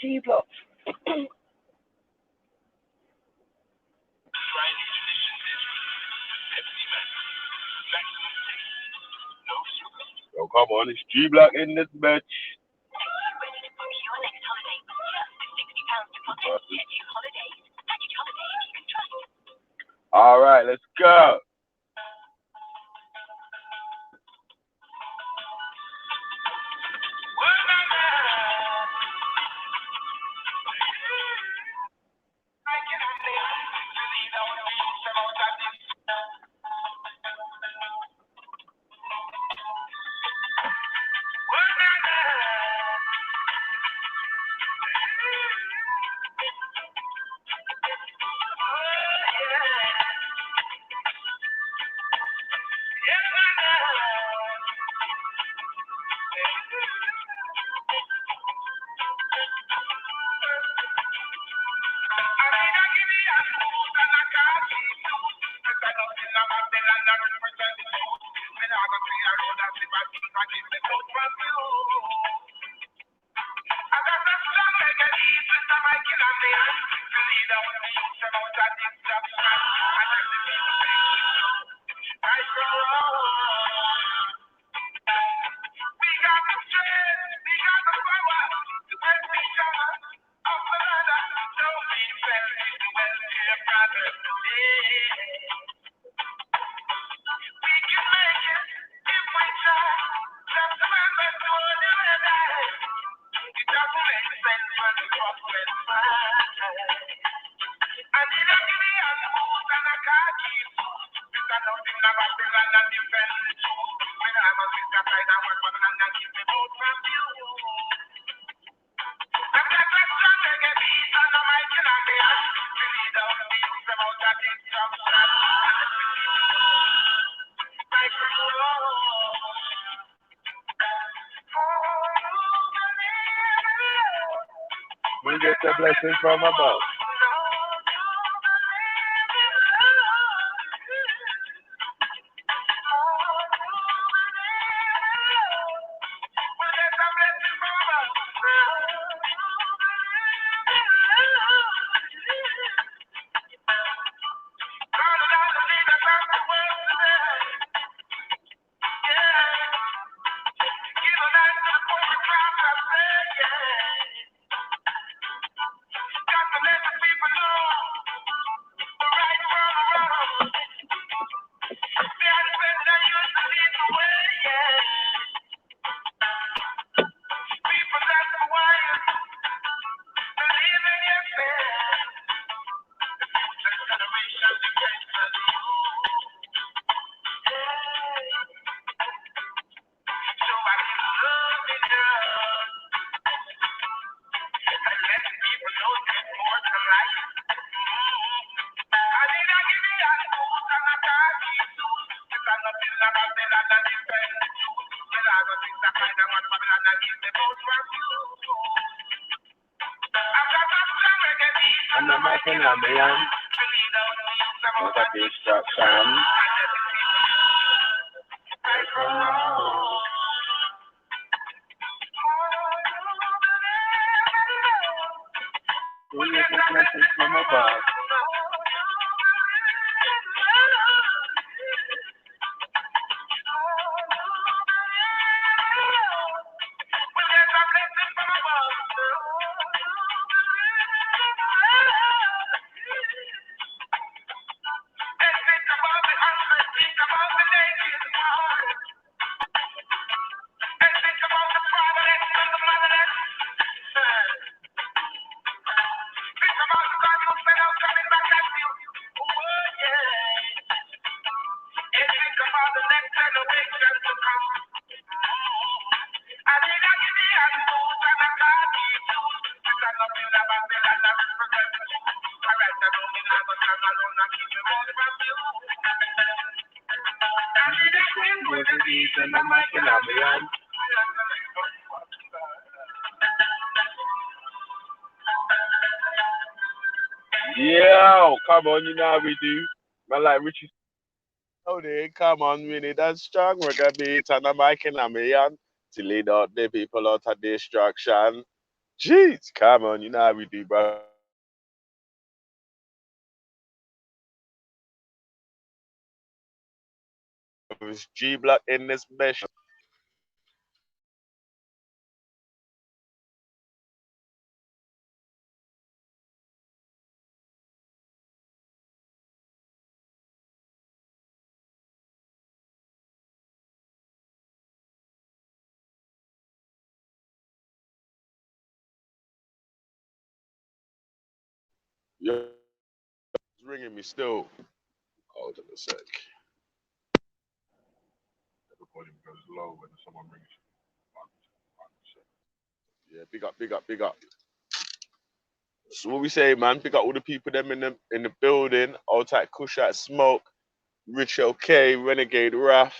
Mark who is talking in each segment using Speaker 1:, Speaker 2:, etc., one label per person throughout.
Speaker 1: G block.
Speaker 2: Yo, come on, it's G block in this bitch. All right, let's go. We get the blessing from above. And the mic in a million. Look at the instruction. We get the blessings from above. Yo, come on, you know how we do. Man, like Richie. Oh, they come on, we need that strong reggae beat and a mic in a million to lead out the people out of destruction. Jeez, come on, you know how we do, bro. It's G Block in this mesh. Yeah, it's ringing me still. Hold on a sec. The volume goes low when someone rings you. Yeah, big up, big up, big up. So what we say, man? Big up all the people them in the building. All type Kushat Smoke, Rich LK, Renegade Raf,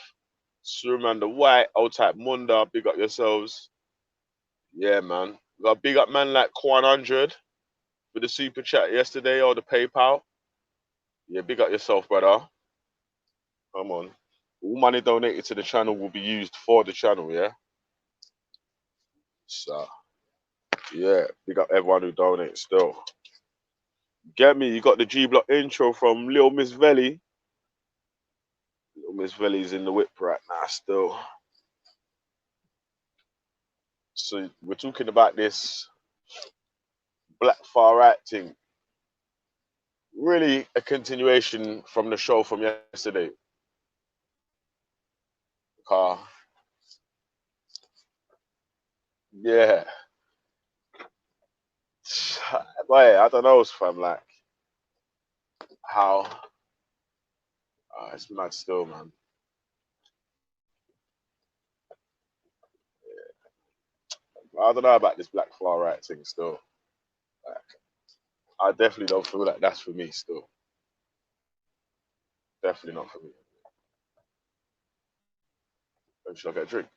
Speaker 2: Surman the White, all type Munda. Big up yourselves. Yeah, man. We got big up man like Quan 100 with the super chat yesterday or the PayPal. Yeah, big up yourself, brother. Come on. All money donated to the channel will be used for the channel, yeah? So, yeah, big up everyone who donates still. Get me, you got the G Block intro from Little Miss Velly. Little Miss Velly's in the whip right now still. So, we're talking about this Black Far Right thing. Really a continuation from the show from yesterday. Yeah. Boy, I don't know, fam, like, how. It's mad still, man. I don't know about this Black Far Right thing still. Like, I definitely don't feel like that's for me still. Definitely not for me. Should I get a drink?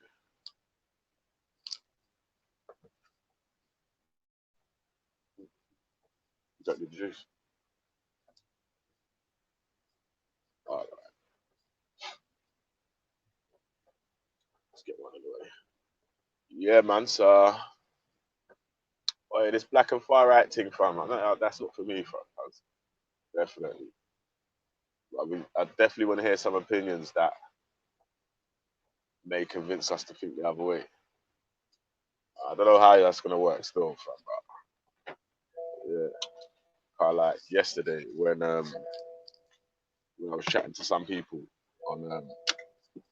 Speaker 2: You don't need the juice. All right, let's get one anyway. Yeah, man. So, this Black and Far Right thing, fam. That's not for me, fam. Definitely. I definitely want to hear some opinions that may convince us to think the other way. I don't know how that's gonna work still, fam. But yeah, like yesterday when I was chatting to some people on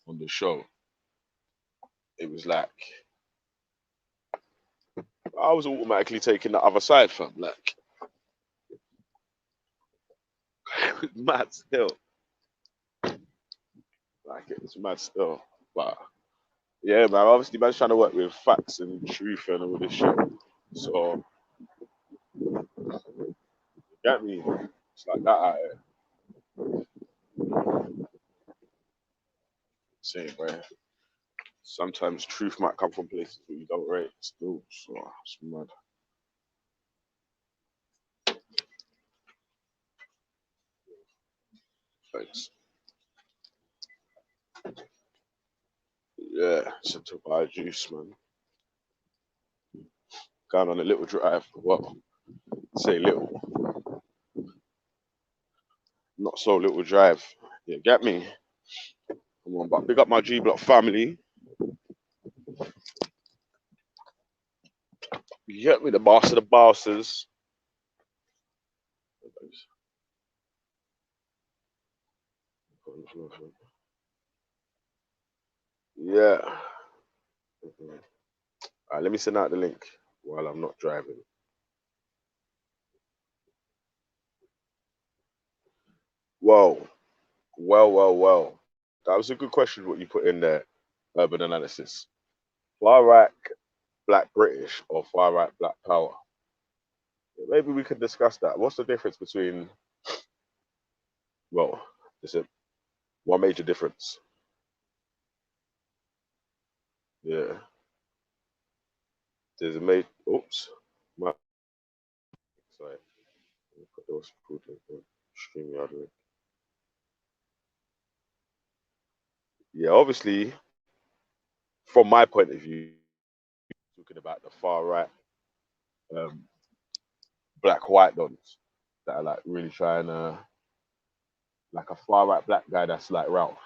Speaker 2: the show, it was like I was automatically taking the other side, fam. Like, it was mad still. Like, it was mad still. But yeah, man. Obviously, man's trying to work with facts and truth and all this shit. So, get me? It's like that out here. Saying, where sometimes truth might come from places where you don't rate still. So, it's mad. Thanks. Yeah, it's a buy juice, man. Going on a little drive. Well, say little, not so little drive. Yeah, get me? Come on, but big up my G Block family. You get me? The boss of the bosses. Yeah. All right, let me send out the link while I'm not driving. Whoa. Well. That was a good question what you put in there, urban analysis. Far right black British or far right black power? Maybe we could discuss that. What's the difference between, well, there's a one major difference. Yeah. There's a major, oops. My, sorry. Put those food link there. StreamYard link. Yeah, obviously, from my point of view, talking about the far right. um, black white dons that are like really trying to, like a far right black guy that's like Ralph.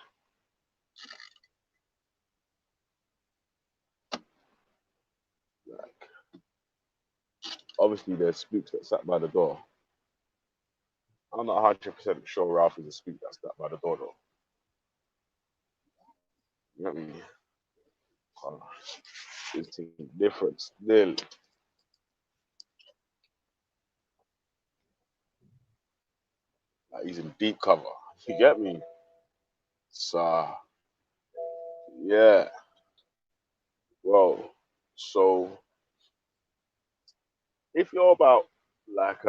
Speaker 2: Like, obviously, there's spooks that sat by the door. I'm not 100% sure Ralph is a spook that sat by the door though. You know what I mean? It's different still. Like he's in deep cover. You get me? So yeah. Well, so if you're about like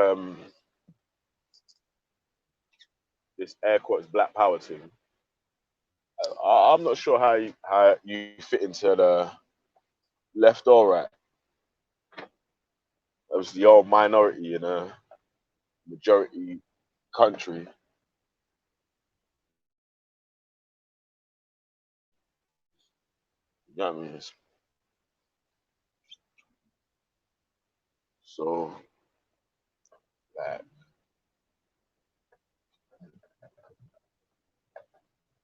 Speaker 2: this air quotes black power thing, I'm not sure how you fit into the left or right. Obviously, you're a minority in a majority country. You know what I mean? So like,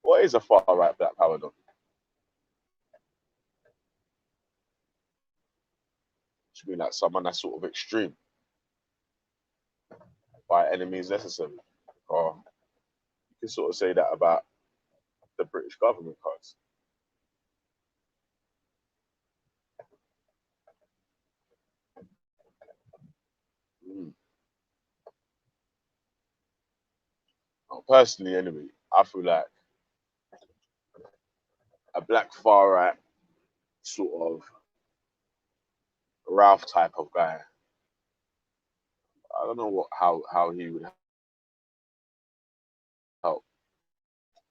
Speaker 2: what is a far right black power though? Should be like someone that's sort of extreme by any means necessary. Or you can sort of say that about the British government cards. Mm. Personally, anyway, I feel like a black far right sort of Ralph type of guy. I don't know how he would help.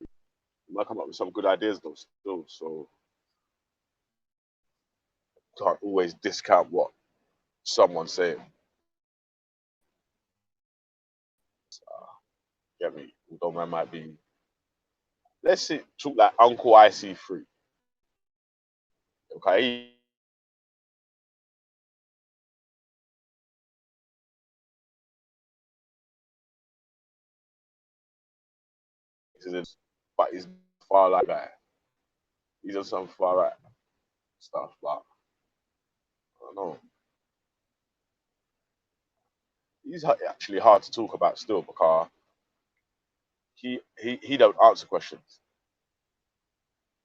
Speaker 2: He might come up with some good ideas though, still. So can't always discount what someone's saying. Get me? Although man might be. Let's see, talk like Uncle IC3. Okay, but he's far like that. He's on some far right stuff, but I don't know. He's actually hard to talk about still because he don't answer questions.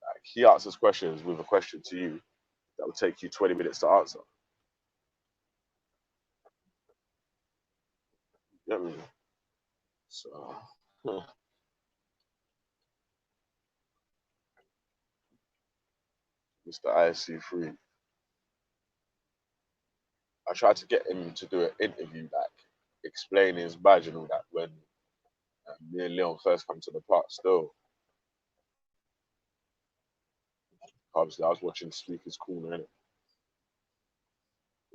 Speaker 2: Like he answers questions with a question to you that will take you 20 minutes to answer. You know what I mean? So, Mr. IC3, I tried to get him to do an interview, like explaining his badge and all that when me and Leon first come to the park. Still, obviously, I was watching Speaker's Corner, innit?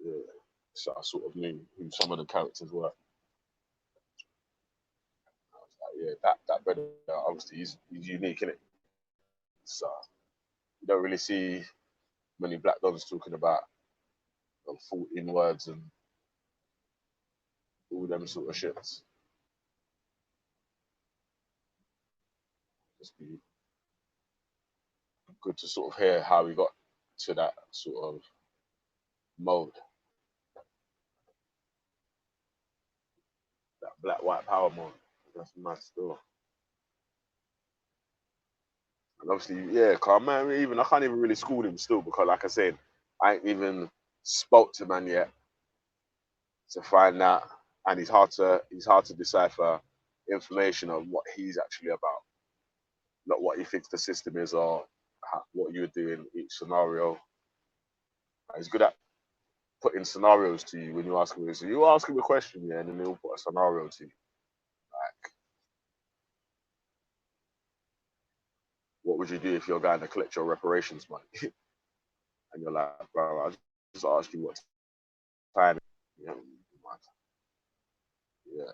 Speaker 2: Yeah. So I sort of knew who some of the characters were. I was like, yeah, that brother, obviously, he's unique, innit? So you don't really see many black dogs talking about 14 words and all them sort of shits. Just be good to sort of hear how we got to that sort of mode, that black white power mode. That's mad still. And obviously, yeah, cause man, even I can't even really school him still because, like I said, I ain't even spoke to man yet to find out, and he's hard to decipher information on what he's actually about, not what he thinks the system is or what you would do in each scenario. He's good at putting scenarios to you when you ask him. So you ask him a question, yeah, and then he'll put a scenario to you. Like, what would you do if you're going to collect your reparations money? And you're like, bro, I just asked you what time. You know, yeah,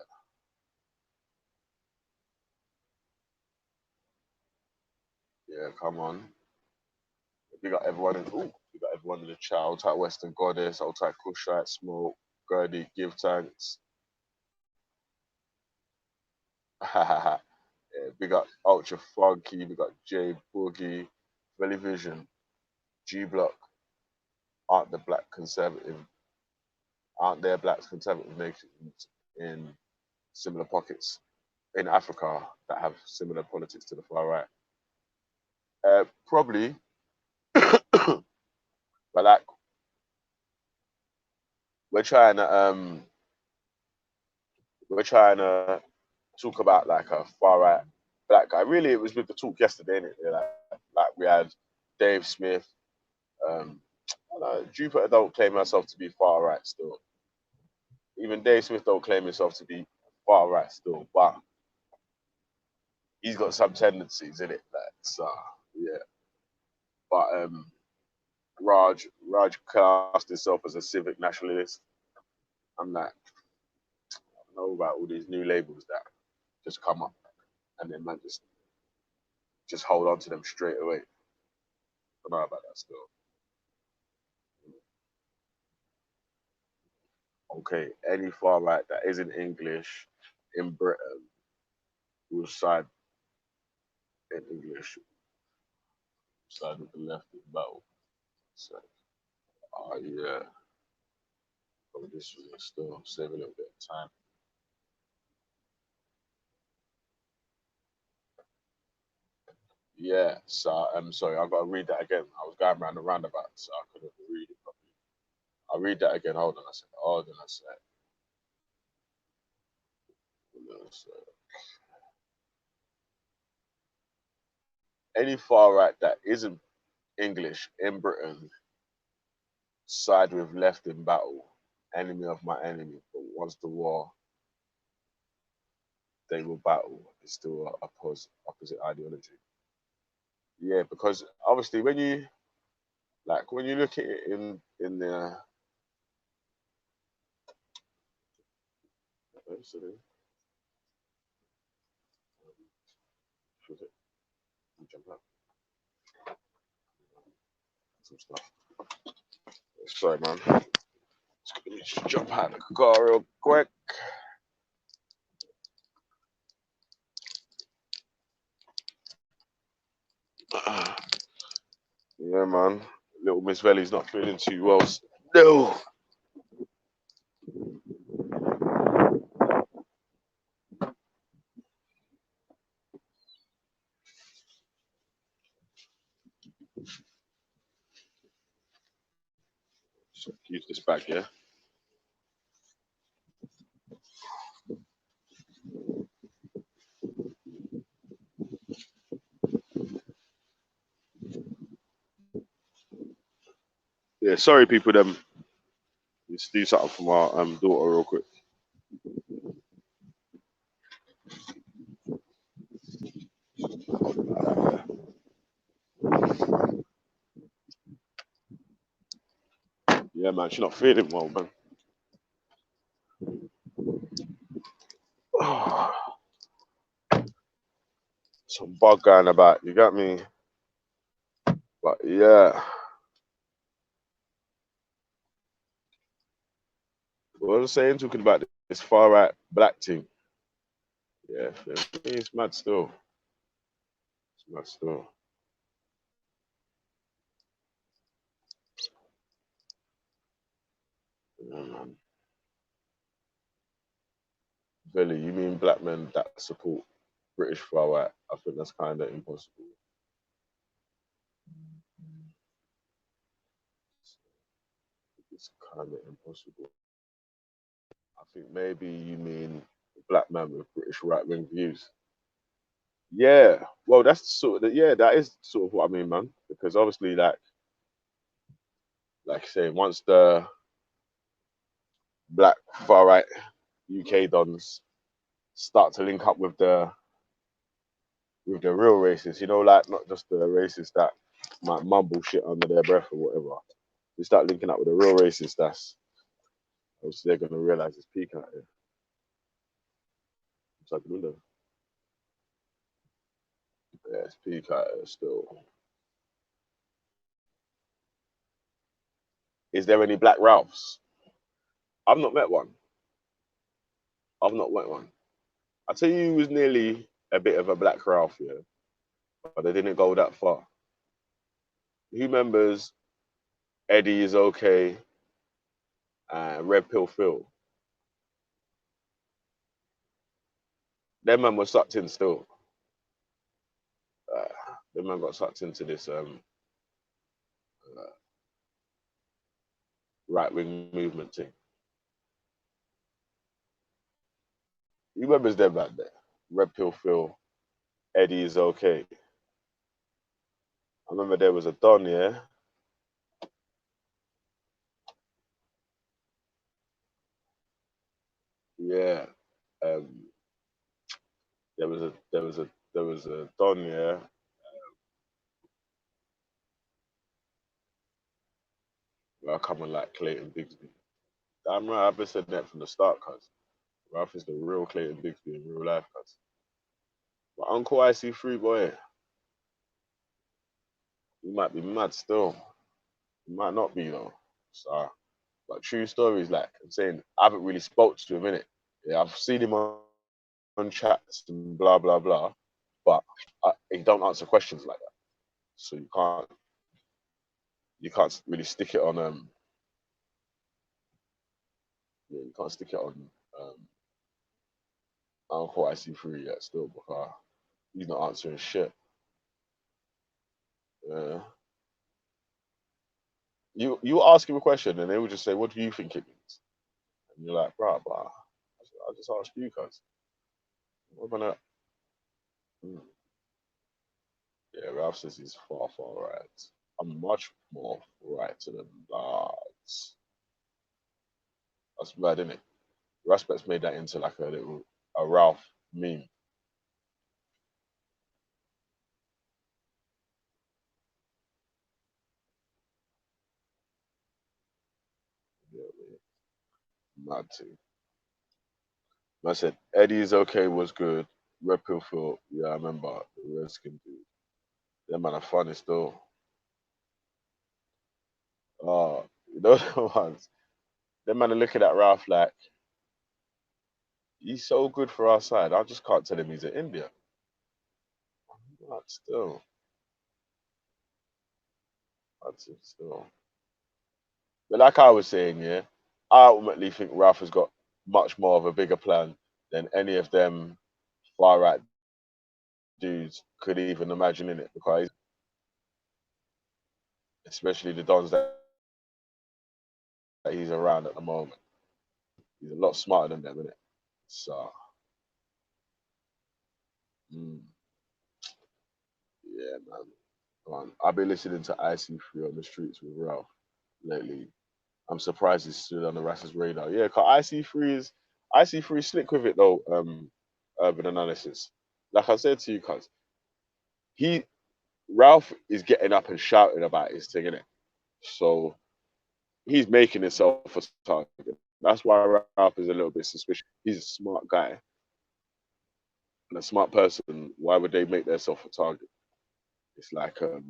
Speaker 2: yeah, come on. We got everyone in. Ooh, we got everyone in the chat. Old type Western Goddess, old type Kushite Smoke. Gurney, give thanks. Yeah, we got Ultra Funky, we got J Boogie, Television, G Block, aren't the black conservative, aren't there black conservative nations in similar pockets in Africa that have similar politics to the far right? Probably, but like we're trying to um we're trying to talk about like a far right black guy. Really, it was with the talk yesterday, innit? Like we had Dave Smith. Um, Jupiter don't claim herself to be far right still. Even Dave Smith don't claim himself to be far right still, but he's got some tendencies in it. Like, so yeah, but Raj cast himself as a civic nationalist. I'm like, I don't know about all these new labels that just come up and then man just hold on to them straight away. I don't know about that still. Okay, any far right that isn't English in Britain will side in English, side with the left in battle. So, oh yeah, oh, this will still save a little bit of time. Yeah, so I'm sorry, I've got to read that again. I was going around the roundabout, so I couldn't read it properly. I'll read that again. Hold on a second. Hold on a second. Hold on a second. Any far right that isn't English in Britain side with left in battle, enemy of my enemy, but once the war they will battle, it's still a opposite ideology. Yeah, because obviously when you look at it in the sorry, was it? Jump out some stuff. Sorry, man. Let me just jump out of the car real quick. Yeah, man. Little Miss Velly's not feeling too well. No. So use this back, yeah. Yeah, sorry, people. Let's do something for my daughter real quick. Yeah, man, she's not feeling well, man. Some bug going about. You got me. But yeah, what I was saying, talking about this far right black thing. Yeah, it's mad still. It's mad still. Yeah, man. Billy, you mean black men that support British far right? I think that's kind of impossible. It's kind of impossible. I think maybe you mean black man with British right wing views. Yeah, well, that's sort of yeah, that is sort of what I mean, man. Because obviously, like I say, once the black far right UK dons start to link up with the real racists, you know, like not just the racists that might mumble shit under their breath or whatever. They start linking up with the real racists. That's obviously they're gonna realize it's peak out here. It's like the window. Yeah, it's peak out here still. Is there any black Ralphs? I've not met one. I've not met one. I tell you, he was nearly a bit of a Black Ralph, yeah, but they didn't go that far. Who remembers Eddie is okay and Red Pill Phil? Them man was sucked in still. Uh, them man got sucked into this right wing movement thing. Who remembers them back there? Red Pill Phil, Eddie is okay. I remember there was a Don, yeah. Yeah. Um, there was a Don, yeah. I come on like Clayton Bigsby. Damn right, I've been saying that from the start, cuz. Ralph is the real Clayton Bigsby in real life, cuz. But Uncle IC3 boy, he might be mad still. He might not be though. So, but true stories, like I'm saying, I haven't really spoke to him in it. Yeah, I've seen him on chats and blah blah blah, but he don't answer questions like that. So you can't really stick it on yeah, you can't stick it on um Uncle IC3 yet still because he's not answering shit. Yeah. You ask him a question and they will just say, "What do you think it means?" And you're like, "Bro, but I just asked you, cuz. What gonna?" Mm. Yeah, Ralph says he's far, far right. I'm much more right to than that. That's bad, isn't it? Raspbert's made that into like a Ralph meme. Yeah, mad too. I said Eddie's okay was good. Red Pill Phil, yeah, I remember the Redskin dude. Them man are funny still. Oh, you know the ones. Them man are looking at Ralph like he's so good for our side. I just can't tell him he's in India. But still, that's it still. But like I was saying, yeah, I ultimately think Ralph has got much more of a bigger plan than any of them far right dudes could even imagine in it because especially the dons that he's around at the moment. He's a lot smarter than them, isn't it? So mm, yeah, man. Come on. I've been listening to IC3 on the streets with Ralph lately. I'm surprised he's still on the Ras's radar. Yeah, cause IC3 is slick with it though. Urban analysis. Like I said to you, cuz he Ralph is getting up and shouting about his thing, innit? So he's making himself a target. That's why Ralph is a little bit suspicious. He's a smart guy and a smart person. Why would they make themselves a target? It's like you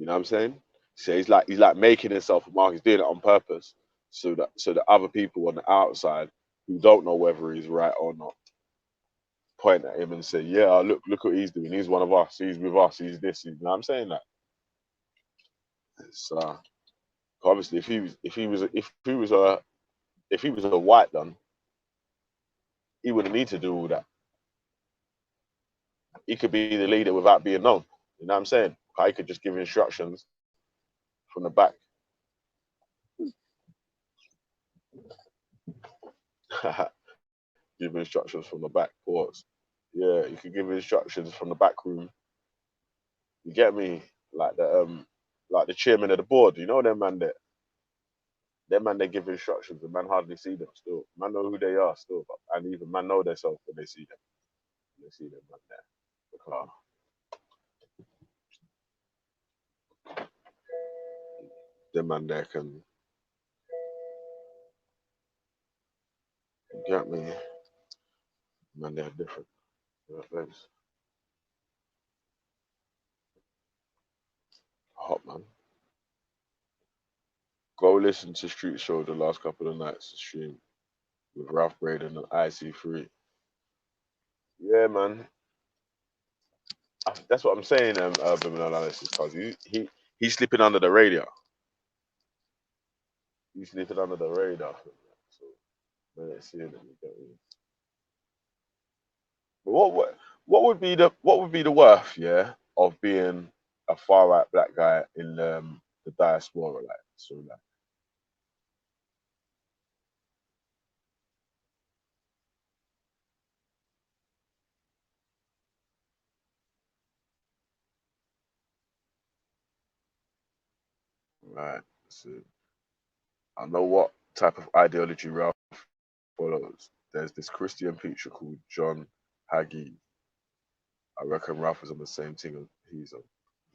Speaker 2: know what I'm saying? So he's like making himself a mark. He's doing it on purpose so that other people on the outside who don't know whether he's right or not point at him and say, "Yeah, look what he's doing. He's one of us. He's with us. He's this." You know what I'm saying? That it's obviously if he was a white done, he wouldn't need to do all that. He could be the leader without being known. You know what I'm saying? I could just give instructions from the back. Give instructions from the back. Pause. Yeah, you could give instructions from the back room. You get me? Like the chairman of the board. You know them man they give instructions. The man hardly see them still. Man know who they are still, and even man know themselves when they see them. When they see them man there. Because them man there can get me. Man, they're different. Yeah, thanks. Hot man. Go listen to Street Show the last couple of nights stream with Ralph Braden and IC3. Yeah, man. That's what I'm saying. Urban analysis, cause he's slipping under the radar. He's slipping under the radar. So man, ain't seeing him. You get me? But what would be the worth, yeah, of being a far right black guy in the diaspora, like so, like right. So I know what type of ideology Ralph follows. There's this Christian preacher called John Hagee. I reckon Ralph is on the same thing as he's on.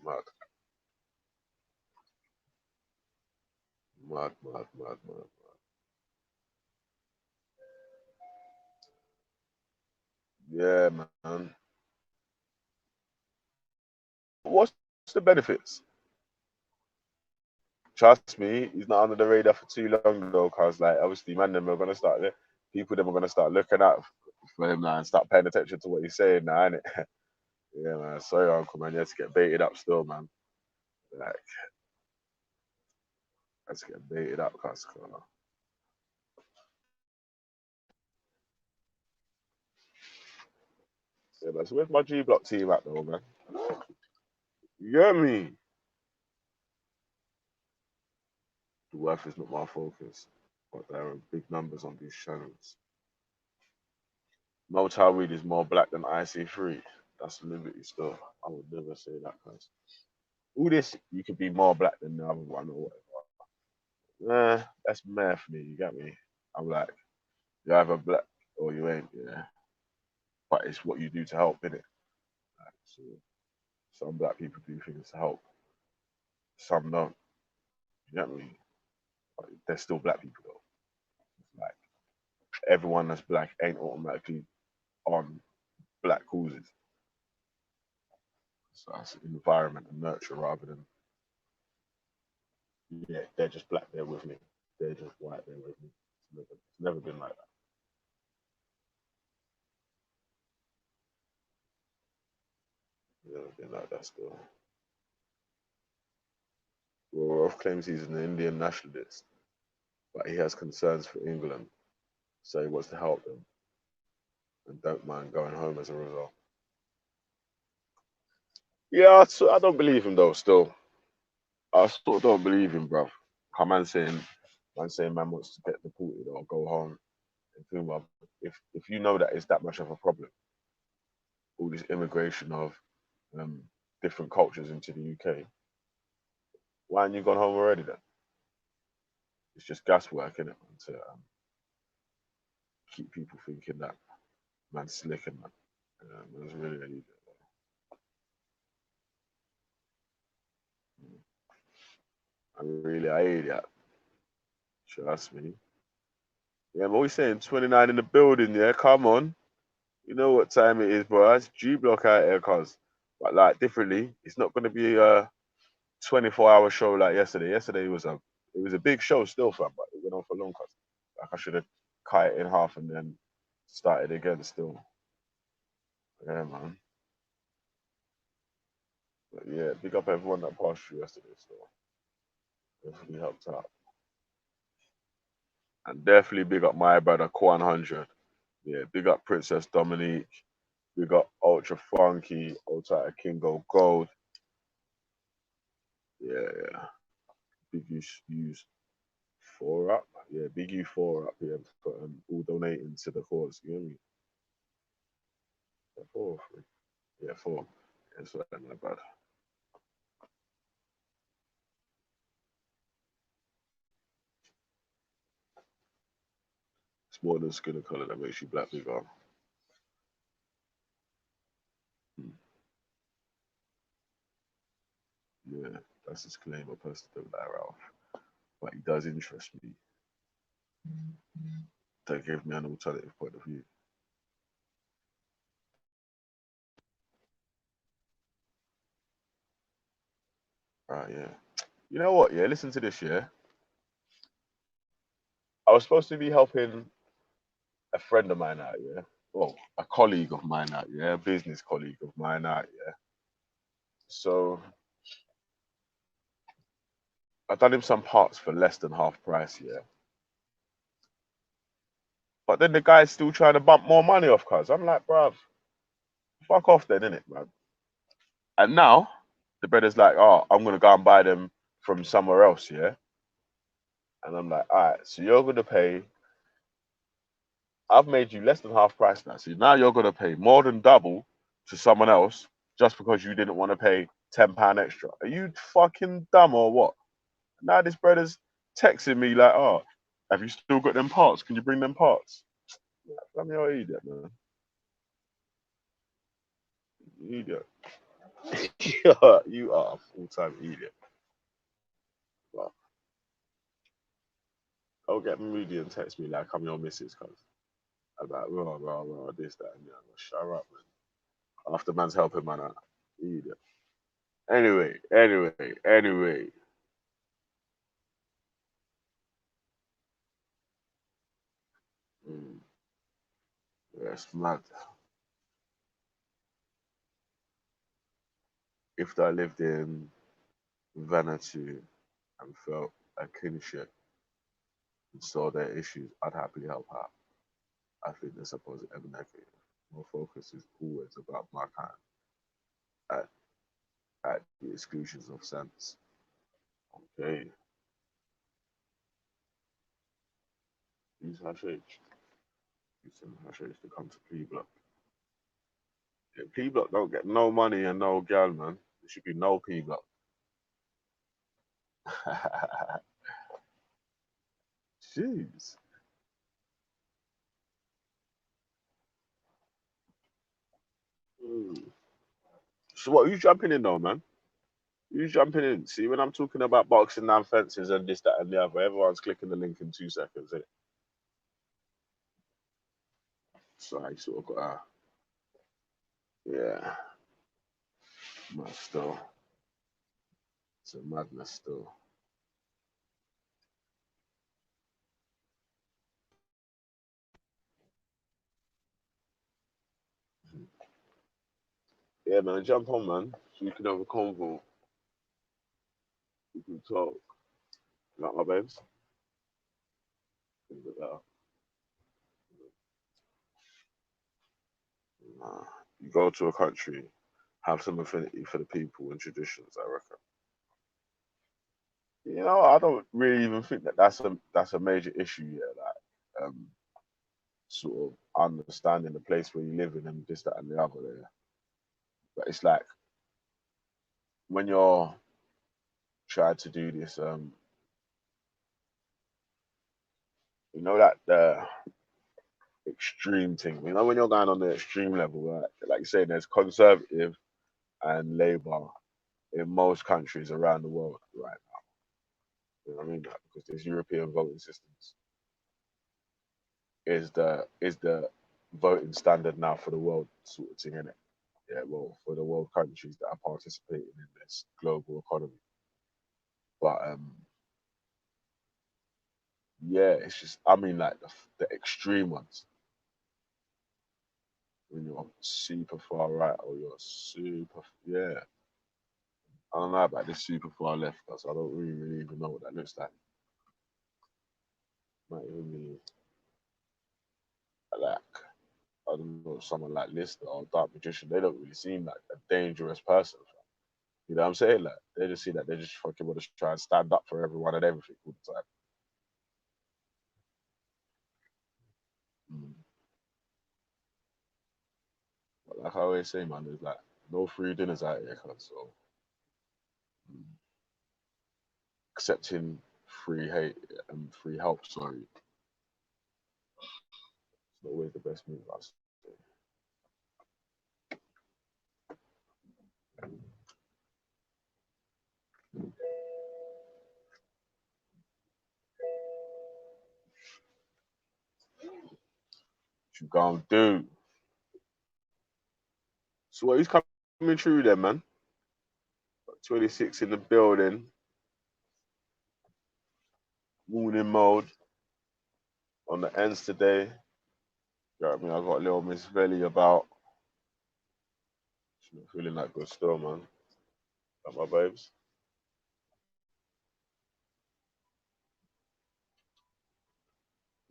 Speaker 2: Mad, mad, mad, mad, mad. Yeah, man. What's the benefits? Trust me, he's not under the radar for too long though, cause like obviously, man, them are gonna people them are gonna start looking out for him now and start paying attention to what he's saying now, innit? Yeah, man. Sorry, Uncle, man. You have to get baited up still, man. Like, let's get baited up, cause yeah, man. So where's my G Block team at though, man? You get me? The worth is not my focus, but there are big numbers on these channels. Motel Weed is more black than IC3. That's Liberty still. I would never say that, cause all this, you could be more black than the other one or whatever. That's mad for me. You get me? I'm like, you're either black or you ain't. Yeah, but it's what you do to help, innit? Like, so some black people do things to help, some don't. You get me? But they're still black people though. Like everyone that's black ain't automatically on black causes. So that's environment and nurture rather than yeah, they're just black, they're with me. They're just white, they're with me. It's never been like that. It's never been like that still. Well, Rolf claims he's an Indian nationalist, but he has concerns for England, so he wants to help them and don't mind going home as a result. Yeah, I don't believe him though. Still, I still don't believe him, bro. Man saying man wants to get deported or go home. And think about if you know that it's that much of a problem, all this immigration of um, different cultures into the UK, why haven't you gone home already then? It's just gas work, innit? To keep people thinking that man's slick and man. Man's really an idiot. I hate that. Trust me. Yeah, I'm always saying 29 in the building, yeah? Come on. You know what time it is, bro. That's G Block out here, cuz. But like differently, it's not gonna be a 24-hour show like yesterday. Yesterday was a big show still, fam, but it went on for long, cuz. Like I should have cut it in half and then started again still. Yeah, man. But yeah, big up everyone that passed through yesterday still. Definitely helped out. And definitely big up my brother Quan 100. Yeah, big up Princess Dominique. We got Ultra Funky, Ultra Kingo Gold. Yeah, yeah. Big use 4 up. Yeah, Big U 4 up here for all donating to the cause. You know what I mean? Yeah, 4 or 3. Yeah, 4. It's not that bad. It's more than skin color that makes you black, bigger. Hmm. Yeah, that's his claim. A person don't like Ralph, but he does interest me. That gave me an alternative point of view. Right, yeah. You know what? Yeah, listen to this. Yeah, I was supposed to be helping a friend of mine out, yeah. Well, a colleague of mine out, yeah, a business colleague of mine out, yeah. So I done him some parts for less than half price, yeah. But then the guy's still trying to bump more money off cuz. I'm like, bruv, fuck off then, innit, man? And now the brother's like, oh, I'm gonna go and buy them from somewhere else, yeah. And I'm like, all right, so you're gonna pay. I've made you less than half price now, so now you're gonna pay more than double to someone else just because you didn't want to pay £10 extra. Are you fucking dumb or what? Now this brother's texting me like, oh, have you still got them parts? Can you bring them parts? Let me you're an idiot, man. You idiot. You are a full-time idiot. Well, don't get moody and text me like I'm your missus, cuz. I'm like, this, that, and the other. Shut up, man. After man's helping man out. Idiot. Anyway. Mm, yes, mad. If I lived in Vanuatu and felt a kinship and saw their issues, I'd happily help out. I think there's a positive and negative. My focus is always about my kind at, at the exclusions of sense. Okay. Use hashish. Use some hashish to come to P Block. Yeah, P Block don't get no money and no gal, man. There should be no P Block. Jeez. Mm. So what? Who's jumping in though, man? Who's jumping in? See, when I'm talking about boxing down fences and this, that, and the other, everyone's clicking the link in 2 seconds. Innit? So I sort of got, yeah, mad still. It's a madness still. Yeah, man, jump on, man. So you can have a convo. You can talk. Like my babes. Things like that. Nah. You go to a country, have some affinity for the people and traditions, I reckon. You know, I don't really even think that that's a major issue here. Like, sort of understanding the place where you live in and this, that, and the other. There. But it's like when you're trying to do this, you know that the extreme thing. You know when you're going on the extreme level, right? Like you say, there's conservative and Labour in most countries around the world right now. You know what I mean? Like, because there's European voting systems is the voting standard now for the world sort of thing, innit? Yeah, well, for the world countries that are participating in this global economy. But yeah, it's just I mean like the extreme ones when you're super far right or you're super yeah. I don't know about this super far left because I don't really even know what that looks like. Might even be like I don't know someone like Lister or Dark Magician. They don't really seem like a dangerous person. You know what I'm saying? Like they just see that they just fucking want to try and stand up for everyone and everything all the time. Mm. But like I always say, man, there's like no free dinners out here, cuz so mm, accepting free hate and free help. Sorry, it's not always the best move. I say. What you gonna do? So what? Who's coming through then, man? 26 in the building. Morning mode. on the ends today. You know what I mean? I got a little Miss Velly about. She's not feeling that good still, man. Got my babes.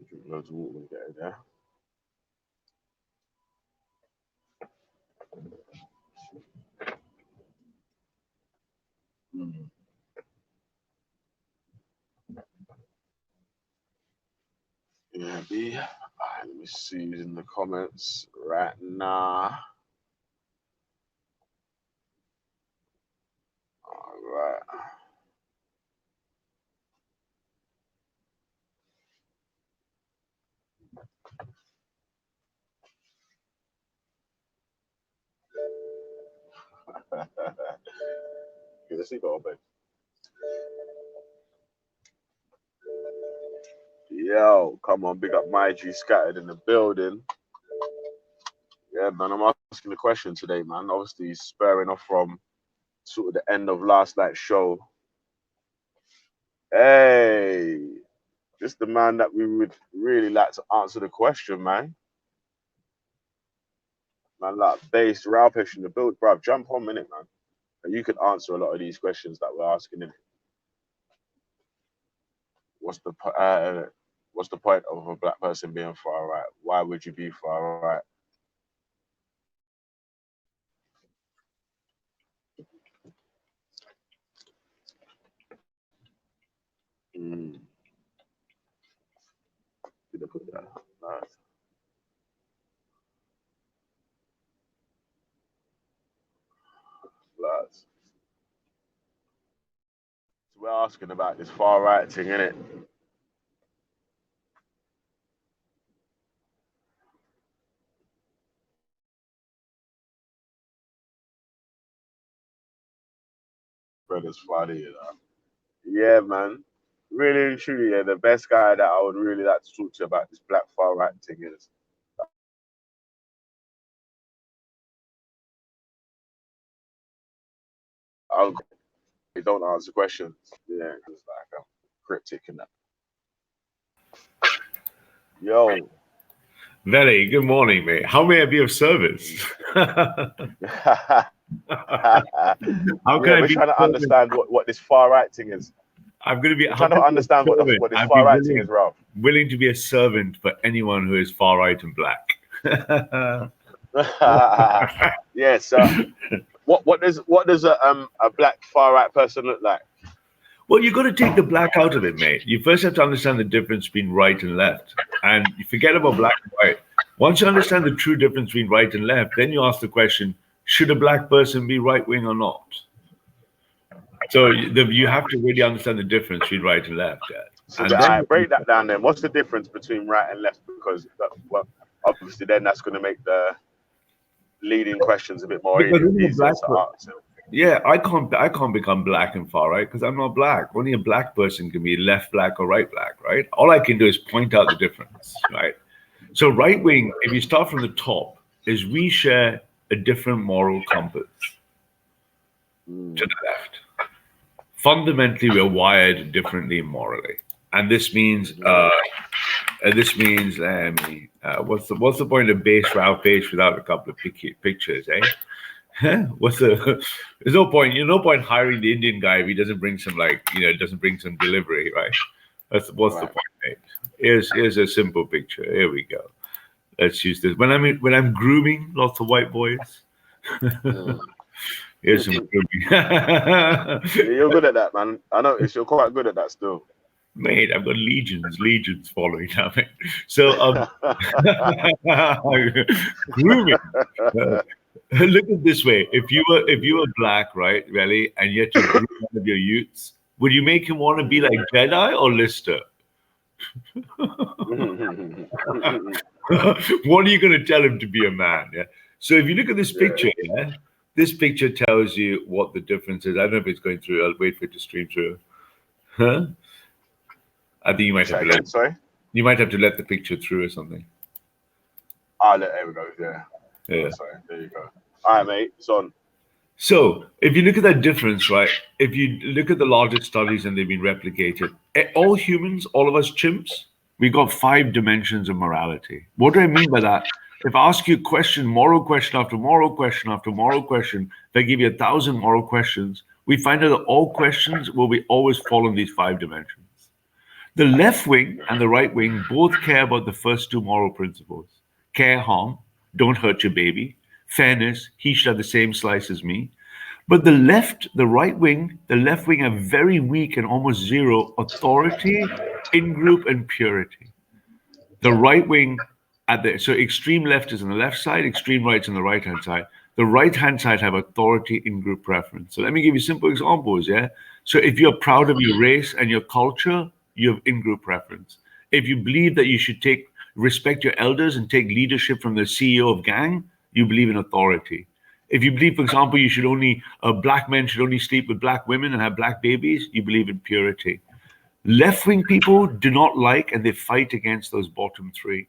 Speaker 2: Drink loads of water when we get in there. Yeah, B. Alright, let me see who's in the comments right now. Alright. Let's see, go, babe. Yo, come on, big up my G scattered in the building. Yeah, man, I'm asking the question today, man. Obviously, spurring off from sort of the end of last night's show. Hey, this is the man that we would really like to answer the question, man. Man, like based Ralphish in the build, bruv. Jump on minute, man. And you can answer a lot of these questions that we're asking in. What's the point of a black person being far right? Why would you be far right? Did I put that? Nice. Lads. So we're asking about this far right thing, innit? Brother's funny, you know. Yeah, man. Really and truly, yeah, the best guy that I would really like to talk to about this black far right thing is Uncle. They don't answer questions. Yeah, it's like I'm cryptic in that. Yo.
Speaker 1: Very good morning, mate. How may I be of service?
Speaker 2: How we're trying to understand what this far right thing is.
Speaker 1: I'm going to be
Speaker 2: trying to understand what this far right thing is, Ralph.
Speaker 1: Willing to be a servant for anyone who is far right and black.
Speaker 2: Yeah. So, what does a black far right person look like?
Speaker 1: Well, you've got to take the black out of it, mate. You first have to understand the difference between right and left, and you forget about black and white. Once you understand the true difference between right and left, then you ask the question: should a black person be right wing or not? So you have to really understand the difference between right and left. Yeah.
Speaker 2: So I break that down then. What's the difference between right and left? Because obviously then that's going to make the leading questions a bit more easier to answer.
Speaker 1: Yeah, I can't become black and far right because I'm not black. Only a black person can be left black or right black, right? All I can do is point out the difference, right? So right wing, if you start from the top, is we share a different moral compass to the left. Fundamentally, we're wired differently morally, and this means what's the point of base route page without a couple of pictures, eh? There's no point hiring the Indian guy if he doesn't bring some doesn't bring some delivery, right? What's the point, mate? Here's a simple picture. Here we go. Let's use this. When I'm grooming lots of white boys. Here's some grooming.
Speaker 2: You're good at that, man. I noticed you're quite good at that still.
Speaker 1: Mate, I've got legions following now, mate. So grooming. Look at it this way: if you were black, right, really, and yet you grew one of your youths, would you make him want to be like Jedi or Lister? What are you going to tell him to be a man? Yeah. So if you look at this picture, yeah, this picture tells you what the difference is. I don't know if it's going through. I'll wait for it to stream through. Huh? I think you might have to
Speaker 2: sorry.
Speaker 1: You might have to let the picture through or something.
Speaker 2: There we go. Yeah.
Speaker 1: Yeah.
Speaker 2: Sorry. There you go. All right, mate. It's on.
Speaker 1: So if you look at that difference, right? If you look at the largest studies and they've been replicated, all humans, all of us chimps, We got 5 dimensions of morality. What do I mean by that? If I ask you a question, moral question after moral question after moral question, if I give you 1,000 moral questions, we find out that all questions will be always fall in these 5 dimensions. The left wing and the right wing both care about the first 2 moral principles. Care harm, don't hurt your baby. Fairness, he should have the same slice as me. But the left have very weak and almost zero authority, in-group, and purity. The right wing so extreme left is on the left side, extreme right is on the right-hand side. The right-hand side have authority, in-group preference. So let me give you simple examples, yeah? So if you're proud of your race and your culture, you have in-group preference. If you believe that you should respect your elders and take leadership from the CEO of gang, you believe in authority. If you believe, for example, black men should only sleep with black women and have black babies, you believe in purity. Left-wing people do not like and they fight against those bottom 3.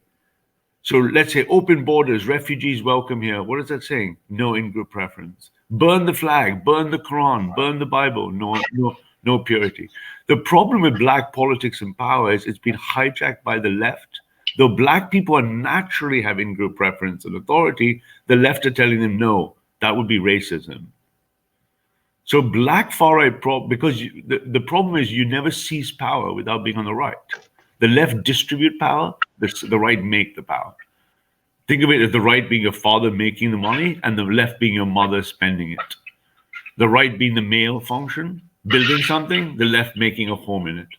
Speaker 1: So let's say open borders, refugees welcome here. What is that saying? No in-group preference. Burn the flag, burn the Quran, burn the Bible. No purity. The problem with black politics and power is it's been hijacked by the left. Though black people naturally have in-group preference and authority, the left are telling them no, that would be racism. So black far-right because the problem is you never seize power without being on the right. The left distribute power, the right make the power. Think of it as the right being your father making the money and the left being your mother spending it. The right being the male function, building something, the left making a home in it.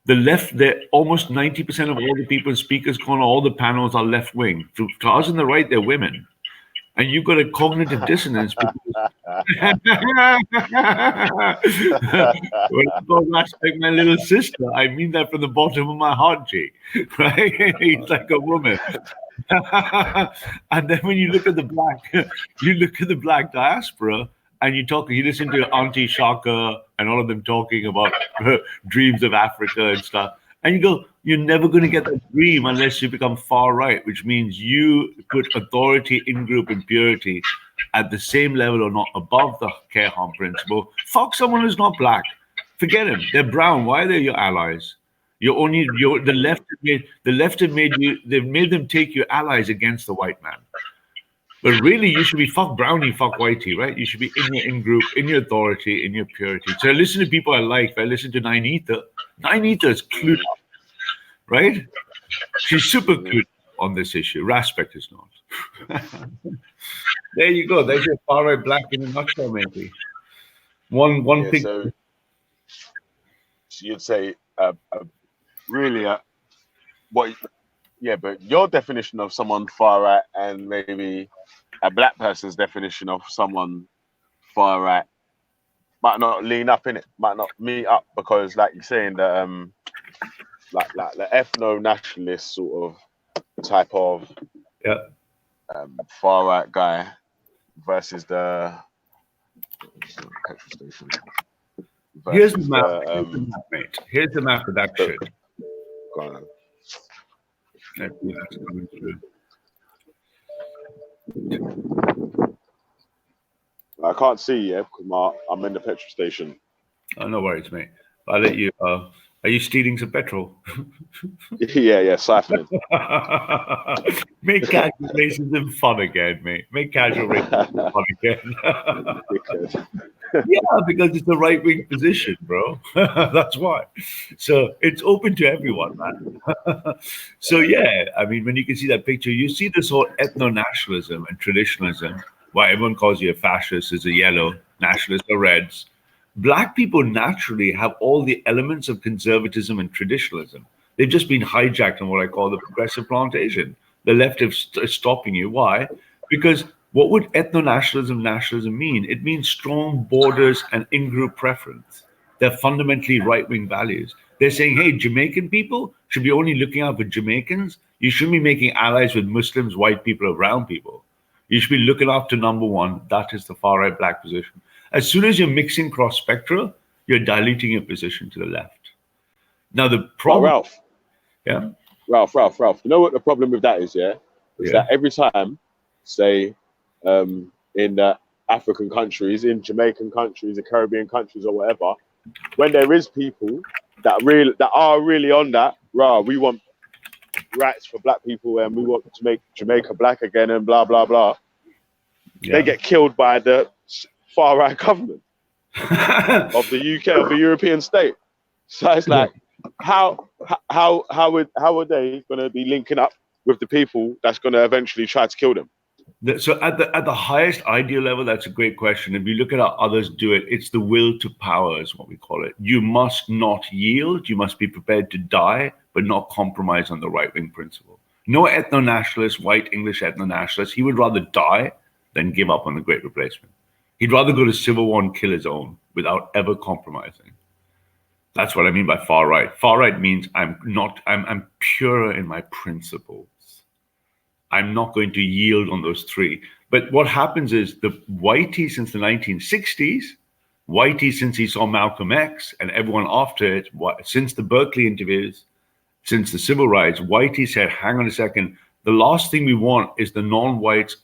Speaker 1: The left, almost 90% of all the people in speakers corner, all the panels are left wing. To us on the right, they're women. And you've got a cognitive dissonance because when I go, that's like my little sister, I mean that from the bottom of my heart, G. Right? He's like a woman. And then when you look at the black diaspora, and you listen to Auntie Shaka and all of them talking about dreams of Africa and stuff. And you go, you're never going to get that dream unless you become far right, which means you put authority, in-group, and purity at the same level or not above the care harm principle. Fuck someone who's not black. Forget them. They're brown. Why are they your allies? The left have made them take your allies against the white man. But really, you should be fuck brownie, fuck whitey, right? You should be in your in-group, in your authority, in your purity. So I listen to people I like. I listen to Nine Ether. Nine Ether is clued up, right? She's super clued on this issue. Raspect is not. There you go. There's your far right black in a nutshell, maybe. One thing.
Speaker 2: So you'd say really what? Yeah, but your definition of someone far right and maybe a black person's definition of someone far right might not lean up in it, might not meet up because, like you're saying, the like the ethno-nationalist sort of type of far right guy versus the petrol station.
Speaker 1: Here's the map, mate. Here's the map of that shit.
Speaker 2: Go on. I can't see yet because I'm in the petrol station.
Speaker 1: Oh, no worries, mate. I'll let you. Are you stealing some petrol?
Speaker 2: Yeah, siphoning.
Speaker 1: Make casual racism fun again, mate. Make casual racism fun again. Yeah, because it's the right-wing position, bro. That's why. So it's open to everyone, man. So yeah, I mean, when you can see that picture, you see this whole ethno-nationalism and traditionalism, why everyone calls you a fascist is a yellow, nationalists are reds. Black people naturally have all the elements of conservatism and traditionalism. They've just been hijacked on what I call the progressive plantation. The left is stopping you. Why? Because what would ethno-nationalism, nationalism mean? It means strong borders and in-group preference. They're fundamentally right-wing values. They're saying, hey, Jamaican people should be only looking out for Jamaicans. You shouldn't be making allies with Muslims, white people, or brown people. You should be looking after number one. That is the far-right black position. As soon as you're mixing cross-spectra, you're diluting your position to the left. Now, the problem...
Speaker 2: Ralph.
Speaker 1: Yeah?
Speaker 2: Ralph. You know what the problem with that is, yeah? Is that every time, say... in the African countries, in Jamaican countries, the Caribbean countries, or whatever, when there is people that are really on that, we want rights for black people and we want to make Jamaica black again and blah, blah, blah.
Speaker 1: Yeah.
Speaker 2: They get killed by the far right government of the UK, of a European state. So it's like, how are they going to be linking up with the people that's going to eventually try to kill them?
Speaker 1: So at the highest ideal level, that's a great question. If you look at how others do it, it's the will to power is what we call it. You must not yield. You must be prepared to die, but not compromise on the right-wing principle. No ethno-nationalist, white English ethno-nationalist, he would rather die than give up on the Great Replacement. He'd rather go to civil war and kill his own without ever compromising. That's what I mean by far right. Far right means I'm purer in my principles. I'm not going to yield on those three. But what happens is the Whitey since the 1960s, Whitey since he saw Malcolm X and everyone after it, since the Berkeley interviews, since the civil rights, Whitey said, hang on a second, the last thing we want is the non-whites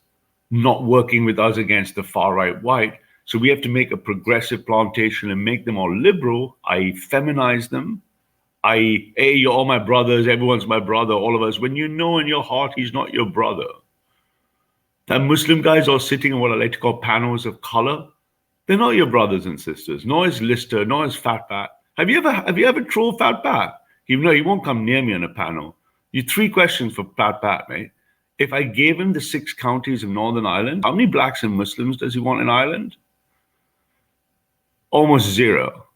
Speaker 1: not working with us against the far right white. So we have to make a progressive plantation and make them all liberal, i.e. feminize them, i.e., hey, you're all my brothers, everyone's my brother, all of us, when you know in your heart he's not your brother. That Muslim guys are sitting in what I like to call panels of color. They're not your brothers and sisters, nor is Lister, nor is Fat Pat. Have you ever trolled Fat Pat? Even though he won't come near me on a panel. You 3 questions for Fat Pat, mate. If I gave him the 6 counties of Northern Ireland, how many blacks and Muslims does he want in Ireland? Almost 0.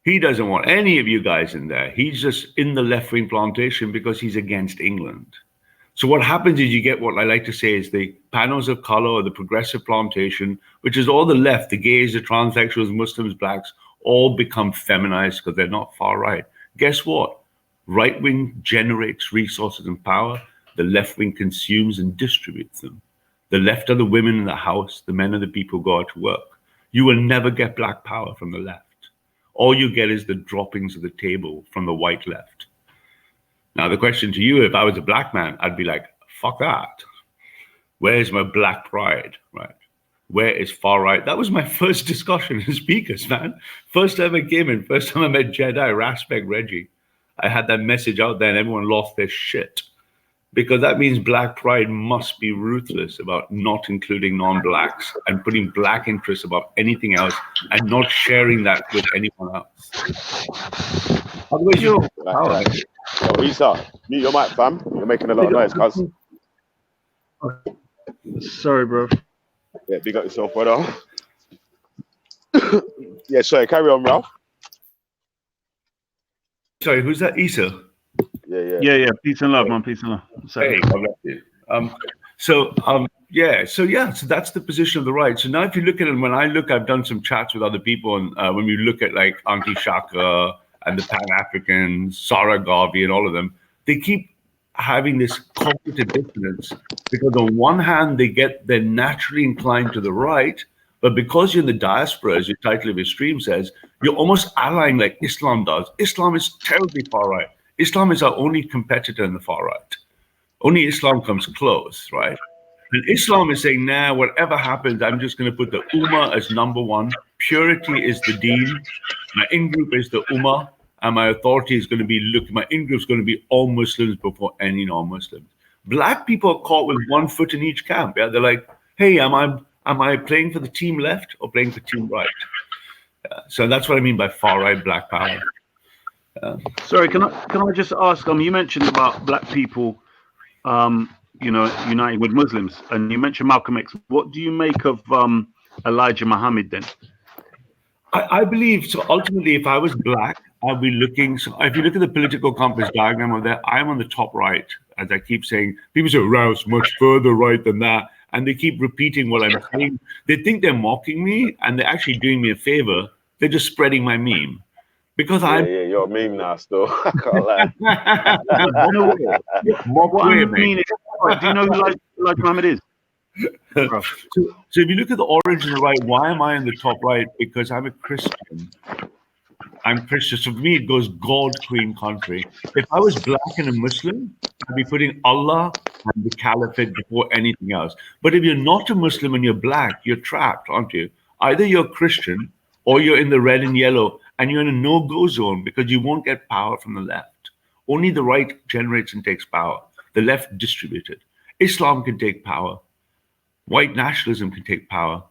Speaker 1: He doesn't want any of you guys in there. He's just in the left-wing plantation because he's against England. So what happens is you get what I like to say is the panels of color or the progressive plantation, which is all the left, the gays, the transsexuals, Muslims, blacks, all become feminized because they're not far right. Guess what? Right-wing generates resources and power. The left-wing consumes and distributes them. The left are the women in the house. The men are the people who go out to work. You will never get black power from the left. All you get is the droppings of the table from the white left. Now, the question to you, if I was a black man, I'd be like, fuck that. Where is my black pride, right? Where is far right? That was my first discussion in speakers, man. First time I came in, first time I met Jedi, Raspek, Reggie. I had that message out there and everyone lost their shit. Because that means black pride must be ruthless about not including non-blacks and putting black interests above anything else and not sharing that with anyone else. Otherwise, you're all right.
Speaker 2: Yo, Isa, mute your mic, fam. You're making a lot of noise, cuz.
Speaker 3: Sorry, bro.
Speaker 2: Yeah, big up yourself, brother. Yeah, sorry, carry on, Ralph.
Speaker 1: Sorry, who's that? Isa?
Speaker 2: Yeah.
Speaker 3: Peace and love, man. Peace and love.
Speaker 1: Hey, God bless you. So that's the position of the right. So now if you look at it, when I look, I've done some chats with other people, and when we look at like Auntie Shaka and the Pan-Africans, Sarah Garvey and all of them, they keep having this cognitive dissonance because on one hand, they're naturally inclined to the right, but because you're in the diaspora, as your title of your stream says, you're almost allying like Islam does. Islam is terribly far right. Islam is our only competitor in the far right. Only Islam comes close, right? And Islam is saying, nah, whatever happens, I'm just going to put the Ummah as number one. Purity is the deen. My in-group is the Ummah. And my authority is going to be, look, my in-group is going to be all Muslims before any non-Muslims. Black people are caught with one foot in each camp. Yeah, they're like, hey, am I playing for the team left or playing for team right? So that's what I mean by far right black power.
Speaker 3: Sorry, can I just ask? You mentioned about black people, uniting with Muslims, and you mentioned Malcolm X. What do you make of Elijah Muhammad then?
Speaker 1: I believe so. Ultimately, if I was black, I'd be looking. So if you look at the political compass diagram of that, I'm on the top right. As I keep saying, people say Rouse much further right than that, and they keep repeating what I'm saying. They think they're mocking me, and they're actually doing me a favor. They're just spreading my meme. Because
Speaker 2: you're a meme now still. I can't lie.
Speaker 3: What I mean is, do you know who Elijah Muhammad is?
Speaker 1: So if you look at the origin of the right, why am I in the top right? Because I'm a Christian. I'm Christian. So for me, it goes God, Queen, Country. If I was black and a Muslim, I'd be putting Allah and the Caliphate before anything else. But if you're not a Muslim and you're black, you're trapped, aren't you? Either you're Christian or you're in the red and yellow and you're in a no-go zone because you won't get power from the left. Only the right generates and takes power. The left distributes it. Islam can take power. White nationalism can take power.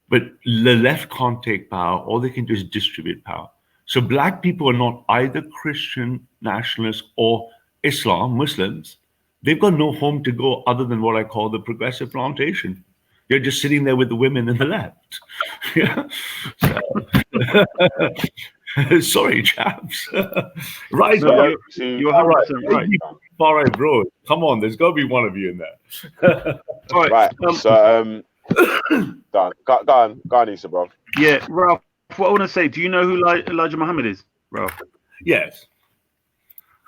Speaker 1: But the left can't take power. All they can do is distribute power. So black people are not either Christian nationalists or Muslims. They've got no home to go other than what I call the progressive plantation. You're just sitting there with the women and the left. Yeah. Sorry, chaps. Right.
Speaker 3: No,
Speaker 2: See,
Speaker 3: you're
Speaker 1: All
Speaker 3: 100% right.
Speaker 1: Far right, bro. Come on, there's got to be one of you in there.
Speaker 3: All right.
Speaker 2: right. So go on, Issa, bro.
Speaker 3: Yeah, Ralph, what I want to say, do you know who Elijah Muhammad is, Ralph?
Speaker 1: Yes.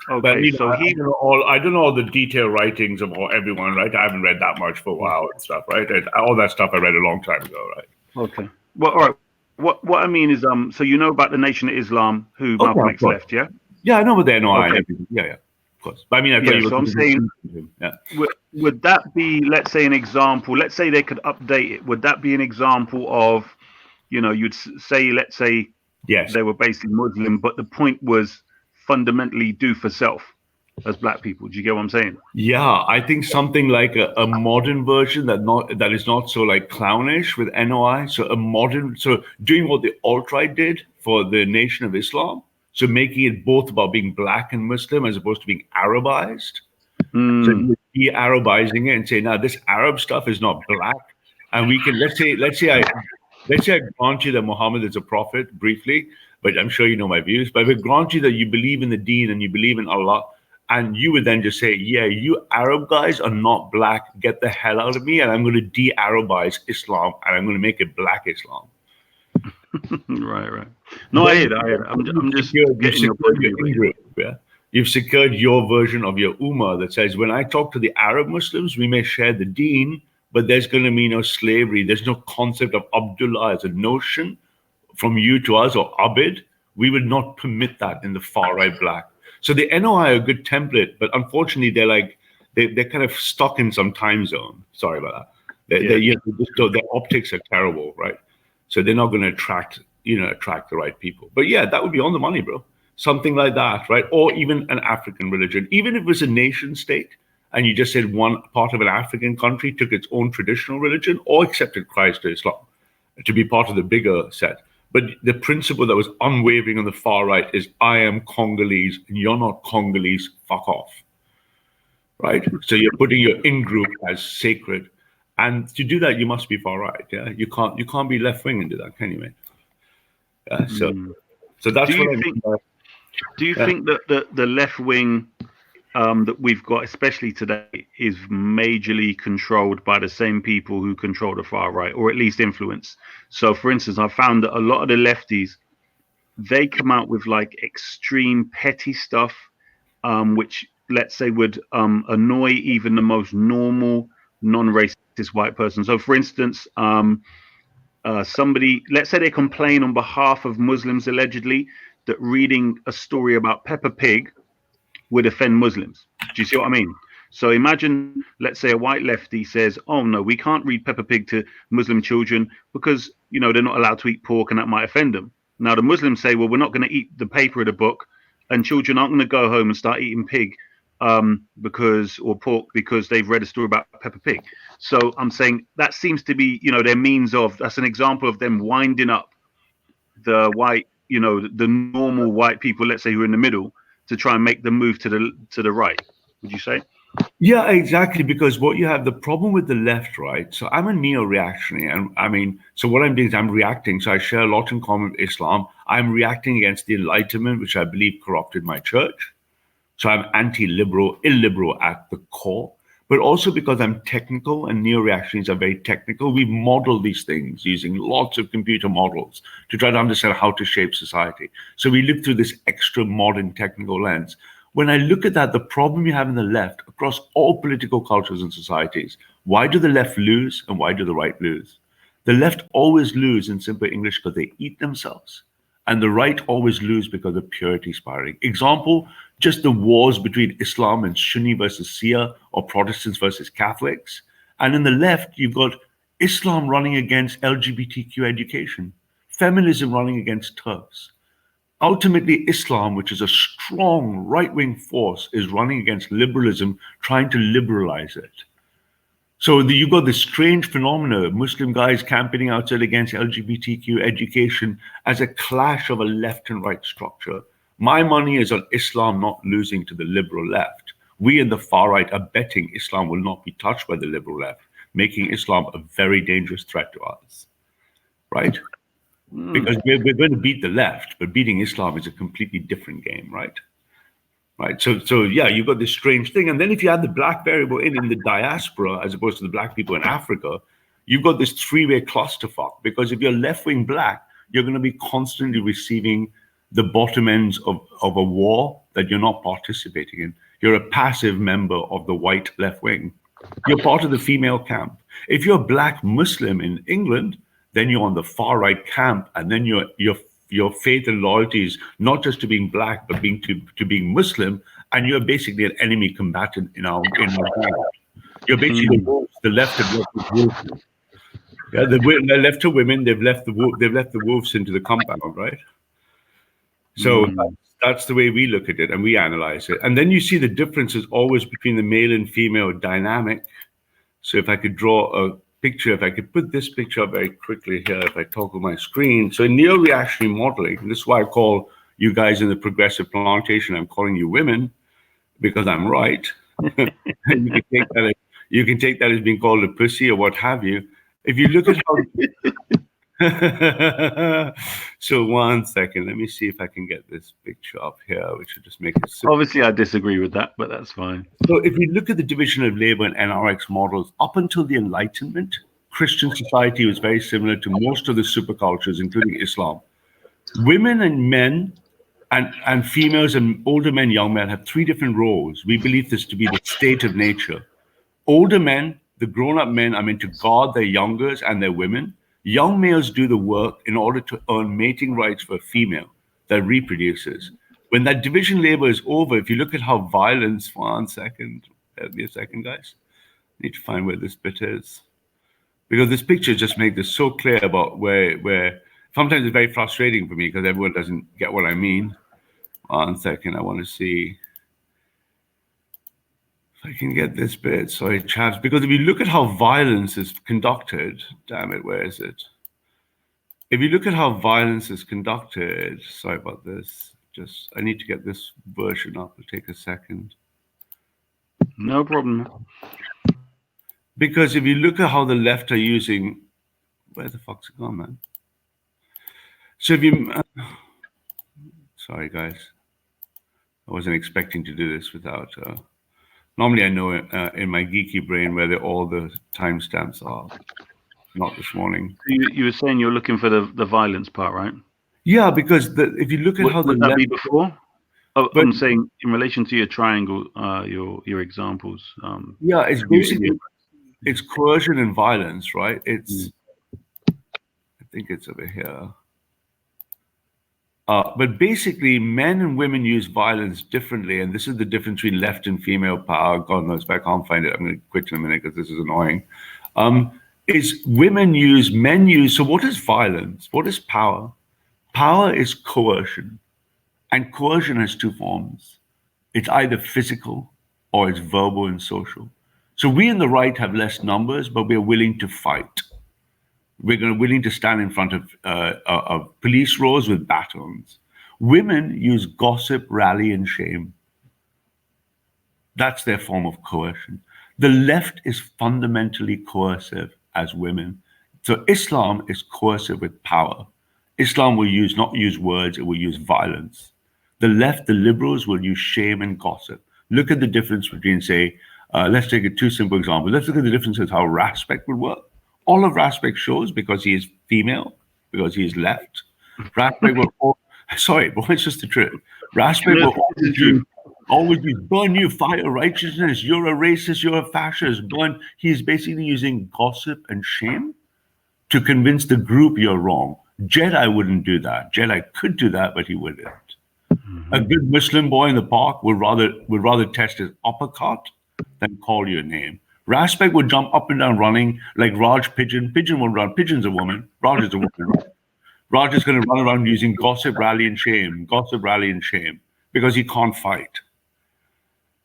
Speaker 3: Okay,
Speaker 1: But
Speaker 3: so
Speaker 1: I don't know all the detailed writings of everyone, right? I haven't read that much for a while and stuff, right? And all that stuff I read a long time ago, right?
Speaker 3: Okay. Well, all right. What I mean is, so you know about the Nation of Islam, who Malcolm X left, yeah?
Speaker 1: Yeah, I know what they know.
Speaker 3: Okay.
Speaker 1: Yeah, of course. But I mean, I thought you were.
Speaker 3: So I'm saying, would that be, let's say, an example? Let's say they could update it. Would that be an example of, you'd say, let's say,
Speaker 1: yes,
Speaker 3: they were basically Muslim, but the point was fundamentally do for self as black people. Do you get what I'm saying?
Speaker 1: Yeah, I think something like a modern version that is not so like clownish with NOI. So doing what the alt-right did for the Nation of Islam. So making it both about being black and Muslim as opposed to being Arabized. So you de-Arabizing it and say, now this Arab stuff is not black. And we can let's say I grant you that Muhammad is a prophet briefly, but I'm sure you know my views. But I would grant you that you believe in the Deen and you believe in Allah, and you would then just say, yeah, you Arab guys are not black. Get the hell out of me, and I'm going to de-Arabize Islam, and I'm going to make it black Islam.
Speaker 3: Right. No, I hear that. I'm just getting your point of view.
Speaker 1: Yeah. You've secured your version of your ummah that says, when I talk to the Arab Muslims, we may share the Deen, but there's going to be no slavery. There's no concept of Abdullah as a notion from you to us or Abid. We would not permit that in the far right black. So the NOI are a good template, but unfortunately they're kind of stuck in some time zone. Sorry about that. Their optics are terrible, right? So they're not going to attract the right people. But yeah, that would be on the money, bro. Something like that, right? Or even an African religion. Even if it was a nation state, and you just said one part of an African country took its own traditional religion or accepted Christ or Islam to be part of the bigger set. But the principle that was unwavering on the far right is, I am Congolese and you're not Congolese, fuck off. Right? So you're putting your in-group as sacred. And to do that, you must be far right. Yeah, you can't be left-wing and do that, can you, mate? Yeah, so that's what I mean.
Speaker 3: Do you think that the left-wing that we've got, especially today, is majorly controlled by the same people who control the far right, or at least influence? So, for instance, I found that a lot of the lefties, they come out with like extreme petty stuff, which, let's say, would annoy even the most normal, non-racist white person. So, for instance, somebody, let's say they complain on behalf of Muslims, allegedly, that reading a story about Peppa Pig would offend Muslims. Do you see what I mean? So imagine, let's say a white lefty says, oh no, we can't read Peppa Pig to Muslim children because, they're not allowed to eat pork and that might offend them. Now the Muslims say, well, we're not going to eat the paper of the book, and children aren't going to go home and start eating pig or pork because they've read a story about Peppa Pig. So I'm saying that seems to be, their means of, that's an example of them winding up the white, the normal white people, let's say, who are in the middle, to try and make the move to the right. Would you say?
Speaker 1: Yeah, exactly. Because what you have, the problem with the left, right? So I'm a neo-reactionary, and I mean, so what I'm doing is I'm reacting. So I share a lot in common with Islam. I'm reacting against the Enlightenment, which I believe corrupted my church. So I'm anti-liberal, illiberal at the core. But also because I'm technical, and neo-reactionaries are very technical, we model these things using lots of computer models to try to understand how to shape society. So we live through this extra modern technical lens. When I look at that, the problem you have in the left across all political cultures and societies, why do the left lose and why do the right lose? The left always lose in simple English because they eat themselves. And the right always lose because of purity spiraling. Example, just the wars between Islam and Sunni versus Shia, or Protestants versus Catholics. And in the left, you've got Islam running against LGBTQ education, feminism running against TERFs, Ultimately, Islam, which is a strong right-wing force, is running against liberalism, trying to liberalize it. So you got this strange phenomena, Muslim guys campaigning outside against LGBTQ education as a clash of a left and right structure. My money is on Islam not losing to the liberal left. We in the far right are betting Islam will not be touched by the liberal left, making Islam a very dangerous threat to us, right? Because we're going to beat the left, but beating Islam is a completely different game, right? Right. So yeah, you've got this strange thing. And then if you add the black variable in the diaspora, as opposed to the black people in Africa, you've got this three-way clusterfuck. Because if you're left-wing black, you're going to be constantly receiving the bottom ends of a war that you're not participating in. You're a passive member of the white left wing. You're part of the female camp. If you're a black Muslim in England, then you're on the far right camp, and then your faith and loyalty is not just to being black, but to being Muslim, and you're basically an enemy combatant in our group. You're basically the left and left wolves. Yeah, the left are women. They've left the wolves into the compound, right? So that's the way we look at it and we analyze it. And then you see the differences always between the male and female dynamic. So if I could draw a picture, if I could put this picture up very quickly here, if I toggle my screen. So in neo-reactionary modeling, and this is why I call you guys in the progressive plantation, I'm calling you women, because I'm right. You can take that as being called a pussy or what have you. If you look at how... So 1 second, let me see if I can get this picture up here, which will just make it simple.
Speaker 3: Obviously, I disagree with that, but that's fine.
Speaker 1: So if you look at the division of labor and NRX models, up until the Enlightenment, Christian society was very similar to most of the supercultures, including Islam. Women and men and females and older men, young men, have three different roles. We believe this to be the state of nature. Older men, the grown-up men, are meant to guard their youngers and their women. Young males do the work in order to earn mating rights for a female that reproduces. When that division labor is over, if you look at how violence, 1 second, give me a second, guys. I need to find where this bit is. Because this picture just makes this so clear about where sometimes it's very frustrating for me because everyone doesn't get what I mean. 1 second, I want to see if I can get this bit. Sorry, chaps, because if you look at how violence is conducted, damn it, where is it? If you look at how violence is conducted, sorry about this, just I need to get this version up. It'll take a second.
Speaker 3: No problem.
Speaker 1: Because if you look at how the left are using, where the fuck's it gone, man? So if you, sorry guys, I wasn't expecting to do this without. Normally, I know in my geeky brain where all the timestamps are. Not this morning.
Speaker 3: You were saying you're looking for the violence part, right?
Speaker 1: Yeah, because if you look at how
Speaker 3: would
Speaker 1: the
Speaker 3: that be before? Oh, I'm saying in relation to your triangle, your examples.
Speaker 1: Yeah, it's basically it's coercion and violence, right? It's I think it's over here. But basically, men and women use violence differently, and this is the difference between left and female power. God knows, if I can't find it, I'm going to quit in a minute because this is annoying. Is women use, men use. So what is violence? What is power? Power is coercion, and coercion has two forms. It's either physical or it's verbal and social. So we in the right have less numbers, but we're willing to fight. We're willing to stand in front of police rows with batons. Women use gossip, rally, and shame. That's their form of coercion. The left is fundamentally coercive as women. So Islam is coercive with power. Islam will not use words, it will use violence. The left, the liberals, will use shame and gossip. Look at the difference between, say, let's take two simple examples. Let's look at the difference of how Raspek would work. All of Raspek shows, because he is female, because he is left, Raspek will, sorry, but it's just the truth. Raspek will always be burn you, fire righteousness, you're a racist, you're a fascist, burn. He's basically using gossip and shame to convince the group you're wrong. Jedi wouldn't do that. Jedi could do that, but he wouldn't. A good Muslim boy in the park would rather test his uppercut than call you a name. Raspek would jump up and down running like Raj Pigeon. Pigeon would run. Pigeon's a woman. Raj is a woman. Raj is going to run around using gossip, rally, and shame, because he can't fight.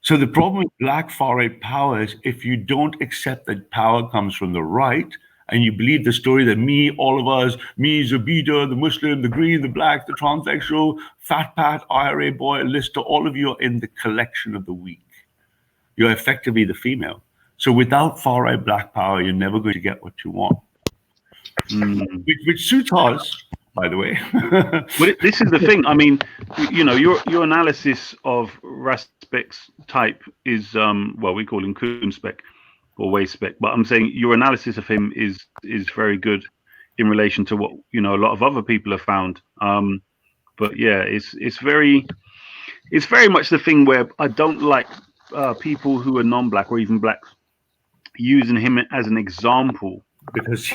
Speaker 1: So the problem with black far-right power is if you don't accept that power comes from the right, and you believe the story that me, all of us, me, Zabida, the Muslim, the green, the black, the transsexual, fat pat, IRA boy, Lister, all of you are in the collection of the weak. You're effectively the female. So without far-right black power, you're never going to get what you want. Which suits us, by the way.
Speaker 3: But this is the thing. I mean, you know, your analysis of Raspek's type is well, we call him Coon Spec or Way Spec, but I'm saying your analysis of him is very good in relation to what, you know, a lot of other people have found. But yeah, it's very much the thing where I don't like people who are non-black or even black using him as an example
Speaker 1: because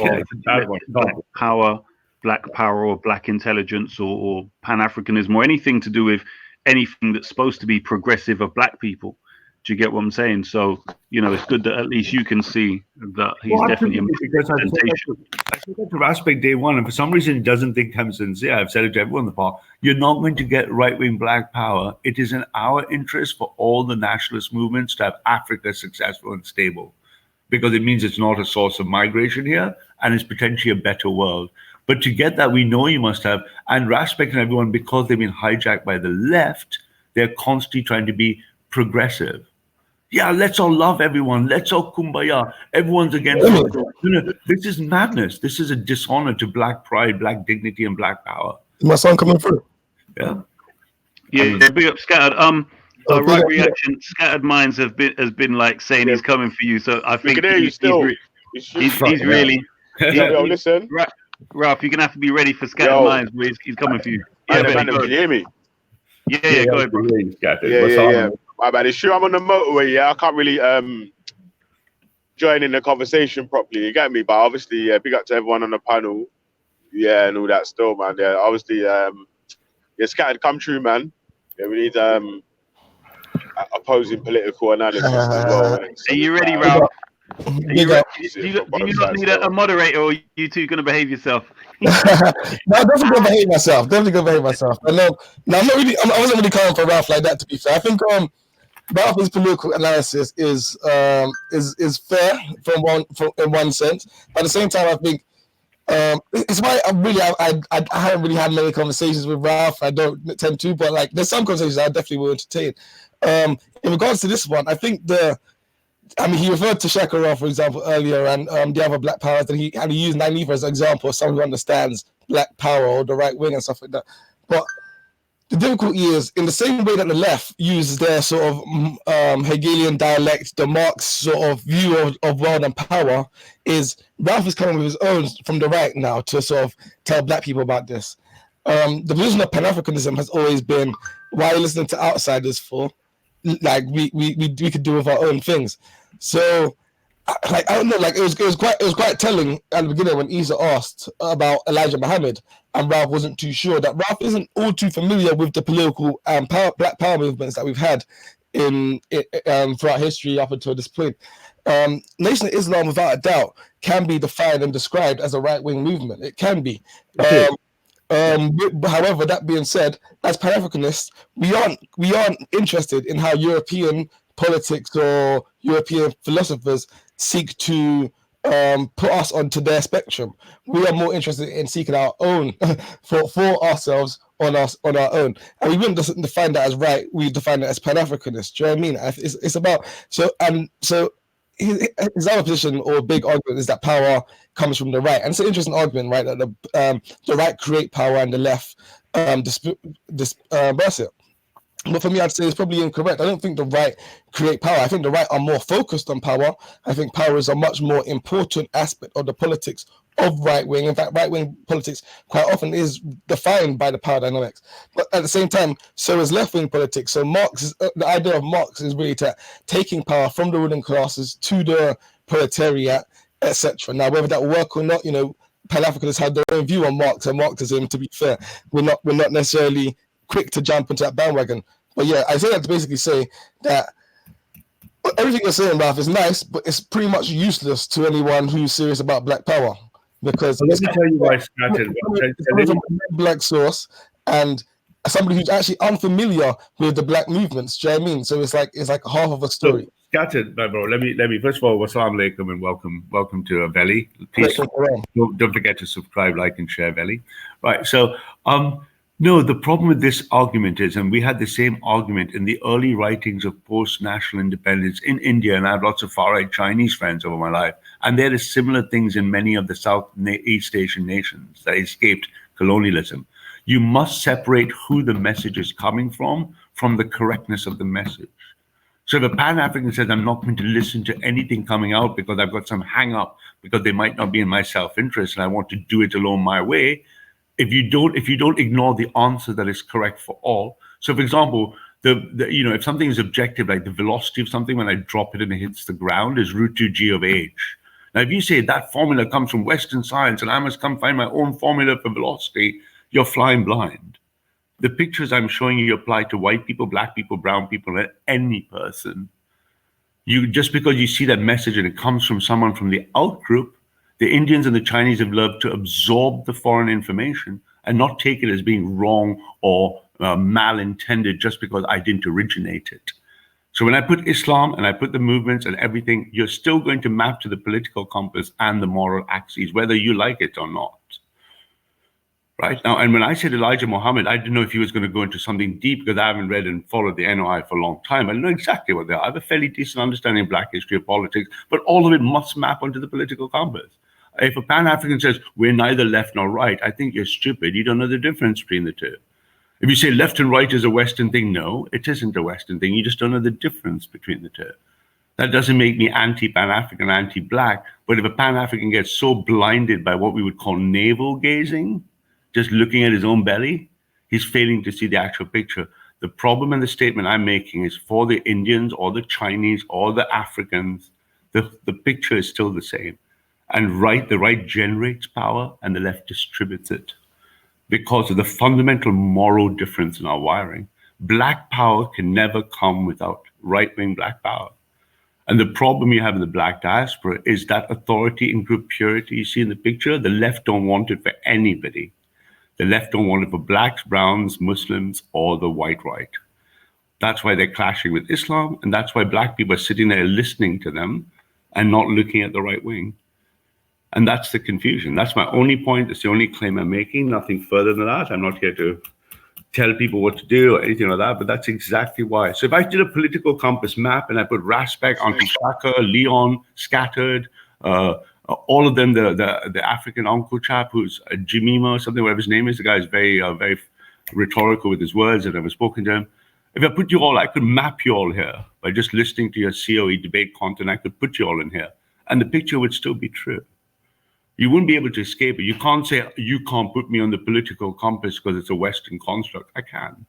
Speaker 3: black power or black intelligence or Pan-Africanism or anything to do with anything that's supposed to be progressive of black people. Do you get what I'm saying? So, you know, it's good that at least you can see that he's definitely
Speaker 1: because I said that to Raspek day one, and for some reason he doesn't think I'm sincere. I've said it to everyone in the past. You're not going to get right-wing black power. It is in our interest for all the nationalist movements to have Africa successful and stable, because it means it's not a source of migration here and it's potentially a better world. But to get that, we know you must have, and Raspek and everyone, because they've been hijacked by the left, they're constantly trying to be progressive. Yeah, let's all love everyone. Let's all kumbaya. Everyone's against us. No, this is madness. This is a dishonor to black pride, black dignity, and black power.
Speaker 4: Is my song coming through?
Speaker 1: Yeah.
Speaker 3: Yeah, big up Scattered. Right reaction. Scattered Minds has been like saying he's coming for you. So I think he's really.
Speaker 2: Yo, listen.
Speaker 3: Ralph, you're gonna have to be ready for Scattered Minds. He's coming for you.
Speaker 2: Yeah, can you hear me?
Speaker 3: Yeah, go ahead, bro.
Speaker 2: Yeah. My bad. It's true. I'm on the motorway. Yeah, I can't really join in the conversation properly. You get me? But obviously, big up to everyone on the panel. Yeah, and all that still, man. Yeah, obviously, Scattered, come true, man. Yeah, we need opposing political analysis as well.
Speaker 3: Are you ready, Ralph? Do you not need a moderator, or you two gonna behave yourself?
Speaker 4: No, definitely gonna behave myself. But no, I wasn't really calling for Ralph like that. To be fair, I think Ralph's political analysis is fair in one sense. But at the same time, I think it's why I haven't really had many conversations with Ralph. I don't tend to, but like there's some conversations I definitely will entertain. In regards to this one, I think he referred to Shakarov, for example, earlier, and the other black powers, and he used Naive as an example of someone who understands black power or the right wing and stuff like that. But the difficulty is, in the same way that the left uses their sort of Hegelian dialect, the Marx sort of view of world and power, is Ralph is coming with his own from the right now to sort of tell black people about this. The position of Pan-Africanism has always been, why are you listening to outsiders for? Like we could do with our own things. So, like, I don't know, like it was quite telling at the beginning when Isa asked about Elijah Muhammad, and Ralph wasn't too sure. That Ralph isn't all too familiar with the political black power movements that we've had in throughout history up until this point. Nation of Islam, without a doubt, can be defined and described as a right-wing movement. It can be. However, that being said, as Pan-Africanists, we aren't interested in how European politics or European philosophers seek to put us onto their spectrum. We are more interested in seeking our own for ourselves on our own, and we wouldn't just define that as right. We define it as Pan-Africanist. Do you know what I mean? It's about so. His other position or big argument is that power comes from the right, and it's an interesting argument, right? That the right create power and the left disperse it. But for me, I'd say it's probably incorrect. I don't think the right create power. I think the right are more focused on power. I think power is a much more important aspect of the politics of right wing. In fact, right wing politics quite often is defined by the power dynamics. But at the same time, so is left wing politics. So the idea of Marx is really taking power from the ruling classes to the proletariat, etc. Now, whether that will work or not, you know, Pan-Africanists had their own view on Marx and Marxism. To be fair, we're not necessarily quick to jump into that bandwagon. But yeah, I say that to basically say that everything you're saying, Ralph, is nice, but it's pretty much useless to anyone who's serious about black power. because
Speaker 1: Let me tell you why scattered.
Speaker 4: it's coming from a black source and somebody who's actually unfamiliar with the black movements. Do you know what I mean? So it's like half of a story.
Speaker 1: So, scattered, my bro. Let me first of all, wassalamu alaikum and welcome to Veli. Please don't forget to subscribe, like, and share Veli. Right. So no, the problem with this argument is, and we had the same argument in the early writings of post-national independence in India, and I have lots of far-right Chinese friends over my life, and there is similar things in many of the South East Asian nations that escaped colonialism. You must separate who the message is coming from the correctness of the message. So if a Pan-African says, I'm not going to listen to anything coming out because I've got some hang-up, because they might not be in my self-interest and I want to do it alone my way, if you don't ignore the answer that is correct for all. So for example, if something is objective, like the velocity of something when I drop it and it hits the ground is root 2g of h. Now, if you say that formula comes from Western science and I must come find my own formula for velocity, you're flying blind. The pictures I'm showing you apply to white people, black people, brown people, and any person. Just because you see that message and it comes from someone from the out group, the Indians and the Chinese have learned to absorb the foreign information and not take it as being wrong or malintended just because I didn't originate it. So when I put Islam and I put the movements and everything, you're still going to map to the political compass and the moral axes, whether you like it or not. Right now, and when I said Elijah Muhammad, I didn't know if he was going to go into something deep because I haven't read and followed the NOI for a long time. I know exactly what they are. I have a fairly decent understanding of black history of politics, but all of it must map onto the political compass. If a Pan-African says, we're neither left nor right, I think you're stupid. You don't know the difference between the two. If you say left and right is a Western thing, no, it isn't a Western thing. You just don't know the difference between the two. That doesn't make me anti-Pan-African, anti-black. But if a Pan-African gets so blinded by what we would call navel gazing, just looking at his own belly, he's failing to see the actual picture. The problem in the statement I'm making is for the Indians or the Chinese or the Africans, the picture is still the same. And the right generates power and the left distributes it because of the fundamental moral difference in our wiring. Black power can never come without right-wing black power. And the problem you have in the black diaspora is that authority and group purity you see in the picture, the left don't want it for anybody. The left don't want it for blacks, browns, Muslims, or the white right. That's why they're clashing with Islam, and that's why black people are sitting there listening to them and not looking at the right wing. And that's the confusion. That's my only point. It's the only claim I'm making. Nothing further than that. I'm not here to tell people what to do or anything like that, but that's exactly why. So if I did a political compass map and I put Raspek, Anti-Shaka, Leon, Scattered, all of them, the African uncle chap who's a Jimima or something, whatever his name is, the guy is very rhetorical with his words, and I've never spoken to him. If I put you all, I could map you all here by just listening to your COE debate content. I could put you all in here, and the picture would still be true. You wouldn't be able to escape it. You can't say, you can't put me on the political compass because it's a Western construct. I can.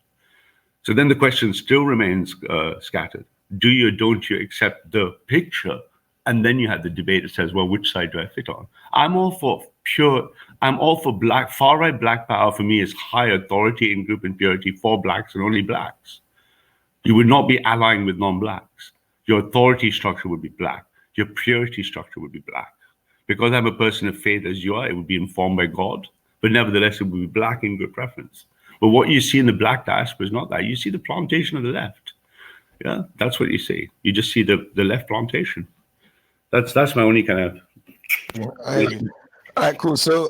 Speaker 1: So then the question still remains scattered. Do you or don't you accept the picture? And then you have the debate that says, well, which side do I fit on? I'm all for black, far-right black power for me is high authority in group and purity for blacks and only blacks. You would not be allying with non-blacks. Your authority structure would be black. Your purity structure would be black. Because I'm a person of faith as you are, it would be informed by God, but nevertheless, it would be black in good preference. But what you see in the black diaspora is not that. You see the plantation of the left. Yeah, that's what you see. You just see the left plantation. That's my only kind of.
Speaker 4: All right, cool. So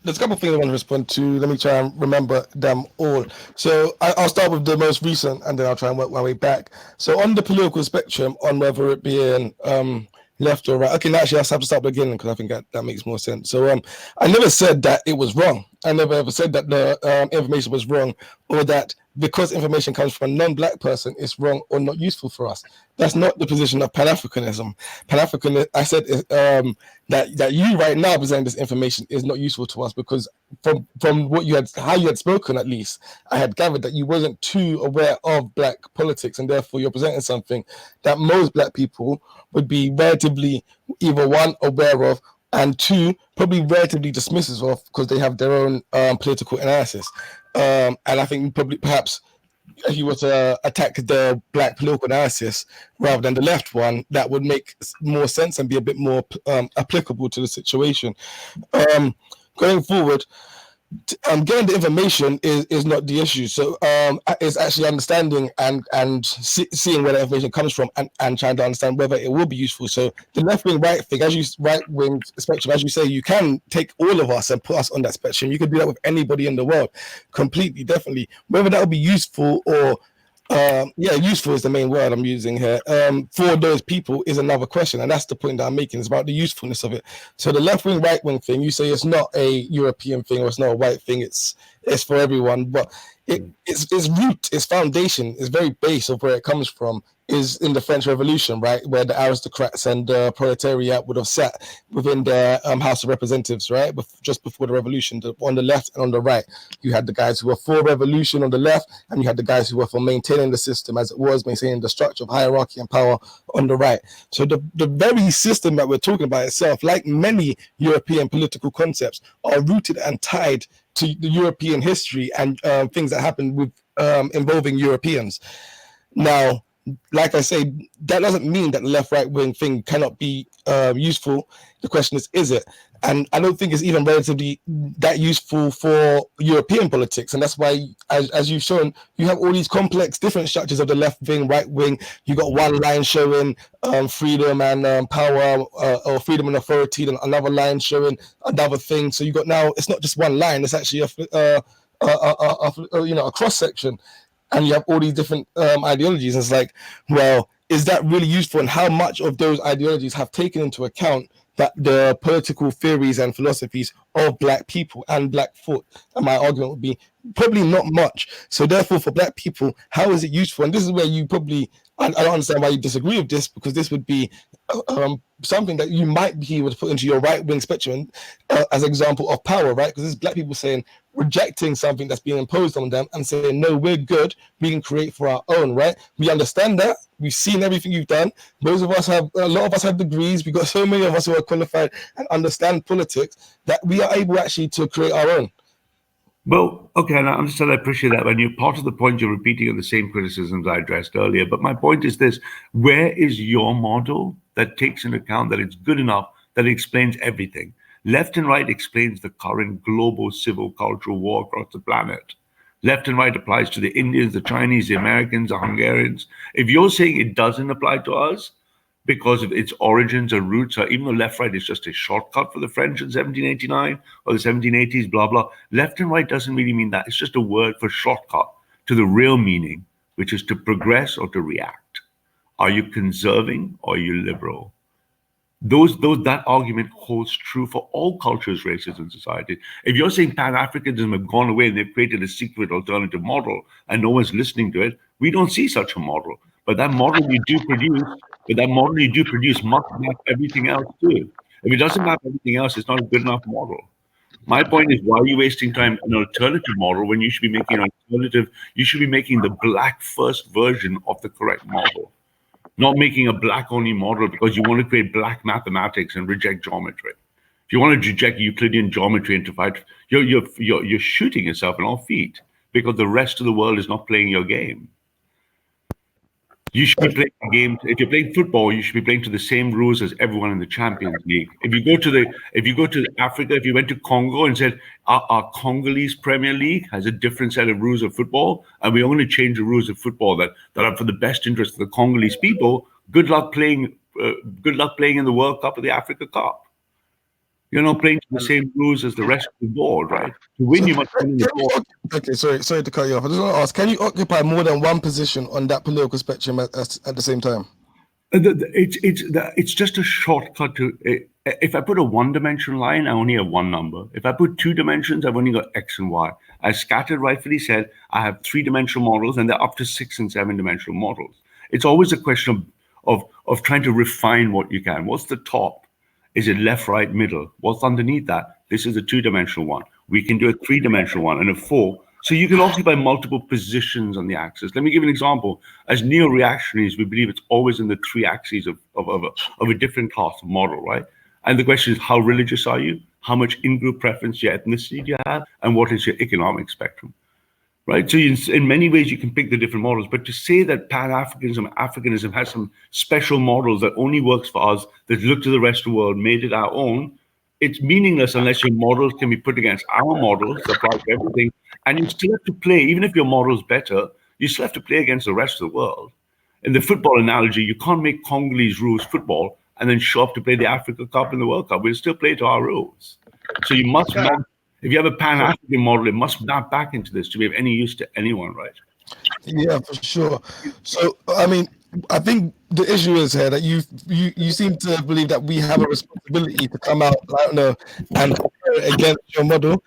Speaker 4: there's a couple of things I want to respond to. Let me try and remember them all. So I'll start with the most recent, and then I'll try and work my way back. So on the political spectrum, on whether it be in left or right. Okay, now actually I have to start beginning because I think that makes more sense. So I never said that it was wrong. I never ever said that the information was wrong, or that because information comes from a non-black person, it's wrong or not useful for us. That's not the position of Pan-Africanism. Pan-Africanism, I said that you right now presenting this information is not useful to us because from what you had, how you had spoken at least, I had gathered that you wasn't too aware of black politics, and therefore you're presenting something that most black people would be relatively either one, aware of, and two, probably relatively dismissive of because they have their own political analysis. And I think probably perhaps if you were to attack the black political analysis rather than the left one, that would make more sense and be a bit more applicable to the situation. Going forward, getting the information is not the issue. So it's actually understanding and seeing where the information comes from and trying to understand whether it will be useful. So the left wing, right thing, right wing spectrum, as you say, you can take all of us and put us on that spectrum. You could do that with anybody in the world, completely, definitely. Whether that would be useful or useful is the main word I'm using here. For those people is another question, and that's the point that I'm making. It's about the usefulness of it. So the left wing, right wing thing, you say it's not a European thing or it's not a white thing. It's for everyone, but its root, its foundation, is very base of where it comes from. Is in the French Revolution, right, where the aristocrats and the proletariat would have sat within their House of Representatives, right, just before the revolution. On the left and on the right, you had the guys who were for revolution on the left, and you had the guys who were for maintaining the system as it was, maintaining the structure of hierarchy and power on the right. So the very system that we're talking about itself, like many European political concepts, are rooted and tied to the European history and things that happened with involving Europeans. Now, like I say, that doesn't mean that the left-right wing thing cannot be useful. The question is it? And I don't think it's even relatively that useful for European politics. And that's why, as you've shown, you have all these complex different structures of the left wing, right wing. You got one line showing freedom and power or freedom and authority, and another line showing another thing. So you got now, it's not just one line, it's actually a cross section. And you have all these different ideologies. And it's like, well, is that really useful? And how much of those ideologies have taken into account that the political theories and philosophies of black people and black thought? And my argument would be probably not much. So therefore, for black people, how is it useful? And this is where you probably, I don't understand why you disagree with this, because this would be something that you might be able to put into your right-wing spectrum as an example of power, right? Because there's black people saying, rejecting something that's being imposed on them and saying, no, we're good, we can create for our own, right? We understand that. We've seen everything you've done. A lot of us have degrees. We've got so many of us who are qualified and understand politics that we are able actually to create our own.
Speaker 1: Well, okay, and I understand, I appreciate that. And you're part of the point, you're repeating of the same criticisms I addressed earlier. But my point is this: where is your model that takes into account that it's good enough, that it explains everything? Left and right explains the current global civil cultural war across the planet. Left and right applies to the Indians, the Chinese, the Americans, the Hungarians. If you're saying it doesn't apply to us because of its origins or roots, or even though left-right is just a shortcut for the French in 1789 or the 1780s, blah, blah, left and right doesn't really mean that. It's just a word for shortcut to the real meaning, which is to progress or to react. Are you conserving or are you liberal? That argument holds true for all cultures, races, and societies. If you're saying Pan-Africanism have gone away and they've created a secret alternative model and no one's listening to it, we don't see such a model. But that model you do produce, must map everything else too. If it doesn't map everything else, it's not a good enough model. My point is, why are you wasting time on an alternative model when you should be making an alternative? You should be making the black first version of the correct model. Not making a black-only model because you want to create black mathematics and reject geometry. If you want to reject Euclidean geometry and to fight, you're shooting yourself in all feet because the rest of the world is not playing your game. You should be playing games. If you're playing football, you should be playing to the same rules as everyone in the Champions League. If you go to Africa, if you went to Congo and said our Congolese Premier League has a different set of rules of football, and we're going to change the rules of football that are for the best interest of the Congolese people, good luck playing in the World Cup or the Africa Cup. You're not playing to the same rules as the rest of the board, right? To win, you must win the board.
Speaker 4: Okay, sorry to cut you off. I just want to ask: can you occupy more than one position on that political spectrum at the same time?
Speaker 1: It's just a shortcut to. If I put a one-dimensional line, I only have one number. If I put 2 dimensions, I've only got X and Y. As Scattered rightfully said, I have 3-dimensional models, and they're up to 6 and 7-dimensional models. It's always a question of trying to refine what you can. What's the top? Is it left, right, middle? What's underneath that? This is a 2-dimensional one. We can do a 3-dimensional one and a 4. So you can occupy multiple positions on the axis. Let me give you an example. As neo-reactionaries, we believe it's always in the 3 axes of a different class of model, right? And the question is, how religious are you? How much in-group preference, your ethnicity do you have? And what is your economic spectrum? right? So in many ways, you can pick the different models. But to say that Pan-Africanism, Africanism has some special models that only works for us, that look to the rest of the world, made it our own, it's meaningless unless your models can be put against our models, apply to everything. And you still have to play, even if your model's better, you still have to play against the rest of the world. In the football analogy, you can't make Congolese rules football and then show up to play the Africa Cup and the World Cup. We'll still play to our rules. So you must map. If you have a Pan-African model, it must map back into this to be of any use to anyone, right?
Speaker 4: Yeah, for sure. So, I mean, I think the issue is here that you seem to believe that we have a responsibility to come out, I don't know, and compare it against your model.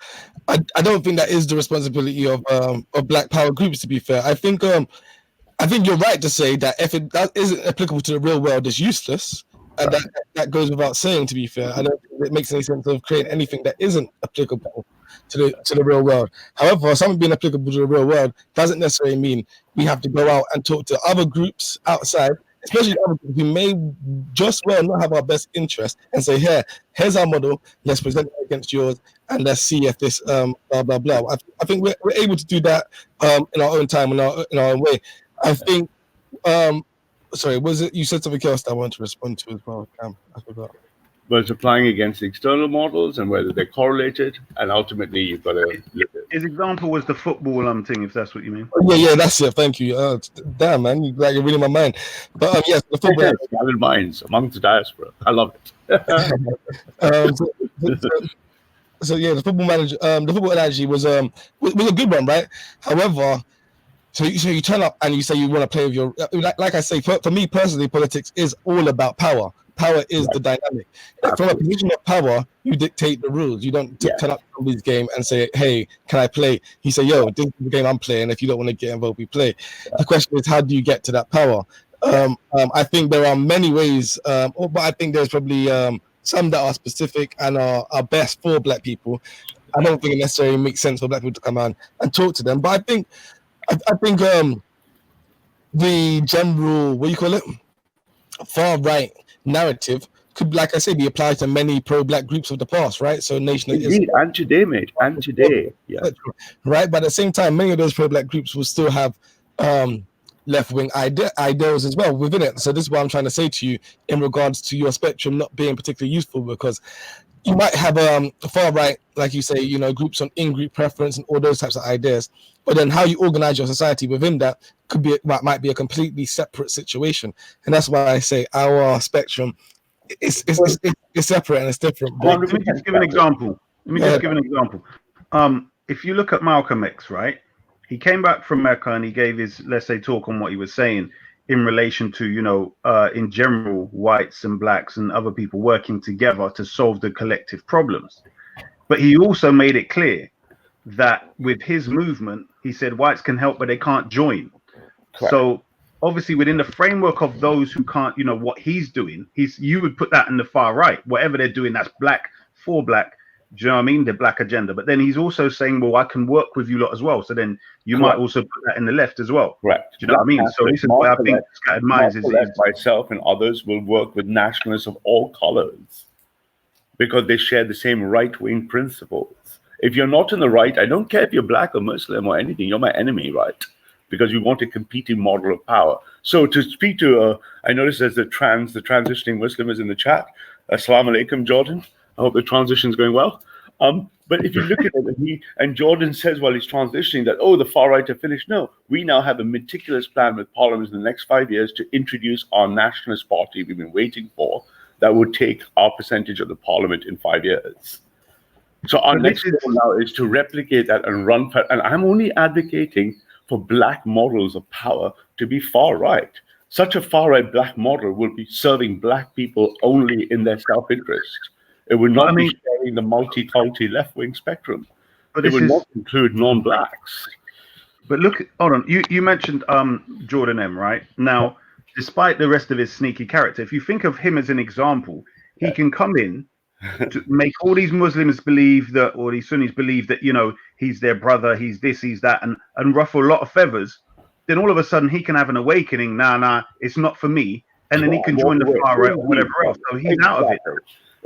Speaker 4: I don't think that is the responsibility of Black Power groups. To be fair, I think you're right to say that if that isn't applicable to the real world, it's useless, and that goes without saying. To be fair, I don't think it makes any sense of creating anything that isn't applicable to the real world. However, something being applicable to the real world doesn't necessarily mean we have to go out and talk to other groups outside, especially other groups who may just well not have our best interest, and say, here's our model, let's present it against yours, and let's see if this blah blah blah. I think we're able to do that in our own time, in our own way. I think sorry, was it you said something else that I wanted to respond to as well, Cam? I forgot.
Speaker 1: But it's applying against external models and whether they're correlated, and ultimately you've got to look at.
Speaker 3: His example was the football thing, if that's what you mean.
Speaker 4: Yeah, that's it. Thank you. Damn, man, you're reading my mind. But yes, the football.
Speaker 1: Gathered minds amongst the diaspora. I love it.
Speaker 4: So yeah, the football analogy was a good one, right? However, so you turn up and you say you want to play with your like I say, for me personally, politics is all about power. Power is the dynamic. From a position of power, you dictate the rules. You don't turn up to somebody's game and say, "Hey, can I play?" You say, "Yo, this is the game I'm playing. If you don't want to get involved, we play." The question is, how do you get to that power? I think there are many ways, but I think there's probably some that are specific and are best for Black people. I don't think it necessarily makes sense for Black people to come on and talk to them. But I think the general, what do you call it, far right narrative could, like I say, be applied to many pro-Black groups of the past, right? So Nation of Islam,
Speaker 1: and today, mate, and today, yeah,
Speaker 4: right. But at the same time, many of those pro-Black groups will still have left-wing ideals as well within it. So this is what I'm trying to say to you in regards to your spectrum not being particularly useful, because you might have far right, like you say, groups on in-group preference and all those types of ideas, but then how you organize your society within that might be a completely separate situation. And that's why I say our spectrum is separate and it's different.
Speaker 3: Let me just give an example. If you look at Malcolm X, right, he came back from Mecca and he gave his, let's say, talk on what he was saying in relation to, in general, whites and blacks and other people working together to solve the collective problems. But he also made it clear that with his movement, he said whites can help, but they can't join. Correct. So obviously within the framework of those who can't, what he's doing, you would put that in the far right. Whatever they're doing, that's Black for Black. Do you know what I mean? The Black agenda. But then he's also saying, well, I can work with you lot as well. So then you might also put that in the left as well.
Speaker 1: Right.
Speaker 3: Do you know what I mean? So this is why I think Scattered Minds is
Speaker 1: myself and others will work with nationalists of all colors because they share the same right-wing principles. If you're not in the right, I don't care if you're Black or Muslim or anything, you're my enemy, right? Because we want a competing model of power. So to speak to, I noticed there's the transitioning Muslim is in the chat. Assalamu alaikum, Jordan. I hope the transition is going well. But if you look at it, and Jordan says while he's transitioning that, the far right have finished. No, we now have a meticulous plan with Parliament in the next 5 years to introduce our nationalist party we've been waiting for that would take our percentage of the Parliament in 5 years. So our next goal now is to replicate that and run. And I'm only advocating for Black models of power to be far right. Such a far right Black model will be serving Black people only in their self-interest. It would not be sharing the multi-culti left-wing spectrum. But it would not include non-Blacks.
Speaker 3: But look, hold on. You mentioned Jordan M, right? Now, despite the rest of his sneaky character, if you think of him as an example, he can come in to make all these Muslims believe that, or these Sunnis believe that, he's their brother, he's this, he's that, and ruffle a lot of feathers. Then all of a sudden he can have an awakening. Nah, it's not for me. And then he can join the far right or whatever else. So he's out of it.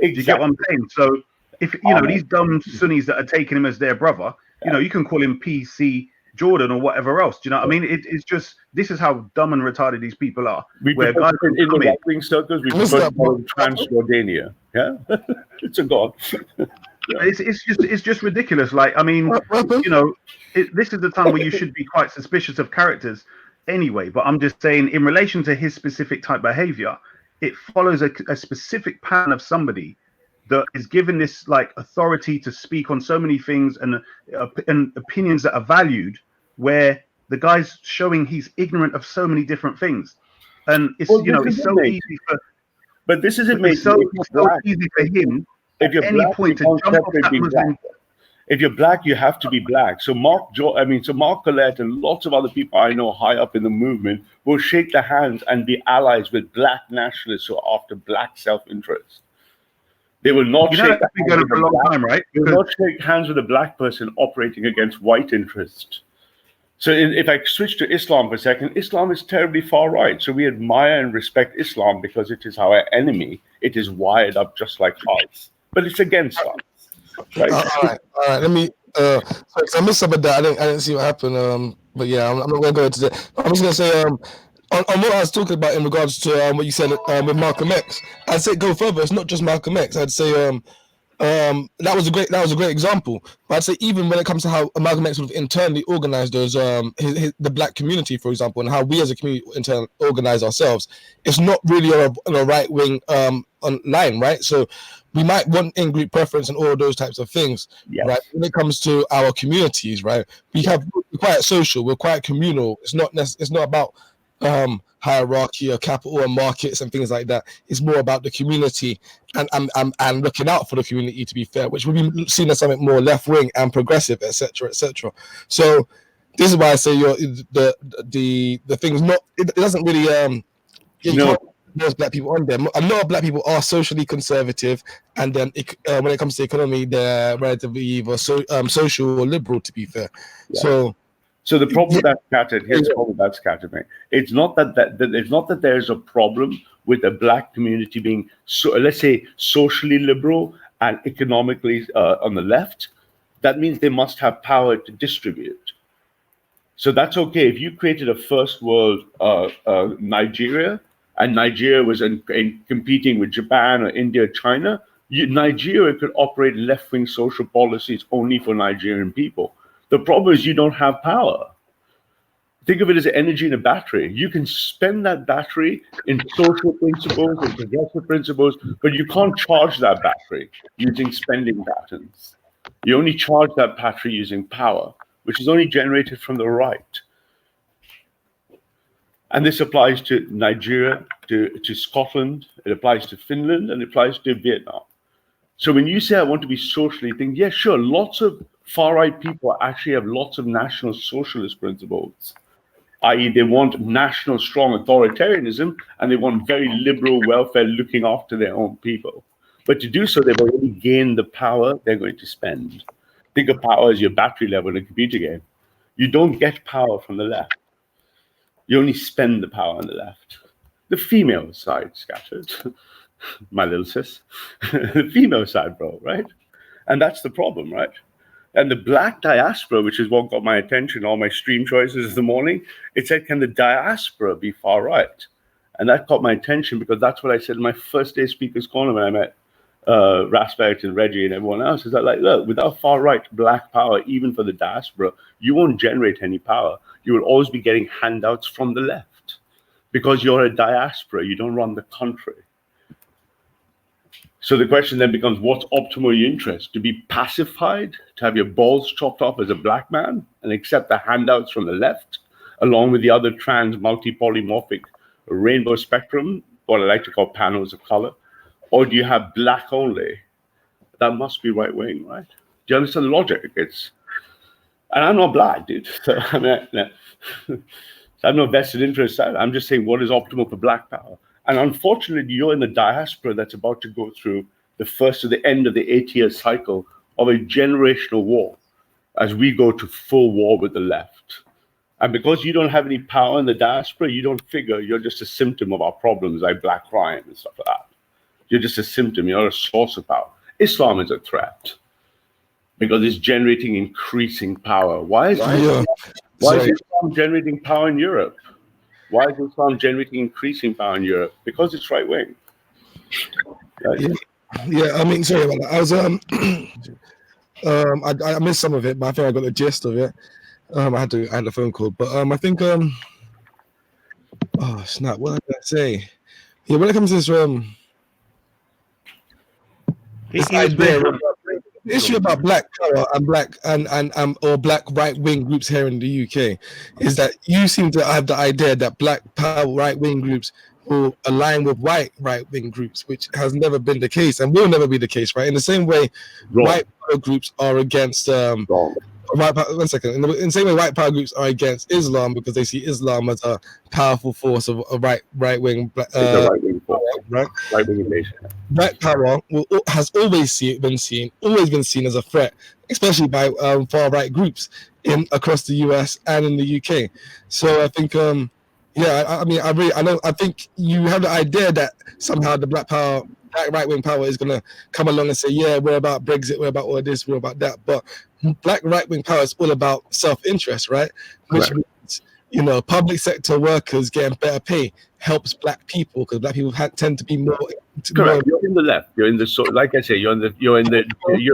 Speaker 3: Do you get what I'm saying? So if these dumb Sunnis that are taking him as their brother, you can call him PC, Jordan or whatever else. Do you know what I mean? It's just, this is how dumb and retarded these people are.
Speaker 1: We
Speaker 3: Where
Speaker 1: prefer
Speaker 3: guys
Speaker 1: in the right-wing circles, we
Speaker 4: What's
Speaker 1: prefer to
Speaker 4: that,
Speaker 1: call them Transjordania. Yeah, it's a god.
Speaker 3: It's just ridiculous. Like, I mean,
Speaker 4: What happened?
Speaker 3: you know, this is the time where you should be quite suspicious of characters anyway. But I'm just saying, in relation to his specific type behavior, it follows a specific pattern of somebody that is given this like authority to speak on so many things and opinions that are valued, where the guy's showing he's ignorant of so many different things. And it's,
Speaker 1: Well,
Speaker 3: you know,
Speaker 1: this
Speaker 3: it's
Speaker 1: is
Speaker 3: so
Speaker 1: it, mate.
Speaker 3: easy for,
Speaker 1: But this is it,
Speaker 3: it's
Speaker 1: mate.
Speaker 3: so,
Speaker 1: If you're
Speaker 3: so
Speaker 1: black,
Speaker 3: easy for him
Speaker 1: if
Speaker 3: at
Speaker 1: you're
Speaker 3: any
Speaker 1: black,
Speaker 3: point to
Speaker 1: you can't
Speaker 3: jump off
Speaker 1: separate
Speaker 3: that
Speaker 1: being
Speaker 3: Muslim.
Speaker 1: black. If you're black, you have to be black. So Mark Collette and lots of other people I know high up in the movement will shake their hands and be allies with black nationalists who are after black self-interest. They will not
Speaker 3: You know,
Speaker 1: shake
Speaker 3: that's been going on for a long time, right?
Speaker 1: They will not shake hands with a black person operating against white interest. So if I switch to Islam for a second, Islam is terribly far right. So we admire and respect Islam because it is our enemy. It is wired up just like ours, but it's against us. Right.
Speaker 4: All right. Let me. So I missed some of that. I didn't see what happened. But yeah, I'm not going to go into that. I'm just going to say on what I was talking about in regards to what you said with Malcolm X. I'd say go further. It's not just Malcolm X. I'd say that was a great example. But I'd say even when it comes to how Malcolm X would have internally organized those the black community, for example, and how we as a community internally organize ourselves, it's not really on a right wing line, right? So we might want in-group preference and all those types of things,
Speaker 1: Yes.
Speaker 4: right? When it comes to our communities, right? We're quite social, we're quite communal. It's not about hierarchy or capital or markets and things like that. It's more about the community and looking out for the community, to be fair, which would be seen as something more left-wing and progressive, etc., etc. So this is why I say the thing's not. It doesn't really Most black people on there. A lot of black people are socially conservative, and then when it comes to economy, they're relatively either social or liberal. To be fair,
Speaker 1: Yeah. So the problem with that scattered, here's the problem with that scattered, mate. It's not that it's not that there's a problem with the black community being let's say socially liberal and economically on the left. That means they must have power to distribute. So that's okay if you created a first world Nigeria. And Nigeria was competing with Japan or India, China, Nigeria could operate left-wing social policies only for Nigerian people. The problem is you don't have power. Think of it as energy in a battery. You can spend that battery in social principles and progressive principles, but you can't charge that battery using spending patterns. You only charge that battery using power, which is only generated from the right. And this applies to Nigeria, to Scotland, it applies to Finland, and it applies to Vietnam. So when you say I want to be socially, think, yeah, sure, lots of far-right people actually have lots of national socialist principles, i.e. they want national strong authoritarianism, and they want very liberal welfare looking after their own people. But to do so, they've already gained the power they're going to spend. Think of power as your battery level in a computer game. You don't get power from the left. You only spend the power on the left. The female side scattered. My little sis. The female side, bro, right? And that's the problem, right? And the black diaspora, which is what got my attention, all my stream choices this morning, it said, can the diaspora be far right? And that caught my attention because that's what I said in my first day Speaker's Corner when I met Rasberg and Reggie and everyone else. Is that like, look, without far right black power, even for the diaspora, you won't generate any power. You will always be getting handouts from the left because you're a diaspora. You don't run the country. So the question then becomes, what's optimal your interest? To be pacified, to have your balls chopped off as a black man and accept the handouts from the left, along with the other trans multi-polymorphic rainbow spectrum, what I like to call panels of color? Or do you have black only? That must be right wing, right? Do you understand the logic? And I'm not black, dude. So I mean, I have no vested interest. I'm just saying what is optimal for black power. And unfortunately, you're in the diaspora that's about to go through the first to the end of the 8-year cycle of a generational war as we go to full war with the left. And because you don't have any power in the diaspora, you don't figure you're just a symptom of our problems like black crime and stuff like that. You're just a symptom. You're not a source of power. Islam is a threat.
Speaker 5: because it's generating increasing power. Why is
Speaker 4: Yeah.
Speaker 5: Islam generating power in Europe? Why is Islam generating increasing power in Europe? Because it's right wing. Right?
Speaker 4: Yeah, I mean, sorry about that. I was I missed some of it, but I think I got the gist of it. I had a phone call, but I think oh snap, what did I say? Yeah, when it comes to this this idea, the issue about black power and black and or black right wing groups here in the UK is that you seem to have the idea that black power right wing groups will align with white right wing groups, which has never been the case and will never be the case, right? In the same way, white power groups are against one second. In the same way, white power groups are against Islam because they see Islam as a powerful force of a right wing
Speaker 5: invasion.
Speaker 4: Black power has always been seen as a threat, especially by far right groups across the US and in the UK. So I think, I think you have the idea that somehow the black right wing power is gonna come along and say, yeah, we're about Brexit, we're about all this, we're about that. But black right wing power is all about self-interest, right? Which means, public sector workers getting better pay helps black people because black people tend to be more.
Speaker 5: Correct. You're in the left. You're in the like I say. You're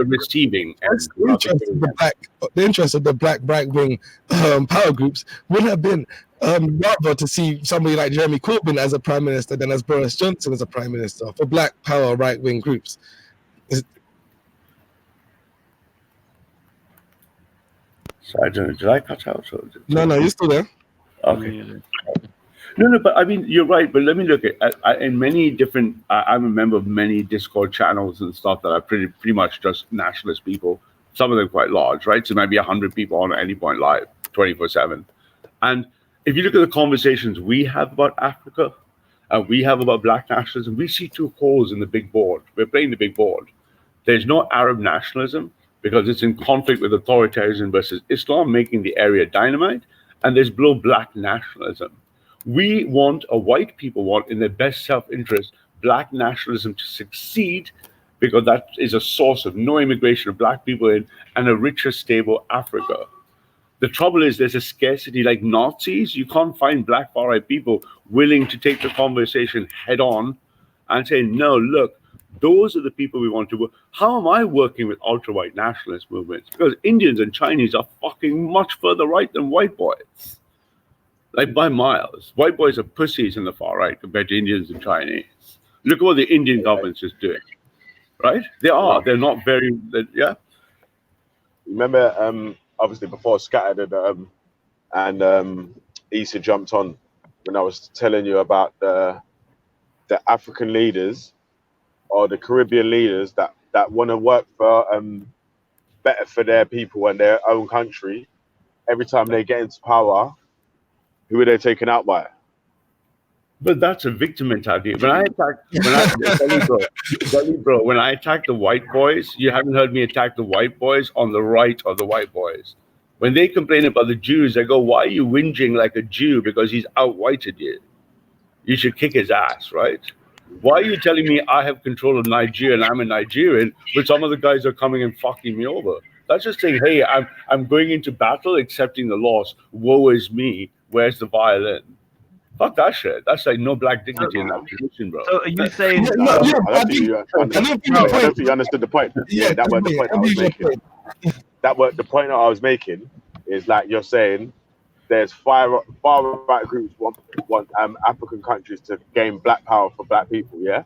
Speaker 5: receiving.
Speaker 4: The interest of the black right wing power groups would have been rather to see somebody like Jeremy Corbyn as a prime minister than as Boris Johnson as a prime minister for black power right wing groups.
Speaker 5: So I don't know. Did I cut out?
Speaker 4: No, you're still there.
Speaker 5: Okay. No, but I mean, you're right. But let me look at in many different. I'm a member of many Discord channels and stuff that are pretty much just nationalist people. Some of them quite large, right? So maybe 100 people on at any point live, 24/7. And if you look at the conversations we have about Africa, we have about black nationalism, we see two holes in the big board. We're playing the big board. There's no Arab nationalism because it's in conflict with authoritarianism versus Islam, making the area dynamite. And there's black nationalism. White people want, in their best self-interest, black nationalism to succeed because that is a source of no immigration of black people in and a richer, stable Africa. The trouble is there's a scarcity like Nazis. You can't find black far-right people willing to take the conversation head on and say, no, look, those are the people we want to work. How am I working with ultra-white nationalist movements? Because Indians and Chinese are fucking much further right than white boys. Like by miles. White boys are pussies in the far right compared to Indians and Chinese. Look at what the Indian government's just doing. Right? They are. They're not very, yeah.
Speaker 2: Remember, obviously before Scattered and Issa jumped on when I was telling you about the African leaders or the Caribbean leaders that want to work for better for their people and their own country. Every time they get into power, who are they taken out by?
Speaker 5: But that's a victim mentality. When I attack the white boys, you haven't heard me attack the white boys on the right or the white boys. When they complain about the Jews, I go, why are you whinging like a Jew because he's out-whited you? You should kick his ass, right? Why are you telling me I have control of Nigeria and I'm a Nigerian, but some of the guys are coming and fucking me over? That's just saying, hey, I'm going into battle, accepting the loss. Woe is me. Where's the violin? Fuck that shit. That's like no black dignity in that position, bro.
Speaker 3: So are you saying?
Speaker 2: I don't think you understood the point. Yeah, that was the point I was making. The point that I was making is like you're saying. There's far right groups want African countries to gain black power for black people, yeah?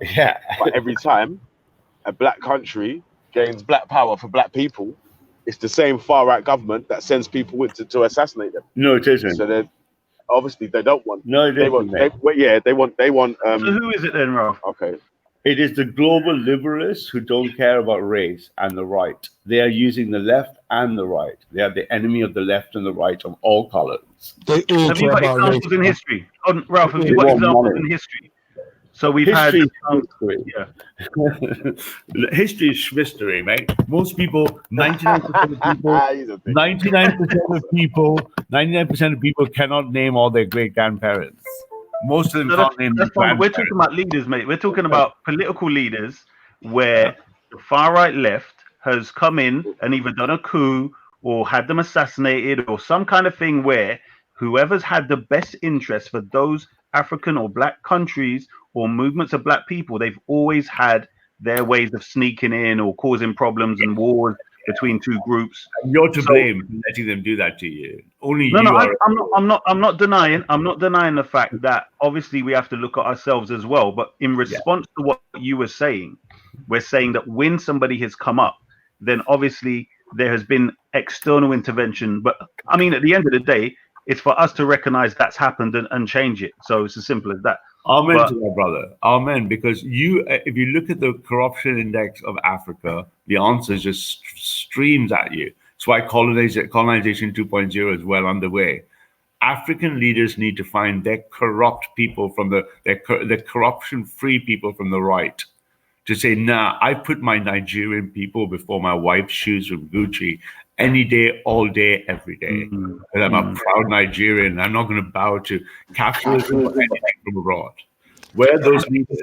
Speaker 5: Yeah.
Speaker 2: But every time a black country gains black power for black people, it's the same far right government that sends people to assassinate them.
Speaker 5: No, it isn't.
Speaker 2: So obviously they don't want.
Speaker 5: No, it isn't.
Speaker 2: They want.
Speaker 3: So who is it then, Ralph?
Speaker 2: Okay.
Speaker 5: It is the global liberalists who don't care about race and the right. They are using the left and the right. They are the enemy of the left and the right of all colors.
Speaker 3: Have you got examples in history? Ralph, have you got examples in history? So we've had
Speaker 5: history. History is mystery, mate. Most people, 99% of people cannot name all their great grandparents. Most of them can't name their grandparents.
Speaker 3: We're talking about leaders, mate. We're talking about political leaders where the far right left has come in and either done a coup or had them assassinated or some kind of thing where whoever's had the best interest for those African or black countries or movements of black people, they've always had their ways of sneaking in or causing problems and wars between two groups.
Speaker 1: You're to
Speaker 3: So-
Speaker 1: blame for letting them do that to you. Only
Speaker 3: No,
Speaker 1: you
Speaker 3: no,
Speaker 1: are.
Speaker 3: I'm not denying the fact that obviously we have to look at ourselves as well. But in response to what you were saying, we're saying that when somebody has come up, then obviously there has been external intervention. But I mean, at the end of the day, it's for us to recognize that's happened and change it. So it's as simple as that.
Speaker 1: Amen
Speaker 3: But-
Speaker 1: to that, brother. Amen. Because if you look at the corruption index of Africa, the answer just streams at you. That's why colonization 2.0 is well underway. African leaders need to find their corrupt people from the corruption-free people from the right to say, nah, I put my Nigerian people before my wife's shoes from Gucci any day, all day, every day. And I'm a proud Nigerian. I'm not going to bow to capitalism or anything from abroad. Where are those leaders?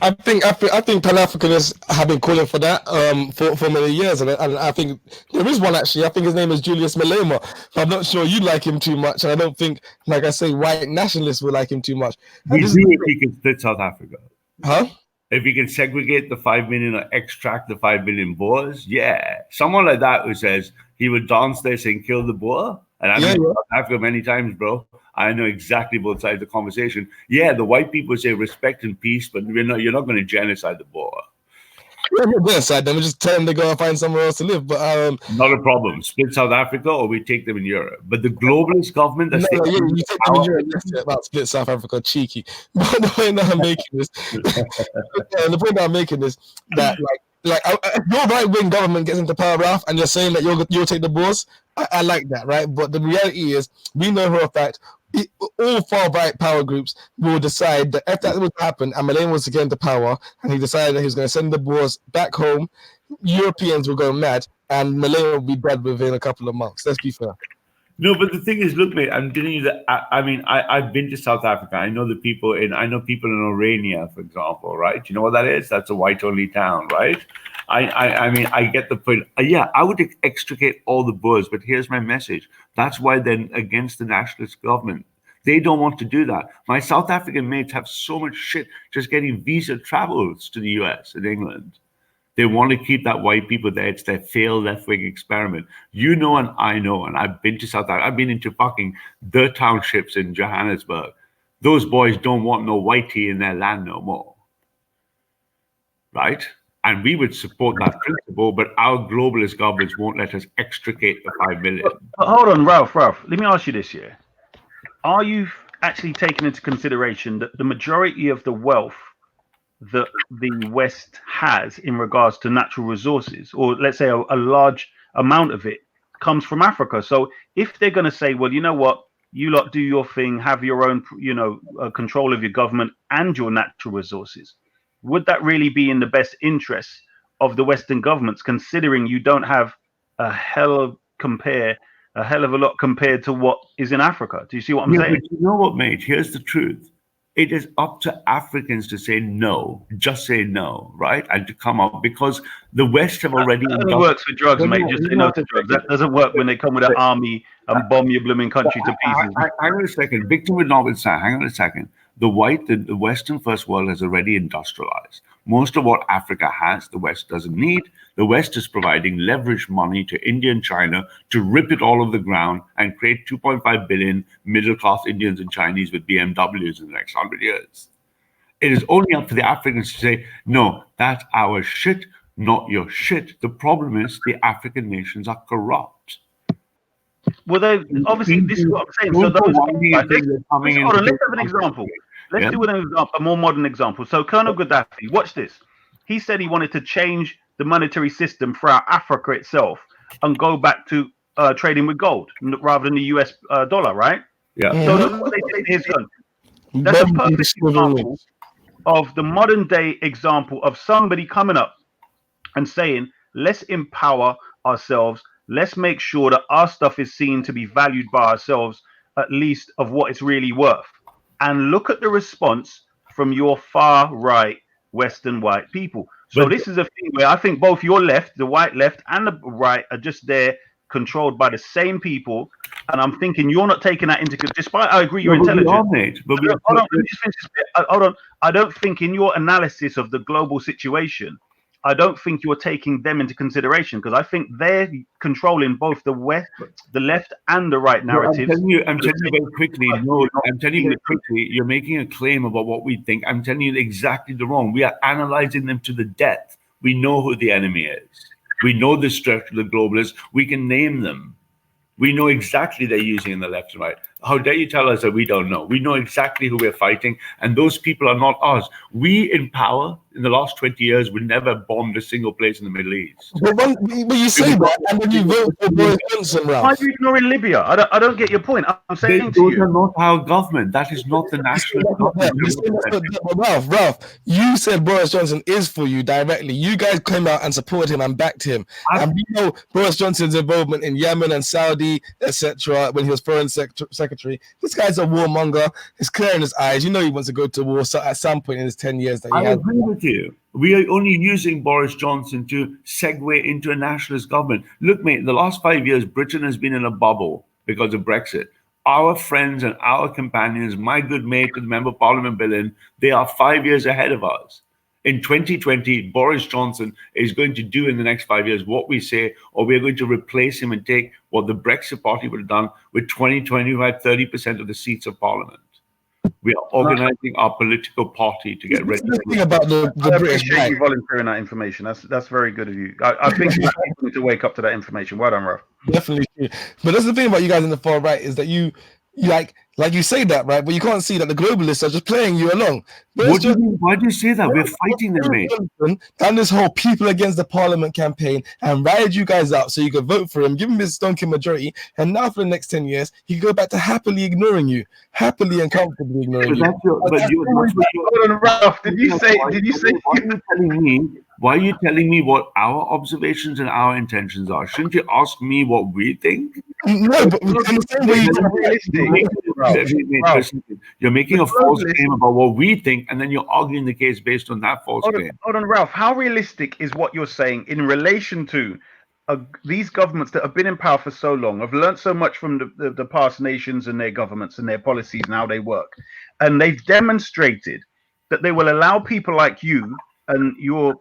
Speaker 4: I think Pan-Africanists have been calling for that for many years, and I think there is one actually. I think his name is Julius Malema. I'm not sure you like him too much, and I don't think, like I say, white nationalists will like him too much.
Speaker 1: We do if he can split South Africa.
Speaker 4: Huh?
Speaker 1: If we can segregate the 5 million or extract the 5 million Boers, yeah. Someone like that who says he would dance there saying kill the Boer. And I've been to South Africa many times, bro. I know exactly both sides of the conversation. Yeah, the white people say respect and peace, but you're not going to genocide the Boer.
Speaker 4: We're not genocide them. We just tell them they go and find somewhere else to live. But
Speaker 1: not a problem. Split South Africa, or we take them in Europe. But the globalist government that's
Speaker 4: you take them in Europe. About split South Africa, cheeky. But the point that I'm making is, that your right wing government gets into power, Ralph, and you're saying that you'll take the Boers. I like that, right? But the reality is, we know for a fact all far right power groups will decide that if that would happen and Malema was to get into power and he decided that he was going to send the Boers back home, Europeans will go mad and Malema will be dead within a couple of months. Let's be fair.
Speaker 1: No, but the thing is, look, mate, I'm telling you that I've been to South Africa. I know people in Orania, for example, right? You know what that is? That's a white-only town, right? I mean, I get the point. Yeah, I would extricate all the Boers, but here's my message. That's why they're against the nationalist government. They don't want to do that. My South African mates have so much shit just getting visa travels to the US and England. They want to keep that white people there. It's their failed left-wing experiment. You know, and I know, and I've been to South Africa. I've been into fucking the townships in Johannesburg. Those boys don't want no whitey in their land no more. Right? And we would support that principle, but our globalist governments won't let us extricate the 5 million.
Speaker 3: But hold on, Ralph, let me ask you this here. Are you actually taking into consideration that the majority of the wealth that the West has in regards to natural resources, or let's say a large amount of it, comes from Africa? So if they're going to say, well, you know what, you lot do your thing, have your own, control of your government and your natural resources, would that really be in the best interests of the Western governments, considering you don't have a hell of a lot compared to what is in Africa? Do you see what I'm saying?
Speaker 1: But you know what, mate? Here's the truth. It is up to Africans to say no, just say no, right? And to come up, because the West have already...
Speaker 3: That only works for drugs, mate. Just say no to drugs. That doesn't work when they come with an army and bomb your blooming country to pieces.
Speaker 1: Hang on a second. Victim would not say, hang on a second. The Western first world has already industrialized. Most of what Africa has, the West doesn't need. The West is providing leverage money to India and China to rip it all off the ground and create 2.5 billion middle-class Indians and Chinese with BMWs in the next 100 years. It is only up to the Africans to say, no, that's our shit, not your shit. The problem is the African nations are corrupt.
Speaker 3: Well, obviously, this is what I'm saying. So those, let's have an example. Let's do an example, a more modern example. So Colonel Gaddafi, watch this. He said he wanted to change the monetary system throughout Africa itself and go back to trading with gold rather than the US dollar, right?
Speaker 1: Yeah.
Speaker 3: So that's a perfect example of the modern day example of somebody coming up and saying, let's empower ourselves. Let's make sure that our stuff is seen to be valued by ourselves, at least of what it's really worth. And look at the response from your far right Western white people. So this is a thing where I think both your left, the white left, and the right are just there, controlled by the same people. And I'm thinking you're not taking that into consideration. Despite I agree you're intelligent.
Speaker 1: We are, mate, but
Speaker 3: I don't think in your analysis of the global situation, I don't think you're taking them into consideration, because I think they're controlling both the left and the right narratives.
Speaker 1: I'm telling you very quickly. No, I'm telling you very quickly. You're making a claim about what we think. I'm telling you exactly the wrong. We are analyzing them to the death. We know who the enemy is. We know the structure of the globalists. We can name them. We know exactly they're using in the left and right. How dare you tell us that we don't know? We know exactly who we're fighting, and those people are not us. We in power in the last 20 years would never bombed a single place in the Middle East.
Speaker 4: But you say that, and then you vote for Boris Johnson, Ralph.
Speaker 3: Why are you ignoring Libya? I don't get your point. I'm saying to you,
Speaker 1: those are not our government. That is not the national government.
Speaker 4: Ralph, you said Boris Johnson is for you directly. You guys came out and supported him and backed him. And we know Boris Johnson's involvement in Yemen and Saudi, etc. when he was foreign secretary. This guy's a warmonger. It's clear in his eyes. You know he wants to go to war at some point in his 10 years that he
Speaker 1: I
Speaker 4: had.
Speaker 1: agree with you. We are only using Boris Johnson to segue into a nationalist government. Look, mate, the last 5 years, Britain has been in a bubble because of Brexit. Our friends and our companions, my good mate, the Member of Parliament Bill, they are 5 years ahead of us. In 2020, Boris Johnson is going to do in the next 5 years what we say, or we're going to replace him and take what the Brexit Party would have done with 25, 30% of the seats of Parliament. We are organizing our political party to get ready.
Speaker 4: The thing about the British
Speaker 3: appreciate you volunteering that information. That's very good of you. I think you need to wake up to that information. Well done, Ralph.
Speaker 4: Definitely. But that's the thing about you guys in the far right, is that you like you say that, right? But you can't see that the globalists are just playing you along.
Speaker 1: What do you mean? Why do you say that? We're fighting them, mate.
Speaker 4: Done this whole people against the parliament campaign and riled you guys out so you could vote for him, give him his stonking majority, and now for the next 10 years, he can go back to happily ignoring you, happily and comfortably ignoring you.
Speaker 3: Ralph, did you say?
Speaker 1: Why are you telling me what our observations and our intentions are? Shouldn't you ask me what we think?
Speaker 4: No, but in the same way
Speaker 1: you're making a false claim about what we think, and then you're arguing the case based on that false claim.
Speaker 3: Hold on, Ralph. How realistic is what you're saying in relation to these governments that have been in power for so long, have learned so much from the past nations and their governments and their policies and how they work, and they've demonstrated that they will allow people like you and your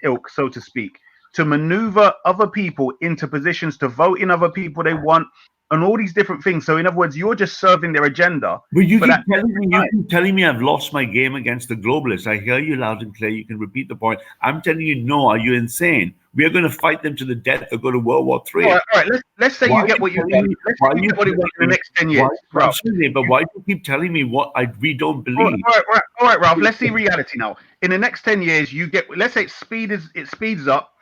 Speaker 3: ilk, so to speak, to maneuver other people into positions to vote in other people they want, and all these different things. So in other words, you're just serving their agenda.
Speaker 1: But you keep telling me I've lost my game against the globalists. I hear you loud and clear. You can repeat the point. I'm telling you, no, are you insane? We are going to fight them to the death or go to World War III.
Speaker 3: All right. Let's say you get what you want. Let's say you get what you want in the next 10 years.
Speaker 1: But why do you keep telling me what we don't believe?
Speaker 3: All right, Ralph. Let's see reality now. In the next 10 years, you get. Let's say it speeds up.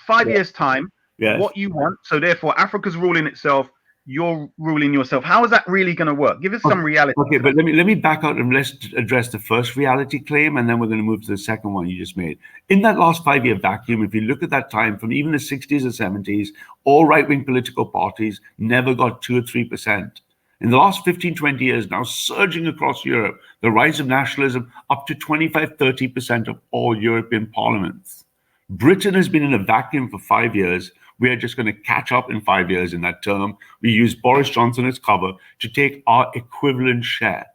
Speaker 3: 5 years time.
Speaker 1: Yes.
Speaker 3: What you want. So therefore, Africa's ruling itself. You're ruling yourself. How is that really going to work? Give us some reality.
Speaker 1: Okay, but let me back out and let's address the first reality claim, and then we're going to move to the second one you just made. In that last 5 year vacuum, if you look at that time from even the 60s and 70s, all right-wing political parties never got 2 or 3%. In the last 15, 20 years now, surging across Europe, the rise of nationalism up to 25, 30% of all European parliaments. Britain has been in a vacuum for 5 years. We are just going to catch up in 5 years in that term. We use Boris Johnson as cover to take our equivalent share.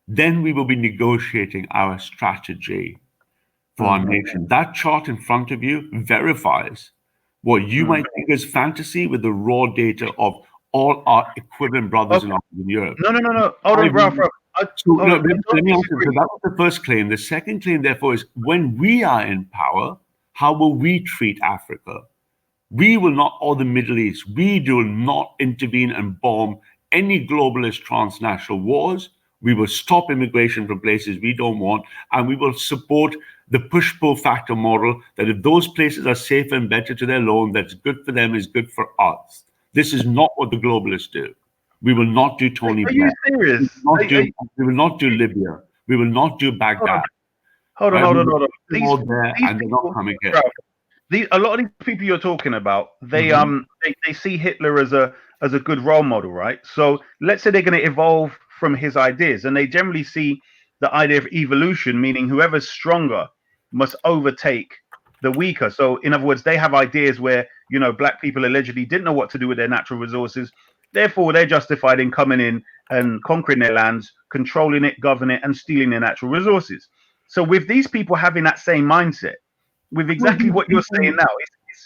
Speaker 1: Then we will be negotiating our strategy for our nation. That chart in front of you verifies what you might think is fantasy with the raw data of all our equivalent brothers and sisters in Europe.
Speaker 3: No. Hold on, Ralph.
Speaker 1: Let me answer. So that was the first claim. The second claim, therefore, is when we are in power, how will we treat Africa? We will not, or the Middle East, we do not intervene and bomb any globalist transnational wars. We will stop immigration from places we don't want, and we will support the push-pull factor model that if those places are safer and better to their own, that's good for them is good for us. This is not what the globalists do. We will not do Tony Blair.
Speaker 3: Are you serious?
Speaker 1: We will not do Libya. We will not do Baghdad.
Speaker 3: Hold on.
Speaker 1: These and they're not coming here.
Speaker 3: A lot of these people you're talking about, they see Hitler as a good role model, right? So let's say they're going to evolve from his ideas, and they generally see the idea of evolution, meaning whoever's stronger must overtake the weaker. So in other words, they have ideas where, you know, black people allegedly didn't know what to do with their natural resources. Therefore, they're justified in coming in and conquering their lands, controlling it, governing it, and stealing their natural resources. So with these people having that same mindset, with exactly what you're saying now,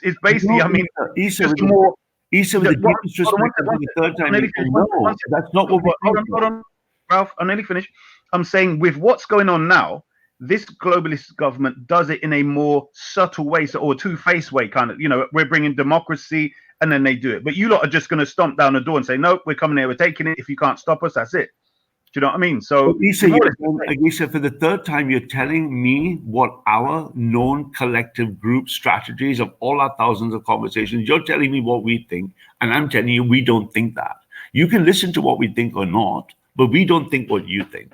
Speaker 3: it's basically, I mean, just more.
Speaker 1: Issa, with the deepest respect, for the third time, no, that's not what we're
Speaker 3: hold on, Ralph, I'm nearly finished. I'm saying with what's going on now, this globalist government does it in a more subtle way, or two-faced way, kind of. You know, we're bringing democracy, and then they do it. But you lot are just going to stomp down the door and say, "Nope, we're coming here, we're taking it. If you can't stop us, that's it." Do you know what I mean? So,
Speaker 1: Issa, for the third time, you're telling me what our known collective group strategies of all our thousands of conversations. You're telling me what we think, and I'm telling you we don't think that. You can listen to what we think or not, but we don't think what you think.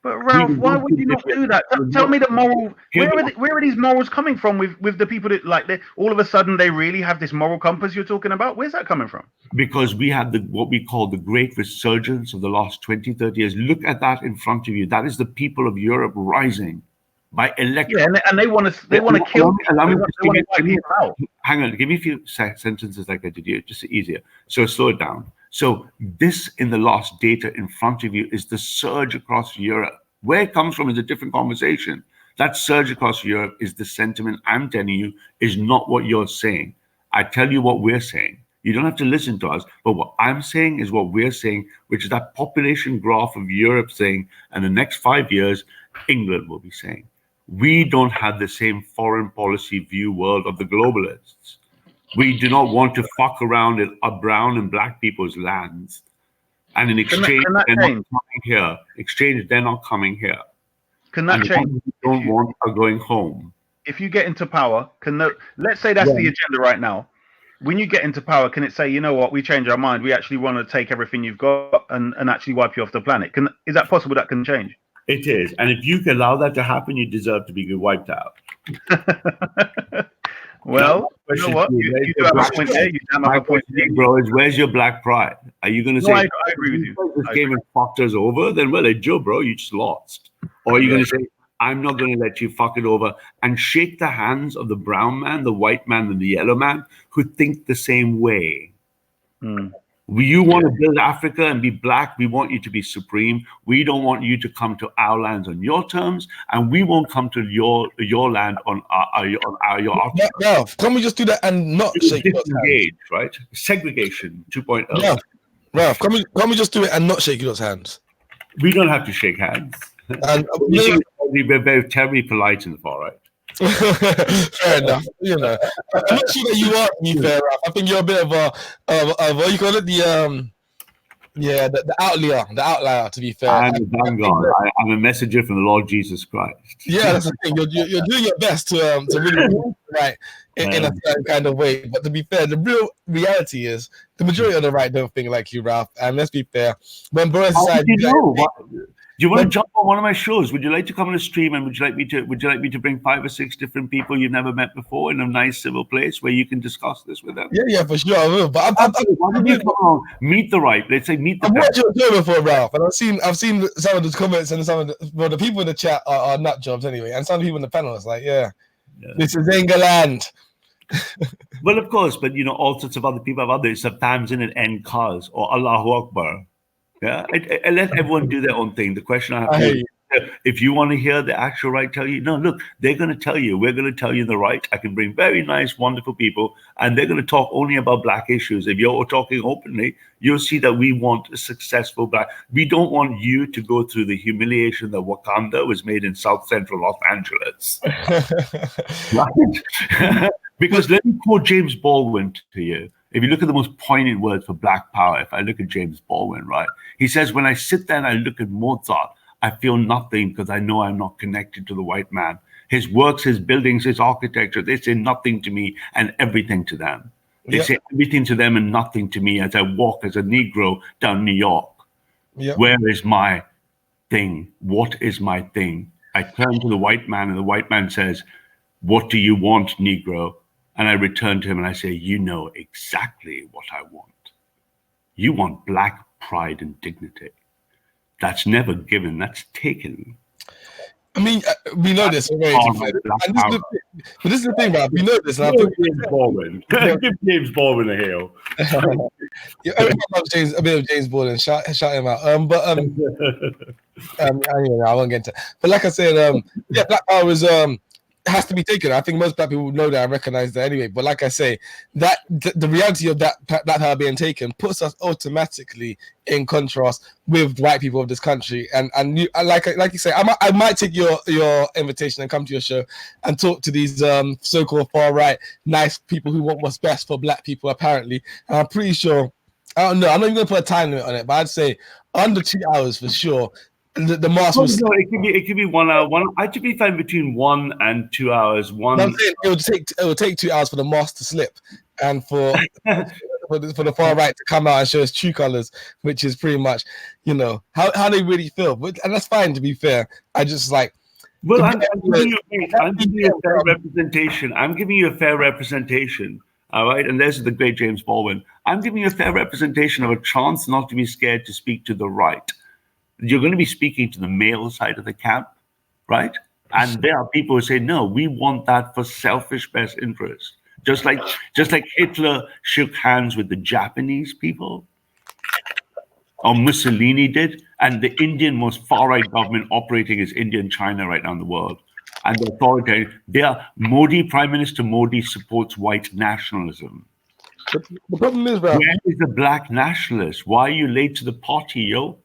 Speaker 3: But Ralph, why would you not do that? Tell me the moral. Where are these morals coming from with the people that like all of a sudden they really have this moral compass you're talking about? Where's that coming from?
Speaker 1: Because we have what we call the great resurgence of the last 20, 30 years. Look at that in front of you. That is the people of Europe rising by electric.
Speaker 3: Yeah, and they want to kill people.
Speaker 1: Hang on, give me a few sentences like I did here, just easier. So slow it down. So this in the last data in front of you is the surge across Europe. Where it comes from is a different conversation. That surge across Europe is the sentiment I'm telling you is not what you're saying. I tell you what we're saying. You don't have to listen to us, but what I'm saying is what we're saying, which is that population graph of Europe saying, and the next 5 years, England will be saying. We don't have the same foreign policy view world of the globalists. We do not want to fuck around in brown and black people's lands. And in exchange, they're not coming here. Exchange, they're not coming here.
Speaker 3: Can that change?
Speaker 1: We don't want are going home.
Speaker 3: If you get into power, let's say that's the agenda right now. When you get into power, can it say, you know what, we change our mind. We actually want to take everything you've got and actually wipe you off the planet. Is that possible that can change?
Speaker 1: It is. And if you can allow that to happen, you deserve to be wiped out.
Speaker 3: Well, you know what? You do have a point there. You have a point there.
Speaker 1: Bro, is where's your black pride? Are you going to say,
Speaker 3: I agree with you.
Speaker 1: This game and fucked us over? Then, well, hey, Joe, bro, you just lost. Or are you going to say, I'm not going to let you fuck it over and shake the hands of the brown man, the white man, and the yellow man who think the same way? You want to build Africa and be black. We want you to be supreme. We don't want you to come to our lands on your terms, and we won't come to your land on your terms.
Speaker 4: Yeah, can we just do that and not shake your hands?
Speaker 1: Right? Segregation 2.0.
Speaker 4: Yeah, Ralph, can we just do it and not shake your hands?
Speaker 1: We don't have to shake hands.
Speaker 4: And
Speaker 1: we're very terribly polite in the far right.
Speaker 4: Fair enough. You know, I'm not sure that you are, to be fair, Ralph. I think you're a bit of a what you call it, the outlier, to be fair.
Speaker 1: I'm a messenger from the Lord Jesus Christ.
Speaker 4: Yeah, that's the thing. You're doing your best to really right in a certain kind of way. But to be fair, the real reality is the majority of the right don't think like you, Ralph. And let's be fair, when Boris decided,
Speaker 1: do you want to jump on one of my shows? Would you like to come on a stream, and would you like me to bring 5 or 6 different people you've never met before in a nice civil place where you can discuss this with them?
Speaker 4: Yeah, for sure I will. But
Speaker 1: why don't you come on, meet the right? Let's say meet the.
Speaker 4: I've watched your show before, Ralph, and I've seen some of the comments and some of the people in the chat are nut jobs anyway, and some people in the panel is like, this is England.
Speaker 1: Well, of course, but all sorts of other people have others. Sometimes in an end cause or Allahu Akbar. Yeah, I let everyone do their own thing. The question I have to you, if you want to hear the actual right tell you, no, look, they're going to tell you, we're going to tell you the right. I can bring very nice, wonderful people, and they're going to talk only about black issues. If you're talking openly, you'll see that we want a successful black. We don't want you to go through the humiliation that Wakanda was made in South Central Los Angeles. Right? Because let me quote James Baldwin to you. If you look at the most poignant words for black power, if I look at James Baldwin, right? He says, when I sit there and I look at Mozart, I feel nothing because I know I'm not connected to the white man. His works, his buildings, his architecture, they say nothing to me and everything to them. They say everything to them and nothing to me as I walk as a Negro down New York. Where is my thing? What is my thing? I turn to the white man and the white man says, what do you want, Negro? And I return to him and I say, you know exactly what I want. You want black pride and dignity. That's never given, that's taken.
Speaker 4: I mean, we know this already. But this is the thing, man. We know this. And I think
Speaker 5: James Baldwin. Give James Baldwin a hail.
Speaker 4: yeah, everyone loves a bit of James Baldwin. Shout him out. I won't get into it. But like I said, yeah, Black Power is has to be taken. I think most black people know that and recognize that anyway. But like I say, that the reality of that Black Power being taken puts us automatically in contrast with white people of this country. And like you say, I might take your invitation and come to your show and talk to these so-called far right nice people who want what's best for black people apparently. And I'm pretty sure. I don't know. I'm not even gonna put a time limit on it, but I'd say under 2 hours for sure. The mask was.
Speaker 5: No, it could be 1 hour. I should be fine between 1 and 2 hours.
Speaker 4: I'm saying it would take 2 hours for the mask to slip, and for the far right to come out and show us true colors, which is pretty much, how they really feel. But and that's fine, to be fair. I just like.
Speaker 5: Well, I'm giving you a fair representation. I'm giving you a fair representation. All right, and there's the great James Baldwin. I'm giving you a fair representation of a chance not to be scared to speak to the right. You're going to be speaking to the male side of the camp, right? And there are people who say, no, we want that for selfish best interest. Just like Hitler shook hands with the Japanese people, or Mussolini did, and the Indian most far-right government operating is India and China right now in the world. And the authoritarian, Prime Minister Modi supports white nationalism.
Speaker 4: The problem is,
Speaker 5: where is the black nationalist? Why are you late to the party, yo?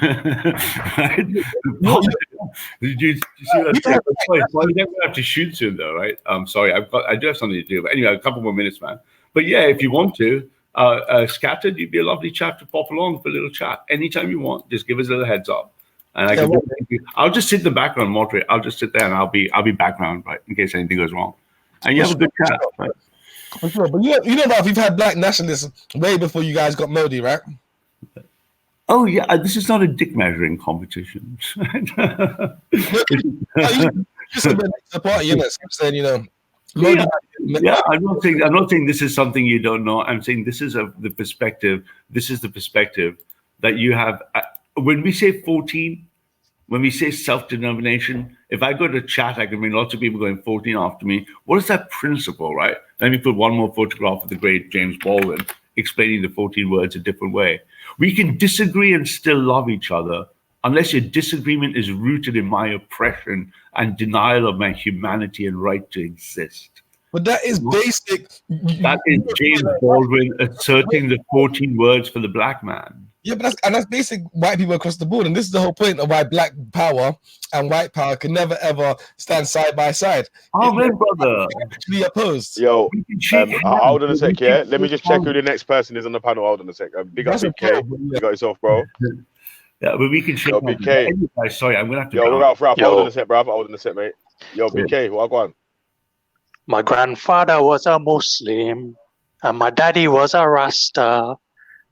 Speaker 5: Right? You see what I'm saying? Well, we're gonna have to shoot soon, though, right? I'm sorry, I do have something to do, but anyway, a couple more minutes, man. But yeah, if you want to, Scattered, you'd be a lovely chap to pop along for a little chat anytime you want. Just give us a little heads up, and I'll just sit in the background, moderate. I'll just sit there and I'll be background, right, in case anything goes wrong. And you have a good chat, right?
Speaker 4: For sure. But you know, Ralph, we've had black nationalists way before you guys got Modi, right?
Speaker 5: Oh yeah, this is not a dick measuring competition.
Speaker 4: Just a bit the party, saying,
Speaker 5: Yeah, I'm not saying this is something you don't know. I'm saying this is the perspective. This is the perspective that you have. When we say 14, when we say self-determination, if I go to chat, I can bring lots of people going 14 after me. What is that principle, right? Let me put one more photograph of the great James Baldwin explaining the 14 words a different way. We can disagree and still love each other unless your disagreement is rooted in my oppression and denial of my humanity and right to exist.
Speaker 4: But that is basic.
Speaker 5: That is James Baldwin asserting the 14 words for the black man.
Speaker 4: Yeah, but that's basic white people across the board. And this is the whole point of why black power and white power can never, ever stand side by side.
Speaker 5: Oh, man, brother.
Speaker 4: Actually opposed.
Speaker 2: Yo, hold on a sec, yeah? Let me just check who the next person is on the panel. Hold on a sec. Big up Big K. You got yourself, bro.
Speaker 5: Yeah, but we can shake
Speaker 2: Big K.
Speaker 5: Sorry, I'm going to have to...
Speaker 2: Yo, Ralph, hold on a sec, bro. Hold on a sec, mate. Yo, Big K, what go on?
Speaker 6: My grandfather was a Muslim, and my daddy was a Rasta.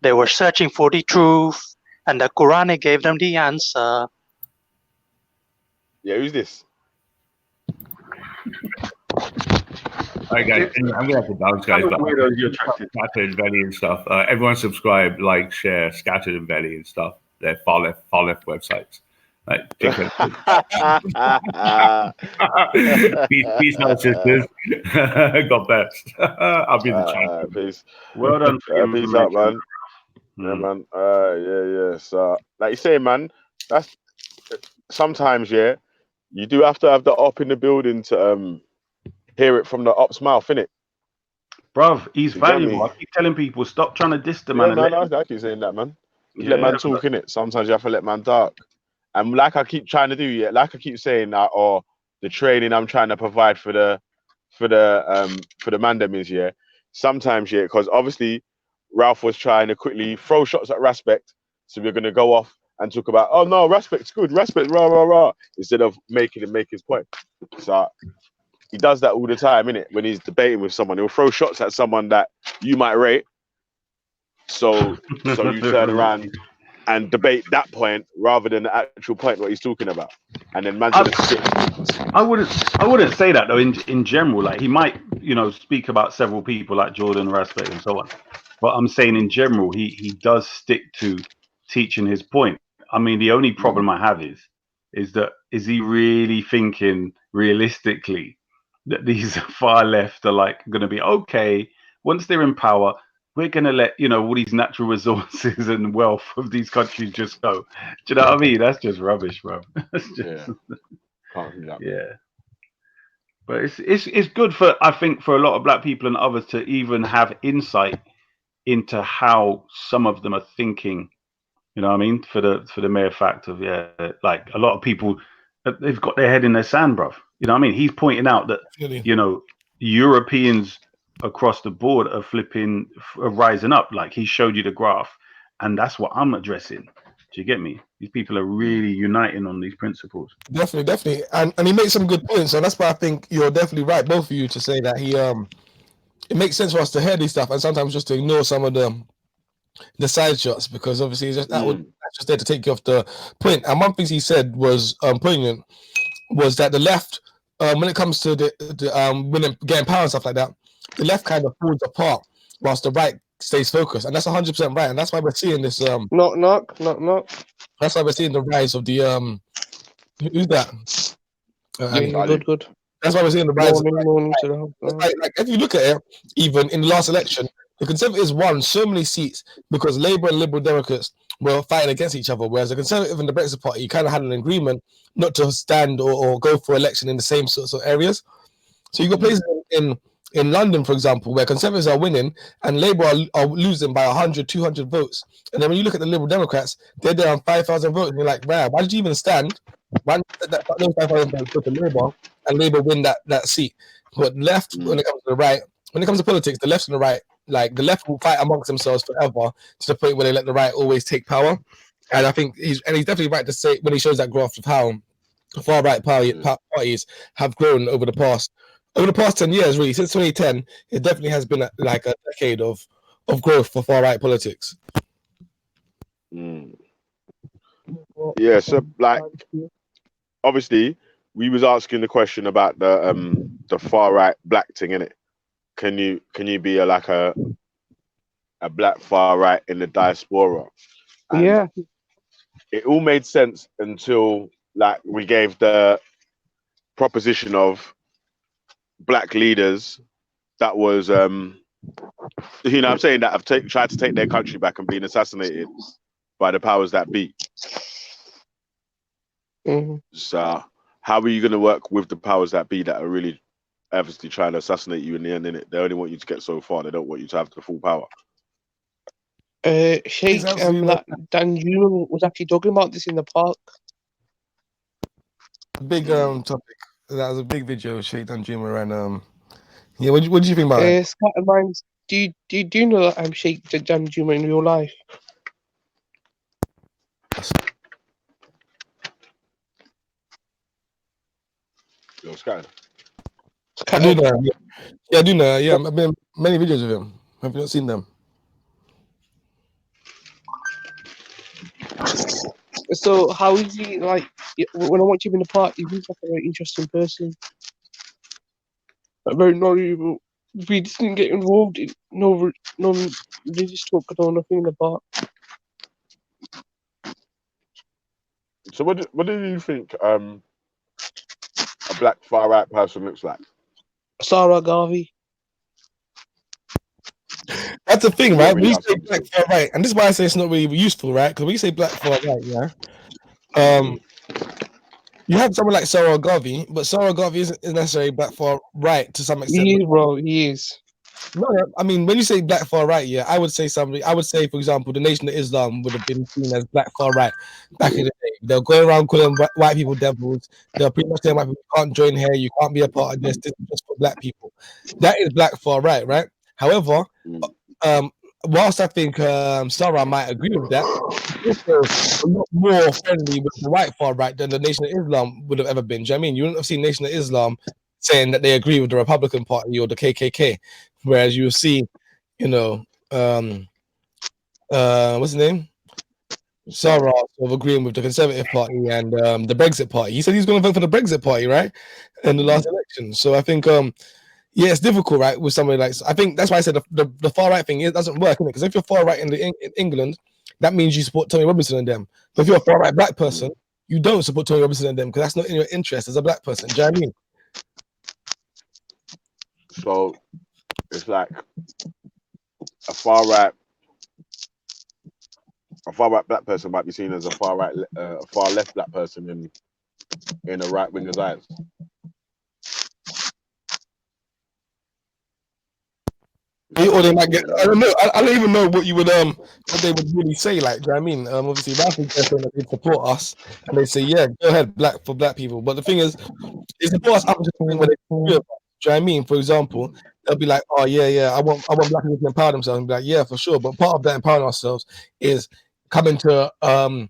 Speaker 6: They were searching for the truth, and the Quran gave them the answer.
Speaker 2: Yeah, who's this?
Speaker 5: All right, guys. I'm going to have to bounce, guys. Scattered and Belly and stuff. Everyone subscribe, like, share, Scattered and Belly and stuff. They're far left websites. Right, peace out, sisters. God best. I'll be the champion.
Speaker 2: Peace.
Speaker 3: Well done.
Speaker 2: Peace out, man. Yeah, man. Yeah. So, like you say, man, that's sometimes, yeah, you do have to have the op in the building to hear it from the op's mouth, innit?
Speaker 3: Bruv, he's valuable. I keep telling people, stop trying to diss the man.
Speaker 2: I keep saying that, man. Let man talk, innit? Sometimes you have to let man talk. And like I keep trying to do, yeah, like I keep saying that, or the training I'm trying to provide for the mandem is, yeah. Sometimes, yeah, because obviously Ralph was trying to quickly throw shots at Respect, so we're gonna go off and talk about, oh no, Respect's good, Respect, rah, instead of making him make his point. So he does that all the time, innit? When he's debating with someone, he'll throw shots at someone that you might rate. So you turn around and debate that point rather than the actual point what he's talking about, and then man's gonna sit.
Speaker 3: I wouldn't say that though. In general, like he might, speak about several people like Jordan, Respect, and so on. But I'm saying in general, he does stick to teaching his point. I mean, the only problem I have is is he really thinking realistically that these far left are like going to be okay once they're in power? We're going to let, you know, all these natural resources and wealth of these countries just go. Do you know what I mean? That's just rubbish, bro. That's just,
Speaker 2: Yeah. Can't do that.
Speaker 3: yeah. But it's good for, I think, for a lot of black people and others to even have insight into how some of them are thinking. You know what I mean? For the mere fact of, yeah, like a lot of people, they've got their head in their sand, bruv. You know what I mean? He's pointing out that, you know, Europeans across the board are rising up. Like he showed you the graph, and that's what I'm addressing. Do you get me? These people are really uniting on these principles.
Speaker 4: Definitely, and he makes some good points, and that's why I think you're definitely right, both of you, to say that it makes sense for us to hear these stuff, and sometimes just to ignore some of the side shots, because obviously that's just there to take you off the point. And one thing he said was poignant, was that the left, when it comes to the getting power and stuff like that, the left kind of falls apart whilst the right stays focused, and that's 100% right. And that's why we're seeing this.
Speaker 7: Knock.
Speaker 4: That's why we're seeing the rise of the who's that?
Speaker 7: Good.
Speaker 4: That's why we're seeing the rise. Like if you look at it, even in the last election, the Conservatives won so many seats because Labour and Liberal Democrats were fighting against each other, whereas the Conservative and the Brexit Party kind of had an agreement not to stand or go for election in the same sorts of areas. So you got places in London, for example, where Conservatives are winning and Labour are losing by 100, 200 votes. And then when you look at the Liberal Democrats, they're down 5,000 votes. And you're like, wow, why did you even stand? Why did those 5,000 votes go to Labour and Labour win that seat? But left, when it comes to the right, when it comes to politics, the left and the right, like the left will fight amongst themselves forever to the point where they let the right always take power. And I think he's definitely right to say when he shows that graph of how far right parties have grown over the past 10 years, really, since 2010. It definitely has been like a decade of growth for far right politics.
Speaker 2: Yeah, so like obviously we was asking the question about the far right black thing, innit? Can you be a black far right in the diaspora? And
Speaker 7: yeah,
Speaker 2: it all made sense until like we gave the proposition of black leaders that was you know what I'm saying, that have tried to take their country back and been assassinated by the powers that be. So how are you going to work with the powers that be that are really obviously trying to assassinate you in the end, innit? They only want you to get so far. They don't want you to have the full power.
Speaker 7: Sheikh, Dan Juma was actually talking about this in the park.
Speaker 4: Big topic. That was a big video, Sheikh Danjuma, and yeah. What do you think about it?
Speaker 7: Scott of mine, do you know that I'm Sheikh Danjuma in real life?
Speaker 2: You're scared.
Speaker 4: I do know. Yeah, I do know. Yeah, I've been many videos of him. Have you not seen them?
Speaker 7: So how is he, like, when I watch him in the park, he seems like a very interesting person. Like, very knowledgeable. We just didn't get involved in no religious talk or nothing in the park.
Speaker 2: So what do you think a black far right person looks like?
Speaker 7: Sarah Garvey.
Speaker 4: That's the thing, right? When you say black far right, and this is why I say it's not really useful, right? Because when you say black far right, yeah, you have someone like Sarah Garvey, but Sarah Garvey isn't necessarily black far right to some extent.
Speaker 7: He is, bro. He is.
Speaker 4: No, I mean, when you say black far right, yeah, I would say, for example, the Nation of Islam would have been seen as black far right back in the day. They'll go around calling white people devils. They'll pretty much tell white people, you can't join here, you can't be a part of this. This is just for black people. That is black far right, right? However, whilst I think Sarah might agree with that, it's also a lot more friendly with the white far right than the Nation of Islam would have ever been. Do you know what I mean? You wouldn't have seen Nation of Islam saying that they agree with the Republican Party or the KKK, whereas you see, you know, what's his name? Sarah sort of agreeing with the Conservative Party and the Brexit Party. He said he's going to vote for the Brexit Party, right, in the last election. So I think, yeah, it's difficult, right, with somebody like. I think that's why I said the far right thing, it doesn't work, innit? Because if you're far right in England, that means you support Tony Robinson and them. But if you're a far right black person, you don't support Tony Robinson and them because that's not in your interest as a black person. Do you know what I mean?
Speaker 2: So it's like a far right black person might be seen as a far left black person in a right winger's eyes.
Speaker 4: Or they might get. I don't know. I don't even know what you would what they would really say. Like, do you know what I mean? Obviously, Ralph is saying that they support us, and they say, yeah, go ahead, black for black people. But the thing is, they support us up to the point where they do it. Do you know what I mean? For example, they'll be like, oh yeah, I want black people to empower themselves, and be like, yeah, for sure. But part of that empowering ourselves is coming to a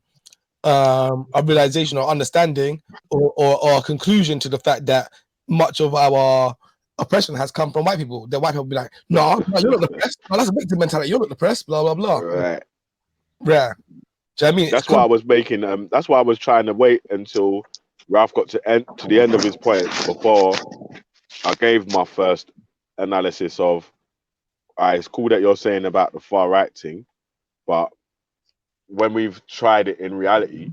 Speaker 4: realization or understanding or a conclusion to the fact that much of our oppression has come from white people. The white people be like, no, you're not depressed. No, that's a victim mentality. You're not depressed. Blah blah blah.
Speaker 2: Right.
Speaker 4: Yeah. Do you know what I mean?
Speaker 2: That's why I was making. That's why I was trying to wait until Ralph got to the end of his point before I gave my first analysis of. It's cool that you're saying about the far right thing, but when we've tried it in reality,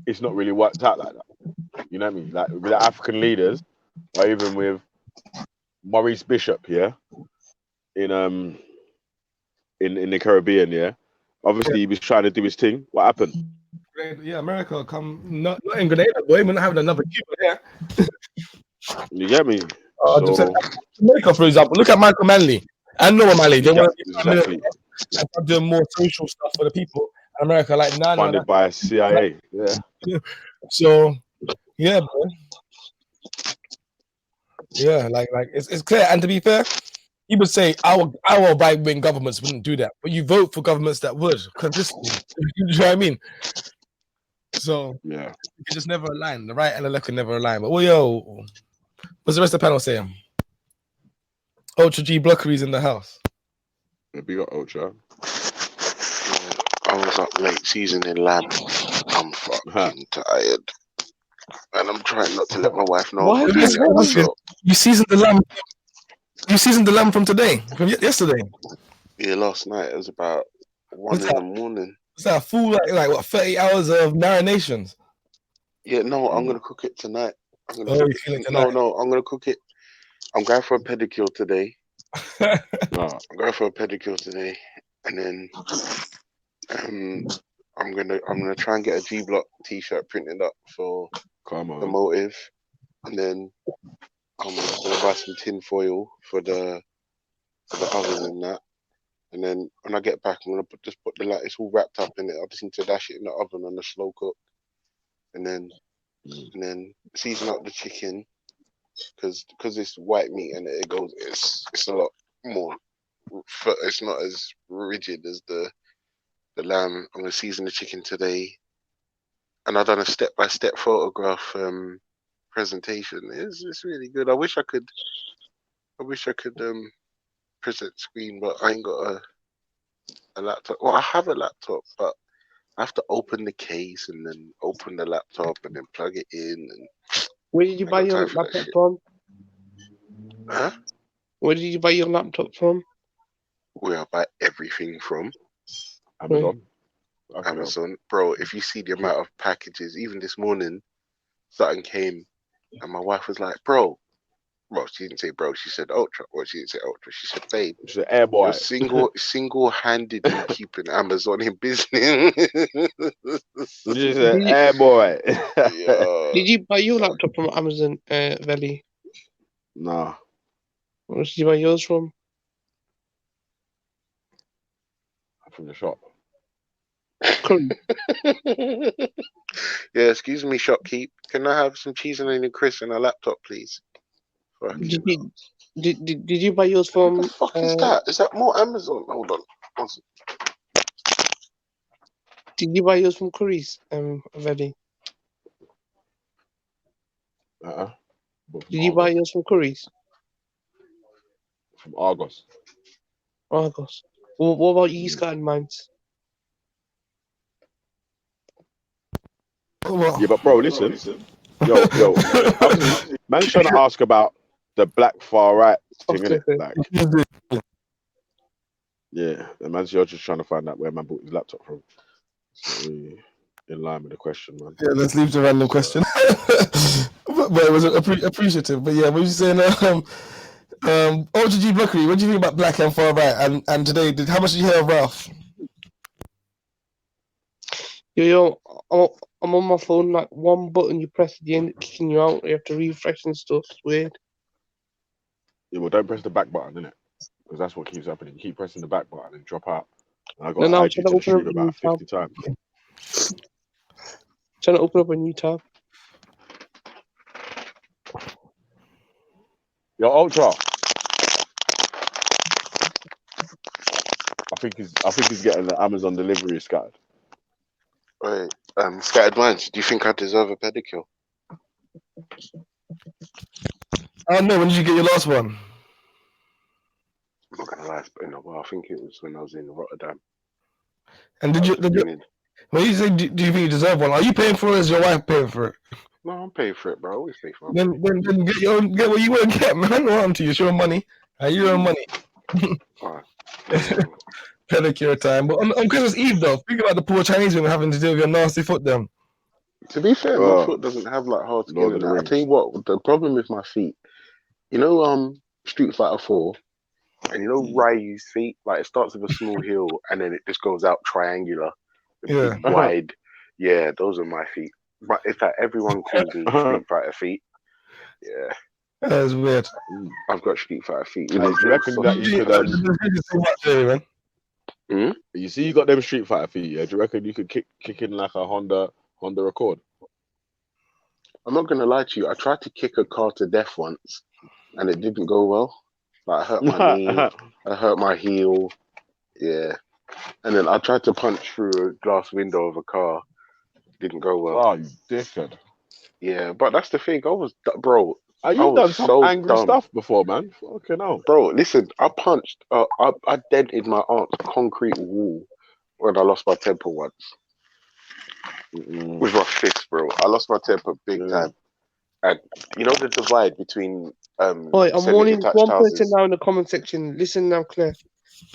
Speaker 2: it's not really worked out like that. You know what I mean? Like with the African leaders, or even with Maurice Bishop here in the Caribbean, yeah. Obviously, he was trying to do his thing. What happened?
Speaker 4: Yeah, America come not in Grenada, boy. We're not having another Cuba here.
Speaker 2: You get me?
Speaker 4: America, for example, look at Michael Manley and Noah Manley. They want to
Speaker 2: exactly
Speaker 4: doing more social stuff for the people. America, like
Speaker 2: funded by CIA. Yeah.
Speaker 4: So, yeah, bro. Yeah, like it's clear. And to be fair, you would say our right wing governments wouldn't do that, but you vote for governments that would consistently. You know what I mean? So
Speaker 2: yeah,
Speaker 4: you can just never align. The right and the left can never align. But what's the rest of the panel saying? Ultra G Blockery's in the house.
Speaker 2: We got Ultra.
Speaker 8: I was up late seasoning lamb. I'm fucking tired. And I'm trying not to let my wife know.
Speaker 7: Why
Speaker 4: You seasoned the lamb. You seasoned the lamb from today, from yesterday.
Speaker 8: Yeah, last night it was about 1 in the morning.
Speaker 4: Is that a full like what 30 hours of marinations?
Speaker 8: Yeah, no, I'm gonna cook it tonight.
Speaker 4: You're feeling it tonight?
Speaker 8: No, I'm gonna cook it. I'm going for a pedicure today. I'm going for a pedicure today, and then I'm gonna try and get a G Block T-shirt printed up for the motive, and then I'm gonna buy some tin foil for the oven and that. And then when I get back, I'm gonna just put the it's all wrapped up in it. I just need to dash it in the oven on the slow cook, and then season up the chicken because it's white meat and it's a lot more. It's not as rigid as the lamb. I'm gonna season the chicken today, and I've done a step-by-step photograph presentation. It's really good. I wish I could present screen, but I ain't got a laptop. Well, I have a laptop, but I have to open the case and then open the laptop and then plug it in. And
Speaker 7: where did you buy your laptop from?
Speaker 8: Huh?
Speaker 7: Where did you buy your laptop from?
Speaker 8: Where I buy everything from?
Speaker 2: Amazon.
Speaker 8: Amazon, bro. If you see the amount of packages, even this morning, something came, and my wife was like, "Bro." Well, she didn't say bro. She said Ultra. Well, she didn't say Ultra. She said babe.
Speaker 2: She said air boy.
Speaker 8: Single-handedly keeping Amazon in business.
Speaker 2: She said air boy.
Speaker 7: Did you buy your laptop from Amazon, Valley?
Speaker 2: Nah.
Speaker 7: Where did you buy yours from?
Speaker 2: From the shop.
Speaker 8: Yeah, excuse me, shopkeep. Can I have some cheese and onion crisps and a laptop, please?
Speaker 7: Did you buy yours from?
Speaker 8: What the fuck is that? Is that more Amazon? Hold on.
Speaker 7: Did you buy yours from Curry's, Valley? Did you buy yours from Curry's?
Speaker 2: From Argos.
Speaker 7: Argos. What about you, Scott and Mines?
Speaker 2: Yeah, but bro, listen. Yo. Man's trying to ask about the black far right thing, innit? Like, yeah, the man's you're just trying to find out where man bought his laptop from. So, in line with the question, man.
Speaker 4: Yeah, let's leave the random question. but it was appreciative. But yeah, what you saying? OGG Blockery, what do you think about black and far right? And today, how much did you hear of Ralph?
Speaker 7: Yo, I'm on my phone. Like one button you press at the end, it's kicking you out. You have to refresh and stuff. It's weird.
Speaker 2: Yeah, well, don't press the back button, innit? Because that's what keeps happening. You keep pressing the back button and drop out. And I got
Speaker 7: No,
Speaker 2: to
Speaker 7: I'm
Speaker 2: add you
Speaker 7: trying
Speaker 2: to
Speaker 7: to
Speaker 2: the
Speaker 7: open up
Speaker 2: stream
Speaker 7: a new
Speaker 2: about
Speaker 7: tab.
Speaker 2: 50 times.
Speaker 7: Trying to open up a new tab.
Speaker 2: Yo, Ultra. I think he's getting the Amazon delivery scattered.
Speaker 8: Wait, Scattered Minds, do you think I deserve a pedicure?
Speaker 4: Oh no, when did you get your last one?
Speaker 8: I'm not gonna lie, it's been a while. I think it was when I was in Rotterdam.
Speaker 4: And did you when you say do you think you deserve one? Are you paying for it or is your wife paying for it?
Speaker 8: No, I'm paying for it, bro. I always pay for it.
Speaker 4: Then get what you want to get, man. What happened to you? It's your money. You own money. Pedicure time. But on Christmas Eve though, think about the poor Chinese women having to deal with your nasty foot then.
Speaker 8: To be fair, my foot doesn't have like hard skin and that. I'll tell you what, the problem with my feet, you know, Street Fighter 4, and you know Ryu's feet, like it starts with a small heel and then it just goes out triangular, big, wide. Yeah, those are my feet. But it's like everyone calls me Street Fighter feet. Yeah.
Speaker 4: That's weird.
Speaker 8: I've got Street Fighter feet.
Speaker 2: Do you reckon that you could you see you got them Street Fighter feet, yeah? Do you reckon you could kick in like a Honda Accord?
Speaker 8: I'm not gonna lie to you, I tried to kick a car to death once and it didn't go well. Like I hurt my knee, I hurt my heel, yeah. And then I tried to punch through a glass window of a car. Didn't go well.
Speaker 2: Oh, you dickhead.
Speaker 8: Yeah, but that's the thing. Bro.
Speaker 2: You've done some angry stuff before, man. Fucking hell.
Speaker 8: Bro, listen, I punched, I dented my aunt's concrete wall when I lost my temper once. With my fist, bro. I lost my temper big time. And you know the divide between
Speaker 7: I'm warning one person now in the comment section. Listen now, Claire.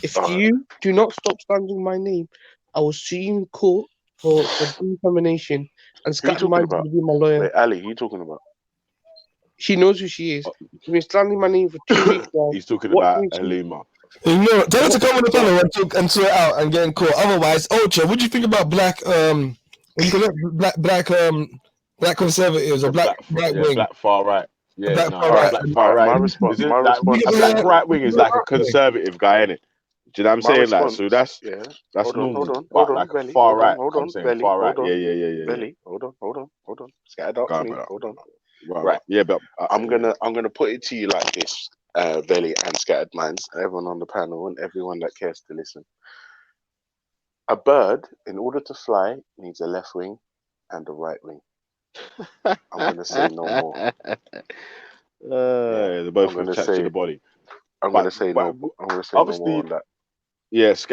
Speaker 7: If you do not stop standing my name, I will sue you in court for defamation. And Scattered Minds will be my lawyer.
Speaker 8: Wait, Ali, who you talking about?
Speaker 7: She knows who she is. She's been standing my name for 2 weeks now.
Speaker 2: He's talking about Halima.
Speaker 4: You know, tell her to come on the panel and sort it out and get in court. Otherwise, Ultra, what do you think about black black conservatives or black wing?
Speaker 2: Black far right. Yeah,
Speaker 8: black far right. My response.
Speaker 2: Black right wing is like a conservative guy, innit? Do you know what I'm saying? Like, so that's normal.
Speaker 8: Hold on,
Speaker 2: like
Speaker 8: Belly,
Speaker 2: far right.
Speaker 8: Hold on, Belly,
Speaker 2: far right.
Speaker 8: Hold on,
Speaker 2: yeah.
Speaker 8: Belly, hold on. Scattered up to me. Hold on.
Speaker 2: Right. Yeah, but
Speaker 8: I'm gonna put it to you like this, Belly and Scattered Minds, and everyone on the panel and everyone that cares to listen. A bird, in order to fly, needs a left wing and a right wing. I'm gonna say no more.
Speaker 2: They're both attached to the body.
Speaker 8: I'm gonna say no more on that.
Speaker 2: Yes,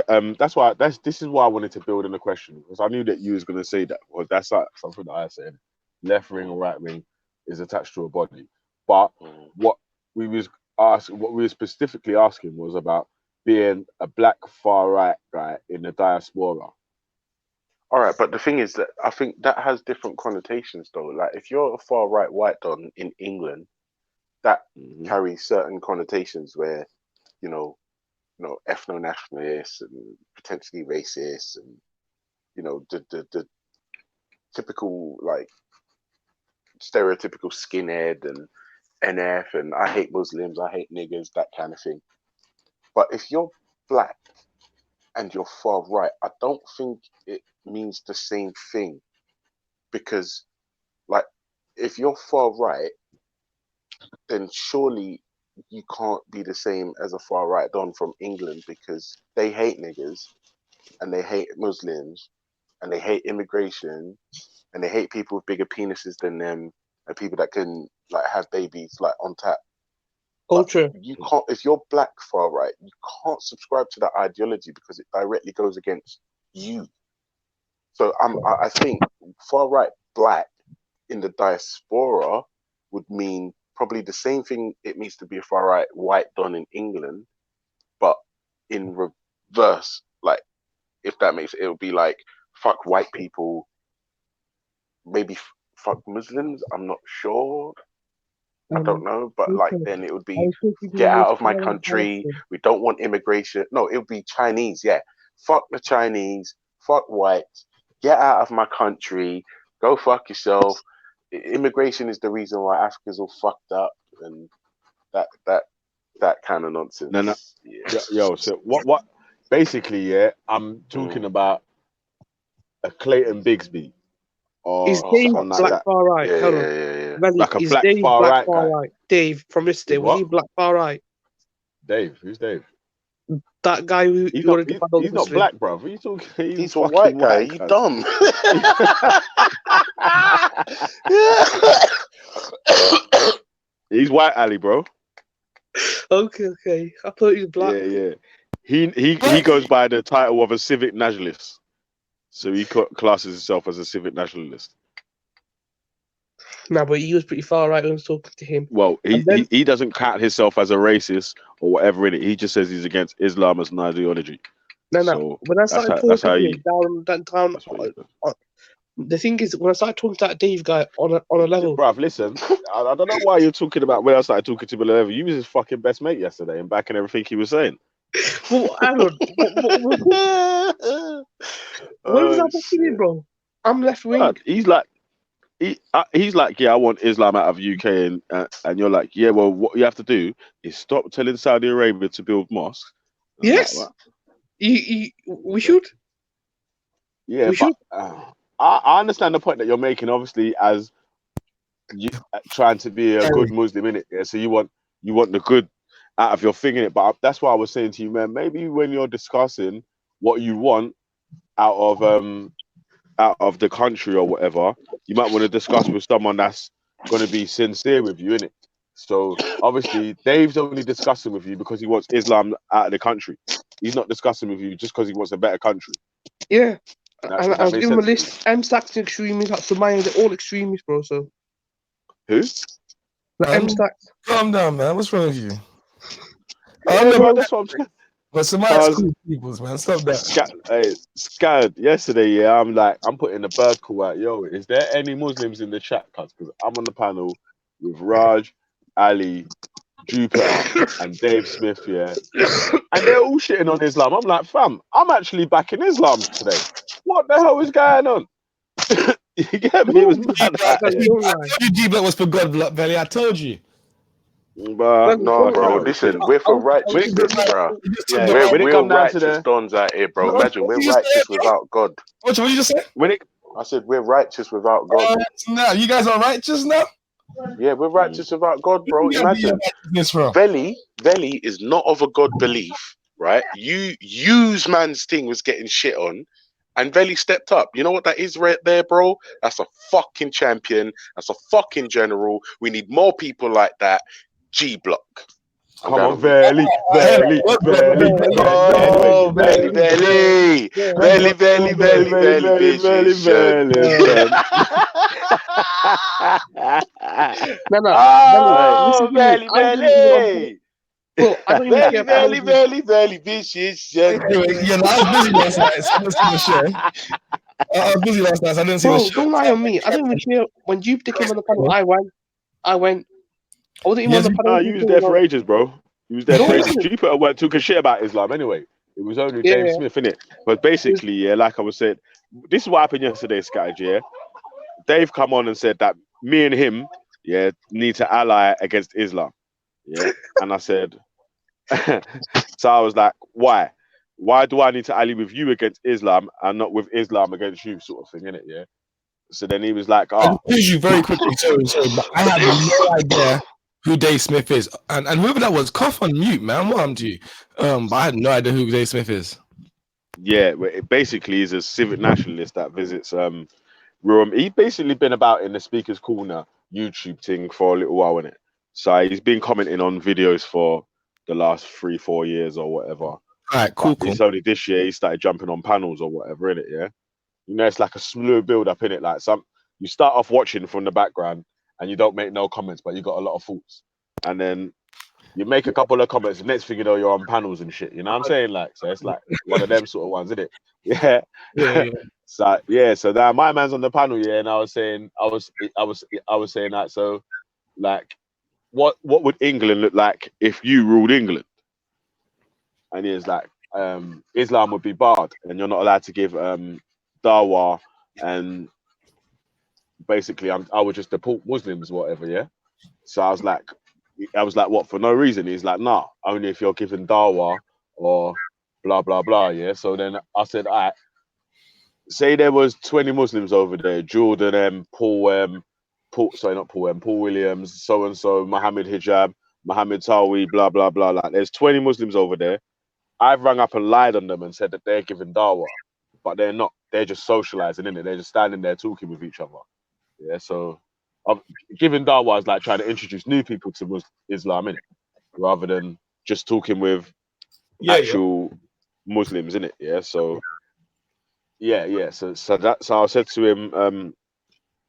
Speaker 2: this is why I wanted to build in the question, because I knew that you was gonna say that. Well, that's like something that I said. Left wing or right wing is attached to a body. But what we were specifically asking was about being a black far right guy in the diaspora.
Speaker 8: All right, but the thing is that I think that has different connotations, though. Like if you're a far right white don in England, that carries certain connotations where, you know, ethno-nationalists and potentially racist, and you know the typical like stereotypical skinhead and NF and I hate Muslims, I hate niggers, that kind of thing. But if you're black and you're far right, I don't think it means the same thing, because like if you're far right, then surely you can't be the same as a far right don from England, because they hate niggers and they hate Muslims and they hate immigration and they hate people with bigger penises than them and people that can like have babies like on tap.
Speaker 7: Ultra.
Speaker 8: You can't, if you're black far right, you can't subscribe to that ideology because it directly goes against you. So I think far right black in the diaspora would mean probably the same thing it means to be a far right white don in England, but in reverse. Like if that makes it would be like fuck white people maybe fuck Muslims. I'm not sure. I don't know, but like then it would be get out of my country. We don't want immigration. No, it would be Chinese. Yeah, fuck the Chinese. Fuck whites. Get out of my country. Go fuck yourself. Immigration is the reason why Africa's all fucked up, and that kind of nonsense.
Speaker 2: No.
Speaker 8: Yeah.
Speaker 2: Yo, so what? Basically, yeah, I'm talking about a Clayton Bigsby.
Speaker 7: Is Dave
Speaker 2: like
Speaker 7: black
Speaker 2: that.
Speaker 7: far right?
Speaker 8: Yeah,
Speaker 7: Hold on.
Speaker 8: yeah.
Speaker 2: Like a
Speaker 7: is
Speaker 2: black
Speaker 7: Dave
Speaker 2: far
Speaker 7: black
Speaker 2: right
Speaker 7: far
Speaker 2: guy.
Speaker 7: right? Dave from yesterday, was he black far right?
Speaker 2: Dave, who's Dave?
Speaker 7: That guy who
Speaker 2: He's
Speaker 7: wanted
Speaker 2: not,
Speaker 7: to battle
Speaker 2: he's
Speaker 7: the
Speaker 2: not
Speaker 7: Muslim.
Speaker 2: black, bro. He's talking.
Speaker 8: He's a white guy. You dumb.
Speaker 2: He's white, Ali, bro.
Speaker 7: Okay. I thought he was black.
Speaker 2: Yeah. He goes by the title of a civic nationalist. So he classes himself as a civic nationalist.
Speaker 7: Nah, but he was pretty far right when I was talking to him.
Speaker 2: Well, he doesn't count himself as a racist or whatever in it. He just says he's against Islam as an ideology.
Speaker 7: No.
Speaker 2: So
Speaker 7: when I started talking to him down, the thing is, when I started talking to that Dave guy on a level,
Speaker 2: bruv, listen, I don't know why you're talking about when I started talking to him on a level. You was his fucking best mate yesterday and backing everything he was saying.
Speaker 7: Well, hang on. Where was I fucking, bro? I'm left wing.
Speaker 2: He's like, yeah, I want Islam out of UK, and you're like, yeah, well, what you have to do is stop telling Saudi Arabia to build mosques.
Speaker 7: Yes,
Speaker 2: like,
Speaker 7: we should.
Speaker 2: Yeah,
Speaker 7: we should.
Speaker 2: I understand the point that you're making, obviously, as you trying to be a good Muslim, innit? Yeah, so you want the good out of your thing, innit? But that's why I was saying to you, man, maybe when you're discussing what you want out of the country or whatever, you might want to discuss with someone that's going to be sincere with you, innit? So obviously, Dave's only discussing with you because he wants Islam out of the country. He's not discussing with you just because he wants a better country.
Speaker 7: Yeah. And I'll give him a list. M-Stack's extremists, like Somalia, they're all extremists, bro. So
Speaker 2: who?
Speaker 7: M-Stack's.
Speaker 4: Calm down, man. What's wrong with you?
Speaker 2: That's what I'm saying.
Speaker 4: But Somalia's cool peoples, man. Stop that.
Speaker 2: Scattered yesterday, yeah. I'm putting the bird call out. Yo, is there any Muslims in the chat? Because I'm on the panel with Raj, Ali, Jupiter, and Dave Smith, yeah. And they're all shitting on Islam. I'm like, fam, I'm actually backing Islam today. What the hell is going on? You get me? It was mad.
Speaker 4: G-Block was for God, Block Belly. I told you.
Speaker 2: But
Speaker 8: no, bro. Listen, we're for righteousness, bro. Yeah, we're righteous dons out here, bro. Imagine we're righteous without God.
Speaker 4: What did you just say?
Speaker 8: I said we're righteous without God.
Speaker 4: Now you guys are righteous now.
Speaker 8: Yeah, we're righteous without God, bro. Imagine Veli is not of a God belief, right? Use man's thing was getting shit on, and Veli stepped up. You know what that is right there, bro? That's a fucking champion. That's a fucking general. We need more people like that. G-Block.
Speaker 2: Come on, Veli.
Speaker 8: Oh, Veli.
Speaker 7: No, Veli. Well, I don't even care.
Speaker 8: Veli, bitches.
Speaker 4: Yeah, I was busy last night, so I didn't see the show. I was busy last night, so I didn't see the show.
Speaker 7: Don't lie on me. I didn't even hear when Jupiter came on the panel. I went. I wasn't even on the panel.
Speaker 2: You was there for ages, bro. You was there for ages. Jupiter weren't talking shit about Islam anyway. It was only Dave Smith, innit? But basically, yeah, like I was saying, this is what happened yesterday, Scattered, yeah. Dave come on and said that me and him, yeah, need to ally against Islam. Yeah. And I said, so I was like, why? Why do I need to ally with you against Islam and not with Islam against you, sort of thing, innit? Yeah. So then he was like,
Speaker 4: I'll use you very quickly, sorry, but I have no idea who Dave Smith is. And whoever that was, cough on mute, man. What happened to you? But I had no idea who Dave Smith is.
Speaker 2: Yeah, it basically is a civic nationalist that visits Rome. He's basically been about in the Speaker's Corner YouTube thing for a little while, innit? So he's been commenting on videos for the last 3-4 years or whatever.
Speaker 4: All right, cool.
Speaker 2: It's only this year he started jumping on panels or whatever, innit, yeah? You know, it's like a slow build up, innit? Like you start off watching from the background and you don't make no comments, but you got a lot of thoughts. And then you make a couple of comments, the next thing you know, you're on panels and shit. You know what I'm saying? Like, so it's like one of them sort of ones, isn't it? Yeah.
Speaker 9: Yeah.
Speaker 2: So now my man's on the panel, yeah, and I was saying that. So, like, what would England look like if you ruled England? And he was like, Islam would be barred, and you're not allowed to give dawah, and basically I would just deport Muslims, whatever, yeah. So I was like, what, for no reason? He's like, nah, only if you're giving dawah or blah blah blah, yeah. So then I said, all right, say there was 20 Muslims over there, Jordan Paul Williams, so and so, Mohammed Hijab, Mohammed Tawi, blah blah blah. Like, there's 20 Muslims over there. I've rung up and lied on them and said that they're giving dawah, but they're not. They're just socializing, innit? They're just standing there talking with each other. Yeah, so giving dawah is like trying to introduce new people to Islam, innit? Rather than just talking with actual Muslims, innit? Yeah, so yeah. So I said to him,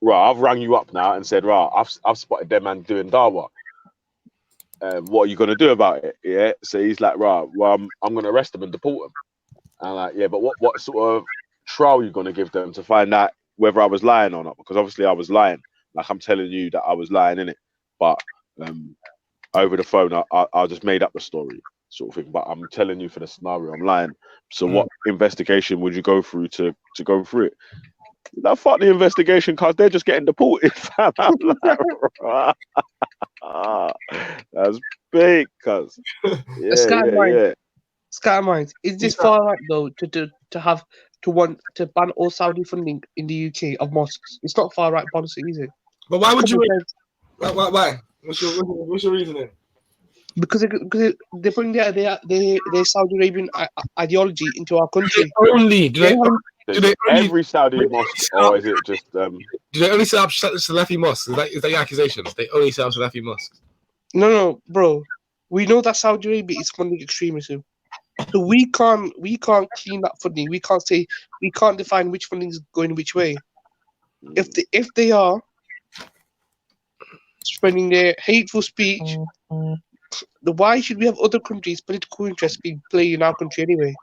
Speaker 2: right, I've rang you up now and said, right, I've spotted them man doing dawah. What are you gonna do about it? Yeah. So he's like, right, well, I'm gonna arrest them and deport them. And I'm like, yeah, but what sort of trial are you gonna give them to find out whether I was lying or not? Because obviously I was lying. Like, I'm telling you that I was lying, in it. But over the phone, I just made up the story, sort of thing. But I'm telling you for the scenario, I'm lying. So what investigation would you go through to go through it? Now, fuck the investigation, cause they're just getting deported. I'm like, that's big, cuz. Yeah.
Speaker 7: Scatterminds. Is this far right though to want to ban all Saudi funding in the UK of mosques? It's not far right policy, is it?
Speaker 4: But why would you? Why? What's your reasoning?
Speaker 7: Because they bring their Saudi Arabian ideology into our country.
Speaker 2: Every Saudi mosque, or is it just?
Speaker 4: Do they only set up Salafi mosques? Is that your accusations? They only set up Salafi mosques?
Speaker 7: No, bro. We know that Saudi Arabia is funding extremism, so we can't clean that funding. We can't define which funding is going which way. If they are spreading their hateful speech, why should we have other countries' political interests being played in our country anyway?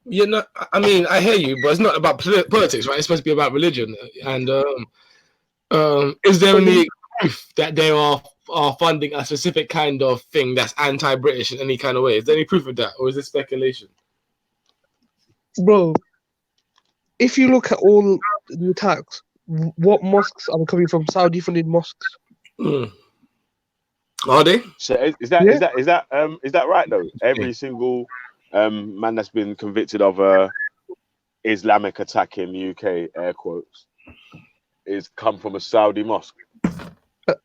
Speaker 4: Yeah, no, I mean, I hear you, but it's not about politics, right? It's supposed to be about religion. And is there any proof that they are funding a specific kind of thing that's anti-British in any kind of way? Is there any proof of that, or is it speculation?
Speaker 7: Bro, if you look at all the attacks, what mosques are coming from? Saudi-funded mosques.
Speaker 4: Are they?
Speaker 2: So is that right though? Every single man that's been convicted of a Islamic attack in the UK, air quotes, is come from a Saudi mosque.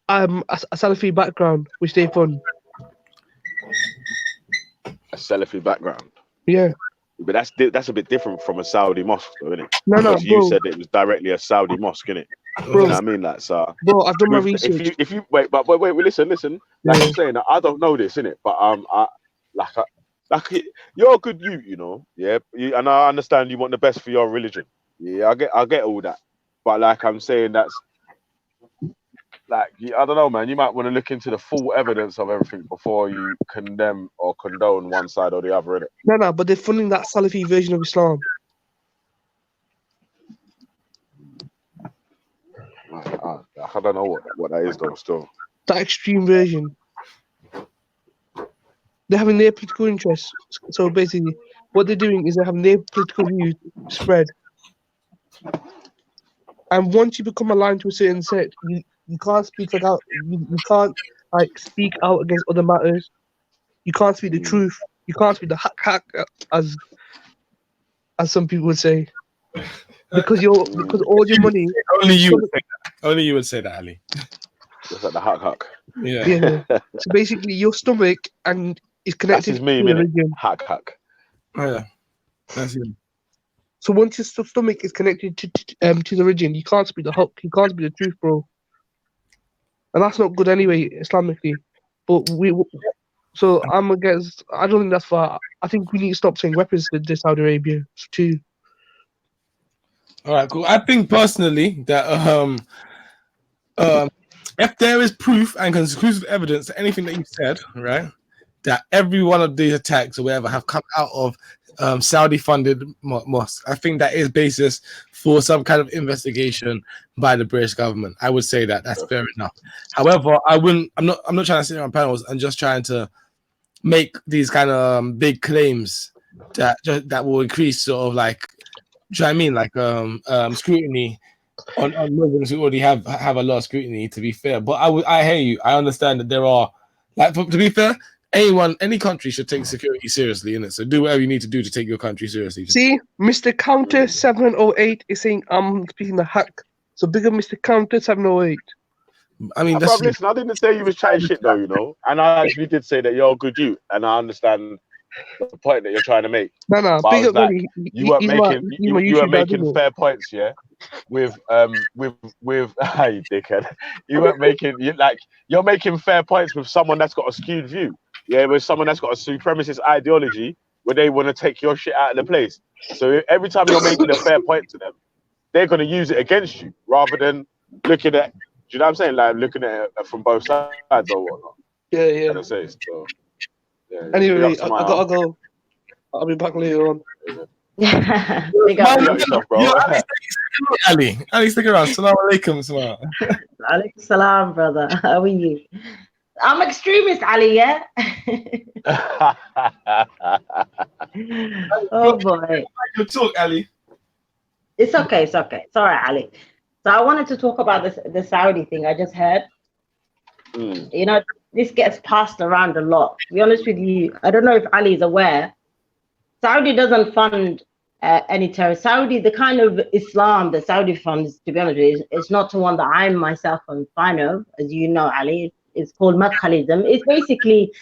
Speaker 7: A Salafi background, which they fund.
Speaker 2: A Salafi background.
Speaker 7: Yeah.
Speaker 2: But that's a bit different from a Saudi mosque, though, isn't it?
Speaker 7: No,
Speaker 2: because you
Speaker 7: bro.
Speaker 2: said it was directly a Saudi mosque, innit?
Speaker 7: Bro,
Speaker 2: you know what I mean? Like, so,
Speaker 7: bro, I've done my research.
Speaker 2: If you wait, listen. Like I'm saying, I don't know this, innit? But you're a good you know, yeah. And I understand you want the best for your religion. Yeah, I get all that. But like I'm saying, that's like, I don't know, man. You might want to look into the full evidence of everything before you condemn or condone one side or the other, innit?
Speaker 7: No, but they're funding that Salafi version of Islam.
Speaker 2: I don't know what that is, though, still.
Speaker 7: That extreme version. They're having their political interests. So basically, what they're doing is they're having their political views spread. And once you become aligned to a certain sect, you can't speak like out. You can't like speak out against other matters. You can't speak the truth. You can't speak the hack as some people would say, because all your money.
Speaker 4: Only you would say that, Ali.
Speaker 2: It's like the hack.
Speaker 4: Yeah.
Speaker 7: So basically, your stomach is connected to the religion.
Speaker 2: Hack.
Speaker 4: Oh, yeah. That's it.
Speaker 7: So once your stomach is connected to the religion, you can't speak the haqq. You can't speak the truth, bro. And that's not good anyway, Islamically. But I'm against. I don't think that's far. I think we need to stop saying weapons to Saudi Arabia too.
Speaker 4: All right, cool. I think personally that if there is proof and conclusive evidence to anything that you said, right, that every one of these attacks or whatever have come out of Saudi-funded mosque. I think that is basis for some kind of investigation by the British government. I would say that that's fair enough. However, I'm not trying to sit on panels and just trying to make these kind of big claims that will increase sort of like, do you know what I mean, like scrutiny on Muslims who already have a lot of scrutiny. To be fair, but I hear you. I understand that there are, like, to be fair, any country should take security seriously, innit? So do whatever you need to do to take your country seriously.
Speaker 7: See, Mr. Counter 708 is saying I'm speaking the hack. So big up Mr. Counter 708.
Speaker 4: I mean,
Speaker 2: bro, listen, I didn't say you was chatting shit though, you know, and I actually did say that you're a good youth, and I understand the point that you're trying to make.
Speaker 7: No,
Speaker 2: but
Speaker 7: big up
Speaker 2: like,
Speaker 7: Willie.
Speaker 2: you weren't making you weren't making fair points, yeah. With you dickhead, you're making fair points with someone that's got a skewed view, yeah, with someone that's got a supremacist ideology where they want to take your shit out of the place. So every time you're making a fair point to them, they're going to use it against you rather than looking at. Do you know what I'm saying? Like looking at it from both sides or whatnot.
Speaker 7: Yeah.
Speaker 2: I say so. Yeah.
Speaker 7: Anyway, I gotta go. I'll be back later on.
Speaker 2: Big up yourself, bro.
Speaker 4: Ali, stick around. Salam alaikum, Salam.
Speaker 9: Alaikum salam, brother. How are you? I'm extremist, Ali. Yeah. Oh boy.
Speaker 4: You talk, Ali.
Speaker 9: It's okay. It's all right, Ali. So I wanted to talk about the Saudi thing I just heard. You know, this gets passed around a lot. To be honest with you, I don't know if Ali is aware. Saudi doesn't fund any terror. Saudi, the kind of Islam that Saudi funds, to be honest with you, it's not the one that I myself am fan of, as you know, Ali. It's called Madkhalism. It's basically,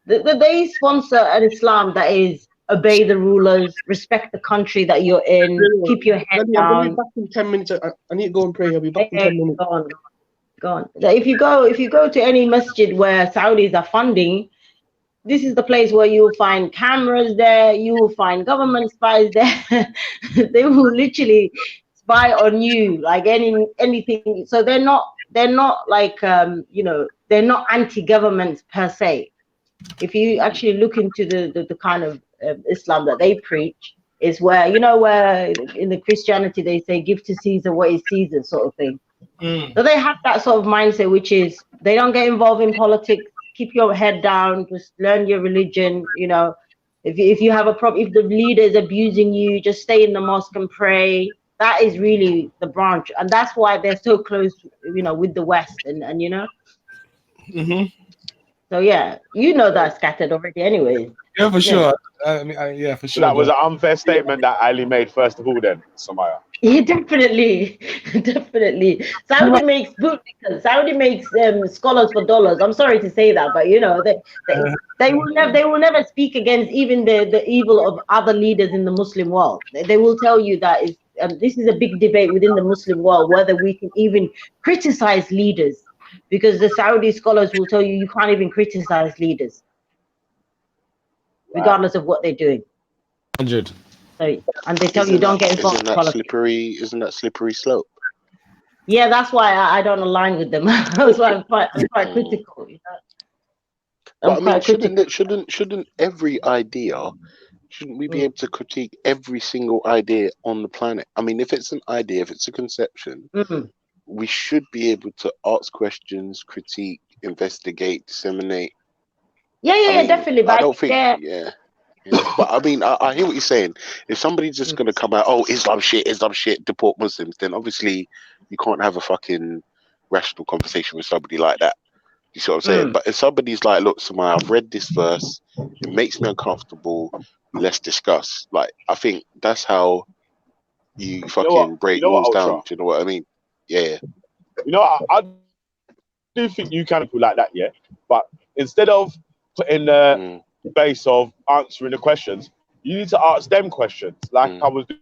Speaker 9: they sponsor an Islam that is obey the rulers, respect the country that you're in, keep your head down.
Speaker 7: I'll be back in 10 minutes. I need to go and pray. I'll be back in 10 minutes.
Speaker 9: Go on. If you go to any masjid where Saudis are funding, this is the place where you will find cameras there, you will find government spies there. They will literally spy on you like anything. So they're not like they're not anti-government per se. If you actually look into the kind of Islam that they preach, is where where in the Christianity they say give to Caesar what is Caesar, sort of thing. So they have that sort of mindset, which is they don't get involved in politics. Keep your head down, just learn your religion. If you have a problem, if the leader is abusing you, just stay in the mosque and pray. That is really the branch, and that's why they're so close, with the West, and So yeah, that's scattered already, anyway.
Speaker 4: Yeah, for sure. I mean, yeah, for sure.
Speaker 2: So that was an unfair statement that Ali made first of all, then, Samaya.
Speaker 9: Yeah, definitely. Saudi makes Saudi makes scholars for dollars. I'm sorry to say that, but they will never speak against even the evil of other leaders in the Muslim world. They will tell you that this is a big debate within the Muslim world whether we can even criticize leaders, because the Saudi scholars will tell you can't even criticize leaders, regardless of what they're doing.
Speaker 4: 100.
Speaker 9: So, and they tell you don't get involved in politics.
Speaker 8: Isn't that slippery slope?
Speaker 9: Yeah, that's why I don't align with them. That's why I'm quite critical.
Speaker 8: But I mean, shouldn't every idea? Shouldn't we be able to critique every single idea on the planet? I mean, if it's an idea, if it's a conception, we should be able to ask questions, critique, investigate, disseminate.
Speaker 9: Yeah, definitely. But
Speaker 8: I don't think, but I mean, I hear what you're saying. If somebody's just going to come out, Islam shit, deport Muslims, then obviously you can't have a fucking rational conversation with somebody like that. You see what I'm saying? But if somebody's like, look, Samaya, I've read this verse, it makes me uncomfortable, let's discuss. Like, I think that's how you fucking break walls down. Do you know what I mean? Yeah.
Speaker 2: I do think you can do like that, yeah. But instead of putting the base of answering the questions, you need to ask them questions. Like I was doing.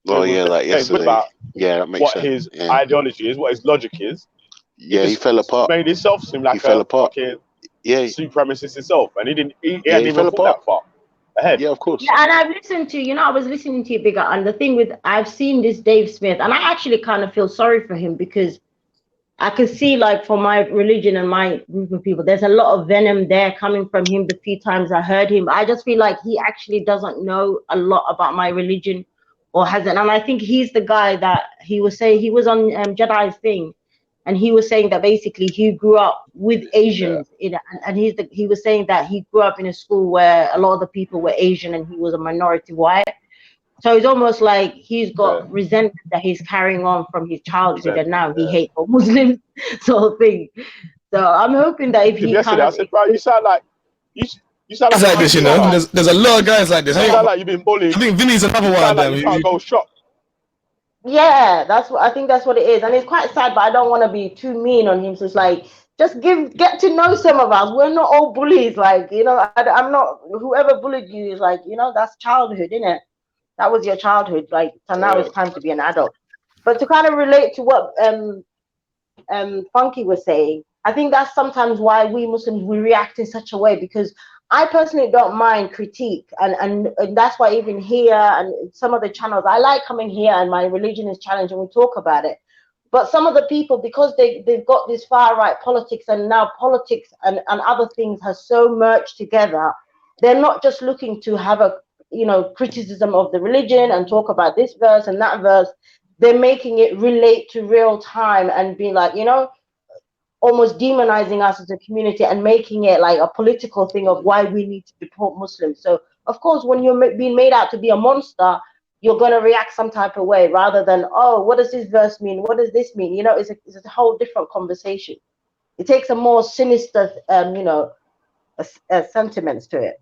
Speaker 8: Oh yeah, like yesterday. That makes
Speaker 2: what
Speaker 8: sense.
Speaker 2: His ideology is, what his logic is.
Speaker 8: Yeah, he fell apart.
Speaker 2: Made himself seem like
Speaker 8: fell apart.
Speaker 2: Supremacist himself, and he hadn't even put that far ahead.
Speaker 8: Yeah, of course.
Speaker 9: Yeah, and I've listened to, I was listening to you, Bigger, and the thing with, I've seen this Dave Smith, and I actually kind of feel sorry for him, because I could see, like, for my religion and my group of people, there's a lot of venom there coming from him. The few times I heard him, I just feel like he actually doesn't know a lot about my religion, or hasn't. And I think he's the guy that he was saying, he was on Jedi's thing, and he was saying that basically he grew up with Asians, and he was saying that he grew up in a school where a lot of the people were Asian and he was a minority white. So it's almost like he's got resentment that he's carrying on from his childhood, and now he hates all Muslims, sort of thing. So I'm hoping that if he kind of,
Speaker 2: I said, bro, you sound like you sound
Speaker 4: like this, you know. There's a lot of guys like this.
Speaker 2: You sound like you've been bullied.
Speaker 4: I think Vinny's another one of them.
Speaker 2: You can't go shop.
Speaker 9: Yeah, I think that's what it is, and it's quite sad. But I don't want to be too mean on him. So it's like, just get to know some of us. We're not all bullies, like, you know. I'm not. Whoever bullied you is like, you know, that's childhood, isn't it? That was your childhood, like, so now it's time to be an adult. But to kind of relate to what Funky was saying, I think that's sometimes why we Muslims, we react in such a way, because I personally don't mind critique, and that's why even here and some of the channels, I like coming here and my religion is challenged and we talk about it. But some of the people, because they've got this far right politics, and now politics and other things have so merged together, they're not just looking to have a, you know, criticism of the religion and talk about this verse and that verse. They're making it relate to real time and being like, you know, almost demonizing us as a community and making it like a political thing of why we need to deport Muslims. So of course, when you're being made out to be a monster, you're going to react some type of way, rather than, oh, what does this verse mean? What does this mean? You know, it's a whole different conversation. It takes a more sinister, you know, sentiments to it.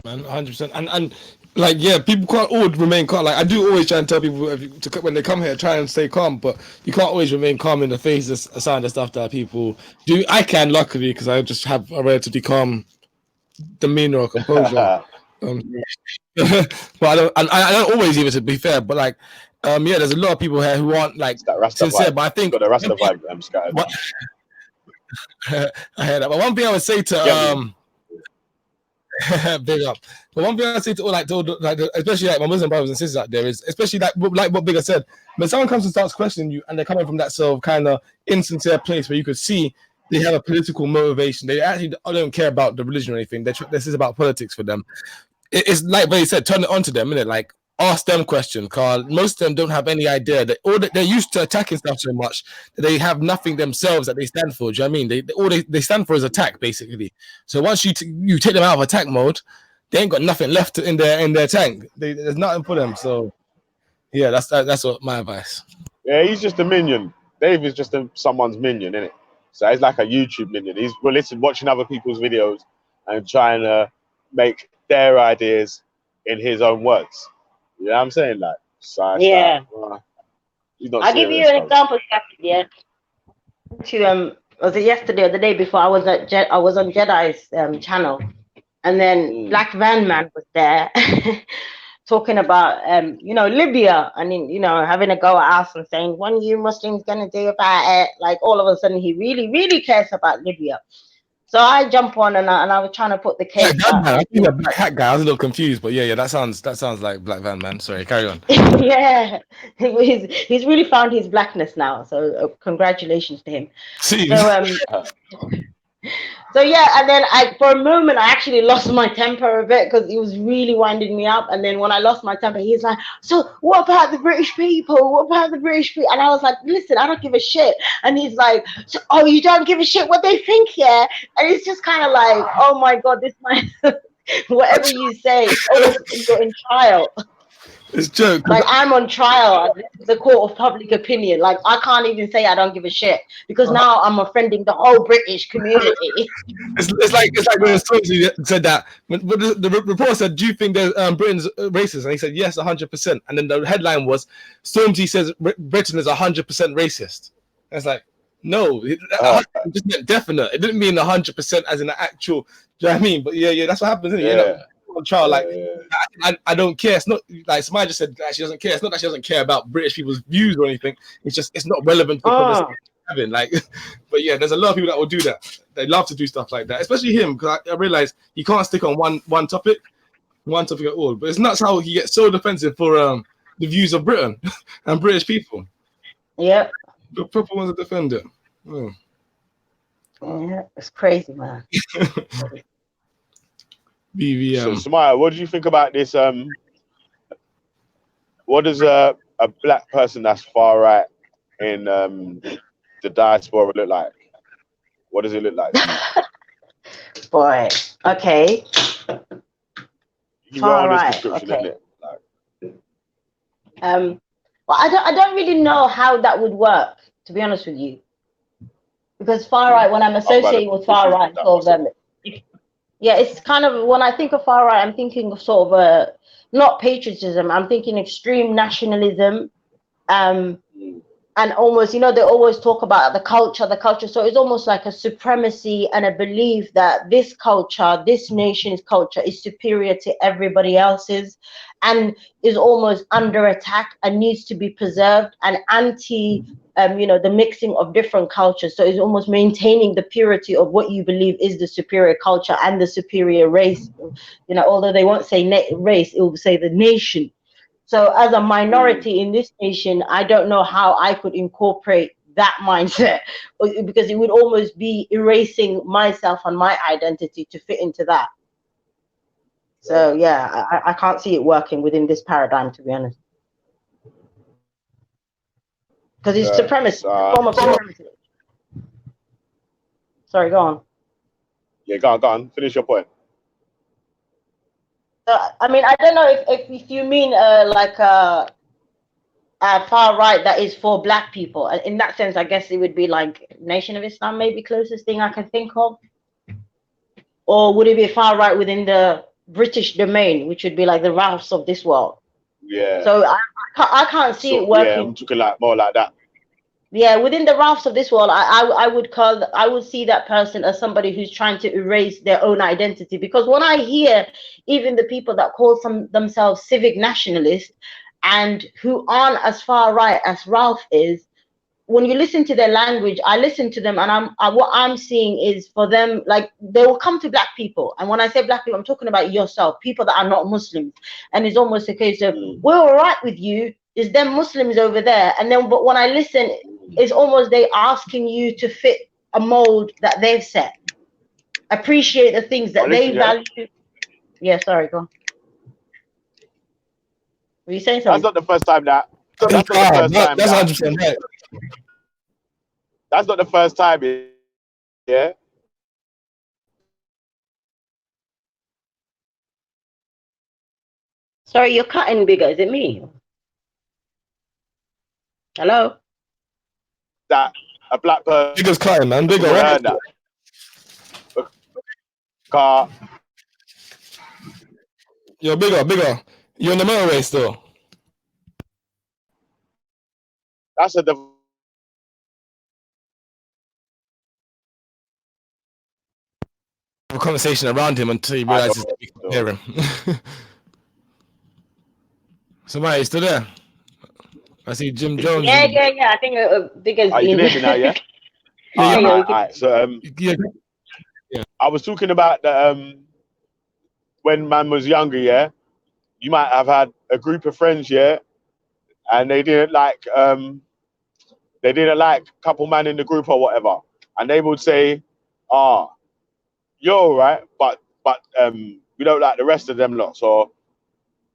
Speaker 4: Man, 100%. And like, yeah, people can't all remain calm. Like, I do always try and tell people when they come here, try and stay calm, but you can't always remain calm in the face of some of the stuff that people do. I can, luckily, because I just have a relatively calm demeanor or composure. But I don't always, even, to be fair, but like, yeah, there's a lot of people here who aren't like sincere, but I think
Speaker 2: got the Rasta vibe, scattered.
Speaker 4: I hear that. But one thing I would say to big up. But one thing I say to all, like, especially like my Muslim brothers and sisters out there, is especially like what Bigger said, when someone comes and starts questioning you and they're coming from that sort of kind of insincere place where you could see they have a political motivation, they actually don't care about the religion or anything. This is about politics for them. It's like they said, turn it on to them, innit? Like, ask them questions, because most of them don't have any idea that they're used to attacking stuff so much that they have nothing themselves that they stand for. Do you know what I mean? They stand for is attack, basically. So once you take them out of attack mode, they ain't got nothing left in their tank. There's nothing for them. So yeah, that's what my advice.
Speaker 2: Yeah, he's just a minion. Dave is just someone's minion, innit? So he's like a YouTube minion. He's watching other people's videos and trying to make their ideas in his own words. You know what I'm saying? Like, so
Speaker 9: yeah.
Speaker 2: I'll
Speaker 9: give you an example, yeah. Was it yesterday or the day before? I was on Jedi's channel, and then Black Van Man was there talking about you know, Libya, and you know, having a go at us and saying, "What are you Muslims gonna do about it?" Like, all of a sudden, he really, really cares about Libya. So I jump on and I was trying to put the case.
Speaker 4: I think a black hat guy. I was a little confused, but yeah, that sounds like Black Van Man. Sorry, carry on.
Speaker 9: Yeah, he's really found his blackness now. So congratulations to him. So yeah, and then for a moment I actually lost my temper a bit, because he was really winding me up. And then when I lost my temper, he's like, "So what about the British people? What about the British people?" And I was like, "Listen, I don't give a shit." And he's like, "So, oh, you don't give a shit what they think, yeah?" And it's just kind of like, oh my god, this might whatever you say, oh, you're in trial.
Speaker 4: It's joke.
Speaker 9: Like, I'm on trial at the court of public opinion. Like, I can't even say I don't give a shit, because now I'm offending the whole British community.
Speaker 4: It's like when Stormzy said that. When the reporter said, "Do you think that Britain's racist?" And he said, "Yes, 100%." And then the headline was, "Stormzy says Britain is 100% racist." And it's like, no, it just meant definite. It didn't mean 100% as in the actual. Do you know what I mean? But yeah, that's what happens, isn't it?
Speaker 2: Yeah.
Speaker 4: You know? Child, like, I don't care. It's not like Samaya just said that she doesn't care. It's not that she doesn't care about British people's views or anything. It's just it's not relevant to the conversation having. Like, but yeah, there's a lot of people that will do that. They love to do stuff like that, especially him, because I realize he can't stick on one topic at all. But it's nuts how he gets so defensive for the views of Britain and British people.
Speaker 9: Yep.
Speaker 4: The proper ones to defend it. Oh.
Speaker 9: Yeah, it's crazy, man.
Speaker 4: BVM.
Speaker 2: So, Smile, what do you think about this? What does a black person that's far right in the diaspora look like? What does it look like to you?
Speaker 9: Boy, okay.
Speaker 2: You
Speaker 9: Far
Speaker 2: wrote this
Speaker 9: right,
Speaker 2: description,
Speaker 9: okay.
Speaker 2: isn't it? Like,
Speaker 9: well, I don't really know how that would work, to be honest with you, because far right, when I'm associating with far right, sort of, yeah, it's kind of, when I think of far right, I'm thinking of sort of not patriotism. I'm thinking extreme nationalism, and almost, you know, they always talk about the culture. So it's almost like a supremacy and a belief that this culture, this nation's culture, is superior to everybody else's, and is almost under attack and needs to be preserved, and anti, you know, the mixing of different cultures. So it's almost maintaining the purity of what you believe is the superior culture and the superior race. You know, although they won't say race, it will say the nation. So as a minority in this nation, I don't know how I could incorporate that mindset, because it would almost be erasing myself and my identity to fit into that. So yeah, I can't see it working within this paradigm, to be honest. Because it's supremacy, form of supremacy. Sorry, go on.
Speaker 2: Yeah, go on. Finish your point.
Speaker 9: I mean, I don't know if you mean like far right that is for black people. In that sense, I guess it would be like Nation of Islam, maybe closest thing I can think of. Or would it be far right within the British domain, which would be like the Ralphs of this world?
Speaker 2: Yeah.
Speaker 9: So I can't see it working.
Speaker 2: Yeah, I'm talking like more like that.
Speaker 9: Yeah, within the Ralphs of this world, I would see that person as somebody who's trying to erase their own identity. Because when I hear even the people that call themselves civic nationalists and who aren't as far right as Ralph is, when you listen to their language, I listen to them, and what I'm seeing is, for them, like, they will come to black people, and when I say black people, I'm talking about yourself, people that are not Muslims, and it's almost a case of, we're all right with you, is them Muslims over there, and then, but when I listen, it's almost they asking you to fit a mold that they've set, appreciate the things that they value. Yeah, sorry, go on. Were you saying something?
Speaker 2: That's not the first time that. That's not the first time.
Speaker 4: That's 100% right.
Speaker 2: That's not the first time. Yeah.
Speaker 9: Sorry, you're cutting bigger. Is it me? Hello?
Speaker 2: That a black person.
Speaker 4: Bigger's cutting, man. Bigger.
Speaker 2: Heard that. Car.
Speaker 4: You're bigger. You're in the motorway still.
Speaker 2: That's a
Speaker 4: conversation around him until he realizes that we can hear him. So, Mike, you still there? I see Jim Jones.
Speaker 9: Yeah. I think Bigger's
Speaker 2: you can hear me now, yeah?
Speaker 9: Yeah.
Speaker 2: So, I was talking about the, when man was younger, yeah? You might have had a group of friends, yeah? And they didn't like a couple man in the group or whatever. And they would say, you're all right, but we don't like the rest of them lot. So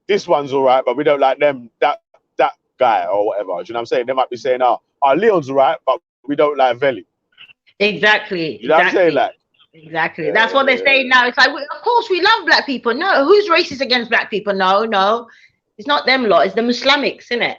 Speaker 2: this one's all right, but we don't like them, that guy or whatever. Do you know what I'm saying? They might be saying, Leon's all right, but we don't like Veli.
Speaker 9: Exactly.
Speaker 2: You know what I'm saying? Like,
Speaker 9: exactly. That's what they're saying now. It's like, of course we love black people. No, who's racist against black people? No. It's not them lot, it's the Islamics, isn't it?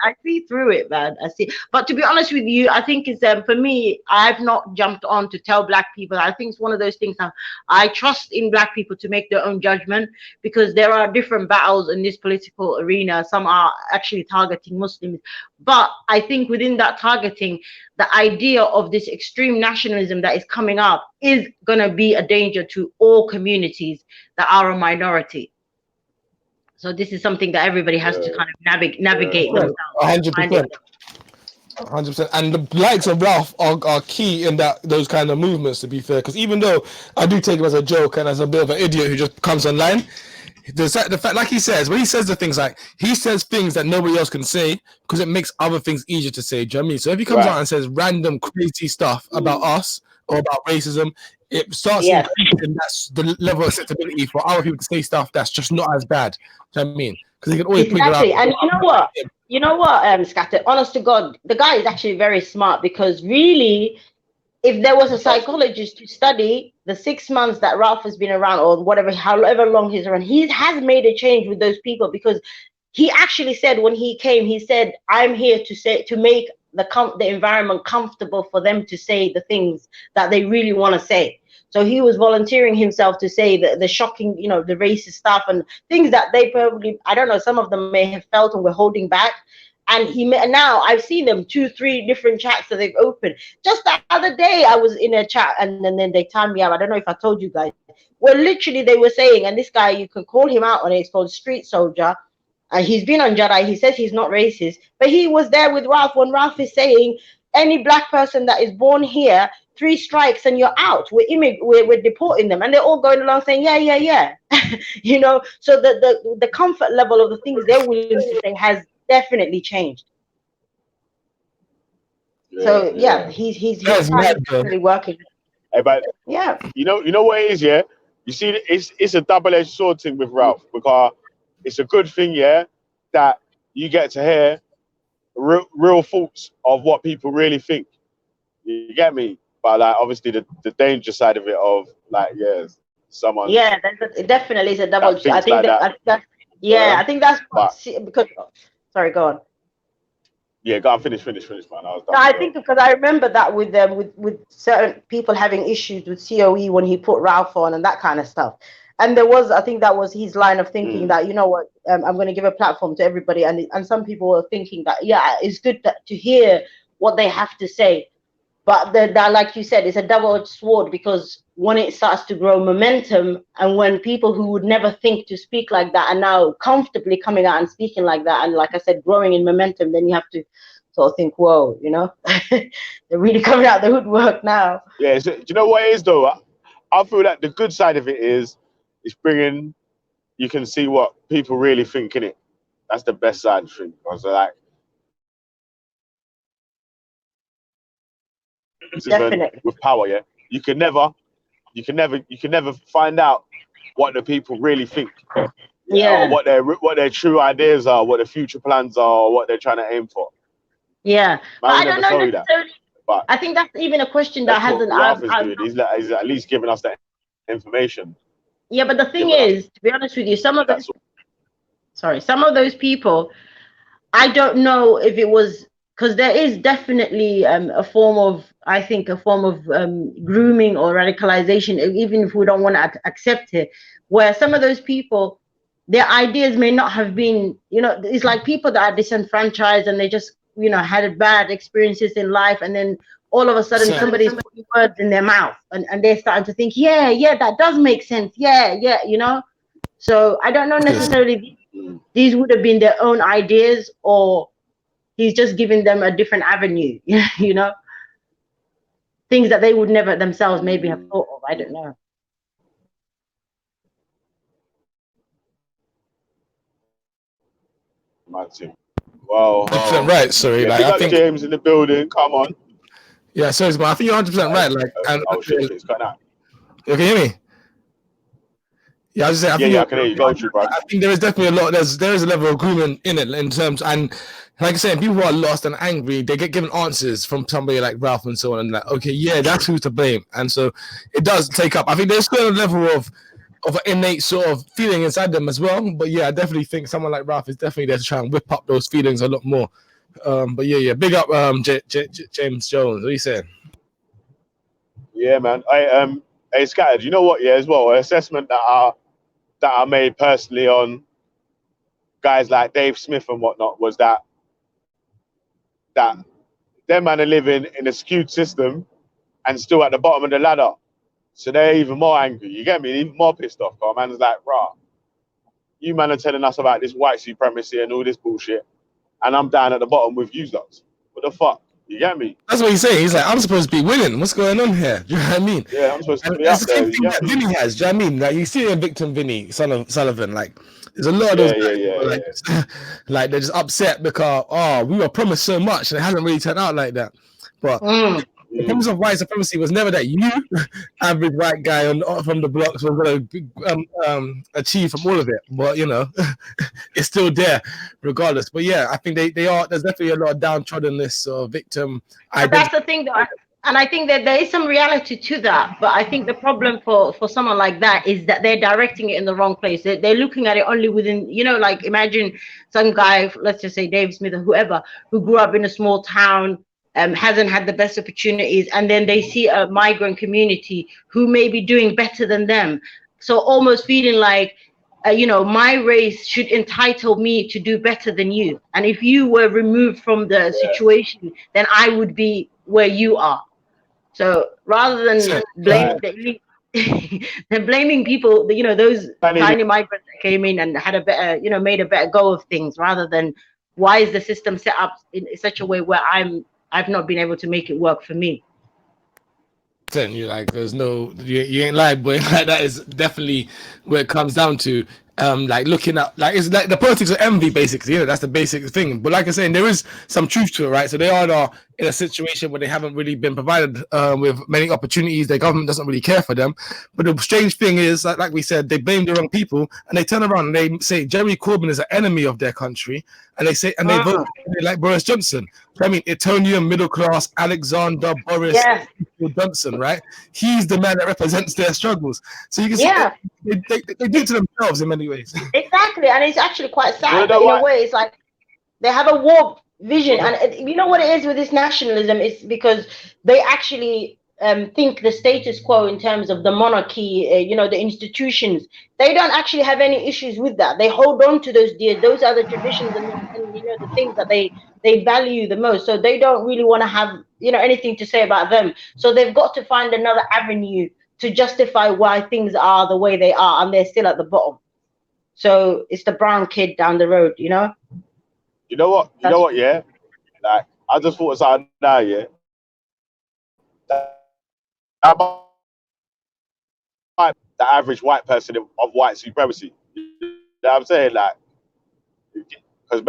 Speaker 9: I see through it, man. I see. But to be honest with you, I think it's for me, I've not jumped on to tell black people. I think it's one of those things that I trust in black people to make their own judgment, because there are different battles in this political arena. Some are actually targeting Muslims. But I think within that targeting, the idea of this extreme nationalism that is coming up is going to be a danger to all communities that are a minority. So this is something that everybody has to kind of navigate themselves.
Speaker 4: 100%. And the likes of Ralph are key in those kind of movements, to be fair. Because even though I do take him as a joke and as a bit of an idiot who just comes online, the fact, like he says, when he says the things, like he says things that nobody else can say because it makes other things easier to say. Do you know what I mean? So if he comes out and says random crazy stuff about us or about racism, it starts increasing that's the level of acceptability for other people to say stuff that's just not as bad. Do you know what I mean? Because they can always point it out.
Speaker 9: And you know what, Scatter, honest to God, the guy is actually very smart, because really, if there was a psychologist to study the 6 months that Ralph has been around, or whatever, however long he's around, he has made a change with those people, because he actually said when he came, he said, I'm here to make the environment comfortable for them to say the things that they really want to say. So he was volunteering himself to say the shocking, you know, the racist stuff and things that they probably, I don't know, some of them may have felt and were holding back. And now I've seen them 2-3 different chats that they've opened. Just the other day, I was in a chat and then they timed me out. I don't know if I told you guys. Well, literally they were saying, and this guy, you can call him out on it. It's called Street Soldier. He's been on Jedi. He says he's not racist, but he was there with Ralph when Ralph is saying any black person that is born here, 3 strikes and you're out. We're deporting them, and they're all going along saying yeah. You know, so the comfort level of the things they're willing to say has definitely changed. He's really working.
Speaker 2: Hey, but you know what it is, yeah. You see, it's a double-edged sword thing with Ralph, because it's a good thing, yeah, that you get to hear real thoughts of what people really think. You get me? But like, obviously, the danger side of it, of like, someone.
Speaker 9: Yeah, it definitely is a double. I think I think that's because. Sorry, go on.
Speaker 2: Yeah, go on, finish, man.
Speaker 9: I think because I remember that with certain people having issues with COE when he put Ralph on and that kind of stuff. And I think that was his line of thinking that, you know what, I'm going to give a platform to everybody. And some people were thinking that, it's good to hear what they have to say. But that, like you said, it's a double-edged sword, because when it starts to grow momentum, and when people who would never think to speak like that are now comfortably coming out and speaking like that, and like I said, growing in momentum, then you have to sort of think, whoa, you know, they're really coming out the woodwork now.
Speaker 2: Yeah, do you know what it is though? I feel that the good side of it is bringing, you can see what people really think in it. That's the best side of things. So like,
Speaker 9: definitely
Speaker 2: with power, yeah, you can never find out what the people really think. Or what their true ideas are, what their future plans are, or what they're trying to aim for.
Speaker 9: Yeah, but I don't know necessarily. But I think that's even a question that hasn't.
Speaker 2: He's at least giving us that information.
Speaker 9: Yeah, but the thing is, to be honest with you, some of those people, I don't know if it was, because there is definitely a form of grooming or radicalization, even if we don't want to accept it, where some of those people, their ideas may not have been, you know, it's like people that are disenfranchised and they just, you know, had bad experiences in life, and then all of a sudden somebody's putting words in their mouth and they're starting to think, that does make sense. You know? So I don't know necessarily these would have been their own ideas, or he's just giving them a different avenue, you know? Things that they would never themselves maybe have thought of. I don't know.
Speaker 2: Wow.
Speaker 4: 100% right. Sorry, like,
Speaker 2: I think James in the building. Come on.
Speaker 4: Yeah, sorry, but I think you're 100% right. Like,
Speaker 2: it's cut out.
Speaker 4: You can hear me? Yeah, I was just saying.
Speaker 2: I can hear you. Go through, bro.
Speaker 4: I think there is definitely a lot. There is a level of agreement in it in terms, and like I said, people who are lost and angry, they get given answers from somebody like Ralph and so on, and like, okay, that's who's to blame, and so it does take up. I think there's still a level of an innate sort of feeling inside them as well. But I definitely think someone like Ralph is definitely there to try and whip up those feelings a lot more. But big up James Jones. What are you saying?
Speaker 2: Yeah, man. Hey, Scattered. You know what? Yeah, as well. An assessment that I made personally on guys like Dave Smith and whatnot was that them man are living in a skewed system and still at the bottom of the ladder. So they're even more angry. You get me? Even more pissed off. Because man's like, you man are telling us about this white supremacy and all this bullshit, and I'm down at the bottom with you lot. What the fuck? You get me?
Speaker 4: That's what he's saying. He's like, I'm supposed to be winning. What's going on here? Do you know what I mean?
Speaker 2: Yeah, I'm supposed to
Speaker 4: And
Speaker 2: be up
Speaker 4: it's the
Speaker 2: there.
Speaker 4: same thing that Vinny has. Do you know what I mean? Like you see a victim, Vinny, son of Sullivan. Like there's a lot of those guys who are like, like they're just upset because we were promised so much and it hasn't really turned out like that. But the premise of white supremacy was never that you, average white guy from the blocks, was going to achieve from all of it. But you know, it's still there, regardless. But yeah, I think they are. There's definitely a lot of downtroddenness or victim.
Speaker 9: But that's the thing, though. And I think that there is some reality to that. But I think the problem for someone like that is that they're directing it in the wrong place. They're looking at it only within, you know, like imagine some guy, let's just say Dave Smith or whoever, who grew up in a small town, hasn't had the best opportunities, and then they see a migrant community who may be doing better than them. So almost feeling like, you know, my race should entitle me to do better than you. And if you were removed from the situation, then I would be where you are. So rather than blaming people, you know, those tiny migrants that came in and had a better, you know, made a better go of things, rather than why is the system set up in such a way where I've not been able to make it work for me.
Speaker 4: You're like, there's no, you ain't lying, boy. Like that is definitely where it comes down to. Like looking at, like it's like the politics of envy, basically. You know, that's the basic thing. But like I said, there is some truth to it, right? So they are in a situation where they haven't really been provided with many opportunities. Their government doesn't really care for them. But the strange thing is, like we said, they blame the wrong people, and they turn around and they say Jeremy Corbyn is an enemy of their country, and they say they vote like Boris Johnson. I mean, Etonian middle class Alexander Boris Johnson, right? He's the man that represents their struggles. So you can see they do it to themselves in many ways.
Speaker 9: Exactly, and it's actually quite sad. But in a way, it's like they have a warped vision, and you know what it is with this nationalism? It's because they actually think the status quo in terms of the monarchy, you know, the institutions. They don't actually have any issues with that. They hold on to those dear. Those are the traditions and you know the things that they value the most. So they don't really want to have, you know, anything to say about them. So they've got to find another avenue to justify why things are the way they are, and they're still at the bottom. So it's the brown kid down the road, you know.
Speaker 2: You know what? Yeah. Like I just thought of something now. Yeah. The average white person of white supremacy. You know what I'm saying? Like, because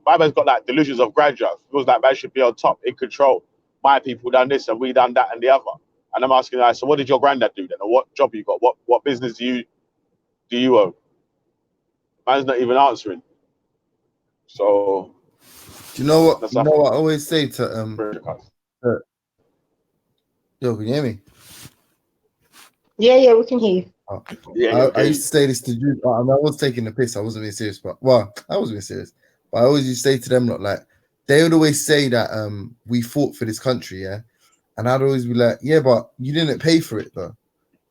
Speaker 2: my man's got like delusions of grandeur. Feels like man should be on top, in control. My people done this and we done that and the other. And I'm asking, like, so what did your granddad do then? Or what job you got? What business do you own? Man's not even answering. So,
Speaker 10: do you know what? You know what I always say to yo, can you hear me?
Speaker 9: Yeah, we can hear you.
Speaker 10: I used to say this to you. I mean, I was taking the piss. I wasn't being serious, I was being serious. But I always used to say to them, like, they would always say that we fought for this country, yeah. And I'd always be like, yeah, but you didn't pay for it, though.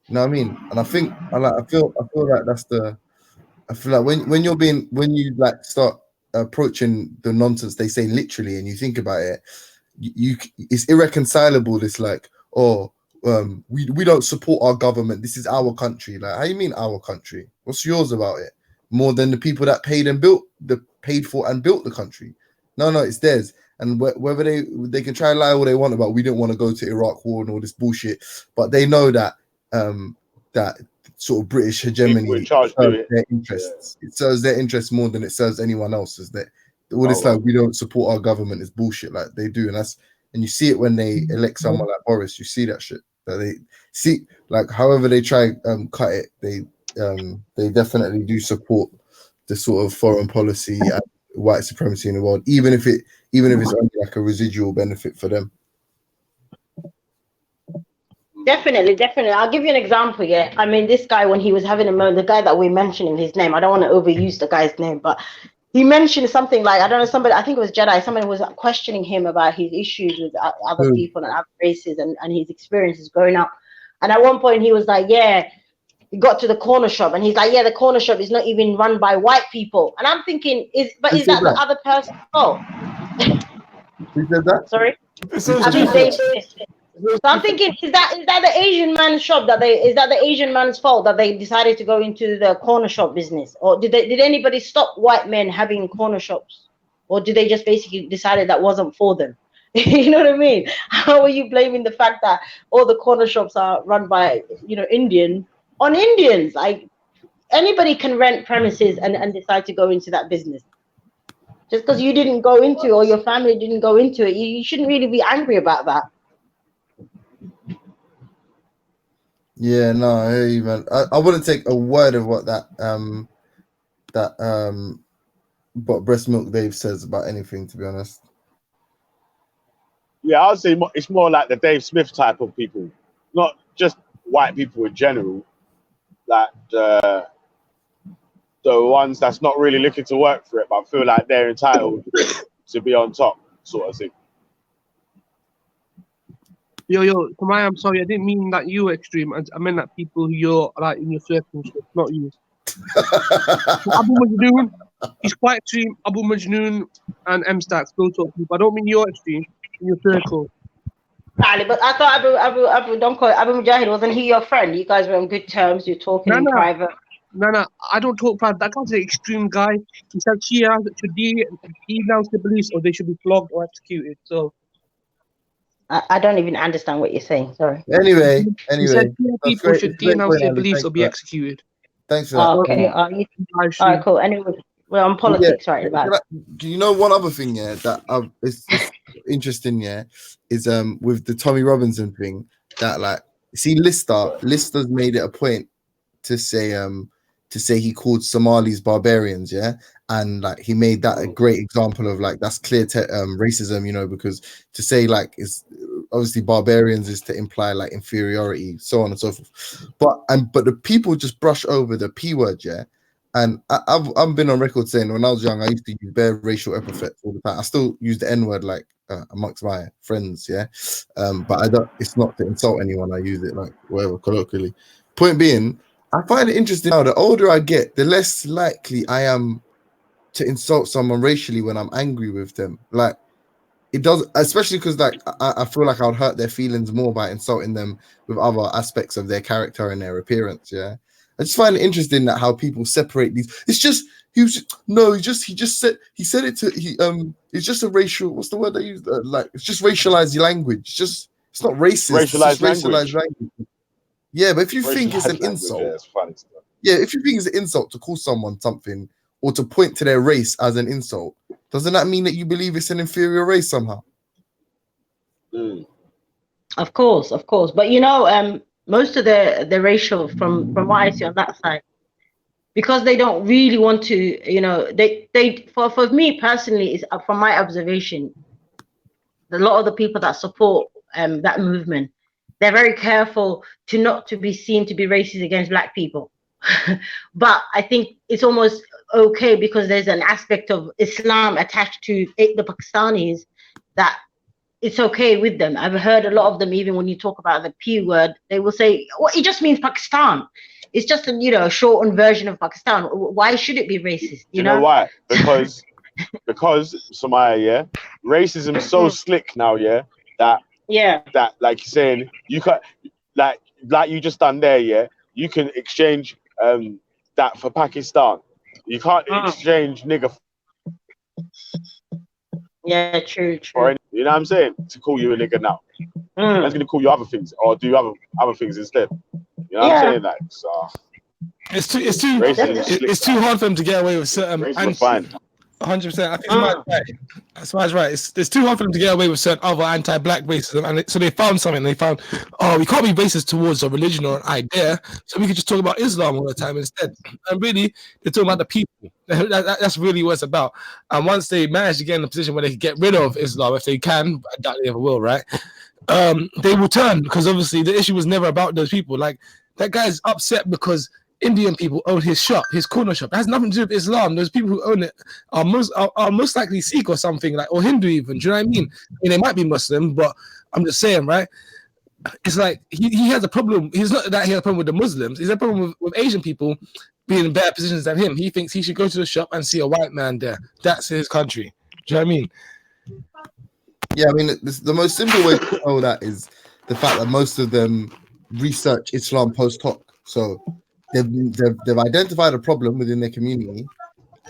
Speaker 10: You know what I mean? And I feel like that's the. I feel like when you like start approaching the nonsense they say literally, and you think about it, it's irreconcilable. This like, we don't support our government. This is our country. Like, how you mean our country? What's yours about it? More than the people that paid for and built the country. No, it's theirs. And whether they can try and lie all they want about we don't want to go to Iraq war and all this bullshit, but they know that that sort of British hegemony serves their interests. Yeah. It serves their interests more than it serves anyone else's. That all this like we don't support our government is bullshit. Like they do, and you see it when they elect someone like Boris. You see that shit. That they see, like however they try cut it, they definitely do support the sort of foreign policy and white supremacy in the world, even if it's only like a residual benefit for them.
Speaker 9: Definitely. I'll give you an example. Yeah, I mean, this guy, when he was having a moment, the guy that we're mentioning his name, I don't want to overuse the guy's name, but he mentioned something like, I don't know, somebody, I think it was Jedi, somebody was questioning him about his issues with other people and other races and his experiences growing up. And at one point he was like, yeah, he got to the corner shop and he's like, yeah, the corner shop is not even run by white people. And I'm thinking, is that the other person's fault?
Speaker 10: Who said that?
Speaker 9: Sorry? So I'm thinking, is that the Asian man's shop is that the Asian man's fault that they decided to go into the corner shop business? Or did anybody stop white men having corner shops? Or did they just basically decided that wasn't for them? You know what I mean? How are you blaming the fact that all the corner shops are run by, Indian on Indians? Like, anybody can rent premises and decide to go into that business. Just because you didn't go into, or your family didn't go into it, you shouldn't really be angry about that.
Speaker 10: Yeah, no, I hear you, man. I wouldn't take a word of what what Breast Milk Dave says about anything, to be honest.
Speaker 2: Yeah, I'd say it's more like the Dave Smith type of people, not just white people in general. Like the ones that's not really looking to work for it, but feel like they're entitled to be on top, sort of thing.
Speaker 7: Yo, Kamai, I'm sorry, I didn't mean that you were extreme. I meant that people who you're like in your circle, not you. Abu Majnoon, he's quite extreme. Abu Majnoon and M Stacks, those sort of people. I don't mean you're extreme in your circle.
Speaker 9: Right, but I thought Abu don't call it Abu Mujahid, wasn't he your friend? You guys were on good terms, you're talking in private.
Speaker 7: No, I don't talk private. That guy's an extreme guy. He said Shia should denounce the police, or they should be flogged or executed. So
Speaker 9: I don't even understand what you're saying. Sorry.
Speaker 10: Anyway,
Speaker 7: he said people should denounce the police or be executed.
Speaker 10: Thanks for that.
Speaker 9: Okay. All right, cool. Anyway, we're on politics right now.
Speaker 10: Do you know one other thing? Yeah, that it's interesting. Yeah, is with the Tommy Robinson thing. That like, see, Lister's made it a point to say he called Somalis barbarians. Yeah. And like he made that a great example of like that's clear racism, because to say like it's obviously barbarians is to imply like inferiority, so on and so forth. But the people just brush over the P word, yeah. And I've been on record saying when I was young, I used to use bare racial epithets all the time. I still use the N word like amongst my friends, yeah. But I don't. It's not to insult anyone. I use it like whatever colloquially. Point being, I find it interesting now. The older I get, the less likely I am to insult someone racially when I'm angry with them. Like it does, especially because like I feel like I would hurt their feelings more by insulting them with other aspects of their character and their appearance. Yeah, I just find it interesting that how people separate these. It's just he said it's just a racial. What's the word they use? Like it's just racialized language. It's not racist.
Speaker 2: Racialized
Speaker 10: language. Yeah, but if you think it's an insult,
Speaker 2: it's funny stuff.
Speaker 10: Yeah, if you think it's an insult to call someone something or to point to their race as an insult, doesn't that mean that you believe it's an inferior race somehow?
Speaker 9: Of course. But most of the racial from what I see on that side, because they don't really want to, they for me personally, is from my observation, a lot of the people that support that movement, they're very careful not to be seen to be racist against Black people. But I think it's almost okay because there's an aspect of Islam attached to the Pakistanis that it's okay with them. I've heard a lot of them, even when you talk about the P word, they will say, well, it just means Pakistan. It's just a shortened version of Pakistan. Why should it be racist? You know
Speaker 2: why? Because Somalia, yeah, racism is so slick now, yeah, that like you're saying, you can like you just done there, yeah, you can exchange that for Pakistan. You can't exchange nigger.
Speaker 9: Yeah, true.
Speaker 2: Or you know what I'm saying? To call you a nigger now. That's gonna call you other things or do other things instead. You know what I'm saying? Like, so
Speaker 4: it's too hard for them to get away with certain. 100%. I think Smile's right. It's too hard for them to get away with certain other anti-Black racism, and so they found something. They found, we can't be racist towards a religion or an idea, so we could just talk about Islam all the time instead. And really, they're talking about the people. That's really what it's about. And once they manage to get in a position where they can get rid of Islam, if they can, I doubt they ever will, right? They will turn, because obviously the issue was never about those people. Like, that guy's upset because Indian people own his shop, his corner shop. It has nothing to do with Islam. Those people who own it are most likely Sikh or something, like, or Hindu even. Do you know what I mean? I mean, they might be Muslim, but I'm just saying, right? It's like he has a problem. He's not that he has a problem with the Muslims. He's a problem with Asian people being in better positions than him. He thinks he should go to the shop and see a white man there. That's his country. Do you know what I mean?
Speaker 10: Yeah, I mean, the most simple way to know that is the fact that most of them research Islam post hoc. So they've identified a problem within their community,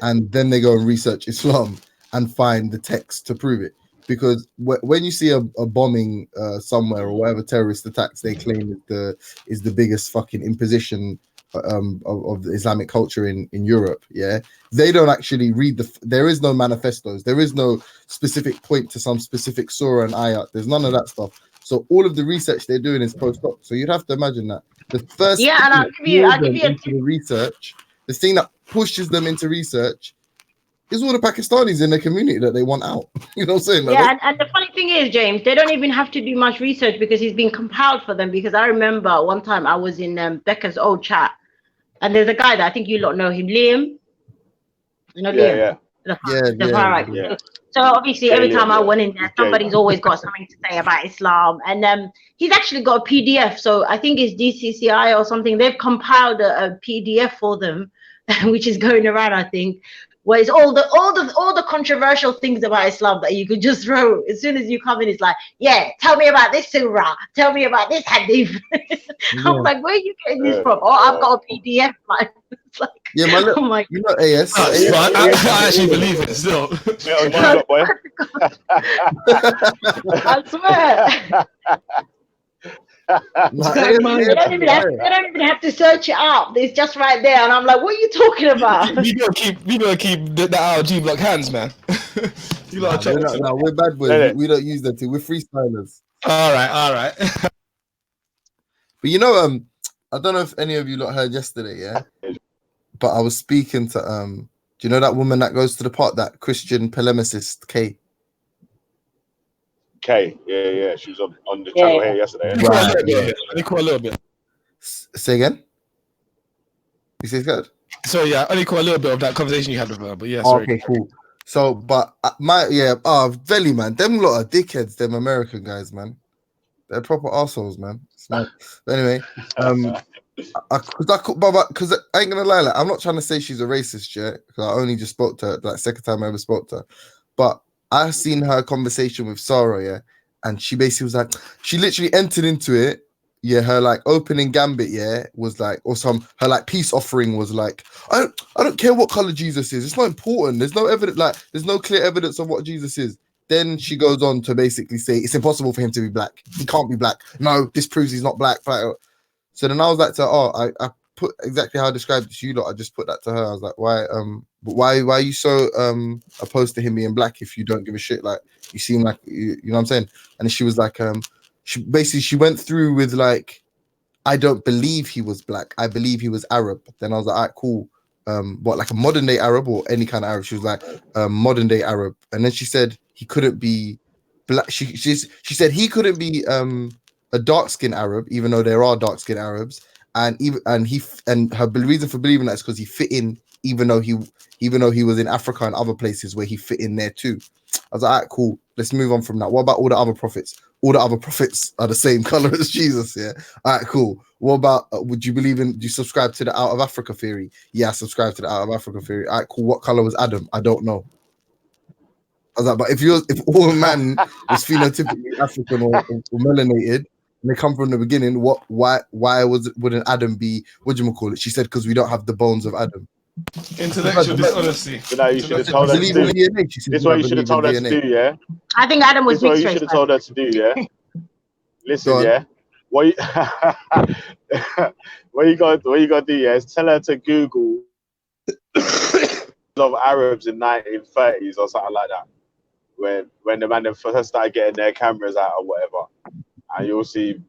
Speaker 10: and then they go and research Islam and find the text to prove it. because when you see a bombing somewhere or whatever terrorist attacks they claim is the biggest fucking imposition of the Islamic culture in Europe, yeah, they don't actually read there is no manifestos, there is no specific point to some specific surah and ayat, there's none of that stuff. So all of the research they're doing is post-hoc. So you'd have to imagine that the first
Speaker 9: Yeah, and I'll give you a
Speaker 10: into the research, the thing that pushes them into research is all the Pakistanis in the community that they want out. You know what I'm saying?
Speaker 9: Yeah, and the funny thing is, James, they don't even have to do much research because he's been compiled for them. Because I remember one time I was in Becca's old chat, and there's a guy that I think you lot know him, Liam. You know Liam? The far right.
Speaker 2: Yeah.
Speaker 9: So obviously, every time I went in there,
Speaker 2: He's
Speaker 9: somebody's always got something to say about Islam, and he's actually got a PDF. So I think it's DCCI or something. They've compiled a PDF for them, which is going around, I think, where it's all the controversial things about Islam that you could just throw as soon as you come in. It's like, yeah, tell me about this surah, tell me about this hadith. I'm like, where are you getting this from? Oh, I've got a PDF. Like, it's like,
Speaker 10: yeah,
Speaker 9: oh my,
Speaker 10: you know, AS.
Speaker 4: I actually believe it still.
Speaker 9: I swear. They don't even have to search it up. It's just right there, and I'm like, "What are you talking about?"
Speaker 4: We gotta keep that out of G Block hands, man.
Speaker 10: We're bad boys. We don't use them too. We're freestylers.
Speaker 4: All right.
Speaker 10: But you know, I don't know if any of you lot heard yesterday, yeah. But I was speaking to do you know that woman that goes to the park, that Christian polemicist, Kay?
Speaker 2: Yeah, she was on the channel here yesterday.
Speaker 4: Only caught a little bit.
Speaker 10: Say again? You say it's good?
Speaker 4: So yeah, I only caught a little bit of that conversation you had with her, but yeah, sorry.
Speaker 10: Okay, cool. So, but Veli, man, them lot are dickheads, them American guys, man. They're proper assholes, man. But anyway, because I ain't gonna lie, like, I'm not trying to say she's a racist, yeah, because I only just spoke to her, like, second time I ever spoke to her. But I seen her conversation with Sarah, yeah, and she basically was like, she literally entered into it. Yeah, her like opening gambit, yeah, was like, or her like peace offering was like, I don't care what color Jesus is. It's not important. There's no evidence, like, there's no clear evidence of what Jesus is. Then she goes on to basically say it's impossible for him to be black. He can't be black. No, this proves he's not black. So then I was like to her, I put exactly how I described it to you lot. I just put that to her. I was like, why are you so opposed to him being black if you don't give a shit? Like, you seem like you know what I'm saying? And she was like, she went through with like, I don't believe he was black. I believe he was Arab. Then I was like, all right, cool. What, like a modern day Arab or any kind of Arab? She was like, modern day Arab. And then she said he couldn't be black. She said he couldn't be a dark skinned Arab, even though there are dark skinned Arabs. And her reason for believing that is because he fit in, even though he was in Africa and other places where he fit in there too. I was like, all right, cool. Let's move on from that. What about all the other prophets? All the other prophets are the same color as Jesus. Yeah. All right, cool. What about do you subscribe to the out of Africa theory? Yeah, I subscribe to the out of Africa theory. All right, cool. What color was Adam? I don't know. I was like, but if all man was phenotypically African or melanated, and they come from the beginning, why wouldn't Adam be, what do you call it? She said, because we don't have the bones of Adam.
Speaker 4: Intellectual dishonesty.
Speaker 2: So now you should have told her to do. This is what you should have told her to do, yeah?
Speaker 9: I think Adam was
Speaker 2: This is what
Speaker 9: mixed
Speaker 2: you
Speaker 9: race.
Speaker 2: should have told her to do, yeah? Listen, yeah? What you got to do, yeah, is tell her to Google of Arabs in 1930s or something like that. When the man first started getting their cameras out or whatever. And you'll see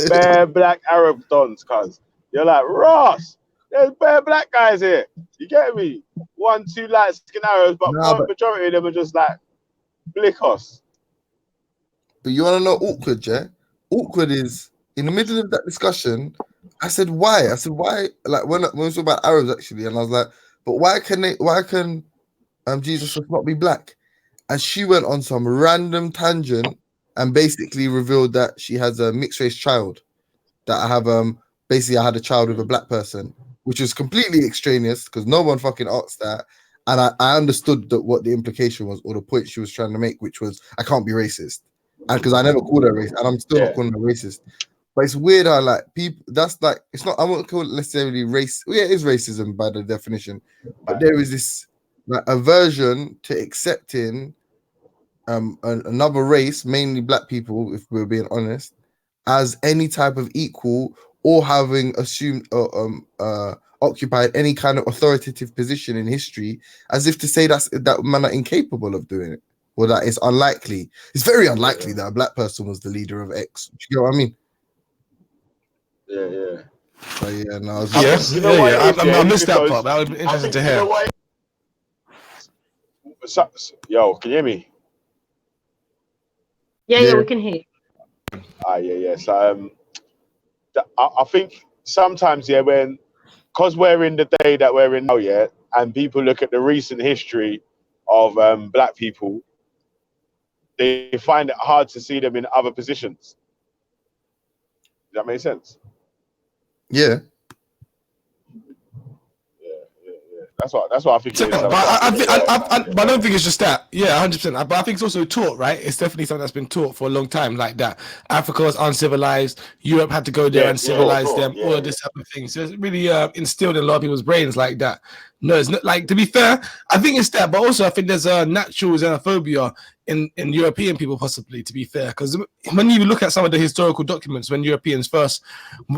Speaker 2: bare black Arab dons, cuz you're like, Ross, there's bare black guys here. You get me? 1, 2 light skin Arabs, but majority of them are just like blickos.
Speaker 10: But you want to know awkward, yeah? Awkward is in the middle of that discussion. I said, why? Like when we talk about Arabs actually, and I was like, but why can Jesus not be black? And she went on some random tangent and basically revealed that she has a mixed race child. That I have basically I had a child with a black person, which was completely extraneous because no one fucking asked that. And I understood what the implication was or the point she was trying to make, which was I can't be racist. And because I never called her racist, and I'm still not calling her racist. But it's weird how like people that's like it's not, I won't call it necessarily race. Well, yeah, it is racism by the definition, but there is this like aversion to accepting another race, mainly black people, if we're being honest, as any type of equal or having assumed occupied any kind of authoritative position in history, as if to say that man are incapable of doing it, or that it's unlikely. It's very unlikely that a black person was the leader of X. Do you know what I mean?
Speaker 2: Yeah.
Speaker 10: So yeah, no,
Speaker 1: Yes,
Speaker 2: you know what it is,
Speaker 1: I missed that part. That would be interesting to hear.
Speaker 2: Yo, can you hear me?
Speaker 9: Yeah, we can hear you.
Speaker 2: Yeah. So I think sometimes, because we're in the day that we're in now, and people look at the recent history of black people, they find it hard to see them in other positions. Does that make sense?
Speaker 10: Yeah.
Speaker 2: That's what I think it is.
Speaker 1: But I don't think it's just that. Yeah, 100%. But I think it's also taught, right? It's definitely something that's been taught for a long time, like that. Africa was uncivilized. Europe had to go there and civilize them. All of this type of thing. So it's really instilled in a lot of people's brains like that. No, it's not, like, to be fair, I think it's that, but also I think there's a natural xenophobia in European people, possibly, to be fair, because when you look at some of the historical documents when Europeans first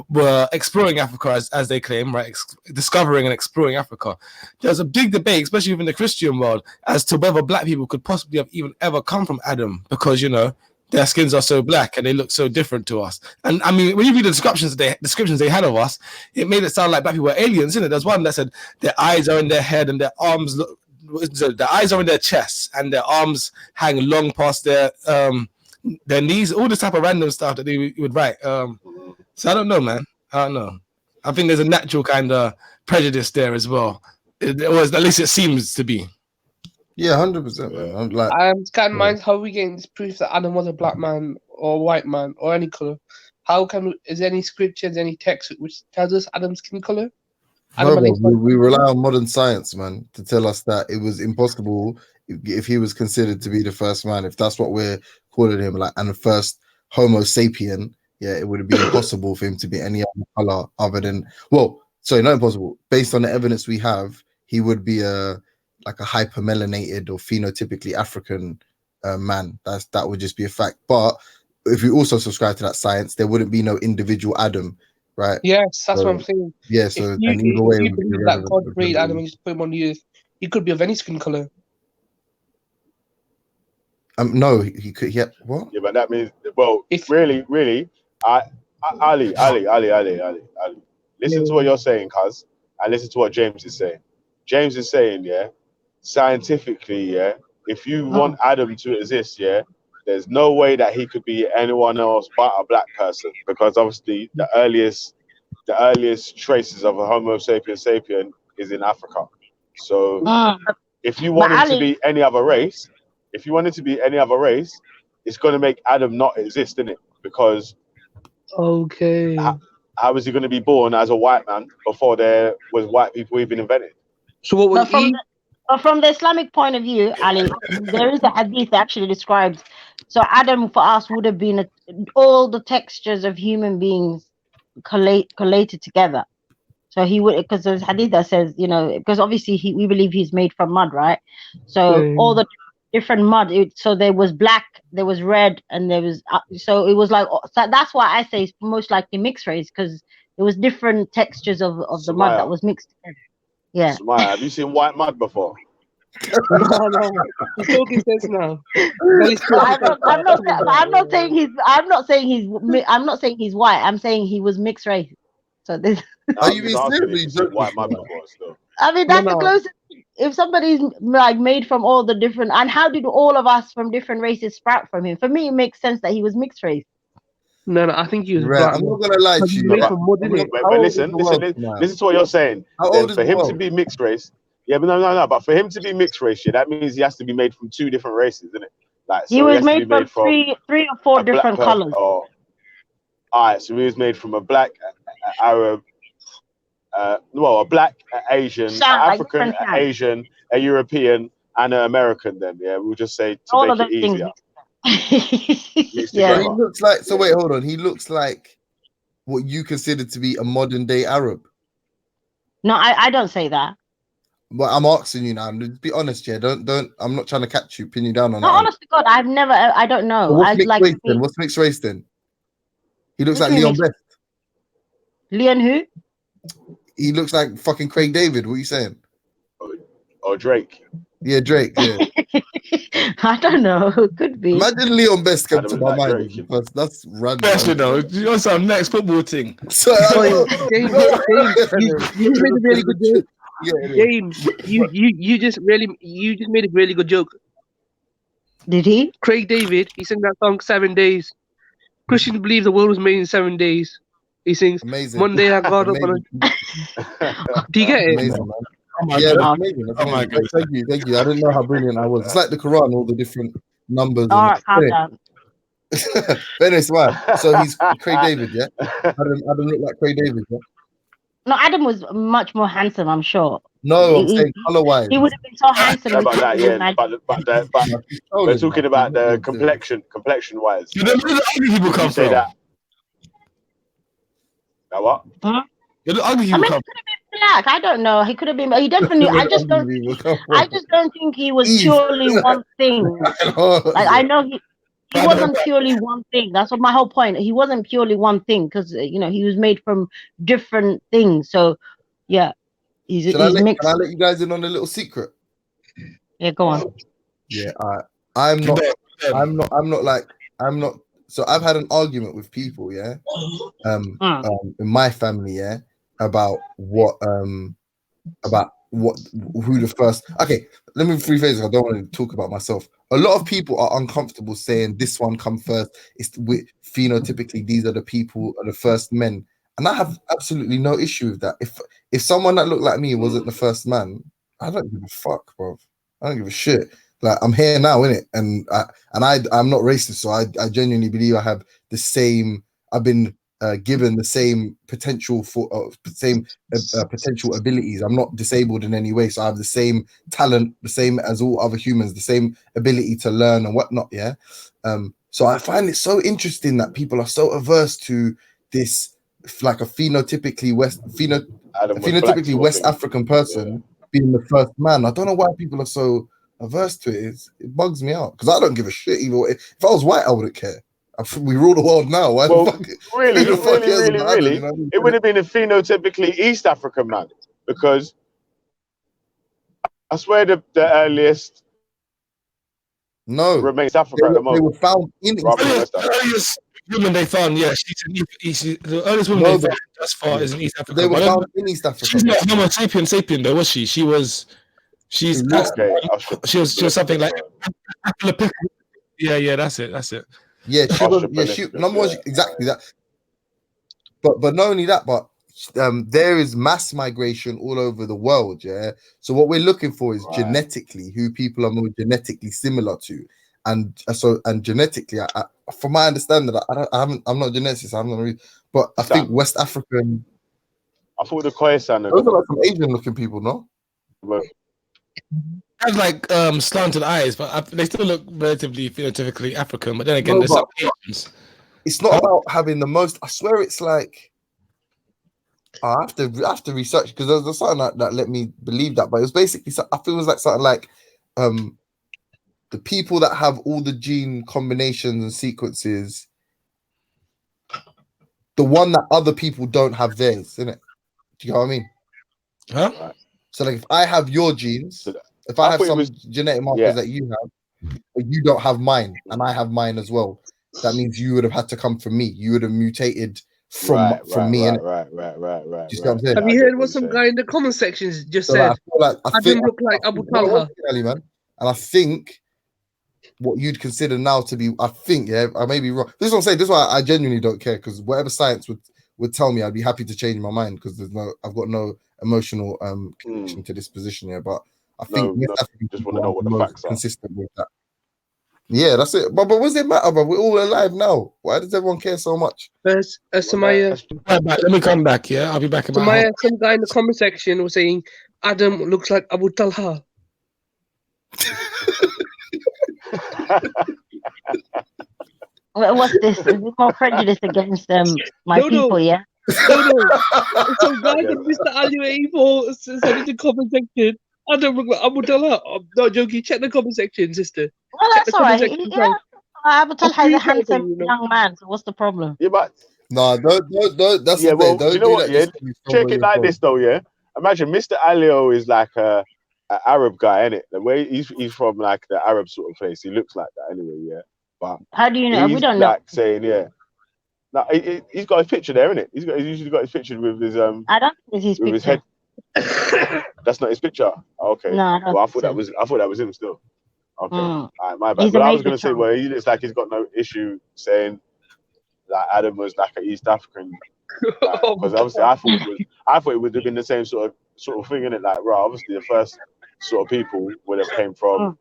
Speaker 1: were exploring Africa, as they claim, right, discovering and exploring Africa, there's a big debate, especially within the Christian world, as to whether black people could possibly have even ever come from Adam, because, you know, their skins are so black and they look so different to us. And I mean, when you read the descriptions they had of us, it made it sound like black people were aliens, isn't it? There's one that said their eyes are in their head and their arms look, their eyes are in their chests and their arms hang long past their knees, all this type of random stuff that they would write. So I don't know, man. I don't know. I think there's a natural kind of prejudice there as well. Or at least it seems to be.
Speaker 10: Yeah, 100%, man. I'm like,
Speaker 7: Scan minds, how are we getting this proof that Adam was a black man or a white man or any color? Is there any scriptures, any text which tells us Adam's skin color?
Speaker 10: we rely on modern science, man, to tell us that it was impossible if he was considered to be the first man, if that's what we're calling him, like, and the first Homo sapien. Yeah, it would be impossible for him to be any other color other than, well, sorry, not impossible. Based on the evidence we have, he would be like a hypermelanated or phenotypically African man. That would just be a fact. But if we also subscribe to that science, there wouldn't be no individual Adam, right?
Speaker 7: Yes, that's what I'm saying.
Speaker 10: Yeah, so and either way,
Speaker 7: you believe that God created Adam and just put him on the earth, he could be of any skin color.
Speaker 10: No, he could. Yeah, what?
Speaker 2: Yeah, but that means, well, really, Ali. Listen to what you're saying, cuz, and listen to what James is saying. James is saying, scientifically, if you want Adam to exist, there's no way that he could be anyone else but a black person, because obviously the earliest traces of a Homo sapien is in Africa. So if you want him to be any other race, it's going to make Adam not exist, innit? Because how is he going to be born as a white man before there was white people even invented?
Speaker 7: So what was
Speaker 9: from the Islamic point of view, Ali, there is a hadith that actually describes. So Adam for us would have been all the textures of human beings collated together. So he would, because there's hadith that says, you know, because obviously we believe he's made from mud, right? So all the different mud. So there was black, there was red, and there was so it was like, so that's why I say it's most likely mixed race, because there was different textures of the mud that was mixed together. Yeah.
Speaker 2: Sumaya, have you seen white mud before?
Speaker 7: No. He's talking sense now.
Speaker 9: I'm not saying he's white. I'm saying he was mixed race. So this.
Speaker 10: Are you seriously
Speaker 2: white mud before? Still.
Speaker 9: I mean, that's the closest. If somebody's like made from all the different, and how did all of us from different races sprout from him? For me, it makes sense that he was mixed race.
Speaker 7: No, I think he was
Speaker 10: black. I'm not gonna lie to you.
Speaker 2: But listen to what you're saying. For him to be mixed race, but no. But for him to be mixed race, that means he has to be made from two different races, isn't it? Like, so
Speaker 9: he was made from three or four different colors.
Speaker 2: All right, so he was made from a black, Arab, a black, Asian, African, Asian, a European, and an American. Then, we'll just say to
Speaker 9: all
Speaker 2: make it easier.
Speaker 10: He looks like. So wait, hold on. He looks like what you consider to be a modern day Arab.
Speaker 9: No, I don't say that.
Speaker 10: Well, I'm asking you now. Be honest, yeah. Don't. I'm not trying to catch you, pin you down on
Speaker 9: No,
Speaker 10: that.
Speaker 9: honest to God, I don't know.
Speaker 10: What's
Speaker 9: I'd
Speaker 10: mixed
Speaker 9: like
Speaker 10: race
Speaker 9: to
Speaker 10: then?
Speaker 9: be.
Speaker 10: What's mixed race then? He looks
Speaker 9: What
Speaker 10: like
Speaker 9: do you
Speaker 10: Leon
Speaker 9: mean
Speaker 10: Best.
Speaker 9: Leon who?
Speaker 10: He looks like fucking Craig David. What are you saying?
Speaker 2: Or Drake.
Speaker 10: Yeah, Drake. Yeah.
Speaker 9: I don't know. Could be.
Speaker 10: Imagine Leon Best came
Speaker 2: Adam
Speaker 10: to
Speaker 2: is
Speaker 10: my
Speaker 2: like
Speaker 10: mind
Speaker 2: Drake.
Speaker 10: because that's random.
Speaker 1: Especially though, you know some next football thing.
Speaker 10: So,
Speaker 7: James, you just made a really good joke. James, you just made a really good joke.
Speaker 9: Did he?
Speaker 7: Craig David, he sang that song 7 Days. Christians believe the world was made in 7 days. He sings,
Speaker 10: amazing.
Speaker 7: Monday I got up on a... Do you get it?
Speaker 10: Amazing, man.
Speaker 1: Oh my
Speaker 10: Yeah,
Speaker 1: God.
Speaker 10: that's amazing. That's
Speaker 1: Oh my
Speaker 10: amazing.
Speaker 1: goodness.
Speaker 10: Thank you. I didn't know how brilliant I was. It's like the Quran, all the different numbers.
Speaker 9: All
Speaker 10: And
Speaker 9: right, calm down.
Speaker 10: but anyway, so he's Craig David, yeah? Adam looked like Craig David, yeah?
Speaker 9: No, Adam was much more handsome, I'm sure.
Speaker 10: No, I'm saying color-wise.
Speaker 9: He would have been so handsome.
Speaker 2: Yeah,
Speaker 9: you
Speaker 2: but
Speaker 9: couldn't
Speaker 2: that,
Speaker 9: even
Speaker 2: yeah,
Speaker 9: imagine.
Speaker 2: but we're talking about the complexion wise.
Speaker 1: You know where the ugly people come
Speaker 2: You say
Speaker 1: from?
Speaker 2: that. Now what?
Speaker 9: Huh?
Speaker 1: Where the ugly
Speaker 9: I
Speaker 1: people
Speaker 9: mean, he
Speaker 1: come
Speaker 9: could have been black. I don't know. He could have been. He definitely. I just don't think he was purely one thing. Like I know he wasn't purely one thing. That's what my whole point. He wasn't purely one thing because he was made from different things. So yeah, he's mixed.
Speaker 10: Can I let you guys in on a little secret?
Speaker 9: Yeah, go on.
Speaker 10: Yeah, I'm not. So I've had an argument with people, yeah, in my family, yeah, about who the first. Okay, let me rephrase it. I don't want to talk about myself. A lot of people are uncomfortable saying this one come first. It's phenotypically these are the people, are the first men, and I have absolutely no issue with that. If someone that looked like me wasn't the first man, I don't give a fuck, bro. I don't give a shit. Like I'm here now, innit? And I'm not racist, so I genuinely believe I have the same. I've been given the same potential for potential abilities. I'm not disabled in any way, so I have the same talent, the same as all other humans, the same ability to learn and whatnot. Yeah. So I find it so interesting that people are so averse to this, like a phenotypically West African person being the first man. I don't know why people are so averse to it. It bugs me out because I don't give a shit either way. If I was white, I wouldn't care. We rule the world now. Why the fuck?
Speaker 2: Really, you know, it would have been a phenotypically East African man because I swear the earliest remains Africa at the moment.
Speaker 10: They were found in
Speaker 1: the earliest woman they found. Yeah, she's the earliest woman they found thus far is in East Africa.
Speaker 10: They were found in East Africa.
Speaker 1: She's not Homo sapien though, was she? She was something like yeah, that's it.
Speaker 10: Yeah, she number one, exactly that. But not only that, but there is mass migration all over the world. Yeah, so what we're looking for is genetically who people are more genetically similar to, and genetically, from my understanding, I'm not geneticist, I'm not really, but I think West African.
Speaker 2: I thought the Khoisan.
Speaker 10: Those are like some Asian-looking people, no?
Speaker 1: Has like slanted eyes, but they still look relatively phenotypically African. But then again, there's some Asians.
Speaker 10: It's not about having the most. I swear, it's like I have to research because there's something that let me believe that. But it was basically, I feel it was like something like the people that have all the gene combinations and sequences, the one that other people don't have theirs, isn't it? Do you know what I mean?
Speaker 1: Huh?
Speaker 10: So like, if I have your genes. If I have some genetic markers that you have, but you don't have mine, and I have mine as well, that means you would have had to come from me. You would have mutated from me.
Speaker 2: Right.
Speaker 10: Do you see what I'm saying?
Speaker 7: Have you heard what some guy in the comment sections just said?
Speaker 10: I
Speaker 7: didn't look like Abu Talha.
Speaker 10: Man. And I think what you'd consider now to be, I may be wrong. This is what I'm saying. This is why I genuinely don't care, because whatever science would tell me, I'd be happy to change my mind because I've got no emotional connection to this position here, but. I think
Speaker 2: just want to know what the facts are.
Speaker 10: Consistent with that. Yeah, that's it. But what does it matter, bro? We're all alive now. Why does everyone care so much?
Speaker 7: Samaya,
Speaker 1: let me come back. Yeah, I'll be back in my
Speaker 7: Samaya, some guy in the comment section was saying Adam looks like Abu Talha.
Speaker 9: What's this? Is it more prejudice against my people? Yeah.
Speaker 7: No. Some guy called Mr. Ali 84 said in the comment section, I don't. I will tell her. I'm not joking. Check the comment section, sister.
Speaker 9: Well,
Speaker 7: Check
Speaker 9: that's
Speaker 7: the
Speaker 9: all
Speaker 7: comment
Speaker 9: right.
Speaker 7: section.
Speaker 9: Yeah, Abu Talha is a
Speaker 7: I'll
Speaker 9: handsome
Speaker 7: you know.
Speaker 9: young man. So what's the problem?
Speaker 2: Yeah, but
Speaker 10: No, don't. That's
Speaker 2: yeah,
Speaker 10: the thing.
Speaker 2: well,
Speaker 10: Don't
Speaker 2: you know
Speaker 10: do
Speaker 2: what?
Speaker 10: that.
Speaker 2: Yeah,
Speaker 10: Just to be from
Speaker 2: check
Speaker 10: where
Speaker 2: it
Speaker 10: you're
Speaker 2: like
Speaker 10: from.
Speaker 2: this though. Yeah, imagine Mr. Alio is like a Arab guy, innit? The way he's from like the Arab sort of place. He looks like that anyway. Yeah, but
Speaker 9: How do you know? We
Speaker 2: he's
Speaker 9: don't know.
Speaker 2: like saying, yeah. No, he's got his picture there, innit? He's usually got his picture with his
Speaker 9: I don't think it's his
Speaker 2: with his
Speaker 9: picture.
Speaker 2: head. That's not his picture. Okay.
Speaker 9: No, I don't
Speaker 2: Well, I
Speaker 9: think
Speaker 2: thought
Speaker 9: so.
Speaker 2: that was him still. Okay.
Speaker 9: Mm.
Speaker 2: All right, my bad.
Speaker 9: He's a
Speaker 2: But I was
Speaker 9: major
Speaker 2: gonna say,
Speaker 9: child.
Speaker 2: well, he looks like he's got no issue saying that Adam was like an East African, because obviously I thought it would have been the same sort of thing in it. Like, right, obviously the first sort of people would have came from,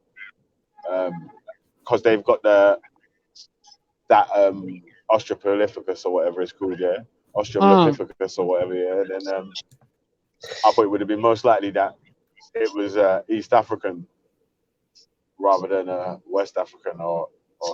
Speaker 2: because they've got that Australopithecus or whatever it's called, yeah, Australopithecus or whatever, yeah. And then I thought it would have been most likely that it was East African rather than West African or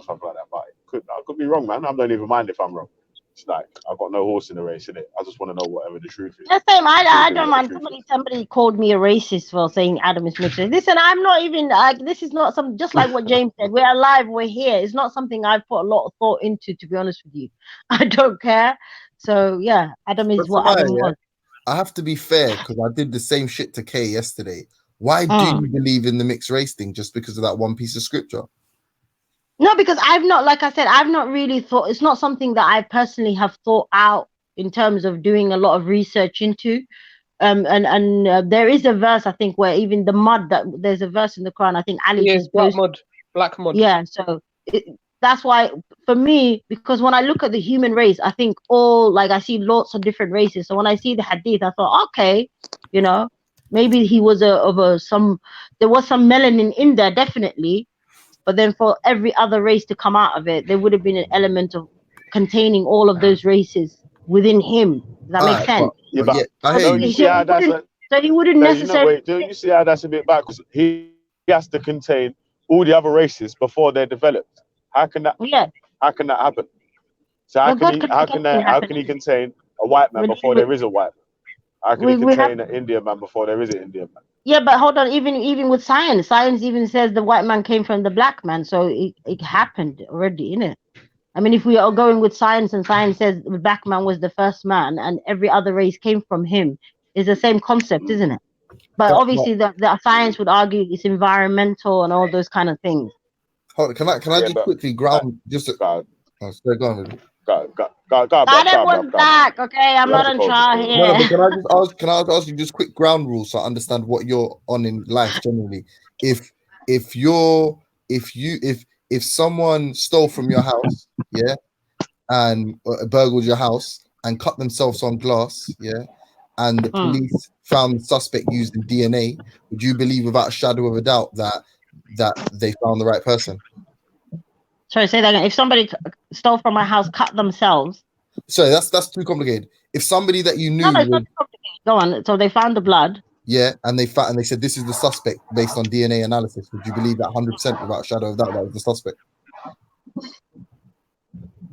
Speaker 2: something like that. But I could be wrong, man. I don't even mind if I'm wrong. It's like I've got no horse in the race, innit? I just want to know whatever the truth is.
Speaker 9: The same. I don't mind. Somebody called me a racist for saying Adam is mixed race. Listen, I'm not even like, this is not some, just like what James said. We're alive. We're here. It's not something I've put a lot of thought into, to be honest with you. I don't care. So yeah, Adam is what Adam was.
Speaker 10: I have to be fair because I did the same shit to Kay yesterday. Why do you believe in the mixed race thing just because of that one piece of scripture?
Speaker 9: No, because I've not, like I said, I've not really thought, it's not something that I personally have thought out in terms of doing a lot of research into. There is a verse, I think, where even the mud, that there's a verse in the Quran, I think Ali just posted.
Speaker 7: Black mud.
Speaker 9: Yeah, so that's why, for me, because when I look at the human race, I think I see lots of different races. So when I see the hadith, I thought, okay, maybe he was there was some melanin in there, definitely. But then for every other race to come out of it, there would have been an element of containing all of those races within him. Does that make sense? So he wouldn't necessarily.
Speaker 2: Don't you see how that's a bit backwards? He has to contain all the other races before they're developed. How can that?
Speaker 9: Yeah.
Speaker 2: How can that happen? So how can he contain a white man before there is a white man? How can he contain an Indian man before there is an Indian man?
Speaker 9: Yeah, but hold on. Even with science even says the white man came from the black man, so it happened already, innit? I mean, if we are going with science, and science says the black man was the first man, and every other race came from him, it's the same concept, isn't it? But obviously, the science would argue it's environmental and all those kind of things.
Speaker 10: Hold on, can I just quickly ground go on.
Speaker 9: Everyone's back, okay? I'm not on trial here.
Speaker 10: No, but can I ask you just quick ground rules so I understand what you're on in life generally? If someone stole from your house, yeah, and burgled your house and cut themselves on glass, yeah, and the police found the suspect using DNA, would you believe without a shadow of a doubt that they found the right person?
Speaker 9: Sorry, say that again. If somebody stole from my house, cut themselves.
Speaker 10: Sorry, that's too complicated. If somebody that you knew,
Speaker 9: it's not complicated. Go on. So they found the blood.
Speaker 10: Yeah, and they said this is the suspect based on DNA analysis. Would you believe that 100% without a shadow of doubt that was the suspect?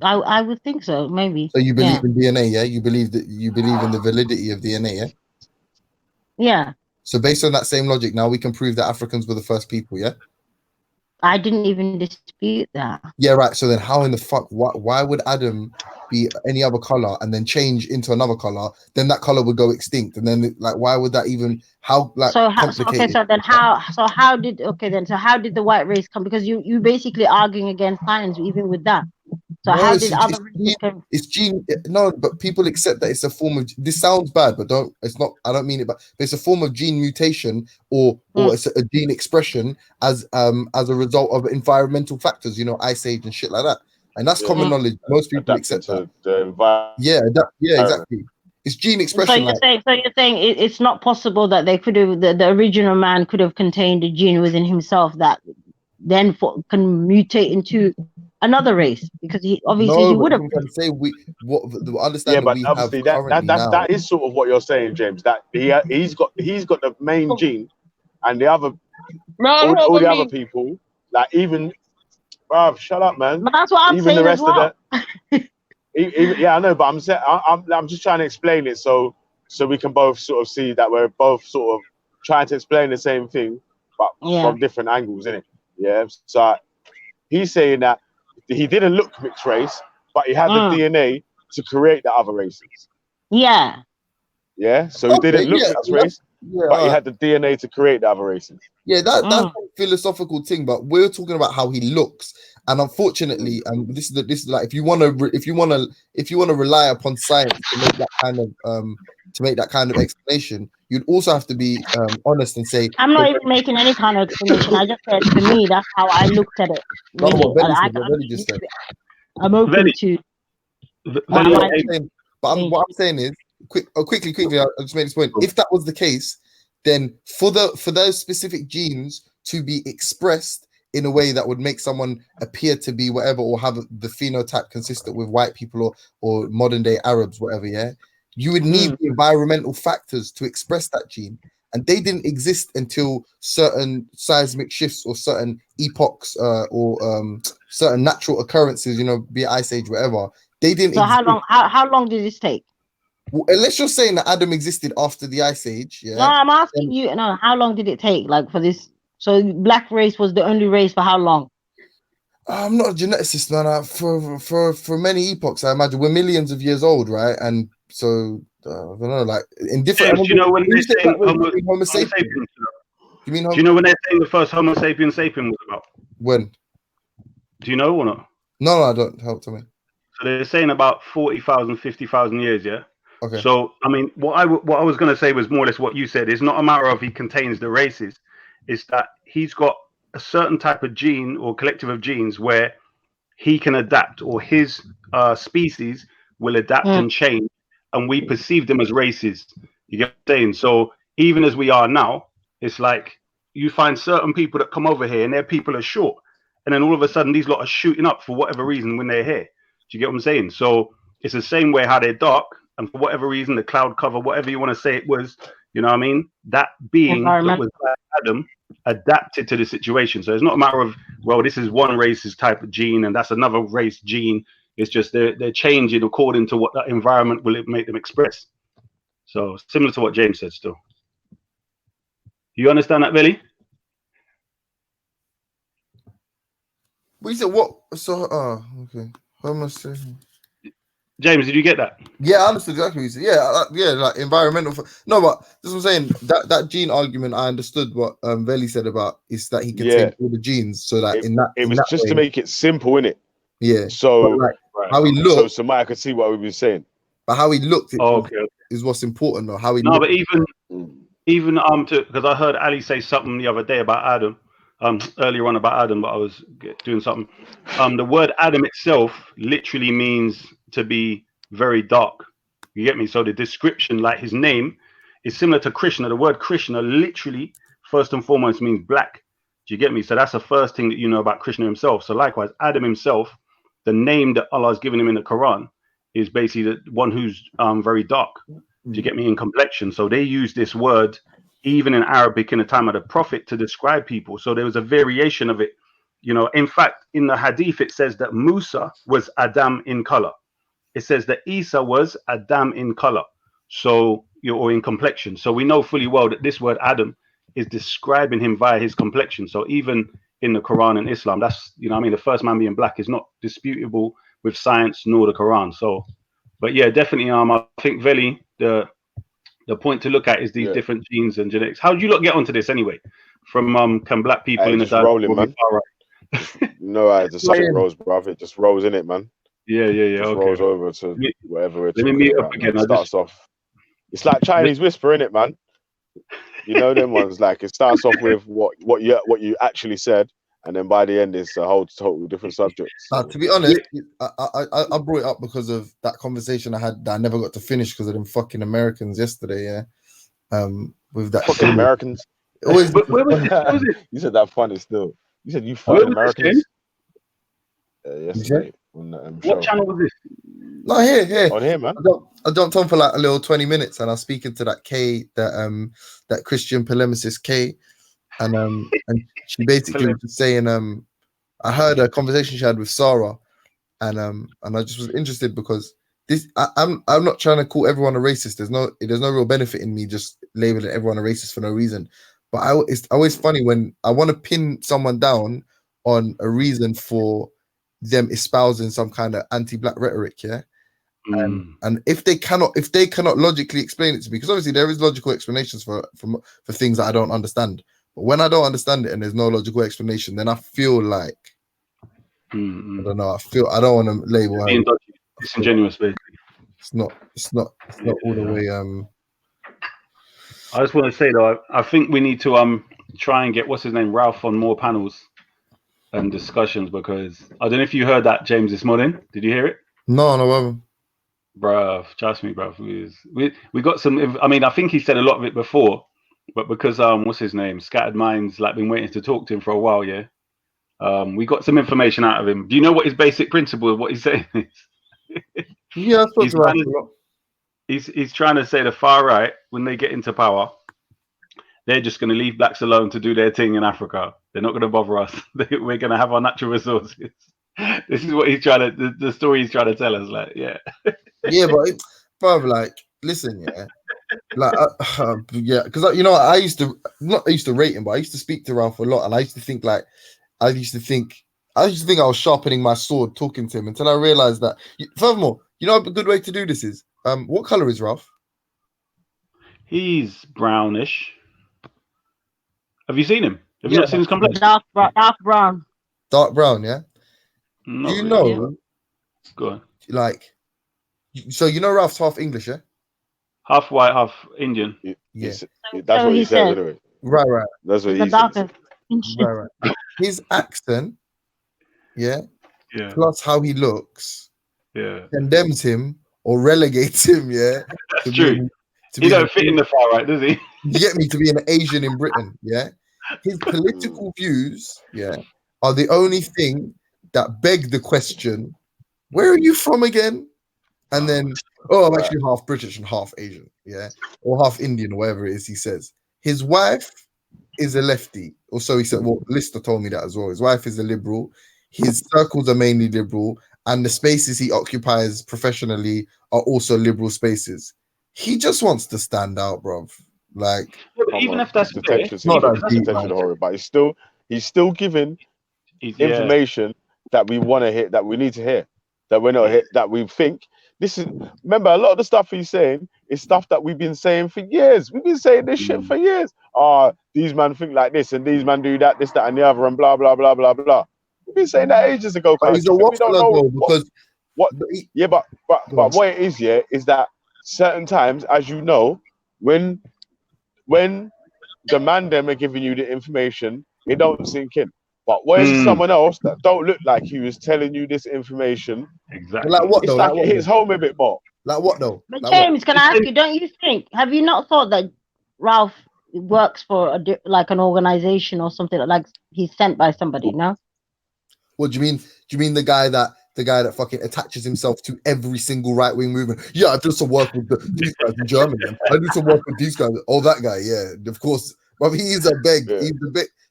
Speaker 9: I would think so, maybe.
Speaker 10: So you believe in DNA, yeah? You believe in the validity of DNA, yeah?
Speaker 9: Yeah.
Speaker 10: So based on that same logic, now we can prove that Africans were the first people, yeah?
Speaker 9: I didn't even dispute that.
Speaker 10: Yeah, right. So then how in the fuck, why would Adam be any other color and then change into another color? Then that color would go extinct. And then why would that even, complicated?
Speaker 9: How did the white race come? Because you basically arguing against science even with that. So how did other races come?
Speaker 10: It's gene. No, but people accept that it's a form of. This sounds bad, but it's not. I don't mean it, but it's a form of gene mutation or it's a gene expression as a result of environmental factors. Ice age and shit like that. And that's common knowledge. Most people accept that. Exactly. It's gene expression.
Speaker 9: So you're saying it's not possible that they could have the original man could have contained a gene within himself that then can mutate into another race, because he would have.
Speaker 10: Understand
Speaker 2: but obviously that is sort of what you're saying, James. That he's got the main gene, and the other all the other people, like even, bruv, shut up, man.
Speaker 9: But that's what I'm saying.
Speaker 2: The rest
Speaker 9: as well.
Speaker 2: of yeah, I know, but I'm just trying to explain it so we can both sort of see that we're both sort of trying to explain the same thing, but from different angles, innit? Yeah. So he's saying that he didn't look mixed race, but he had the DNA to create the other races.
Speaker 9: Yeah.
Speaker 2: Yeah. So he didn't look mixed race, but he had the DNA to create the other races.
Speaker 10: Yeah, that's a philosophical thing, but we're talking about how he looks. And unfortunately, this is like if you want to rely upon science to make that kind of explanation, you'd also have to be honest and say,
Speaker 9: I'm not even making any kind of explanation. I just said, to me, that's how I looked at it. Really, I'm open to.
Speaker 10: What I'm saying is, quickly, I'll just make this point. If that was the case, then for those specific genes to be expressed in a way that would make someone appear to be whatever, or have the phenotype consistent with white people or modern day Arabs, whatever, you would need the environmental factors to express that gene, and they didn't exist until certain seismic shifts or certain epochs or certain natural occurrences, be it ice age, whatever. They didn't.
Speaker 9: So how long did this take?
Speaker 10: Well, unless you're saying that Adam existed after the ice age,
Speaker 9: No, I'm asking you. No, how long did it take? Like for this, so black race was the only race for how long?
Speaker 10: I'm not a geneticist, man. For many epochs, I imagine we're millions of years old, right? And so I don't know, like in different.
Speaker 3: Do you know when they say
Speaker 10: Homo sapiens? You mean?
Speaker 3: Do you know when they're saying the first Homo sapiens sapien was about?
Speaker 10: When?
Speaker 3: Do you know or not?
Speaker 10: No, I don't. Help to me.
Speaker 3: So they're saying about 40,000, 50,000 years, yeah.
Speaker 10: Okay.
Speaker 3: So I mean, what I was going to say was more or less what you said. It's not a matter of he contains the races. It's that he's got a certain type of gene or collective of genes where he can adapt, or his species will adapt and change, and we perceive them as races. You get what I'm saying? So even as we are now, it's like you find certain people that come over here and their people are short, and then all of a sudden these lot are shooting up for whatever reason when they're here. Do you get what I'm saying? So it's the same way how they're dark, and for whatever reason, the cloud cover, whatever you want to say it was, you know what I mean? That being that was Adam adapted to the situation. So it's not a matter of, well, this is one race's type of gene and that's another race gene. It's just they're changing according to what that environment will make them express. So similar to what James said still. You understand that, Billy?
Speaker 10: We said what? So, okay. Homo sapiens.
Speaker 3: James, did you get that?
Speaker 10: Yeah, I understood exactly what you said. Yeah, like environmental. No, but that's what I'm saying. That gene argument, I understood what Veli said about is that he contained all the genes, so that
Speaker 2: it was just to make it simple, innit?
Speaker 10: Yeah.
Speaker 2: So
Speaker 10: like, how he looked,
Speaker 2: so Maya could see what we were saying.
Speaker 10: But how he looked, is what's important, though. How he
Speaker 3: no,
Speaker 10: looked.
Speaker 3: but even because I heard Ali say something the other day about Adam. Earlier on about Adam, but I was doing something. The word Adam itself literally means to be very dark. You get me? So the description, like his name, is similar to Krishna. The word Krishna literally, first and foremost, means black. Do you get me? So that's the first thing that you know about Krishna himself. So likewise, Adam himself, the name that Allah has given him in the Quran, is basically the one who's very dark. Do you get me? In complexion. So they use this word even in Arabic in the time of the Prophet to describe people. So there was a variation of it. You know, in fact, in the Hadith, it says that Musa was Adam in color. It says that Isa was Adam in color. So, or in complexion. So we know fully well that this word Adam is describing him via his complexion. So even in the Quran and Islam, that's, you know what I mean, the first man being black is not disputable with science nor the Quran. So, but yeah, definitely, I think Veli, the point to look at is these different genes and genetics. How did you lot get onto this anyway? From can black people in the
Speaker 2: rolling, man. No, the subject rolls, bruv. It just rolls in it, man.
Speaker 3: Yeah.
Speaker 2: Just rolls over to whatever we're talking
Speaker 3: meet
Speaker 2: about.
Speaker 3: up again.
Speaker 2: It starts off. It's like Chinese whisper, innit, man? You know them ones. Like it starts off with what you actually said, and then by the end it's a whole totally different subject. So.
Speaker 10: To be honest, I brought it up because of that conversation I had that I never got to finish because of them fucking Americans yesterday. Yeah, with that
Speaker 2: fucking Americans.
Speaker 10: Always.
Speaker 3: Where was it?
Speaker 2: You said that funny still. You said you fucking Americans. Yesterday.
Speaker 3: What channel was this?
Speaker 10: No, here.
Speaker 2: On here, man.
Speaker 10: I jumped on for like a little 20 minutes, and I was speaking to that Kay, that Christian polemicist Kay, and she basically was just saying, I heard a conversation she had with Sarah, and I just was interested because I'm not trying to call everyone a racist. There's no real benefit in me just labeling everyone a racist for no reason. But it's always funny when I want to pin someone down on a reason for them espousing some kind of anti-black rhetoric, yeah. And if they cannot logically explain it to me, because obviously there is logical explanations for things that I don't understand. But when I don't understand it and there's no logical explanation, then I feel like I don't know. I don't want to label
Speaker 3: being disingenuous, basically.
Speaker 10: It's not all the way.
Speaker 3: I just want to say though, I think we need to try and get what's his name, Ralph, on more panels and discussions, because I don't know if you heard that, James, this morning. Did you hear it?
Speaker 10: No.
Speaker 3: Bruv, trust me, bruv. We got some. I mean, I think he said a lot of it before, but because what's his name, Scattered Minds, like been waiting to talk to him for a while, yeah. We got some information out of him. Do you know what his basic principle of what he's saying is?
Speaker 10: Yeah,
Speaker 3: he's trying to say the far right, when they get into power, they're just going to leave blacks alone to do their thing in Africa. They're not going to bother us. We're going to have our natural resources. This is what he's trying to, the story he's trying to tell us. Like, yeah.
Speaker 10: Yeah, but bruv, like, listen, yeah. Like, yeah, because I used to rate him, but I used to speak to Ralph a lot, and I used to think I was sharpening my sword talking to him until I realized that. Furthermore, you know a good way to do this is, what color is Ralph?
Speaker 3: He's brownish. Have you seen him? Have you not seen his complexion?
Speaker 9: Dark brown.
Speaker 10: Dark brown, yeah.
Speaker 3: Not
Speaker 10: Do you
Speaker 3: really.
Speaker 10: know?
Speaker 3: Go on.
Speaker 10: Like, so you know Ralph's half English, yeah?
Speaker 3: Half white, half Indian.
Speaker 10: Yeah,
Speaker 2: that's what he said. Anyway.
Speaker 10: Right.
Speaker 2: That's what he said.
Speaker 10: Right. His accent, yeah, plus how he looks, condemns him or relegates him, yeah.
Speaker 3: That's true. He don't fit in the far right, does he?
Speaker 10: You get me, to be an Asian in Britain, yeah. His political views, yeah, are the only thing that beg the question: where are you from again? And then, I'm actually half British and half Asian, yeah, or half Indian, or whatever it is he says. His wife is a lefty, or so he said. Well, Lister told me that as well. His wife is a liberal. His circles are mainly liberal, and the spaces he occupies professionally are also liberal spaces. He just wants to stand out, bruv. Like,
Speaker 3: even if that's fair,
Speaker 2: it's not that deep, but he's still giving information that we want to hear, that we need to hear, that we're not that we think. This is, remember, a lot of the stuff he's saying is stuff that we've been saying for years. We've been saying this shit for years. These man think like this, and these man do that, this, that, and the other, and blah, blah, blah, blah, blah. We've been saying that ages ago.
Speaker 10: But he's a waffler though, because
Speaker 2: but what it is, is that certain times, as you know, when the man them are giving you the information, it don't sink in. But when someone else that don't look like he was telling you this information,
Speaker 3: exactly,
Speaker 10: like what
Speaker 2: it's
Speaker 10: though?
Speaker 2: like it hits home a bit more.
Speaker 10: Like what though?
Speaker 9: But
Speaker 10: like
Speaker 9: James,
Speaker 10: what?
Speaker 9: can I ask you? Don't you think? Have you not thought that Ralph works for like an organization or something, like he's sent by somebody? No.
Speaker 10: What do you mean? Do you mean the guy that fucking attaches himself to every single right-wing movement? Yeah, I do some work with these guys in Germany. I do some work with these guys. Oh, that guy, yeah, of course. But he is a beg. Yeah. He's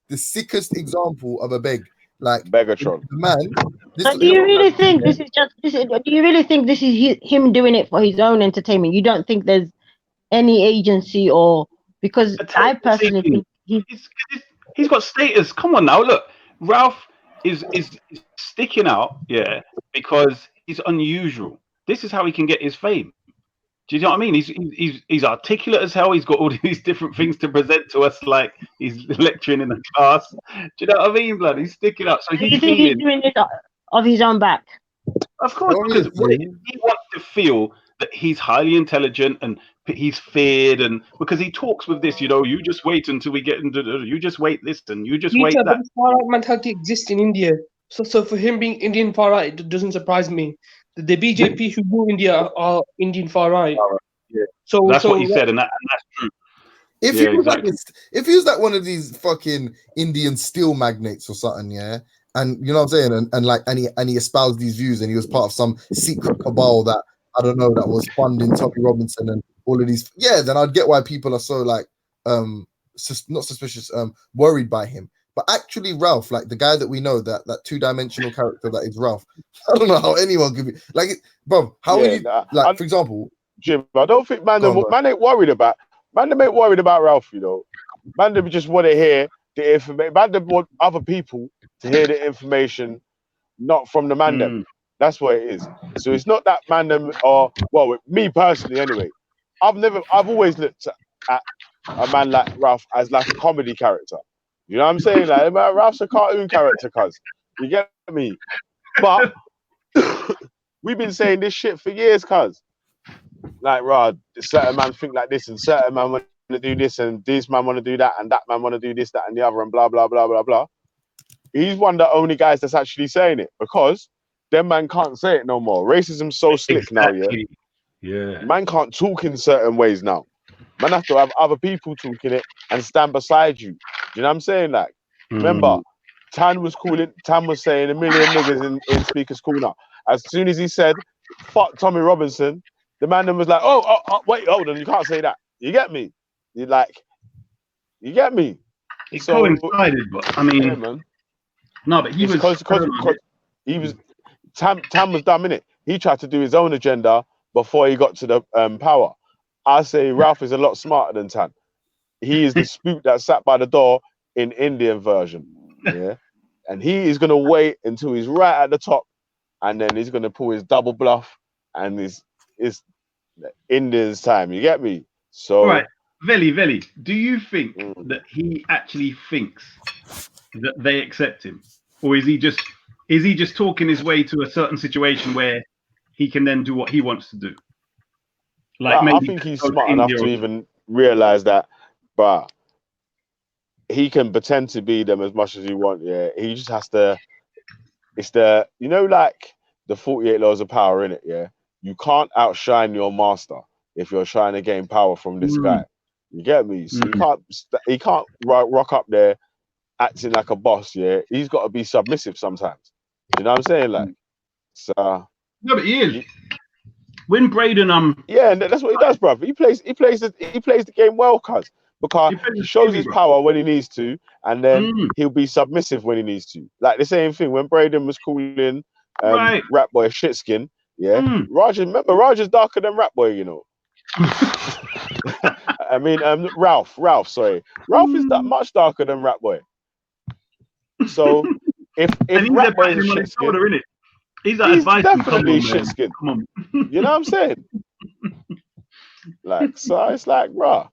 Speaker 10: the sickest example of a beg. Like
Speaker 2: Begatron.
Speaker 10: Man.
Speaker 9: So do you really think this is just? Do you really think this is him doing it for his own entertainment? You don't think there's any agency or because I personally think
Speaker 3: he's got status. Come on now, look, Ralph is sticking out, because he's unusual. This is how he can get his fame. Do you know what I mean? He's articulate as hell. He's got all these different things to present to us, like he's lecturing in a class. Do you know what I mean, blood? He's sticking up. So
Speaker 9: you think he's doing this of his own back?
Speaker 3: Of course, because he wants to feel that he's highly intelligent and he's feared, and because he talks with this, you just wait until we get into you just wait this and you just wait that.
Speaker 7: Far right mentality exists in India, so for him being Indian far right, it doesn't surprise me. The BJP who rule India are Indian far right.
Speaker 3: Yeah. So that's what he said, and that's true.
Speaker 10: If he was like one of these fucking Indian steel magnates or something, yeah, and you know what I'm saying, and he espoused these views, and he was part of some secret cabal that I don't know that was funding Tommy Robinson and all of these, then I'd get why people are so like not suspicious, worried by him. But actually, Ralph, like the guy that we know, that two-dimensional character that is Ralph. I don't know how anyone could be like, bro. How would you like, for example,
Speaker 2: Jim? I don't think man ain't worried about Ralph. You know, man, they just want to hear the information. Man, they want other people to hear the information, not from the man them. That's what it is. So it's not that man them, or well, me personally, anyway. I've always looked at a man like Ralph as like a comedy character. You know what I'm saying? Like, man, Ralph's a cartoon character, cuz. You get me? But we've been saying this shit for years, cuz. Like, Rod, certain man think like this, and certain man want to do this, and this man want to do that, and that man want to do this, that, and the other, and blah, blah, blah, blah, blah. He's one of the only guys that's actually saying it, because them man can't say it no more. Racism's so slick now, yeah?
Speaker 3: Yeah.
Speaker 2: Man can't talk in certain ways now. Man have to have other people talking it and stand beside you. You know what I'm saying? Like, remember, Tan was saying a million niggas in Speaker's Corner. As soon as he said, fuck Tommy Robinson, the man then was like, wait, hold on, you can't say that. You get me? You get me?
Speaker 3: It coincided, but I mean,
Speaker 2: yeah, man.
Speaker 3: No, but he was
Speaker 2: Tam was dumb, innit? He tried to do his own agenda before he got to the power. I say Ralph is a lot smarter than Tan. He is the spook that sat by the door in Indian version. Yeah. And he is gonna wait until he's right at the top, and then he's gonna pull his double bluff, and it's Indian's time. You get me? So
Speaker 3: all right, Veli, do you think that he actually thinks that they accept him? Or is he just talking his way to a certain situation where he can then do what he wants to do? Like, maybe
Speaker 2: I think he's smart enough to even realize that, but he can pretend to be them as much as he wants. Yeah, he just has to. It's like the 48 laws of power, in it. Yeah, you can't outshine your master if you're trying to gain power from this guy. You get me? So he can't rock up there acting like a boss. Yeah, he's got to be submissive sometimes. You know what I'm saying? Like, so.
Speaker 3: No, but he is. When Braden
Speaker 2: yeah, and that's what he does, brother. He plays the game well, because he shows his power when he needs to, and then he'll be submissive when he needs to. Like the same thing when Braden was calling Rat Boy Shitskin. Yeah, Raj is darker than Rat Boy, you know. I mean, Ralph, sorry, Ralph is that much darker than Rat Boy. So if Rat Boy is a shitskin,
Speaker 3: he's
Speaker 2: definitely shitskin. You know what I'm saying? Like, so it's like, bruh,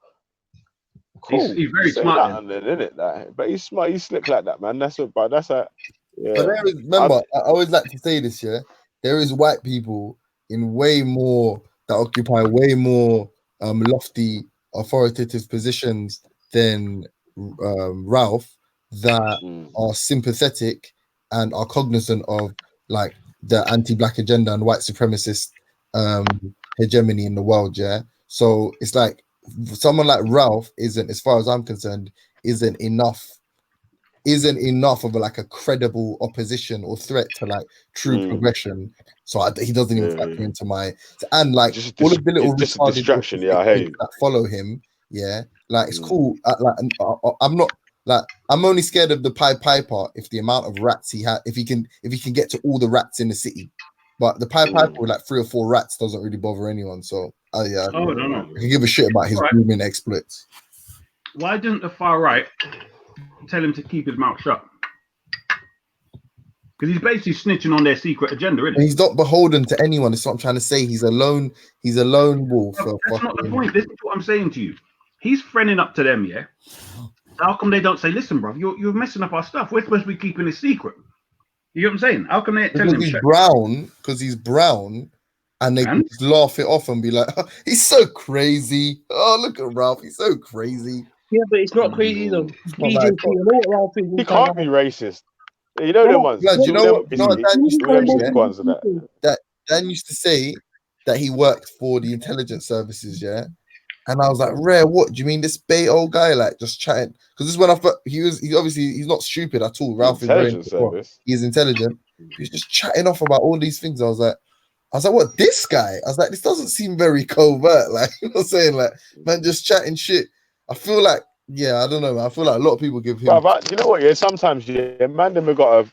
Speaker 2: cool.
Speaker 3: He's very smart,
Speaker 2: isn't it? Like, but he's smart. He's slick like that, man. That's a. Yeah.
Speaker 10: But remember, I always like to say this. Yeah, there is white people in way more that occupy way more lofty, authoritative positions than Ralph, that are sympathetic and are cognizant of like the anti-black agenda and white supremacist hegemony in the world. Yeah, so it's like someone like Ralph isn't, as far as I'm concerned, isn't enough of a credible opposition or threat to like true progression. So he doesn't even factor into my, and like just all of the little
Speaker 2: distraction. Yeah, I hear you.
Speaker 10: That follow him. Yeah, like it's cool. I'm not. Like, I'm only scared of the Pied Piper if the amount of rats he had, if he can get to all the rats in the city. But the Pied Piper with like 3 or 4 rats doesn't really bother anyone. So yeah,
Speaker 3: no.
Speaker 10: I can give a shit about his grooming exploits.
Speaker 3: Why doesn't the far right tell him to keep his mouth shut? Because he's basically snitching on their secret agenda, isn't he?
Speaker 10: And he's not beholden to anyone. That's what I'm trying to say. He's a lone wolf.
Speaker 3: No, that's not the point. This is what I'm saying to you. He's friending up to them, yeah. How come they don't say, listen, bro, you're messing up our stuff. We're supposed to be keeping it secret. You know what I'm saying? How come they tell him?
Speaker 10: Because he's brown, and they can just laugh it off and be like, oh, he's so crazy. Oh, look at Ralph. He's so crazy.
Speaker 7: Yeah, but it's not crazy though.
Speaker 2: He can't be racist. You know them ones.
Speaker 10: Dan used to say that he worked for the intelligence services, yeah. And I was like, Rare, what do you mean this bay old guy like just chatting? Because this is when I thought he's not stupid at all. Ralph is very he's intelligent. He's just chatting off about all these things. I was like, what, this guy? I was like, this doesn't seem very covert. Like, you know what I'm saying? Like, man, just chatting shit. I feel like Yeah, I don't know, man. I feel like a lot of people give him.
Speaker 2: But you know what? Yeah, sometimes man, them have got to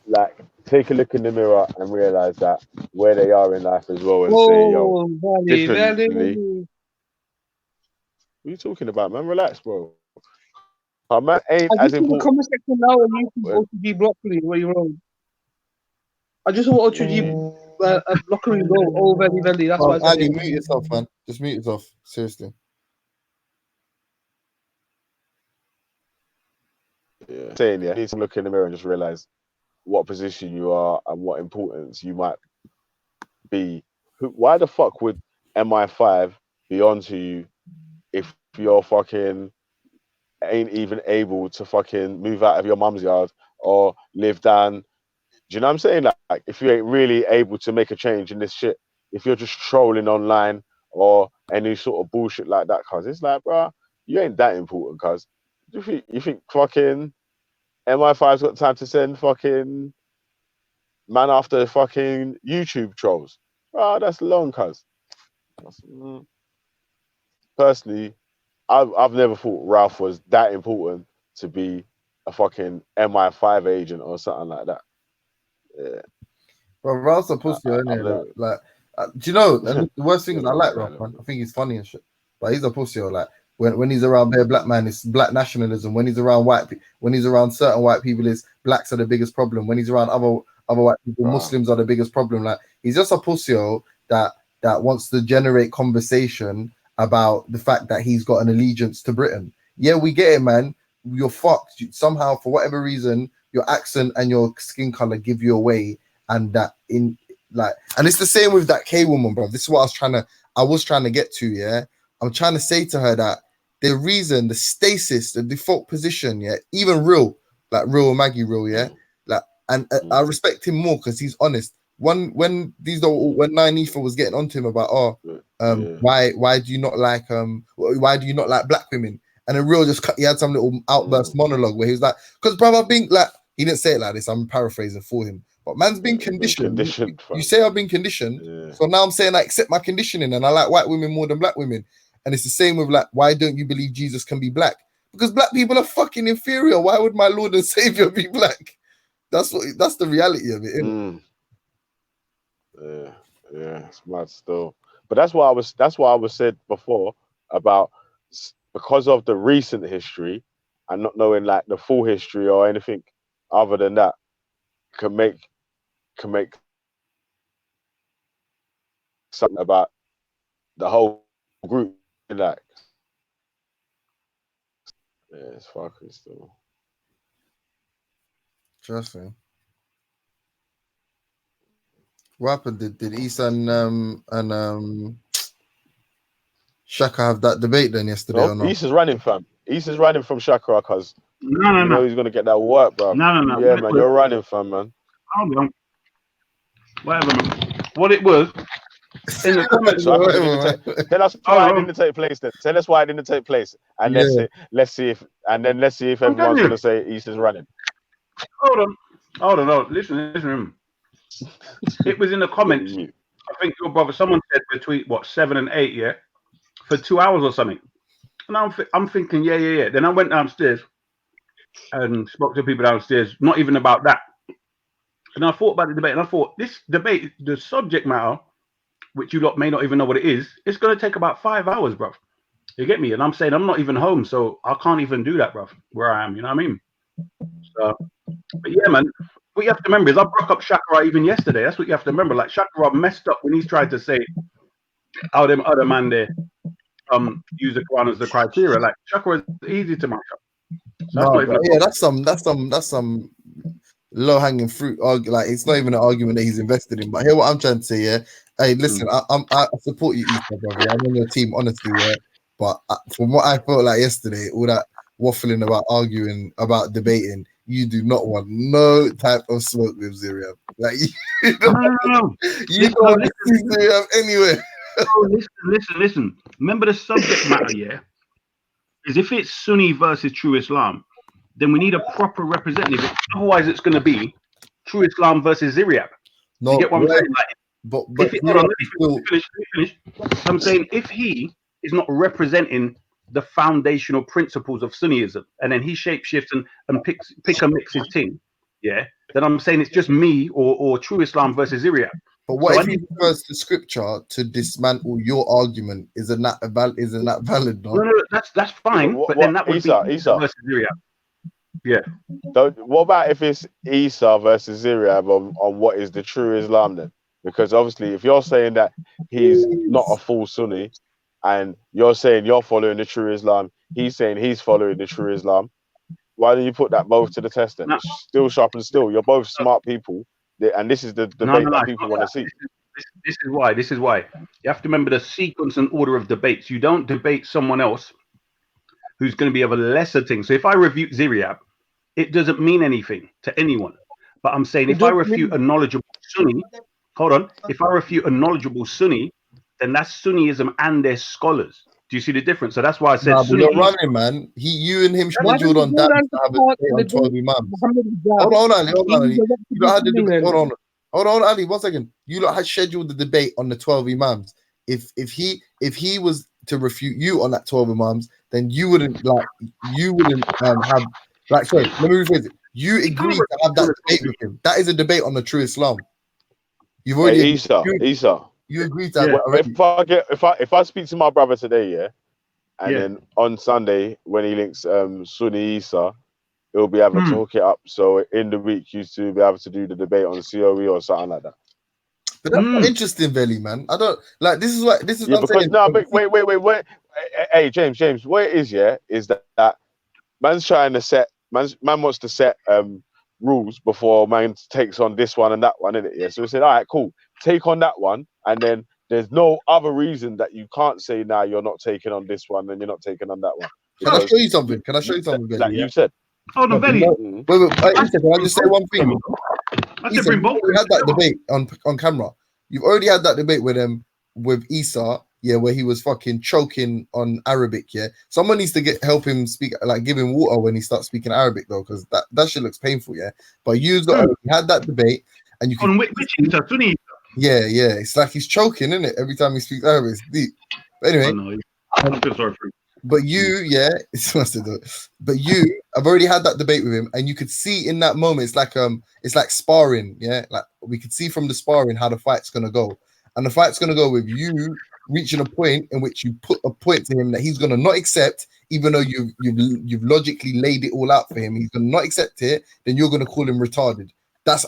Speaker 2: like take a look in the mirror and realize that where they are in life as well, and say, "Yo, differently." What are you talking about, man? Relax, bro. Man ain't
Speaker 7: I
Speaker 2: as
Speaker 7: just in the
Speaker 2: important.
Speaker 7: comment section now on YouTube, OTG Broccoli, where you're wrong. I just want OTG Broccoli go. Oh, very. That's why I said
Speaker 10: Ali,
Speaker 7: it.
Speaker 10: mute yourself, man. Just mute yourself. Seriously.
Speaker 2: Yeah. Saying, yeah, you need to look in the mirror and just realize what position you are and what importance you might be. Why the fuck would MI5 be onto you if you're fucking ain't even able to fucking move out of your mum's yard or live down? Do you know what I'm saying? Like if you ain't really able to make a change in this shit, if you're just trolling online or any sort of bullshit like that, cuz it's like, bro, you ain't that important, cuz. You think fucking MI5's got time to send fucking man after fucking YouTube trolls? Bro, that's long, cuz. Personally, I've never thought Ralph was that important to be a fucking MI5 agent or something like that. Yeah.
Speaker 10: Bro, Ralph's a pussy, isn't he?
Speaker 2: never...
Speaker 10: do you know? And the worst thing is, I like Ralph, man. I think he's funny and shit, but he's a pussy. Like when he's around bare black man, it's black nationalism. When he's around when he's around certain white people, is blacks are the biggest problem. When he's around other white people, Muslims are the biggest problem. Like he's just a pussy that wants to generate conversation about the fact that he's got an allegiance to Britain. Yeah, we get it, man. You're fucked. Somehow, for whatever reason, your accent and your skin color give you away. And that and it's the same with that K woman, bro. This is what I was trying to get to. Yeah, I'm trying to say to her that the reason, the stasis, the default position, yeah, even real Maggie, yeah, and I respect him more because he's honest. When Nynefa was getting onto him about why do you not like black women, and then real he had some little outburst monologue where he was like, because brother, I've been like, he didn't say it like this, I'm paraphrasing for him, but man's been conditioned. You say I've been conditioned, so now I'm saying I accept my conditioning and I like white women more than black women. And it's the same with like, why don't you believe Jesus can be black? Because black people are fucking inferior. Why would my Lord and Savior be black? That's the reality of it, isn't
Speaker 2: it? Yeah, it's mad still. But that's why I was said before about, because of the recent history and not knowing like the full history or anything other than that, can make something about the whole group, like, yeah, it's fucking still.
Speaker 10: Interesting. What happened? Did Issa and Shaka have that debate then yesterday or not?
Speaker 2: Issa's running, fam. Issa's running from Shaka because
Speaker 3: no.
Speaker 2: You know he's gonna get that work, bro.
Speaker 3: No.
Speaker 2: Yeah, man, you're running, fam, man.
Speaker 3: Hold on. Whatever, man. What it was in the comments.
Speaker 2: Tell us why it didn't take place. Then tell us why it didn't take place, and let's see if everyone's gonna say Issa's running.
Speaker 3: Hold on. Listen. It was in the comments. I think your brother, someone said between 7 and 8, yeah, for 2 hours or something. And I'm thinking, yeah. Then I went downstairs and spoke to people downstairs, not even about that. And I thought about the debate, and I thought this debate, the subject matter, which you lot may not even know what it is, it's going to take about 5 hours, bro. You get me? And I'm saying I'm not even home, so I can't even do that, bro, where I am. You know what I mean? So, but yeah, man. What you have to remember is I broke up Shakara even yesterday. That's what you have to remember. Like Shakara messed up when he's tried to say how them other man there use the Quran as the criteria. Like Shakara is easy to mash up. So
Speaker 10: that's some low hanging fruit. Like it's not even an argument that he's invested in. But here, what I'm trying to say, yeah. Hey, listen, I support you, Issa, brother. I'm on your team, honestly, yeah. But from what I felt like yesterday, all that waffling about arguing about debating, you do not want no type of smoke with Ziriam. Like you don't see Ziriam anywhere.
Speaker 3: Listen. Remember the subject matter, yeah? Is if it's Sunni versus true Islam, then we need a proper representative. Otherwise, it's going to be true Islam versus Ziriab.
Speaker 10: No,
Speaker 3: you get what I'm saying? Like,
Speaker 10: but
Speaker 3: hold on, let me finish. I'm saying if he is not representing the foundational principles of Sunniism, and then he shapeshifts and pick and mix his team, yeah, then I'm saying it's just me or true Islam versus Syria.
Speaker 10: But what if he refers to scripture to dismantle your argument? Isn't that valid?
Speaker 3: No, that's fine. But then that would be Isa versus Syria. Yeah.
Speaker 2: What about if it's Isa versus Syria on what is the true Islam then? Because obviously, if you're saying that he's not a full Sunni, and you're saying you're following the true Islam, he's saying he's following the true Islam, why don't you put that both to the test then? It's still sharp and still. You're both smart people, and this is the debate that people want to see.
Speaker 3: This is why. You have to remember the sequence and order of debates. You don't debate someone else who's going to be of a lesser thing. So if I refute Ziryab, it doesn't mean anything to anyone. But I'm saying if I refute a knowledgeable Sunni, if I refute a knowledgeable Sunni, then that's Sunniism and their scholars. Do you see the difference? So that's why I said
Speaker 10: Sunni. You're running, man. You and him scheduled on that to have on 12 Imams. Hold on, Ali. You don't have the debate. Hold on, Ali. 1 second. You lot had scheduled the debate on the 12 Imams. If he was to refute you on that 12 Imams, then you wouldn't have like. Sorry, let me rephrase it. You agreed to have that debate with him. That is a debate on the true Islam. You've already
Speaker 2: Isa.
Speaker 10: You agreed to have
Speaker 2: if I speak to my brother today, then on Sunday when he links Sunni Isa, he'll be able to hook it up. So in the week, you to be able to do the debate on COE or something like that.
Speaker 10: But that's interesting, Veli, man. I don't like this is what I'm saying.
Speaker 2: No, but wait. Hey, James, what it is, is that man's trying to set man wants to set rules before man takes on this one and that one, innit? Yeah. So we said, all right, cool, take on that one, and then there's no other reason that you can't say now you're not taking on this one and you're not taking on that one.
Speaker 10: Can I show you something? Veli?
Speaker 2: Like you said.
Speaker 3: Oh no, Veli.
Speaker 10: Wait, can I just say one thing? Isa, we had that debate on camera. You've already had that debate with Isa, where he was fucking choking on Arabic, Someone needs to help him speak, like give him water when he starts speaking Arabic, though, because that shit looks painful, But you had that debate, and you can.
Speaker 3: On which Isa? Sunni?
Speaker 10: Yeah, it's like he's choking, isn't it? Every time he speaks Arabic, it's deep. But anyway,
Speaker 3: I'm so sorry for him.
Speaker 10: But I've already had that debate with him, and you could see in that moment, it's like sparring, Like we could see from the sparring how the fight's gonna go, and the fight's gonna go with you reaching a point in which you put a point to him that he's gonna not accept, even though you've logically laid it all out for him. He's gonna not accept it. Then you're gonna call him retarded. That's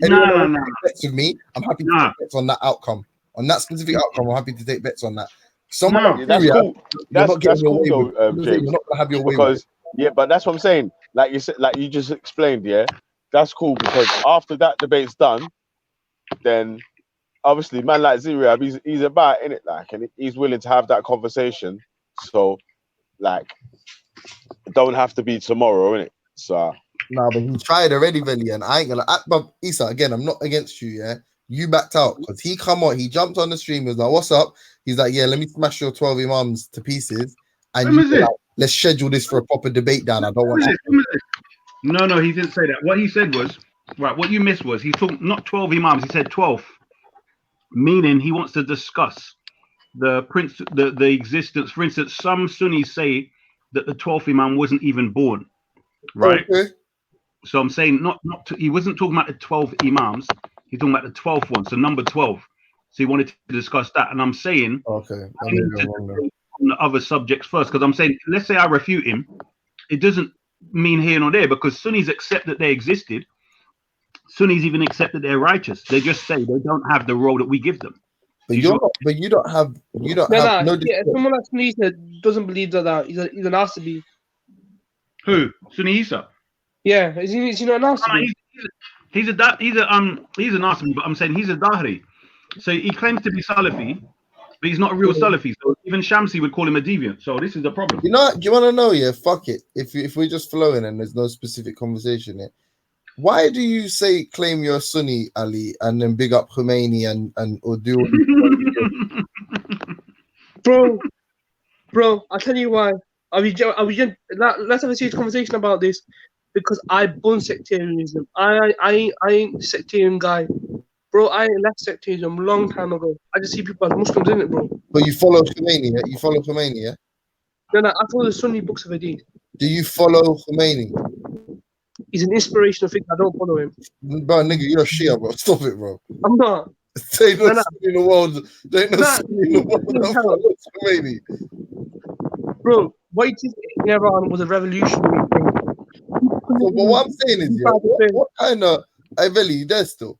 Speaker 10: anyone bets with me. I'm happy to take bets on that outcome, on that specific outcome. I'm happy to take bets on that.
Speaker 2: That's cool. That's cool though, James.
Speaker 10: You're not gonna have your way
Speaker 2: because but that's what I'm saying. Like you said, like you just explained, that's cool because after that debate's done, then obviously man like Ziryab, he's about in it, like, and he's willing to have that conversation. So, like, it don't have to be tomorrow, innit? So.
Speaker 10: No, but he tried already, Veli, and I ain't gonna. But Isa, again, I'm not against you, You backed out because he jumped on the stream, he was like, "What's up?" He's like, "Yeah, let me smash your 12 Imams to pieces." And like, let's schedule this for a proper debate down. I don't want
Speaker 3: No, he didn't say that. What he said was, right, what you missed was he talked not 12 Imams, he said 12. Meaning he wants to discuss the existence. For instance, some Sunnis say that the 12th Imam wasn't even born. Right.
Speaker 10: Okay.
Speaker 3: So I'm saying he wasn't talking about the 12 Imams, he's talking about the 12th one, so number 12. So he wanted to discuss that, and I'm saying
Speaker 10: on
Speaker 3: the other subjects first, because I'm saying, let's say I refute him, it doesn't mean here nor there, because Sunnis accept that they existed. Sunnis even accept that they're righteous. They just say they don't have the role that we give them.
Speaker 10: But you don't have.
Speaker 7: Someone like Sunni Isa doesn't believe that he's an Asabi.
Speaker 3: Who? Sunni Isa?
Speaker 7: Yeah, is he not an Asabi?
Speaker 3: He's an Asabi, but I'm saying he's a Dahri. So he claims to be Salafi, but he's not a real Salafi. So even Shamsi would call him a deviant. So this is the problem.
Speaker 10: Do you want to know? Yeah, fuck it. If we're just flowing and there's no specific conversation here, why do you claim you're Sunni, Ali, and then big up Khomeini and or do?
Speaker 7: Bro, I'll tell you why. Let's have a serious conversation about this, because I bun sectarianism. I ain't the sectarian guy. Bro, I left sectarianism a long time ago. I just see people as Muslims in it, bro.
Speaker 10: But you follow Khomeini, yeah? You follow Khomeini, yeah?
Speaker 7: No, I follow the Sunni books of hadith.
Speaker 10: Do you follow Khomeini?
Speaker 7: He's an inspirational figure. I don't follow him.
Speaker 10: Bro, nigga, you're a Shia, bro. Stop it, bro.
Speaker 7: I'm not.
Speaker 10: There ain't no Sunni in the world. There ain't no Sunni in the world that follows Khomeini.
Speaker 7: Bro, what it is in Iran was a revolutionary thing.
Speaker 10: So, but what I'm saying is, yeah, what kind of Iveli, you there still?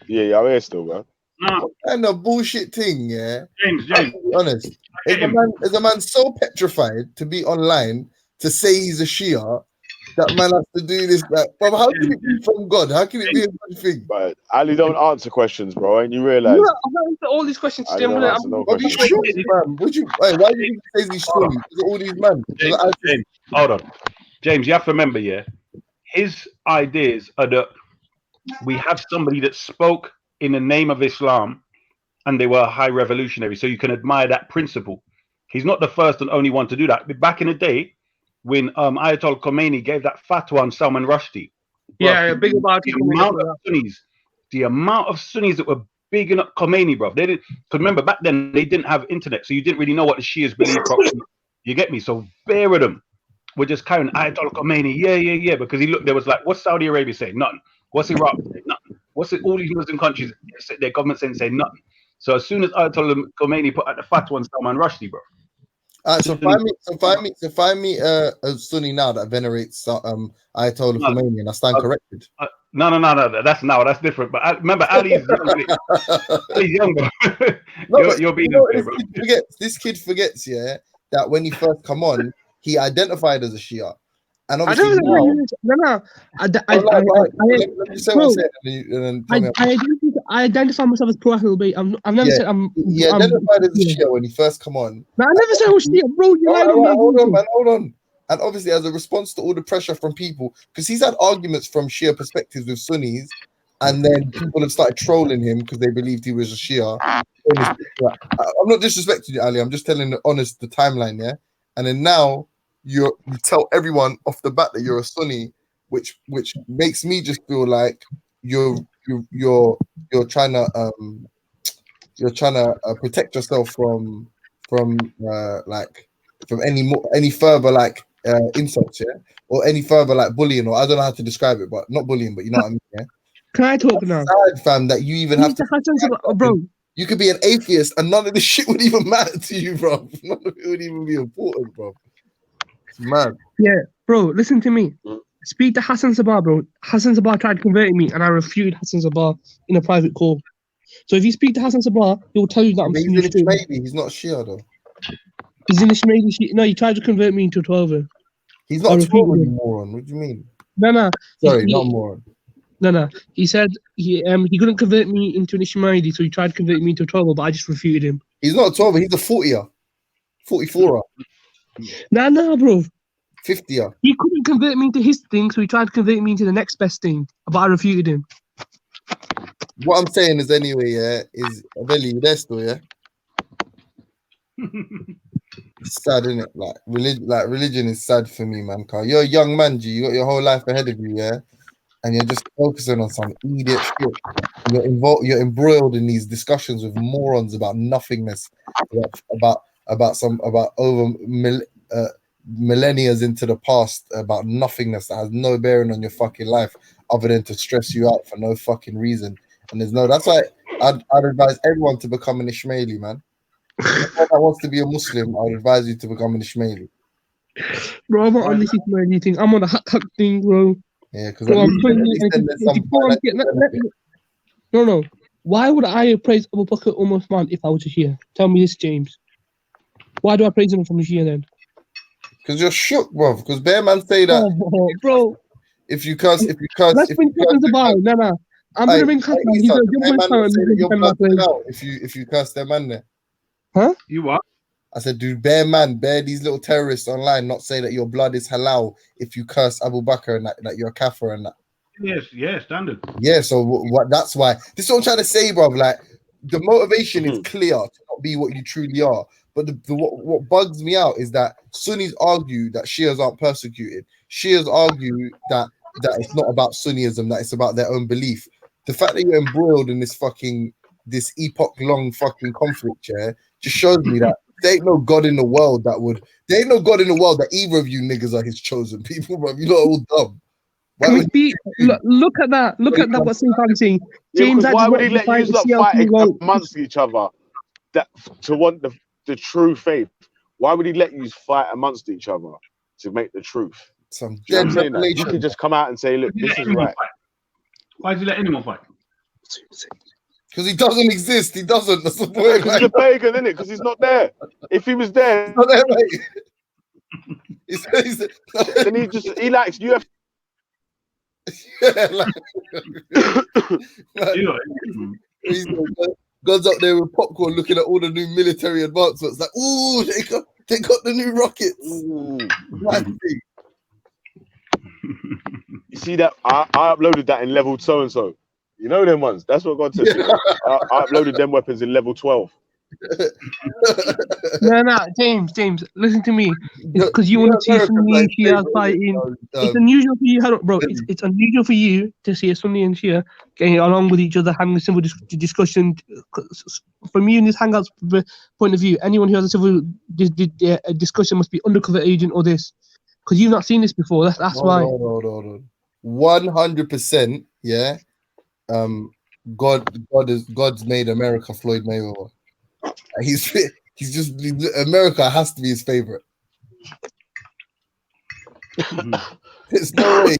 Speaker 2: Yeah, I'm here still, man.
Speaker 10: What kind of bullshit thing, yeah?
Speaker 3: James.
Speaker 10: To be honest, is a man so petrified to be online to say he's a Shia that man has to do this? Like, bro, how can it be from God? How can it be a good thing?
Speaker 2: But Ali don't answer questions, bro, and you realize.
Speaker 7: Yeah, I'm not answer all these questions today.
Speaker 2: No
Speaker 10: What you sure, man? Why do you say these stories? All these men.
Speaker 3: James, hold on. James, you have to remember, yeah, his ideas are that we have somebody that spoke in the name of Islam and they were a high revolutionary. So you can admire that principle. He's not the first and only one to do that. But back in the day, when Ayatollah Khomeini gave that fatwa on Salman Rushdie,
Speaker 7: big about
Speaker 3: the amount of Sunnis that were bigging up Khomeini, bro. They didn't, because remember back then they didn't have internet, so you didn't really know what the Shias believed properly. You get me? So bare of them were just carrying Ayatollah Khomeini, yeah, because he looked, there was like, what's Saudi Arabia saying? Nothing. What's Iraq saying? Nothing. What's it? All these Muslim countries, their government saying nothing. So as soon as Ayatollah Khomeini put out the fatwa on Salman Rushdie, bro.
Speaker 10: So find me a Sunni now that venerates Ayatollah Khomeini, and I stand corrected.
Speaker 3: No. That's different. But remember, Ali's young, bro. You're being unfair, bro.
Speaker 10: This kid forgets, yeah, that when he first come on, he identified as a Shia. And obviously
Speaker 7: I identify myself as pro Ahlul Bayt. I've never said I'm.
Speaker 10: He identified as a Shia when he first come on.
Speaker 7: No, I never said I was Shia, bro.
Speaker 10: Hold on. And obviously, as a response to all the pressure from people, because he's had arguments from Shia perspectives with Sunnis, and then people have started trolling him because they believed he was a Shia. I'm not disrespecting you, Ali. I'm just telling the timeline, yeah. And then now you tell everyone off the bat that you're a Sunni, which makes me just feel like you're trying to protect yourself from any further insults, yeah, or any further bullying, or I don't know how to describe it, but not bullying, but you know what I mean, yeah.
Speaker 7: Can I talk now?
Speaker 10: Sad, fam, that you even have to,
Speaker 7: bro.
Speaker 10: You could be an atheist and none of this shit would even matter to you, bro. None of it would even be important, bro. It's mad.
Speaker 7: Yeah, bro, listen to me. Speak to Hassan Sabah, bro. Hassan Sabah tried converting me and I refuted Hassan Sabah in a private call. So if you speak to Hassan Sabah, he'll tell you that I'm
Speaker 10: He's not Shia, though.
Speaker 7: He's in Ismaili Shia. No, he tried to convert me into a 12er.
Speaker 10: He's not a 12er, you moron. What do you mean?
Speaker 7: No.
Speaker 10: Sorry, not moron.
Speaker 7: No. He said he couldn't convert me into an Ismaili, so he tried to convert me into a 12er, but I just refuted him.
Speaker 10: He's not a 12er, he's a 40er. 44er.
Speaker 7: Nah, bro.
Speaker 10: 50er.
Speaker 7: He couldn't convert me into his thing, so he tried to convert me into the next best thing, but I refuted him.
Speaker 10: What I'm saying is anyway, yeah, is Belly, you there still, yeah? It's sad, isn't it? Religion is sad for me, man. Cause you're a young man, G. You got your whole life ahead of you, yeah, and you're just focusing on some idiot shit. You're embroiled in these discussions with morons about nothingness, about millennia into the past, about nothingness that has no bearing on your fucking life, other than to stress you out for no fucking reason. And that's why I'd advise everyone to become an Ismaili, man. Anyone that wants to be a Muslim, I'd advise you to become an Ismaili.
Speaker 7: Bro, I'm not on this Ismaili thing. I'm on a hak thing, bro.
Speaker 10: Yeah, because
Speaker 7: No. Why would I praise Abu Bakr or Uthman if I was a Shia? Tell me this, James. Why do I praise them from the Shia then?
Speaker 10: Because you're shook, bro. Because bear man say that,
Speaker 7: bro.
Speaker 10: If you curse,
Speaker 7: let's bring Hassan Sabah. No. I'm gonna bring Hassan.
Speaker 10: If you curse their man there.
Speaker 7: Huh?
Speaker 3: You what?
Speaker 10: I said, dude, bear these little terrorists online not say that your blood is halal if you curse Abu Bakr and that you're a kafir and that.
Speaker 3: Yes, standard.
Speaker 10: Yeah, so what? That's why. This is what I'm trying to say, bro. Like, the motivation is clear to not be what you truly are. But what bugs me out is that Sunnis argue that Shias aren't persecuted. Shias argue that it's not about Sunnism, that it's about their own belief. The fact that you're embroiled in this epoch-long fucking conflict, yeah, just shows me that There ain't no God in the world that would. There ain't no God in the world that either of you niggas are his chosen people, bro. You lot are all dumb.
Speaker 7: Can we be? Look at that. Look at that. What's saying? James,
Speaker 2: why would he let you lot fight
Speaker 7: well.
Speaker 2: amongst each other? That to want the true faith. Why would he let you fight amongst each other to make the truth?
Speaker 10: Some
Speaker 2: Do you know
Speaker 10: dead
Speaker 2: what I'm saying? That? You
Speaker 10: revelation.
Speaker 2: could just come out and say, look, this is right.
Speaker 3: Why did you let anyone fight?
Speaker 10: Because he doesn't exist. He doesn't. That's the point.
Speaker 2: Because he's a pagan, isn't it? Because he's not there. If he was there,
Speaker 10: he's not there, mate.
Speaker 2: Then he likes UFC.
Speaker 10: God's up there with popcorn looking at all the new military advancements. Like, ooh, they got the new rockets.
Speaker 2: You see that? I uploaded that in level so and so. You know them ones. That's what God said. I uploaded them weapons in level 12.
Speaker 7: No, James, listen to me. It's because you want to see Sunni and Shia fighting. It's unusual for you, bro. It's unusual for you to see a Sunni and Shia getting along with each other, having a civil discussion. From you in this Hangouts point of view, anyone who has a civil discussion must be undercover agent or this, because you've not seen this before. That's why.
Speaker 10: No. 100%. Yeah. God's made America Floyd Mayweather. He's just America has to be his favorite. There's no way.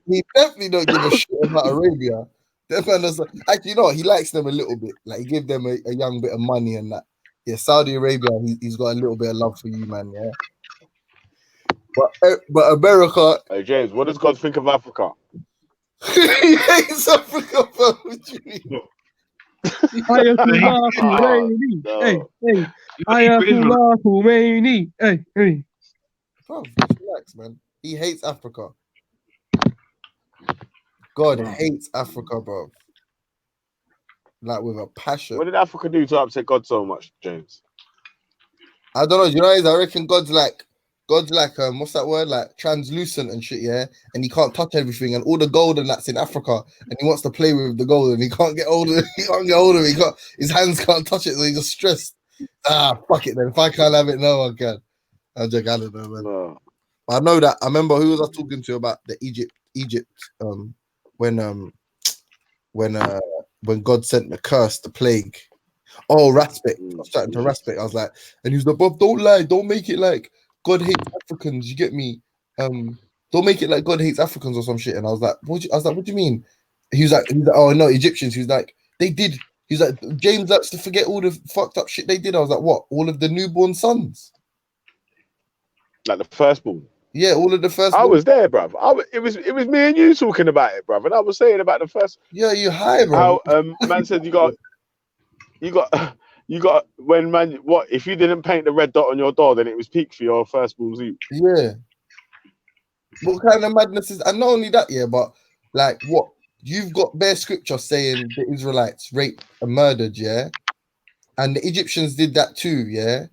Speaker 10: He definitely don't give a shit about Arabia. Actually, you know what? He likes them a little bit. Like he gave them a young bit of money and that. Yeah, Saudi Arabia. He's got a little bit of love for you, man. Yeah. But America.
Speaker 2: Hey James, what does God think of Africa?
Speaker 10: He hates Africa, bro. What do you mean?
Speaker 7: Hey.
Speaker 10: Bro, relax, man. He hates Africa. God hates Africa, bro. Like with a passion.
Speaker 2: What did Africa do to upset God so much, James?
Speaker 10: I don't know. You know, I reckon God's like what's that word? Like translucent and shit, yeah. And he can't touch everything, and all the gold and that's in Africa, and he wants to play with the gold, and he can't get hold of it. He can't get hold of it. His hands can't touch it, so he's just stressed. Fuck it then. If I can't have it, no one can. I don't know, man. No. I know that. I remember who was I talking to about the Egypt. When God sent the curse, the plague. Oh, Raspek. I was chatting to Raspek. I was like, and he was like, Bob, don't lie. Don't make it like God hates Africans. You get me? Don't make it like God hates Africans or some shit. And I was like, what do you mean? He was like, oh no, Egyptians. He was like, they did. He's like, James likes to forget all the fucked up shit they did. I was like, what? All of the newborn sons?
Speaker 2: Like the firstborn?
Speaker 10: Yeah, all of the firstborn.
Speaker 2: I was there, bruv. It was me and you talking about it, bruv. And I was saying about the first.
Speaker 10: Yeah, you high, bro.
Speaker 2: How man said you got when man, what if you didn't paint the red dot on your door, then it was peak for your firstborn zoo.
Speaker 10: Yeah. What kind of madness is? And not only that, yeah, but like what you've got bare scripture saying the Israelites raped and murdered, yeah, and the Egyptians did that too, yeah.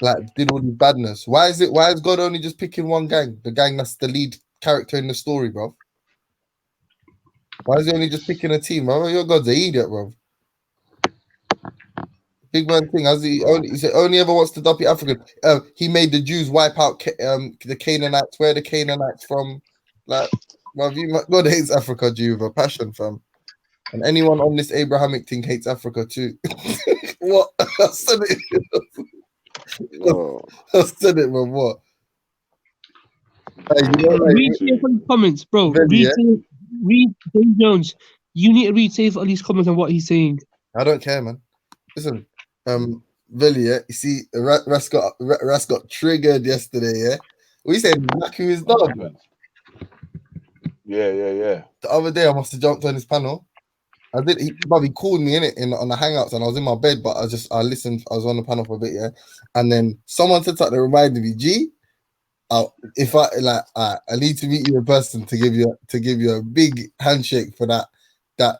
Speaker 10: Like did all this badness. Why is God only just picking one gang? The gang that's the lead character in the story, bro. Why is he only just picking a team, bro? Your God's an idiot, bro. Big man thing. He only ever wants to dumpy African. He made the Jews wipe out the Canaanites. Where are the Canaanites from? Like, God hates Africa, Jew, with a passion, fam. And anyone on this Abrahamic thing hates Africa too. What? I said it. I said it, man. What? Hey,
Speaker 7: read safe on his comments, bro. Read Dave Jones. You need to read safe on his comments on what he's saying.
Speaker 10: I don't care, man. Listen, Villy, yeah, you see, Ras got triggered yesterday, yeah? What you saying? Maku is dog.
Speaker 2: Yeah.
Speaker 10: The other day, I must have jumped on his panel. I did. He called me on the Hangouts, and I was in my bed, but I listened. I was on the panel for a bit, yeah. And then someone said something that reminded me, G. I need to meet you in person to give you a big handshake for that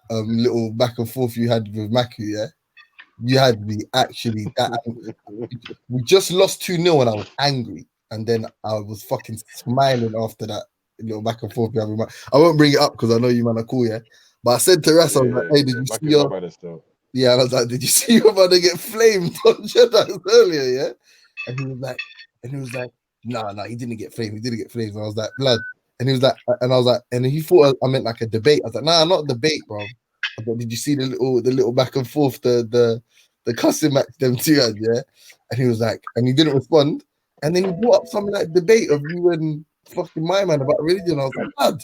Speaker 10: little back and forth you had with Maku, yeah. You had me actually that. We just lost 2-0 and I was angry, and then I was fucking smiling after that little back and forth. I won't bring it up because I know you man are cool, yeah. But I said to Ras, I was like, hey, did you see your? Yeah, and I was like, did you see your brother get flamed on Jedi earlier? Yeah, and he was like, nah, he didn't get flamed. He didn't get flamed. And I was like, blood. And he was like, and I was like, and he thought I meant like a debate. I was like, nah, not a debate, bro. I thought, did you see the little back and forth, the cussing match them two had, yeah? And he was like, and he didn't respond. And then he brought up some like debate of you and fucking my man about religion. I was like, blood,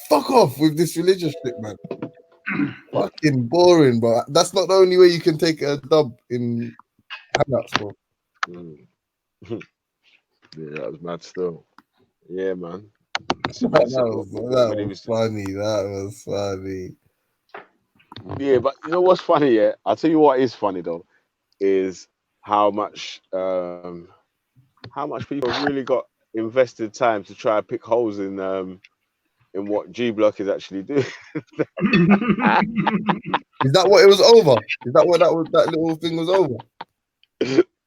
Speaker 10: fuck off with this religious shit, man. Fucking boring, bro. That's not the only way you can take a dub in Hangouts, bro.
Speaker 2: Yeah, that was mad still. Yeah, man.
Speaker 10: That was funny. That was funny.
Speaker 2: Yeah, but you know what's funny? Yeah, I'll tell you what is funny though, is how much people really got invested time to try to pick holes in what G Block is actually doing.
Speaker 10: Is that what it was over? Is that what that little thing was over?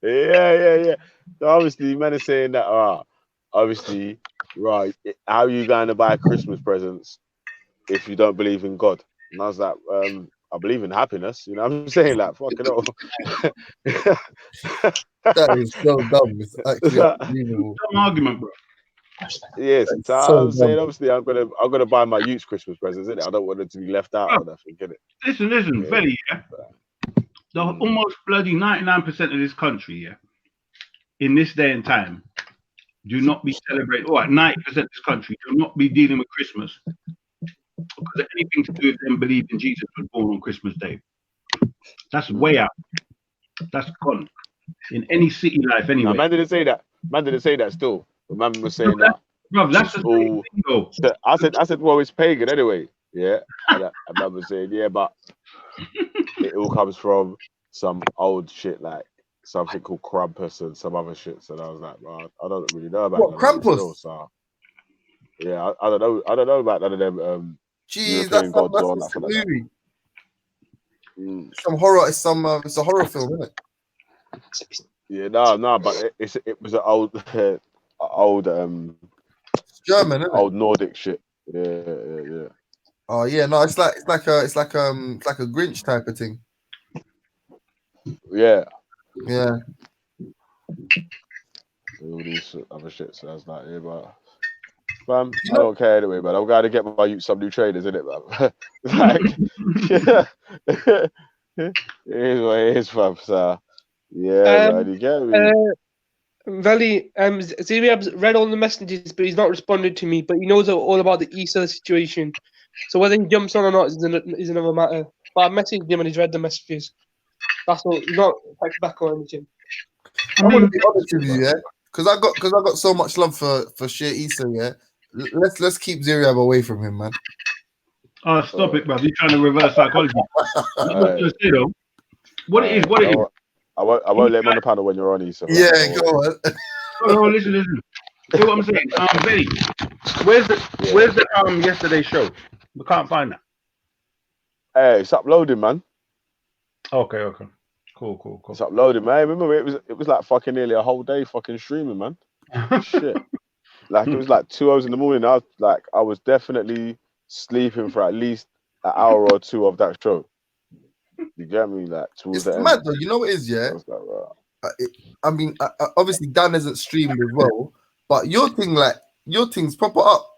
Speaker 2: Yeah. So obviously, man is saying that. Obviously, right? How are you going to buy Christmas presents if you don't believe in God? And I was like, I believe in happiness. You know what I'm saying? Like, fuck it all.
Speaker 10: That is so dumb. It's actually unbelievable.
Speaker 3: Dumb argument, bro.
Speaker 2: Yes, so I'm saying obviously I'm gonna buy my youth's Christmas presents, innit? I don't want them to be left out or nothing, get it?
Speaker 3: Listen, Veli, yeah. The almost bloody 99% of this country, yeah, in this day and time, do not be celebrating. 90% of this country do not be dealing with Christmas because anything to do with them believing Jesus was born on Christmas Day. That's way out. That's gone. In any city life, anyway.
Speaker 2: No, man didn't say that. Man didn't say that still. The man was saying that.
Speaker 3: Bro, that's the
Speaker 2: all.
Speaker 3: Thing, though.
Speaker 2: I said, well, it's pagan anyway. Yeah. And man was saying, yeah, but it all comes from some old shit like something called Krampus and some other shit. So I was like, well, I don't really know about
Speaker 10: what Krampus.
Speaker 2: Still, so yeah, I don't know. I don't know about none of them.
Speaker 10: Jeez, that's a movie. Some horror. It's a horror film, isn't it?
Speaker 2: Yeah, no, but it was an old
Speaker 10: German, isn't
Speaker 2: old Nordic shit. Yeah.
Speaker 10: Oh yeah, no, it's like a Grinch type of thing.
Speaker 2: Yeah. All these other shit. So I was like, yeah, but man, I don't care anyway, man. I'm going to get my youth some new trainers, innit, man? Like, it is what it is, fam. So yeah, man, you get me.
Speaker 7: Veli, Ziriab's read all the messages, but he's not responded to me. But he knows all about the Easter situation. So whether he jumps on or not is another matter. But I messaged him and he's read the messages. That's all. He's not text back or anything.
Speaker 10: I'm gonna be honest with you, yeah, because I got so much love for sheer Easter, yeah. Let's keep Ziriab away from him, man.
Speaker 3: Oh, stop it, bro! You're trying to reverse psychology. What it is.
Speaker 2: I won't let him on the panel when you're on Easter.
Speaker 10: Yeah, go on.
Speaker 3: Oh, listen. See what I'm saying? Benny, where's the yesterday's show? We can't find that.
Speaker 2: Hey, it's uploading, man.
Speaker 3: Okay. Cool.
Speaker 2: It's uploading, man. Remember, it was like fucking nearly a whole day fucking streaming, man. Shit. Like it was like 2 hours in the morning. I was definitely sleeping for at least an hour or two of that show. You get me? Like towards the end.
Speaker 10: Mad though. You know what it is, yeah. I mean, obviously Dan isn't streamed as well, but your thing's proper up,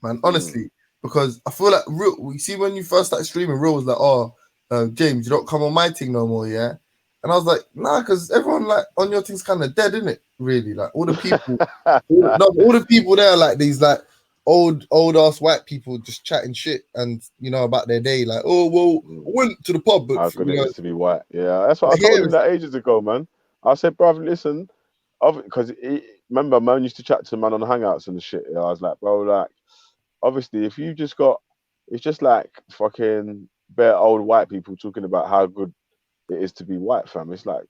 Speaker 10: man. Honestly, because I feel like you see when you first started streaming, Real was like, James, you don't come on my thing no more, yeah. And I was like, nah, because everyone like on your thing's kind of dead, isn't it? Really, like all the people, all the people there, are like these like old ass white people just chatting shit and about their day, like, oh well, I went to the pub, but
Speaker 2: how good it is to be white. Yeah, that's what I told him that ages ago, man. I said, brother, listen, because remember, man used to chat to man on the Hangouts and shit. I was like, bro, like, obviously, if you just got, it's just like fucking bare old white people talking about how good it is to be white, fam. It's like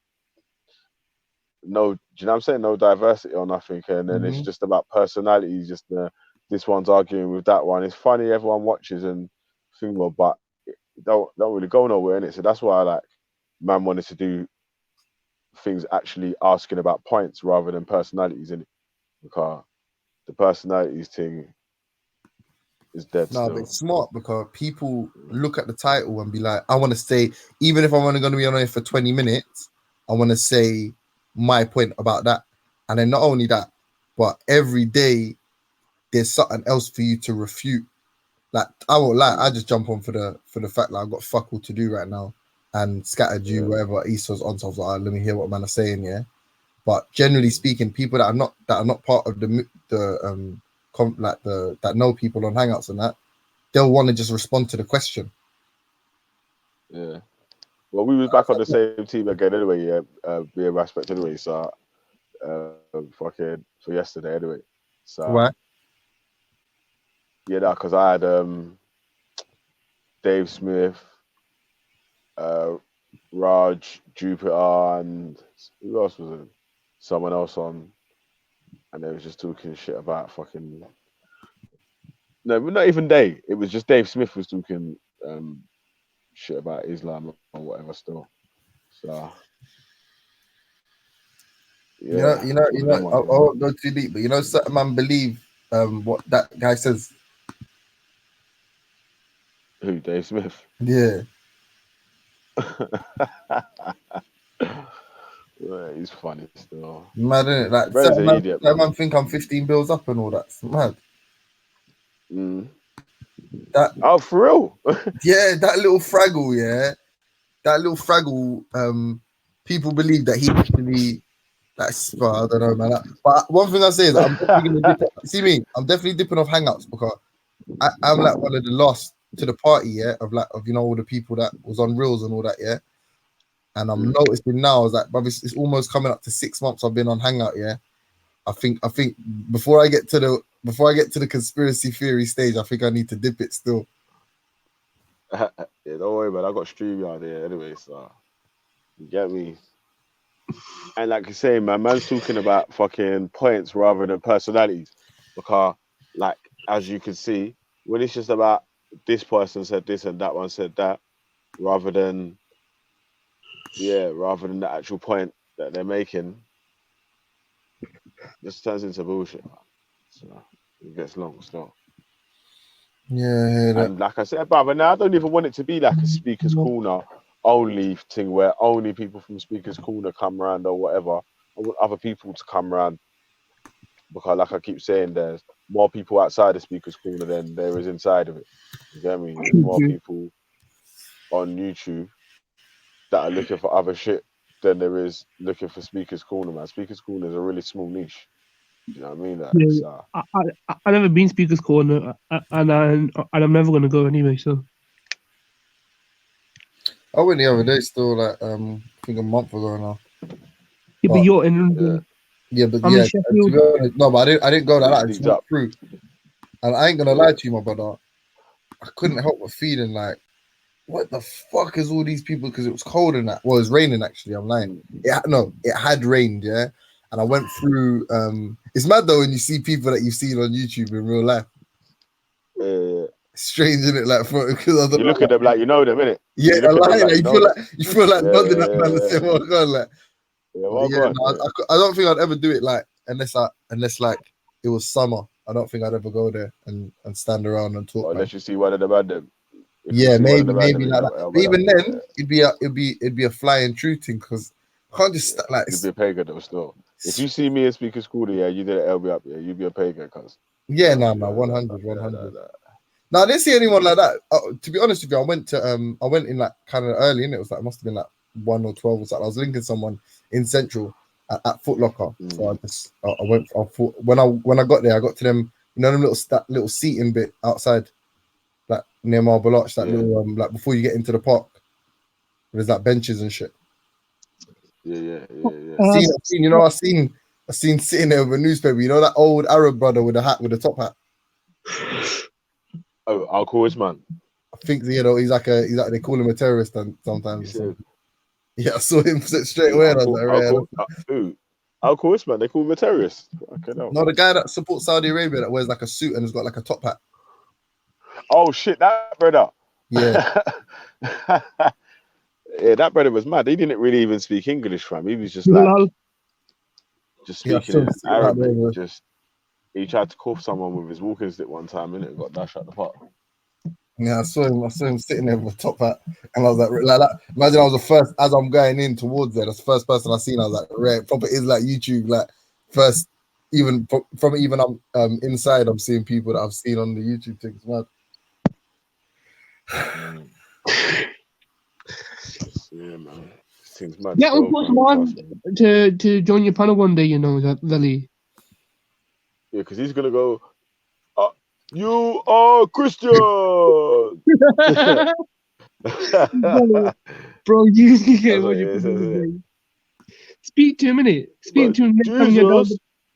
Speaker 2: no, do you know what I'm saying? No diversity or nothing, and then it's just about personalities. Just this one's arguing with that one. It's funny, everyone watches and think, well, but it don't really go nowhere in it. So that's why I like man wanted to do things actually asking about points rather than personalities in it, because the personalities thing It's dead
Speaker 10: No,
Speaker 2: still.
Speaker 10: but it's smart because people look at the title and be like, I want to say, even if I'm only going to be on it for 20 minutes, I want to say my point about that. And then not only that, but every day there's something else for you to refute. Like, I won't lie, I just jump on for the fact that I've got fuck all to do right now and scattered you wherever Esau's on. So I was like, let me hear what man are saying, yeah. But generally speaking, people that are not part of that know people on Hangouts and that, they'll want to just respond to the question.
Speaker 2: Yeah. Well, we was back on the same team again anyway. Yeah, being respect anyway. So, fucking for yesterday anyway. So.
Speaker 10: Right.
Speaker 2: Yeah, because I had Dave Smith, Raj, Jupiter, and who else was it? Someone else on, and they was just talking shit about fucking. No, but not even they. It was just Dave Smith was talking shit about Islam or whatever still. So yeah,
Speaker 10: You know. I won't go too deep, but you know, certain man believe what that guy says.
Speaker 2: Who, Dave Smith?
Speaker 10: Yeah.
Speaker 2: Yeah, he's funny still.
Speaker 10: Mad, innit? Like,
Speaker 2: Brother's an idiot,
Speaker 10: that man think I'm 15 bills up and all that. It's mad. That,
Speaker 2: oh, for real?
Speaker 10: Yeah, that little Fraggle, yeah. That little Fraggle, people believe that he actually, that's, well, I don't know, man. But one thing I say is I'm definitely going to see me, I'm definitely dipping off Hangouts because I'm like one of the last to the party, yeah, of you know, all the people that was on Reels and all that, yeah. And I'm noticing now is that, but it's almost coming up to 6 months I've been on Hangout, yeah. I think before I get to the conspiracy theory stage, I think I need to dip it still.
Speaker 2: Yeah, don't worry, man. I got StreamYard here anyway, so you get me. And like you say, man, man's talking about fucking points rather than personalities, because, like, as you can see, when it's just about this person said this and that one said that, rather than the actual point that they're making, just turns into bullshit. So it gets long still.
Speaker 10: Yeah,
Speaker 2: and like I said, but now I don't even want it to be like a Speaker's Corner only thing where only people from Speaker's Corner come around or whatever. I want other people to come around because, like I keep saying, there's more people outside the Speaker's Corner than there is inside of it. You get me? There's more people on YouTube that are looking for other shit than there is looking for Speaker's Corner, man. Speaker's Corner is a really small niche. You know what I mean? Like,
Speaker 7: Yeah,
Speaker 2: so.
Speaker 7: I've never been Speaker's Corner, and I'm never going to go anyway. So
Speaker 10: I went the other day, still like I think a month ago now.
Speaker 7: Yeah, but you're in.
Speaker 10: Yeah, but
Speaker 7: I'm
Speaker 10: yeah,
Speaker 7: in Sheffield.
Speaker 10: to be honest, no, but I didn't go like that. I just went through, and I ain't gonna lie to you, my brother. I couldn't help but feeling like, what the fuck is all these people? Because it was cold and that. Well, it was raining actually. I'm lying. It had rained, yeah. And I went through. It's mad though when you see people that you've seen on YouTube in real life. Strange, isn't it? Like, because
Speaker 2: you look at them like you know them, innit?
Speaker 10: Yeah,
Speaker 2: you,
Speaker 10: you feel like nodding at man and say, "Oh God!" Like, I don't think I'd ever do it like unless like it was summer. I don't think I'd ever go there and stand around and talk.
Speaker 2: Unless you see one of them at them.
Speaker 10: Yeah, maybe like that. But even then, it'd be a flying true thing because I can't just like.
Speaker 2: You'd be a pagan though still. If you see me in Speaker's Corner, yeah, you didn't help me up, yeah, you'd be a pagan, cuz.
Speaker 10: Yeah, no, 100. No, I didn't see anyone like that. To be honest with you, I went in like kind of early, and it was like, it must have been like 1 or 12 or something. I was linking someone in Central at Foot Locker, so I went. When I got there, I got to them, you know, them little seating bit outside, like near Marble Arch, that little like before you get into the park. There's like benches and shit.
Speaker 2: Yeah.
Speaker 10: I seen sitting there with a newspaper. You know that old Arab brother with the top hat.
Speaker 2: Oh, I'll call his man.
Speaker 10: I think he's like they call him a terrorist and sometimes. Yeah, I saw him straight away. And I was like,
Speaker 2: I'll call this man. They call him a terrorist.
Speaker 10: No, the guy that supports Saudi Arabia that wears like a suit and has got like a top hat.
Speaker 2: Oh shit, that brother.
Speaker 10: Yeah.
Speaker 2: Yeah, that brother was mad. He didn't really even speak English, fam. He was just like, just speaking in Arabic. he tried to cuff someone with his walking stick one time, and it got dashed out the park.
Speaker 10: Yeah, I saw him sitting there with a top hat, and I was like that. Imagine I was the first as I'm going in towards there. That's the first person I seen. I was like, right, proper is like YouTube, like first, even from even I'm inside. I'm seeing people that I've seen on the YouTube things, man.
Speaker 2: Yeah, man. Things mad.
Speaker 7: Yeah, Uncle Usman to join your panel one day, you know, Lily.
Speaker 2: Yeah, because he's gonna go. You are Christian.
Speaker 7: bro, you get what you doing. Speak to him, innit? Speak to him next time you're down.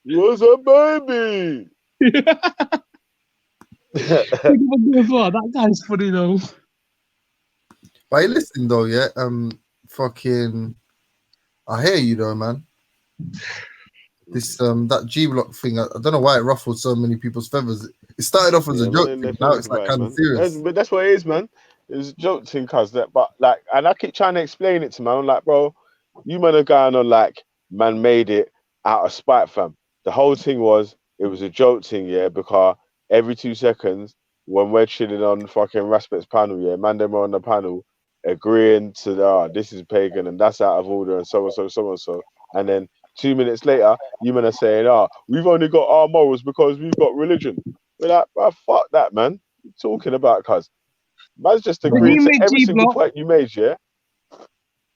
Speaker 2: Was a baby.
Speaker 7: That guy's funny though.
Speaker 10: But hey, listen though, yeah, fucking, I hear you though, man. This that G Block thing, I don't know why it ruffled so many people's feathers. It started off as a joke thing, now it's like kind of serious.
Speaker 2: But that's what it is, man. It's a joke thing, cuz that. But like, and I keep trying to explain it to man. I'm like, bro, you man are going on like, man made it out of spite, fam. The whole thing was, it was a joke thing, yeah, because every 2 seconds when we're chilling on fucking Raspet's panel, yeah, man, them are on the panel agreeing to this is pagan and that's out of order and so and so, so and so, and then 2 minutes later, you men are saying, we've only got our morals because we've got religion. We're like, bro, fuck that, man. What are you talking about, cuz? Man's just agreed to every single point you made, yeah?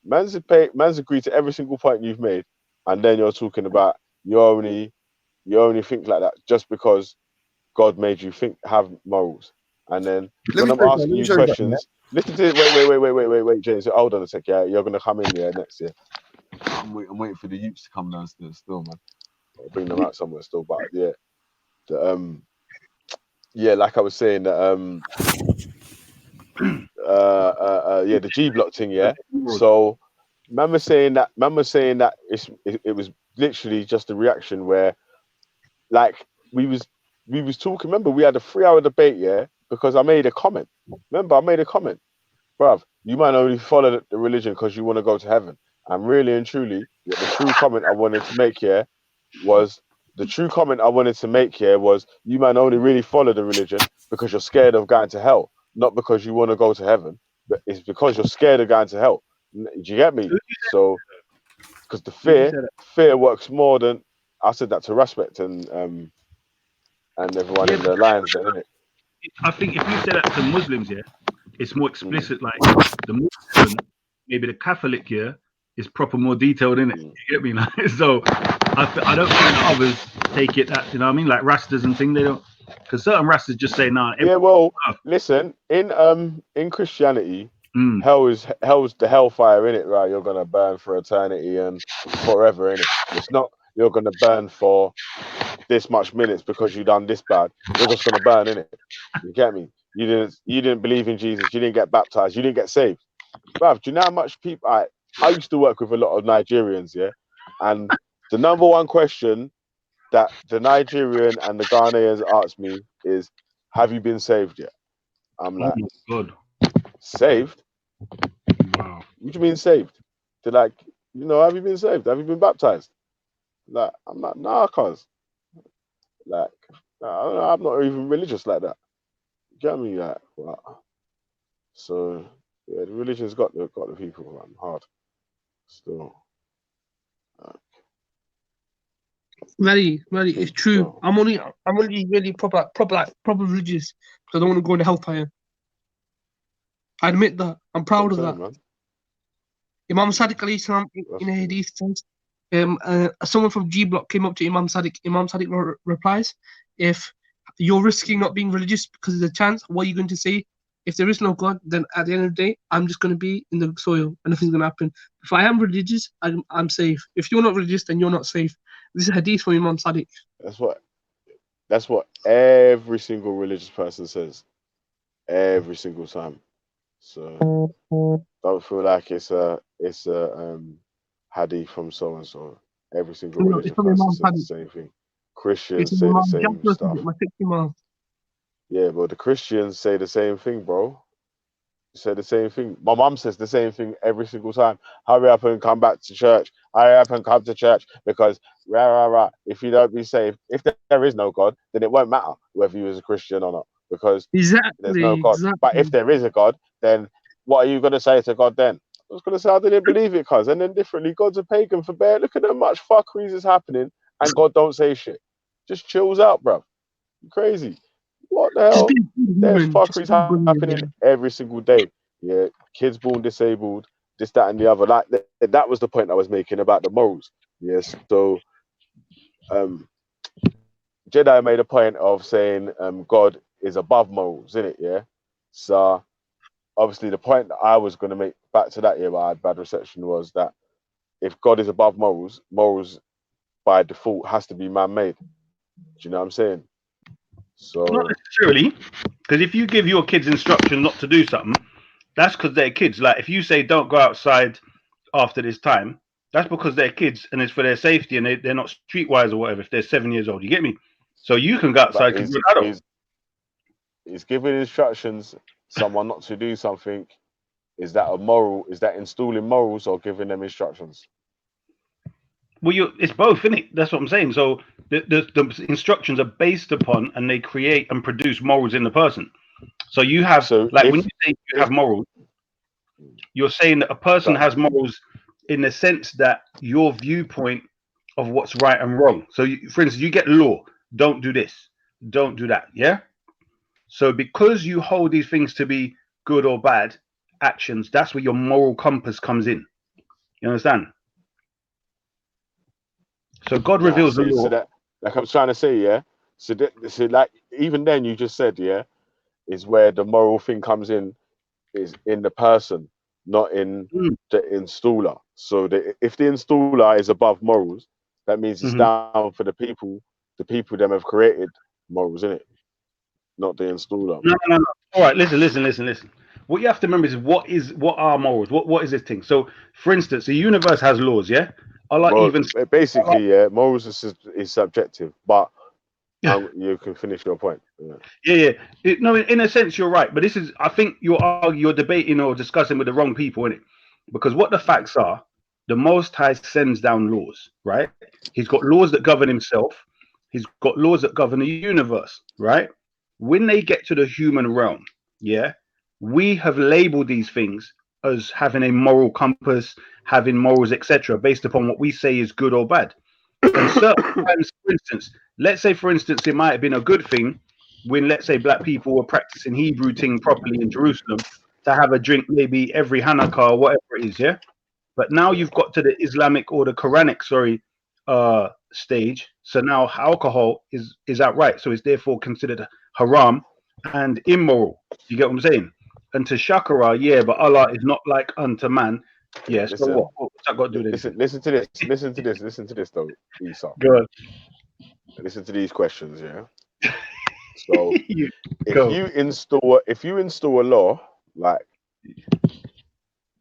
Speaker 2: Man's agreed to every single point you've made, and then you're talking about you only think like that just because God made you have morals. And then when I'm asking you questions, listen to it. Wait, James. Hold on a sec, yeah? You're gonna come in here next year. I'm waiting for the youths to come downstairs still, man. I'll bring them out somewhere still, but yeah. Like I was saying, that the G Block thing, yeah. So man was saying that it was literally just a reaction where, like, we was talking. Remember, we had a 3-hour debate, yeah, because I made a comment. Remember, I made a comment, bruv. You might only follow the religion because you want to go to heaven. And really and truly, what the true comment I wanted to make here was, you man only really follow the religion because you're scared of going to hell, not because you want to go to heaven, but it's because you're scared of going to hell. Do you get me? So, because the fear works more than, I said that to Respect and everyone in the Lions, then, innit?
Speaker 3: I think if you say that to Muslims, yeah, it's more explicit. Like the Muslim, maybe the Catholic, yeah, is proper more detailed in it. You get me? Like, so I don't think others take it that, you know what I mean? Like Rastas and things, they don't, because certain Rastas just say nah.
Speaker 2: Yeah, well, listen, in Christianity, hell's the hellfire, in it, right? You're gonna burn for eternity and forever, in it. It's not you're gonna burn for this much minutes because you done this bad. You're just gonna burn, in it. You get me? You didn't believe in Jesus. You didn't get baptized. You didn't get saved. Bruv, do you know how much people? I used to work with a lot of Nigerians, yeah, and the number one question that the Nigerian and the Ghanaians ask me is, have you been saved yet? I'm like,
Speaker 3: good.
Speaker 2: Saved?
Speaker 3: Wow.
Speaker 2: What do you mean saved? They're like, have you been saved? Have you been baptized? Like, I'm like, nah, cuz. Like, I'm not even religious like that. You get me? Like, wow. So, yeah, the religion's got the people, man, hard. Still.
Speaker 7: Very, it's true. I'm only really proper religious because I don't want to go in the hellfire. I admit that. I'm proud of that. Man. Imam Sadiq alayhi salam in a hadith says, someone from G Block came up to Imam Sadiq. Imam Sadiq replies, if you're risking not being religious because there's a chance, what are you going to say? If there is no God, then at the end of the day, I'm just going to be in the soil and nothing's going to happen. If I am religious, I'm safe. If you're not religious, then you're not safe. This is a hadith from Imam Sadiq.
Speaker 2: That's what every single religious person says. Every single time. So don't feel like it's a hadith from so and so. Every single religious person says the same thing. Christians say the same stuff. Yeah, but the Christians say the same thing, bro. They say the same thing. My mum says the same thing every single time. Hurry up and come back to church. hurry up and come to church because if you don't be saved, if there is no God, then it won't matter whether you was a Christian or not because there's no God. But if there is a God, then what are you going to say to God then? I was going to say I didn't believe it, cuz. And then differently, God's a pagan for bear. Look at how much fuckeries is happening, and God don't say shit. Just chills out, bro. Crazy. What the hell? There's fuckeries happening every single day. Yeah, kids born disabled, this, that, and the other. Like that was the point I was making about the morals. Yes. So, Jedi made a point of saying God is above morals, isn't it? Yeah. So obviously the point that I was going to make back to that, but I had bad reception, was that if God is above morals, morals by default has to be man-made. Do you know what I'm saying? So
Speaker 3: not necessarily, because if you give your kids instruction not to do something, that's because they're kids. Like if you say don't go outside after this time, that's because they're kids and it's for their safety and they're not streetwise or whatever if they're 7 years old. You get me? So you can go outside because you're an adult.
Speaker 2: Is giving instructions someone not to do something, is that a moral? Is that installing morals or giving them instructions?
Speaker 3: Well, it's both, isn't it? That's what I'm saying. So the instructions are based upon and they create and produce morals in the person. So you have, when you say you have morals, you're saying that a person has morals in the sense that your viewpoint of what's right and wrong. So, for instance, you get law, don't do this, don't do that, yeah? So because you hold these things to be good or bad actions, that's where your moral compass comes in. You understand? So God reveals the law.
Speaker 2: So that, like I was trying to say, yeah? So like, even then you just said, yeah, is where the moral thing comes in, is in the person, not in the installer. So if the installer is above morals, that means it's down for the people them have created morals, isn't it? Not the installer.
Speaker 3: No. All right, listen. What you have to remember is what are morals? What is this thing? So, for instance, the universe has laws, yeah?
Speaker 2: Basically, yeah, morals is subjective, but you can finish your point.
Speaker 3: Yeah. No, in a sense, you're right, but this is, I think you're debating or discussing with the wrong people, innit? Because what the facts are, the Most High sends down laws, right? He's got laws that govern himself. He's got laws that govern the universe, right? When they get to the human realm, yeah, we have labeled these things as having a moral compass, having morals, etc., based upon what we say is good or bad. And certain times, for instance, let's say, for instance, it might have been a good thing when, let's say, black people were practicing Hebrew thing properly in Jerusalem to have a drink maybe every Hanukkah or whatever it is, yeah? But now you've got to the Islamic or the Quranic, stage. So now alcohol is outright. So it's therefore considered haram and immoral. You get what I'm saying? And to Shakara, yeah, but Allah is not like unto man. Yes. Yeah, so what's that got to do with
Speaker 2: anything? Listen to this though, Esau.
Speaker 3: Go on.
Speaker 2: Listen to these questions, yeah. So if you install a law like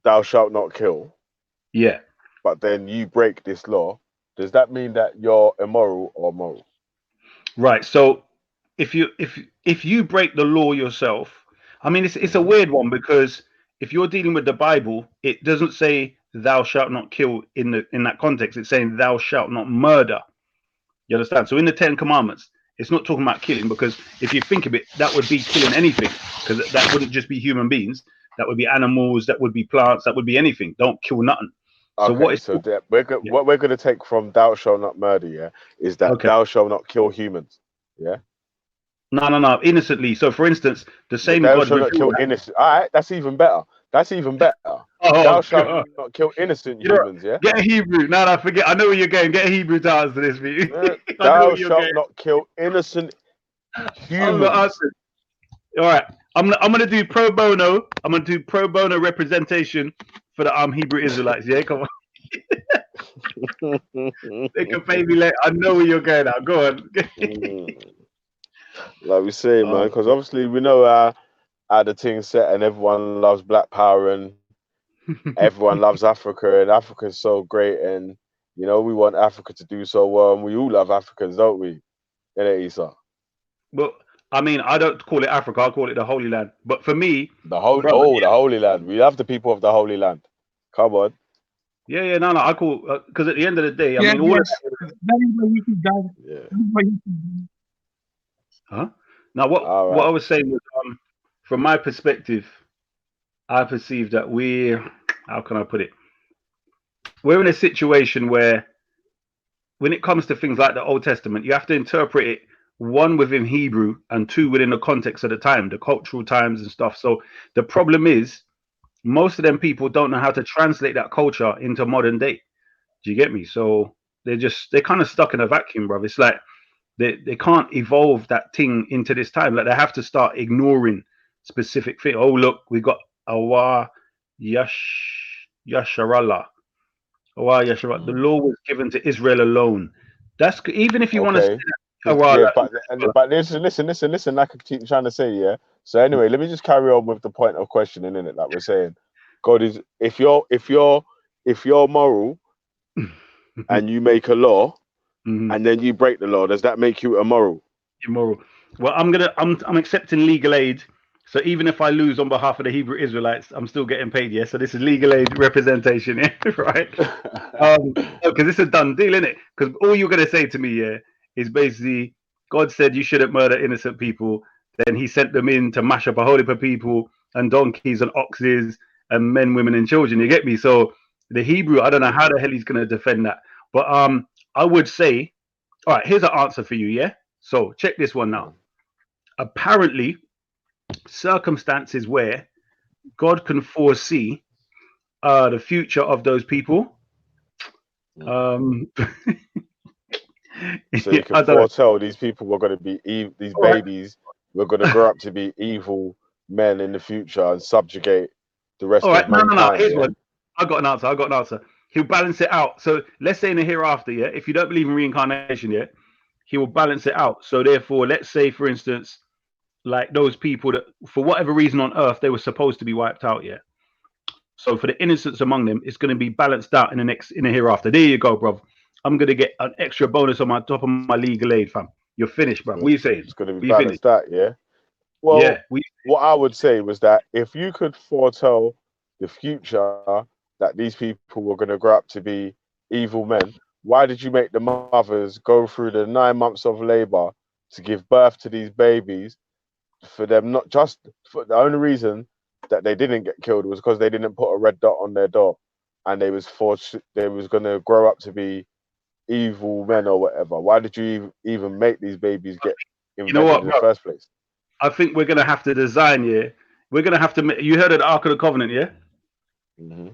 Speaker 2: thou shalt not kill,
Speaker 3: yeah,
Speaker 2: but then you break this law, does that mean that you're immoral or moral?
Speaker 3: Right. So if you break the law yourself, I mean it's a weird one, because if you're dealing with the Bible, it doesn't say thou shalt not kill in that context. It's saying thou shalt not murder. You understand? So in the 10 Commandments, it's not talking about killing, because if you think of it, that would be killing anything, because that wouldn't just be human beings. That would be animals, that would be plants, that would be anything. Don't kill nothing. So
Speaker 2: what we're going to take from thou shalt not murder, yeah, is that thou shalt not kill humans, yeah?
Speaker 3: No, innocently. So for instance, the same
Speaker 2: thou
Speaker 3: God
Speaker 2: shalt not kill innocent. All right, that's even better. Thou shalt not kill innocent humans, yeah?
Speaker 3: Get a Hebrew. No, forget. I know where you're going. Get a Hebrew to answer this, mate.
Speaker 2: Thou shalt not kill innocent humans.
Speaker 3: All right, I'm gonna do pro bono. I'm gonna do pro bono representation for the Hebrew Israelites. Yeah, come on. They can pay me later. I know where you're going now. Go on.
Speaker 2: Like we say, man, because obviously we know how the thing's set, and everyone loves Black Power, and everyone loves Africa, and Africa's so great, and you know we want Africa to do so well, and we all love Africans, don't we? Innit, Esau?
Speaker 3: Well, I mean, I don't call it Africa. I call it the Holy Land. But for me,
Speaker 2: the Holy Land. We love the people of the Holy Land. Come on.
Speaker 3: Yeah, no, I call because at the end of the day, I
Speaker 7: Yeah,
Speaker 3: mean, all
Speaker 7: yes. That is where you can go.
Speaker 2: Yeah.
Speaker 3: Huh? Now, what
Speaker 2: All
Speaker 3: I
Speaker 2: right.
Speaker 3: was saying was, from my perspective, I perceive that how can I put it? We're in a situation where, when it comes to things like the Old Testament, you have to interpret it, one, within Hebrew, and two, within the context of the time, the cultural times and stuff. So the problem is, most of them people don't know how to translate that culture into modern day. Do you get me? So they're kind of stuck in a vacuum, bro. It's like they can't evolve that thing into this time. Like they have to start ignoring specific things. Oh, look, we got Awa Yasharallah. Awa Yasharallah. The law was given to Israel alone. That's even if you want to say
Speaker 2: Okay.
Speaker 3: that, Awa,
Speaker 2: Yeah,
Speaker 3: like,
Speaker 2: but listen. Like I keep trying to say, yeah. So anyway, let me just carry on with the point of questioning in it that we're saying. God is if you're moral and you make a law and then you break the law, does that make you immoral?
Speaker 3: immoral. Well, I'm accepting legal aid. So even if I lose on behalf of the Hebrew Israelites, I'm still getting paid. Yeah. So this is legal aid representation, yeah, right? Because it's a done deal, isn't it? Because all you're gonna say to me, yeah, is basically God said you shouldn't murder innocent people. Then He sent them in to mash up a whole heap of people and donkeys and oxes and men, women, and children. You get me? So the Hebrew, I don't know how the hell he's gonna defend that. But I would say, all right, here's an answer for you, yeah. So check this one now. Apparently, circumstances where God can foresee the future of those people.
Speaker 2: So you can
Speaker 3: I don't know.
Speaker 2: foretell these people were going to be these
Speaker 3: All right.
Speaker 2: babies were going to grow up to be evil men in the future and subjugate the rest
Speaker 3: All right.
Speaker 2: of
Speaker 3: No.
Speaker 2: mankind.
Speaker 3: Here's
Speaker 2: Yeah.
Speaker 3: one. I got an answer. He'll balance it out. So let's say in the hereafter, yeah, if you don't believe in reincarnation, yeah, he will balance it out. So therefore, let's say, for instance, like those people that, for whatever reason on Earth, they were supposed to be wiped out, yeah. So for the innocents among them, it's going to be balanced out in the hereafter. There you go, bro. I'm going to get an extra bonus on my top of my legal aid, fam. You're finished, bro. What are you saying?
Speaker 2: It's going to be
Speaker 3: You finished?
Speaker 2: balanced out. Yeah.
Speaker 3: Yeah.
Speaker 2: Well, what I would say was that if you could foretell the future that these people were going to grow up to be evil men, why did you make the mothers go through the 9 months of labor to give birth to these babies? For them, not just for the only reason that they didn't get killed was because they didn't put a red dot on their door, and they was forced. They was going to grow up to be evil men or whatever. Why did you even make these babies get
Speaker 3: You know
Speaker 2: invented
Speaker 3: what,
Speaker 2: in the
Speaker 3: bro?
Speaker 2: first place?
Speaker 3: I think we're going to have to design, yeah. We're going to have to. You heard of the Ark of the Covenant, yeah?
Speaker 2: Mm-hmm.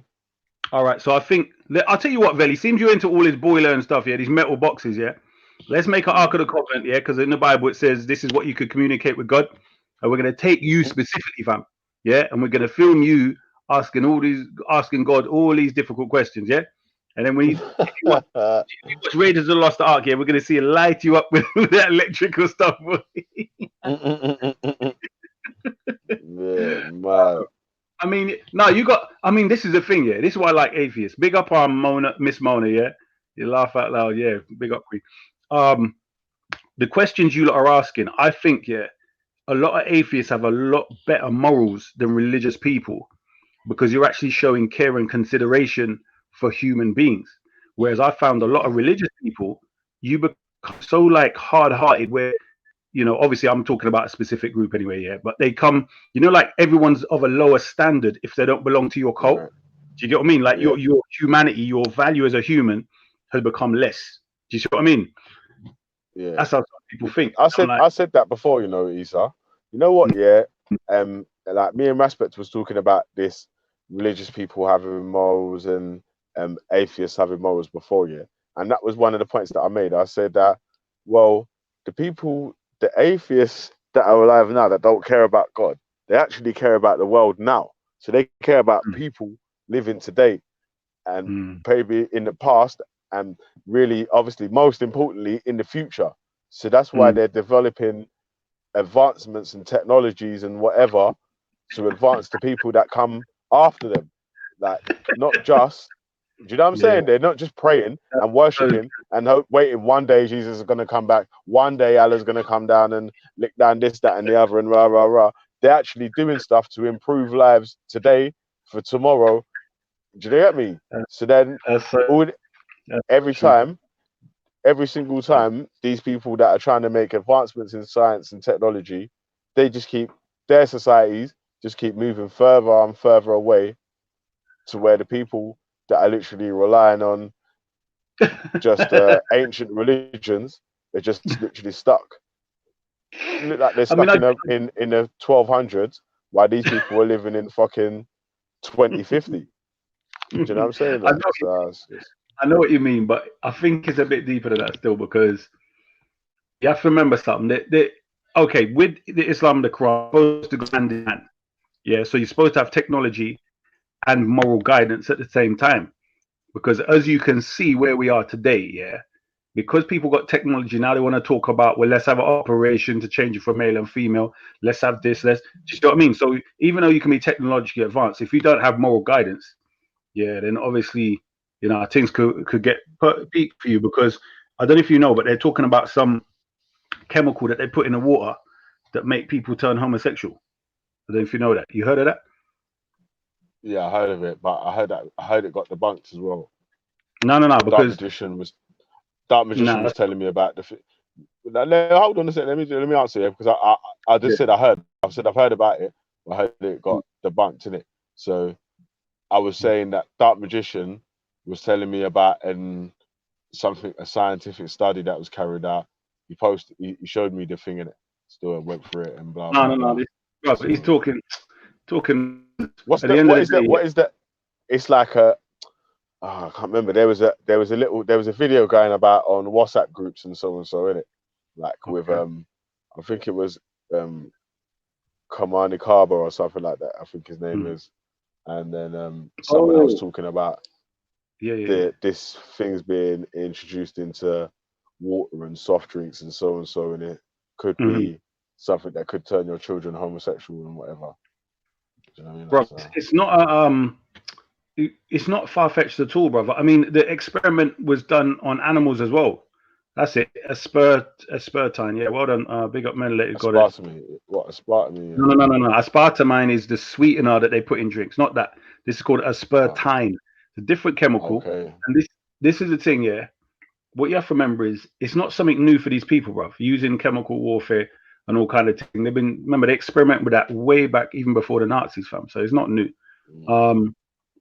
Speaker 3: All right. So I think I'll tell you what, Veli. Seems you're into all this boiler and stuff, yeah. These metal boxes, yeah. Let's make an Ark of the Covenant, yeah, because in the Bible it says this is what you could communicate with God, and we're going to take you specifically, fam, yeah, and we're going to film you asking God all these difficult questions, yeah, and then if you watch Raiders of the Lost Ark, yeah, we're going to see it light you up with that electrical stuff.
Speaker 2: Yeah, man.
Speaker 3: I mean, no, I mean, this is the thing, yeah. This is why I like atheists. Big up on Mona, Miss Mona, yeah. You laugh out loud, yeah. Big up, Queen. The questions you lot are asking, I think, yeah, a lot of atheists have a lot better morals than religious people because you're actually showing care and consideration for human beings. Whereas I found a lot of religious people, you become so like hard-hearted where, obviously I'm talking about a specific group anyway, yeah, but they come, like everyone's of a lower standard if they don't belong to your cult.
Speaker 2: Right.
Speaker 3: Do you get what I mean? Like
Speaker 2: Yeah.
Speaker 3: your humanity, your value as a human has become less. Do you see what I mean?
Speaker 2: Yeah.
Speaker 3: That's how some people think.
Speaker 2: I said that before, Isa. You know what? Yeah. Like me and Raspect was talking about this religious people having morals and atheists having morals before, yeah. And that was one of the points that I made. I said that, well, the atheists that are alive now that don't care about God, they actually care about the world now. So they care about people living today and maybe in the past and really, obviously, most importantly, in the future. So that's why they're developing advancements and technologies and whatever to advance the people that come after them. Like, not just, do you know what I'm saying? They're not just praying and worshiping and waiting one day Jesus is going to come back. One day Allah's going to come down and lick down this, that, and the other, and rah, rah, rah. They're actually doing stuff to improve lives today for tomorrow Do you get me? So then, every single time, these people that are trying to make advancements in science and technology, their societies just keep moving further and further away to where the people that are literally relying on just ancient religions, they're just literally stuck. Look like they're stuck in the 1200s, while these people were living in fucking 2050. Do you know what I'm saying? Like,
Speaker 3: I know what you mean, but I think it's a bit deeper than that still, because you have to remember something. Okay, with the Islam and the Quran, supposed to go hand in hand. Yeah, so you're supposed to have technology and moral guidance at the same time, because as you can see where we are today, yeah, because people got technology now, they want to talk about, well, let's have an operation to change it from male and female. Let's have this. Do you know what I mean? So even though you can be technologically advanced, if you don't have moral guidance, yeah, then obviously, things could get peak for you, because I don't know if you know, but they're talking about some chemical that they put in the water that make people turn homosexual. I don't know if you know that. You heard of that?
Speaker 2: Yeah, I heard of it, but I heard it got debunked as well.
Speaker 3: No, because
Speaker 2: Dark Magician was telling me about the. Hold on a second. Let me answer you, because I just said I heard. I've said I've heard about it. I heard it got debunked in it. So I was saying that Dark Magician was telling me about a scientific study that was carried out. He showed me the thing in it. Still went through it and blah blah.
Speaker 3: No. So, he's talking.
Speaker 2: What is that? It's like I can't remember. There was a video going about on WhatsApp groups and so in it, like with I think it was Kamani Kaba or something like that. I think his name is, and then someone else talking about this thing's being introduced into water and soft drinks and so and it could be something that could turn your children homosexual and whatever. Do you know what I mean?
Speaker 3: Bro, it's not it's not far-fetched at all, brother. I mean, the experiment was done on animals as well. That's it. Aspartame. Yeah, well done. Big up, men. Let it got it.
Speaker 2: What aspartame?
Speaker 3: No. Aspartame is the sweetener that they put in drinks. Not that. This is called aspartame. It's a different chemical.
Speaker 2: Okay.
Speaker 3: And this is the thing, yeah. What you have to remember is it's not something new for these people, bro. Using chemical warfare and all kind of thing. Remember, they experiment with that way back, even before the Nazis, fam. So it's not new.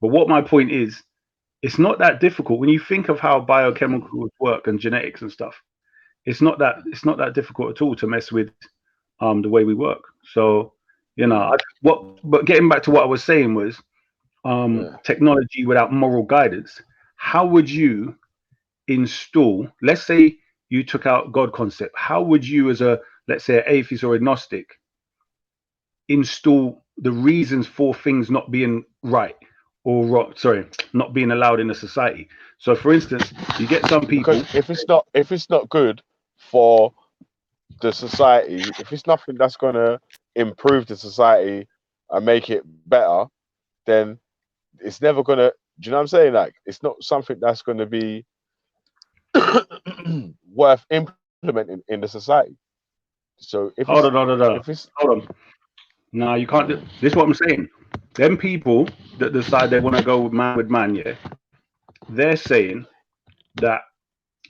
Speaker 3: But what my point is, it's not that difficult when you think of how biochemicals work and genetics and stuff. It's not that difficult at all to mess with the way we work. So but getting back to what I was saying was technology without moral guidance. How would you install? Let's say you took out God concept. How would you, as let's say an atheist or agnostic, install the reasons for things not being right? Or not being allowed in a society. So, for instance, you get some people.
Speaker 2: Because if it's not good for the society, if it's nothing that's gonna improve the society and make it better, then it's never gonna. Do you know what I'm saying? Like, it's not something that's gonna be worth implementing in the society. So if
Speaker 3: hold on. No, you can't. This is what I'm saying. Them people that decide they want to go man with man, yeah, they're saying that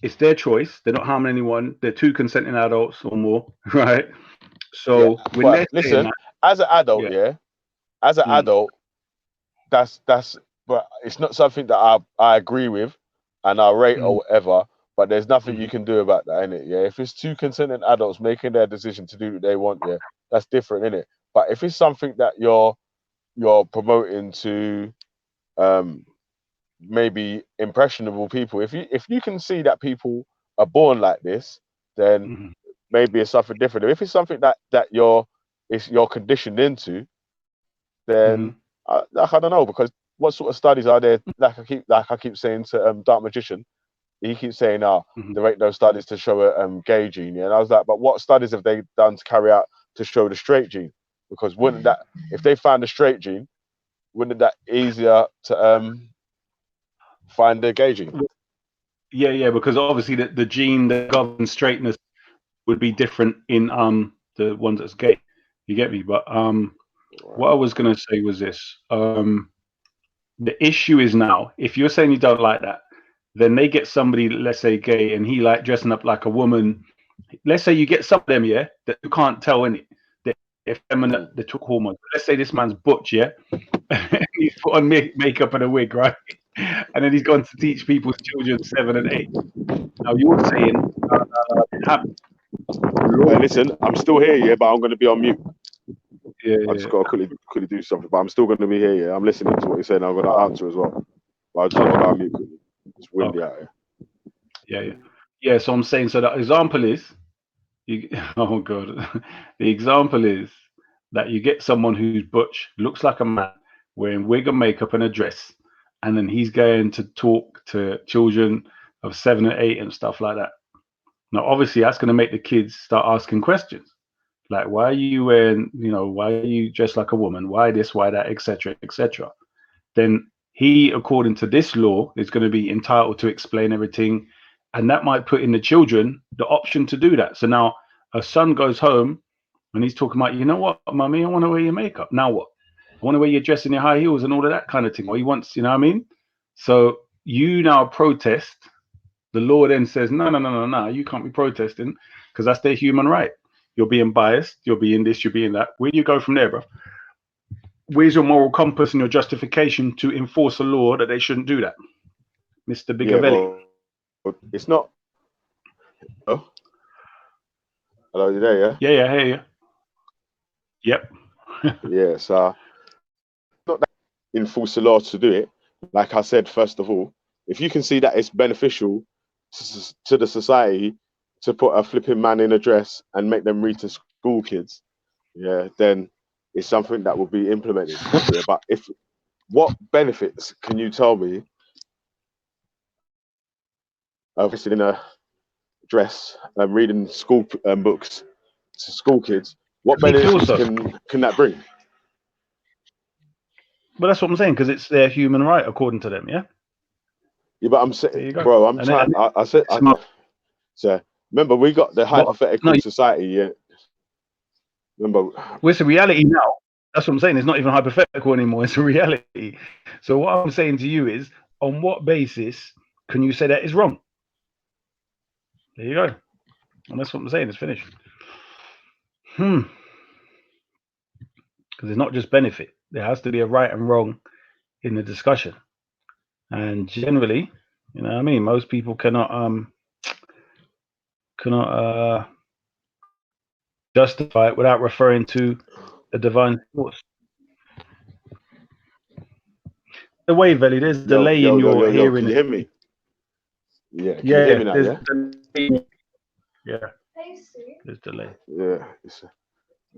Speaker 3: it's their choice. They're not harming anyone. They're two consenting adults or more, right? So when they're
Speaker 2: listen,
Speaker 3: that,
Speaker 2: as an adult, as an adult, that's but it's not something that I agree with and I rate or whatever. But there's nothing you can do about that, innit? Yeah, if it's two consenting adults making their decision to do what they want, yeah, that's different, innit? But if it's something that you're promoting to maybe impressionable people, if you can see that people are born like this, then maybe it's something different. If it's something that you're conditioned into, then I don't know, because what sort of studies are there? Like I keep saying to Dark Magician, he keeps saying, there ain't no studies to show a gay gene. And I was like, but what studies have they done to carry out to show the straight gene? Because wouldn't that, if they found the straight gene, wouldn't that easier to find the gay gene?
Speaker 3: Yeah, because obviously the gene that governs straightness would be different in the ones that's gay. You get me? But what I was gonna say was this. The issue is now, if you're saying you don't like that, then they get somebody, let's say gay, and he like dressing up like a woman. Let's say you get some of them, yeah, that you can't tell any. They're effeminate, they took hormones. Let's say this man's butch, yeah, he's put on makeup and a wig, right? And then he's gone to teach people's children 7 and 8. Now you're saying,
Speaker 2: Hey, listen, I'm still here, yeah, but I'm going to be on mute.
Speaker 3: Yeah,
Speaker 2: I just got to quickly do something, but I'm still going to be here, yeah. I'm listening to what you're saying. I'm going to answer as well. But I just got to go on mute quickly. It's windy out here.
Speaker 3: Yeah. So I'm saying, so the example is, oh god, the example is that you get someone who's butch, looks like a man, wearing wig and makeup and a dress, and then he's going to talk to children of 7 and 8 and stuff like that. Now, obviously, that's going to make the kids start asking questions, like, why are you wearing, why are you dressed like a woman? Why this? Why that? Etc. Etc. Then he, according to this law, is going to be entitled to explain everything, and that might put in the children the option to do that. So now a son goes home and he's talking about, you know what, mummy, I want to wear your makeup. Now what? I want to wear your dress and your high heels and all of that kind of thing. Or he wants, you know what I mean? So you now protest. The law then says, no, you can't be protesting because that's their human right. You're being biased. You're being this, you're being that. Where do you go from there, bro? Where's your moral compass and your justification to enforce a law that they shouldn't do that, Mr. Bigavelli?
Speaker 2: Well, it's not. Oh? Hello, you there?
Speaker 3: Yeah, I hear you. Yep.
Speaker 2: Yeah, so not that enforce the law to do it. Like I said, first of all, if you can see that it's beneficial to the society to put a flipping man in a dress and make them read to school kids, yeah, then it's something that will be implemented. Yeah, but what benefits can you tell me of sitting in a dress and reading school books to school kids? What benefits can that bring?
Speaker 3: But that's what I'm saying, because it's their human right according to them, yeah.
Speaker 2: Yeah, but I'm saying, bro, I'm trying. I said, so remember, we got the hypothetical society. Yeah. Remember,
Speaker 3: well, it's a reality now. That's what I'm saying. It's not even hypothetical anymore. It's a reality. So what I'm saying to you is, on what basis can you say that is wrong? There you go. And that's what I'm saying. It's finished. Because it's not just benefit. There has to be a right and wrong in the discussion. And generally, you know what I mean, most people cannot justify it without referring to a divine source. The way, Veli, there's a delay in your hearing.
Speaker 2: Can you hear me? Yeah. Can you hear me now?
Speaker 3: Yeah. There's delay.
Speaker 2: Yeah.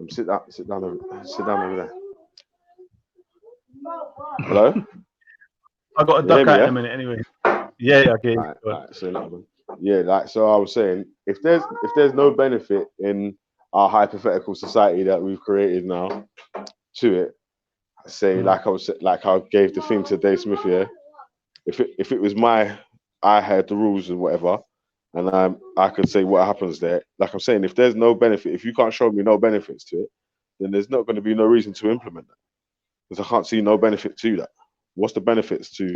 Speaker 2: Sit down over there. Hello?
Speaker 3: I got a duck out in a minute anyway. Yeah, okay.
Speaker 2: So I was saying, if there's no benefit in our hypothetical society that we've created now to it, say like I gave the thing to Dave Smith here. If it was I had the rules and whatever, and I could say what happens there. Like I'm saying, if there's no benefit, if you can't show me no benefits to it, then there's not going to be no reason to implement that, because I can't see no benefit to that. What's the benefits to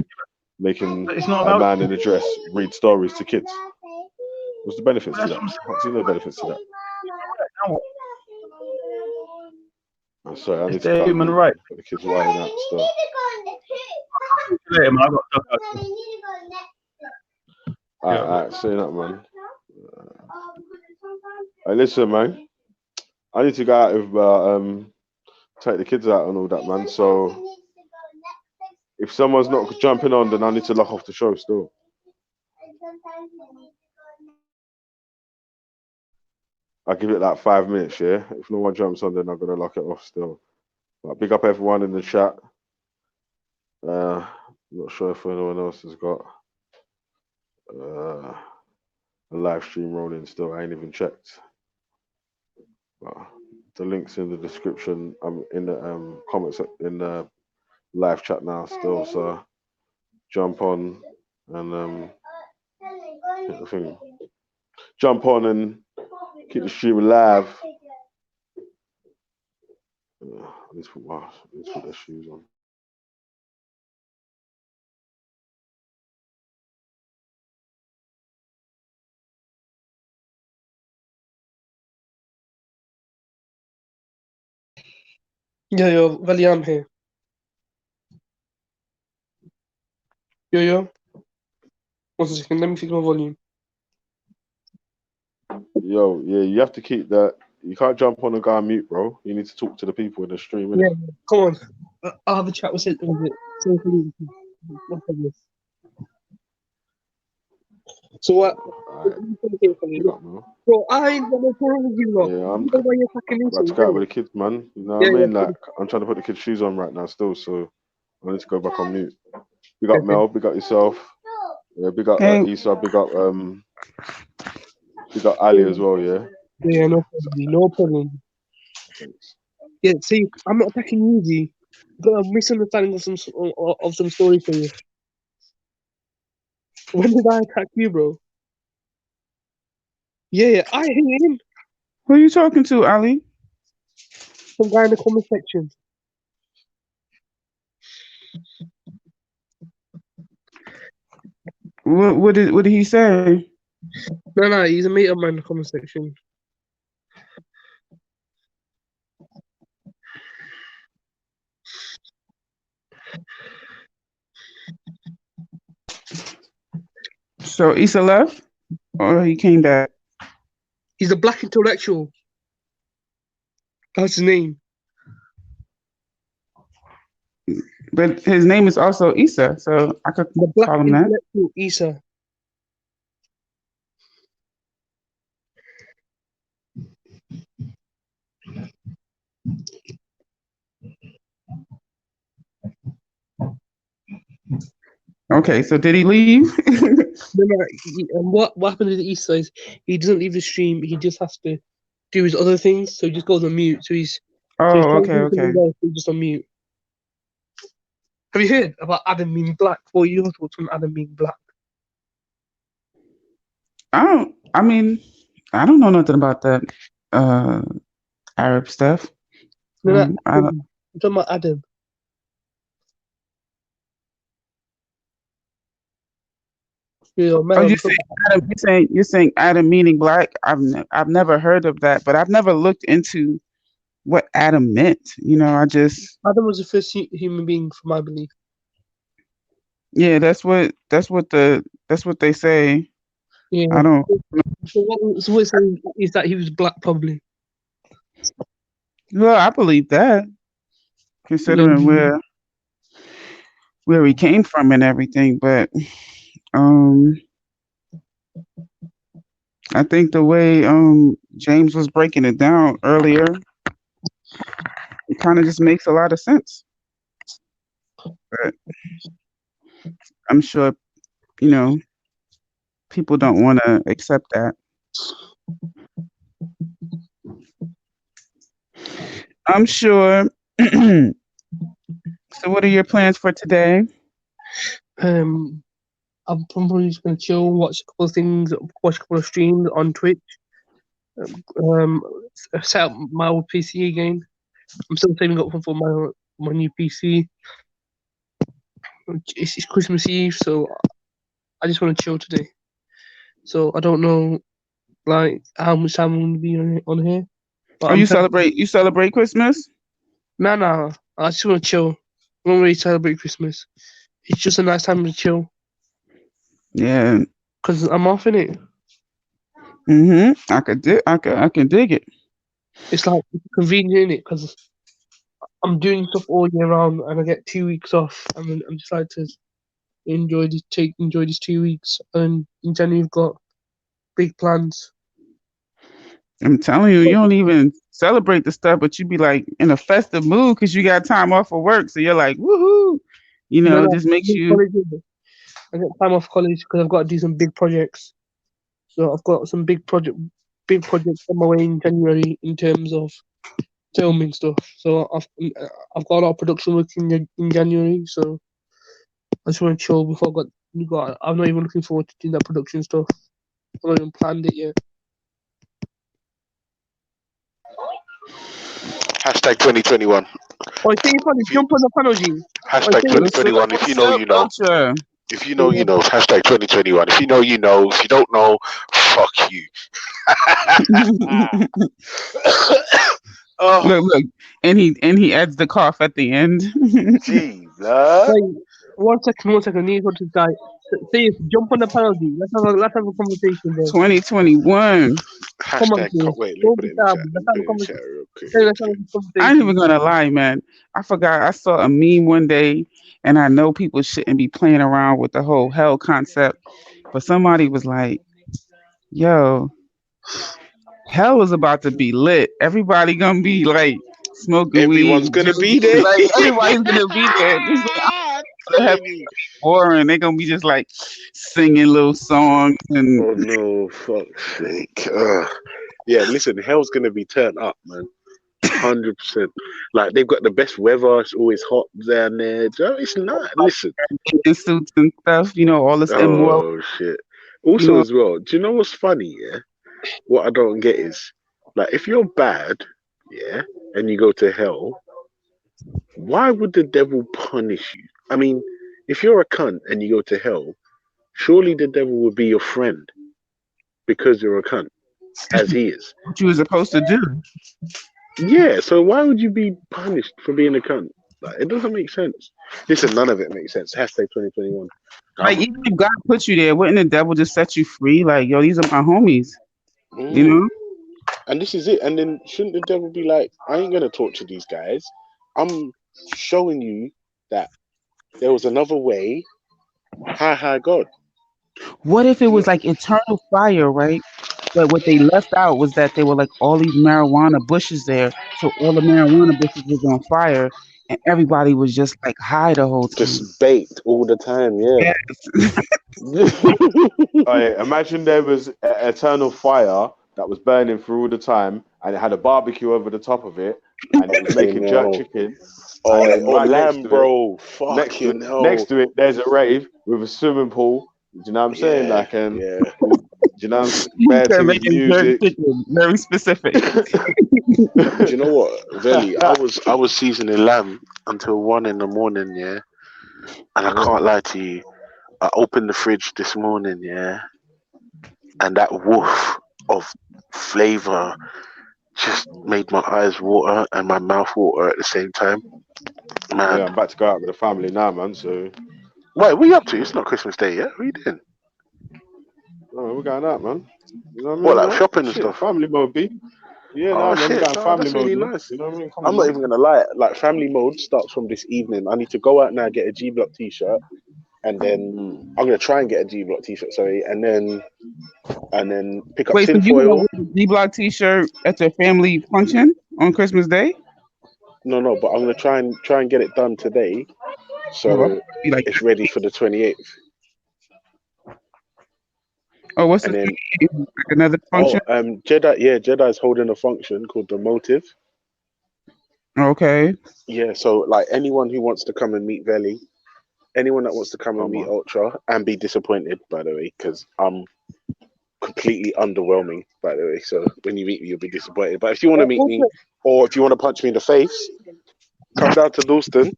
Speaker 2: making a man in a dress read stories to kids? What's the benefits to that? I can't see no benefits to that. I'm sorry, I need to cut
Speaker 3: human right.
Speaker 2: The kids winding out still. Alright, say that, man. Hey, listen, man. I need to go out with take the kids out and all that, man. So if someone's not jumping on, then I need to lock off the show still. I'll give it like 5 minutes, yeah? If no one jumps on, then I'm going to lock it off still. But big up everyone in the chat. Not sure if anyone else has got a live stream rolling still. I ain't even checked. But the link's in the description. I'm in the comments in the live chat now still. So jump on and hit the thing. Jump on and keep the stream alive. I need to put their shoes on.
Speaker 7: Yo, Valley, I'm here. Yo. 1 second, let me fix my volume.
Speaker 2: Yo, yeah, you have to keep that. You can't jump on a guy on mute, bro. You need to talk to the people in the stream, innit?
Speaker 7: Yeah, come on. I'll have a chat with it. So what? Bro, I ain't got no problem with you, lot.
Speaker 2: Yeah, I'm
Speaker 7: You know why you're fucking
Speaker 2: about to go out with the kids, man. You know what I mean? Like, I'm trying to put the kids' shoes on right now still, so I need to go back on mute. Big up Mel, big up yourself. Yeah, big up Issa, big up Ali as well, yeah?
Speaker 7: Yeah, no problem.
Speaker 2: Thanks.
Speaker 7: Yeah, see, I'm not attacking you, G. I've got a misunderstanding of some stories for you. When did I attack you, bro? Yeah, I hate him.
Speaker 11: Who are you talking to, Ali?
Speaker 7: Some guy in the comment section.
Speaker 11: What did he say?
Speaker 7: No, he's a mate of mine in the comment section.
Speaker 11: So Issa left, or he came back?
Speaker 7: He's a black intellectual. That's his name.
Speaker 11: But his name is also Issa, so I could call him that.
Speaker 7: Intellectual Issa.
Speaker 11: Okay, so did he leave?
Speaker 7: What happened with Issa is he doesn't leave the stream. He just has to do his other things, so he just goes on mute. So he's
Speaker 11: okay.
Speaker 7: He's just on mute. Have you heard about Adam being black? What are your thoughts on Adam being black?
Speaker 11: I don't know nothing about that Arab stuff.
Speaker 7: No, I'm talking about Adam.
Speaker 11: You're saying Adam meaning black? I've never heard of that, but I've never looked into what Adam meant.
Speaker 7: Adam was the first human being, from my belief.
Speaker 11: Yeah, that's what they say.
Speaker 7: Yeah.
Speaker 11: I don't.
Speaker 7: So what it's saying is that he was black, probably.
Speaker 11: Well, I believe that, considering where he came from and everything, but I think the way James was breaking it down earlier, it kind of just makes a lot of sense. But I'm sure, people don't want to accept that. I'm sure. So what are your plans for today?
Speaker 7: I'm probably just going to chill, watch a couple of things, watch a couple of streams on Twitch. Set up my old PC again. I'm still saving up for my new PC. It's Christmas Eve, so I just want to chill today. So I don't know, like, how much time I'm going to be on here. But
Speaker 11: you celebrate Christmas?
Speaker 7: No. I just want to chill. I don't really celebrate Christmas. It's just a nice time to chill.
Speaker 11: Yeah.
Speaker 7: Because I'm off in it.
Speaker 11: I can dig it.
Speaker 7: It's like convenient, innit? Because I'm doing stuff all year round, and I get 2 weeks off, and I'm decided to enjoy these 2 weeks. And in January, we've got big plans.
Speaker 11: I'm telling you, you don't even celebrate the stuff, but you be like in a festive mood because you got time off of work. So you're like, woohoo! It just makes you.
Speaker 7: I get time off college because I've got to do some big projects. So I've got some big projects on my way in January in terms of filming stuff. So I've got a lot of production work in January. So I just want to chill before I'm not even looking forward to doing that production stuff. I've not even planned it yet.
Speaker 8: Hashtag 2021.
Speaker 7: Oh, I think you probably jump on the panel, G.
Speaker 8: Hashtag 2021. If you know, you know. If you know, you know. Hashtag 2021. If you know, you know. If you don't know, fuck you.
Speaker 2: Oh,
Speaker 11: Look, and he adds the cough at the end.
Speaker 2: gee, blood.
Speaker 7: Wait, 1 second. Need to die. Say it. Jump on the panel, dude. Let's have a conversation, bro.
Speaker 11: 2021.
Speaker 7: Come on,
Speaker 8: Hashtag.
Speaker 7: Chris.
Speaker 8: Wait, let me
Speaker 7: Don't
Speaker 8: put
Speaker 7: be
Speaker 8: it in the
Speaker 7: sad.
Speaker 8: chat.
Speaker 7: Let's
Speaker 8: Let me
Speaker 7: have
Speaker 8: put
Speaker 7: a
Speaker 8: it in the
Speaker 7: conversation.
Speaker 8: chat real quick.
Speaker 7: Hey, let's have a
Speaker 11: I ain't even
Speaker 7: conversation.
Speaker 11: gonna lie, man. I forgot I saw a meme one day, and I know people shouldn't be playing around with the whole hell concept, but somebody was like, "Yo, hell is about to be lit. Everybody gonna be like smoking
Speaker 8: Everyone's
Speaker 11: weed,
Speaker 8: gonna be
Speaker 11: drinking,
Speaker 8: there.
Speaker 11: like everybody's gonna be there." It's like,
Speaker 8: I'm
Speaker 11: they have
Speaker 8: telling you.
Speaker 11: boring. They're gonna be just like singing little songs and
Speaker 8: Oh no, fuck's sake. Yeah, listen, hell's gonna be turned up, man. 100%. Like they've got the best weather. It's always hot down there. Do you know, it's not. Listen.
Speaker 11: bathing suits and stuff. You know, all this immoral.
Speaker 8: Oh shit.
Speaker 11: You
Speaker 8: Also,
Speaker 11: know,
Speaker 8: as well, do you know what's funny? Yeah. What I don't get is, like, if you're bad, yeah, and you go to hell, why would the devil punish you? I mean, if you're a cunt and you go to hell, surely the devil would be your friend because you're a cunt, as he is.
Speaker 11: what you were supposed to do.
Speaker 8: Yeah, so why would you be punished for being a cunt? Like, it doesn't make sense. Listen, none of it makes sense. Hashtag 2021.
Speaker 11: Like, even if God put you there, wouldn't the devil just set you free? Like, yo, these are my homies. You know?
Speaker 8: And this is it. And then shouldn't the devil be like, I ain't gonna talk to these guys. I'm showing you that there was another way. Hi, God.
Speaker 11: What if it was like eternal fire, right? But what they left out was that there were like all these marijuana bushes there. So all the marijuana bushes was on fire and everybody was just like high the whole time.
Speaker 8: Just baked all the time, yeah.
Speaker 2: Yes. Imagine there was eternal fire that was burning through all the time, and it had a barbecue over the top of it, and it was making jerk chicken.
Speaker 8: Oh,
Speaker 2: and
Speaker 8: or
Speaker 2: right
Speaker 8: lamb,
Speaker 2: next to
Speaker 8: bro.
Speaker 2: it, next to it, there's a rave with a swimming pool. Do you know what I'm saying? Like, and
Speaker 8: yeah.
Speaker 2: do you know what I'm saying?
Speaker 11: You
Speaker 2: Bad
Speaker 11: start
Speaker 2: things,
Speaker 11: making jerk
Speaker 2: music.
Speaker 11: chicken, very specific.
Speaker 8: Do you know what, Veli? I was seasoning lamb until 1 a.m, yeah. And I can't lie to you. I opened the fridge this morning, yeah, and that woof of flavor just made my eyes water and my mouth water at the same time. Man.
Speaker 2: Yeah, I'm about to go out with the family now, man. So,
Speaker 8: wait, what are you up to? It's not Christmas Day yet. What are you doing?
Speaker 2: oh, we're going out, man. You know what I mean?
Speaker 8: What, like
Speaker 2: man?
Speaker 8: shopping and
Speaker 2: Shit,
Speaker 8: stuff?
Speaker 2: family mode, B. Yeah,
Speaker 8: Oh
Speaker 2: man, we're
Speaker 8: shit,
Speaker 2: going family
Speaker 8: that's
Speaker 2: mode,
Speaker 8: really
Speaker 2: man.
Speaker 8: nice.
Speaker 2: You know what I mean? Come
Speaker 8: I'm
Speaker 2: on,
Speaker 8: not
Speaker 2: man.
Speaker 8: even gonna lie. Like family mode starts from this evening. I need to go out now, get a G Block T-shirt, and then I'm gonna try and get a G Block T-shirt. Sorry, and then pick up
Speaker 11: Wait, so you gonna
Speaker 8: tinfoil.
Speaker 11: wear the D-Block t-shirt at your family function on Christmas Day?
Speaker 8: No, but I'm gonna try and get it done today, so it's ready for the 28th.
Speaker 11: Oh, what's
Speaker 8: and
Speaker 11: the
Speaker 8: then
Speaker 11: like another function?
Speaker 8: Jedi's holding a function called the Motive.
Speaker 11: Okay.
Speaker 8: Yeah, so like anyone who wants to come and meet Veli, anyone that wants to come and meet Ultra and be disappointed, by the way, because I'm completely underwhelming, by the way. So when you meet me, you'll be disappointed. But if you want to meet me, or if you want to punch me in the face, come down to Dalston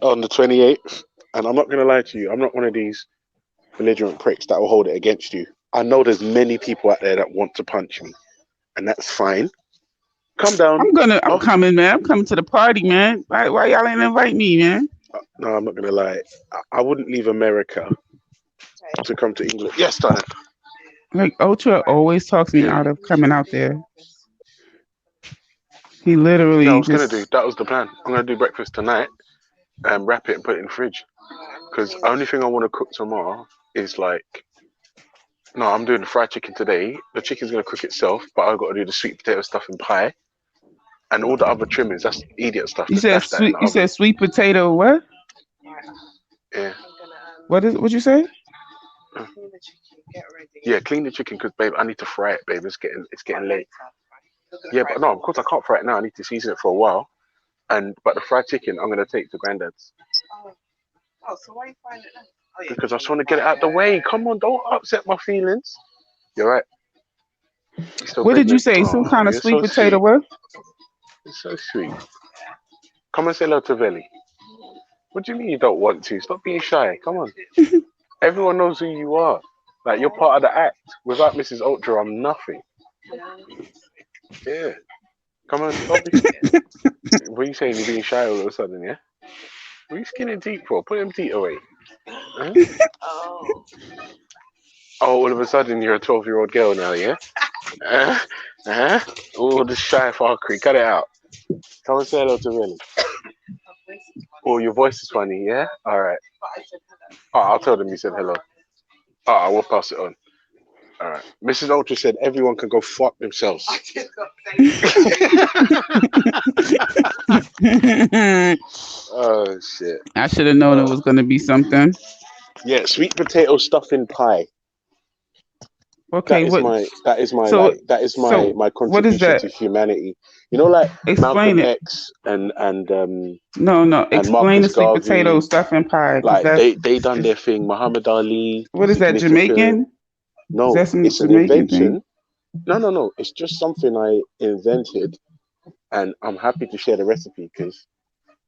Speaker 8: on the 28th. And I'm not going to lie to you, I'm not one of these belligerent pricks that will hold it against you. I know there's many people out there that want to punch me, and that's fine. Come down.
Speaker 11: I'm coming, man. I'm coming to the party, man. Why y'all ain't invite me, man?
Speaker 8: No, I'm not going to lie. I wouldn't leave America to come to England. Yes, darling.
Speaker 11: Like Ultra always talks me out of coming out there. He literally
Speaker 8: I was gonna do. That was the plan. I'm gonna do breakfast tonight and wrap it and put it in the fridge. Because the only thing I want to cook tomorrow is like, no, I'm doing the fried chicken today. The chicken's gonna cook itself, but I've got to do the sweet potato stuff and pie, and all the other trimmings. That's idiot stuff.
Speaker 11: You said sweet. You said sweet potato. What?
Speaker 8: Yeah.
Speaker 11: What you say?
Speaker 8: Yeah, clean the chicken because, babe, I need to fry it, babe. It's getting late. Yeah, but no, of course I can't fry it now. I need to season it for a while. But the fried chicken, I'm gonna take to Granddad's.
Speaker 12: Oh, so why are you frying it then? Oh, yeah,
Speaker 8: because I was trying to get it out the way. Come on, don't upset my feelings. You're right.
Speaker 11: What did you say? Some kind of sweet potato? What?
Speaker 8: It's so sweet. Come and say hello to Veli. What do you mean you don't want to? Stop being shy. Come on. Everyone knows who you are. Like, you're part of the act. Without Mrs. Ultra, I'm nothing. Yeah. Come on, don't be. What are you saying? You're being shy all of a sudden, yeah? What are you skinning deep for? Put them teeth away. Huh? Oh, all of a sudden you're a 12-year-old girl now, yeah? Oh, the shy fuckery. Cut it out. Come and say hello to Ren. Oh, your voice is funny, yeah? All right. Oh, I'll tell them you said hello. Oh, I will pass it on. All right. Mrs. Ultra said everyone can go fuck themselves. Oh, shit.
Speaker 11: I should have known it was going to be something.
Speaker 8: Yeah, sweet potato stuffing pie.
Speaker 11: Okay,
Speaker 8: that is my
Speaker 11: what is
Speaker 8: contribution
Speaker 11: that?
Speaker 8: to humanity. You know, like
Speaker 11: Explain
Speaker 8: Malcolm
Speaker 11: it.
Speaker 8: X and
Speaker 11: No.
Speaker 8: and
Speaker 11: Explain
Speaker 8: Marcus
Speaker 11: the sweet potato
Speaker 8: Garvey,
Speaker 11: stuffing pie.
Speaker 8: like they done their thing. Muhammad Ali.
Speaker 11: What is that, Jamaican?
Speaker 8: No,
Speaker 11: Is that some
Speaker 8: it's an
Speaker 11: Jamaican
Speaker 8: invention.
Speaker 11: thing?
Speaker 8: No. It's just something I invented, and I'm happy to share the recipe because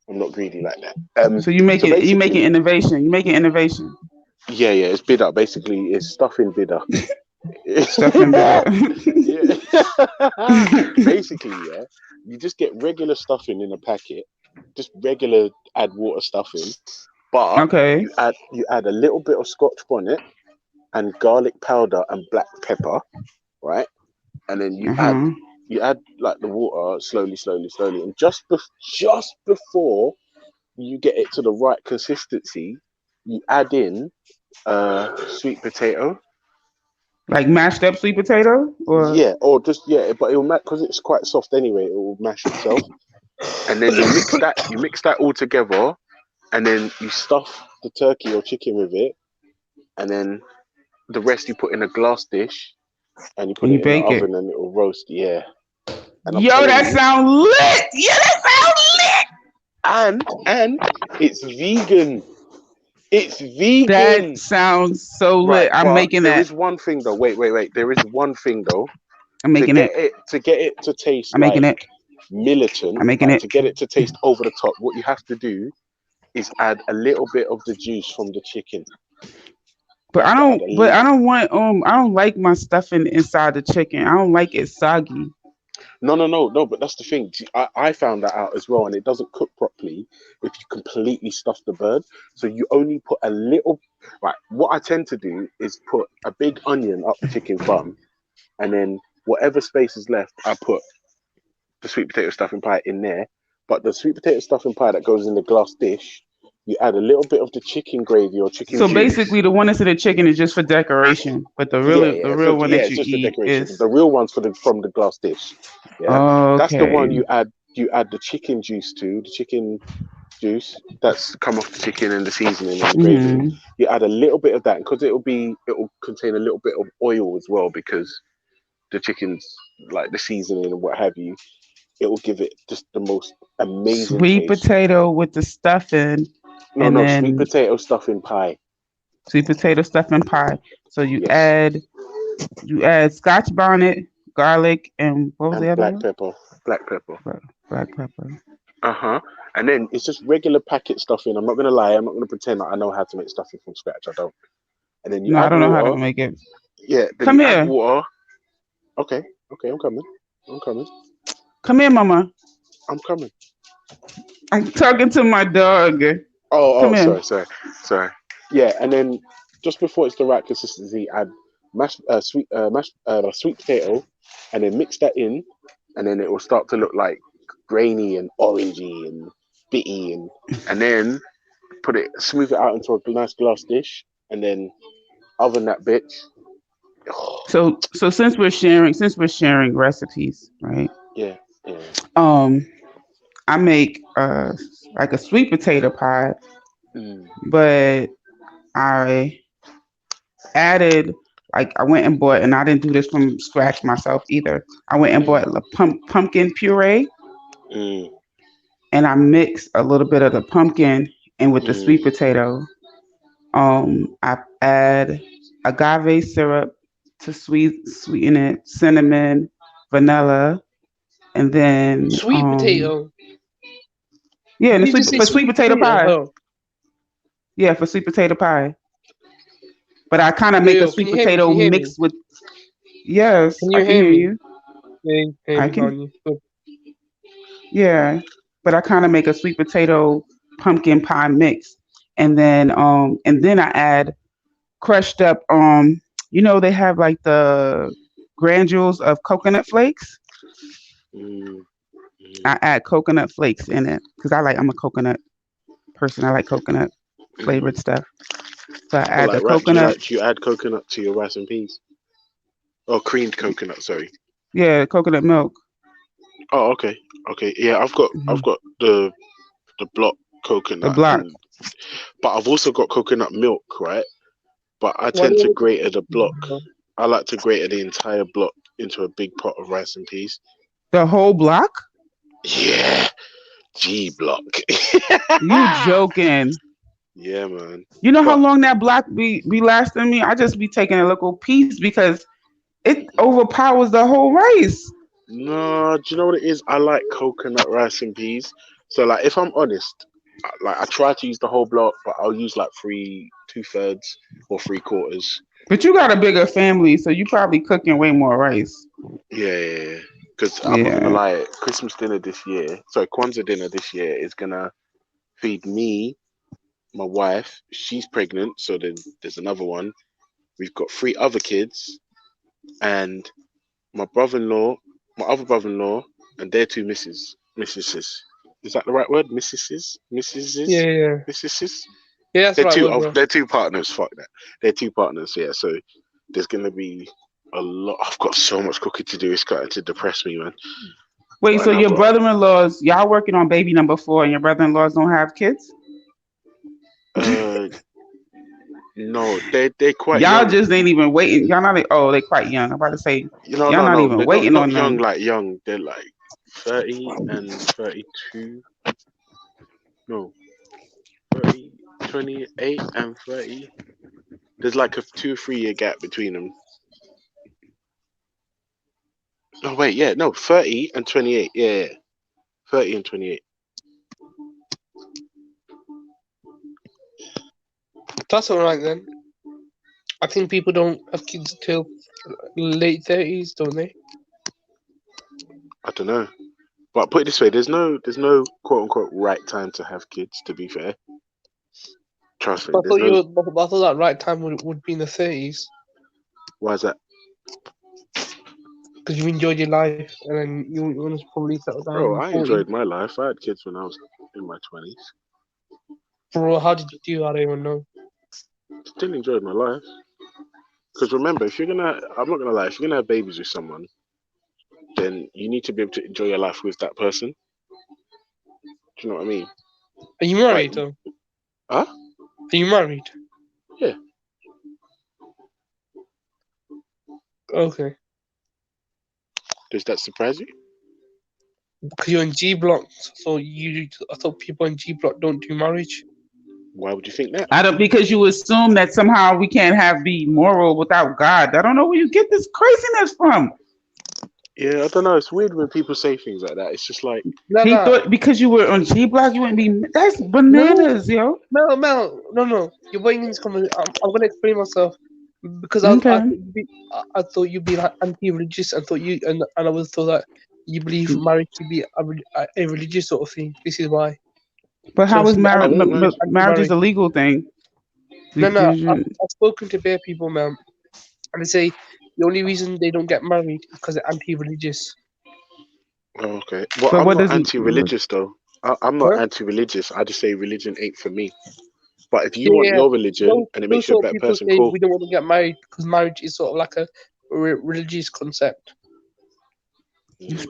Speaker 8: I'm not greedy like that.
Speaker 11: So you making innovation. You making innovation.
Speaker 8: Yeah. It's bidder. Basically, it's stuffing bidder.
Speaker 11: Stuffing bidder.
Speaker 8: Basically, yeah. You just get regular stuffing in a packet. Just regular add water stuffing, but
Speaker 11: okay.
Speaker 8: you add a little bit of Scotch bonnet and garlic powder and black pepper, right? And then you add like the water slowly, and just before you get it to the right consistency, you add in sweet potato.
Speaker 11: Like mashed up sweet potato, or
Speaker 8: but it'll because it's quite soft anyway. It will mash itself, and then you mix that all together, and then you stuff the turkey or chicken with it, and then the rest you put in a glass dish, and you put it in the oven, and it will roast. Yeah.
Speaker 11: Yo, that sounds lit. Yeah, that sounds
Speaker 8: lit. And it's vegan. It's vegan.
Speaker 11: That sounds so lit. I'm making that.
Speaker 8: There is one thing though. Wait. There is one thing though.
Speaker 11: I'm making it.
Speaker 8: To get it to taste
Speaker 11: I'm making it.
Speaker 8: Militant.
Speaker 11: I'm making it.
Speaker 8: To get it to taste over the top, what you have to do is add a little bit of the juice from the chicken.
Speaker 11: But I don't like my stuffing inside the chicken. I don't like it soggy.
Speaker 8: No, but that's the thing. I found that out as well, and it doesn't cook properly if you completely stuff the bird. So you only put a little. Right, what I tend to do is put a big onion up the chicken bum, and then whatever space is left, I put the sweet potato stuffing pie in there. But the sweet potato stuffing pie that goes in the glass dish, you add a little bit of the chicken gravy or chicken juice.
Speaker 11: Basically, the one that's in the chicken is just for decoration, but the real one that you eat is
Speaker 8: the real one's from the glass dish. Yeah,
Speaker 11: okay.
Speaker 8: That's the one you add the chicken juice to, the chicken juice that's come off the chicken and the seasoning and the gravy. You add a little bit of that because it will contain a little bit of oil as well because the chicken's like the seasoning and what have you. It will give it just the most amazing
Speaker 11: sweet
Speaker 8: taste.
Speaker 11: Potato with the stuffing.
Speaker 8: Sweet potato stuffing pie.
Speaker 11: Sweet potato stuffing pie. So you add Scotch bonnet, garlic, and what was the other one?
Speaker 8: Black pepper.
Speaker 11: Black pepper.
Speaker 8: And then it's just regular packet stuffing. I'm not gonna lie. I'm not gonna pretend that I know how to make stuffing from scratch. I don't. And then
Speaker 11: I don't know how to make it.
Speaker 8: Yeah.
Speaker 11: Come here.
Speaker 8: Add water. Okay. I'm coming.
Speaker 11: Come here, Mama.
Speaker 8: I'm coming.
Speaker 11: I'm talking to my dog.
Speaker 8: Sorry. Yeah, and then just before it's the right consistency, add sweet potato, and then mix that in, and then it will start to look like grainy and orangey and bitty, and then smooth it out into a nice glass dish, and then oven that bitch.
Speaker 11: So since we're sharing recipes, right?
Speaker 8: Yeah.
Speaker 11: I make like a sweet potato pie, but I added I went and bought, and I didn't do this from scratch myself either. I went and bought a pumpkin puree, and I mixed a little bit of the pumpkin in with the sweet potato. I add agave syrup to sweeten it, cinnamon, vanilla, and then
Speaker 7: sweet potato.
Speaker 11: Yeah, and for sweet potato pie. Huh? Yeah, for sweet potato pie. But I kind of make a sweet potato mixed with. Yes, I can hear you.
Speaker 7: I can.
Speaker 11: Yeah, but I kind of make a sweet potato pumpkin pie mix, and then I add crushed up they have like the granules of coconut flakes.
Speaker 8: Mm.
Speaker 11: I add coconut flakes in it because I'm a coconut person. I like coconut flavored stuff. So I
Speaker 8: Oh,
Speaker 11: add the
Speaker 8: like right? Do
Speaker 11: coconut.
Speaker 8: you add coconut to your rice and peas? Oh, creamed coconut. Sorry.
Speaker 11: Yeah, coconut milk.
Speaker 8: Oh, okay, okay. Yeah, I've got
Speaker 11: Mhm.
Speaker 8: the block
Speaker 11: The
Speaker 8: coconut,
Speaker 11: block.
Speaker 8: and but I've also got coconut milk, right? But I
Speaker 7: Why
Speaker 8: tend to
Speaker 7: do
Speaker 8: grate the block.
Speaker 7: you
Speaker 8: I like to grate the entire block into a big pot of rice and peas.
Speaker 11: The whole block?
Speaker 8: Yeah, G block.
Speaker 11: You joking?
Speaker 8: Yeah, man.
Speaker 11: You know how
Speaker 8: But
Speaker 11: long that block be lasting me? I just be taking a little piece because it overpowers the whole rice.
Speaker 8: no, do you know what it is? I like coconut rice and peas. So, like, if I'm honest, I try to use the whole block, but I'll use like 2/3 or 3/4.
Speaker 11: But you got a bigger family, so you probably cooking way more rice.
Speaker 8: Yeah. Because I'm not gonna
Speaker 11: Yeah.
Speaker 8: lie, Christmas dinner this year, sorry, Kwanzaa dinner this year is gonna feed me, my wife. She's pregnant, so then there's another one. We've got 3 other kids, and my brother-in-law, my other brother-in-law, and their 2 missuses. Is that the right word? Missuses?
Speaker 7: Yeah, yeah,
Speaker 8: Missuses?
Speaker 7: yeah. That's the right word, bro.
Speaker 8: They're 2 partners. Fuck that. They're 2 partners. Yeah. So there's gonna be a lot. I've got so much cooking to do. It's starting to depress me, man.
Speaker 11: Wait,
Speaker 8: Right
Speaker 11: so
Speaker 8: now,
Speaker 11: your
Speaker 8: but
Speaker 11: brother-in-laws, y'all working on baby number 4, and your brother-in-laws don't have kids?
Speaker 8: uh, no, they're quite
Speaker 11: Y'all
Speaker 8: young.
Speaker 11: just ain't even waiting. Y'all not. Oh, they quite young. I'm about to say y'all not
Speaker 8: No,
Speaker 11: even
Speaker 8: they're not
Speaker 11: waiting on
Speaker 8: young
Speaker 11: them.
Speaker 8: like young. They're like 30 and 32. No, 30, 28 and 30. There's like a 2 or 3 year gap between them. Oh wait, yeah, no, 30 and 28. Yeah, 30 and 28.
Speaker 7: That's all right then. I think people don't have kids till late 30s, don't they?
Speaker 8: I don't know, but put it this way: there's no quote unquote right time to have kids. To be fair, trust me,
Speaker 7: I
Speaker 8: there's
Speaker 7: thought
Speaker 8: no.
Speaker 7: I thought that right time would be in the 30s
Speaker 8: Why is that,
Speaker 7: because you enjoyed your life and then you want to probably settle down
Speaker 8: bro?
Speaker 7: in
Speaker 8: I
Speaker 7: 40s.
Speaker 8: enjoyed my life. I had kids when I was in my 20s.
Speaker 7: Bro, how did you do? I don't even know.
Speaker 8: Still enjoyed my life. Because remember, I'm not gonna lie, if you're gonna have babies with someone, then you need to be able to enjoy your life with that person. Do you know what I mean?
Speaker 7: Are you married though?
Speaker 8: Huh?
Speaker 7: Are you married?
Speaker 8: Yeah.
Speaker 7: Okay.
Speaker 8: Does that surprise you?
Speaker 7: Because you're in G block, so I thought people in G block don't do marriage.
Speaker 8: Why would you think that?
Speaker 11: I don't, because you assume that somehow we can't be moral without God. I don't know where you get this craziness from.
Speaker 8: Yeah, I don't know. It's weird when people say things like that. It's just like
Speaker 11: He thought because you were on G block, you wouldn't be. That's bananas, yo.
Speaker 7: No. You're waiting in this comment. I'm gonna explain myself because
Speaker 11: Okay.
Speaker 7: I thought you'd be like anti-religious. I thought you and I would thought that you believe marriage to be a religious sort of thing. This is why.
Speaker 11: But how is marriage?
Speaker 7: Marriage?
Speaker 11: Marriage is a legal thing.
Speaker 7: No. I've spoken to bare people, man, and they say the only reason they don't get married is because they're anti-religious.
Speaker 8: oh, okay. Well,
Speaker 11: But
Speaker 8: I'm
Speaker 11: what
Speaker 8: not
Speaker 11: does
Speaker 8: anti-religious though. I'm not
Speaker 7: Huh?
Speaker 8: anti-religious. I just say religion ain't for me. But if you want your religion and it
Speaker 7: Those
Speaker 8: makes you a
Speaker 7: sort of
Speaker 8: better
Speaker 7: people
Speaker 8: person,
Speaker 7: say
Speaker 8: cool.
Speaker 7: we don't want to get married because marriage is sort of like a religious concept.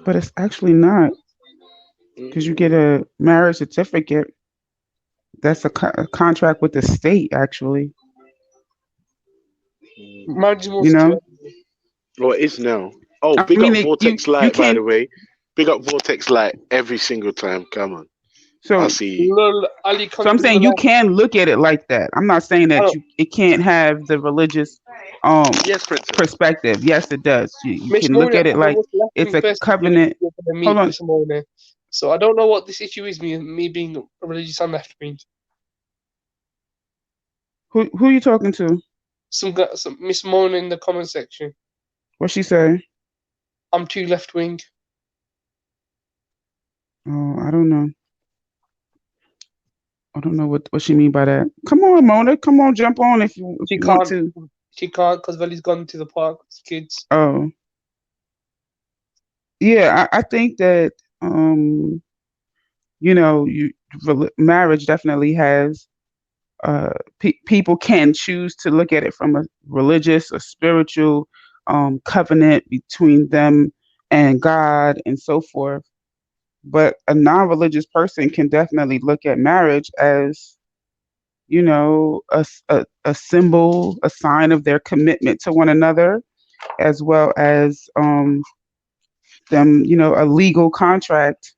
Speaker 11: But it's actually not, because you get a marriage certificate. That's a contract with the state, actually.
Speaker 7: Marriage is more
Speaker 11: You know.
Speaker 7: secure.
Speaker 8: Well, it is now. Oh, big up Vortex Light, by the way. Big up Vortex Light every single time. Come on.
Speaker 11: So
Speaker 8: I'll see you.
Speaker 11: So I'm saying you can look at it like that. I'm not saying that it can't have the religious perspective. Yes, it does. You can look at it like it's a covenant. Hold on.
Speaker 7: So I don't know what this issue is, me being religious and left wing.
Speaker 11: Who are you talking to?
Speaker 7: Some Miss Mona in the comment section.
Speaker 11: What she say?
Speaker 7: I'm too left wing.
Speaker 11: Oh, I don't know. I don't know what she mean by that. Come on, Mona. Come on, jump on if you want to.
Speaker 7: She can't because Veli's gone to the park with kids.
Speaker 11: Oh. Yeah, I think that marriage definitely has people can choose to look at it from a religious, a spiritual covenant between them and God and so forth. But a non-religious person can definitely look at marriage as, a symbol, a sign of their commitment to one another, as well as them, a legal contract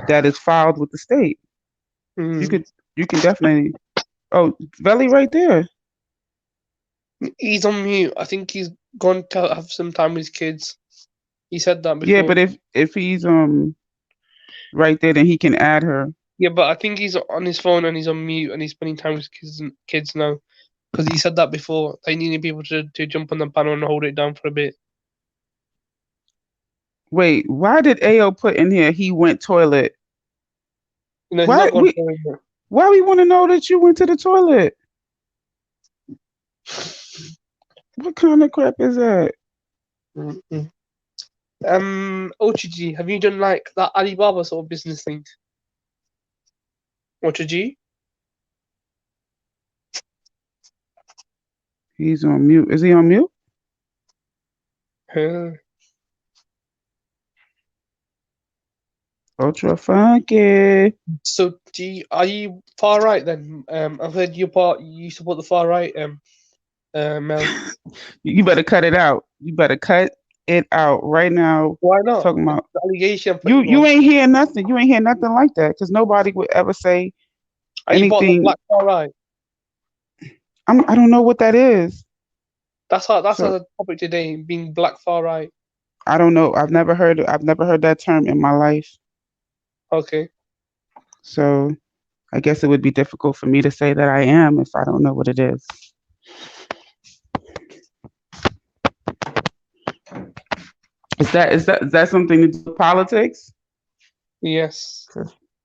Speaker 11: that is filed with the state. You can definitely. Oh, Veli right there.
Speaker 7: He's on mute. I think he's gone to have some time with his kids. He said that before.
Speaker 11: Yeah, but if he's right there, then he can add her.
Speaker 7: Yeah, but I think he's on his phone and he's on mute and he's spending time with kids now. Because he said that before. They needed people to jump on the panel and hold it down for a bit.
Speaker 11: Wait, why did AO put in here he went toilet?
Speaker 7: No, he's not going toilet.
Speaker 11: Why we want to know that you went to the toilet? What kind of crap is that?
Speaker 7: OTG, have you done like that Alibaba sort of business thing? OTG?
Speaker 11: He's on mute. Is he on mute? Ultra funky.
Speaker 7: So, are you far right then? I've heard you support the far right. Mel.
Speaker 11: You better cut it out. You better cut it out right now.
Speaker 7: Why not?
Speaker 11: Talking about
Speaker 7: the allegation.
Speaker 11: You ain't hear nothing. You ain't hear nothing like that because nobody would ever say anything.
Speaker 7: Black far right.
Speaker 11: I don't know what that is.
Speaker 7: That's our topic today, being black far right.
Speaker 11: I don't know. I've never heard that term in my life.
Speaker 7: Okay.
Speaker 11: So I guess it would be difficult for me to say that I am if I don't know what it is. Is that something to do with politics?
Speaker 7: Yes.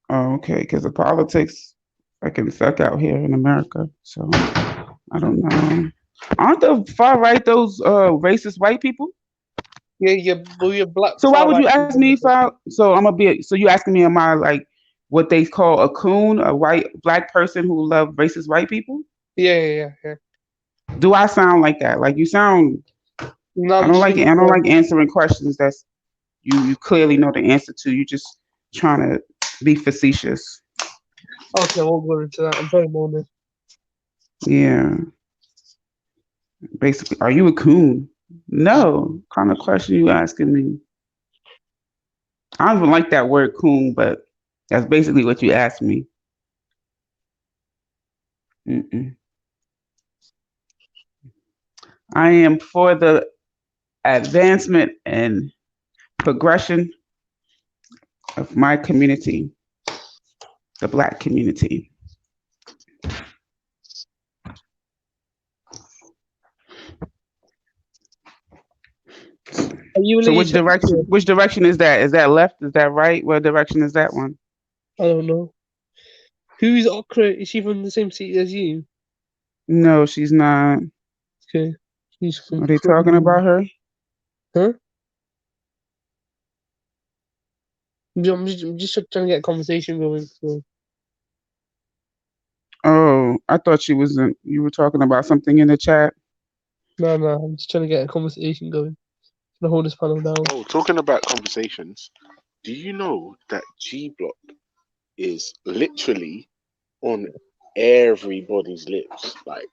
Speaker 11: Oh, okay. Because the politics fucking suck out here in America. So I don't know. Aren't the far right those racist white people?
Speaker 7: Yeah, you're black.
Speaker 11: So why would you ask me if I? So you asking me, am I like what they call a coon, a white black person who love racist white people?
Speaker 7: Yeah.
Speaker 11: Do I sound like that? Like you sound.
Speaker 7: No,
Speaker 11: I don't like answering questions that's you clearly know the answer to. You just trying to be facetious.
Speaker 7: Okay, we'll go into that. I'm sorry, Mona.
Speaker 11: Yeah. Basically, are you a coon? No. Kind of question you asking me. I don't even like that word coon, but that's basically what you asked me. I am for the advancement and progression of my community, the Black community. So which direction is that? Is that left? Is that right? What direction is that one?
Speaker 7: I don't know. Who's Okra? Is she from the same city as you?
Speaker 11: No, she's not.
Speaker 7: Okay.
Speaker 11: Are they talking about her?
Speaker 7: Huh? I'm just trying to get a conversation going. So.
Speaker 11: Oh, I thought you were talking about something in the chat.
Speaker 7: No, I'm just trying to get a conversation going. To hold this panel down.
Speaker 8: Oh, talking about conversations, do you know that G Block is literally on everybody's lips? Like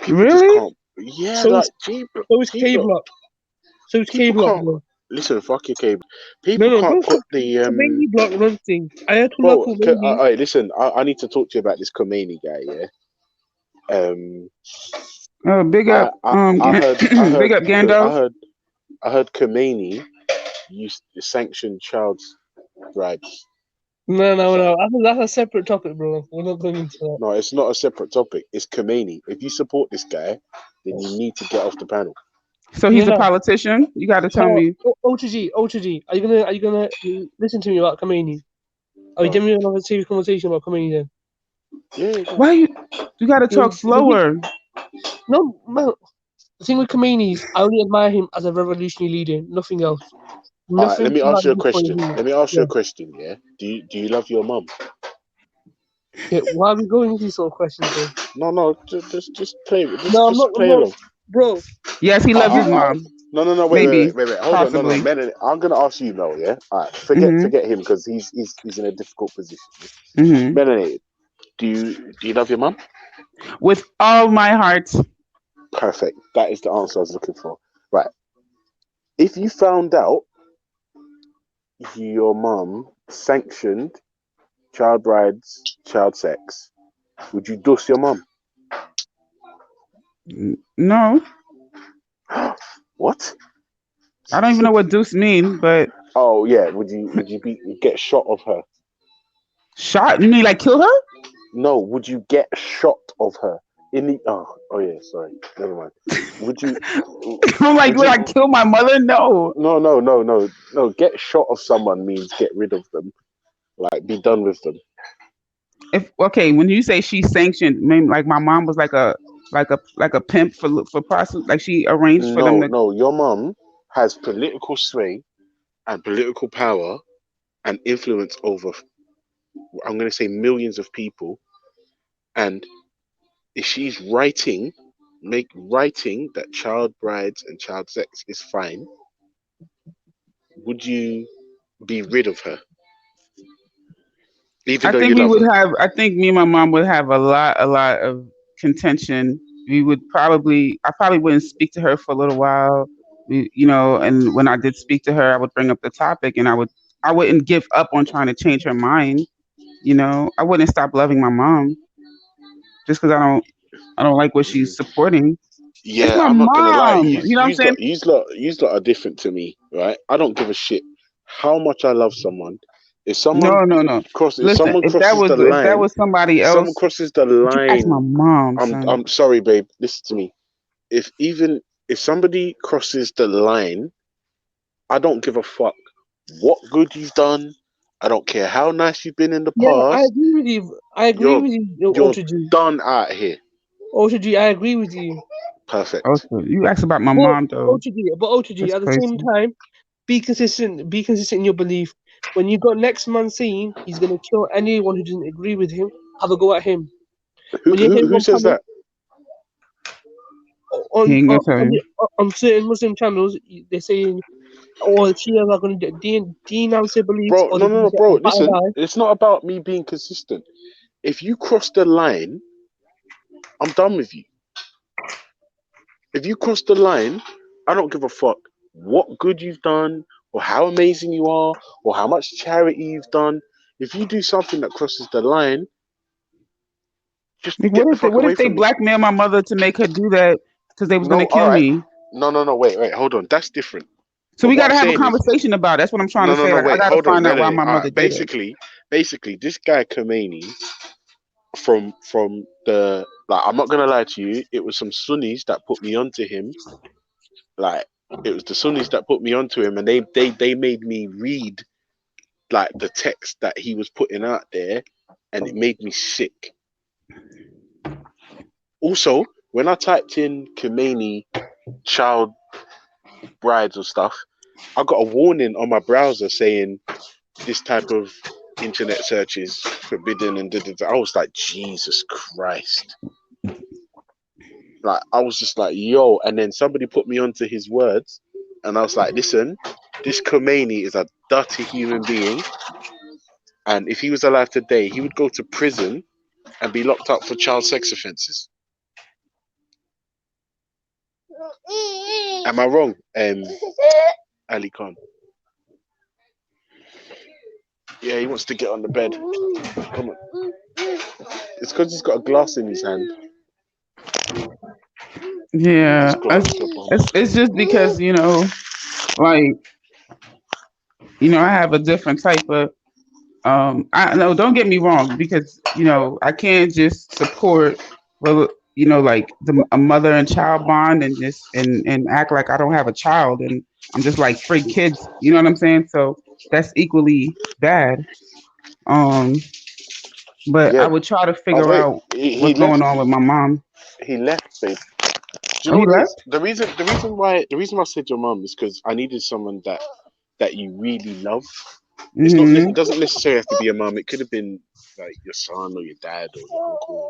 Speaker 8: people
Speaker 11: really?
Speaker 8: just can't. Yeah,
Speaker 7: so
Speaker 8: like G Block.
Speaker 7: So is K Block. So is K Block.
Speaker 8: Listen, fuck your cable. People can't put the
Speaker 7: Khomeini block run thing.
Speaker 8: Bro, alright, listen. I need to talk to you about this Khomeini guy. Yeah.
Speaker 11: Big up. Big up, Gandalf.
Speaker 8: I heard Khomeini used to sanction child bribes.
Speaker 7: No. That's a separate topic, bro. We're not going into that.
Speaker 8: No, it's not a separate topic. It's Khomeini. If you support this guy, then you need to get off the panel.
Speaker 11: So he's a politician. You got to tell me.
Speaker 7: OTG, are you gonna listen to me about Khomeini? Are you giving me another serious conversation about Khomeini then?
Speaker 8: Yeah.
Speaker 11: Why you got to talk slower?
Speaker 7: No, man. The thing with Khomeini is I only admire him as a revolutionary leader, nothing else.
Speaker 8: All right, let me ask you a question.
Speaker 7: Yeah.
Speaker 8: Do you love your mum?
Speaker 7: Yeah, why are we going into these sort of questions, bro?
Speaker 8: No, just play.
Speaker 7: Play
Speaker 8: along,
Speaker 7: bro.
Speaker 11: Yes, he loves his mom.
Speaker 8: No. Wait. Hold on. No. Melanie, I'm gonna ask you, Mel. Yeah. All right. Forget him because he's in a difficult position. Melanie, do you love your mum?
Speaker 11: With all my heart.
Speaker 8: Perfect. That is the answer I was looking for. Right. If you found out your mum sanctioned child brides, child sex, would you dose your mum?
Speaker 11: No.
Speaker 8: What?
Speaker 11: I don't even know what deuce mean, but.
Speaker 8: Oh yeah, would you get shot of her?
Speaker 11: Shot? You mean like kill her?
Speaker 8: No, would you get shot of her? Oh yeah, sorry. Never mind. Would you?
Speaker 11: I'm like, would I kill my mother? No.
Speaker 8: No. Get shot of someone means get rid of them. Like, be done with them.
Speaker 11: When you say she sanctioned, maybe like my mom was like a pimp for prostitutes, like she arranged for them.
Speaker 8: No, your mom has political sway and political power and influence over, I'm going to say, millions of people, and if she's writing that child brides and child sex is fine, would you be rid of her?
Speaker 11: I think me and my mom would have a lot of contention. I probably wouldn't speak to her for a little while, and when I did speak to her, I would bring up the topic, and I wouldn't give up on trying to change her mind. I wouldn't stop loving my mom just because I don't like what she's supporting.
Speaker 8: Yeah,
Speaker 11: it's my
Speaker 8: I'm not
Speaker 11: mom.
Speaker 8: gonna lie.
Speaker 11: You know what I'm saying?
Speaker 8: You lot are different to me, right? I don't give a shit how much I love someone. If someone
Speaker 11: no. Listen, if that was somebody else,
Speaker 8: someone crosses the line.
Speaker 11: Ask my mom.
Speaker 8: I'm sorry, babe. Listen to me. If somebody crosses the line, I don't give a fuck what good you've done. I don't care how nice you've been in the past.
Speaker 7: I agree with you.
Speaker 8: You're done out here.
Speaker 7: OTG, I agree with you.
Speaker 8: Perfect.
Speaker 11: You asked about my mom though.
Speaker 7: OTG, at the same time, be consistent. Be consistent in your belief. When you got next man saying he's gonna kill anyone who doesn't agree with him, have a go at him.
Speaker 8: Who says that?
Speaker 7: On certain Muslim channels, they're saying, Shias are going to denounce their beliefs.
Speaker 8: Bro, no, bro. Listen, it's not about me being consistent. If you cross the line, I'm done with you. If you cross the line, I don't give a fuck what good you've done, or how amazing you are, or how much charity you've done. If you do something that crosses the line, just
Speaker 11: what if they blackmail my mother to make her do that because they was going to kill me?
Speaker 8: No, wait, hold on. That's different.
Speaker 11: So we got to have a conversation about it. That's what I'm trying to say.
Speaker 8: Wait,
Speaker 11: I got to find out why my mother did
Speaker 8: it. Basically, this guy Khomeini, from the, like, I'm not gonna lie to you, it was some Sunnis that put me onto him. Like, it was the Sunnis that put me onto him, and they made me read like the text that he was putting out there, and it made me sick. Also, when I typed in Khomeini child brides or stuff, I got a warning on my browser saying this type of internet search is forbidden, and I was like, Jesus Christ. Like, I was just like, yo, and then somebody put me onto his words, and I was like, listen, this Khomeini is a dirty human being, and if he was alive today, he would go to prison and be locked up for child sex offenses. Am I wrong, Ali Khan? Yeah, he wants to get on the bed. Come on. It's because he's got a glass in his hand.
Speaker 11: Yeah, it's just because, I have a different type of, I know, don't get me wrong, because, I can't just support, well, like a mother and child bond, and just and act like I don't have a child, and I'm just like free kids. You know what I'm saying? So that's equally bad. But I
Speaker 8: Yeah.
Speaker 11: would try to
Speaker 8: Oh
Speaker 11: figure
Speaker 8: wait,
Speaker 11: out
Speaker 8: he
Speaker 11: what's going
Speaker 8: left.
Speaker 11: on with my mom.
Speaker 8: He left, babe. Do you
Speaker 11: Oh,
Speaker 8: know
Speaker 11: he
Speaker 8: what it is?
Speaker 11: left?
Speaker 8: The reason why I said your mum is because I needed someone that you really love. It's not.
Speaker 11: Mm-hmm.
Speaker 8: It doesn't necessarily have to be a mum. It could have been like your son or your dad or your uncle,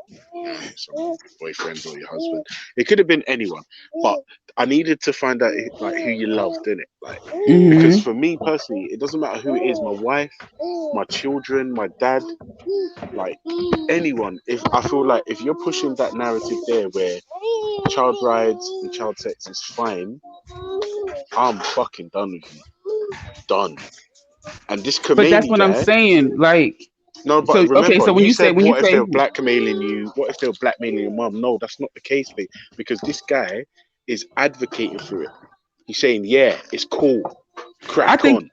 Speaker 8: some boyfriend or your husband. It could have been anyone. But I needed to find out like who you loved, innit? Like because
Speaker 11: Mm-hmm.
Speaker 8: for me personally, it doesn't matter who it is. My wife, my children, my dad, like anyone. If I feel like if you're pushing that narrative there where child rights and child sex is fine, I'm fucking done with you. Done. And this
Speaker 11: But that's
Speaker 8: Kameli
Speaker 11: what I'm
Speaker 8: guy.
Speaker 11: saying. Like,
Speaker 8: No, but
Speaker 11: so okay.
Speaker 8: remember,
Speaker 11: So
Speaker 8: you said,
Speaker 11: when you
Speaker 8: what if
Speaker 11: say,
Speaker 8: they were blackmailing you? What if they were blackmailing your mum? No, that's not the case, babe. Because this guy is advocating for it. He's saying, yeah, it's cool.
Speaker 11: I
Speaker 8: Crack
Speaker 11: think
Speaker 8: on.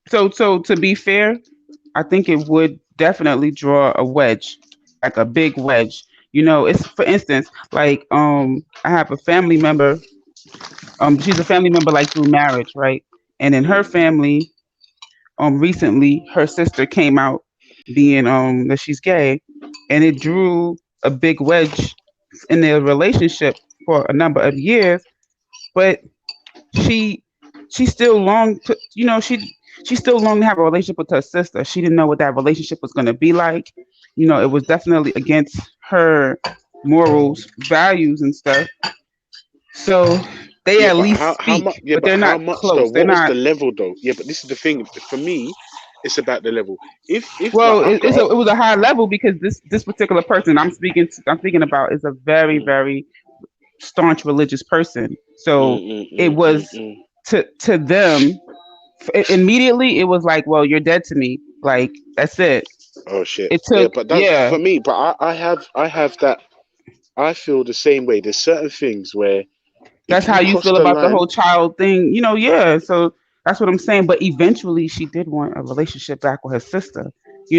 Speaker 11: so. To be fair, I think it would definitely draw a wedge, like a big wedge. It's for instance, like I have a family member. She's a family member like through marriage, right? And in her
Speaker 8: Mm,
Speaker 11: family, recently her sister came out being that she's gay, and it drew a big wedge in their relationship for a number of years. But she she still longed to she still longed to have a relationship with her sister. She didn't know what that relationship was going to be like. It was definitely against her morals, values, and stuff. So they
Speaker 8: yeah,
Speaker 11: at
Speaker 8: but
Speaker 11: least
Speaker 8: how
Speaker 11: speak,
Speaker 8: much? Yeah,
Speaker 11: but
Speaker 8: but
Speaker 11: they're
Speaker 8: how
Speaker 11: not
Speaker 8: much though?
Speaker 11: close. They're
Speaker 8: What was the
Speaker 11: not.
Speaker 8: level though? Yeah, but this is the thing. For me, it's about the level. If like
Speaker 11: Well,
Speaker 8: I've got,
Speaker 11: it was a high level because this particular person I'm speaking about is a very,
Speaker 8: mm,
Speaker 11: very staunch religious person.
Speaker 8: mm,
Speaker 11: So
Speaker 8: mm,
Speaker 11: it
Speaker 8: mm, mm,
Speaker 11: was
Speaker 8: mm.
Speaker 11: to them immediately. It was like, well, you're dead to me. Like that's it.
Speaker 8: Oh shit.
Speaker 11: It
Speaker 8: Yeah,
Speaker 11: took,
Speaker 8: but that's
Speaker 11: yeah.
Speaker 8: for me. But I have that. I feel the same way. There's certain things where
Speaker 11: That's
Speaker 8: if
Speaker 11: how
Speaker 8: you
Speaker 11: you
Speaker 8: cross
Speaker 11: feel
Speaker 8: the
Speaker 11: about the
Speaker 8: line,
Speaker 11: whole child thing. Yeah. So that's what I'm saying. But eventually, she did want a relationship back with her sister.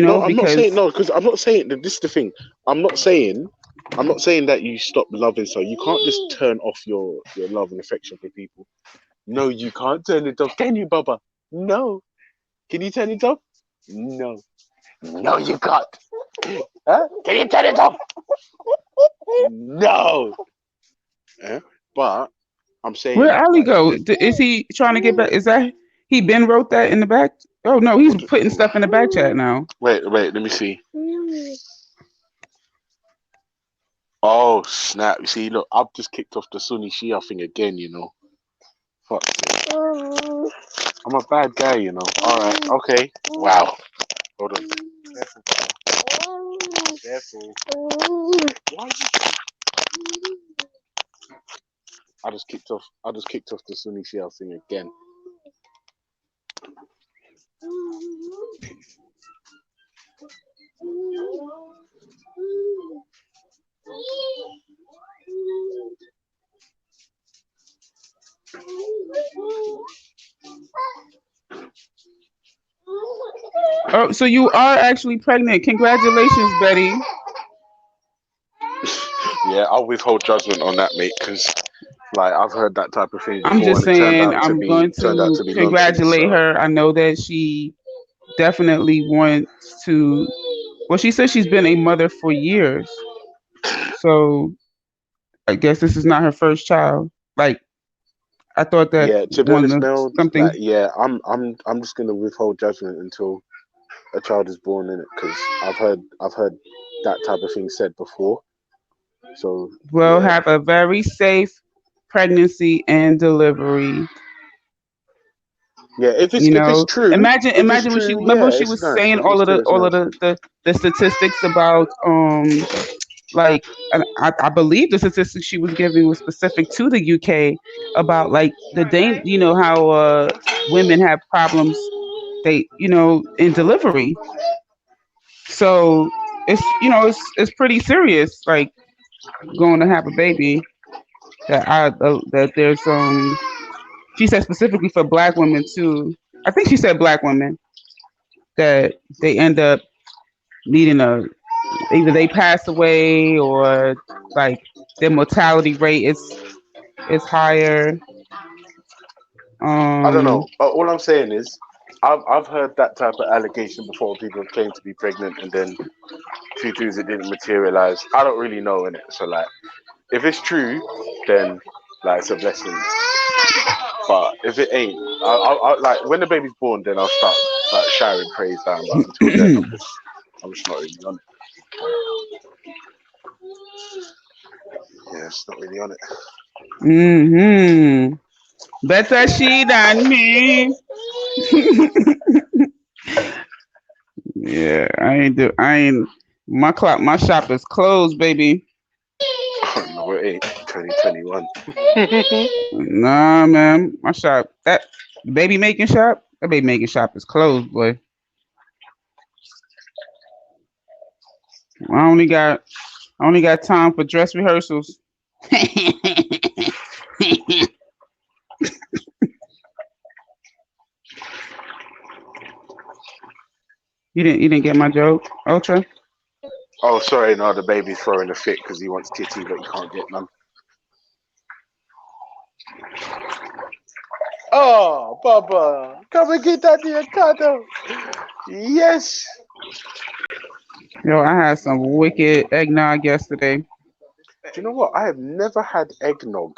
Speaker 8: no, I'm not saying
Speaker 11: Because
Speaker 8: no, because I'm not saying that. This is the thing. I'm not saying, I'm not saying that you stop loving. So you can't just turn off your love and affection for people. No, you can't turn it off, can you, Baba? No. Can you turn it off? No. No, you can't. Huh? Can you turn it off? No. Yeah? But I'm
Speaker 11: where
Speaker 8: saying
Speaker 11: Ali
Speaker 8: like
Speaker 11: go?
Speaker 8: the
Speaker 11: Is he trying to get back? Is that he been wrote that in the back? Oh no, he's
Speaker 8: what the,
Speaker 11: putting stuff in the back chat now.
Speaker 8: wait, let me see. Oh snap! You see, look, I've just kicked off the Sunni Shia thing again. Fuck. I'm a bad guy. All right, okay. Wow. Hold on. Careful, pal. Careful. Why I just kicked off. I just kicked off the Sunni Shia thing again.
Speaker 11: Oh, so you are actually pregnant. Congratulations, Betty.
Speaker 8: Yeah, I'll withhold judgment on that, mate, because like I've heard that type of thing
Speaker 11: I'm
Speaker 8: before,
Speaker 11: just
Speaker 8: and it turned
Speaker 11: saying
Speaker 8: out to
Speaker 11: I'm
Speaker 8: be
Speaker 11: going to
Speaker 8: nonsense.
Speaker 11: congratulate
Speaker 8: So
Speaker 11: her. I know that she definitely wants to. Well, she says she's been a mother for years. So I guess this is not her first child. Like I thought that
Speaker 8: yeah, to be
Speaker 11: one
Speaker 8: honest,
Speaker 11: of
Speaker 8: Mel, like
Speaker 11: something.
Speaker 8: yeah, I'm just gonna withhold judgment until a child is born in it, because I've heard that type of thing said before. So
Speaker 11: Will
Speaker 8: yeah,
Speaker 11: have a very safe pregnancy and delivery.
Speaker 8: yeah. If it's true,
Speaker 11: Imagine when she remember
Speaker 8: yeah,
Speaker 11: when she
Speaker 8: it's
Speaker 11: was
Speaker 8: nice.
Speaker 11: saying
Speaker 8: If it's true, it's
Speaker 11: all of
Speaker 8: nice.
Speaker 11: the statistics about like and I believe the statistics she was giving was specific to the UK about like the how women have problems in delivery. So it's pretty serious, like going to have a baby. That there's she said specifically for black women too. I think she said black women that they end up needing a either they pass away or like their mortality rate is higher.
Speaker 8: I don't know. All I'm saying is, I've heard that type of allegation before. People have claimed to be pregnant and then tutus it didn't materialize. I don't really know innit? So like, if it's true, then like it's a blessing. But if it ain't, I like when the baby's born, then I'll start like showering praise down. But until then, I'm just not really on it. Yeah, it's not really on it.
Speaker 11: Better she than me. Yeah, my shop is closed, baby.
Speaker 8: No, it ain't 2021.
Speaker 11: Nah, man, my shop, that baby making shop is closed, boy. I only got time for dress rehearsals. You didn't get my joke, Ultra?
Speaker 8: Oh, sorry, no, the baby's throwing a fit because he wants titty, but he can't get none. Oh, Baba, come and get that dear cuddle. Yes.
Speaker 11: Yo, I had some wicked eggnog yesterday.
Speaker 8: Do you know what? I have never had eggnog.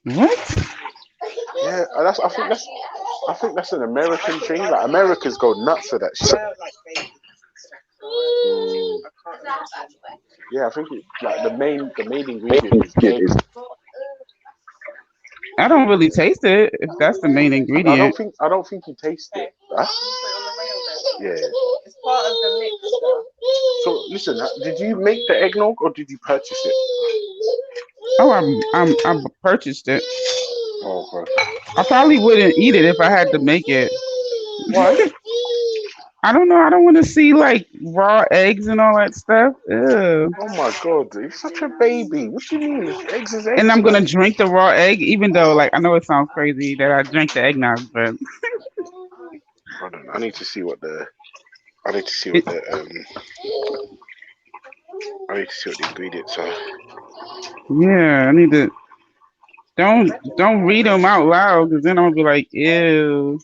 Speaker 11: What?
Speaker 8: Yeah, I think that's an American thing. Like Americans go nuts for that shit. Yeah, I think like the main ingredient is egg.
Speaker 11: I don't really taste it if that's the main ingredient.
Speaker 8: I don't think you taste it. Huh? Yeah.
Speaker 12: It's part of the mix.
Speaker 8: So listen, did you make the eggnog or did you purchase it?
Speaker 11: Oh, I purchased it.
Speaker 8: Oh, okay.
Speaker 11: I probably wouldn't eat it if I had to make it.
Speaker 8: Why?
Speaker 11: I don't know. I don't want to see like raw eggs and all that stuff. Ew.
Speaker 8: Oh my god, you're such a baby. What do you mean? Eggs is eggs.
Speaker 11: And I'm gonna drink the raw egg, even though like I know it sounds crazy that I drink the eggnog, but
Speaker 8: I don't know. I need to see what the ingredients are.
Speaker 11: Yeah, I need to. Don't read them out loud, because then I'll be like, ew.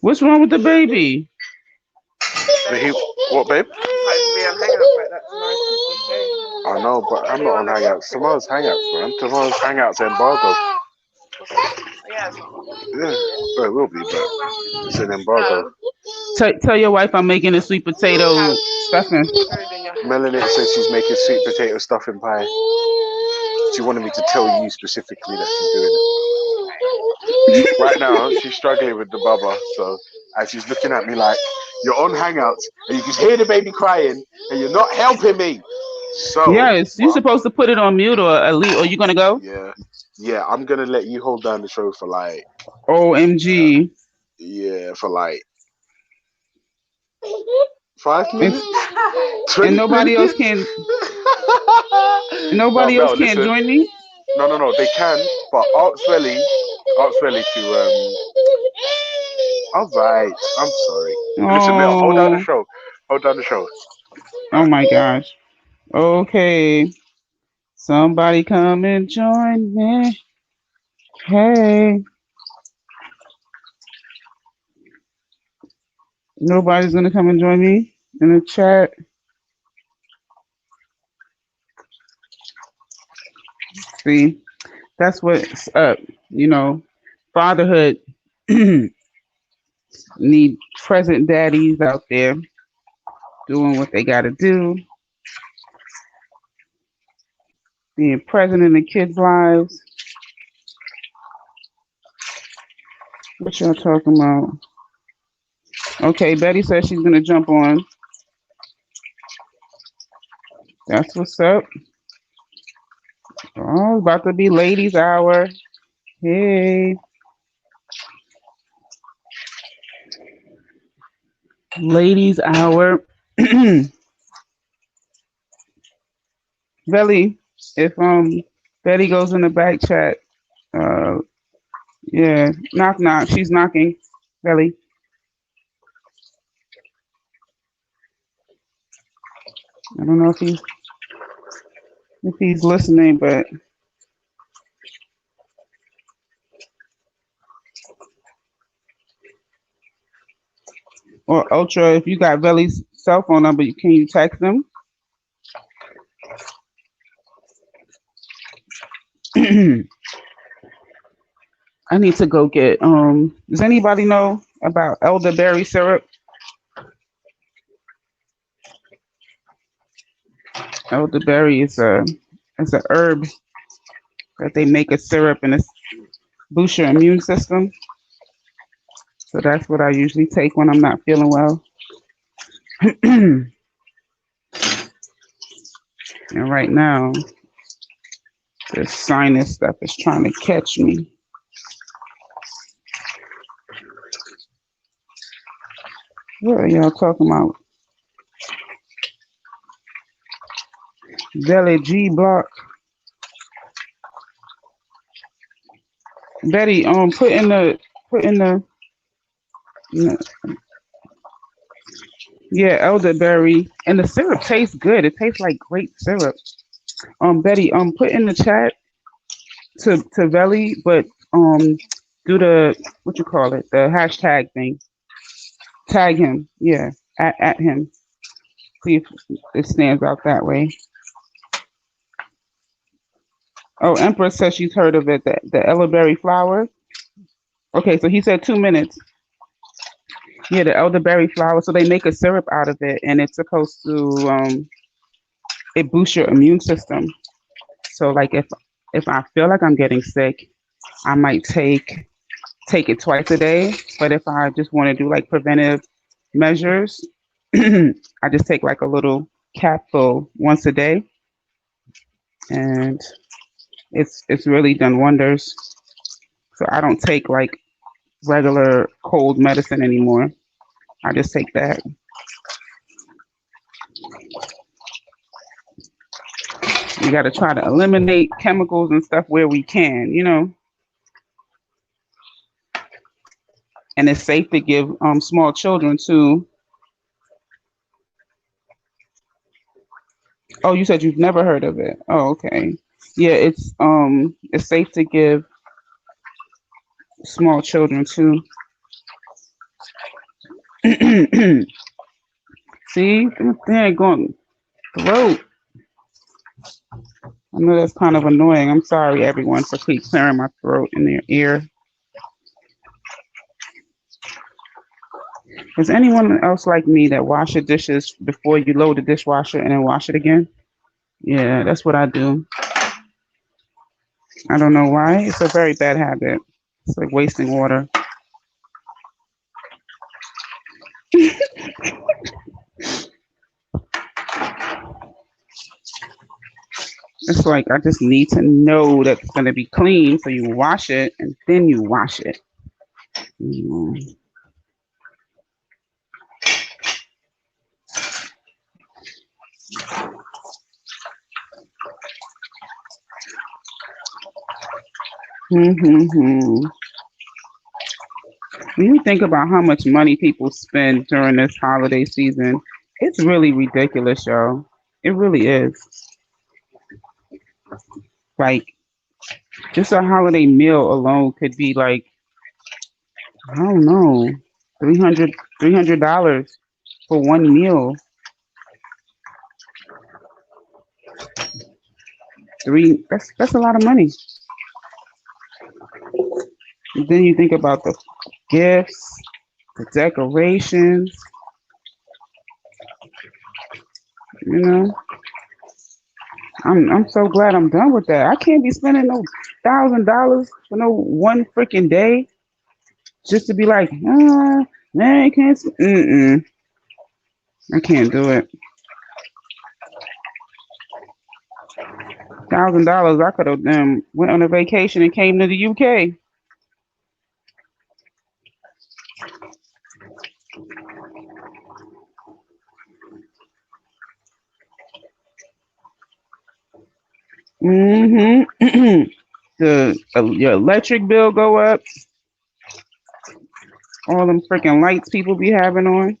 Speaker 11: What's wrong with the baby?
Speaker 8: What, babe? I know, but I'm not on Hangouts. Tomorrow's Hangouts, man. Tomorrow's Hangouts embargo. Yeah, well, it will be, but it's an embargo.
Speaker 11: Tell your wife I'm making a sweet potato stuffing.
Speaker 8: Melanie says she's making sweet potato stuffing pie. She wanted me to tell you specifically that she's doing it. Right now, she's struggling with the baba, so and she's looking at me like, you're on Hangouts, and you can hear the baby crying, and you're not helping me. So
Speaker 11: yes, you're supposed to put it on mute, or at least, are you gonna go?
Speaker 8: Yeah, I'm gonna let you hold down the show for like
Speaker 11: OMG.
Speaker 8: For like 5 minutes.
Speaker 11: And nobody else can. Nobody else can join me.
Speaker 8: No, they can, but ask Welly to All right, I'm sorry. Listen, Mel, hold down the show. Hold down the show.
Speaker 11: Oh my gosh. Okay. Somebody come and join me. Hey. Nobody's gonna come and join me in the chat. See, that's what's up. You know, fatherhood need present daddies out there doing what they gotta do, being present in the kids' lives. What y'all talking about? Okay, Betty says she's gonna jump on. That's what's up. Oh, about to be ladies' hour. Hey. Ladies' hour. Belly, if Betty goes in the back chat, yeah, knock knock. She's knocking. Belly. I don't know if he's listening, but or Ultra, if you got Veli's cell phone number, can you text him? I need to go get does anybody know about elderberry syrup? Elderberry is a herb that they make a syrup and it boosts your immune system. So that's what I usually take when I'm not feeling well. And right now, this sinus stuff is trying to catch me. What are y'all talking about? Veli G block. Betty, put in the yeah, elderberry, and the syrup tastes good. It tastes like grape syrup. Betty, put in the chat to Veli, but do the what you call it, the hashtag thing. Tag him, yeah, at him. See if it stands out that way. Oh, Empress says she's heard of it, the elderberry flower. Okay, so he said 2 minutes. Yeah, the elderberry flower. So they make a syrup out of it, and it's supposed to it boosts your immune system. So like if I feel like I'm getting sick, I might take it twice a day. But if I just want to do like preventive measures, I just take like a little capful once a day, and it's really done wonders. So I don't take like regular cold medicine anymore. I just take that. We got to try to eliminate chemicals and stuff where we can, you know. And it's safe to give small children too. Oh, you said you've never heard of it. Oh, okay. Yeah, it's safe to give small children too. See, they're going throat. I know that's kind of annoying. I'm sorry, everyone, for keep clearing my throat in their ear. Is anyone else like me that wash your dishes before you load the dishwasher and then wash it again? Yeah, that's what I do. I don't know why. It's a very bad habit. It's like wasting water. It's like I just need to know that it's going to be clean, so you wash it and then you wash it. When you think about how much money people spend during this holiday season, it's really ridiculous, y'all. It really is. Like, just a holiday meal alone could be like, I don't know, $300 for one meal. That's a lot of money. And then you think about the gifts, the decorations, you know. I'm so glad I'm done with that. I can't be spending no $1,000 for no one freaking day just to be like, man, I can't. I can't do it. $1,000, I could have went on a vacation and came to the UK. Your electric bill go up. All them freaking lights people be having on.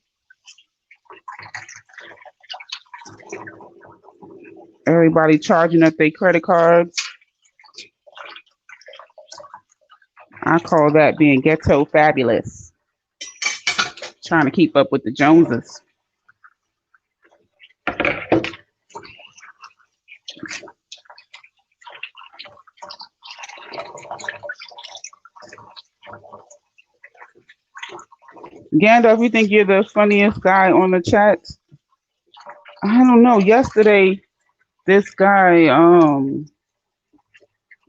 Speaker 11: Everybody charging up their credit cards. I call that being ghetto fabulous. Trying to keep up with the Joneses. Gandalf, you think you're the funniest guy on the chat? I don't know. Yesterday, this guy,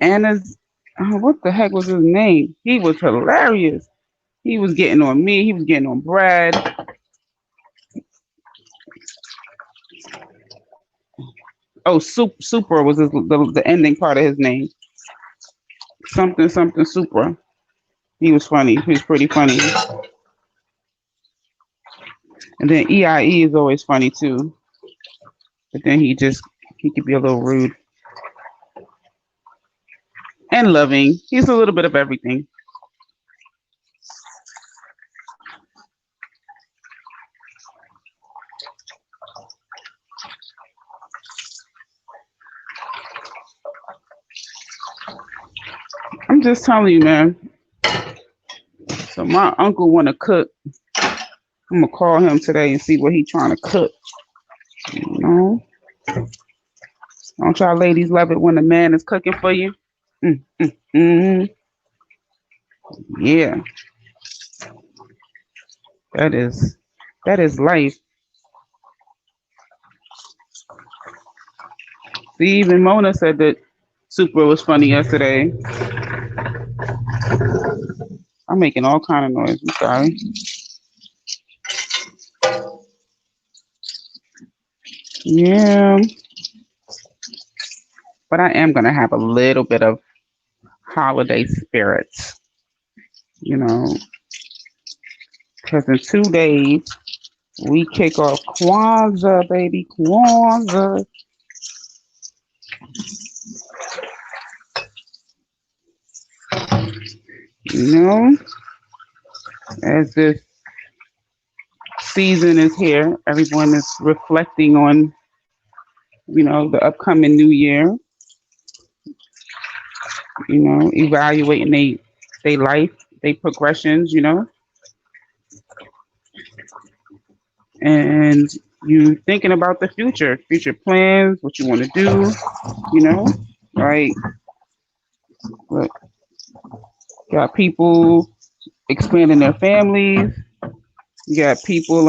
Speaker 11: Anna's, what the heck was his name? He was hilarious. He was getting on me. He was getting on Brad. Oh, Super was the ending part of his name. Something Super. He was funny. He was pretty funny. And then EIE is always funny too. But then he could be a little rude. And loving. He's a little bit of everything. I'm just telling you, man. So my uncle want to cook. I'm gonna call him today and see what he trying to cook. You know, don't y'all ladies love it when a man is cooking for you? Yeah, that is life. See, even Mona said that Super was funny yesterday. I'm making all kind of noise. I'm sorry. Yeah, but I am gonna have a little bit of holiday spirits, you know, because in 2 days we kick off Kwanzaa, baby, Kwanzaa. You know, as this season is here, everyone is reflecting on, you know, the upcoming new year, you know, evaluating their life, their progressions, you know, and you thinking about the future plans, what you want to do, you know, right? But got people expanding their families. You got people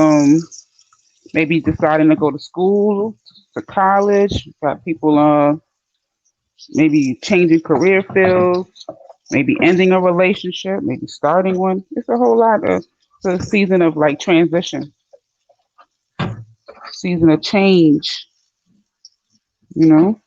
Speaker 11: maybe deciding to go to school, to college. You got people maybe changing career fields, maybe ending a relationship, maybe starting one. It's a whole lot of it's a season of like transition, season of change, you know.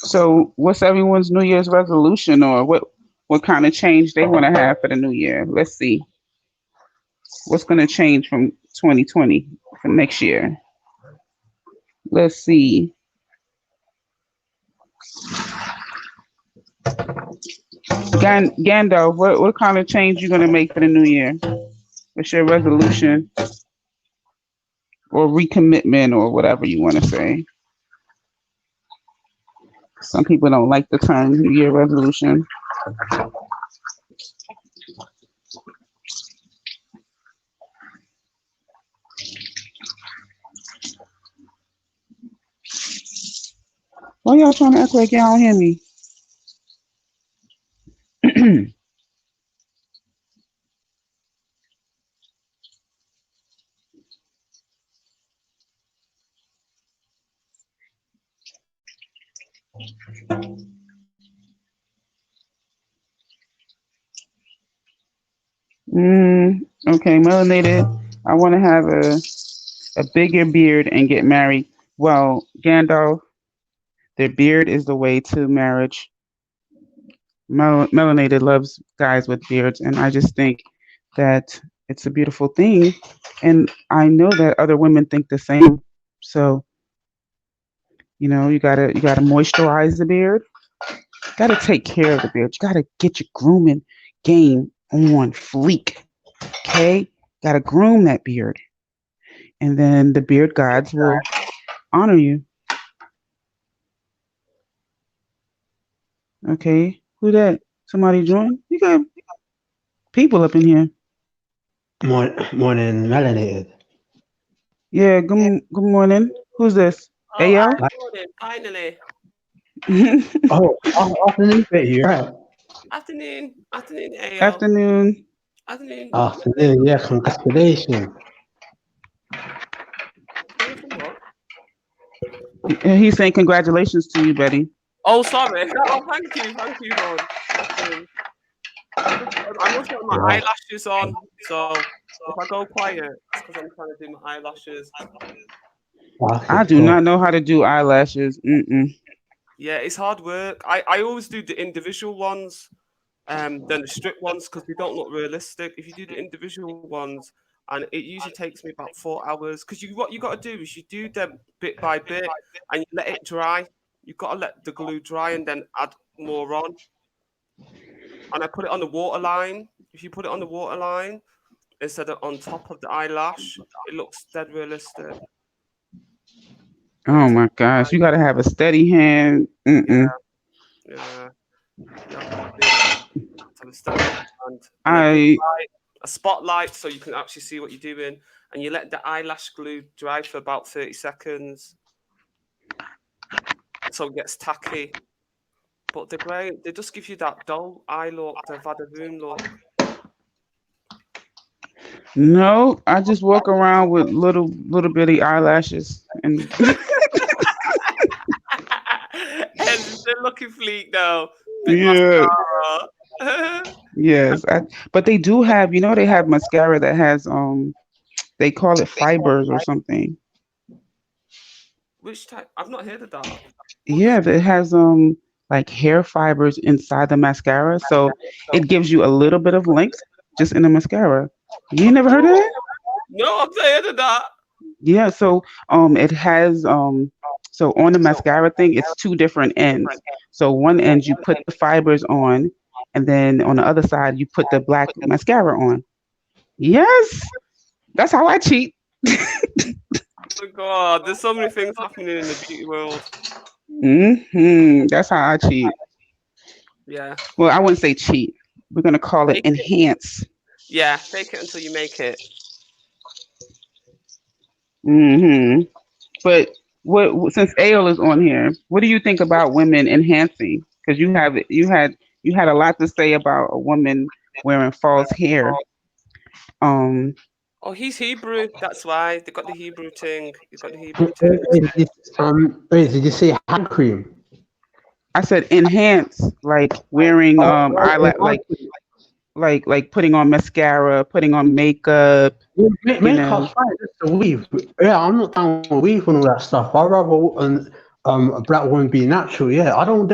Speaker 11: So what's everyone's New Year's resolution, or what kind of change they want to have for the new year? Let's see. What's going to change from 2020 for next year? Let's see. Gandalf, what kind of change you going to make for the new year? What's your resolution or recommitment or whatever you want to say? Some people don't like the term New Year resolution. Why y'all trying to act like y'all don't hear me? Okay, melanated. I want to have a bigger beard and get married. Well, Gandalf, their beard is the way to marriage. Melanated loves guys with beards, and I just think that it's a beautiful thing. And I know that other women think the same. So, you know, you gotta moisturize the beard. Gotta take care of the beard. You gotta get your grooming game on fleek. Okay? Gotta groom that beard. And then the beard gods will honor you. Okay. Who that? Somebody join? You got people up in here.
Speaker 13: Morning, melanated.
Speaker 11: Yeah, good morning. Who's this?
Speaker 14: Oh,
Speaker 11: AL?
Speaker 14: morning, finally.
Speaker 13: Afternoon, you're right.
Speaker 14: Afternoon, AL.
Speaker 11: Afternoon.
Speaker 14: Afternoon.
Speaker 13: Afternoon, yeah, congratulations.
Speaker 11: He's saying congratulations to you, Betty.
Speaker 14: Oh, sorry. Oh, thank you, Ron. I'm also got my eyelashes on, so if I go quiet, it's because I'm trying to do my eyelashes.
Speaker 11: I do not know how to do eyelashes.
Speaker 14: Yeah, it's hard work. I always do the individual ones, than the strip ones because they don't look realistic. If you do the individual ones, and it usually takes me about 4 hours, because what you got to do is you do them bit by bit and you let it dry. You've got to let the glue dry and then add more on. And I put it on the waterline. If you put it on the waterline instead of on top of the eyelash, it looks dead realistic.
Speaker 11: Oh my gosh, you gotta have a steady hand.
Speaker 14: Yeah. You have to have a steady hand. And a spotlight so you can actually see what you're doing. And you let the eyelash glue dry for about 30 seconds. So it gets tacky. But they're great. They just give you that dull eye look, the Vadaboom look.
Speaker 11: No, I just walk around with little bitty eyelashes and
Speaker 14: They're looking fleek now.
Speaker 11: yeah. Yes, but they do have, they have mascara that has they call it fibers or something.
Speaker 14: Which type? I've not heard of that.
Speaker 11: Yeah, it has like hair fibers inside the mascara, so it gives you a little bit of length just in the mascara. You never heard of it?
Speaker 14: No, I've not heard of that.
Speaker 11: Yeah, so it has so on the mascara thing, it's two different ends. So one end you put the fibers on, and then on the other side you put the black mascara on. Yes, that's how I cheat.
Speaker 14: Oh God, there's so many things happening in the beauty world.
Speaker 11: That's how I cheat.
Speaker 14: Yeah.
Speaker 11: Well, I wouldn't say cheat. We're gonna call it enhance.
Speaker 14: Yeah, fake it until you make it.
Speaker 11: But what since AL is on here, what do you think about women enhancing? Because you had a lot to say about a woman wearing false hair.
Speaker 14: Oh, he's Hebrew. That's why they got the Hebrew thing. You got the Hebrew thing.
Speaker 13: Wait, did you say hand cream?
Speaker 11: I said enhance, like wearing like putting on mascara, putting on makeup.
Speaker 13: Makeup's fine. It's the weave. Yeah, I'm not down with weave and all that stuff. I'd rather a black woman be natural. Yeah, I don't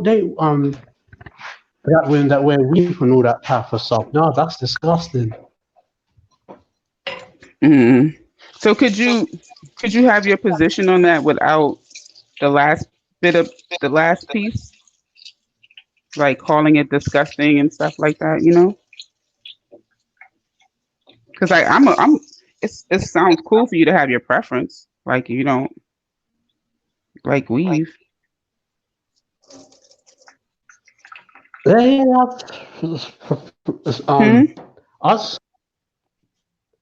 Speaker 13: date black women that wear weave and all that type of stuff. No, that's disgusting.
Speaker 11: So could you have your position on that without the last piece, like calling it disgusting and stuff like that, Because it sounds cool for you to have your preference, like you don't like weave.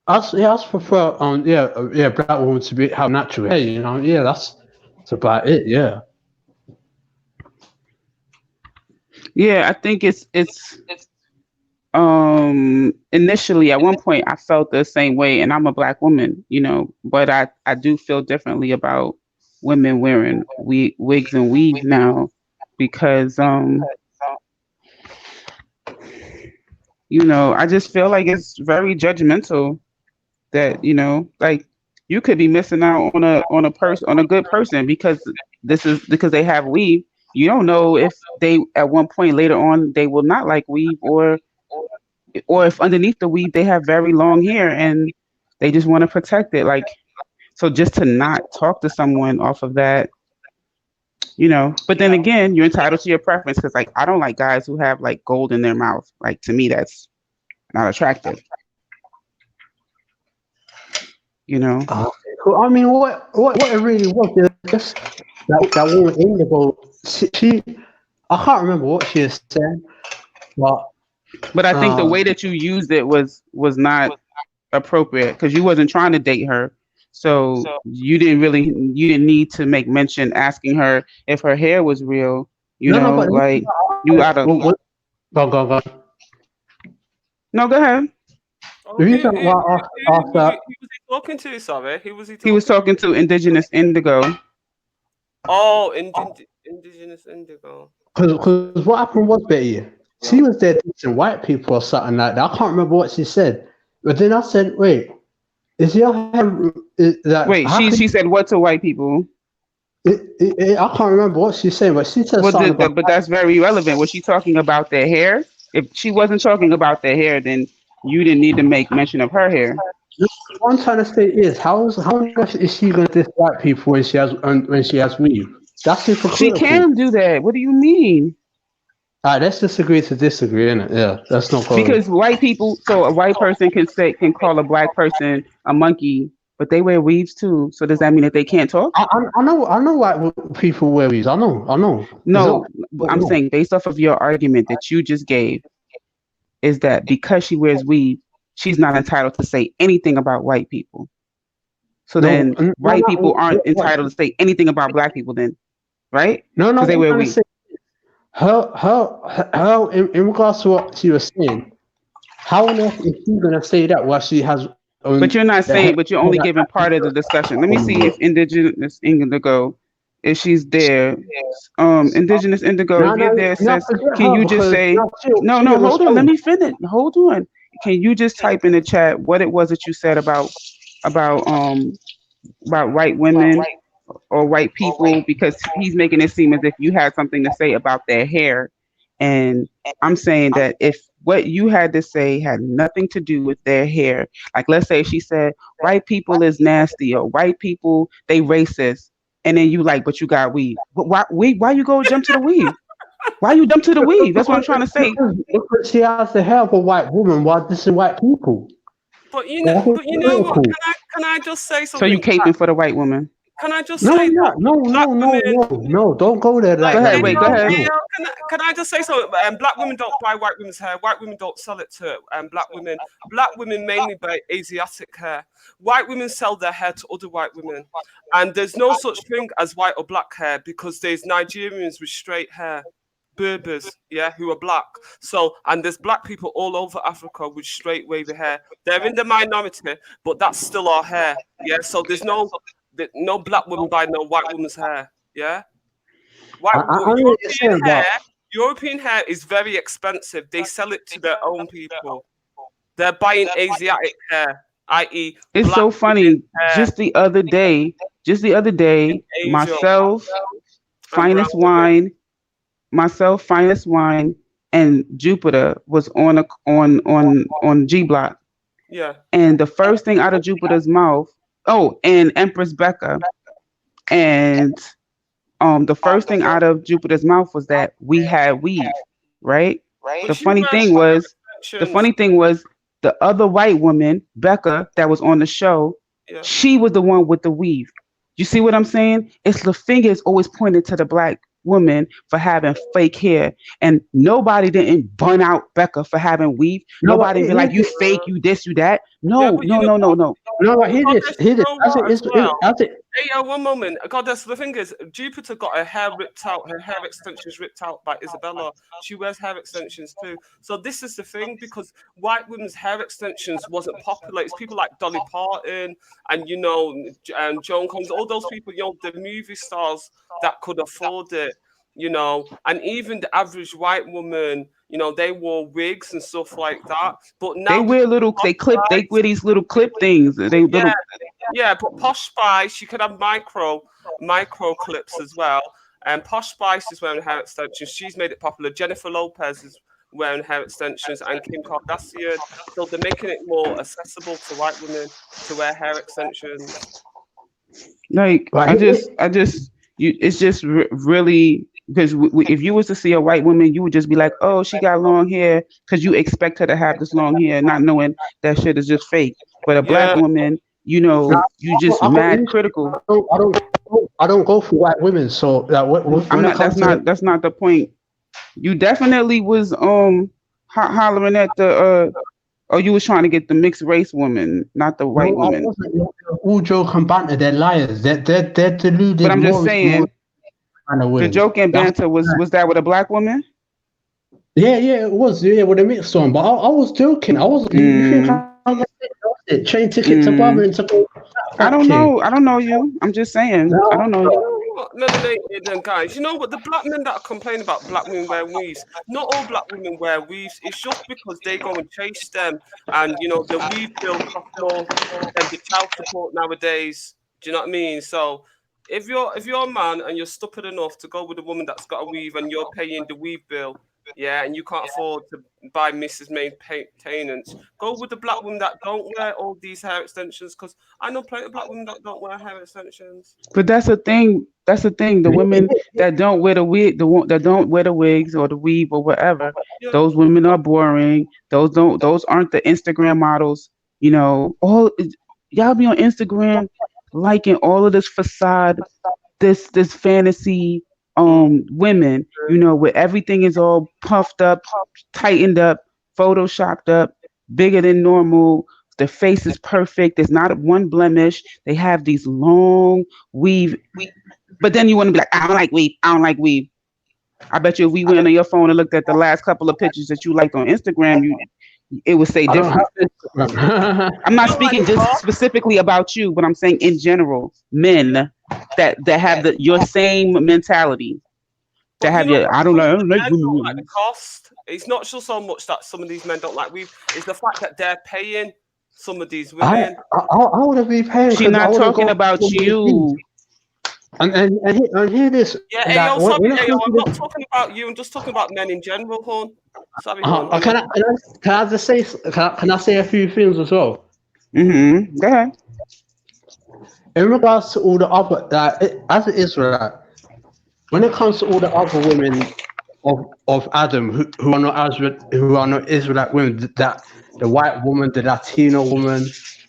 Speaker 13: Us prefer black women to have natural hair, that's about it.
Speaker 11: Yeah, I think it's initially at one point I felt the same way, and I'm a black woman, but I do feel differently about women wearing wigs and weave now, because I just feel like it's very judgmental that like you could be missing out on a good person because they have weave. You don't know if they at one point later on they will not like weave, or if underneath the weave they have very long hair and they just want to protect it. Like, so just to not talk to someone off of that, You know, but then again, you're entitled to your preference because, like, I don't like guys who have like gold in their mouth. Like, to me, that's not attractive. You know.
Speaker 13: Well, I mean, what it really was is just that woman Indigo. She I can't remember what she was saying, but
Speaker 11: I think the way that you used it was not appropriate because you wasn't trying to date her. So you didn't need to make mention asking her if her hair was real. You know,
Speaker 13: but
Speaker 11: like you out of.
Speaker 13: Go.
Speaker 11: No, go ahead.
Speaker 14: Oh, who was he talking to? Sorry, who was he talking?
Speaker 11: He was talking to Indigenous Indigo.
Speaker 14: Oh, Indigenous Indigo.
Speaker 13: Because what happened was, Betty, she was there teaching white people or something like that. I can't remember what she said, but then I said, "Wait, is your hair?"
Speaker 11: Wait, she said what to white people?
Speaker 13: I can't remember what she's saying, but she said something about.
Speaker 11: But that's very relevant. Was she talking about their hair? If she wasn't talking about their hair, then you didn't need to make mention of her hair.
Speaker 13: What I'm trying to say is, how much is she going to diss white people when she has weave? That's hypocritical.
Speaker 11: She can do that. What do you mean?
Speaker 13: All right, let's disagree to disagree, innit? Yeah, that's no problem.
Speaker 11: Because white people, so a white person can call a black person a monkey, but they wear weaves too. So does that mean that they can't talk?
Speaker 13: I know white people wear weaves. I know.
Speaker 11: No, I'm saying based off of your argument that you just gave, is that because she wears weave, she's not entitled to say anything about white people. So then white people aren't entitled to say anything about black people then, right?
Speaker 13: No,
Speaker 11: because they wear weave.
Speaker 13: How in regards to what she was saying, how on earth is she gonna say that while she has?
Speaker 11: But you're not saying. But you're only giving part of the discussion. Let me see if Indigenous Indigo, if she's there. Indigenous Indigo, if you're there, sis, can you just say? No, hold on. Let me finish. Hold on. Can you just type in the chat what it was that you said about white women or white people, because he's making it seem as if you had something to say about their hair, and I'm saying that if what you had to say had nothing to do with their hair, like let's say she said white people is nasty or white people they racist, and then you like, but you got weave. Why you go jump to the weave? Why you jump to the weave? That's what I'm trying to say.
Speaker 13: Because she has the hair of a white woman while dissing white people.
Speaker 14: But you know what? Can I just say something?
Speaker 11: So you caping for the white woman?
Speaker 14: Can I just say that?
Speaker 13: No, don't go there.
Speaker 11: Go ahead. Wait, go ahead.
Speaker 14: Can I just say something? Black women don't buy white women's hair. White women don't sell it to black women. Black women mainly buy Asiatic hair. White women sell their hair to other white women. And there's no such thing as white or black hair because there's Nigerians with straight hair. Berbers, who are black. So, and there's black people all over Africa with straight wavy hair. They're in the minority, but that's still our hair. Yeah, so there's no black woman buy no white woman's hair. Yeah, European hair is very expensive. They sell it to their own people. They're buying Asiatic hair, i.e.,
Speaker 11: it's so funny. Just the other day, Finest Wine, and Jupiter was on G Block.
Speaker 14: Yeah.
Speaker 11: And the first thing out of Jupiter's mouth, and Empress Becca, and the first thing out of Jupiter's mouth was that we had weave, right? The funny thing was the other white woman, Becca, that was on the show, she was the one with the weave. You see what I'm saying? It's the finger is always pointed to the black woman for having fake hair, and nobody didn't burn out Becca for having weave. Nobody be like, you fake, you this, you that. No.
Speaker 13: No, he did.
Speaker 14: Hey, one moment. God, that's the thing is, Jupiter got her hair ripped out, her hair extensions ripped out by Isabella. She wears hair extensions too. So this is the thing, because white women's hair extensions wasn't popular. It's people like Dolly Parton and Joan Collins, all those people, the movie stars that could afford it. And even the average white woman, they wore wigs and stuff like that. But now
Speaker 11: they wear they wear these little clip things.
Speaker 14: But Posh Spice, she could have micro clips as well. And Posh Spice is wearing hair extensions. She's made it popular. Jennifer Lopez is wearing hair extensions, and Kim Kardashian. So they're making it more accessible to white women to wear hair extensions.
Speaker 11: Like, I just It's just really because if you was to see a white woman, you would just be like, oh, she got long hair, because you expect her to have this long hair, not knowing that shit is just fake. But a black woman, you know, you just mad critical.
Speaker 13: I don't go for white women, so when it comes
Speaker 11: that's not the point. You definitely was hollering at the you was trying to get the mixed race woman, not the white woman.
Speaker 13: All joke and banter, they're liars. They're deluded.
Speaker 11: But I'm just saying, the joke and banter was that with a black woman?
Speaker 13: Yeah, it was. Yeah, with a mixed one. But I was joking. I wasn't. You think I was it? Train ticket to Birmingham to go.
Speaker 11: I don't know you. I'm just saying. I don't know you.
Speaker 14: Melanated guys, you know what? The black men that are complaining about black women wearing weaves, not all black women wear weaves. It's just because they go and chase them, and you know the weave bill costs more than the child support nowadays. Do you know what I mean? So if you're a man and you're stupid enough to go with a woman that's got a weave and you're paying the weave bill, yeah, and you can't afford to buy Mrs. Maintenance, go with the black women that don't wear all these hair extensions, because I know plenty of black women that don't wear hair extensions.
Speaker 11: But that's the thing. The women that don't wear the wig, that don't wear the wigs or the weave or whatever, those women are boring. Those aren't the Instagram models. You know, y'all be on Instagram liking all of this facade, this fantasy women, you know, where everything is all puffed up, tightened up, photoshopped up, bigger than normal. The face is perfect. There's not one blemish. They have these long weave. But then you want to be like, I don't like weave. I bet you if we went on your phone and looked at the last couple of pictures that you liked on Instagram, it would say different. I'm not speaking just specifically about you, but I'm saying in general, men that have your same mentality. That have I don't like
Speaker 14: the cost. It's not just so much that some of these men don't like weave. It's the fact that they're paying some of these women.
Speaker 13: I would be paying.
Speaker 11: She's not talking about you.
Speaker 13: And hear this.
Speaker 14: Yeah, I'm not talking about you. I'm just talking about men in general, hon. Sorry, hon.
Speaker 13: Can I just say? Can I say a few things as well?
Speaker 11: Mm-hmm. Go ahead.
Speaker 13: In regards to all the other, as it is, right? When it comes to all the other women of Adam who are not Israelite women, that the white woman, the Latino woman,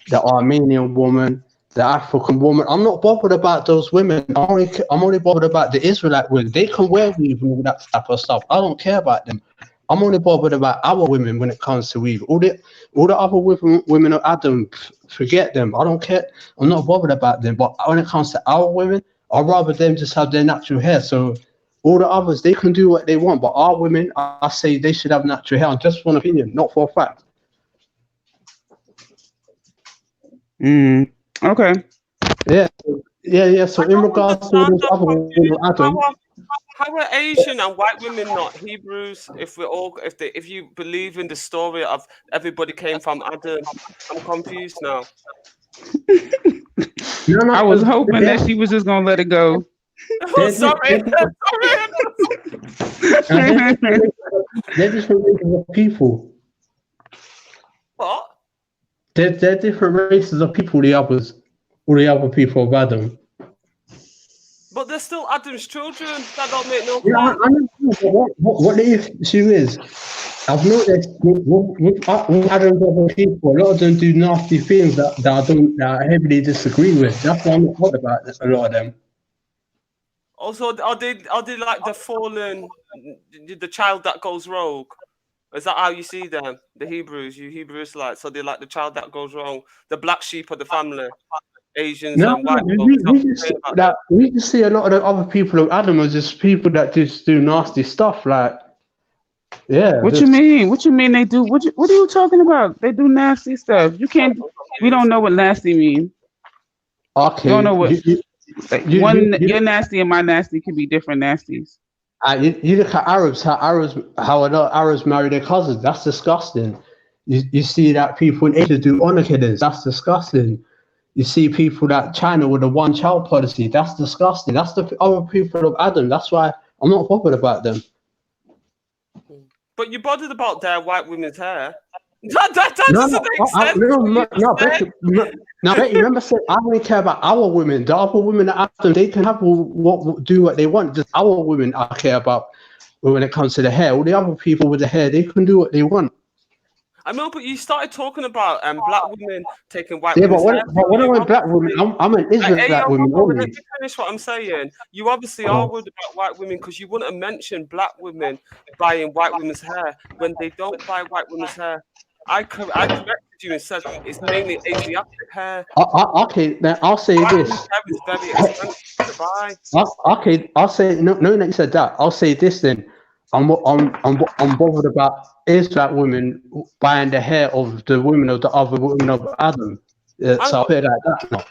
Speaker 13: the Armenian woman, the African woman, I'm not bothered about those women. I'm only bothered about the Israelite women. They can wear weave and all that type of stuff. I don't care about them. I'm only bothered about our women when it comes to weave. All the other women of Adam, forget them. I don't care. I'm not bothered about them. But when it comes to our women, I'd rather them just have their natural hair. So all the others, they can do what they want. But our women, I say they should have natural hair. Just for an opinion, not for a fact.
Speaker 11: Okay.
Speaker 13: Yeah. So in regards to those other women, Adam.
Speaker 14: How are Asian and white women not Hebrews? If you believe in the story of everybody came from Adam, I'm confused now.
Speaker 11: No, I was hoping that she was just gonna let it go.
Speaker 14: Sorry.
Speaker 13: They're different races of people.
Speaker 14: What?
Speaker 13: They're different races of people. All the other people of Adam.
Speaker 14: But they're still Adam's children. That don't make no sense.
Speaker 13: Yeah, I know. What the issue is, I've noticed with Adam's other people, a lot of them do nasty things that I heavily disagree with. That's why I'm not bothered about a lot of them.
Speaker 14: Also, are they like the fallen, the child that goes rogue? Is that how you see them? The Hebrews, you Hebrew Israelites, so they're like the child that goes wrong, the black sheep of the family. Asians and white
Speaker 13: we just see a lot of the other people of Adam as just people that just do nasty stuff. Like, yeah.
Speaker 11: What you mean? What you mean they do? What are you talking about? They do nasty stuff. You can't. We don't know what nasty means.
Speaker 13: Okay.
Speaker 11: You don't know what. Your nasty and my nasty can be different nasties.
Speaker 13: You look at Arabs. How a lot of Arabs marry their cousins. That's disgusting. You see that people in Asia do honor killings. That's disgusting. You see people that China with a one-child policy. That's disgusting. That's the other people of Adam. That's why I'm not bothered about them.
Speaker 14: But you're bothered about their white women's hair. That
Speaker 13: No,
Speaker 14: doesn't make sense.
Speaker 13: No, Betty, remember saying I only care about our women. The other women that after they can have do what they want. Just our women I care about when it comes to the hair. All the other people with the hair, they can do what they want.
Speaker 14: I know, but you started talking about black women taking white
Speaker 13: Yeah,
Speaker 14: women's hair.
Speaker 13: when I went black women, I'm an Israelite woman
Speaker 14: Let
Speaker 13: only.
Speaker 14: me finish what I'm saying. You obviously are worried about white women because you wouldn't have mentioned black women buying white women's hair when they don't buy white women's hair. I corrected you and said it's mainly Asiatic hair.
Speaker 13: Okay, now I'll say
Speaker 14: White
Speaker 13: this.
Speaker 14: women's hair is very expensive to buy.
Speaker 13: Okay, I'll say knowing that you said that, I'll say this then. I'm bothered about Israelite women buying the hair of the women of the other women of Adam. So I'll put it like that now.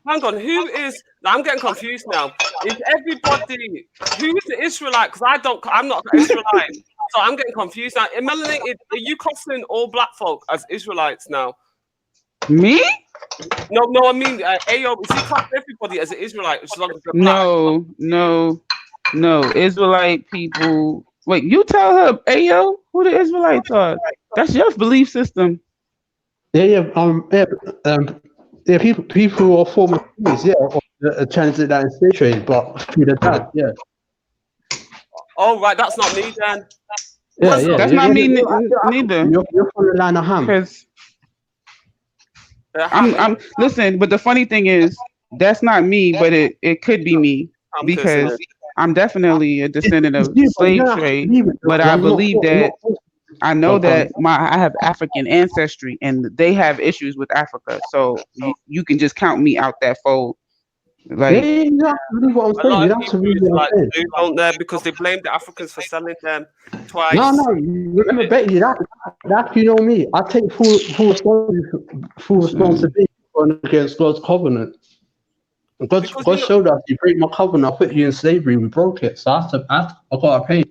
Speaker 14: Hang on, who is? I'm getting confused now. Is everybody who is the Israelite? Because I'm not an Israelite, so I'm getting confused now. Melanie, are you classing all black folk as Israelites now?
Speaker 11: Me?
Speaker 14: No, I mean, Ayo, is he classing everybody as an Israelite as long as they're black?
Speaker 11: No. Israelite people. Wait, you tell her, Ayo, who the Israelites are. That's your belief system.
Speaker 13: Yeah. People who are former Jews, or transit that in slave trade, but through the dad, yeah.
Speaker 14: Oh right, that's not me then.
Speaker 13: Yeah.
Speaker 11: That's not me neither.
Speaker 13: You're from the line of Ham.
Speaker 11: Because I'm listen, but the funny thing is that's not me, but it could be me because I'm definitely a descendant of slave trade, but I believe that I know that I have African ancestry and they have issues with Africa, so you can just count me out that fold. Like
Speaker 14: a lot of Hebrews like do, don't they? Because they blame the Africans for selling them twice.
Speaker 13: No. Remember, Betty, that you know me. I take full responsibility against God's covenant. God showed us, you break my covenant, I put you in slavery. We broke it, so I gotta pay.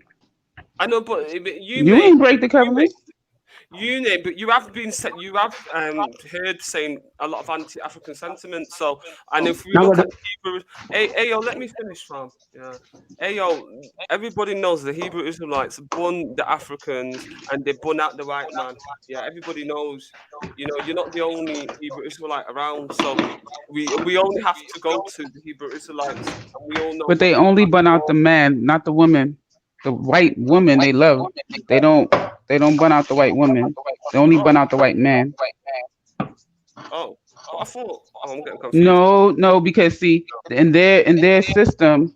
Speaker 14: I know, but
Speaker 11: you ain't break the covenant.
Speaker 14: But you have heard saying a lot of anti-African sentiment. So, and if we look at Hebrew, Ayo, let me finish, fam. Yeah, Ayo, everybody knows the Hebrew Israelites bun the Africans and they bun out the white man. Yeah, everybody knows. You know, you're not the only Hebrew Israelite around. So, we only have to go to the Hebrew Israelites, and we all know.
Speaker 11: But they only bun out the man, not the woman. The white woman they love. They don't bun out the white woman. They only bun out the white man.
Speaker 14: Oh, but I thought I'm getting confused.
Speaker 11: No, because see, in their system,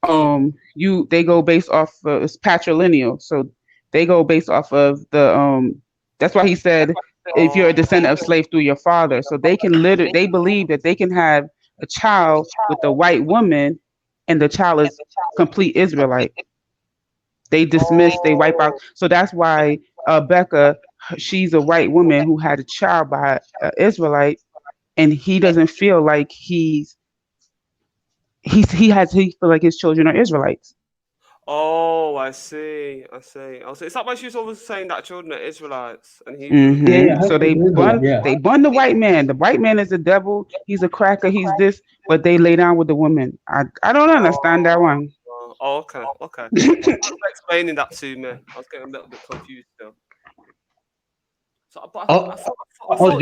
Speaker 11: they go based off it's patrilineal, so they go based off of the That's why he said if you're a descendant of slave through your father, so they believe that they can have a child with a white woman, and the child is complete Israelite. They dismiss, they wipe out. So that's why Becca, she's a white woman who had a child by an Israelite, and he doesn't feel like he feel like his children are Israelites.
Speaker 14: Oh, I see. Is that why she's always saying that children are Israelites and he?
Speaker 11: So they bun the white man. The white man is the devil. He's a cracker. He's this, but they lay down with the women. I don't understand that one.
Speaker 14: Oh, okay. Thanks for explaining that to me. I was getting a little bit confused still. So, but I thought so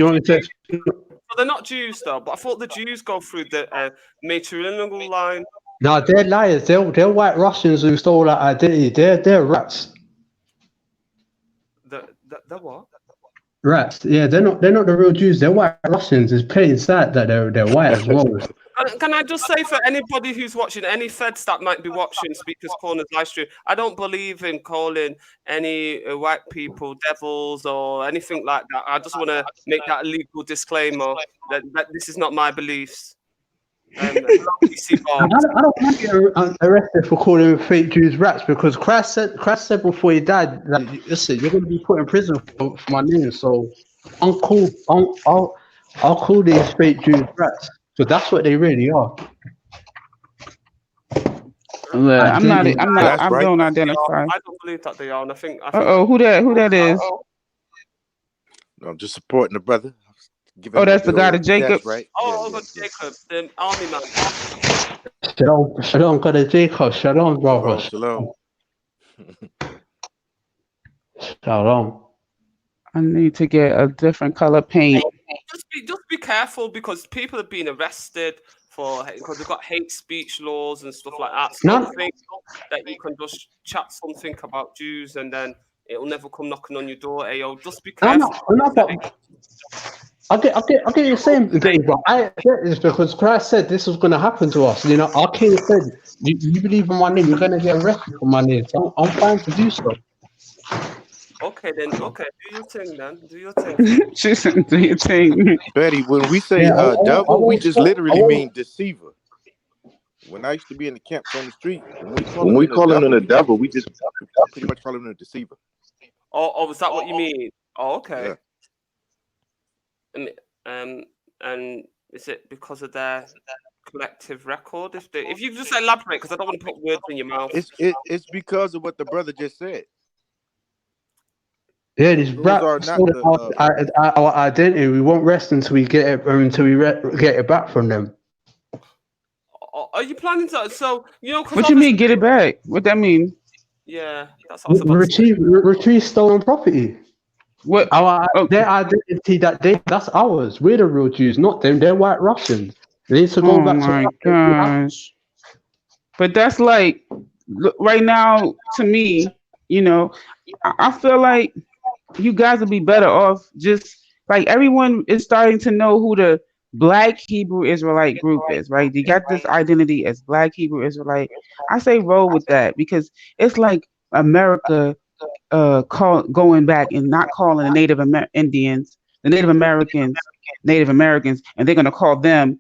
Speaker 14: they're not Jews though. But I thought the Jews go through the matrilineal line.
Speaker 13: No, they're liars. They're white Russians who stole that identity. They're rats.
Speaker 14: The what?
Speaker 13: Rats. Yeah, they're not the real Jews. They're white Russians. It's plain sad that they're white as well.
Speaker 14: Can I just say for anybody who's watching, any feds that might be watching Speakers Corner's live stream, I don't believe in calling any white people devils or anything like that. I just want to make that a legal disclaimer that this is not my beliefs. I
Speaker 13: don't want to get arrested for calling fake Jews rats because Christ said before he died that listen, you're going to be put in prison for my name. So I'll call these fake Jews rats. So that's what they really are.
Speaker 11: I don't identify.
Speaker 14: I don't believe that they are, and I think.
Speaker 11: Who that is?
Speaker 15: No, I'm just supporting the brother.
Speaker 11: That's the guy to Jacob.
Speaker 15: That's right.
Speaker 14: Jacob, the army man.
Speaker 13: Shalom, God of Jacob. Shalom, brother.
Speaker 15: Shalom.
Speaker 13: Shalom.
Speaker 11: I need to get a different color paint.
Speaker 14: Just be careful because people are being arrested because they've got hate speech laws and stuff like that. So don't think that you can just chat something about Jews and then it'll never come knocking on your door. Ayo, just be careful.
Speaker 13: I get you saying, but I get this because Christ said this was going to happen to us. You know, our King said, "You believe in my name, you're going to get arrested for my name." So I'm fine to do so.
Speaker 14: Okay, then. Okay, do your thing, then. Do your thing.
Speaker 11: She said, "Do your thing."
Speaker 15: Betty, when we say devil, we just literally mean deceiver. When I used to be in the camps on the street, when we call him the devil, we just pretty much call him a deceiver.
Speaker 14: Oh, is that what you mean? Oh, okay.
Speaker 15: Yeah.
Speaker 14: And is it because of their collective record? If you just elaborate, because I don't want to put words in your mouth.
Speaker 15: It's because of what the brother just said.
Speaker 13: Yeah, this rap our identity. We won't rest until we get it. Get it back from them.
Speaker 14: Are you planning to? So
Speaker 11: What you mean? Get it back? What that mean?
Speaker 14: Yeah, that's what I was about to say.
Speaker 13: Retrieve stolen property.
Speaker 11: What
Speaker 13: their identity that's ours. We're the real Jews, not them. They're white Russians. They need to go back to.
Speaker 11: Oh my gosh! But that's like right now to me. I feel like you guys would be better off just like everyone is starting to know who the Black Hebrew Israelite group is, right? You got this identity as Black Hebrew Israelite. I say roll with that because it's like America going back and not calling the Native Indians, the Native Americans, and they're gonna call them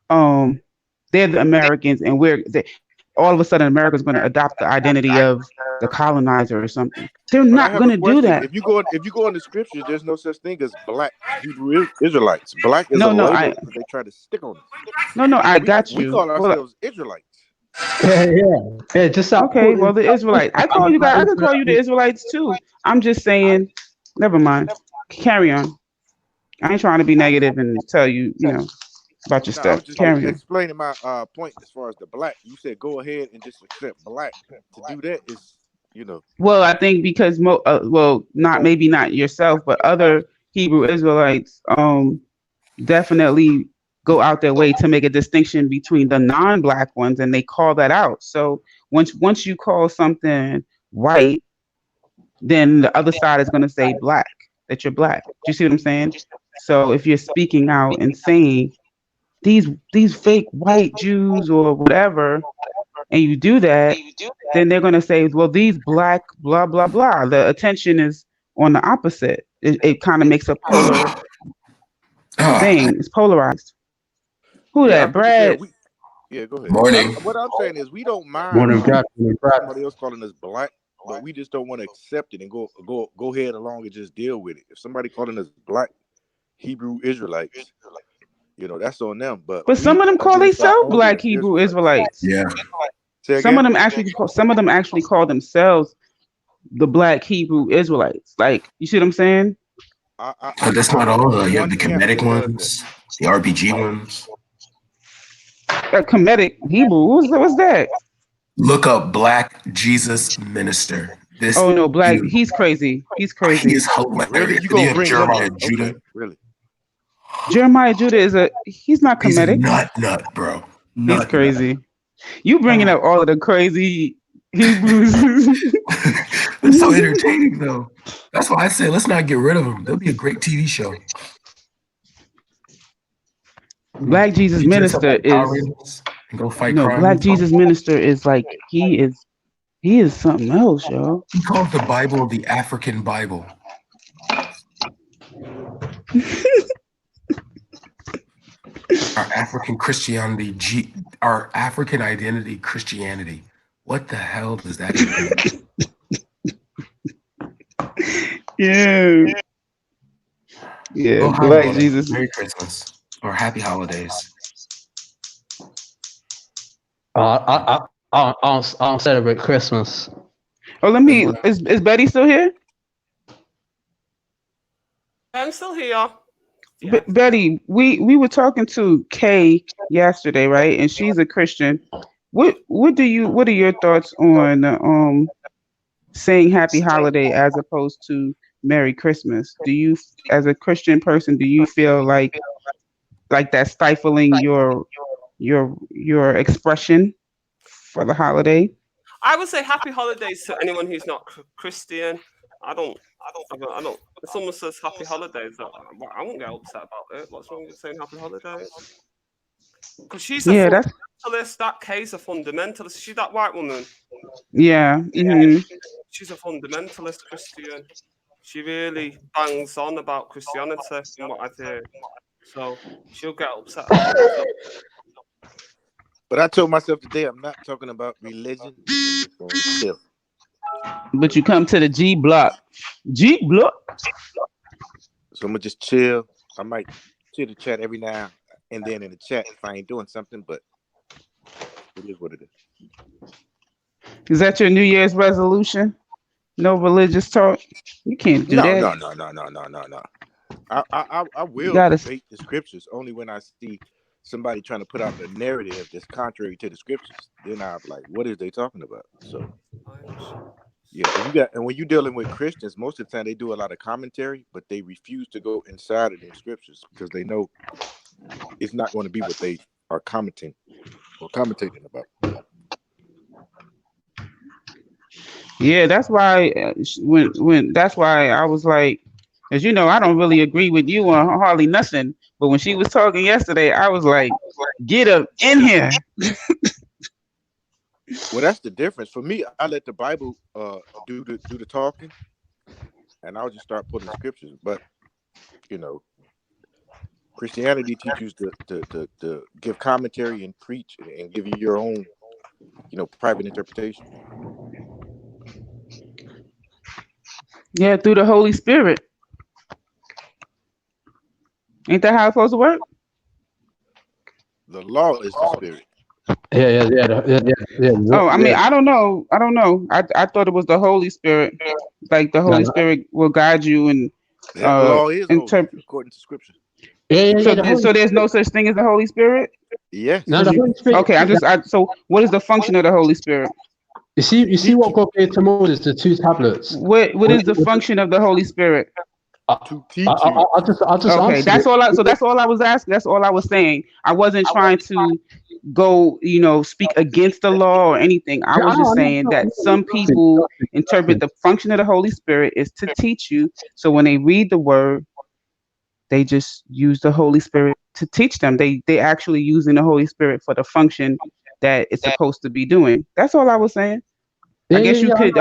Speaker 11: they're the Americans, and all of a sudden America's going to adopt the identity of the colonizer or something. They're not going to do that.
Speaker 15: If you go in the scriptures, there's no such thing as Black Hebrew Israelites. Black is a label because they try to stick on it.
Speaker 11: No, I got you.
Speaker 15: We call ourselves Israelites.
Speaker 13: Yeah. Just
Speaker 11: okay. Well, the Israelites. I call you guys. I can call you the Israelites too. I'm just saying. Never mind. Carry on. I ain't trying to be negative and tell you, about your stuff.
Speaker 15: I was just explaining my point as far as the Black. You said go ahead and just accept Black. To do that is,
Speaker 11: Well, I think because not yourself, but other Hebrew Israelites definitely go out their way to make a distinction between the non-Black ones, and they call that out. So once you call something white, then the other side is going to say Black, that you're Black. Do you see what I'm saying? So if you're speaking out and saying these fake white Jews or whatever, and you do that, then they're going to say, well, these Black, blah, blah, blah. The attention is on the opposite. It kind of makes a polar thing. It's polarized. Who that, Brad?
Speaker 15: Yeah, go ahead.
Speaker 16: Morning.
Speaker 15: What I'm saying is we don't mind somebody else calling us Black, but we just don't want to accept it and go ahead along and just deal with it. If somebody calling us Black Hebrew Israelites, that's on them. But
Speaker 11: some of them call themselves Black Hebrew Israelites.
Speaker 16: Yeah.
Speaker 11: Some of them actually call themselves the Black Hebrew Israelites. Like, you see what I'm saying?
Speaker 16: But that's not all though. You have the Kemetic ones, the RPG ones.
Speaker 11: Kemetic Hebrew. What's that?
Speaker 16: Look up Black Jesus Minister.
Speaker 11: Black. He's crazy. He's crazy.
Speaker 16: He is hilarious. Really? You gonna bring Jeremiah Judah?
Speaker 15: Okay, really?
Speaker 11: Jeremiah Judah he's not Kemetic.
Speaker 16: He's nut, bro.
Speaker 11: He's crazy. You bringing up all of the crazy Hebrews.
Speaker 16: It's so entertaining though. That's why I say let's not get rid of them. They'll be a great TV show.
Speaker 11: Black Jesus Minister is
Speaker 16: go fight crime.
Speaker 11: Black Jesus Minister is like he is something else, yo.
Speaker 16: He calls the Bible the African Bible. Our African Christianity, our African identity, Christianity. What the hell does that mean?
Speaker 11: Yeah.
Speaker 16: Well,
Speaker 11: Black Jesus.
Speaker 16: Merry Christmas or Happy Holidays.
Speaker 13: I don't celebrate Christmas.
Speaker 11: Oh, is Betty still here?
Speaker 14: I'm still here.
Speaker 11: Betty, we were talking to Kay yesterday, right? And she's a Christian. What are your thoughts on saying Happy Holiday as opposed to Merry Christmas. Do you, as a Christian person, do you feel like that's stifling your expression for the holiday?
Speaker 14: I would say happy holidays to anyone who's not Christian. I don't. If someone says happy holidays, I won't get upset about it. What's wrong with saying happy holidays? Because she's a fundamentalist. That Kay's a fundamentalist. Is she that white woman?
Speaker 11: Yeah.
Speaker 14: She's a fundamentalist Christian. She really bangs on about Christianity from what I've heard. So she'll get upset about it.
Speaker 15: But I told myself today I'm not talking about religion. I'm just going to chill.
Speaker 11: But you come to the G block. G block.
Speaker 15: So I'm gonna just chill. I might chill the chat every now and then in the chat if I ain't doing something, but it is what it is.
Speaker 11: Is that your New Year's resolution? No religious talk? You can't do that.
Speaker 15: No. I will debate the scriptures only when I see somebody trying to put out a narrative that's contrary to the scriptures. Then I'm like, what is they talking about? So yeah, and when you're dealing with Christians, most of the time they do a lot of commentary, but they refuse to go inside of the scriptures because they know it's not going to be what they are commentating about.
Speaker 11: Yeah, that's why when that's why I was like, as you know, I don't really agree with you on hardly nothing. But when she was talking yesterday, I was like, get up in here.
Speaker 15: Well, that's the difference. For me, I let the Bible do the talking, and I'll just start putting scriptures. But you know, Christianity teaches to give commentary and preach and give you your own, private interpretation.
Speaker 11: Yeah, through the Holy Spirit. Ain't that how it's supposed to work?
Speaker 15: The law is the spirit.
Speaker 13: Yeah.
Speaker 11: Oh, I mean, I don't know. I thought it was the Holy Spirit. Like the Holy Spirit will guide you and
Speaker 15: that law is holy, according to Scripture.
Speaker 11: So there's no such thing as the Holy Spirit?
Speaker 15: Yes.
Speaker 13: No, the Holy Spirit.
Speaker 11: Okay, so what is the function of the Holy Spirit?
Speaker 13: You see what God gave to Moses, the 2 tablets.
Speaker 11: What is the function of the Holy Spirit?
Speaker 15: To teach you.
Speaker 13: I just
Speaker 11: okay, that's all. That's all I was asking. That's all I was saying. I wasn't trying to go, speak against the law or anything. I was just saying that some people interpret the function of the Holy Spirit is to teach you. So when they read the word, they just use the Holy Spirit to teach them. They actually using the Holy Spirit for the function that it's supposed to be doing. That's all I was saying. I guess you could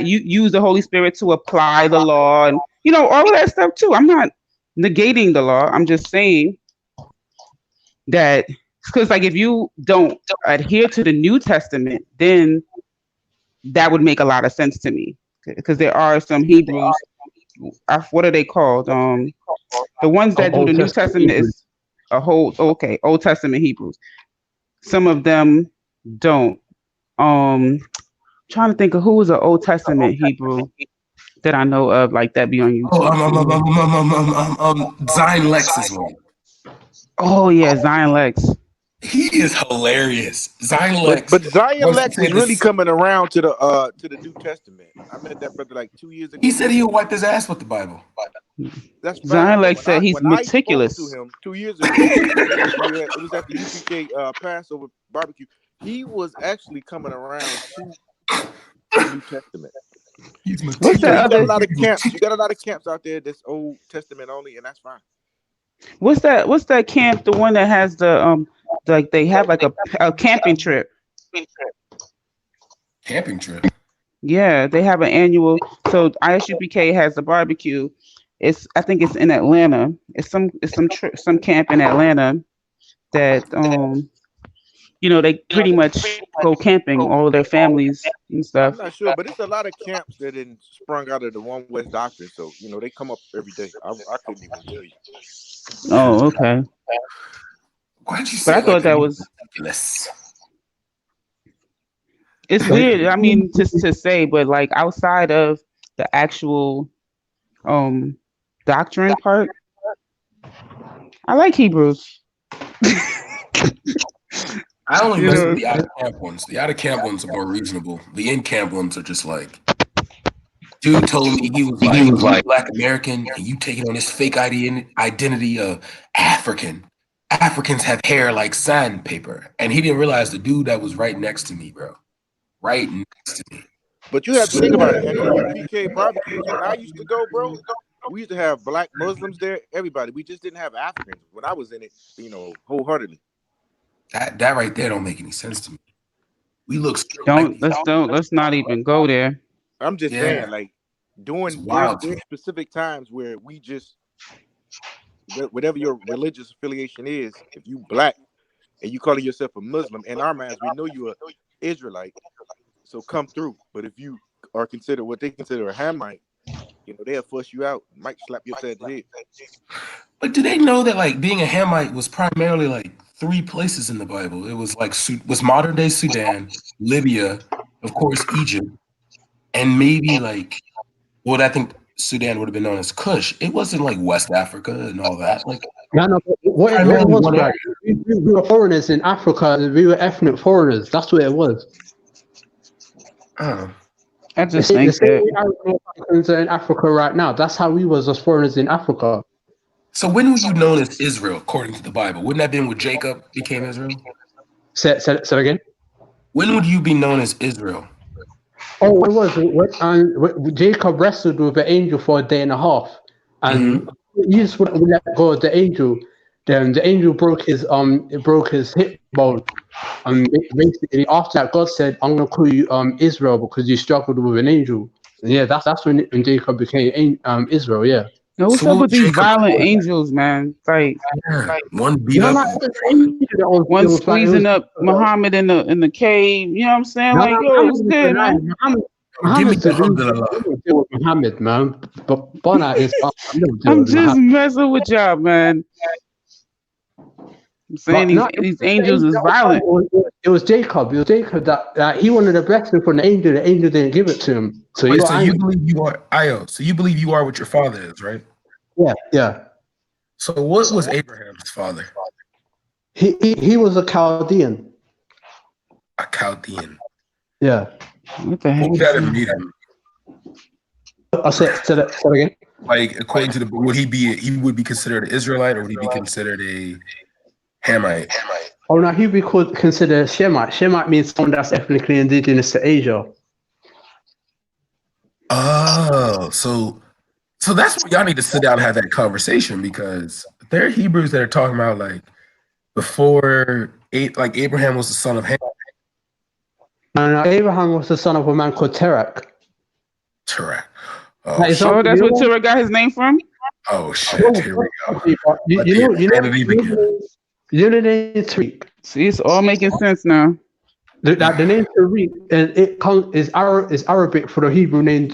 Speaker 11: use the Holy Spirit to apply the law and, all of that stuff too. I'm not negating the law. I'm just saying that because like if you don't adhere to the New Testament, then that would make a lot of sense to me because there are some Hebrews. What are they called? The ones that do the New Testament is Old Testament Hebrews. Some of them don't. Trying to think of who was an Old Testament Hebrew that I know of, like that be on YouTube.
Speaker 16: Zion Lex is one.
Speaker 11: Oh yeah, Zion Lex.
Speaker 16: He is hilarious. Zion Lex.
Speaker 15: But Zion Lex is really coming around to the New Testament. I met that brother like 2 years ago.
Speaker 16: He said he'll wipe his ass with the Bible.
Speaker 15: That's fine.
Speaker 11: Zion Lex said he's meticulous.
Speaker 15: I spoke to him 2 years ago. It was at the UPK Passover barbecue. He was actually coming around to the New Testament.
Speaker 11: What's that other?
Speaker 15: You got a lot of camps out there that's Old Testament only, and that's fine.
Speaker 11: What's that camp? The one that has the like they have like a camping trip.
Speaker 16: Camping trip.
Speaker 11: Yeah, they have an annual. So ISUPK has the barbecue. I think it's in Atlanta. It's some camp in Atlanta that they pretty much go camping, all of their families and stuff.
Speaker 15: I'm not sure, but it's a lot of camps that sprung out of the One West doctrine. So they come up every day. I couldn't even tell you.
Speaker 11: Oh, okay.
Speaker 16: Why'd you say?
Speaker 11: But I thought that was. It's weird. I mean, to say, but like outside of the actual doctrine part, I like Hebrews.
Speaker 16: I only mess with the out of camp ones. The out of camp ones are more reasonable. The in camp ones are just like Dude told me he was like, "You Black American, and you taking on this fake identity of African. Africans have hair like sandpaper," and he didn't realize the dude that was right next to me, bro, right next to me.
Speaker 15: But you have to think about it. At the UPK barbecues, when I used to go, bro, we used to have Black Muslims there. Everybody. We just didn't have Africans. When I was in it, wholeheartedly.
Speaker 16: That right there don't make any sense to me. We look
Speaker 11: Let's not even go there.
Speaker 15: I'm just saying, like, there's specific times where we just, whatever your religious affiliation is, if you Black and you calling yourself a Muslim, in our minds, we know you're an Israelite, so come through. But if you are considered what they consider a Hamite, they'll fuss you out, might slap your head.
Speaker 16: But do they know that, like, being a Hamite was primarily like 3 places in the Bible? It was like modern day Sudan, Libya, of course, Egypt, and maybe like, I think Sudan would have been known as Kush. It wasn't like West Africa and all that. Like,
Speaker 13: no, what it was, right? We were foreigners in Africa. We were ethnic foreigners. That's what it was.
Speaker 11: I just think
Speaker 13: that Africans are in Africa right now. That's how we was as foreigners in Africa.
Speaker 16: So when were you known as Israel according to the Bible? Wouldn't that have been when Jacob became Israel?
Speaker 13: Say again.
Speaker 16: When would you be known as Israel?
Speaker 13: Oh, it was Jacob wrestled with the angel for a day and a half, and he just wouldn't let go of the angel. Then the angel broke his hip bone, and basically after that, God said, "I'm gonna call you Israel because you struggled with an angel." And yeah, that's when Jacob became Israel. Yeah.
Speaker 11: Now, what's up with these violent angels, man? Like
Speaker 16: one beat up,
Speaker 11: one squeezing up Muhammad in the cave. You know what I'm saying? Like, yo, it's good, man.
Speaker 13: Muhammad, man. But Bona is.
Speaker 11: I'm just messing with y'all, man. I'm saying these angels is violent.
Speaker 13: It was Jacob. It was Jacob that he wanted a blessing from the angel. The angel didn't give it to him. So
Speaker 16: you believe you are Io. So you believe you are what your father is, right?
Speaker 13: Yeah.
Speaker 16: So what was Abraham's father?
Speaker 13: He was a Chaldean.
Speaker 16: A Chaldean.
Speaker 13: Yeah.
Speaker 11: What the heck?
Speaker 16: Who got to meet him?
Speaker 13: I'll say that again.
Speaker 16: Like, according to the, he would be considered an Israelite, or would he be considered a Hamite?
Speaker 13: Oh no, he'd be considered Shemite. Shemite means someone that's ethnically indigenous to Asia.
Speaker 16: Oh, so that's where y'all need to sit down and have that conversation, because there are Hebrews that are talking about like before Abraham was the son of Ham.
Speaker 13: And Abraham was the son of a man called Terach.
Speaker 16: Terach.
Speaker 11: That's where Terach got his name from?
Speaker 16: Oh shit! Here we go.
Speaker 13: You know the name Tariq.
Speaker 11: See, it's all making sense now.
Speaker 13: The name Tariq is Arabic for the Hebrew name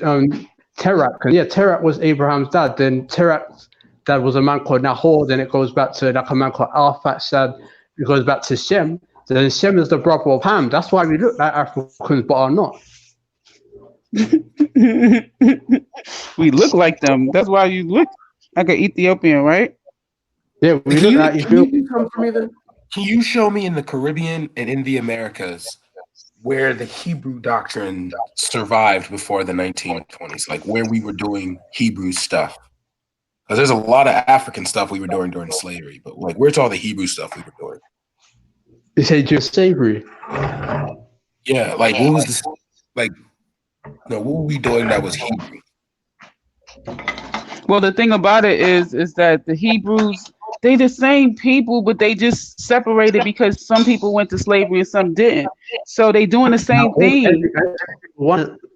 Speaker 13: Terach. And yeah, Terach was Abraham's dad. Then Terach's dad was a man called Nahor. Then it goes back to like a man called Arphaxad. It goes back to Shem. Then Shem is the brother of Ham. That's why we look like Africans, but are not.
Speaker 11: We look like them. That's why you look like an Ethiopian, right?
Speaker 13: Yeah, we look like Ethiopian.
Speaker 16: Can you show me in the Caribbean and in the Americas where the Hebrew doctrine survived before the 1920s? Like where we were doing Hebrew stuff? Because there's a lot of African stuff we were doing during slavery, but like where's all the Hebrew stuff we were doing?
Speaker 13: You say just slavery?
Speaker 16: Yeah, like what was this? Like, what were we doing that was Hebrew?
Speaker 11: Well, the thing about it is that the Hebrews, they the same people, but they just separated because some people went to slavery and some didn't. So they doing the same thing.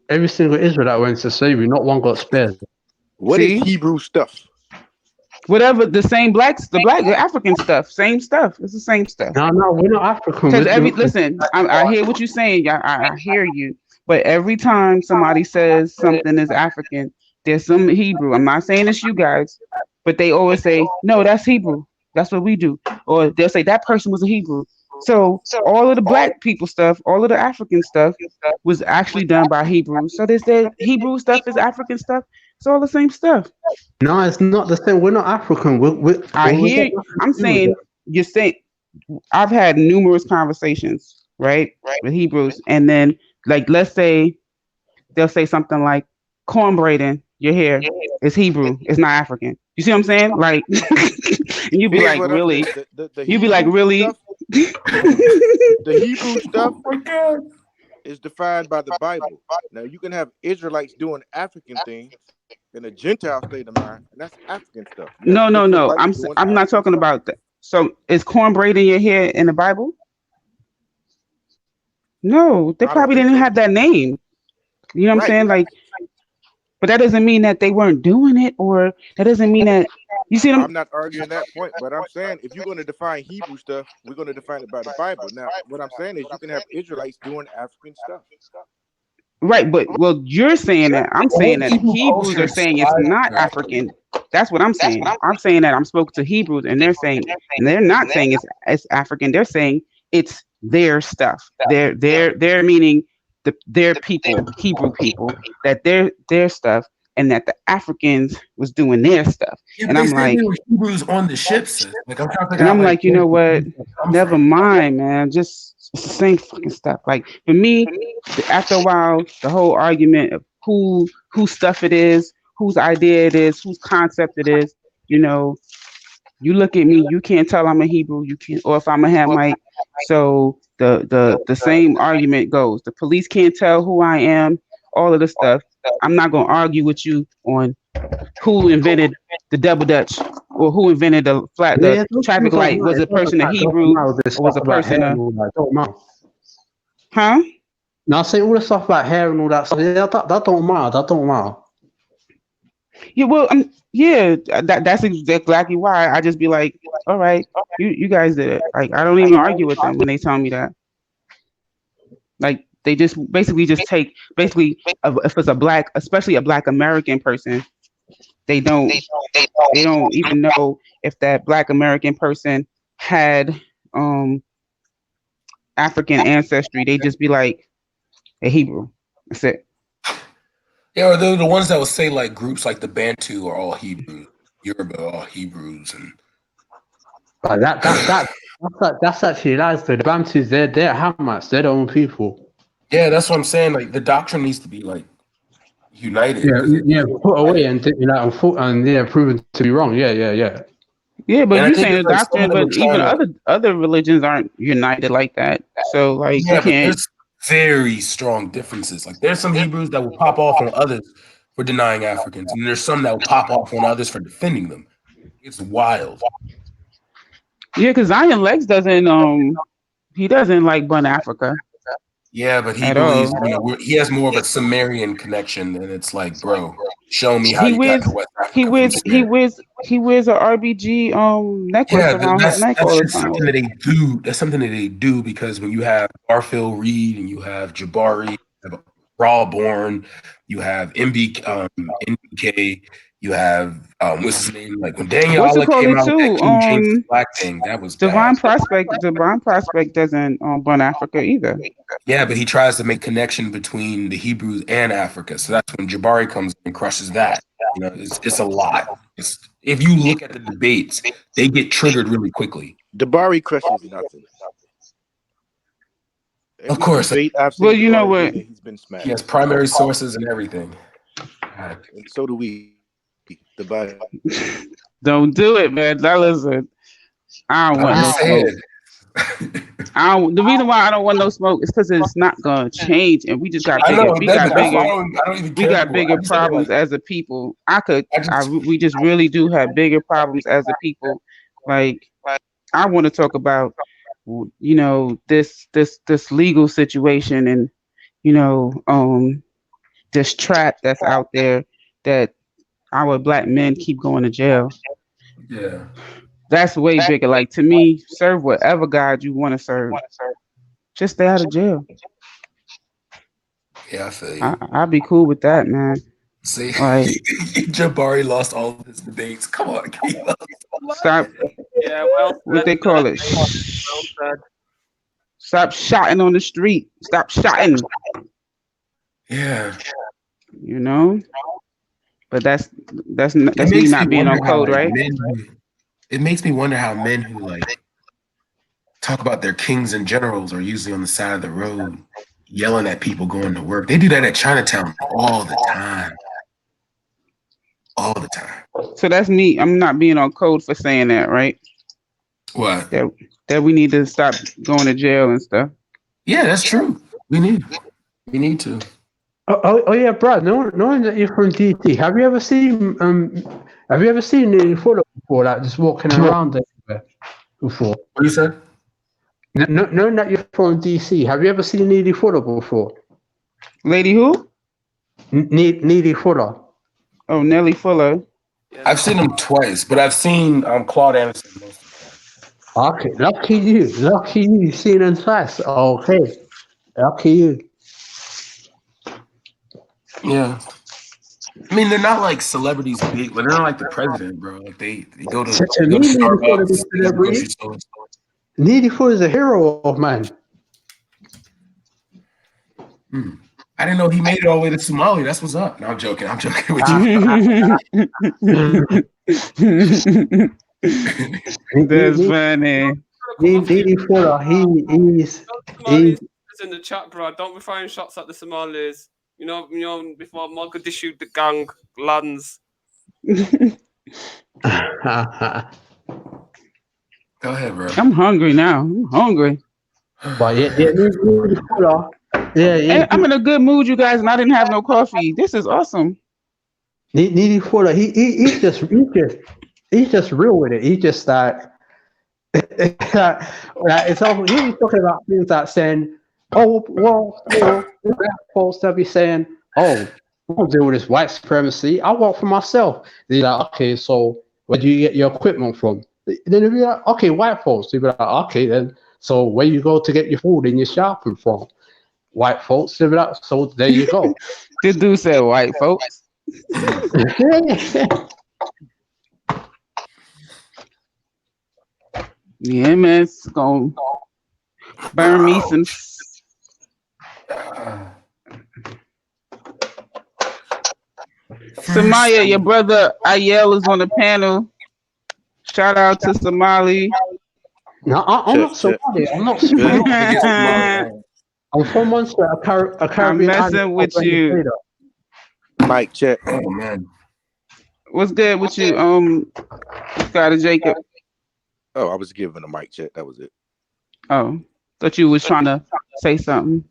Speaker 13: Every single Israelite went to slavery, not one got spared.
Speaker 15: What is Hebrew stuff?
Speaker 11: Whatever, the African stuff, same stuff. It's the same stuff.
Speaker 13: No, we're not African.
Speaker 11: Listen, I hear what you're saying. I hear you. But every time somebody says something is African, there's some Hebrew. I'm not saying it's you guys, but they always say, no, that's Hebrew. That's what we do. Or they'll say that person was a Hebrew. So all of the black people stuff, all of the African stuff was actually done by Hebrews. So they said Hebrew stuff is African stuff. It's all the same stuff.
Speaker 13: No, it's not the same. We're not African.
Speaker 11: I'm saying, you're saying, I've had numerous conversations, right, with Hebrews. And then, like, let's say they'll say something like, cornbread in your hair is Hebrew. It's not African. You see what I'm saying? Like, and you'd be
Speaker 15: Here's
Speaker 11: like,
Speaker 15: what
Speaker 11: really?
Speaker 15: the
Speaker 11: You'd be like,
Speaker 15: Hebrew
Speaker 11: really?
Speaker 15: stuff. The Hebrew stuff
Speaker 16: Oh my God.
Speaker 15: is defined by the Bible. Now you can have Israelites doing African things in a Gentile state of mind, and that's African stuff. You have
Speaker 11: No.
Speaker 15: Israelites doing
Speaker 11: I'm not
Speaker 15: African
Speaker 11: talking
Speaker 15: stuff.
Speaker 11: about that. So is cornbread in your hair in the Bible? No, they
Speaker 15: I don't
Speaker 11: probably
Speaker 15: think
Speaker 11: didn't
Speaker 15: so.
Speaker 11: have that name. You know what I'm
Speaker 15: Right.
Speaker 11: saying? Like, but that doesn't mean that they weren't doing it, or that doesn't mean that you see them.
Speaker 15: I'm not arguing that point, but I'm saying if you're going to define Hebrew stuff, we're going to define it by the Bible. Now, what I'm saying is you can have Israelites doing African stuff.
Speaker 11: Right, but well, you're saying that. I'm
Speaker 16: The whole
Speaker 11: saying that
Speaker 16: Hebrew
Speaker 11: Hebrews
Speaker 16: culture
Speaker 11: are saying it's
Speaker 16: thrives
Speaker 11: not
Speaker 16: on
Speaker 11: African. That's what I'm saying. I'm saying that I'm spoken to Hebrews, and they're saying, and they're not saying it's African. They're saying it's their stuff. They're meaning their people, Hebrew people, that their stuff, and that the Africans was doing their stuff.
Speaker 16: Yeah,
Speaker 11: And
Speaker 16: but they
Speaker 11: I'm
Speaker 16: said
Speaker 11: like,
Speaker 16: there were Hebrews on the ships. Sis. Like I'm trying to figure
Speaker 11: and
Speaker 16: out
Speaker 11: I'm
Speaker 16: like
Speaker 11: like, you
Speaker 16: where
Speaker 11: know
Speaker 16: the
Speaker 11: what?
Speaker 16: Hebrews come
Speaker 11: Never
Speaker 16: from.
Speaker 11: mind, man. Just it's the same fucking stuff. Like for me, after a while, the whole argument of whose stuff it is, whose idea it is, whose concept it is, you know, you look at me, you can't tell I'm a Hebrew, you can't, or if I'm a Hamite. So the same argument goes. The police can't tell who I am, all of this stuff. I'm not gonna argue with you on who invented the double dutch or who invented the
Speaker 13: Yeah,
Speaker 11: traffic light. Was a person a Hebrew
Speaker 13: this
Speaker 11: or was
Speaker 13: stuff
Speaker 11: a
Speaker 13: about hair
Speaker 11: person
Speaker 13: and
Speaker 11: a
Speaker 13: all that. Don't matter.
Speaker 11: huh?
Speaker 13: Now I say all the stuff about hair and all that stuff. Yeah, that don't matter. That don't matter.
Speaker 11: Yeah, well, yeah, that's exactly why I just be like, all right, you guys did it. Like I don't even argue with them when they tell me that. Like they just basically just take if it's a black, especially a black American person, they don't even know if that black American person had African ancestry. They just be like a Hebrew. That's it.
Speaker 16: Yeah, or they're the ones that would say like groups like the Bantu are all Hebrews, Yoruba are all Hebrews, and
Speaker 13: But that's actually lies though. The Bantus, they're Hamites. They're their own people.
Speaker 16: yeah, that's what I'm saying. Like the doctrine needs to be like united because
Speaker 13: Put away and proven to be wrong. Yeah.
Speaker 11: Yeah, but
Speaker 16: and I
Speaker 11: you
Speaker 16: think
Speaker 11: saying
Speaker 16: it's
Speaker 11: the
Speaker 16: like some of
Speaker 11: doctrine,
Speaker 16: them are
Speaker 11: but even
Speaker 16: trying to.
Speaker 11: other religions aren't united like that. So like you
Speaker 16: Yeah, but
Speaker 11: can't.
Speaker 16: there's very strong differences. Like there's some Hebrews that will pop off on others for denying Africans, and there's some that will pop off on others for defending them. It's wild.
Speaker 11: Yeah, because Zion Lex doesn't he doesn't like Bun Africa
Speaker 16: Yeah, but he
Speaker 11: at
Speaker 16: believes,
Speaker 11: all.
Speaker 16: he has more of a Sumerian connection, and it's like, bro, show me how
Speaker 11: He
Speaker 16: you got
Speaker 11: wears
Speaker 16: to West
Speaker 11: he
Speaker 16: Africa from
Speaker 11: wears he
Speaker 16: Sumeria.
Speaker 11: wears he wears a RBG necklace
Speaker 16: Yeah,
Speaker 11: around his neck
Speaker 16: that's
Speaker 11: all the
Speaker 16: just
Speaker 11: time.
Speaker 16: something that they do. That's something that they do because when you have Garfield Reed and you have Jabari, you have Rawborn, you have MBK, you have what's his name? Like when Daniel
Speaker 11: What's it
Speaker 16: Allah
Speaker 11: call
Speaker 16: came
Speaker 11: it
Speaker 16: out with that
Speaker 11: too?
Speaker 16: King James is Black thing, that was bad.
Speaker 11: Divine Prospect doesn't Bun Africa either.
Speaker 16: Yeah, but he tries to make connection between the Hebrews and Africa. So that's when Jabari comes and crushes that. It's a lot. If you look at the debates, they get triggered really quickly.
Speaker 15: Jabari crushes nothing.
Speaker 16: Of
Speaker 15: Every
Speaker 16: course.
Speaker 15: debate I've
Speaker 11: Well,
Speaker 15: seen
Speaker 11: you know
Speaker 15: Jabari
Speaker 11: what?
Speaker 15: been in, he's been smashed.
Speaker 16: He has primary sources and everything.
Speaker 15: And so do we. The Bible.
Speaker 11: Don't do it, man. That listen. I don't want
Speaker 16: I'm
Speaker 11: no
Speaker 16: just
Speaker 11: smoke.
Speaker 16: saying.
Speaker 11: The reason why I don't want no smoke is because it's not gonna change, and we just got
Speaker 16: I
Speaker 11: bigger.
Speaker 16: know,
Speaker 11: We
Speaker 16: Devin,
Speaker 11: got
Speaker 16: that's why
Speaker 11: bigger.
Speaker 16: I don't even
Speaker 11: We
Speaker 16: care
Speaker 11: got
Speaker 16: for it.
Speaker 11: bigger
Speaker 16: I'm just saying,
Speaker 11: problems
Speaker 16: like,
Speaker 11: as a people. We just really do have bigger problems as a people. Like I want to talk about, this legal situation and this trap that's out there that our black men keep going to jail.
Speaker 16: yeah.
Speaker 11: That's way bigger. Like to me, serve whatever God you want to serve. Just stay out of jail.
Speaker 16: Yeah, I feel you.
Speaker 11: I'd be cool with that, man.
Speaker 16: See,
Speaker 11: Like
Speaker 16: Jabari lost all of his debates. Come on, Keith.
Speaker 11: stop.
Speaker 14: Yeah, well
Speaker 11: What
Speaker 14: said,
Speaker 11: they call it?
Speaker 14: well said.
Speaker 11: Stop shotting on the street. Stop shotting.
Speaker 16: Yeah.
Speaker 11: You know. But that's
Speaker 16: It
Speaker 11: me
Speaker 16: makes me
Speaker 11: not being
Speaker 16: wonder
Speaker 11: on
Speaker 16: how
Speaker 11: code,
Speaker 16: like
Speaker 11: right?
Speaker 16: it makes me wonder how men who like talk about their kings and generals are usually on the side of the road yelling at people going to work. They do that at Chinatown all the time. all the time.
Speaker 11: So that's me. I'm not being on code for saying that, right?
Speaker 16: What?
Speaker 11: That we need to stop going to jail and stuff.
Speaker 16: Yeah, that's true. We need to.
Speaker 13: Oh yeah, Brad. Knowing that you're from DT, have you ever seen Neely Fuller before, like just walking around everywhere before?
Speaker 16: What you say?
Speaker 13: Knowing that you're from DC, have you ever seen Neely Fuller before?
Speaker 11: Lady who?
Speaker 13: Neely Fuller.
Speaker 11: Oh, Nelly Fuller.
Speaker 16: I've seen him twice, but I've seen Claude Anderson most of the time.
Speaker 13: Okay, lucky you. Lucky you. You've seen him twice. Okay, lucky you.
Speaker 16: Yeah. I mean, they're not like celebrities big, but they're not like the president, bro. Like they go to Starbucks, they go to grocery stores.
Speaker 13: Neely Fuller is a hero of mine.
Speaker 16: I didn't know he made it all the way to Somalia. That's what's up. No, I'm joking. I'm joking with you.
Speaker 11: That's funny.
Speaker 13: Neely Fuller, he's
Speaker 14: in the chat, bro. Don't be firing shots at the Somalis. You know, before Mogadishu, the gang lands.
Speaker 16: Go ahead, bro.
Speaker 11: I'm hungry now. I'm hungry.
Speaker 13: But Neely Fuller.
Speaker 11: Hey, I'm in a good mood, you guys, and I didn't have no coffee. This is awesome.
Speaker 13: Neely Fuller, he's just real with it. He just like it's all he's talking about things like saying, oh well, you know, folks they'll be saying, oh, I don't deal with this white supremacy. I work for myself. They're like, okay, so where do you get your equipment from? Then they'll be like, okay, white folks. They'll be like, okay, then so where you go to get your food and your shopping from? White folks. They'll be like, so there you go.
Speaker 11: This dude said white folks. Yeah, man, it's gonna burn me some. Samaya, your brother Ayel is on the panel. Shout out to Somali.
Speaker 13: No, I'm not Somali. I'm not Somali. I'm from Munster, a Caribbean.
Speaker 11: I'm messing with you.
Speaker 15: Mic check.
Speaker 16: Oh man.
Speaker 11: What's good with you, Scott and Jacob?
Speaker 15: Oh, I was giving a mic check. That was it.
Speaker 11: Oh, thought you was trying to say something.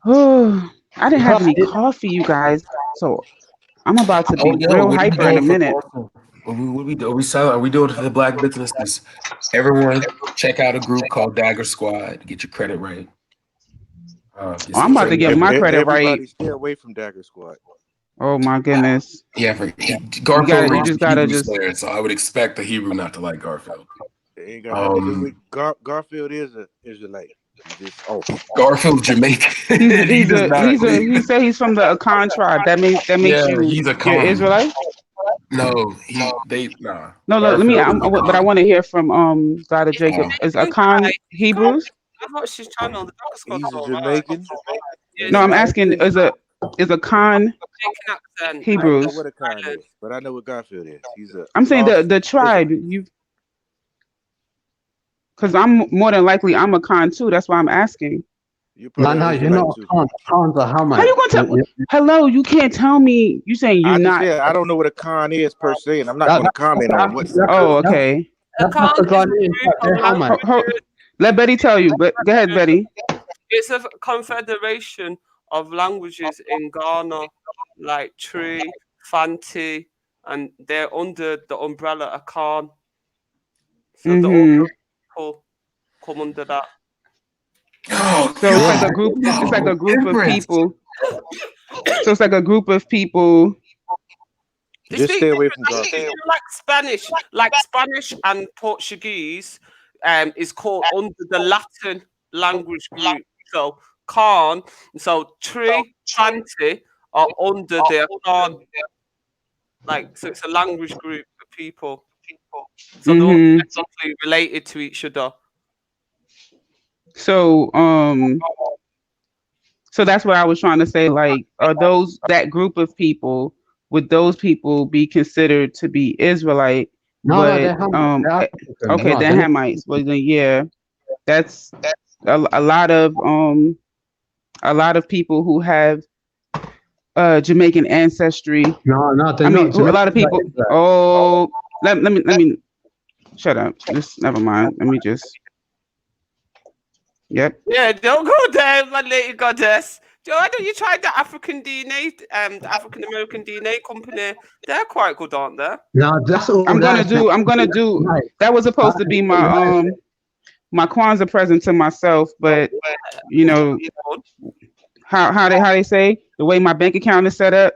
Speaker 11: Oh, I didn't have any coffee, you guys. So I'm about to be real hyper in a minute.
Speaker 16: Are we silent? Are we doing it for the black businesses? Everyone, check out a group called Dagger Squad. Get your credit right.
Speaker 11: I'm about to get my credit right.
Speaker 15: Stay away from Dagger Squad.
Speaker 11: Oh my goodness.
Speaker 16: Yeah, Garfield.
Speaker 11: You just gotta just.
Speaker 16: Slayer, so I would expect the Hebrew not to like Garfield.
Speaker 15: It ain't got nothing to do with Garfield is an Israelite.
Speaker 16: Garfield's Jamaican.
Speaker 11: He said he's from the Akan tribe. That makes you.
Speaker 16: He's a
Speaker 11: you're Israelite.
Speaker 16: No,
Speaker 11: No. Let me. But I want to hear from God of Jacob. Is Akan Hebrews?
Speaker 14: I watched his channel.
Speaker 15: He's a Jamaican.
Speaker 11: No, I'm asking. Is Akan Hebrews?
Speaker 15: I don't know what Akan is, but I know what Garfield is.
Speaker 11: I'm saying the tribe. Because I'm more than likely I'm a Khan too. That's why I'm asking.
Speaker 13: No, you're not a Khan. Khan's a Hamite.
Speaker 11: How you gonna tell? Hello, you can't tell me. You saying you're not?
Speaker 15: I don't know what a Khan is per se, and I'm not going to comment on what.
Speaker 11: Oh, okay. Let Betty tell you. But go ahead, Betty.
Speaker 14: It's a confederation of languages in Ghana, like Tree, Fanti, and they're under the umbrella Akan. So the come under that.
Speaker 16: Oh,
Speaker 11: so it's like a group. It's like a group of people. So it's like a group of people.
Speaker 15: Just stay away from Garfield.
Speaker 14: Like Spanish and Portuguese, is called under the Latin language group. So Khan, so Tree, Fanti are under their Khan. So it's a language group of people. So they're exactly related to each other.
Speaker 11: So so that's what I was trying to say. Like, are that group of people? Would those people be considered to be Israelite?
Speaker 13: No,
Speaker 11: they're okay, they're Hamites. Well, then yeah, that's a lot of people who have Jamaican ancestry.
Speaker 13: No,
Speaker 11: I mean, a lot of people. Oh, let me shut up. Just never mind. Let me just. Yep.
Speaker 14: Yeah, don't go there, my lady goddess. Why don't you try the African DNA, the African American DNA company? They're quite good, aren't they?
Speaker 13: No, that's all.
Speaker 11: I'm gonna do. That was supposed to be my my Kwanzaa present to myself, but you know how they say the way my bank account is set up,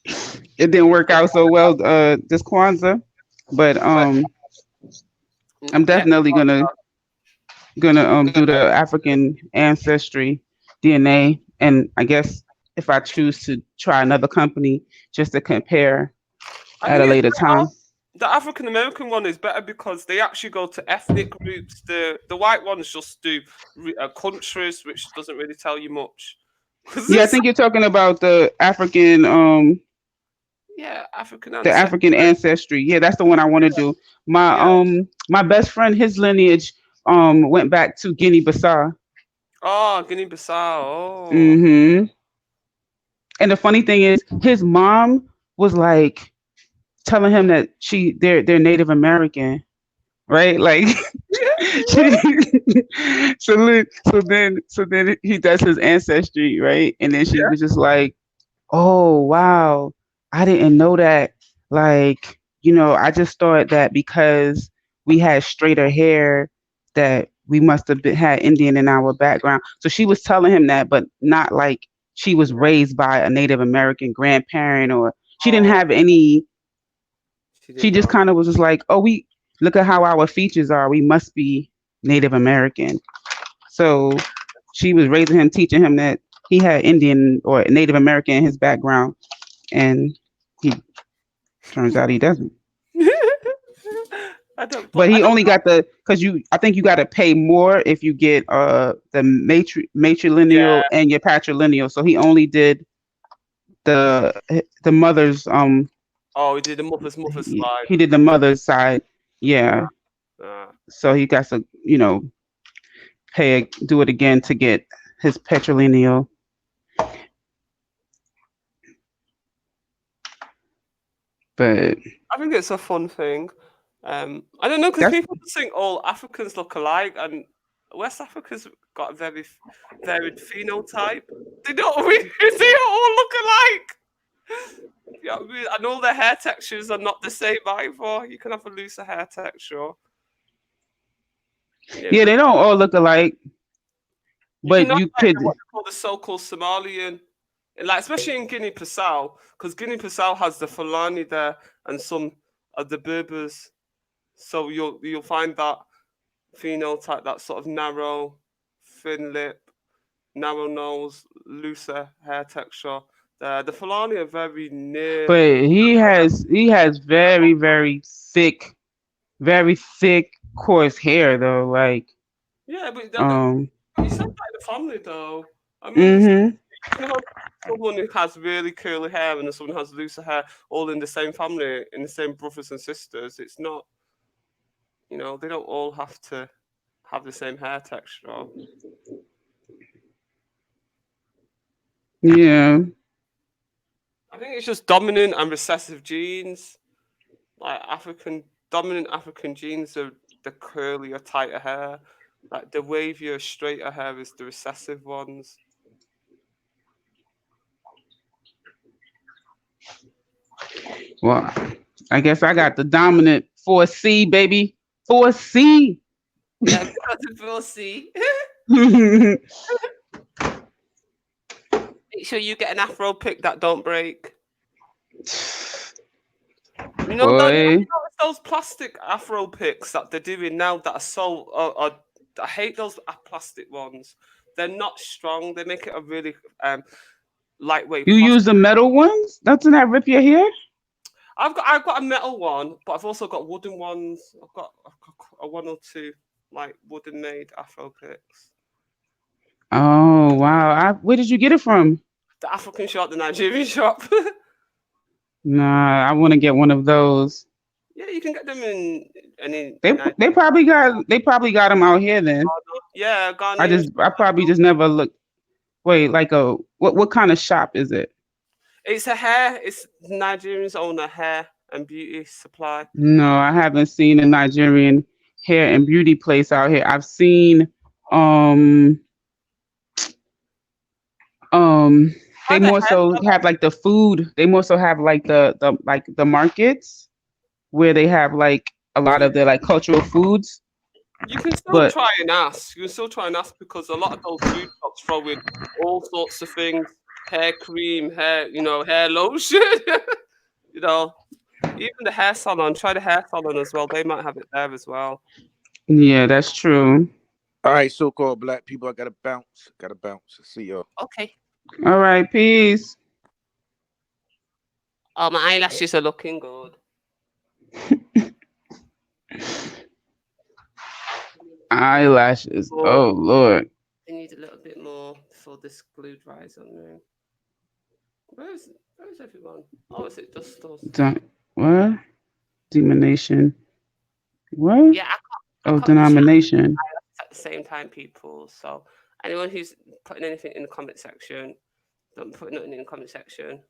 Speaker 11: it didn't work out so well this Kwanzaa, but I'm definitely gonna do the African ancestry DNA, and I guess if I choose to try another company just to compare at a later time.
Speaker 14: The African American one is better because they actually go to ethnic groups. The white ones just do countries, which doesn't really tell you much.
Speaker 11: Yeah, I think you're talking about the African African ancestry. Yeah, that's the one I want to do. My best friend, his lineage went back to Guinea-Bissau.
Speaker 14: Oh, Guinea-Bissau. Oh.
Speaker 11: Mm-hmm. And the funny thing is, his mom was like telling him that they're Native American, right? Like, so then he does his ancestry, right? And then she was just like, "Oh wow, I didn't know that. Like, I just thought that because we had straighter hair, that we must have had Indian in our background." So she was telling him that, but not like she was raised by a Native American grandparent, or she didn't have any. She just kind of was just like, "Oh, we look at how our features are. We must be Native American." So she was raising him, teaching him that he had Indian or Native American in his background, and he turns out he doesn't. But he only got because I think you got to pay more if you get the matrilineal and your patrilineal. So he only did the mother's
Speaker 14: Oh, he did the mother's side.
Speaker 11: He did the mother's side, yeah. So he got to do it again to get his patrilineal. But
Speaker 14: I think it's a fun thing. I don't know, because people think all Africans look alike, and West Africa's got a very varied phenotype. They don't really, they all look alike. Yeah, and all their hair textures are not the same either. You can have a looser hair texture.
Speaker 11: Yeah, they don't all look alike. But you could
Speaker 14: what they call the so-called Somalian, like especially in Guinea-Bissau, because Guinea-Bissau has the Fulani there and some of the Berbers. So you'll find that phenotype, that sort of narrow, thin lip, narrow nose, looser hair texture. The Fulani are very near.
Speaker 11: But he has very, very thick, coarse hair though. Like
Speaker 14: yeah, but it's not like the family though. I mean, you can have someone who has really curly hair and someone who has looser hair, all in the same family, in the same brothers and sisters. It's not, they don't all have to have the same hair texture.
Speaker 11: Yeah.
Speaker 14: I think it's just dominant and recessive genes. Like dominant African genes are the curlier, tighter hair. Like the wavier, straighter hair is the recessive ones.
Speaker 11: Well, I guess I got the dominant 4C, baby. 4C.
Speaker 14: Yeah, got the 4C. Make sure you get an Afro pick that don't break. Those plastic Afro picks that they're doing now that are so... I hate those plastic ones. They're not strong. They make it a really lightweight.
Speaker 11: You use the metal ones? Doesn't that rip your hair?
Speaker 14: I've got a metal one, but I've also got wooden ones. I've got a one or two wooden made Afro picks.
Speaker 11: Oh wow! Where did you get it from?
Speaker 14: The African shop, the Nigerian shop.
Speaker 11: Nah, I want to get one of those.
Speaker 14: Yeah, you can get them in any.
Speaker 11: They probably got them out here then.
Speaker 14: Yeah, Ghana.
Speaker 11: I probably just never looked. Wait, like a what kind of shop is it?
Speaker 14: It's a hair. It's Nigerians own a hair and beauty supply.
Speaker 11: No, I haven't seen a Nigerian hair and beauty place out here. I've seen um they more so have like the food. They more so have like the like the markets where they have like a lot of the like cultural foods.
Speaker 14: You can still
Speaker 11: But
Speaker 14: try and ask. You can still try and ask because a lot of those food shops throw in all sorts of things: hair cream, hair lotion. Even the hair salon. Try the hair salon as well. They might have it there as well.
Speaker 11: yeah, that's true.
Speaker 15: All right, so-called black people, I gotta bounce. Gotta bounce. See y'all.
Speaker 14: Okay.
Speaker 11: All right, peace.
Speaker 14: Oh, my eyelashes are looking good.
Speaker 11: Eyelashes. Oh Lord.
Speaker 14: I need a little bit more before this glue dries on me. Where's everyone? Oh, is it just us?
Speaker 11: What? Demonation. What?
Speaker 14: Yeah, I
Speaker 11: Oh,
Speaker 14: can't be
Speaker 11: denomination.
Speaker 14: at the same time, people. So anyone who's putting anything in the comment section, don't put nothing in the comment section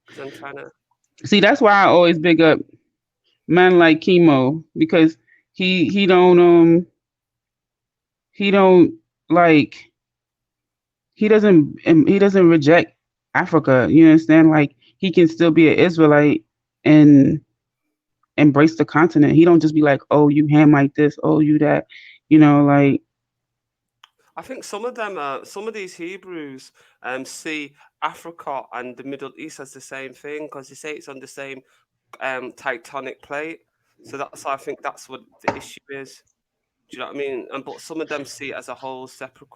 Speaker 14: because I'm trying to.
Speaker 11: See, that's why I always big up man like Chemo because he don't like he doesn't reject Africa. You understand? Like he can still be an Israelite and embrace the continent. He don't just be like, oh, you Hamite this, oh, you that. Like
Speaker 14: I think some of these Hebrews see Africa and the Middle East as the same thing because they say it's on the same tectonic plate. So I think that's what the issue is. Do you know what I mean? But some of them see it as a whole separate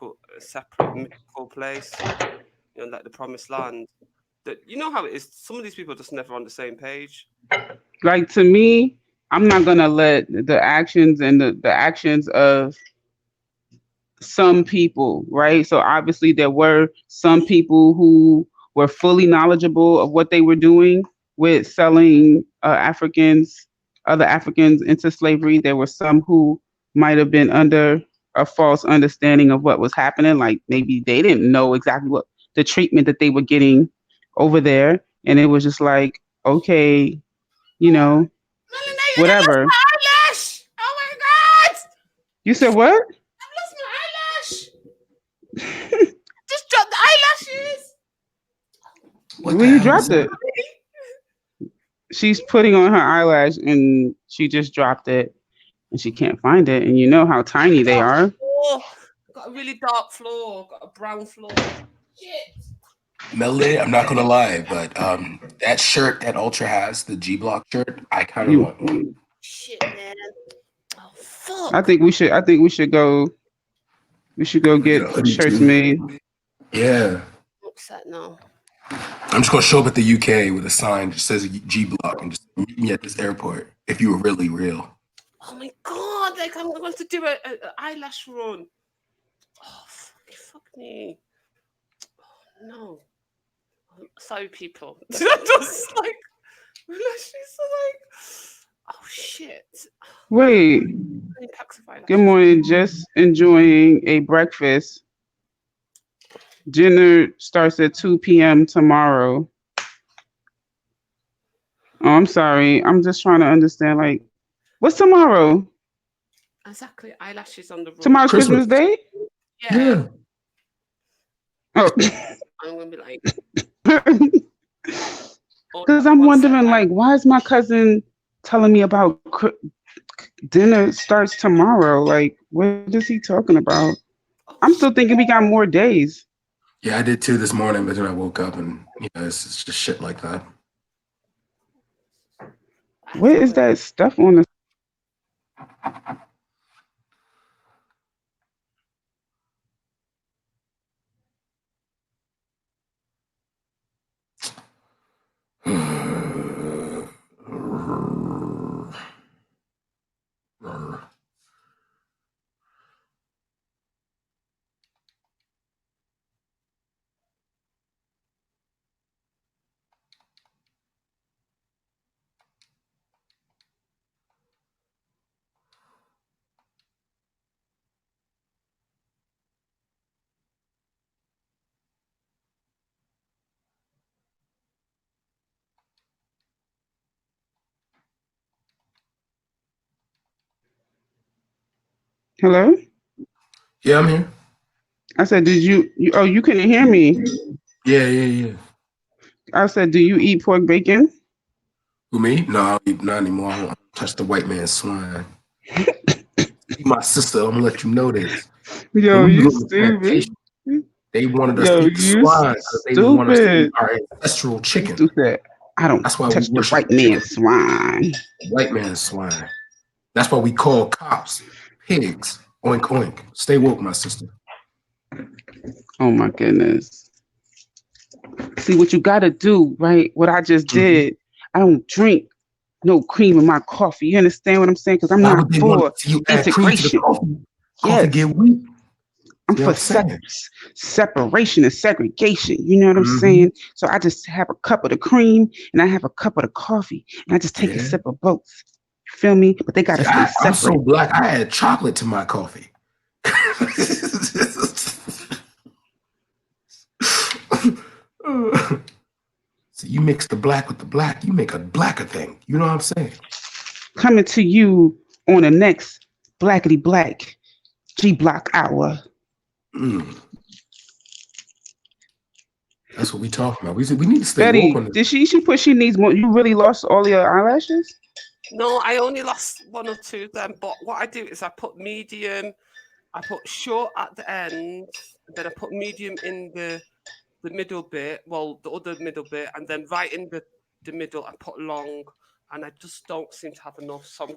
Speaker 14: mythical place, like the Promised Land. That you know how it is. Some of these people are just never on the same page.
Speaker 11: like to me, I'm not gonna let the actions and the actions of some people, right? So obviously there were some people who were fully knowledgeable of what they were doing with selling other Africans into slavery. There were some who might have been under a false understanding of what was happening. Like maybe they didn't know exactly what the treatment that they were getting over there. And it was just like, okay, whatever.
Speaker 14: Eyelash! Oh my God!
Speaker 11: You said what?
Speaker 14: I've lost my eyelash. Just drop the eyelashes.
Speaker 11: Where you dropped it? She's putting on her eyelash and she just dropped it and she can't find it. And you know how tiny they are.
Speaker 14: Got a really dark floor. Got a brown floor. Shit.
Speaker 16: Melody, I'm not gonna lie, but that shirt that Ultra has, the G Block shirt, I kind of want one.
Speaker 14: Shit, man. Oh fuck.
Speaker 11: I think we should go. We should go get shirts made.
Speaker 16: Yeah.
Speaker 14: What's that now?
Speaker 16: I'm just gonna show up at the UK with a sign that says G Block and just meet me at this airport if you were really real.
Speaker 14: Oh my God! Like I'm going to do an eyelash run. Oh fuck me. Oh, no. Sorry, people. Just like lashes are like. Oh shit.
Speaker 11: Wait. Good morning. Just enjoying a breakfast. Dinner starts at 2 p.m. tomorrow. Oh, I'm sorry. I'm just trying to understand. Like, what's tomorrow?
Speaker 14: Exactly. Eyelashes on the road.
Speaker 11: Tomorrow's Christmas Day?
Speaker 14: Yeah.
Speaker 11: Oh.
Speaker 14: I'm gonna be like.
Speaker 11: Because I'm wondering, like, why is my cousin telling me about dinner starts tomorrow? Like, what is he talking about? I'm still thinking we got more days.
Speaker 16: Yeah, I did too this morning, but then I woke up and it's just shit like that.
Speaker 11: Where is that stuff on the? Hello?
Speaker 16: Yeah, I'm here.
Speaker 11: I said, did you oh, you couldn't hear me.
Speaker 16: Yeah.
Speaker 11: I said, do you eat pork bacon?
Speaker 16: Who, me? No, I don't eat not anymore. I don't touch the white man's swine. See, my sister, I'm gonna let you know this.
Speaker 11: Yo,
Speaker 16: When we
Speaker 11: you
Speaker 16: was on the
Speaker 11: stupid.
Speaker 16: plantation, they wanted us to
Speaker 11: Yo,
Speaker 16: eat the
Speaker 11: you
Speaker 16: swine because they didn't want us to eat
Speaker 11: stupid.
Speaker 16: our ancestral chicken.
Speaker 11: Stupid. I don't
Speaker 16: That's why we
Speaker 11: touch the
Speaker 16: worship
Speaker 11: white
Speaker 16: the chicken.
Speaker 11: man's swine.
Speaker 16: The white man's swine. That's why we call cops pigs. Oink oink. Stay woke, my sister.
Speaker 11: Oh my goodness. See what you gotta do, right? What I just did. I don't drink no cream in my coffee. You understand what I'm saying? Because I'm
Speaker 16: Why
Speaker 11: not
Speaker 16: would they want
Speaker 11: for
Speaker 16: to see you add cream to the
Speaker 11: integration.
Speaker 16: coffee? Coffee
Speaker 11: Yes.
Speaker 16: get weak.
Speaker 11: I'm
Speaker 16: See
Speaker 11: for
Speaker 16: what I'm saying?
Speaker 11: separation and segregation. You know what I'm saying? So I just have a cup of the cream and I have a cup of the coffee and I just take a sip of both. You feel me? But they gotta stay separate.
Speaker 16: I'm so black. I add chocolate to my coffee. So you mix the black with the black, you make a blacker thing. You know what I'm saying?
Speaker 11: Coming to you on the next Blackity Black G Block Hour.
Speaker 16: That's what we talking about. We said we need to stay
Speaker 11: Betty,
Speaker 16: woke on this.
Speaker 11: did she put she needs more? You really lost all your eyelashes?
Speaker 14: No, I only lost one or two of them. But what I do is I put medium, I put short at the end, then I put medium in the middle bit, well, the other middle bit, and then right in the middle I put long, and I just don't seem to have enough. So I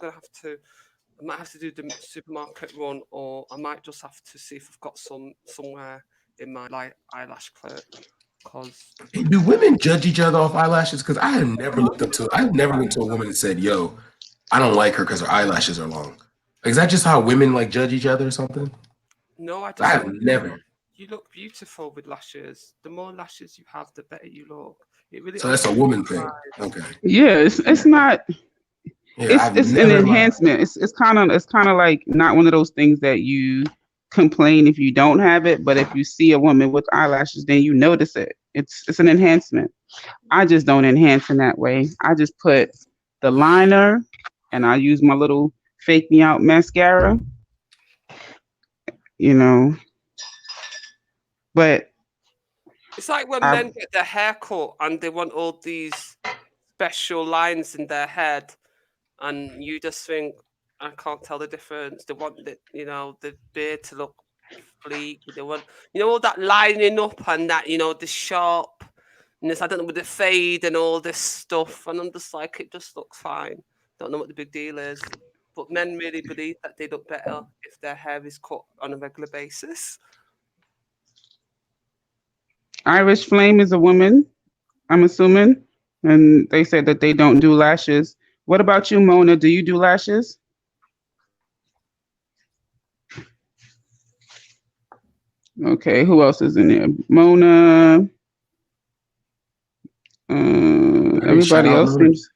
Speaker 14: might have to do the supermarket run, or I might just have to see if I've got some somewhere in my eyelash clip.
Speaker 16: Do women judge each other off eyelashes? Because I never went to a woman and said, "Yo, I don't like her because her eyelashes are long." Is that just how women like judge each other or something?
Speaker 14: No, I
Speaker 16: have never.
Speaker 14: You look beautiful with lashes. The more lashes you have, the better you look. It really.
Speaker 16: So that's a woman thing. Okay.
Speaker 11: Yeah, it's not.
Speaker 16: Yeah,
Speaker 11: it's an enhancement. It's kind of like not one of those things that you complain if you don't have it, but if you see a woman with eyelashes, then you notice it. It's an enhancement. I just don't enhance in that way. I just put the liner, and I use my little fake me out mascara. You know, but
Speaker 14: it's like when men get their hair cut and they want all these special lines in their head, and you just think, I can't tell the difference. They want the beard to look bleak. They want, all that lining up and that, the sharp. And I don't know, with the fade and all this stuff. And I'm just like, it just looks fine. Don't know what the big deal is. But men really believe that they look better if their hair is cut on a regular basis.
Speaker 11: Irish Flame is a woman, I'm assuming. And they said that they don't do lashes. What about you, Mona? Do you do lashes? Okay, who else is in there? Mona. Everybody else seems.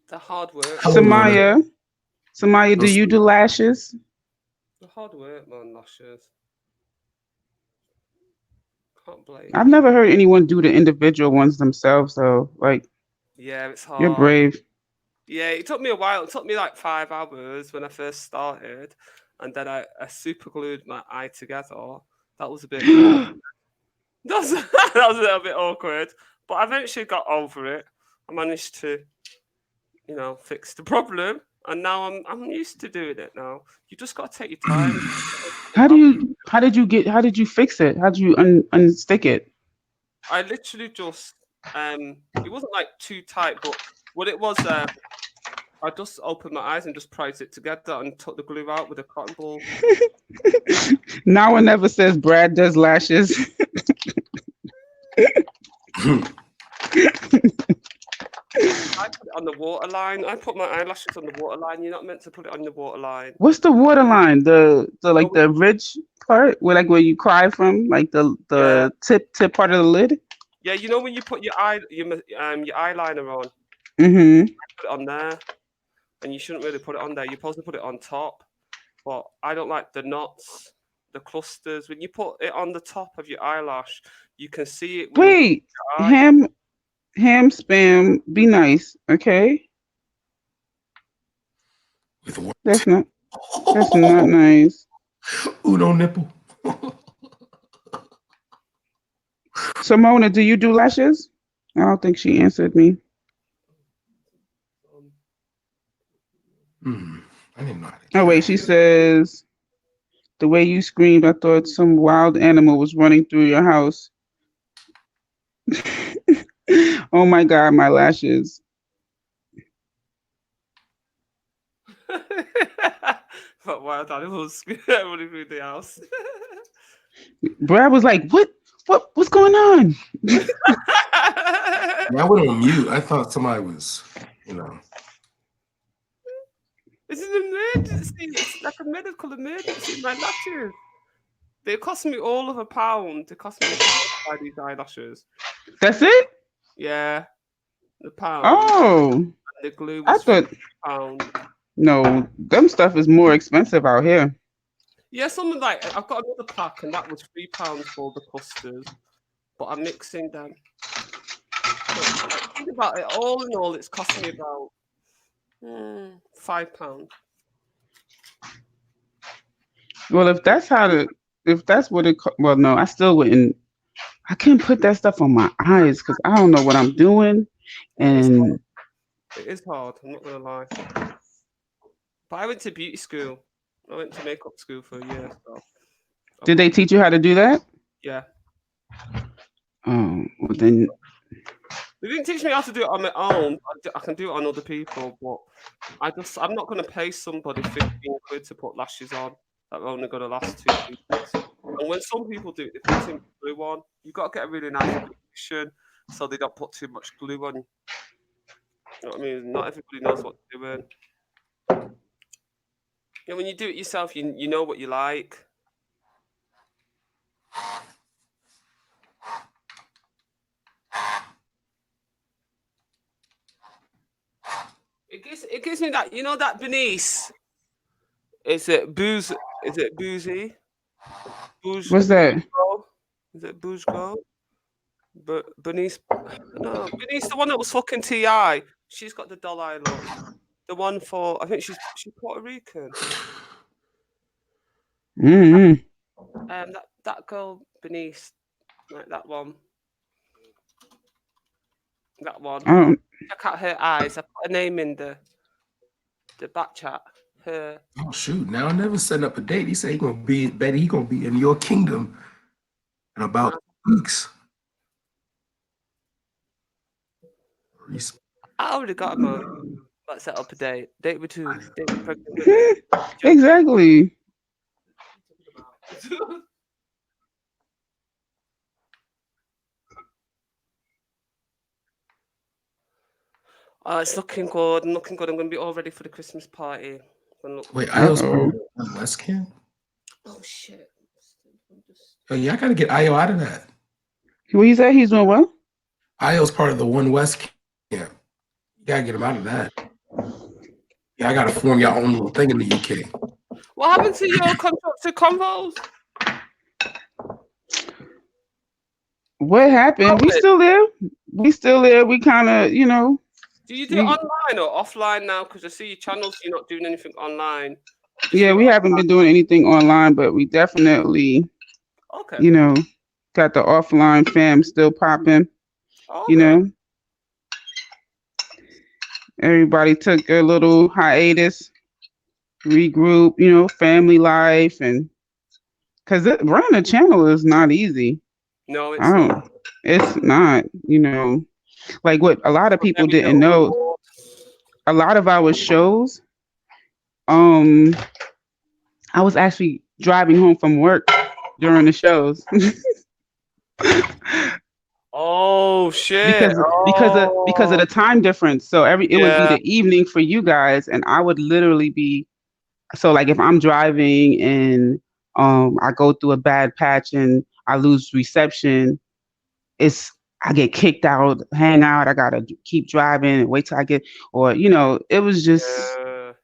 Speaker 14: The hard work.
Speaker 11: Samaya, do you do lashes?
Speaker 14: The hard work, man, lashes. Can't blame.
Speaker 11: I've never heard anyone do the individual ones themselves, though. Like,
Speaker 14: yeah, it's hard.
Speaker 11: You're brave.
Speaker 14: Yeah, it took me a while. It took me like 5 hours when I first started, and then I super glued my eye together. That was a bit. that was a little bit awkward, but I eventually got over it. I managed to, fix the problem, and now I'm used to doing it. Now you just got to take your time.
Speaker 11: How did you fix it? How did you unstick it?
Speaker 14: I literally just it wasn't like too tight, but what it was, I just opened my eyes and just prised it together and took the glue out with a cotton ball.
Speaker 11: Now one never says Brad does lashes.
Speaker 14: I put it on the waterline. I put my eyelashes on the waterline. You're not meant to put it on the waterline.
Speaker 11: What's the waterline? The like the ridge part, where you cry from, like the tip part of the lid.
Speaker 14: Yeah, when you put your eyeliner on.
Speaker 11: Mm-hmm.
Speaker 14: Put it on there, and you shouldn't really put it on there. You're supposed to put it on top, but I don't like the knots, the clusters. When you put it on the top of your eyelash, you can see it.
Speaker 11: Wait, ham spam. Be nice, okay? That's not nice.
Speaker 16: Uno nipple.
Speaker 11: Simona, do you do lashes? I don't think she answered me.
Speaker 16: I didn't know how to
Speaker 11: Oh wait, she says the way you screamed, I thought some wild animal was running through your house. Oh my god, my lashes.
Speaker 14: But wild animals running through the house.
Speaker 11: Brad was like, what's going on?
Speaker 16: Yeah, I went on mute. I thought somebody was,
Speaker 14: It's an emergency. It's like a medical emergency. My lashes. They cost me all of £1. They cost me £1 to buy these eyelashes.
Speaker 11: That's it?
Speaker 14: Yeah. The pound.
Speaker 11: Oh.
Speaker 14: And the glue
Speaker 11: I
Speaker 14: was
Speaker 11: thought
Speaker 14: £1.
Speaker 11: no, them stuff is more expensive out here.
Speaker 14: Yeah, something like I've got another pack and that was £3 for the clusters. But I'm mixing them. So, think about it, all in all, it's cost me about £5.
Speaker 11: Well, if that's what it, well, no, I still wouldn't. I can't put that stuff on my eyes because I don't know what I'm doing, and
Speaker 14: it is hard. I'm not gonna lie. But I went to beauty school. I went to makeup school for a year. So
Speaker 11: did they teach you how to do that?
Speaker 14: Yeah.
Speaker 11: Oh, well then.
Speaker 14: They didn't teach me how to do it on my own. I can do it on other people, but I'm not going to pay somebody 15 quid to put lashes on that are only going to last 2 weeks. And when some people do it, they put too much glue on. You've got to get a really nice condition so they don't put too much glue on. You know what I mean? Not everybody knows what they're doing. Yeah, when you do it yourself, you know what you like. It gives me that, that Bernice. Is it boozy?
Speaker 11: What's that?
Speaker 14: Is it Bouge Girl? Bernice, no, Bernice, the one that was fucking T.I. She's got the doll eye look. The one for, I think she's Puerto Rican. That girl, Bernice, like that one. That one. Check out her eyes. I put a name in the back chat. Her.
Speaker 16: Oh shoot! Now I never set up a date. He said he gonna be in your kingdom in about weeks.
Speaker 14: I already got him on. Let's set up a date. Date with two. Date with pregnant women.
Speaker 11: Exactly.
Speaker 14: Oh, it's looking good. I'm looking good. I'm going to be all ready for the Christmas party.
Speaker 16: Wait, Io's West Camp?
Speaker 14: Oh, shit.
Speaker 16: Oh, yeah, I got to get Io out of that.
Speaker 11: What you say? He's doing what?
Speaker 16: Io's part of the One West Camp. You got to get him out of that. Yeah, I got to form your own little thing in the UK.
Speaker 14: What happened to your contracted convos?
Speaker 11: What happened? We still there. We kind of,
Speaker 14: Do you do it online or offline now? Because I see your channels, you're not doing anything online.
Speaker 11: Yeah, we haven't been doing anything online, but we definitely, got the offline fam still popping. Okay. Everybody took a little hiatus, regroup, family life, and because running a channel is not easy.
Speaker 14: No, it's not.
Speaker 11: It's not, like what a lot of people didn't know. A lot of our shows, I was actually driving home from work during the shows.
Speaker 14: Oh shit!
Speaker 11: Because of the time difference. So it would be the evening for you guys, and I would literally be. So like if I'm driving and I go through a bad patch and I lose reception, I get kicked out, hang out. I gotta keep driving and wait till I get, or it was just.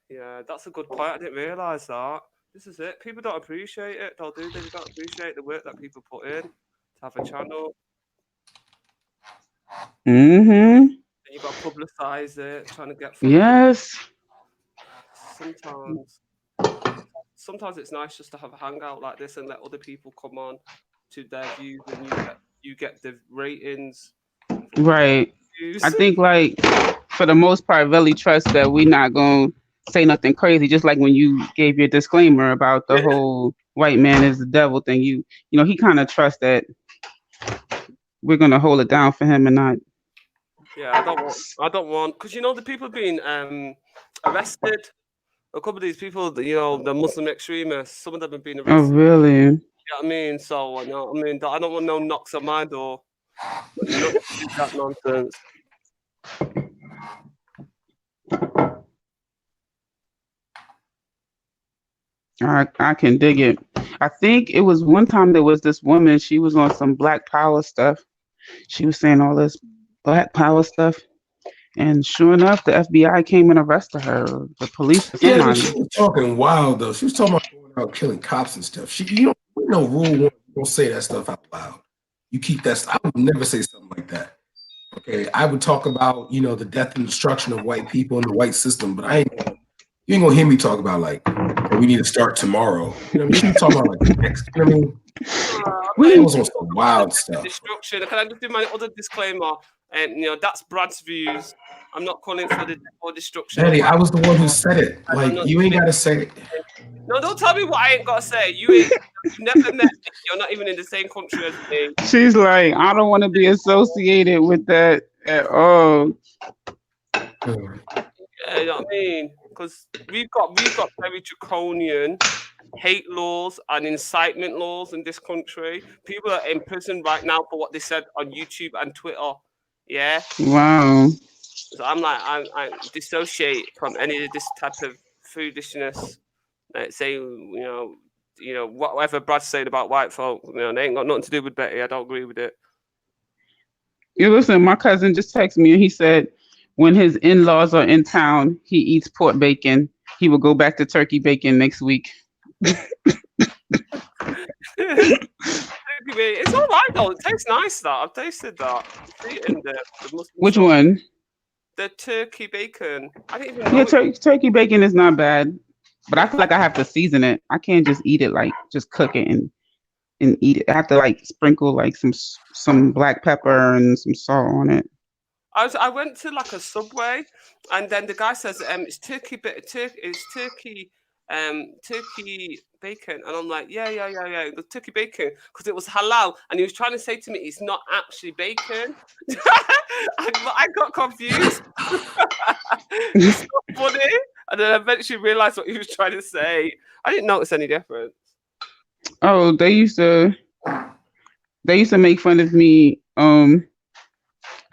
Speaker 14: Yeah, that's a good point. I didn't realize that. This is it. People don't appreciate it. They don't appreciate the work that people put in to have a channel.
Speaker 11: Mm-hmm.
Speaker 14: You got to publicize it, trying to get.
Speaker 11: Yes.
Speaker 14: Sometimes. sometimes it's nice just to have a hangout like this and let other people come on to their views, and you get the ratings.
Speaker 11: Right. I think like for the most part, Veli trusts that we're not gonna say nothing crazy. Just like when you gave your disclaimer about the whole white man is the devil thing, you know, he kind of trusts that we're gonna hold it down for him and not.
Speaker 14: Yeah, I don't want, because you know the people being arrested. A couple of these people, you know, the Muslim extremists, some of them have been
Speaker 11: Oh,
Speaker 14: arrested.
Speaker 11: really?
Speaker 14: You know what I mean? So, you know what I mean? I don't want no knocks on my door. You don't do that nonsense.
Speaker 11: I can dig it. I think it was one time there was this woman, she was on some Black Power stuff. She was saying all this Black Power stuff. And sure enough, the FBI came and arrested her. The police or
Speaker 16: Yeah, but
Speaker 11: somebody.
Speaker 16: she was talking wild though. She was talking about going out killing cops and stuff. You don't, we know rule one, you don't say that stuff out loud. You keep that. I would never say something like that. Okay, I would talk about, you know, the death and destruction of white people and the white system, but you ain't gonna hear me talk about like, oh, we need to start tomorrow. You know what I mean? You talking about like next, you know what I mean? We was on some wild stuff.
Speaker 14: Destruction. Can I just do my other disclaimer? And you know, that's Brad's views. I'm not calling for the destruction.
Speaker 16: Daddy, I was the one who said it. Like, you ain't gotta say it.
Speaker 14: No, don't tell me what I ain't gotta say. You've never met me. You're not even in the same country as me.
Speaker 11: She's like, I don't want to be associated with that at all.
Speaker 14: Yeah, you know what I mean? Because we've got very draconian hate laws and incitement laws in this country. People are in prison right now for what they said on YouTube and Twitter. Yeah.
Speaker 11: Wow.
Speaker 14: So I'm like, I dissociate from any of this type of foolishness. Like say, you know, whatever Brad's saying about white folk, you know, they ain't got nothing to do with Betty. I don't agree with it.
Speaker 11: You listen, my cousin just texted me and he said when his in-laws are in town, he eats pork bacon. He will go back to turkey bacon next week.
Speaker 14: It's all right though. It tastes nice. That I've tasted that.
Speaker 11: Which one?
Speaker 14: The turkey bacon. I didn't even know.
Speaker 11: Yeah, turkey bacon is not bad, but I feel like I have to season it. I can't just eat it like just cook it and eat it. I have to like sprinkle like some black pepper and some salt on it.
Speaker 14: I went to like a Subway, and then the guy says it's turkey bacon, and I'm like yeah the turkey bacon, because it was halal, and he was trying to say to me it's not actually bacon. I got confused. It's so funny, and then I eventually realized what he was trying to say. I didn't notice any difference.
Speaker 11: Oh, they used to make fun of me in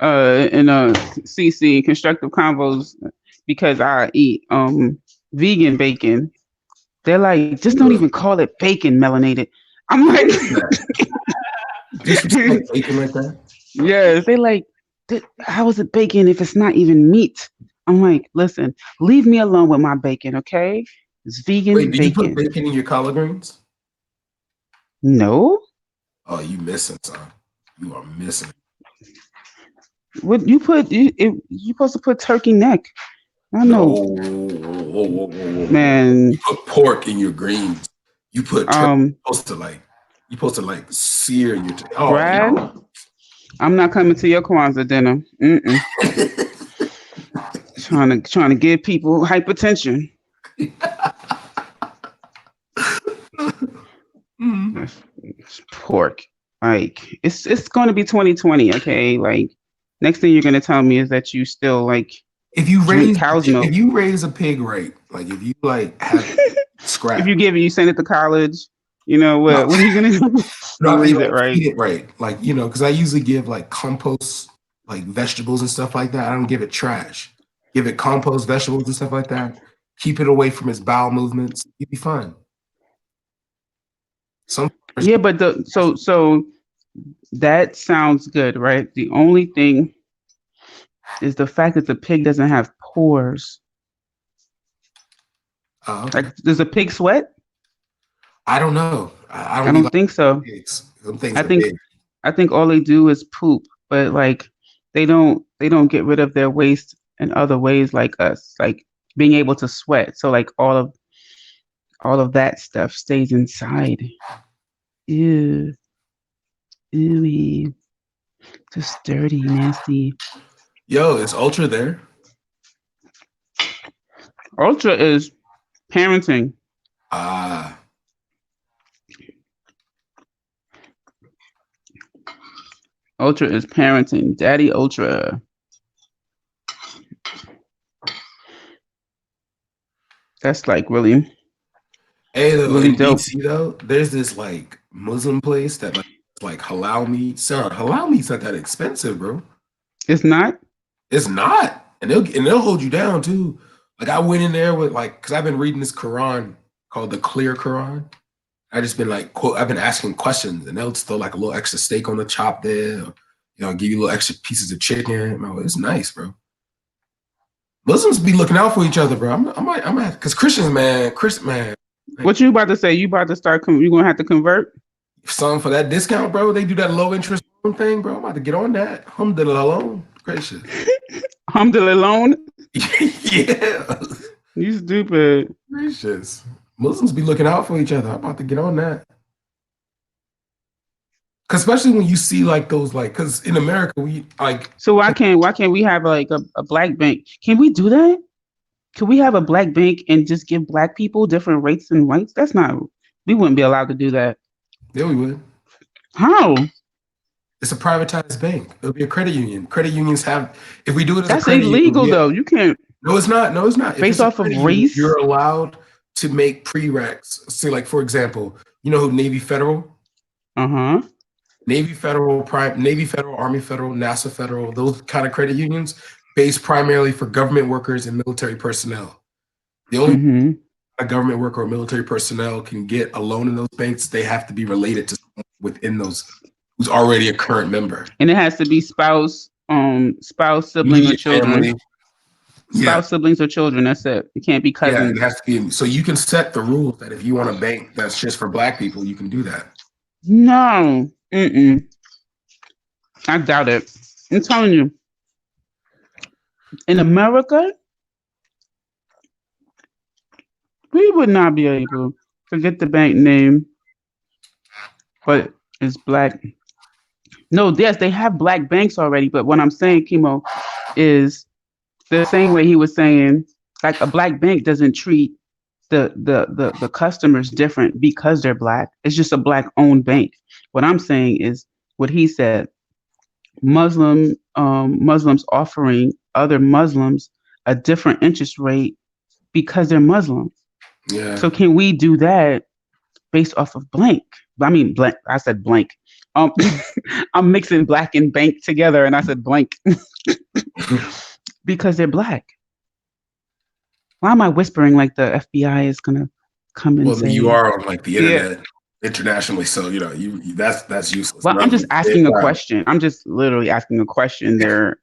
Speaker 11: CC constructive convos because I eat vegan bacon. They're like, just don't even call it bacon, melanated. I'm like,
Speaker 16: bacon like that?
Speaker 11: Yes, they like, how is it bacon if it's not even meat? I'm like, listen, leave me alone with my bacon, okay? It's vegan.
Speaker 16: Wait, do
Speaker 11: bacon.
Speaker 16: you put bacon in your collard greens?
Speaker 11: No.
Speaker 16: Oh, you missing, son. You are missing.
Speaker 11: What you put? You supposed to put turkey neck. I know.
Speaker 16: Whoa.
Speaker 11: Man.
Speaker 16: You put pork in your greens. You put turkey. You supposed to like sear your.
Speaker 11: Brad, no. I'm not coming to your Kwanzaa dinner. trying to give people hypertension. It's pork. Like it's going to be 2020. Okay, like next thing you're going to tell me is that you still like.
Speaker 16: If you raise a pig right, like if you like have scrap.
Speaker 11: If you send it to college, you know what? What are you gonna do?
Speaker 16: Raise it right. Feed it right, like you know, because I usually give like compost, like vegetables and stuff like that. I don't give it trash. Give it compost vegetables and stuff like that. Keep it away from its bowel movements. You'd be fine.
Speaker 11: Yeah, but so that sounds good, right? The only thing is the fact that the pig doesn't have pores.
Speaker 16: Okay.
Speaker 11: Like, does a pig sweat?
Speaker 16: I don't know. I
Speaker 11: don't think so. I think all they do is poop, but like they don't get rid of their waste in other ways like us, like being able to sweat. So like all all of that stuff stays inside. Ew. Ooey. Just dirty, nasty.
Speaker 16: Yo, is Ultra there?
Speaker 11: Ultra is parenting.
Speaker 16: Ah.
Speaker 11: Ultra is parenting. Daddy Ultra. That's like really,
Speaker 16: Hey, though,
Speaker 11: really
Speaker 16: in
Speaker 11: dope.
Speaker 16: DC though, there's this like Muslim place that like halal meat. Sir, halal meat's not that expensive, bro.
Speaker 11: It's not.
Speaker 16: It's not, and they'll hold you down too. Like I went in there with like, cause I've been reading this Quran called the Clear Quran. I just been like, I've been asking questions, and they'll throw like a little extra steak on the chop there, or, give you little extra pieces of chicken. Bro, it's nice, bro. Muslims be looking out for each other, bro. I'm cause Christians, man.
Speaker 11: What you about to say? You about to start? You gonna have to convert?
Speaker 16: Some for that discount, bro. They do that low interest loan thing, bro. I'm about to get on that. Alhamdulillah loan. Gracious.
Speaker 11: Alhamdulillah loan?
Speaker 16: Yeah.
Speaker 11: You stupid.
Speaker 16: Gracious. Muslims be looking out for each other. I'm about to get on that. Cause especially when you see like those cause in America we like.
Speaker 11: So why can't we have like a black bank? Can we do that? Can we have a black bank and just give black people different rates than whites? That's not. We wouldn't be allowed to do that.
Speaker 16: Yeah, we would.
Speaker 11: How?
Speaker 16: It's a privatized bank. It'll be a credit union. Credit unions have. If we do it as
Speaker 11: that's
Speaker 16: a credit
Speaker 11: illegal
Speaker 16: union,
Speaker 11: though. You can't.
Speaker 16: No, it's not. No, it's not.
Speaker 11: Based off of race,
Speaker 16: you're allowed to make prereqs. So, like for example, you know who Navy Federal? Navy Federal, Army Federal, NASA Federal, those kind of credit unions, based primarily for government workers and military personnel. The only a government worker or military personnel can get a loan in those banks, they have to be related to someone within those who's already a current member.
Speaker 11: And it has to be spouse, sibling, or children.
Speaker 16: Family.
Speaker 11: Spouse, siblings, or children. That's it. It can't be cousins.
Speaker 16: Yeah, it has to be. So you can set the rules that if you want a bank that's just for black people, you can do that.
Speaker 11: No. I doubt it. I'm telling you. In America, we would not be able to get the bank name, but it's black. No, yes, they have black banks already, but what I'm saying, Chemo, is the same way he was saying, like a black bank doesn't treat the customers different because they're black. It's just a black owned bank. What I'm saying is what he said. Muslims offering other Muslims a different interest rate because they're Muslims.
Speaker 16: Yeah.
Speaker 11: So can we do that based off of blank? I mean blank. I said blank. I'm mixing black and bank together, and I said blank because they're black. Why am I whispering like the FBI is gonna come and say?
Speaker 16: Well, you are on like the internet internationally, so that's useless.
Speaker 11: Well, I'm just asking a question. I'm just literally asking a question. Their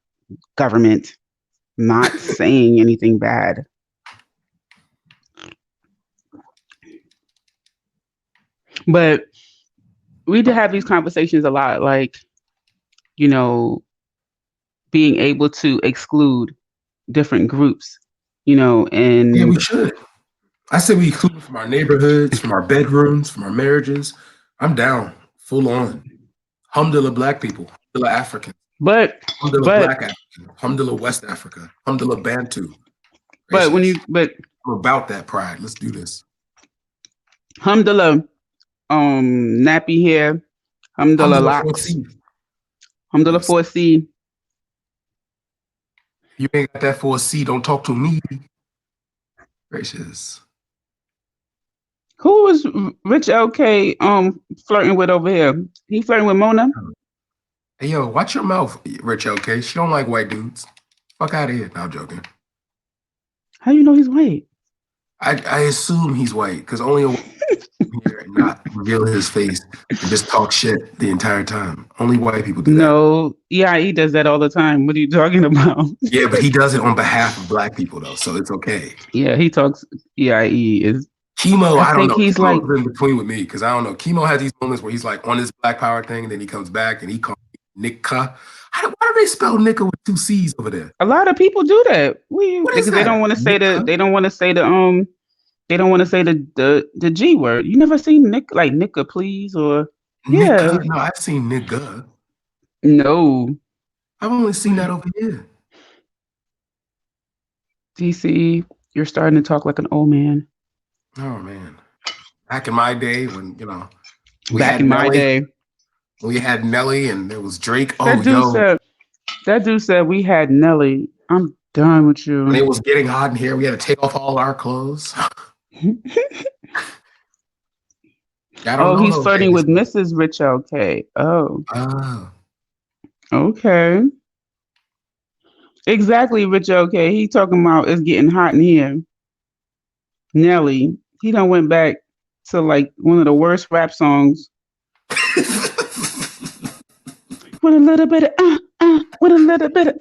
Speaker 11: government not saying anything bad. But we do have these conversations a lot, like, being able to exclude different groups, and
Speaker 16: yeah, we should. I say we exclude them from our neighborhoods, from our bedrooms, from our marriages. I'm down, full on. Alhamdulillah, black people, alhamdulillah, Africans. Alhamdulillah, black African, alhamdulillah, West Africa, alhamdulillah, Bantu.
Speaker 11: Gracious.
Speaker 16: I'm about that pride. Let's do this.
Speaker 11: Alhamdulillah, nappy hair, alhamdulillah, locks, alhamdulillah, 4C.
Speaker 16: You ain't got that 4C. Don't talk to me. Gracious.
Speaker 11: Who was Rich LK flirting with over here? He flirting with Mona?
Speaker 16: Hey, yo, watch your mouth, Rich LK. She don't like white dudes. Fuck out of here. No, I'm joking.
Speaker 11: How you know he's white?
Speaker 16: I assume he's white because only a white here and not reveal his face and just talk shit the entire time. Only white people do that.
Speaker 11: No, yeah, he does that all the time. What are you talking about?
Speaker 16: Yeah, but he does it on behalf of black people though, so it's okay.
Speaker 11: Yeah, he talks. Yeah, he is.
Speaker 16: Chemo, I don't know.
Speaker 11: He's
Speaker 16: Chemo's like in between with me because I don't know. Chemo has these moments where he's like on his black power thing, and then he comes back and he calls me Nika. Why do they spell Nika with 2 C's over there?
Speaker 11: A lot of people do that. Because they don't want to say the They don't want to say the G word. You never seen Nick like Nicka, please, or yeah.
Speaker 16: Nigga? No, I've seen nigga.
Speaker 11: No.
Speaker 16: I've only seen that over here.
Speaker 11: DC, you're starting to talk like an old man.
Speaker 16: Oh man. Back in my day when, you know,
Speaker 11: Back in my day.
Speaker 16: We had Nelly and there was Drake.
Speaker 11: That dude said we had Nelly. I'm done with you.
Speaker 16: When it was getting hot in here, we had to take off all our clothes.
Speaker 11: He's flirting with Mrs. Rich OK. Oh. Okay. Exactly, Rich OK. He talking about it's getting hot in here. Nelly, he done went back to like one of the worst rap songs. With a little bit of with a little bit of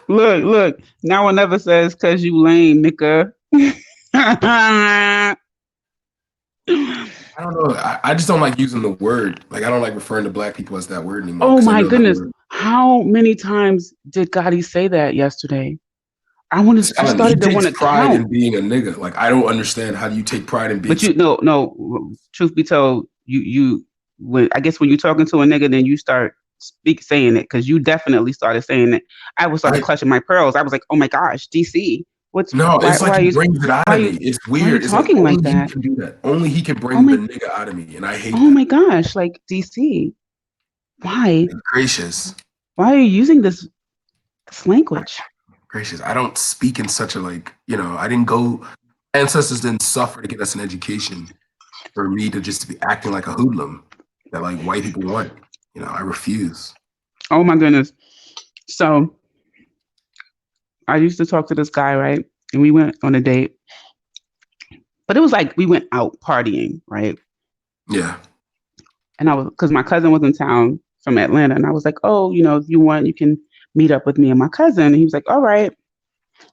Speaker 11: Look. Now one never says cause you lame, nigga.
Speaker 16: I don't know. I just don't like using the word. Like I don't like referring to black people as that word anymore.
Speaker 11: Oh my goodness. How many times did Gotti say that yesterday? He started to want to
Speaker 16: pride
Speaker 11: count.
Speaker 16: in being a nigga. Like I don't understand how do you take pride in being.
Speaker 11: But no. Truth be told, you when I guess when you're talking to a nigga, then you start saying it because you definitely started saying it. I was started clutching my pearls. I was like, oh my gosh, DC.
Speaker 16: It's like he brings it out of me. It's weird.
Speaker 11: Why are you talking like that?
Speaker 16: He can do that. Only he can bring the nigga out of me, and I hate that.
Speaker 11: Oh my gosh, like DC. Why?
Speaker 16: Gracious.
Speaker 11: Why are you using this language?
Speaker 16: Gracious. I don't speak in such a I didn't go. Ancestors didn't suffer to get us an education for me to just be acting like a hoodlum that like white people want. I refuse.
Speaker 11: Oh my goodness. So I used to talk to this guy, right? And we went on a date. But it was like we went out partying, right?
Speaker 16: Yeah.
Speaker 11: And because my cousin was in town from Atlanta, and I was like, oh, if you want, you can meet up with me and my cousin. And he was like, all right.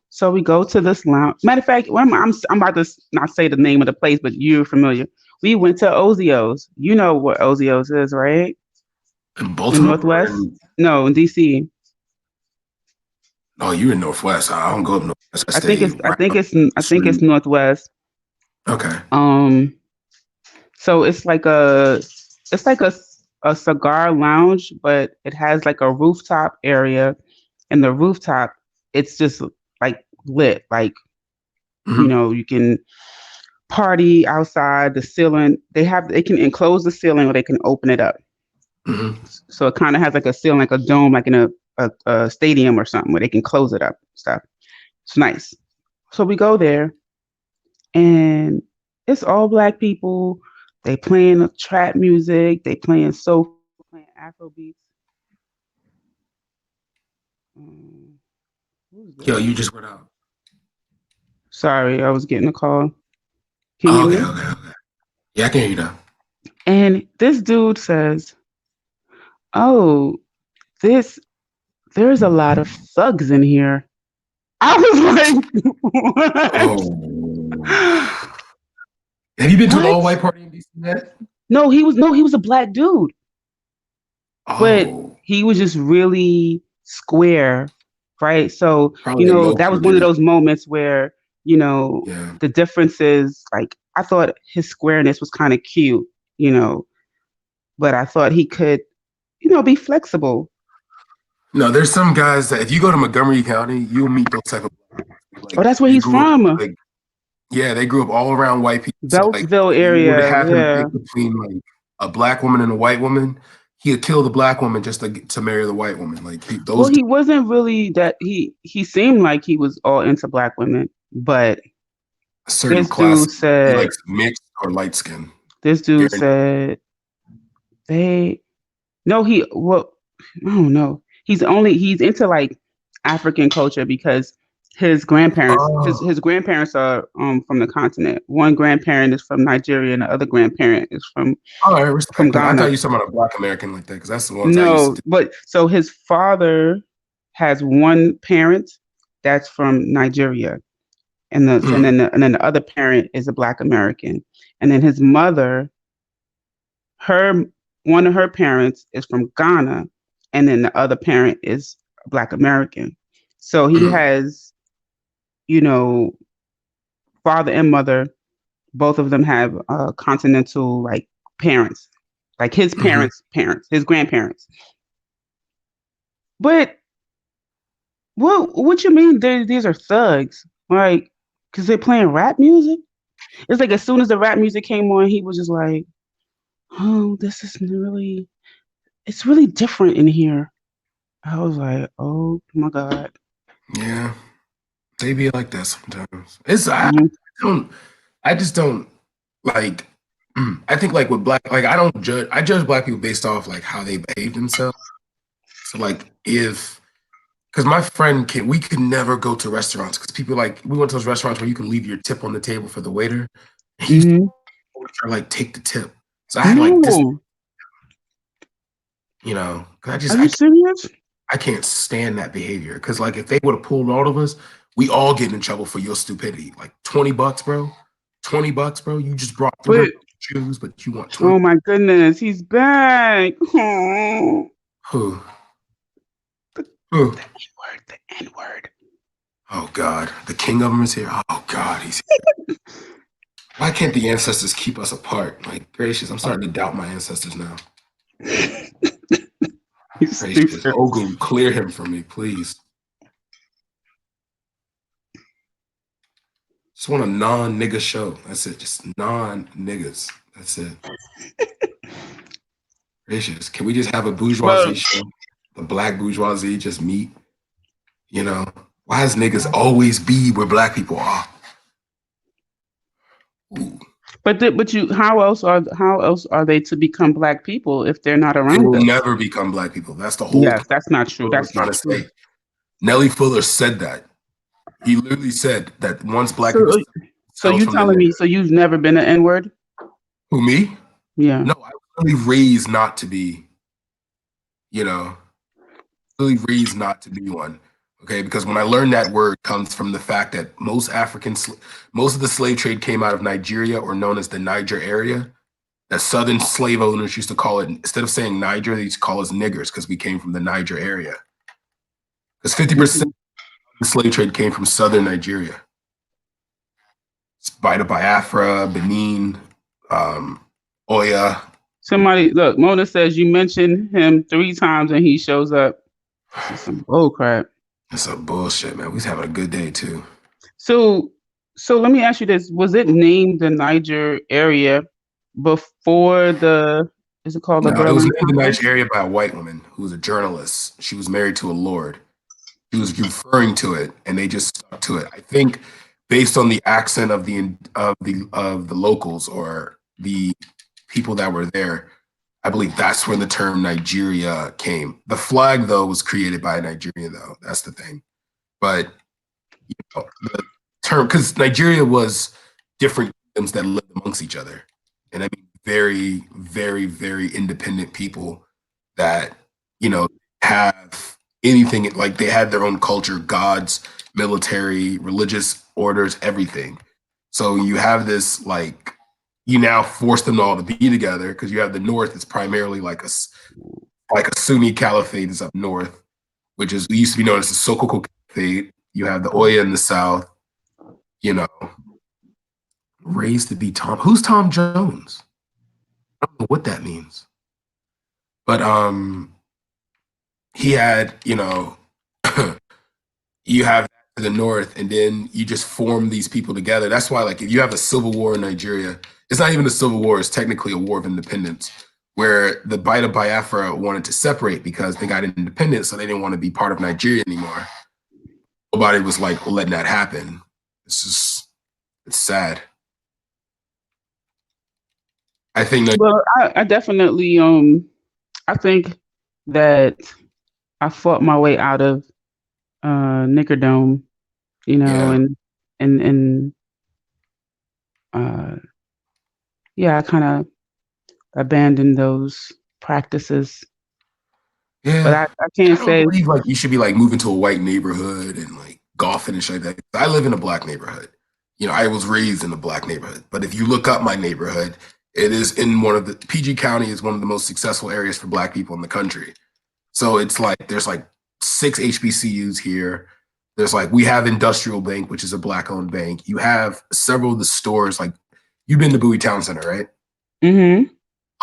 Speaker 11: So we go to this lounge. Matter of fact, I'm about to not say the name of the place, but you're familiar. We went to Ozio's. You know what Ozio's is, right?
Speaker 16: In Baltimore?
Speaker 11: In Northwest? No, in DC.
Speaker 16: Oh, you're in Northwest. I don't go up Northwest.
Speaker 11: I think it's Northwest.
Speaker 16: Okay.
Speaker 11: So it's like a cigar lounge, but it has like a rooftop area, and the rooftop it's just like lit, like you can party outside. The ceiling they can enclose the ceiling or they can open it up. So it kind of has like a ceiling, like a dome, like in a stadium or something where they can close it up. Stuff. It's nice. So we go there, and it's all black people. They playing trap music. They playing soul, playing Afro beats.
Speaker 16: Yo, you just went out.
Speaker 11: Sorry, I was getting a call. Can you hear me?
Speaker 16: Okay. Yeah, I can hear you now.
Speaker 11: And this dude says, "Oh, there's a lot of thugs in here." I was like, "What?"
Speaker 16: Oh. Have you been to an all-white party in DC yet?
Speaker 11: No, he was a black dude.
Speaker 16: Oh.
Speaker 11: But he was just really square, right? So, that was one of those moments where, the differences, like I thought his squareness was kind of cute, but I thought he could, be flexible.
Speaker 16: No, there's some guys that if you go to Montgomery County, you'll meet those type of
Speaker 11: that's where he's from.
Speaker 16: Yeah, they grew up all around white people.
Speaker 11: Beltsville area.
Speaker 16: You would have him pick between like a black woman and a white woman. He'd kill the black woman just to marry the white woman. Like those.
Speaker 11: He wasn't really that. He seemed like he was all into black women, but
Speaker 16: a certain
Speaker 11: this
Speaker 16: class
Speaker 11: dude said
Speaker 16: he likes mixed or light skin.
Speaker 11: This dude said I don't know. He's into like African culture because his grandparents his grandparents are from the continent. One grandparent is from Nigeria and the other grandparent is from
Speaker 16: from
Speaker 11: Ghana.
Speaker 16: I thought you were talking about a black American like that because that's the one.
Speaker 11: No, but so his father has one parent that's from Nigeria, and then the other parent is a black American, and then his mother, one of her parents is from Ghana, and then the other parent is a black American. So he has you know, father and mother, both of them have continental like parents, like his parents' parents, his grandparents. But what you mean? These are thugs, like, because they're playing rap music. It's like as soon as the rap music came on, he was just like, "Oh, this is really, it's really different in here." I was like, "Oh my god."
Speaker 16: Yeah, they be like that sometimes. I just don't like. I think like with black, like I judge black people based off like how they behave themselves. So like because my friend we could never go to restaurants because people like we went to those restaurants where you can leave your tip on the table for the waiter. And he used to like take the tip. So I had like this, you know,
Speaker 11: Are you serious?
Speaker 16: I can't stand that behavior because like if they would have pulled all of us, we all get in trouble for your stupidity. Like $20, bro. $20, bro. You just brought
Speaker 11: But
Speaker 16: shoes, but you want 20.
Speaker 11: oh my goodness, he's back.
Speaker 16: Who?
Speaker 11: The N-word.
Speaker 16: Oh God, the king of them is here. Oh God, he's here. Why can't the ancestors keep us apart? Like gracious, I'm starting to doubt my ancestors now. Gracious, Ogun, clear him for me, please. Just want a non-nigga show. That's it. Just non-niggas. That's it. Gracious. Can we just have a bourgeoisie show? The black bourgeoisie just meet? You know? Why does niggas always be where black people are? Ooh.
Speaker 11: But how else are they to become black people if they're not
Speaker 16: They
Speaker 11: around
Speaker 16: will
Speaker 11: us?
Speaker 16: never become black people. That's the whole
Speaker 11: Yes, that's not true. That's not true.
Speaker 16: say. Nelly Fuller said that. He literally said that once black
Speaker 11: So,
Speaker 16: people
Speaker 11: so you telling me? So you've never been an N-word?
Speaker 16: Who, me?
Speaker 11: Yeah.
Speaker 16: No, I was really raised not to be. You know, really raised not to be one. Okay, because when I learned that word comes from the fact that most of the slave trade came out of Nigeria, or known as the Niger area. That southern slave owners used to call it, instead of saying Niger, they used to call us niggers because we came from the Niger area. Because 50% of the slave trade came from southern Nigeria. It's Biafra, Benin, Oya.
Speaker 11: Somebody look. Mona says you mentioned him 3 times and he shows up. This is some bull crap.
Speaker 16: That's some bullshit, man. We was having a good day too.
Speaker 11: So let me ask you this: was it named the Niger area before the? Is it called the
Speaker 16: No, it was
Speaker 11: Berlin
Speaker 16: named the
Speaker 11: Conference?
Speaker 16: Niger area by a white woman who was a journalist. She was married to a lord. She was referring to it, and they just stuck to it. I think based on the accent of the locals or the people that were there, I believe that's where the term Nigeria came. The flag, though, was created by Nigeria, though. That's the thing. But you know, the term, because Nigeria was different kingdoms that lived amongst each other, and I mean very, very, very independent people that have anything, like they had their own culture, gods, military, religious orders, everything. So you have this like you now force them all to be together because you have the North. It's primarily like a Sunni caliphate is up north, which is used to be known as the Sokoko Caliphate. You have the Oya in the south. You know, raised to be Tom. Who's Tom Jones? I don't know what that means, but he had you have to the north, and then you just form these people together. That's why, like, if you have a civil war in Nigeria, it's not even a civil war; it's technically a war of independence, where the Bita Biafra wanted to separate because they got independence, so they didn't want to be part of Nigeria anymore. Nobody was like letting that happen. It's sad. I think that.
Speaker 11: Well, I definitely I think that I fought my way out of Nickerdome, and I kind of abandoned those practices.
Speaker 16: Yeah,
Speaker 11: but I can't say
Speaker 16: believe like you should be like moving to a white neighborhood and like golfing and shit like that. I live in a black neighborhood. I was raised in a black neighborhood. But if you look up my neighborhood, it is in one of the PG County is one of the most successful areas for black people in the country. So it's like there's like 6 HBCUs here. There's like, we have Industrial Bank, which is a Black-owned bank. You have several of the stores, like you've been to Bowie Town Center, right?
Speaker 11: Mm-hmm.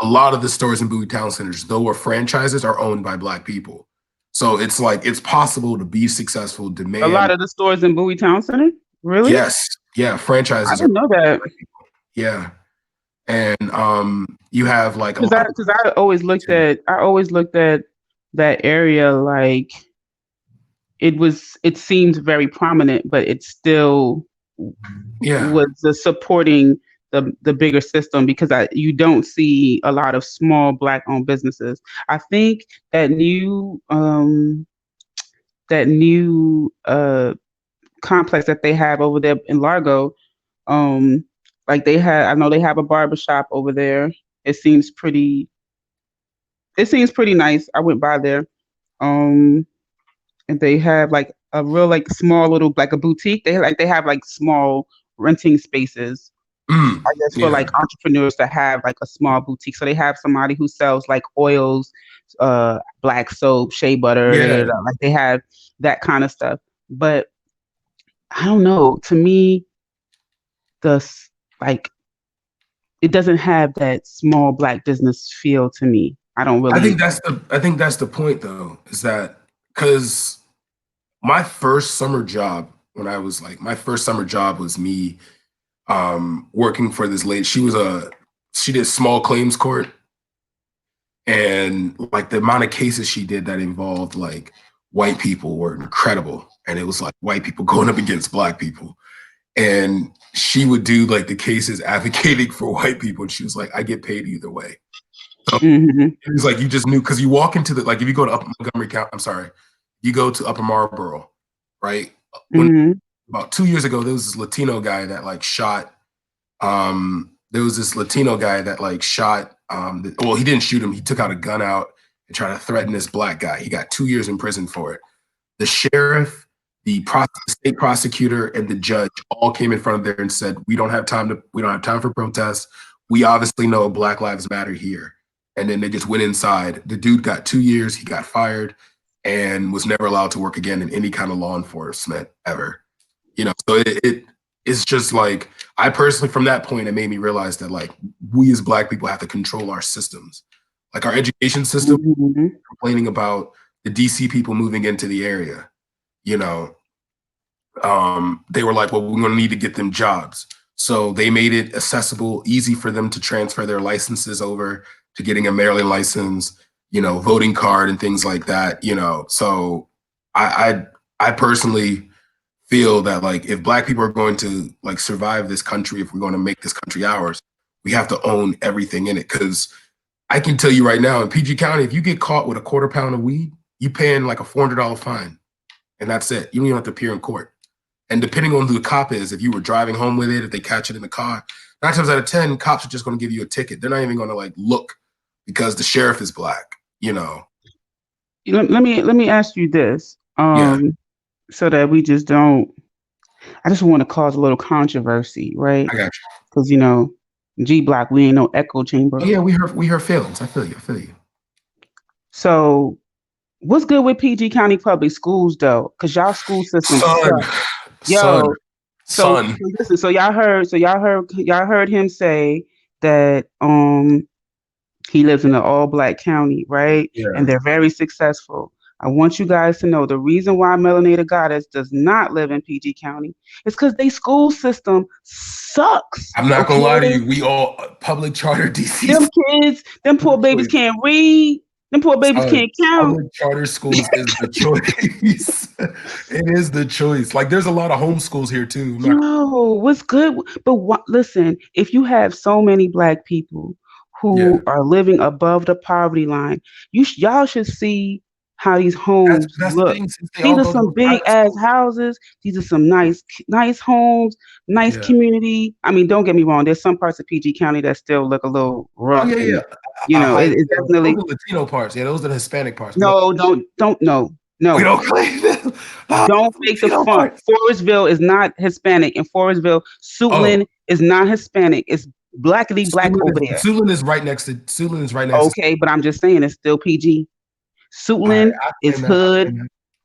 Speaker 16: A lot of the stores in Bowie Town Centers, though are franchises, are owned by Black people. So it's like, it's possible to be successful, demand.
Speaker 11: A lot of the stores in Bowie Town Center? Really?
Speaker 16: Yes. Yeah. Franchises
Speaker 11: I didn't know that.
Speaker 16: Yeah. And you have like
Speaker 11: because I always looked at that area like it seemed very prominent, but it still was supporting the bigger system, because you don't see a lot of small Black owned businesses. I think that new complex that they have over there in Largo, like I know they have a barbershop over there. It seems pretty nice. I went by there. And they have like a real like small little like a boutique. They have like small renting spaces. I guess for like entrepreneurs to have like a small boutique. So they have somebody who sells like oils, black soap, shea butter, like they have that kind of stuff. But I don't know. To me, it doesn't have that small Black business feel to me. I don't really.
Speaker 16: I think that's the point, though, is that because my first summer job was me working for this lady. She did small claims court, and like the amount of cases she did that involved like white people were incredible, and it was like white people going up against Black people. And she would do like the cases advocating for white people. And she was like, I get paid either way. So it was like, you just knew, because you walk into like, if you go to Upper Montgomery County, you go to Upper Marlboro, right? About 2 years ago, there was this Latino guy that like shot, well, he didn't shoot him. He took out a gun out and tried to threaten this Black guy. He got 2 years in prison for it. The sheriff, the state prosecutor, and the judge all came in front of there and said, we don't have time for protests. We obviously know Black Lives Matter here. And then they just went inside. The dude got 2 years, he got fired, and was never allowed to work again in any kind of law enforcement ever. You know, so it's just like, I personally, from that point, it made me realize that like, we as Black people have to control our systems. Like our education system, complaining about the DC people moving into the area. You know, they were like, well, we're going to need to get them jobs. So they made it accessible, easy for them to transfer their licenses over to getting a Maryland license, you know, voting card and things like that, you know. So I personally feel that like, if Black people are going to like survive this country, if we're going to make this country ours, we have to own everything in it. Because I can tell you right now in PG County, if you get caught with a quarter pound of weed, you paying like a $400 fine. And that's it. You don't even have to appear in court. And depending on who the cop is, if you were driving home with it, if they catch it in the car, 9 times out of 10, cops are just going to give you a ticket. They're not even going to like look because the sheriff is Black, you know.
Speaker 11: Let me ask you this, so that we just don't. I just want to cause a little controversy, right?
Speaker 16: I got you.
Speaker 11: Because you know, G Block, we ain't no echo chamber.
Speaker 16: Oh, yeah, we heard feelings. I feel you.
Speaker 11: So, what's good with PG County Public Schools though? Because y'all school system sucks. So listen. So y'all heard him say that he lives in an all Black county, right? Yeah. And they're very successful. I want you guys to know the reason why Melanated Goddess does not live in PG County is because they school system sucks.
Speaker 16: I'm not gonna lie to you. We all public charter DC.
Speaker 11: Them kids, them poor babies can't read. Them poor babies can't count.
Speaker 16: Public charter schools is the choice. It is the choice. Like there's a lot of homeschools here too.
Speaker 11: No, what's good? But listen, if you have so many Black people who are living above the poverty line, y'all should see how these homes look. These are some big ass houses. These are some nice homes, nice community. I mean, don't get me wrong. There's some parts of PG County that still look a little rough.
Speaker 16: Oh, yeah.
Speaker 11: You know, it's definitely
Speaker 16: those are Latino parts. Yeah, those are the Hispanic parts.
Speaker 11: No. We don't claim them. Don't make the fun. Forestville is not Hispanic. In Forestville, Suitland is not Hispanic. It's blackity black over there.
Speaker 16: Suitland is right next to.
Speaker 11: Okay, but I'm just saying it's still PG. Suitland is hood.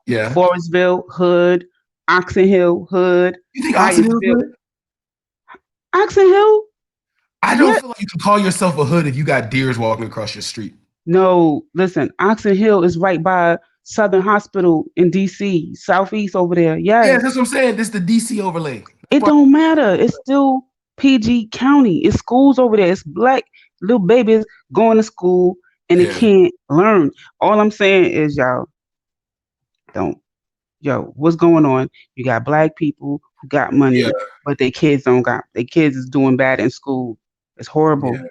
Speaker 16: Yeah.
Speaker 11: Forestville hood. Oxon Hill Hood.
Speaker 16: You think Oxon Hill
Speaker 11: Hyattsville.
Speaker 16: hood?
Speaker 11: Oxon Hill?
Speaker 16: I don't feel like you can call yourself a hood if you got deers walking across your street.
Speaker 11: No, listen, Oxon Hill is right by Southern Hospital in DC, Southeast over there. Yes.
Speaker 16: Yeah, that's what I'm saying. This is the DC overlay.
Speaker 11: It don't matter. It's still PG County. It's schools over there. It's black little babies going to school and they can't learn. All I'm saying is, what's going on? You got black people who got money, but their kids don't got. Their kids is doing bad in school. It's horrible.
Speaker 16: Yeah.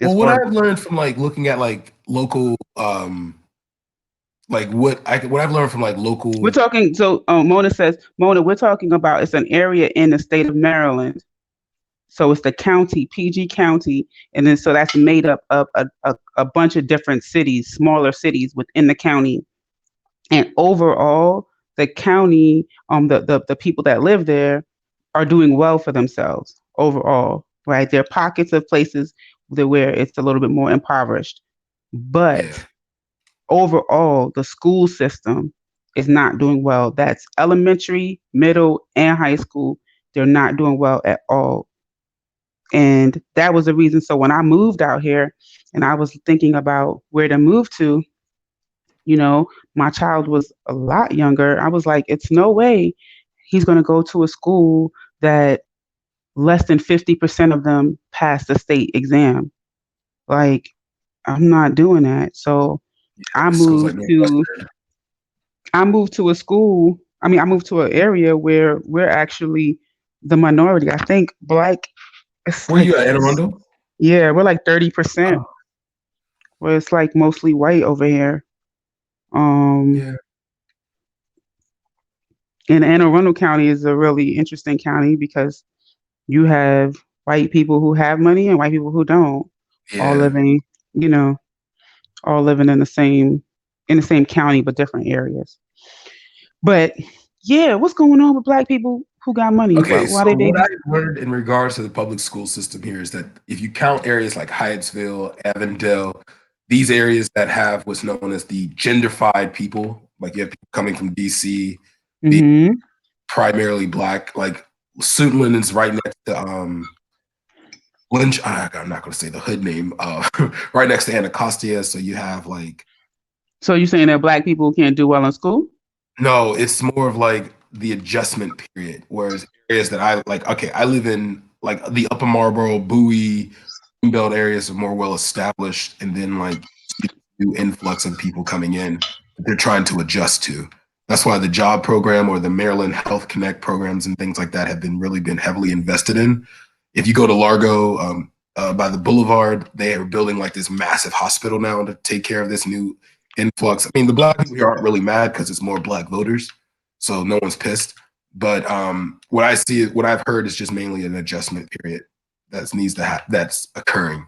Speaker 16: Well, what I've learned from like looking at like local, like what I've learned from like local.
Speaker 11: We're talking. So Mona says, we're talking about it's an area in the state of Maryland. So it's the county, PG County, and then so that's made up of a bunch of different cities, smaller cities within the county. And overall, the county, the people that live there are doing well for themselves overall, right? There are pockets of places where it's a little bit more impoverished. But overall, the school system is not doing well. That's elementary, middle, and high school. They're not doing well at all. And that was the reason. So when I moved out here and I was thinking about where to move to, my child was a lot younger. I was like, it's no way he's going to go to a school that less than 50% of them pass the state exam. Like, I'm not doing that. So I moved to a school. I moved to an area where we're actually the minority. I think black.
Speaker 16: Where you at, Anne Arundel?
Speaker 11: Yeah, we're like 30%. Where it's like mostly white over here. And Anne Arundel County is a really interesting county because you have white people who have money and white people who don't, all living in the same county but different areas. But yeah, what's going on with black people who got money?
Speaker 16: Okay, what I've learned in regards to the public school system here is that if you count areas like Hyattsville, Avondale, these areas that have what's known as the genderfied people, like you have people coming from DC, primarily black, like Suitland is right next to Lynch. I'm not going to say the hood name. Right next to Anacostia. So you have like.
Speaker 11: So you're saying that black people can't do well in school?
Speaker 16: No, it's more of like the adjustment period. Whereas areas that I like, okay, I live in like the Upper Marlboro, Bowie, Belt areas are more well established, and then like new influx of people coming in that they're trying to adjust to. That's why the job program or the Maryland Health Connect programs and things like that have been heavily invested in. If you go to Largo by the Boulevard, they are building like this massive hospital now to take care of this new influx. I mean, the black people here aren't really mad because it's more black voters, so no one's pissed. But what I've heard is just mainly an adjustment period that's occurring.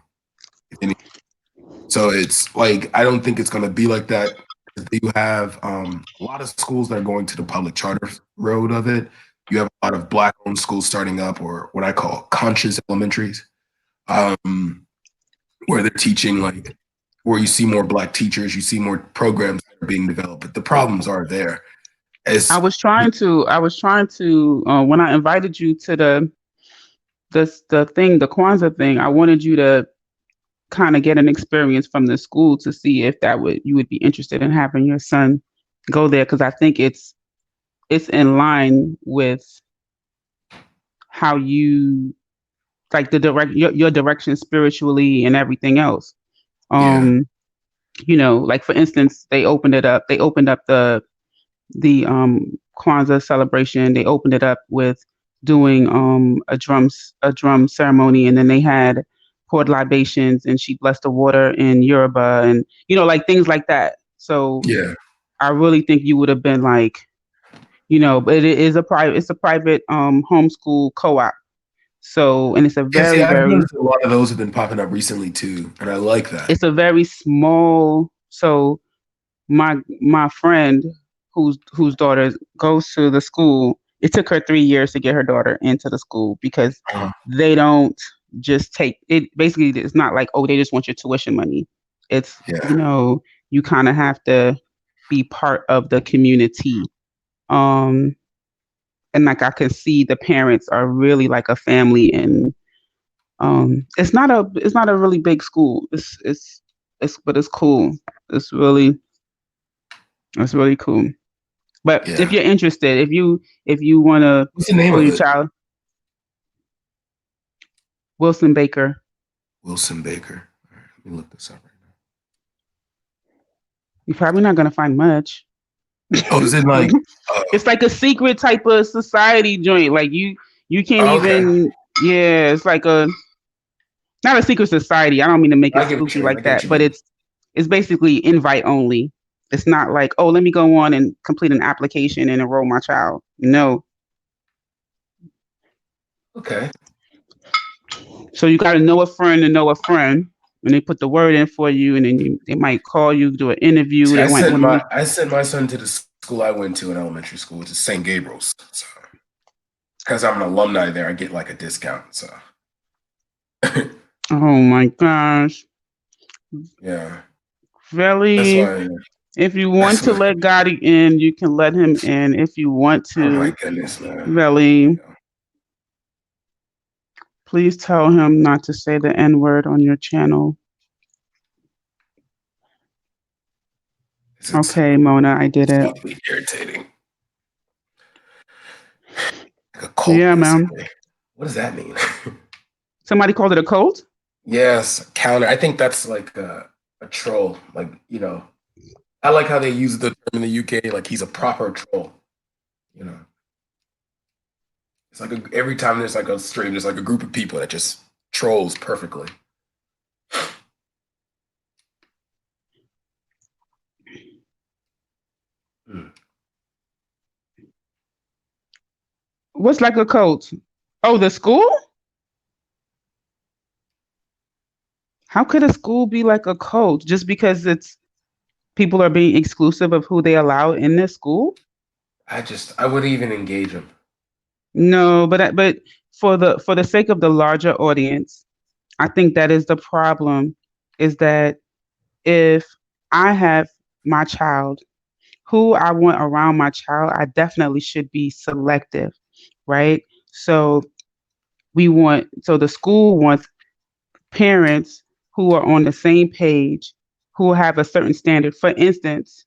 Speaker 16: So it's like I don't think it's going to be like that. You have a lot of schools that are going to the public charter road of it. You have a lot of black-owned schools starting up, or what I call conscious elementaries, where they're teaching like where you see more black teachers, you see more programs that are being developed, but the problems are there.
Speaker 11: I was trying to when I invited you to the Kwanzaa thing, I wanted you to kind of get an experience from the school to see if you would be interested in having your son go there, because I think it's in line with how you like your direction spiritually and everything else. Like for instance, they opened up the Kwanzaa celebration. They opened it up with doing a drum ceremony, and then they had poured libations, and she blessed the water in Yoruba, and like things like that. So I really think you would have been like, but it's a private homeschool co-op. So, and it's a very
Speaker 16: I've noticed a lot of those have been popping up recently too, and I like that.
Speaker 11: It's a very small. So my friend whose daughter goes to the school, it took her 3 years to get her daughter into the school because they don't just take it. Basically, it's not like, oh, they just want your tuition money. It's, you kind of have to be part of the community. and like I could see the parents are really like a family, and it's not a really big school. But it's cool. It's really cool. But if
Speaker 16: Yeah.
Speaker 11: you're interested, if you want to
Speaker 16: What's the name
Speaker 11: for
Speaker 16: of
Speaker 11: your
Speaker 16: it?
Speaker 11: child, Wilson Baker.
Speaker 16: Wilson Baker. All right, let me look this up right
Speaker 11: You're probably not gonna find much.
Speaker 16: now. Oh, is it like?
Speaker 11: It's like a secret type of society joint. Like you can't
Speaker 16: Oh, okay.
Speaker 11: even. Yeah, it's like a not a secret society. I don't mean to make it
Speaker 16: I get what
Speaker 11: spooky
Speaker 16: you mean. I
Speaker 11: like
Speaker 16: get what
Speaker 11: that,
Speaker 16: you
Speaker 11: but
Speaker 16: mean.
Speaker 11: it's basically invite only. It's not like, oh, let me go on and complete an application and enroll my child. No.
Speaker 16: Okay.
Speaker 11: So you got to know a friend to know a friend, and they put the word in for you, and then they might call you, do an interview.
Speaker 16: See,
Speaker 11: They might want to meet.
Speaker 16: I sent my son to the school I went to in elementary school, which is St. Gabriel's. So, because I'm an alumni there, I get like a discount. So,
Speaker 11: Oh my gosh.
Speaker 16: yeah.
Speaker 11: Really?
Speaker 16: That's why.
Speaker 11: If you want to let God in, you can let him in. If you want to,
Speaker 16: Oh my goodness, man.
Speaker 11: really, please tell him not to say the N word on your channel. Okay, Mona, I did it.
Speaker 16: It's irritating. Like a cult,
Speaker 11: Yeah, man.
Speaker 16: basically. What does that mean?
Speaker 11: Somebody called it a cult?
Speaker 16: Yes, counter. I think that's like a troll. Like, you know, I like how they use the term in the UK, like he's a proper troll. You know, it's like every time there's like a stream, there's like a group of people that just trolls perfectly.
Speaker 11: What's like a cult? Oh, the school? How could a school be like a cult just because it's people are being exclusive of who they allow in this school?
Speaker 16: I wouldn't even engage him.
Speaker 11: No, but for the sake of the larger audience, I think that is the problem, is that if I have my child, who I want around my child, I definitely should be selective, right? So the school wants parents who are on the same page, who have a certain standard. For instance,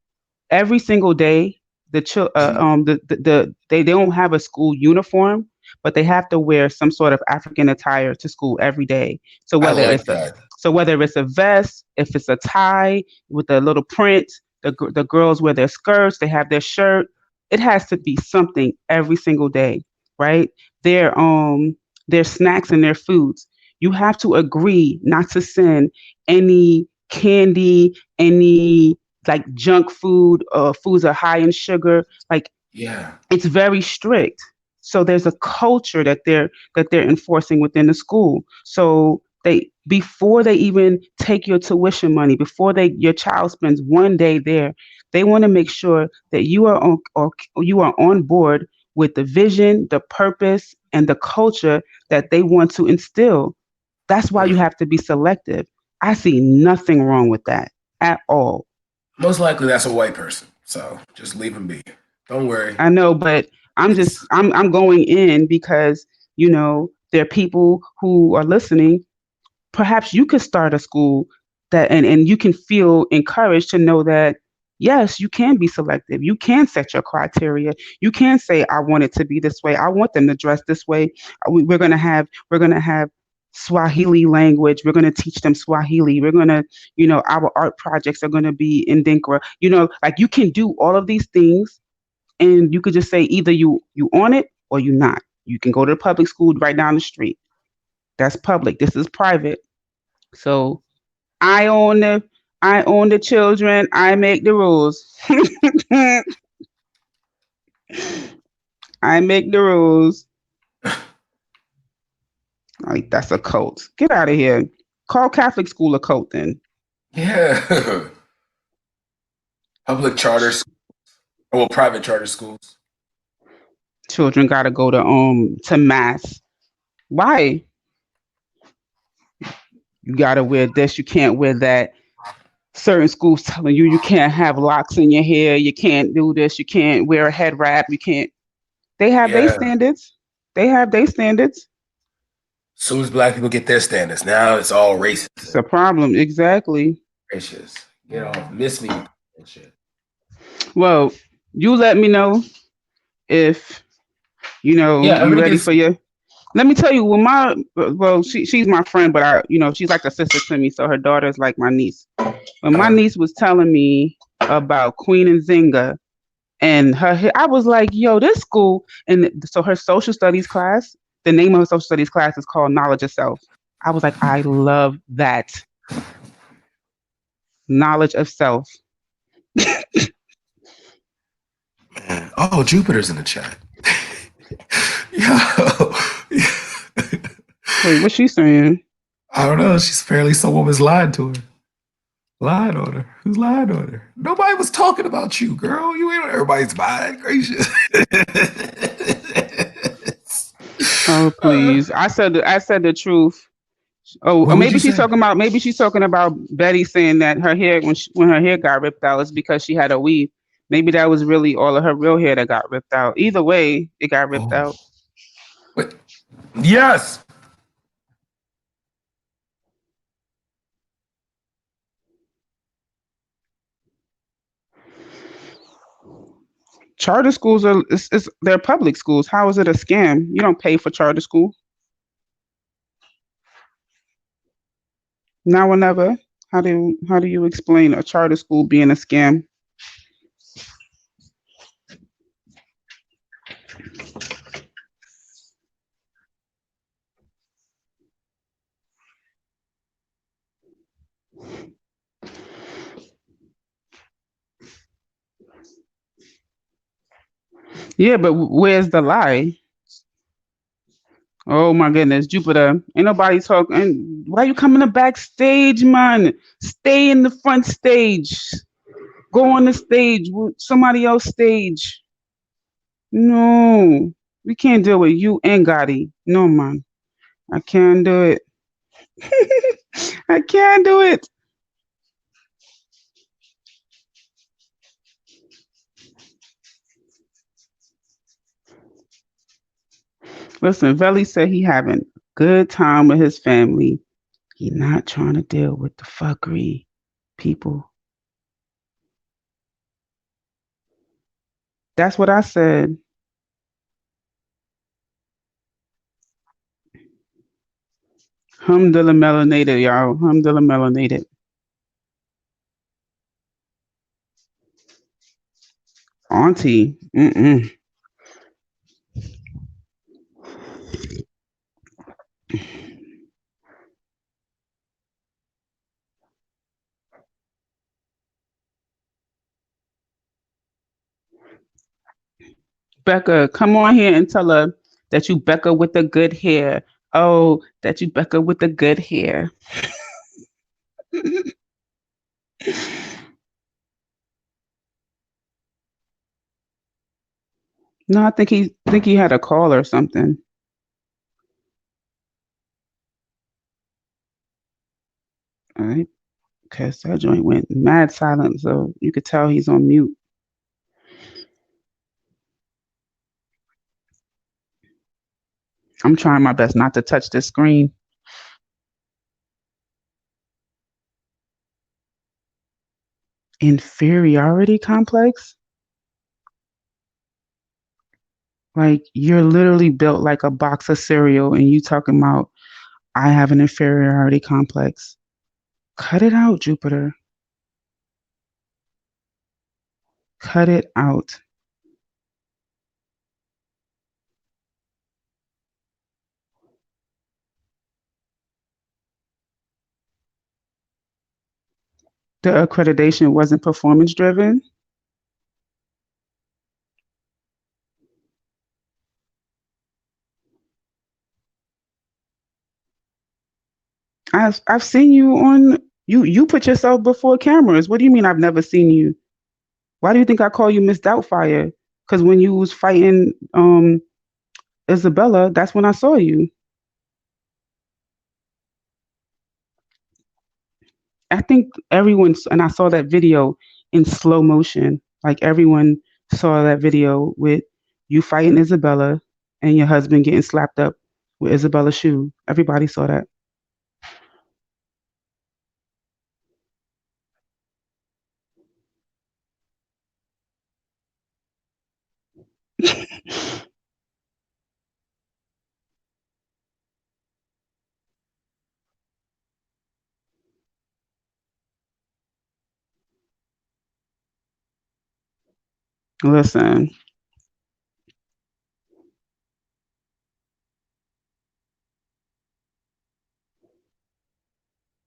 Speaker 11: every single day, they don't have a school uniform, but they have to wear some sort of African attire to school every day. So
Speaker 16: I
Speaker 11: whether
Speaker 16: like
Speaker 11: it's
Speaker 16: that.
Speaker 11: whether it's a vest, if it's a tie with a little print, the girls wear their skirts, they have their shirt. It has to be something every single day, right? Their snacks and their foods. You have to agree not to send any candy, any like junk food, foods are high in sugar. Like,
Speaker 16: Yeah.
Speaker 11: it's very strict. So there's a culture that they're enforcing within the school. So before they even take your tuition money, before your child spends one day there, they want to make sure that you are on board with the vision, the purpose, and the culture that they want to instill. That's why you have to be selective. I see nothing wrong with that at all.
Speaker 16: Most likely that's a white person. So just leave him be. Don't worry.
Speaker 11: I know, but I'm going in because, there are people who are listening. Perhaps you could start a school that and you can feel encouraged to know that yes, you can be selective. You can set your criteria. You can say, I want it to be this way. I want them to dress this way. We're gonna have Swahili language. We're gonna teach them Swahili. We're gonna, our art projects are gonna be in Dinkra. Like, you can do all of these things, and you could just say either you on it or you not. You can go to the public school right down the street. That's public. This is private. So I own the children. I make the rules. I make the rules. Like, that's a cult. Get out of here. Call Catholic school a cult then.
Speaker 16: Yeah. Public charter schools. Well, private charter schools.
Speaker 11: Children gotta go to mass. Why? You gotta wear this, you can't wear that. Certain schools telling you can't have locks in your hair, you can't do this, you can't wear a head wrap, you can't. They have their
Speaker 16: Yeah.
Speaker 11: standards. They have their standards.
Speaker 16: As soon as black people get their standards, now it's all racist.
Speaker 11: It's a problem. Exactly.
Speaker 16: Racist. You know, miss me with bullshit.
Speaker 11: Well, you let me know if
Speaker 16: Yeah,
Speaker 11: you ready for your. Let me tell you, she's my friend, but she's like a sister to me, so her daughter's like my niece. When my niece was telling me about Queen and Zinga and I was like, yo, this school, and so her social studies class, the name of her social studies class is called Knowledge of Self. I was like, I love that. Knowledge of self.
Speaker 16: Man. Oh, Jupiter's in the chat. Yo.
Speaker 11: Wait, what's she saying?
Speaker 16: I don't know. She's apparently someone was lying to her. Lied on her. Who's lied on her? Nobody was talking about you, girl. You ain't on everybody's mind. Gracious.
Speaker 11: Oh, please. I said the truth. Oh,
Speaker 16: What would
Speaker 11: maybe
Speaker 16: you
Speaker 11: she's
Speaker 16: say?
Speaker 11: talking about Betty saying that her hair when her hair got ripped out is because she had a weave. Maybe that was really all of her real hair that got ripped out. Either way, it got ripped out.
Speaker 16: Wait. Yes.
Speaker 11: Charter schools they're public schools. How is it a scam? You don't pay for charter school. Now or never. How do you explain a charter school being a scam? Yeah, but where's the lie? Oh my goodness, Jupiter. Ain't nobody talking. Why you coming to backstage, man? Stay in the front stage. Go on the stage with somebody else stage. No, we can't deal with you and Gotti. No, man. I can't do it. I can't do it. Listen, Veli said he having a good time with his family. He not trying to deal with the fuckery people. That's what I said. Humdulillah melanated, y'all. Humdulillah melanated. Auntie. Mm-mm. Becca, come on here and tell her that you Becca with the good hair. Oh, that you Becca with the good hair. No, I think he had a call or something. All right. Because that joint went mad silent, so you could tell he's on mute. I'm trying my best not to touch the screen. Inferiority complex? Like you're literally built like a box of cereal and you talking about I have an inferiority complex. Cut it out, Jupiter. Cut it out. The accreditation wasn't performance driven. I've seen you on you put yourself before cameras. What do you mean I've never seen you? Why do you think I call you Miss Doubtfire? Because when you was fighting Isabella, that's when I saw you. I think and I saw that video in slow motion. Like everyone saw that video with you fighting Isabella and your husband getting slapped up with Isabella's shoe. Everybody saw that. Listen,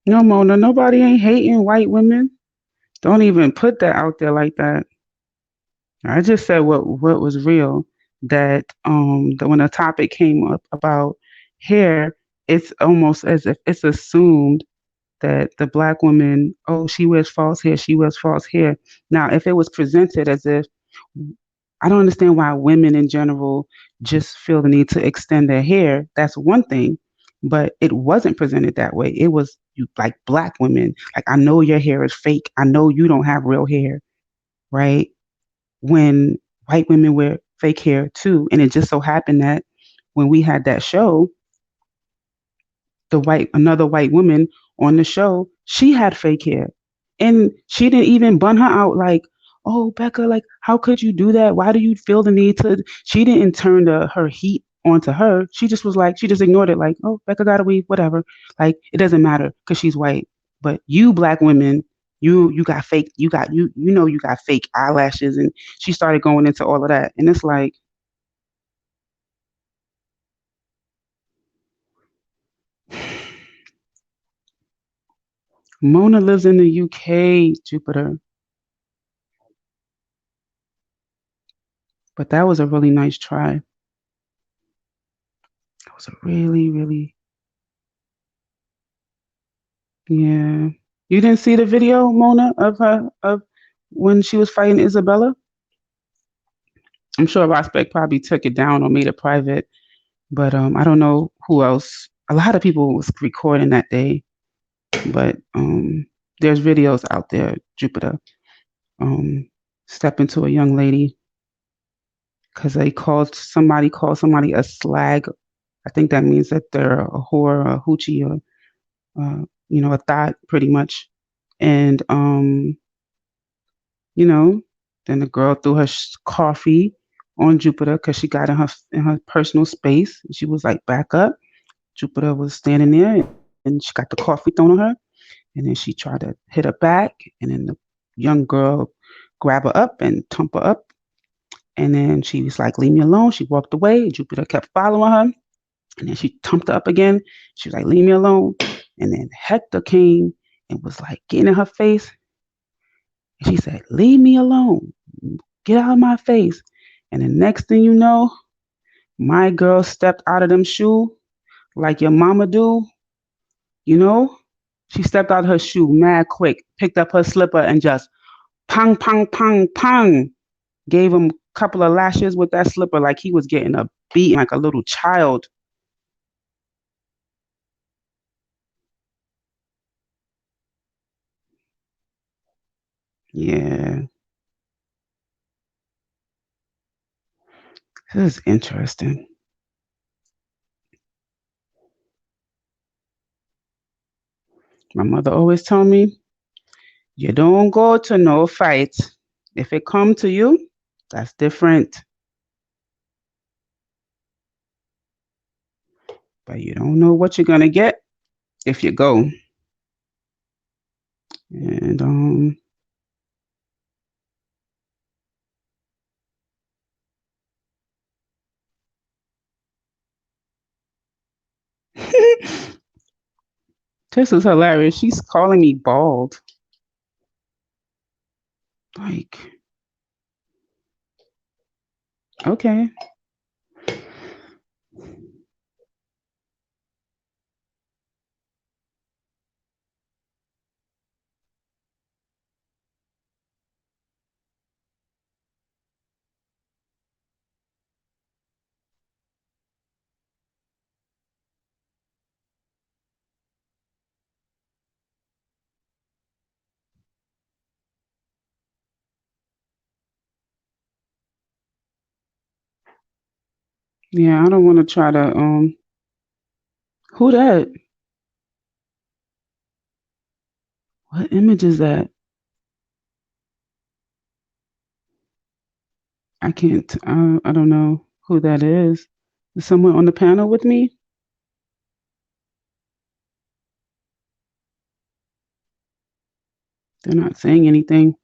Speaker 11: no, Mona, nobody ain't hating white women. Don't even put that out there like that. I just said what was real. That when a topic came up about hair, it's almost as if it's assumed that the black woman, oh, she wears false hair, she wears false hair. Now, if it was presented as if, I don't understand why women in general just feel the need to extend their hair. That's one thing, but it wasn't presented that way. It was you like black women, like I know your hair is fake. I know you don't have real hair, right? When white women wear fake hair too, and it just so happened that when we had that show, another white woman on the show, she had fake hair. And she didn't even bun her out like, oh, Becca, like, how could you do that? Why do you feel the need to? She didn't turn her heat onto her. She just was like, she just ignored it, like, oh, Becca got a weave, whatever. Like, it doesn't matter because she's white. But you black women, you got fake, you got fake eyelashes. And she started going into all of that. And it's like, Mona lives in the UK, Jupiter. But that was a really nice try. That was a really, really, yeah. You didn't see the video, Mona, of when she was fighting Isabella? I'm sure Prospect probably took it down or made it private, but I don't know who else. A lot of people was recording that day, but there's videos out there, Jupiter. Step into a young lady because somebody called somebody a slag. I think that means that they're a whore or a hoochie or a thought pretty much. And then the girl threw her coffee on Jupiter because she got in her personal space. She was like, back up. Jupiter was standing there and she got the coffee thrown on her. And then she tried to hit her back. And then the young girl grabbed her up and thump her up. And then she was like, leave me alone. She walked away. Jupiter kept following her. And then she thumped her up again. She was like, leave me alone. And then Hector came and was like getting in her face. And she said, leave me alone. Get out of my face. And the next thing you know, my girl stepped out of them shoe like your mama do. You know, she stepped out of her shoe mad quick, picked up her slipper and just pang, pang, pang, pang. Gave him a couple of lashes with that slipper like he was getting a beating like a little child. Yeah. This is interesting. My mother always told me, you don't go to no fight. If it come to you, that's different. But you don't know what you're gonna get if you go. And this is hilarious. She's calling me bald. Like, okay. Yeah, I don't want to try to who that? What image is that? I can't I don't know who that is. Is someone on the panel with me? They're not saying anything.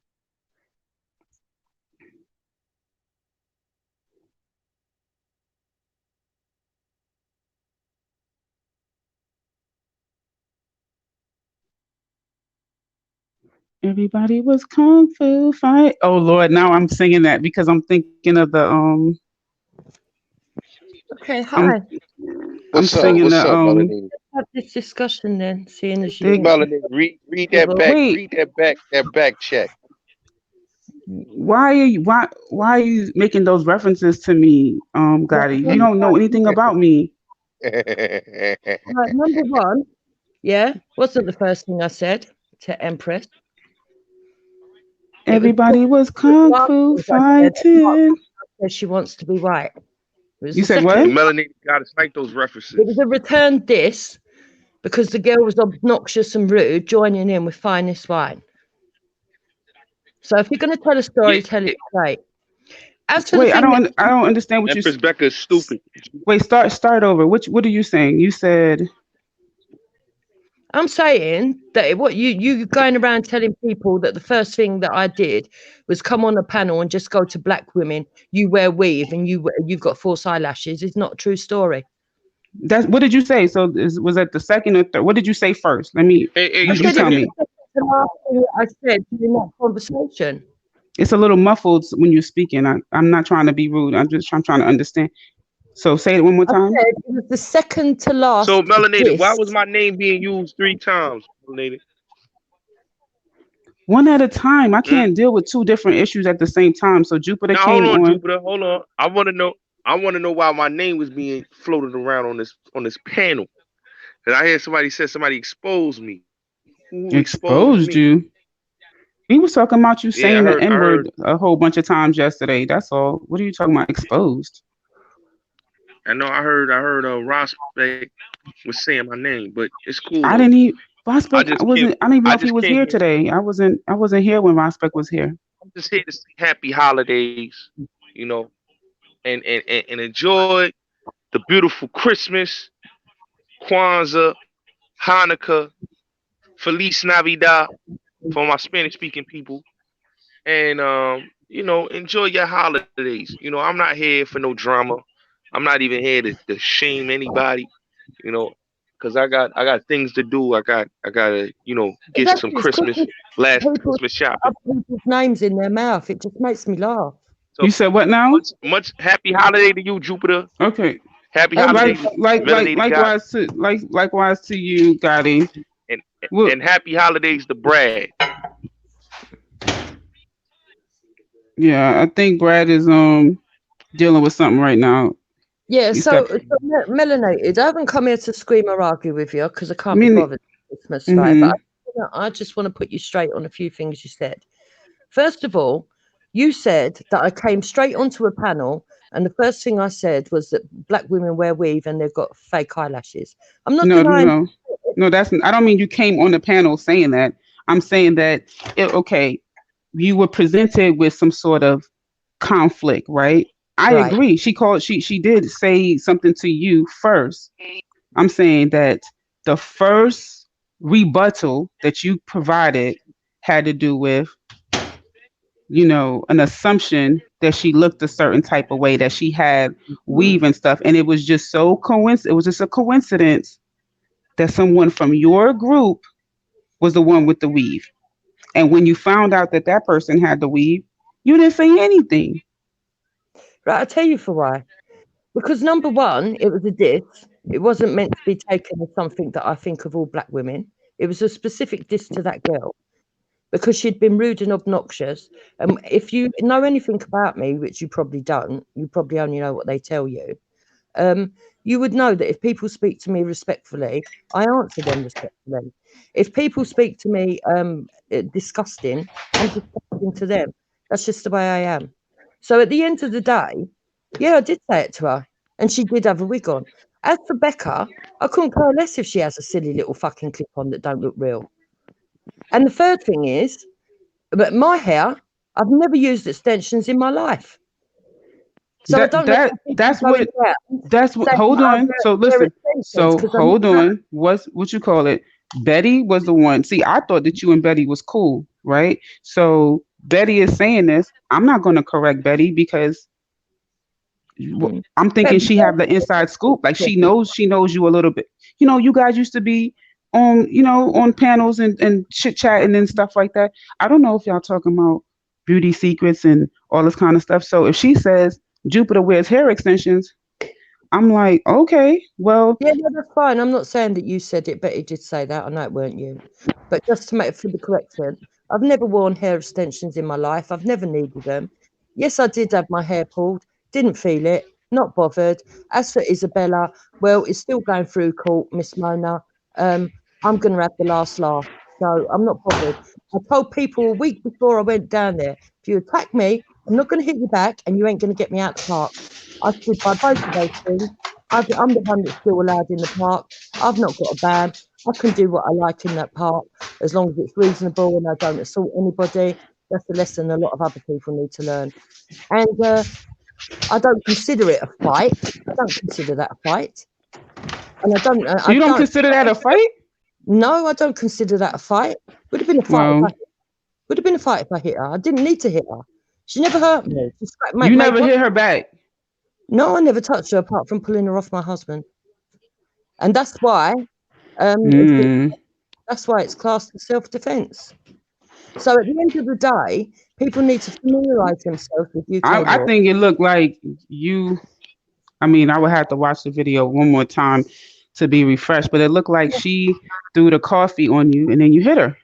Speaker 11: Everybody was kung fu fight. Oh Lord, now I'm singing that because I'm thinking of the
Speaker 17: Okay, hi.
Speaker 11: I'm singing
Speaker 8: What's
Speaker 11: the
Speaker 8: up, Melanie?
Speaker 17: Have this discussion then, seeing as you
Speaker 11: they,
Speaker 17: want to.
Speaker 8: Melanie, read that back.
Speaker 11: wait,
Speaker 8: Read that back check.
Speaker 11: why are you making those references to me, Gotti? You don't know anything about me.
Speaker 17: Right, number one, yeah, wasn't the first thing I said to Empress.
Speaker 11: Everybody was kung fu fighting.
Speaker 17: She wants to be right.
Speaker 11: You said what?
Speaker 2: Melanie got to cite those references.
Speaker 17: It was a return diss because the girl was obnoxious and rude, joining in with finest wine. So if you're going to tell a story, tell it straight. As to
Speaker 11: Wait,
Speaker 17: the
Speaker 11: I
Speaker 17: thing
Speaker 11: don't understand what
Speaker 2: Empress Becca is stupid.
Speaker 11: Wait, start over. What are you saying? You said
Speaker 17: I'm saying that what you going around telling people that the first thing that I did was come on a panel and just go to black women. You wear weave and you've got false eyelashes. Is not a true story.
Speaker 11: that's what did you say? So was that the second or third? What did you say first? Let me.
Speaker 17: I
Speaker 11: You tell me.
Speaker 17: The last thing that I said in that conversation.
Speaker 11: It's a little muffled when you're speaking. I'm not trying to be rude. I'm trying to understand. So say it one more time.
Speaker 17: I said it was the second to last.
Speaker 2: So, Melanated, why was my name being used 3 times, Melanated?
Speaker 11: One at a time. I can't deal with 2 different issues at the same time. So Jupiter
Speaker 2: Now,
Speaker 11: came
Speaker 2: hold on,
Speaker 11: on.
Speaker 2: Jupiter. Hold on. I want to know why my name was being floated around on this panel. And I heard somebody said somebody exposed me. Who exposed
Speaker 11: Exposed
Speaker 2: me?
Speaker 11: you. He was talking about you
Speaker 2: Yeah,
Speaker 11: saying
Speaker 2: I
Speaker 11: the N
Speaker 2: heard.
Speaker 11: word a whole bunch of times yesterday. That's all. What are you talking about? Exposed.
Speaker 2: I know. I heard. Rospect was saying my name, but it's cool
Speaker 11: I
Speaker 2: though.
Speaker 11: didn't even Prospect. I
Speaker 2: came.
Speaker 11: don't even know
Speaker 2: I
Speaker 11: if he
Speaker 2: just
Speaker 11: was
Speaker 2: came
Speaker 11: here
Speaker 2: here.
Speaker 11: today. I wasn't here when Prospect was here.
Speaker 2: I'm just here to say happy holidays, you know, and enjoy the beautiful Christmas, Kwanzaa, Hanukkah, Feliz Navidad for my Spanish speaking people. And enjoy your holidays. I'm not here for no drama. I'm not even here to shame anybody, you know, because I got things to do. I gotta get some
Speaker 17: Exactly. It's
Speaker 2: Christmas Christmas shopping.
Speaker 17: people's names in their mouth. It just makes me laugh.
Speaker 2: So
Speaker 11: You said what now?
Speaker 2: much happy holiday to you, Jupiter.
Speaker 11: Okay.
Speaker 2: Happy holiday, Melanated God,
Speaker 11: likewise to you, Gotti.
Speaker 2: and
Speaker 11: Well,
Speaker 2: and happy holidays to Brad.
Speaker 11: yeah, I think Brad is dealing with something right now.
Speaker 17: Yeah,
Speaker 11: He
Speaker 17: so,
Speaker 11: stepped.
Speaker 17: Melanated, I haven't come here to scream or argue with you because I can't be
Speaker 11: Meaning-
Speaker 17: bothered with Christmas, right? But I just want to put you straight on a few things you said. First of all, you said that I came straight onto a panel, and the first thing I said was that black women wear weave and they've got fake eyelashes. I'm not denying.
Speaker 11: No, that's. I don't mean you came on the panel saying that. I'm saying that okay, you were presented with some sort of conflict, right? I agree. She did say something to you first. I'm saying that the first rebuttal that you provided had to do with, an assumption that she looked a certain type of way, that she had weave and stuff. And it was just so it was just a coincidence that someone from your group was the one with the weave. And when you found out that that person had the weave, you didn't say anything.
Speaker 17: Right, I'll tell you for why. Because number one, it was a diss. It wasn't meant to be taken as something that I think of all black women. It was a specific diss to that girl because she'd been rude and obnoxious. And if you know anything about me, which you probably don't, you probably only know what they tell you. You would know that if people speak to me respectfully, I answer them respectfully. If people speak to me disgusting, I'm disgusting to them. That's just the way I am. So at the end of the day, yeah, I did say it to her. and she did have a wig on. As for Becca, I couldn't care less if she has a silly little fucking clip on that don't look real. And the third thing is, but my hair, I've never used extensions in my life. So I don't know.
Speaker 11: That's what hold on. So listen. So hold on. What you call it? Betty was the one. See, I thought that you and Betty was cool, right? So Betty is saying this. I'm not going to correct Betty because I'm thinking she have the inside scoop. Like she knows you a little bit. You know, you guys used to be on panels and chit chatting and stuff like that. I don't know if y'all talking about beauty secrets and all this kind of stuff. So if she says Jupiter wears hair extensions, I'm like, okay, well.
Speaker 17: Yeah, no, that's fine. I'm not saying that you said it, Betty did say that. I know it weren't you. But just to make it for the correction, I've never worn hair extensions in my life. I've never needed them. Yes, I did have my hair pulled. Didn't feel it. Not bothered. As for Isabella, well, it's still going through court, Miss Mona. I'm going to have the last laugh. So I'm not bothered. I told people a week before I went down there, if you attack me, I'm not going to hit you back and you ain't going to get me out the park. I stood by both of those things. I'm the one that's still allowed in the park. I've not got a ban. I can do what I like in that park as long as it's reasonable and I don't assault anybody. That's a lesson a lot of other people need to learn. And I don't consider it a fight. I don't consider that a fight. And I don't.
Speaker 11: So you don't consider that a fight?
Speaker 17: No, I don't consider that a fight. Would have been a fight. Would have been a fight if I hit her. I didn't need to hit her. She never hurt me.
Speaker 11: You never hit her back?
Speaker 17: No, I never touched her apart from pulling her off my husband. And that's why that's why it's classed as self-defense. So at the end of the day, people need to familiarize themselves with UK law.
Speaker 11: I think it looked like you. I mean, I would have to watch the video one more time to be refreshed, but it looked like she threw the coffee on you and then you hit her.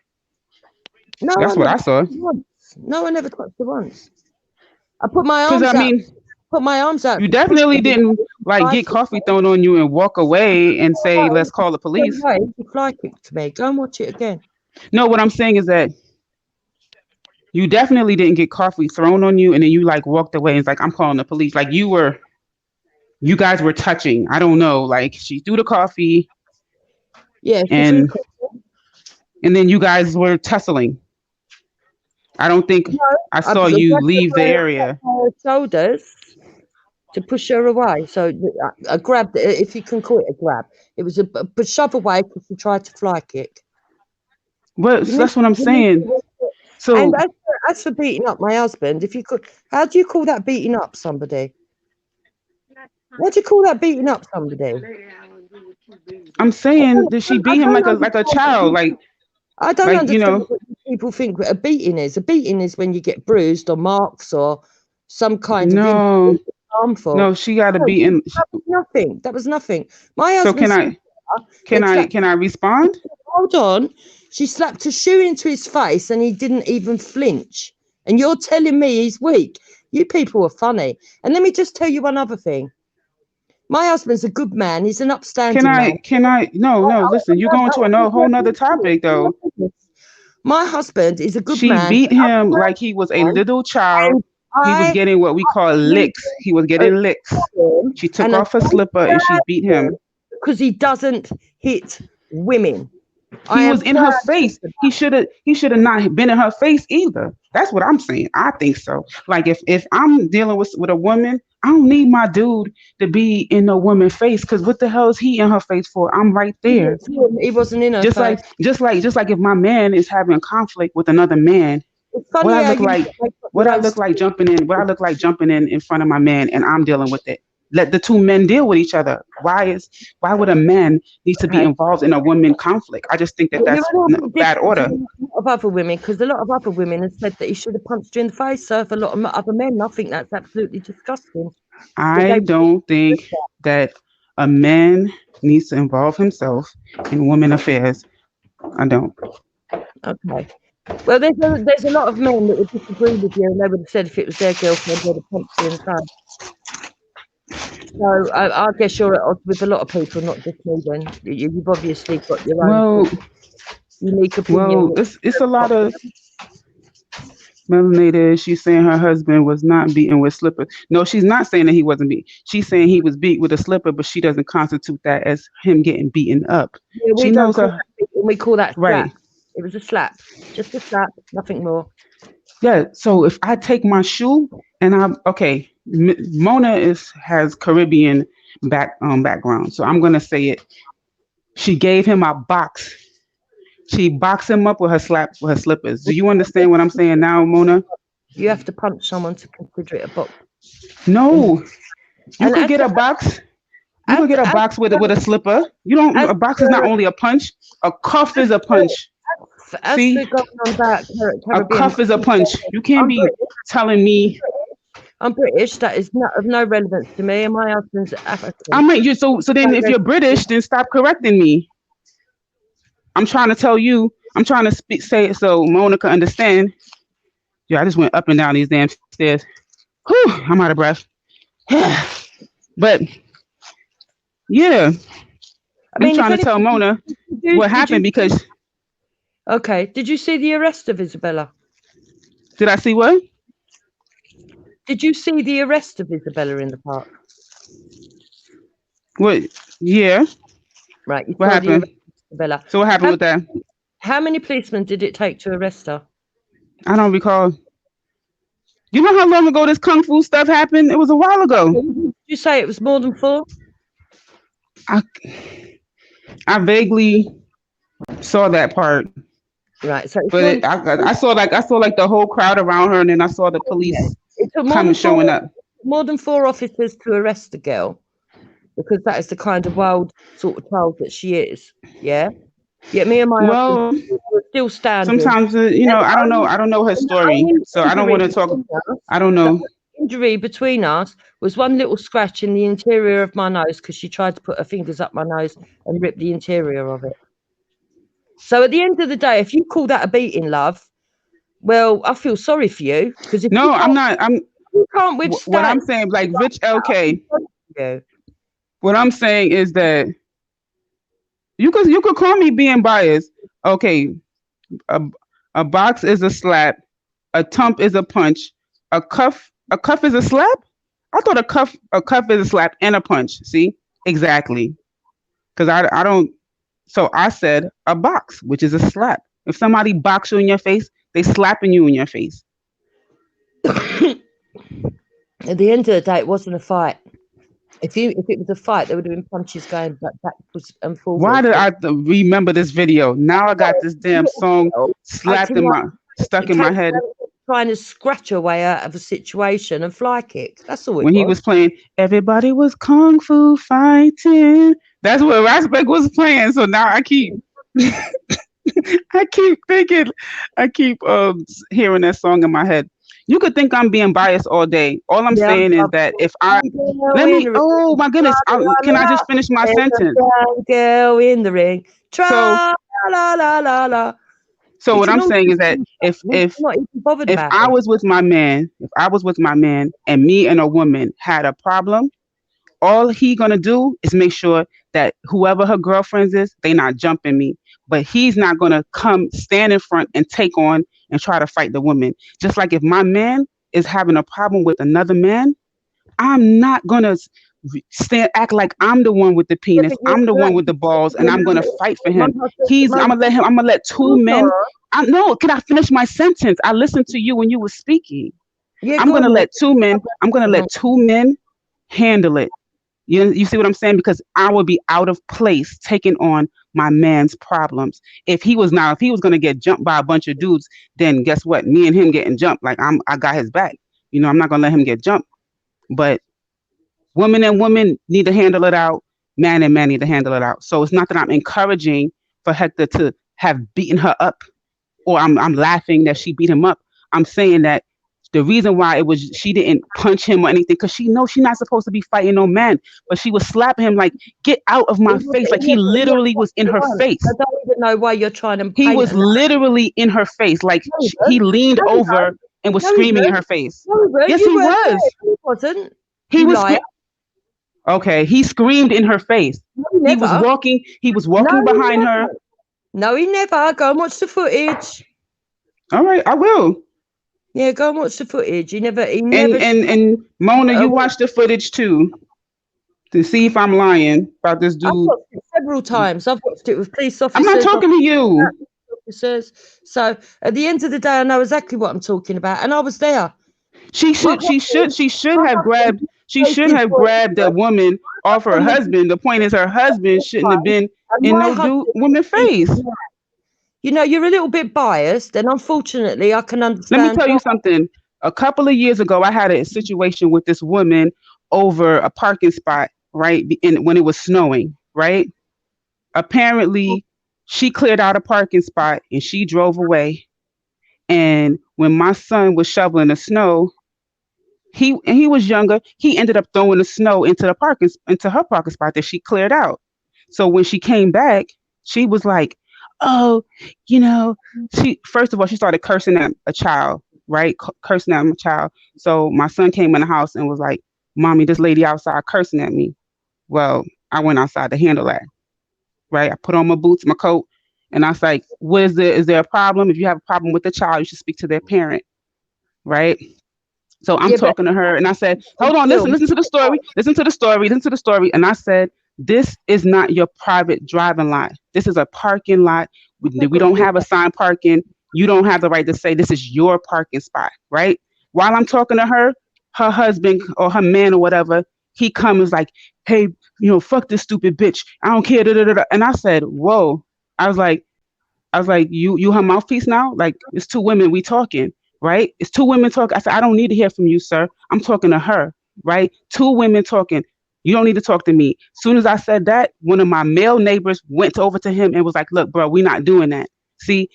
Speaker 17: No,
Speaker 11: that's what I saw.
Speaker 17: No, I never touched her once. I put my arms out. Put my arms out.
Speaker 11: You definitely didn't like get coffee thrown on you and walk away and say, "Let's call the police."
Speaker 17: You fly kicked me. Go and watch it again.
Speaker 11: No, what I'm saying is that you definitely didn't get coffee thrown on you and then you like walked away and it's like, "I'm calling the police." Like you guys were touching. I don't know. Like she threw the coffee.
Speaker 17: Yeah.
Speaker 11: And then you guys were tussling. I don't think I saw you leave the area.
Speaker 17: Shoulders to push her away. So I grabbed it, if you can call it a grab. It was a shove away because she tried to fly kick.
Speaker 11: Well, that's what I'm saying. So
Speaker 17: and as for beating up my husband, if you could, how do you call that beating up somebody? What do you call that beating up somebody?
Speaker 11: I'm saying that she beat him like a child. Like
Speaker 17: I don't understand what people think a beating is. A beating is when you get bruised or marks or some kind of harmful.
Speaker 11: No, she got to be in.
Speaker 17: Nothing. That was nothing. My husband.
Speaker 11: So can I respond?
Speaker 17: Hold on. She slapped a shoe into his face and he didn't even flinch. And you're telling me he's weak? You people are funny. And let me just tell you one other thing. My husband's a good man. He's an upstanding man.
Speaker 11: No, listen, you're going to a whole nother topic, though.
Speaker 17: My husband is a good man.
Speaker 11: She beat him like he was a little child. He was getting what we call licks. He was getting licks. She took off her slipper and she beat him.
Speaker 17: Because he doesn't hit women.
Speaker 11: He was in her face. He should have not been in her face either. That's what I'm saying. I think so. Like if I'm dealing with a woman, I don't need my dude to be in a woman's face because what the hell is he in her face for? I'm right there.
Speaker 17: He wasn't in her face.
Speaker 11: Just like if my man is having a conflict with another man, what I look like jumping in in front of my man and I'm dealing with it. Let the two men deal with each other. Why would a man need to be involved in a woman conflict? I just think that's bad order.
Speaker 17: A lot of other women, because a lot of other women have said that he should have punched you in the face. So for a lot of other men, I think that's absolutely disgusting.
Speaker 11: I don't think that a man needs to involve himself in women affairs. I don't.
Speaker 17: Okay. Well, there's a lot of men that would disagree with you, and they would have said if it was their girlfriend, they'd have punched you in the face. So I guess you're at odds with a lot of people, not just me. Then you've obviously got your own unique opinion.
Speaker 11: Well, it's a lot of Melanated, she's saying her husband was not beaten with slippers. No, she's not saying that he wasn't beat. She's saying he was beat with a slipper, but she doesn't constitute that as him getting beaten up.
Speaker 17: Yeah, we
Speaker 11: She
Speaker 17: don't
Speaker 11: knows
Speaker 17: call
Speaker 11: her.
Speaker 17: that, we call that slap.
Speaker 11: Right.
Speaker 17: It was a slap, just a slap, nothing more.
Speaker 11: Yeah. So if I take my shoe and Mona has Caribbean background, so I'm gonna say it. She gave him a box. She boxed him up with her slippers. Do you understand what I'm saying now, Mona?
Speaker 17: You have to punch someone to consider it a box.
Speaker 11: No, you could get a box. You could get a box with a slipper. You don't. A box is not only a punch. A cuff is a punch. See, a cuff is a punch. You can't be telling me.
Speaker 17: I'm British. That is not of no relevance to me, and my husband's African.
Speaker 11: I mean, so then if you're British, then stop correcting me. I'm trying to tell you. I'm trying to say it so Mona can understand. Yeah, I just went up and down these damn stairs. Whew, I'm out of breath. But yeah, I'm trying to tell Mona what happened because.
Speaker 17: Okay, did you see the arrest of Isabella?
Speaker 11: Did I see what?
Speaker 17: Did you see the arrest of Isabella in the park?
Speaker 11: What? Yeah.
Speaker 17: Right.
Speaker 11: What happened?
Speaker 17: Isabella.
Speaker 11: So what happened with that?
Speaker 17: How many policemen did it take to arrest her?
Speaker 11: I don't recall. You know how long ago this kung fu stuff happened? It was a while ago.
Speaker 17: Did you say it was more than 4?
Speaker 11: I vaguely saw that part.
Speaker 17: Right. So
Speaker 11: but I saw like the whole crowd around her, and then I saw the police showing up.
Speaker 17: More than 4 officers to arrest the girl, because that is the kind of wild sort of child that she is. Yeah. Yet me and my husband were still standing.
Speaker 11: Sometimes I don't know her story, so I don't want to talk. I don't know.
Speaker 17: The injury between us was one little scratch in the interior of my nose because she tried to put her fingers up my nose and rip the interior of it. So at the end of the day, if you call that a beating, love, well, I feel sorry for you because if
Speaker 11: I'm not.
Speaker 17: You can't withstand.
Speaker 11: What I'm saying, like Rich LK. What I'm saying is that you could call me being biased. Okay, a box is a slap, a thump is a punch, a cuff is a slap. I thought a cuff is a slap and a punch. See, exactly. Because I don't. So I said a box, which is a slap. If somebody box you in your face, they slapping you in your face.
Speaker 17: At the end of the day, it wasn't a fight. If it was a fight, there would have been punches going backwards and forwards.
Speaker 11: Why did I remember this video? Now I got this damn song stuck in my head.
Speaker 17: Trying to scratch her way out of a situation and fly kick. That's all.
Speaker 11: When he was playing, everybody was kung fu fighting. That's what Rasbeck was playing. So now I keep hearing that song in my head. You could think I'm being biased all day. All I'm saying is that if oh my goodness, can I just finish my sentence?
Speaker 17: Girl in the ring. La la la la.
Speaker 11: So what I'm saying is that if I was with my man, and me and a woman had a problem, all he gonna do is make sure that whoever her girlfriends is, they not jumping me. But he's not gonna come stand in front and take on and try to fight the woman. Just like if my man is having a problem with another man, I'm not gonna act like I'm the one with the penis, I'm the one with the balls, and I'm gonna fight for him. I'm gonna let 2 men. Can I finish my sentence? I listened to you when you were speaking. I'm gonna let 2 men handle it. You see what I'm saying? Because I would be out of place taking on my man's problems. If he was gonna get jumped by a bunch of dudes, then guess what? Me and him getting jumped, like I got his back. I'm not gonna let him get jumped. But women and women need to handle it out. Man and man need to handle it out. So it's not that I'm encouraging for Hector to have beaten her up, or I'm laughing that she beat him up. I'm saying that the reason why she didn't punch him or anything, because she knows she's not supposed to be fighting no man, but she was slapping him like, get out of my face. Like he literally was in her face.
Speaker 17: I don't even know why you're trying to.
Speaker 11: He was literally in her face. Like he leaned over and was screaming in her face. Yes, he was.
Speaker 17: He wasn't.
Speaker 11: He was. Okay, he screamed in her face. He was walking. He was walking behind her.
Speaker 17: No, he never. Go and watch the footage.
Speaker 11: All right, I will.
Speaker 17: Yeah, go and watch the footage. He never.
Speaker 11: And Mona, you watched the footage too to see if I'm lying about this dude.
Speaker 17: I've watched it several times. I've watched it with police officers.
Speaker 11: I'm not talking to you.
Speaker 17: Officers. So at the end of the day, I know exactly what I'm talking about, and I was there.
Speaker 11: She should have grabbed that woman off her husband. The point is, her husband shouldn't have been in no woman's face.
Speaker 17: You know, you're a little bit biased, and unfortunately, I can understand.
Speaker 11: Let me tell you something. A couple of years ago, I had a situation with this woman over a parking spot, right? When it was snowing, right? Apparently, she cleared out a parking spot and she drove away. And when my son was shoveling the snow, he was younger. He ended up throwing the snow into her parking spot that she cleared out. So when she came back, she was like, "Oh, you know," first of all, she started cursing at a child, right? Cursing at my child. So my son came in the house and was like, "Mommy, this lady outside cursing at me." Well, I went outside to handle that, right? I put on my boots, my coat, and I was like, is there a problem? If you have a problem with the child, you should speak to their parent, right? So I'm talking to her and I said, hold on, listen to the story. And I said, this is not your private driving lot. This is a parking lot. We don't have assigned parking. You don't have the right to say this is your parking spot, right? While I'm talking to her, her husband or her man or whatever, he comes like, hey, fuck this stupid bitch. I don't care. And I said, whoa. I was like, you her mouthpiece now? Like, it's two women we talking. Right? It's two women talking. I said, I don't need to hear from you, sir. I'm talking to her, right? Two women talking. You don't need to talk to me. As soon as I said that, one of my male neighbors went over to him and was like, look, bro, we're not doing that. See,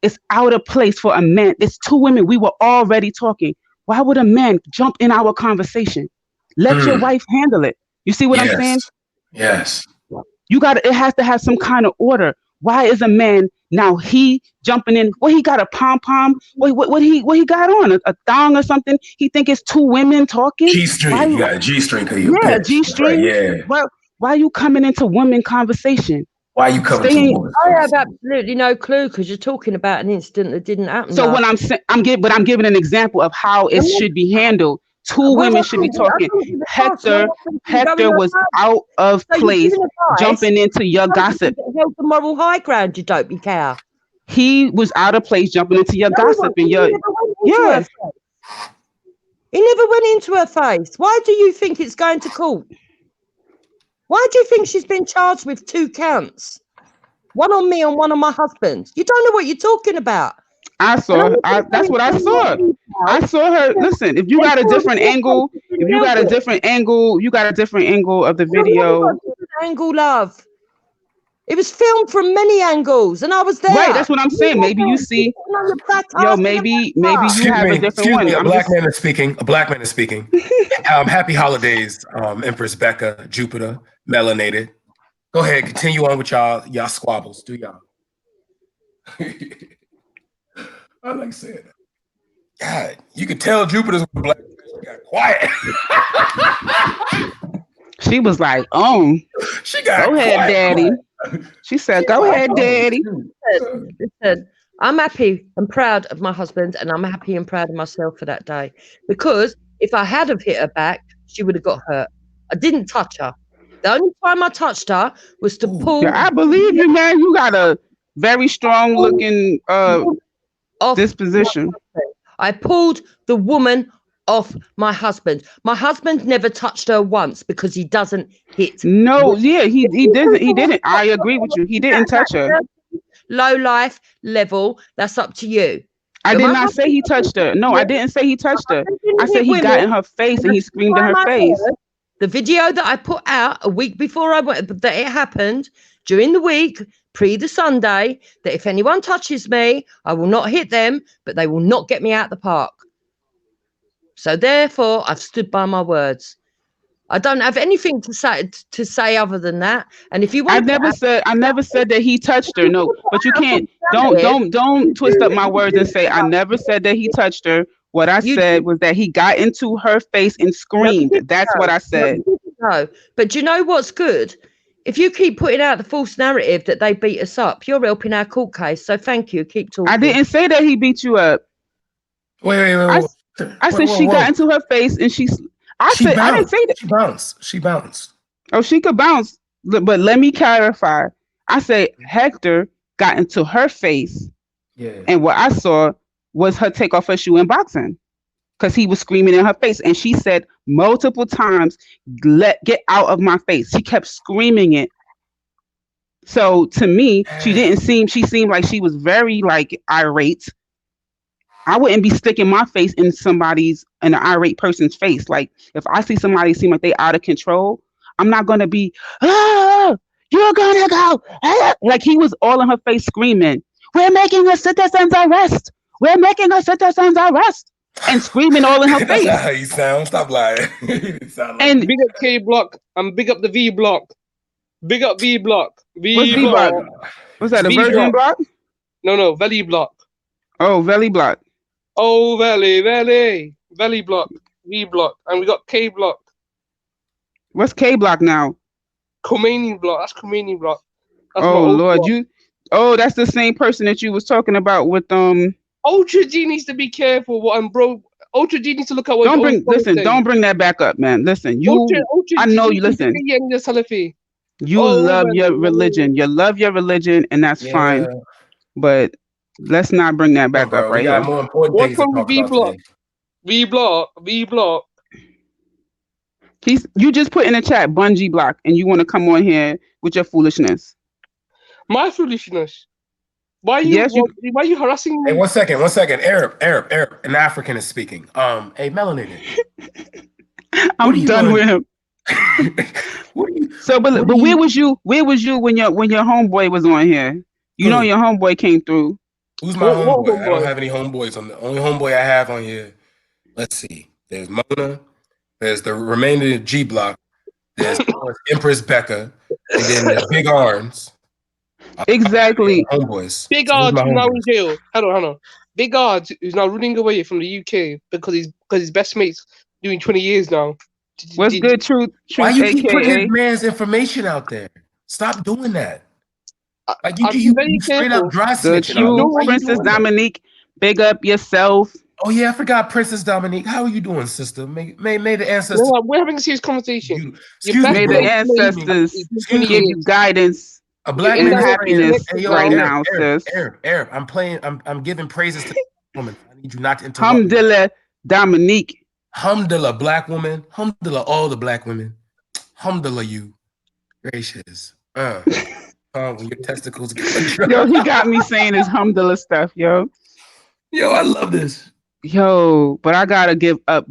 Speaker 11: it's out of place for a man. It's two women. We were already talking. Why would a man jump in our conversation? Let your wife handle it. You see what I'm saying?
Speaker 16: Yes.
Speaker 11: It has to have some kind of order. Why is a man now he jumping in? What he got, a pom-pom? What he got on? A thong or something? He think it's two women talking?
Speaker 16: G-string. You got a G-string.
Speaker 11: Yeah, G-string. Right, yeah. Why are you coming into women conversation?
Speaker 16: Why are you coming to women?
Speaker 17: I have absolutely no clue because you're talking about an incident that didn't happen.
Speaker 11: So when I'm giving an example of how it should be handled. Two women should be talking. Hector was out of place, jumping into your gossip.
Speaker 17: Held the moral high ground, you dopey cow.
Speaker 11: He was out of place, jumping into your gossip and your
Speaker 17: He never went into her face. Why do you think it's going to court? Why do you think she's been charged with 2 counts? One on me and one on my husband. You don't know what you're talking about.
Speaker 11: That's what I saw. I saw her. Listen, if you got a different angle, you got a different angle of the video.
Speaker 17: Angle, love. It was filmed from many angles, and I was there.
Speaker 11: Right, that's what I'm saying. Maybe you see, maybe you have a different one.
Speaker 16: A black man is speaking. Happy holidays, Empress Becca, Jupiter, melanated. Go ahead, continue on with y'all squabbles. Do y'all? I like saying that. God, you could tell Jupiter's black. She got quiet.
Speaker 11: She was like,
Speaker 16: she got
Speaker 11: go ahead, daddy. She said, go ahead, daddy.
Speaker 17: Listen, I'm happy and proud of my husband, and I'm happy and proud of myself for that day. Because if I had have hit her back, she would have got hurt. I didn't touch her. The only time I touched her was to pull.
Speaker 11: Yeah, I believe you, man. You got a very strong looking disposition.
Speaker 17: I pulled the woman off my husband. My husband never touched her once because he doesn't hit.
Speaker 11: No, yeah, he didn't. I agree with you. He didn't touch her.
Speaker 17: Low life level. That's up to you.
Speaker 11: I did not say he touched her. No, I didn't say he touched her. I said he got in her face and he screamed in her face.
Speaker 17: The video that I put out a week before I went, that it happened during the week, the Sunday, that if anyone touches me, I will not hit them, but they will not get me out the park. So therefore, I've stood by my words. I don't have anything to say other than that. And if you want,
Speaker 11: I never said that he touched her. No, but you can't. Don't twist up my words and say I never said that he touched her. What I said was that he got into her face and screamed. That's what I said.
Speaker 17: No, but do you know what's good? If you keep putting out the false narrative that they beat us up, you're helping our court case. So thank you. Keep talking.
Speaker 11: I didn't say that he beat you up.
Speaker 16: Wait.
Speaker 11: I said she got into her face and she
Speaker 16: I
Speaker 11: didn't say that.
Speaker 16: She bounced.
Speaker 11: Oh, she could bounce. But let me clarify. I say Hector got into her face.
Speaker 16: Yeah.
Speaker 11: And what I saw was her take off her shoe in boxing. Because he was screaming in her face. And she said multiple times, get out of my face. She kept screaming it. So to me, she seemed like she was very like irate. I wouldn't be sticking my face in an irate person's face. Like if I see somebody seem like they out of control, I'm not gonna be, you're gonna go. Like he was all in her face screaming, we're making a citizen's arrest. We're making a citizen's arrest. And screaming all in her
Speaker 16: That's
Speaker 11: face.
Speaker 16: not how you sound. Stop lying. You sound like
Speaker 11: And
Speaker 7: big up K Block and big up the V Block. Big up V Block.
Speaker 11: What's V Block? Was that a Virgin Block?
Speaker 7: No, Valley Block.
Speaker 11: Oh, Valley Block.
Speaker 7: Oh, Valley Block, V Block, and we got K Block.
Speaker 11: What's K Block now?
Speaker 7: Khomeini Block. That's Khomeini Block. That's
Speaker 11: oh Lord, block. That's the same person that you was talking about with
Speaker 7: Ultra G needs to be careful. Ultra G needs to look at what.
Speaker 11: Don't bring that back up, man. Listen,
Speaker 7: Ultra
Speaker 11: I know you. Listen, you love your religion. You love your religion, and that's fine. But let's not bring that back up right
Speaker 16: here. We got more important things to talk about today.
Speaker 7: V Block.
Speaker 11: You just put in the chat Bungee Block, and you want to come on here with your foolishness.
Speaker 7: My foolishness. Why are you harassing me?
Speaker 16: Hey, one second. Arab, an African is speaking. Hey, melanated.
Speaker 11: I'm done with him. But where was you when your homeboy was on here? You know your homeboy came through.
Speaker 16: Who's my homeboy? I don't have any homeboys on the only homeboy I have on here. Let's see. There's Mona. There's the remainder of G Block. There's Empress Becca. And then there's Big Arms.
Speaker 11: Exactly.
Speaker 16: Homeboys.
Speaker 7: Big Arms is now in jail. Hold on. Big Arms is now running away from the UK because his best mate's doing 20 years now.
Speaker 11: What's good, Truth?
Speaker 16: Why you keep putting this man's information out there? Stop doing that. Like you straight up dry snitching.
Speaker 11: Princess Dominique, big up yourself.
Speaker 16: Oh yeah, I forgot Princess Dominique. How are you doing, sister? May the ancestors.
Speaker 7: No, we're having a serious conversation.
Speaker 11: May the ancestors give you guidance.
Speaker 16: A black
Speaker 11: and
Speaker 16: man
Speaker 11: happiness right now, sis.
Speaker 16: Arab, I'm giving praises to the woman. I need you not to interrupt.
Speaker 11: Alhamdulillah, Dominique.
Speaker 16: Alhamdulillah, black woman. Alhamdulillah, all the black women. Alhamdulillah, you. Gracious. When your testicles get
Speaker 11: Yo, he got me saying his alhamdulillah stuff, yo.
Speaker 16: Yo, I love this.
Speaker 11: Yo, but I gotta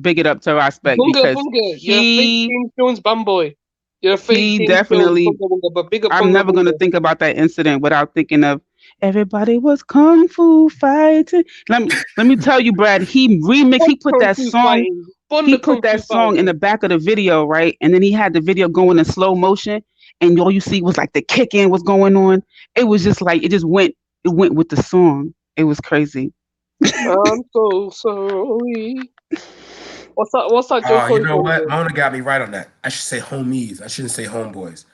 Speaker 11: big it up to Respect because
Speaker 7: you're a fake James Jones bumboy. You're a fake James
Speaker 11: definitely.
Speaker 7: Jones, but big up
Speaker 11: I'm never gonna think about that incident without thinking of everybody was kung fu fighting. Let me tell you, Brad. He put that song. He put that song in the back of the video, right? And then he had the video going in slow motion, and all you see was like the kick in was going on. It was just like it went with the song. It was crazy.
Speaker 7: I'm so sorry. What's that joke?
Speaker 16: You know what? Mona got me right on that. I should say homies. I shouldn't say homeboys.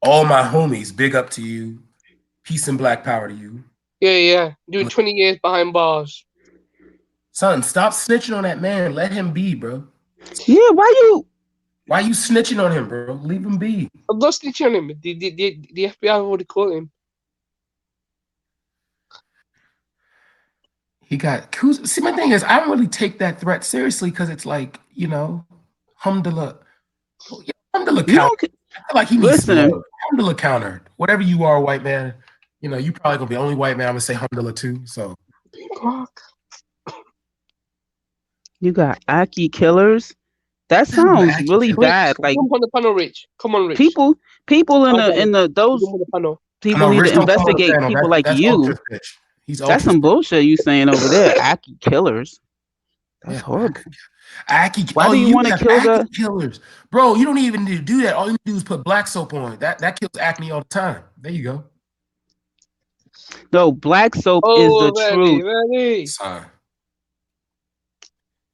Speaker 16: All my homies, big up to you. Peace and black power to you.
Speaker 7: Yeah. Doing 20 years behind bars.
Speaker 16: Son, stop snitching on that man. Let him be, bro.
Speaker 11: Yeah, why you
Speaker 16: snitching on him, bro? Leave him be.
Speaker 7: I'm not snitching on him. The FBI already caught him.
Speaker 16: He got see, my thing is, I don't really take that threat seriously because it's like, alhamdulillah. Alhamdulillah counter. I feel like he needs to alhamdulillah counter. Whatever you are, white man, you probably gonna be the only white man I'm gonna say alhamdulillah to. So
Speaker 11: you got Aki killers. That sounds really bad. Like
Speaker 7: come on the panel, Rich. Come on, Rich.
Speaker 11: People in those people need to investigate people like you. That's some bullshit you saying over there. Aki killers. That's horrible. Why do you want to kill the
Speaker 16: killers, bro? You don't even need to do that. All you do is put black soap on. That kills acne all the time. There you go.
Speaker 11: No, black soap is the truth.
Speaker 16: Sorry.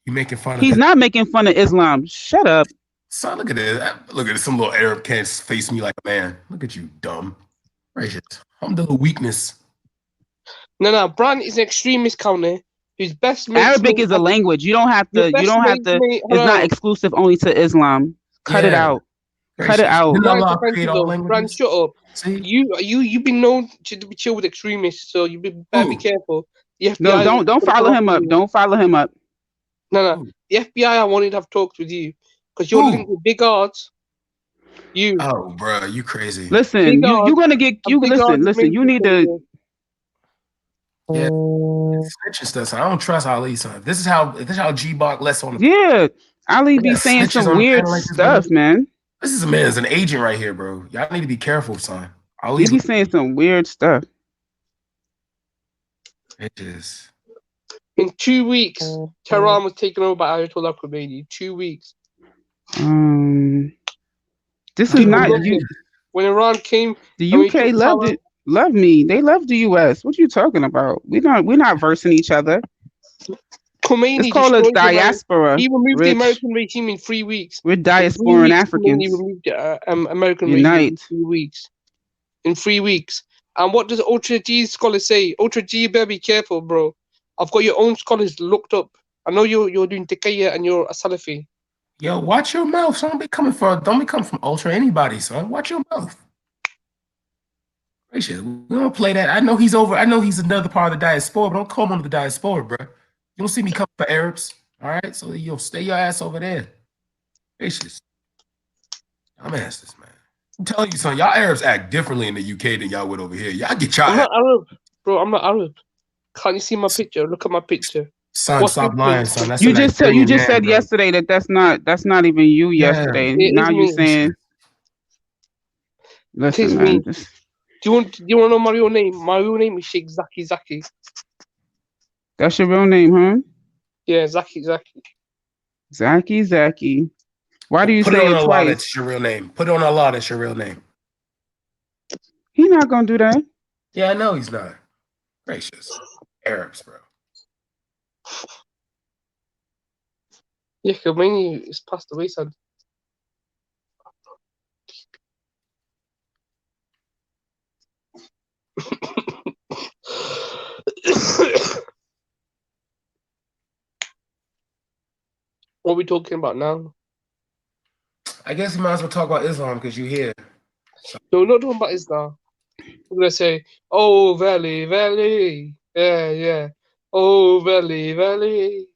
Speaker 16: You making fun of
Speaker 11: He's not making fun of Islam. Shut up.
Speaker 16: Son, look at this. Look at this. Some little Arab can't face me like a man. Look at you, dumb. Gracious. I'm the weakness.
Speaker 7: No. Brand is an extremist counter. whose best mates
Speaker 11: Arabic
Speaker 7: mate
Speaker 11: is a language. You don't have to. Arabic is a language. You don't have to. You don't have to. It's not exclusive only to Islam. Cut it out. Cut it out.
Speaker 7: Brand, shut up. You've been known to be chill with extremists, so you better be careful. The FBI
Speaker 11: No, don't follow him up. Don't follow him up.
Speaker 7: No. The FBI I wanted to have talked with you because you're linked with big odds. You.
Speaker 16: Oh, bro, you crazy.
Speaker 11: Listen, you're gonna get you. Listen. You need to.
Speaker 16: Yeah, snitching stuff. So I don't trust Ali, son. This is how G-Bach lets on.
Speaker 11: Yeah, Ali be saying some weird stuff, man.
Speaker 16: This is a man, is an agent right here, bro. Y'all need to be careful, son.
Speaker 11: He be saying some weird stuff.
Speaker 16: It is.
Speaker 7: In 2 weeks, Tehran was taken over by Ayatollah Khomeini. 2 weeks.
Speaker 11: This is not you.
Speaker 7: When Iran came,
Speaker 11: the UK loved me. They love the US. What are you talking about? We're not versing each other.
Speaker 7: Khomeini
Speaker 11: it's called a diaspora.
Speaker 7: He removed the American regime in 3 weeks.
Speaker 11: We're diasporan Africans.
Speaker 7: He removed the American regime in 3 weeks. In 3 weeks. And what does Ultra G scholars say? Ultra G, better be careful, bro. I've got your own scholars looked up. I know you're doing Taqiyya and you're a Salafi.
Speaker 16: Yo, watch your mouth, son. Don't be coming from Ultra anybody, son. Watch your mouth. Gracious, we don't play that. I know he's over. I know he's another part of the diaspora, but don't call him the diaspora, bro. You don't see me coming for Arabs, all right? So you'll stay your ass over there. Gracious. I'm asking this, man. I'm telling you, son, y'all Arabs act differently in the UK than y'all would over here. Y'all get y'all.
Speaker 7: I'm not Arab, bro. I'm not Arab. Can't you see my picture? Look at my picture.
Speaker 16: Son, stop lying, son. That's
Speaker 11: you just said yesterday that that's not even you yesterday. Now you're saying. Listen, man.
Speaker 7: Do you want to know my real name? My real name is Sheikh Zaki.
Speaker 11: That's your real name, huh?
Speaker 7: Yeah, Zaki.
Speaker 11: Zaki. Why do you
Speaker 16: say
Speaker 11: it
Speaker 16: on
Speaker 11: twice?
Speaker 16: That's your real name. Put it on Allah. That's your real name.
Speaker 11: He's not gonna do that.
Speaker 16: Yeah, I know he's not. Gracious. Arabs, bro.
Speaker 7: Yeah, Khomeini is passed away, son. What are we talking about now?
Speaker 16: I guess we might as well talk about Islam because you're here.
Speaker 7: So. No, we're not talking about Islam. We're gonna say, "Oh, valley, yeah. Oh, valley."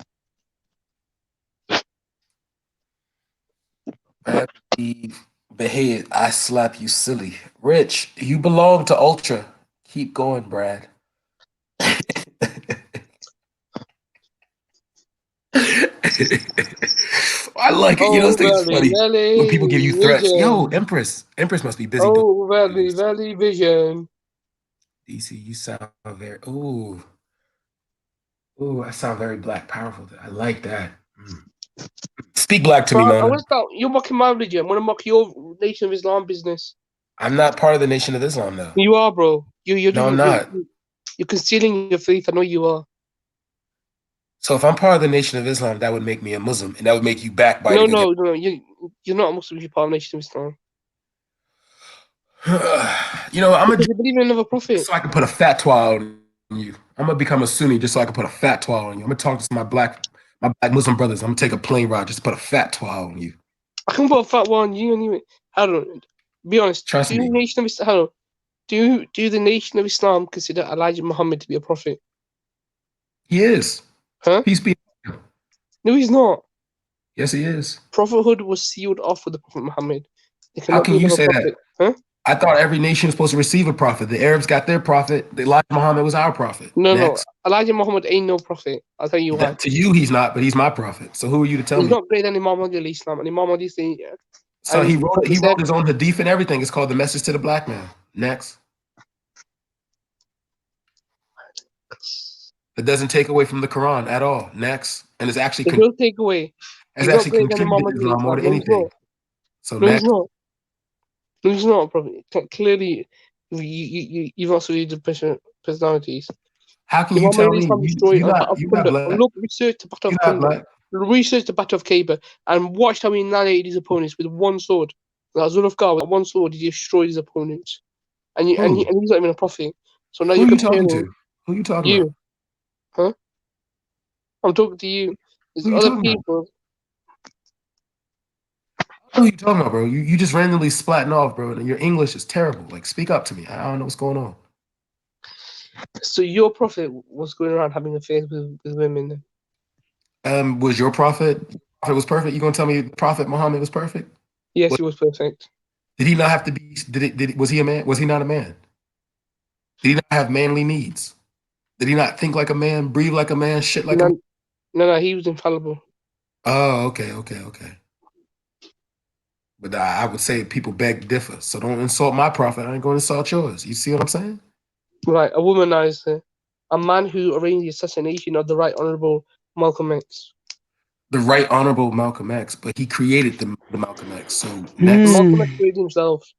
Speaker 16: Behead, I slap you silly. Rich, you belong to Ultra. Keep going, Brad. I like it. You know, it's funny when people give you threats.
Speaker 7: Vision.
Speaker 16: Yo, Empress must be busy.
Speaker 7: Oh, valley, vision.
Speaker 16: DC, you sound very. Ooh, I sound very black, powerful. I like that. Speak black to me, man.
Speaker 7: You're mocking my religion. I'm gonna mock your Nation of Islam business.
Speaker 16: I'm not part of the Nation of Islam now.
Speaker 7: You are, bro.
Speaker 16: I'm not.
Speaker 7: You're concealing your faith. I know you are.
Speaker 16: So if I'm part of the Nation of Islam, that would make me a Muslim, and that would make you backbite.
Speaker 7: No. You're not a Muslim. You're part of the Nation of Islam.
Speaker 16: You know,
Speaker 7: you believe in another prophet.
Speaker 16: So I can put a fatwa on you. I'm gonna become a Sunni just so I can put a fatwa on you. I'm gonna talk to my black Muslim brothers. I'm gonna take a plane ride just to put a fatwa on you.
Speaker 7: I can put a fatwa on you anyway. I don't. Be honest.
Speaker 16: Trust me.
Speaker 7: Do the Nation of Islam consider Elijah Muhammad to be a prophet?
Speaker 16: He is.
Speaker 7: Huh?
Speaker 16: Peace be.
Speaker 7: No, he's not.
Speaker 16: Yes, he is.
Speaker 7: Prophethood was sealed off with the Prophet Muhammad.
Speaker 16: How can you say that?
Speaker 7: Huh?
Speaker 16: I thought every nation was supposed to receive a prophet. The Arabs got their prophet. Elijah Muhammad was our prophet.
Speaker 7: No. Elijah Muhammad ain't no prophet. I'll tell you why.
Speaker 16: To you, he's not, but he's my prophet. So who are you to tell me?
Speaker 7: He's not greater than Imam Mahdi al-Islam. And Imam Mahdi saying, yeah.
Speaker 16: So he wrote his own hadith and everything. It's called The Message to the Black Man. Next. It doesn't take away from the Quran at all. Next. And it's actually
Speaker 7: it will take away.
Speaker 16: It's actually contributed to Islam more than anything. So next.
Speaker 7: No, he's not a prophet. Clearly, you've also read the personalities.
Speaker 16: How can you tell me?
Speaker 7: Look, research the Battle of Kunda. Research the Battle of Kaaba and watch how he annihilated his opponents with one sword. Like Zulfikar, with one sword, he destroyed his opponents. And he's not even a prophet. So now
Speaker 16: Who are you talking to? Who are you talking about?
Speaker 7: Huh? I'm talking to you. There's
Speaker 16: Who you
Speaker 7: other
Speaker 16: talking about?
Speaker 7: people.
Speaker 16: Who you talking about, bro? You just randomly splatting off, bro, and your English is terrible. Like, speak up to me. I don't know what's going on.
Speaker 7: So your prophet was going around having affairs with women.
Speaker 16: Was your prophet was perfect? You gonna tell me Prophet Muhammad was perfect?
Speaker 7: Yes, he was perfect.
Speaker 16: Did he not have to be? Was he a man? Was he not a man? Did he not have manly needs? Did he not think like a man, breathe like a man, shit like a man?
Speaker 7: No, he was infallible.
Speaker 16: Oh, okay. But I would say people beg to differ. So don't insult my prophet. I ain't going to insult yours. You see what I'm saying?
Speaker 7: Right, a womanizer. A man who arranged the assassination of the Right Honourable Malcolm X.
Speaker 16: The Right Honourable Malcolm X, but he created the Malcolm X. So next.
Speaker 7: Malcolm X created himself.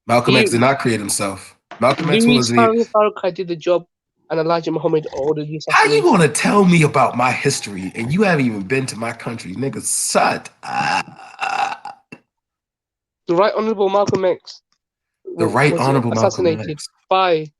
Speaker 16: Malcolm X did not create himself. Malcolm X
Speaker 7: Louis
Speaker 16: was the.
Speaker 7: Farrakhan did the job, and Elijah Muhammad ordered the
Speaker 16: How
Speaker 7: assassination.
Speaker 16: you gonna tell me about my history and you haven't even been to my country, nigga? Shut up.
Speaker 7: The Right Honourable Malcolm X.
Speaker 16: The Right Honourable Malcolm
Speaker 7: assassinated
Speaker 16: X.
Speaker 7: by.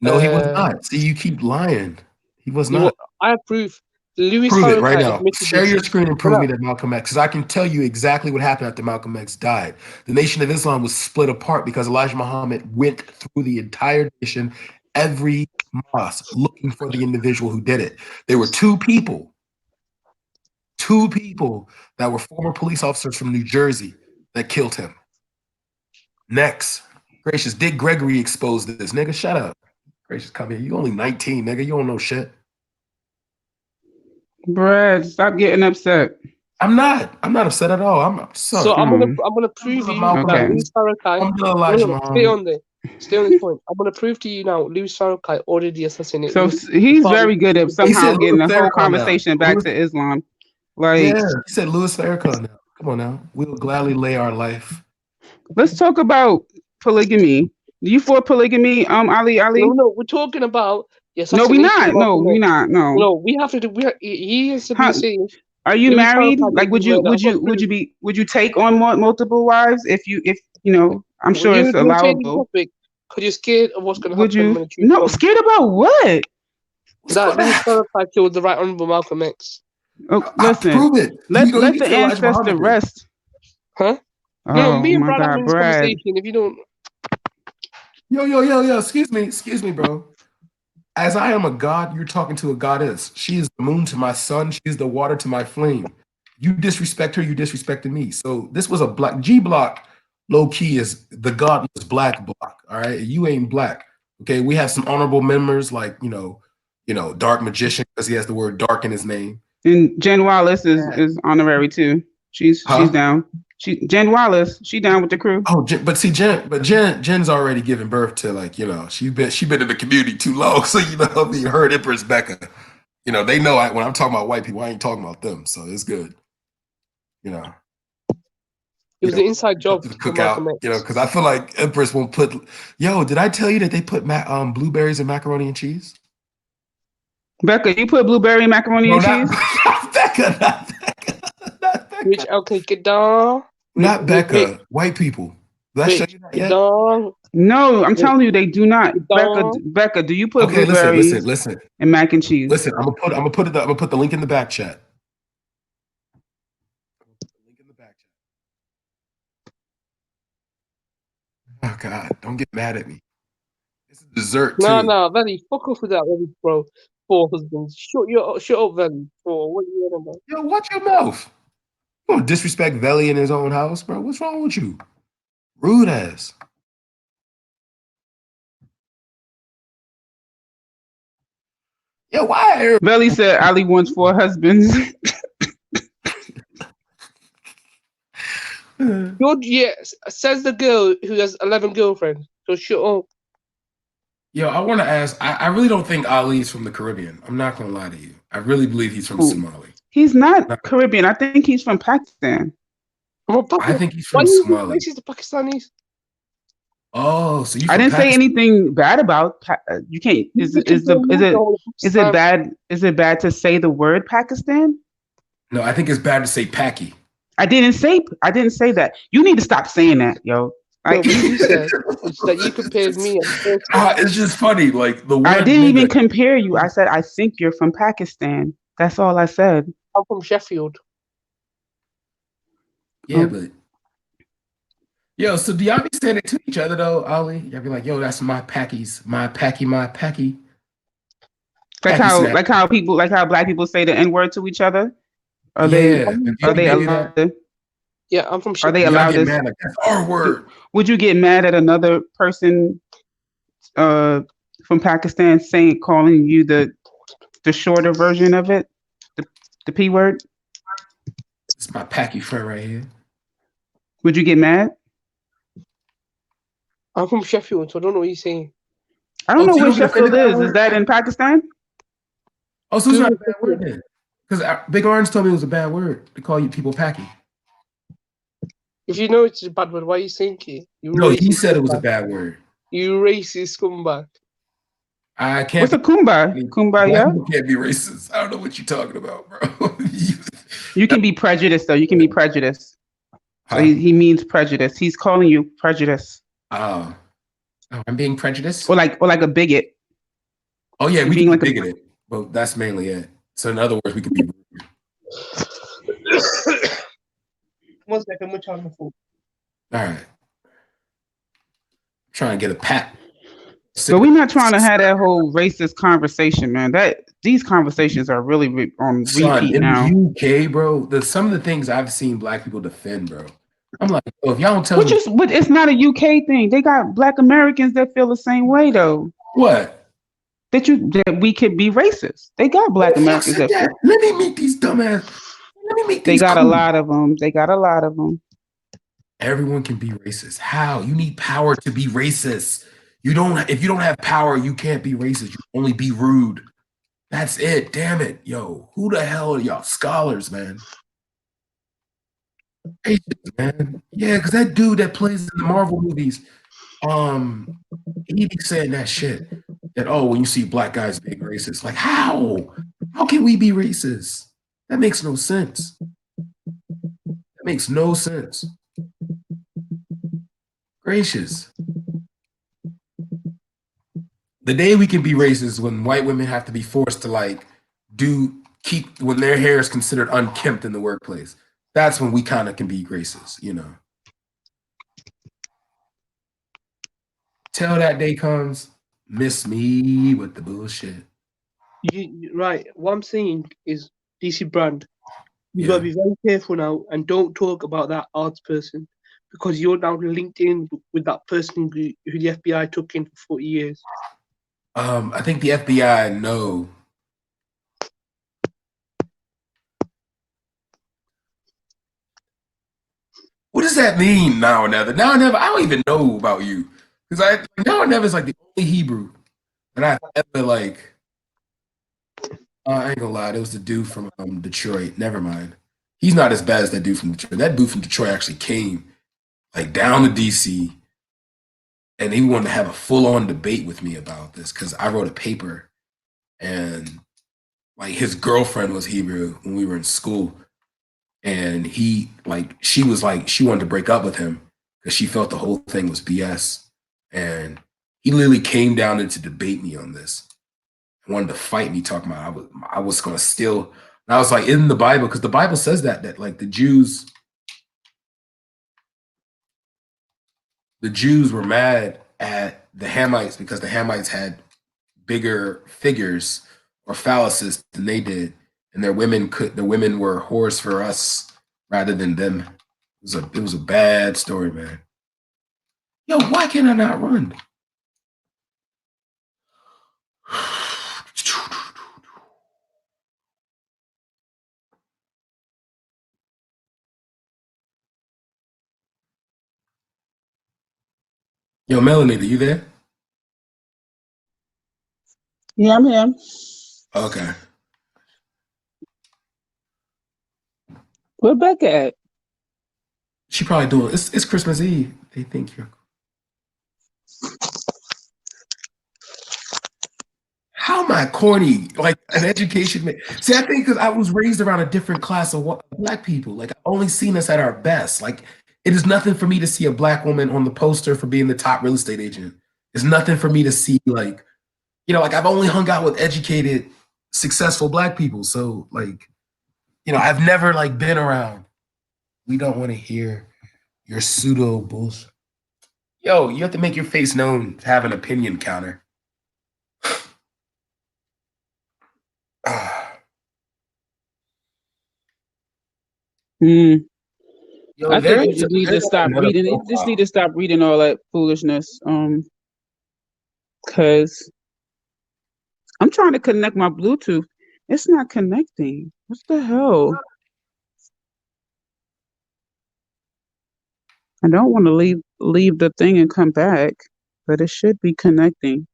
Speaker 16: No, he was not. See, you keep lying. He was not.
Speaker 7: I have proof. Louis
Speaker 16: Prove it right
Speaker 7: Farrakhan
Speaker 16: now.
Speaker 7: admitted
Speaker 16: Share
Speaker 7: this.
Speaker 16: your screen and prove me that Malcolm X, because I can tell you exactly what happened after Malcolm X died. The Nation of Islam was split apart because Elijah Muhammad went through the entire nation, every mosque, looking for the individual who did it. There were two people that were former police officers from New Jersey that killed him. Next. Gracious, Dick Gregory exposed this. Nigga, shut up. Gracious, come here. You only 19, nigga. You don't know shit.
Speaker 11: Brad, stop getting upset.
Speaker 16: I'm not upset at all. I'm
Speaker 7: gonna prove you that Louis Farrakhan. Stay on there. Stay on this point. I'm gonna prove to you now. Louis Farrakhan ordered the assassination.
Speaker 11: So he's very good at somehow getting the whole conversation back to Islam. Like,
Speaker 16: yeah, he said Louis Farrakhan. Now, come on now. We will gladly lay our life.
Speaker 11: Let's talk about polygamy. Do you for polygamy, Ali?
Speaker 7: No, we're talking about.
Speaker 11: No, we're not. No, we're not. No.
Speaker 7: No, we have to do. He has to be saying.
Speaker 11: Are you married? Like, would you take on multiple wives if you know? I'm sure it's allowable.
Speaker 7: Because you're scared of what's going to happen when
Speaker 11: you? No, scared about what?
Speaker 7: That Louis Farrakhan killed the Right Honourable Malcolm X.
Speaker 11: Oh, listen.
Speaker 16: Prove it.
Speaker 11: Let the ancestor rest.
Speaker 7: Huh?
Speaker 11: Oh,
Speaker 7: no, me and
Speaker 11: my
Speaker 7: Brad
Speaker 11: God,
Speaker 7: having this conversation. If you don't.
Speaker 16: Yo. Excuse me, bro. As I am a god, you're talking to a goddess. She is the moon to my sun. She is the water to my flame. You disrespect her, you disrespected me. So this was a black G block. Low key is the godless black block. All right, you ain't black. Okay, we have some honorable members like Dark Magician because he has the word dark in his name.
Speaker 11: And Jen Wallace is honorary too. She's down. Jen Wallace, she down with the crew.
Speaker 16: Oh, Jen's already given birth to she been in the community too long, so her and Empress Becca, they know when I'm talking about white people, I ain't talking about them, so it's good.
Speaker 7: It was an inside job
Speaker 16: to the cookout, because I feel like Empress won't put. Yo, did I tell you that they put blueberries in macaroni and cheese?
Speaker 11: Becca, you put blueberry in macaroni and cheese?
Speaker 16: Becca.
Speaker 7: Which get down.
Speaker 16: Not Becca. White people. Did I show you that yet?
Speaker 11: No, I'm telling you, they do not. Becca, do you put blueberries
Speaker 16: listen.
Speaker 11: and mac and cheese?
Speaker 16: Listen, I'm gonna put the link in the back chat. Oh God, don't get mad at me. It's a dessert too.
Speaker 7: No, Valley, fuck off with that, bro. Four husbands. Shut up, Valley. What are you on about?
Speaker 16: Yo, watch your mouth. You gonna disrespect Valley in his own house, bro? What's wrong with you? Rude ass. Yeah, why?
Speaker 11: Valley said Ali wants 4 husbands.
Speaker 7: Says the girl who has 11 girlfriends. So shut up.
Speaker 16: Yo, I want to ask. I really don't think Ali's from the Caribbean. I'm not gonna lie to you. I really believe he's from Somali.
Speaker 11: He's not Caribbean. I think he's from Pakistan.
Speaker 16: I think he's from Somali.
Speaker 7: He's the Pakistanis.
Speaker 16: Oh, so you?
Speaker 11: I didn't say anything bad about. You can't. Is it bad? Is it bad to say the word Pakistan?
Speaker 16: No, I think it's bad to say Paki.
Speaker 11: I didn't say that. You need to stop saying that, yo.
Speaker 7: What you said is that you compared me.
Speaker 16: It's just funny, like the word.
Speaker 11: I didn't even compare you. I said I think you're from Pakistan. That's all I said.
Speaker 7: I'm from Sheffield.
Speaker 16: Yeah, but yo, so do y'all be saying it to each other though, Ollie? Y'all be like, yo, that's my packies, my packy, my packy.
Speaker 11: Like how black people say the N-word to each other. Are they allowed to?
Speaker 7: Yeah, I'm from
Speaker 11: Are they
Speaker 7: Sheffield.
Speaker 11: allowed to?
Speaker 16: Mad like that's our word.
Speaker 11: Would you get mad at another person from Pakistan calling you the shorter version of it, the P word?
Speaker 16: It's my packy friend right here.
Speaker 11: Would you get mad?
Speaker 7: I'm from Sheffield, so I don't know what you're saying.
Speaker 11: I don't know where Sheffield is. Is that in Pakistan?
Speaker 16: Oh, so it's not a bad word then. Because Big Orange told me it was a bad word to call you people packy.
Speaker 7: If you know it's a bad word, why are you saying it?
Speaker 16: No, he said it was a bad word.
Speaker 7: You racist scumbag.
Speaker 16: I can't.
Speaker 11: What's a kumbaya? Kumbaya?
Speaker 16: You can't be racist. I don't know what you're talking about, bro.
Speaker 11: You can be prejudiced, though. You can be prejudiced. So he means prejudice. He's calling you prejudice.
Speaker 16: Oh, I'm being prejudiced?
Speaker 11: Or like a bigot.
Speaker 16: Oh, yeah, we can be bigoted. Well, that's mainly it. So in other words, we can be rude.
Speaker 7: 1 second, much on the phone.
Speaker 11: All
Speaker 16: right. Trying to get a pat.
Speaker 11: But we're not trying to have that whole racist conversation, man. These conversations are really on repeat
Speaker 16: in
Speaker 11: now.
Speaker 16: the UK, bro, some of the things I've seen black people defend, bro. I'm like, if y'all don't tell me,
Speaker 11: but it's not a UK thing. They got black Americans that feel the same way, though.
Speaker 16: What?
Speaker 11: That we could be racist. They got black Americans that.
Speaker 16: Let me meet these dumbass. Let me meet these.
Speaker 11: They got a lot of them. They got a lot of them.
Speaker 16: Everyone can be racist. How? You need power to be racist. If you don't have power, you can't be racist. You only be rude. That's it. Damn it. Yo, who the hell are y'all scholars, man? Racist, man. Yeah, because that dude that plays in the Marvel movies, he be saying that shit. That, when you see black guys being racist. Like, how? How can we be racist? That makes no sense. That makes no sense. Gracious. The day we can be racist is when white women have to be forced to when their hair is considered unkempt in the workplace. That's when we kind of can be racist, you know. Till that day comes, miss me with the bullshit.
Speaker 7: Right. What I'm saying is, DC Brand, you gotta be very careful now and don't talk about that arts person because you're now linked in with that person who the FBI took in for 40 years.
Speaker 16: I think the FBI know. What does that mean, now or never? Now or never, I don't even know about you. Because now or never is like the only Hebrew that I've ever I ain't gonna lie, it was the dude from Detroit. Never mind. He's not as bad as that dude from Detroit. That dude from Detroit actually came down to DC and he wanted to have a full-on debate with me about this because I wrote a paper and his girlfriend was Hebrew when we were in school. And she wanted to break up with him because she felt the whole thing was BS. And he literally came down to debate me on this. He wanted to fight me, talking about I was going to steal. And I was like, in the Bible, because the Bible says that the Jews were mad at the Hamites because the Hamites had bigger figures or phalluses than they did, and the women were whores for us rather than them. It was a bad story, man. Yo, why can I not run? Yo, Melanie, are you there?
Speaker 11: Yeah, I'm here.
Speaker 16: Okay.
Speaker 11: Where Becca at?
Speaker 16: She probably doing it's Christmas Eve. They think you're. How am I corny? Like an education man. See, I think because I was raised around a different class of black people. Like I've only seen us at our best. Like it is nothing for me to see a black woman on the poster for being the top real estate agent. It's nothing for me to see I've only hung out with educated successful black people. So like, you know, I've never like been around. We don't want to hear your pseudo bullshit. Yo, you have to make your face known to have an opinion counter. Yo,
Speaker 11: I think you
Speaker 16: there's
Speaker 11: just need to stop
Speaker 16: another
Speaker 11: reading. You just need to stop reading all that foolishness. Because I'm trying to connect my Bluetooth. It's not connecting. What the hell? I don't want to leave the thing and come back, but it should be connecting.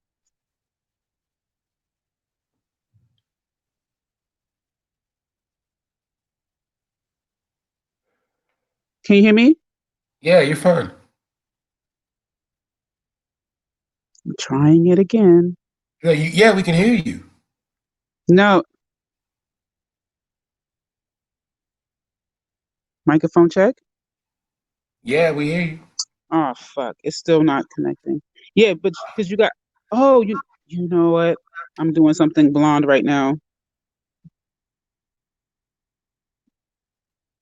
Speaker 11: Can you hear me?
Speaker 16: Yeah, you're fine.
Speaker 11: I'm trying it again.
Speaker 16: No, yeah, we can hear you.
Speaker 11: No. Microphone check?
Speaker 16: Yeah, we hear you.
Speaker 11: Oh fuck! It's still not connecting. Yeah, but because you got. Oh, you know what? I'm doing something blonde right now.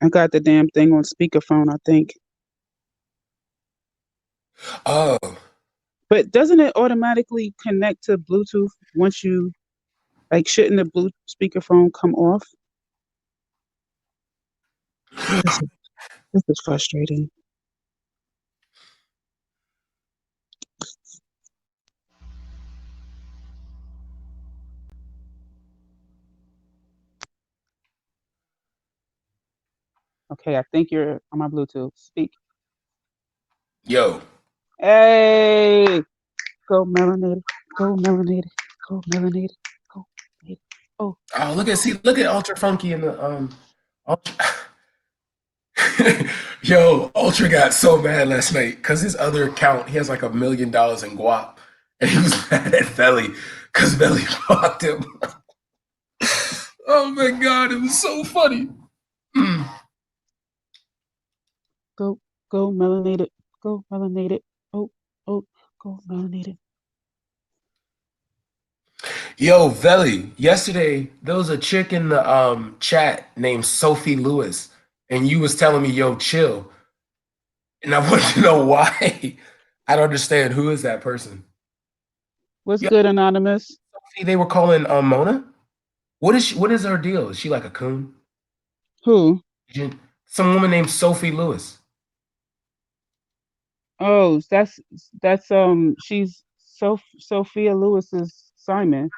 Speaker 11: I got the damn thing on speakerphone, I think.
Speaker 16: Oh.
Speaker 11: But doesn't it automatically connect to Bluetooth once you like? Shouldn't the Bluetooth speakerphone come off? This is frustrating. Okay, I think you're on my Bluetooth. Speak.
Speaker 16: Yo.
Speaker 11: Hey, go melanated, go melanated, go melanated, go melanated. Oh.
Speaker 16: Oh, look at Ultra Funky in the Ultra. Yo, Ultra got so mad last night because his other account, he has like $1 million in guap. And he was mad at Belly because Belly fucked him. Oh my god, it was so funny.
Speaker 11: Go melanated, go melanated. Oh, go melanated.
Speaker 16: Yo, Veli, yesterday there was a chick in the chat named Sophie Lewis, and you was telling me, yo, chill. And I wanted to know why. I don't understand. Who is that person?
Speaker 11: What's good, Anonymous?
Speaker 16: Sophie, they were calling Mona? What is her deal? Is she like a coon?
Speaker 11: Who?
Speaker 16: Some woman named Sophie Lewis.
Speaker 11: Oh, that's she's Sophia Lewis's Simon.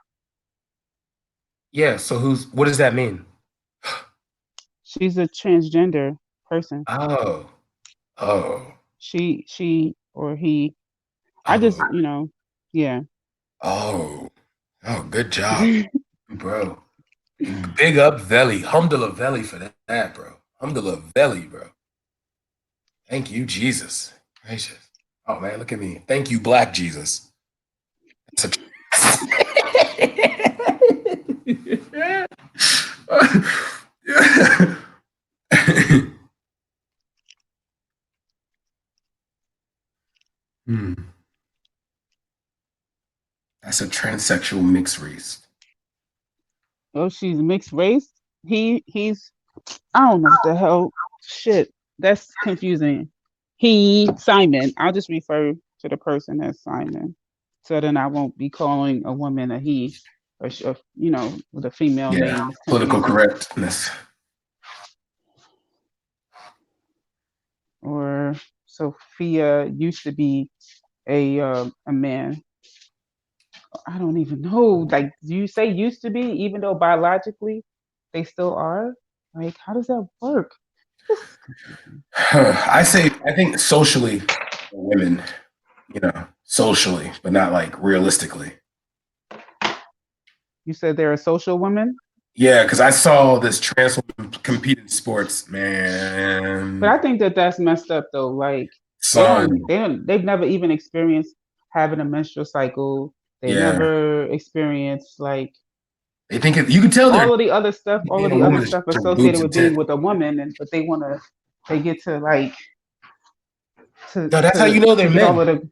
Speaker 16: Yeah, so what does that mean?
Speaker 11: She's a transgender person.
Speaker 16: Oh.
Speaker 11: She or he. I just, yeah.
Speaker 16: Oh, good job, bro. Big up Veli. Humdulillah Veli for that, bro. Humdulillah Veli, bro. Thank you, Jesus. Gracious. Oh, man, look at me. Thank you, Black Jesus. That's a transsexual mixed race.
Speaker 11: Oh, she's mixed race? He's I don't know what the hell. Shit. That's confusing. Simon. I'll just refer to the person as Simon. So then I won't be calling a woman a he or with a female name. It's
Speaker 16: Political
Speaker 11: confusing.
Speaker 16: correctness.
Speaker 11: Or Sophia used to be a man. I don't even know. Like, do you say used to be, even though biologically they still are? Like, how does that work?
Speaker 16: I think socially, women, socially, but not like realistically.
Speaker 11: You said they're a social woman?
Speaker 16: Yeah, because I saw this trans woman compete in sports, man.
Speaker 11: But I think that's messed up though. Like they've never even experienced having a menstrual cycle. They never experienced like
Speaker 16: they think you can tell
Speaker 11: all of the other stuff associated with being with a woman, but they get to like
Speaker 16: that's how you know they're men.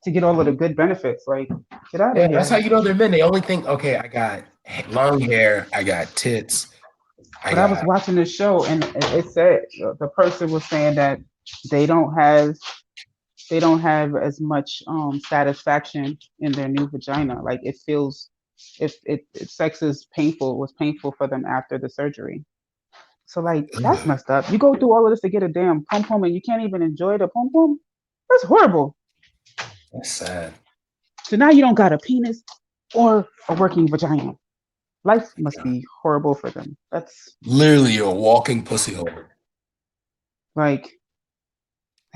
Speaker 11: To get all of the good benefits. Like, get out of here.
Speaker 16: That's how you know they're men. They only think, okay, I got long hair. I got tits.
Speaker 11: But I was watching this show, and it said the person was saying that they don't have as much satisfaction in their new vagina. Like it feels, if sex is painful, was painful for them after the surgery. So like that's messed up. You go through all of this to get a damn pom pom, and you can't even enjoy the pom pom. That's horrible.
Speaker 16: That's sad.
Speaker 11: So now you don't got a penis or a working vagina. Life must be horrible for them. That's
Speaker 16: literally a walking pussy hole.
Speaker 11: Like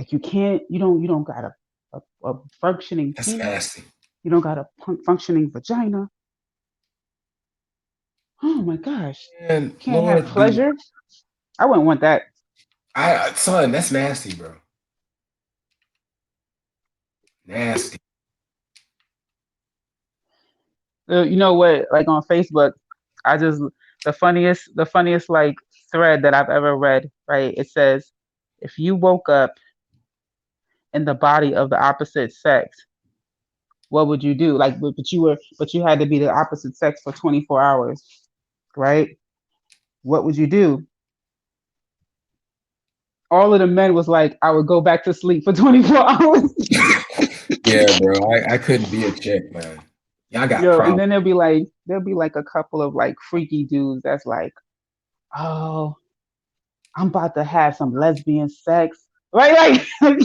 Speaker 11: you can't. You don't got a functioning
Speaker 16: That's
Speaker 11: penis.
Speaker 16: nasty.
Speaker 11: You don't got a functioning vagina. Oh my gosh!
Speaker 16: And
Speaker 11: Can't have pleasure. I wouldn't want that.
Speaker 16: Son, that's nasty, bro. Nasty.
Speaker 11: You know what? Like on Facebook, I just the funniest like thread that I've ever read. Right? It says, if you woke up in the body of the opposite sex, what would you do? Like, but you had to be the opposite sex for 24 hours, right? What would you do? All of the men was like, I would go back to sleep for 24 hours.
Speaker 16: Yeah, bro. I couldn't be a chick, man. Y'all got
Speaker 11: Yo,
Speaker 16: problems.
Speaker 11: and then there'll be like a couple of like freaky dudes that's like, oh, I'm about to have some lesbian sex. Right? Like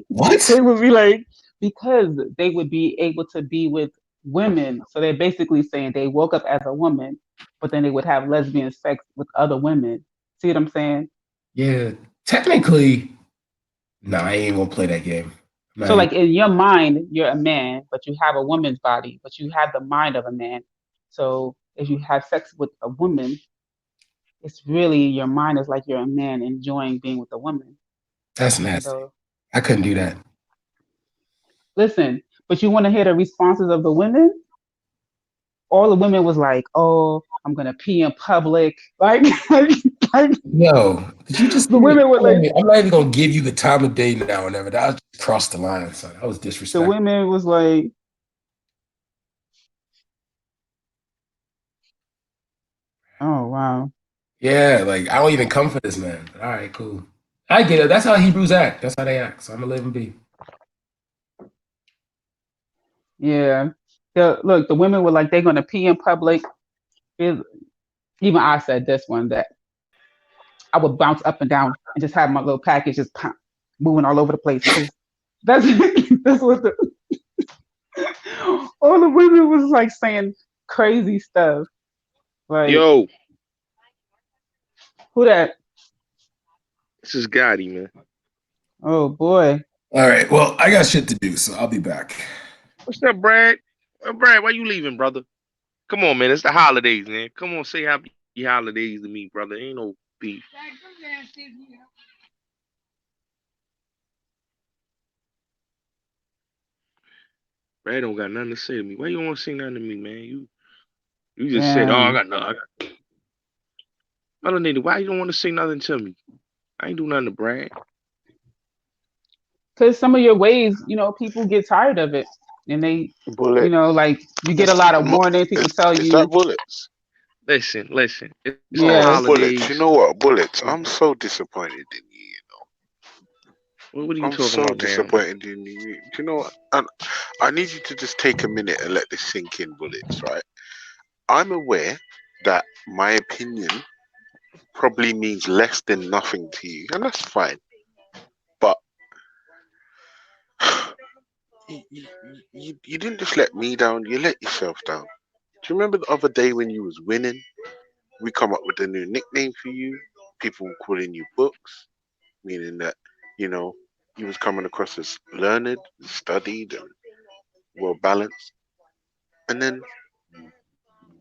Speaker 16: what?
Speaker 11: They would be like, because they would be able to be with women. So they're basically saying they woke up as a woman, but then they would have lesbian sex with other women. See what I'm saying?
Speaker 16: Yeah. Technically, no, I ain't gonna play that game.
Speaker 11: So like in your mind, you're a man, but you have a woman's body, but you have the mind of a man. So if you have sex with a woman, it's really your mind is like you're a man enjoying being with a woman.
Speaker 16: That's nasty.
Speaker 11: So
Speaker 16: I couldn't do that.
Speaker 11: listen, but you want to hear the responses of the women? All the women was like, "Oh, I'm gonna pee in public." Like
Speaker 16: Yo, did you just
Speaker 11: the women were like,
Speaker 16: I'm not even gonna give you the time of day now or never. That crossed the line, son. That was
Speaker 11: the
Speaker 16: disrespectful.
Speaker 11: women was like, "Oh wow."
Speaker 16: Yeah, like I don't even come for this man. All right, cool. I get it. That's how Hebrews act. That's how they act. So I'm gonna let them be.
Speaker 11: Yeah. Look, the women were like, they're gonna pee in public. Even I said this one that I would bounce up and down and just have my little package just moving all over the place because that's that's what the all the women was like saying crazy stuff. Like,
Speaker 2: Yo,
Speaker 11: who that?
Speaker 2: this is Gotti, man.
Speaker 11: Oh boy.
Speaker 16: All right. Well, I got shit to do, so I'll be back.
Speaker 2: What's up, Brad? Brad, why you leaving, brother? Come on, man. It's the holidays, man. Come on, say happy holidays to me, brother. Ain't no beef. Brad don't got nothing to say to me. Why you don't want to say nothing to me, man? You just said, "Oh, I got nothing." I don't need it. Why you don't want to say nothing to me? I ain't do nothing to Brad.
Speaker 11: Because some of your ways, people get tired of it, and they,
Speaker 8: Bullet.
Speaker 11: like you get a lot of warning. People tell
Speaker 8: Is
Speaker 11: you,
Speaker 8: that bullets?
Speaker 2: Listen. It's the
Speaker 11: Yeah.
Speaker 2: holidays.
Speaker 8: Bullets. You know what, Bullets? I'm so disappointed in you.
Speaker 2: What are you
Speaker 8: I'm
Speaker 2: talking
Speaker 8: so
Speaker 2: about, man?
Speaker 8: disappointed in you. Do you know what? And I need you to just take a minute and let this sink in, Bullets, right? I'm aware that my opinion probably means less than nothing to you, and that's fine. But you didn't just let me down, you let yourself down. Do you remember the other day when you was winning? We come up with a new nickname for you. People were calling you Books, meaning that, you was coming across as learned, studied, and well balanced. And then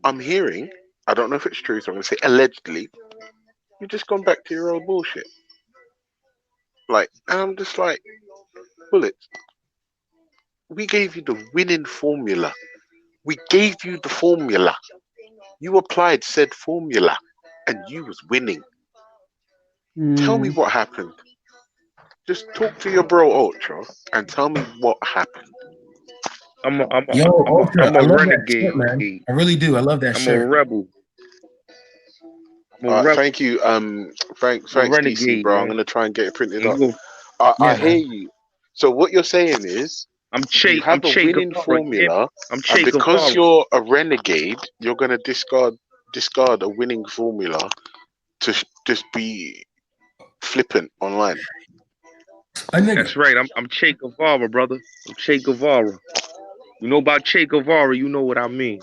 Speaker 8: I'm hearing, I don't know if it's true, so I'm gonna say allegedly, you've just gone back to your old bullshit. Like, and I'm just like, Bullets, we gave you the winning formula. We gave you the formula. You applied said formula and you was winning. Tell me what happened. Just talk to your bro Ultra and tell me what happened.
Speaker 15: I'm a I'm a
Speaker 16: Yo,
Speaker 15: I'm a
Speaker 16: Ultra,
Speaker 15: I'm
Speaker 16: I
Speaker 15: a
Speaker 16: love that shirt,
Speaker 15: renegade.
Speaker 16: man. I really do. I love that
Speaker 15: I'm a
Speaker 16: shirt.
Speaker 15: rebel. I'm a
Speaker 8: All right,
Speaker 15: rebel.
Speaker 8: thank you. Thanks,
Speaker 15: I'm a
Speaker 8: DC,
Speaker 15: renegade,
Speaker 8: bro. I'm
Speaker 15: man.
Speaker 8: gonna try and get it printed
Speaker 15: And
Speaker 8: up.
Speaker 15: you go,
Speaker 8: I
Speaker 16: Yeah,
Speaker 8: hear
Speaker 16: man.
Speaker 8: you. So what you're saying is you
Speaker 15: I'm
Speaker 8: have a
Speaker 15: Che
Speaker 8: winning
Speaker 15: Guevara.
Speaker 8: formula,
Speaker 15: I'm
Speaker 8: and
Speaker 15: Che
Speaker 8: because
Speaker 15: Guevara.
Speaker 8: you're a renegade, you're gonna discard a winning formula to just be flippant online.
Speaker 16: A nigga.
Speaker 15: That's right. I'm Che Guevara, brother. I'm Che Guevara. You know about Che Guevara, you know what I mean.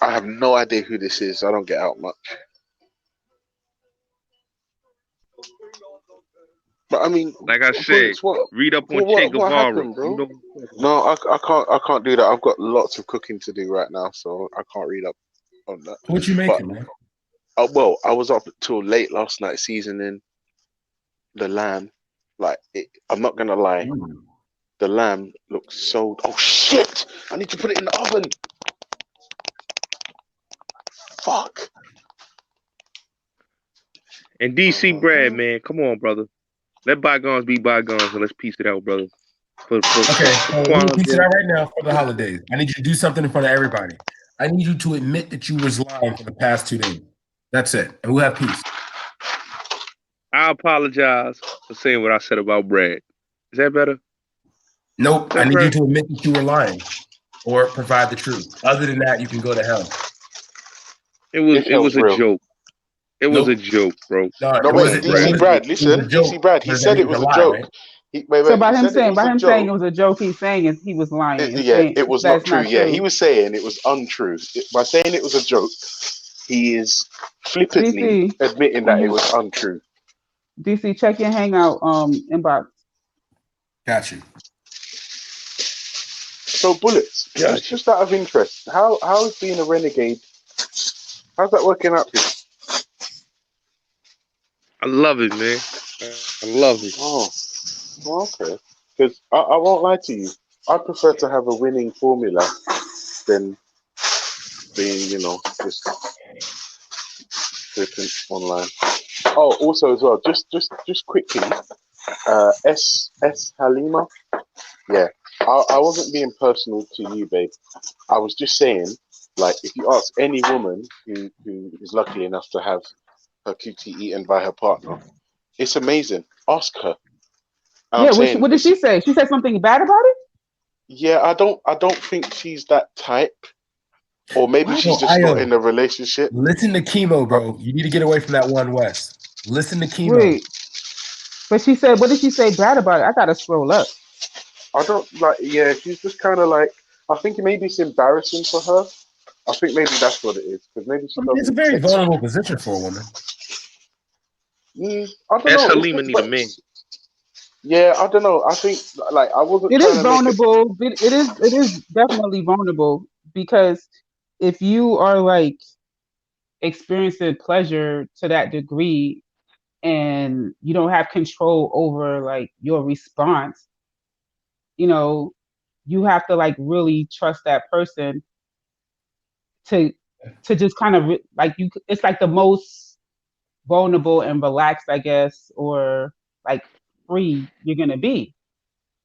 Speaker 8: I have no idea who this is. I don't get out much. But I mean,
Speaker 15: Like I said,
Speaker 8: Bullets,
Speaker 15: read up on Che
Speaker 8: what
Speaker 15: Guevara.
Speaker 8: happened, bro?
Speaker 15: You know.
Speaker 8: No, I can't do that. I've got lots of cooking to do right now, so I can't read up on that.
Speaker 16: What you making, man?
Speaker 8: Well, I was up till late last night seasoning the lamb. I'm not gonna lie, the lamb looks so. Oh shit! I need to put it in the oven. Fuck.
Speaker 15: And DC Brad, man, come on, brother. Let bygones be bygones, and let's piece it out, brother.
Speaker 16: Okay, so we're gonna piece it out right now for the holidays. I need you to do something in front of everybody. I need you to admit that you was lying for the past 2 days. That's it, and we'll have peace.
Speaker 15: I apologize for saying what I said about Brad. Is that better?
Speaker 16: Nope. I need you to admit that you were lying, or provide the truth. Other than that, you can go to hell.
Speaker 15: It was a joke. It was a
Speaker 16: Nope.
Speaker 15: joke, bro.
Speaker 8: No, wait, DC Brad, listen, DC Brad. He said it was a joke.
Speaker 11: Right? So by him saying it was a joke, he's saying he was lying.
Speaker 8: It was not true. Yeah, he was saying it was untrue. By saying it was a joke, he is flippantly admitting that it was untrue.
Speaker 11: DC, check your Hangout inbox.
Speaker 16: Got you.
Speaker 8: So Bullets, just out of interest, how is being a renegade? How's that working out for you?
Speaker 15: I love it, man. I love it.
Speaker 8: Oh, okay. Because I won't lie to you, I prefer to have a winning formula than being, just flippant online. Oh, also as well, just quickly, S Halima. Yeah, I wasn't being personal to you, babe. I was just saying, like, if you ask any woman who is lucky enough to have her QT eaten by her partner, it's amazing. Ask her.
Speaker 11: What did she say? She said something bad about it?
Speaker 8: Yeah, I don't think she's that type. Or maybe she's just not in a relationship.
Speaker 16: Listen to Chemo, bro. You need to get away from that One West. Listen to Chemo.
Speaker 11: Wait. But she said, what did she say bad about it? I gotta scroll up.
Speaker 8: I don't she's just kind of like, I think maybe it's embarrassing for her. I think maybe that's what it is. Because maybe she
Speaker 16: it's a very vulnerable position for a woman.
Speaker 8: I don't know.
Speaker 15: Halima need a man.
Speaker 8: Yeah, I don't know. I think I wasn't.
Speaker 11: It is vulnerable. It is definitely vulnerable because if you are experiencing pleasure to that degree and you don't have control over your response, you have to really trust that person to just kind of it's like the most vulnerable and relaxed, I guess, or free you're gonna be.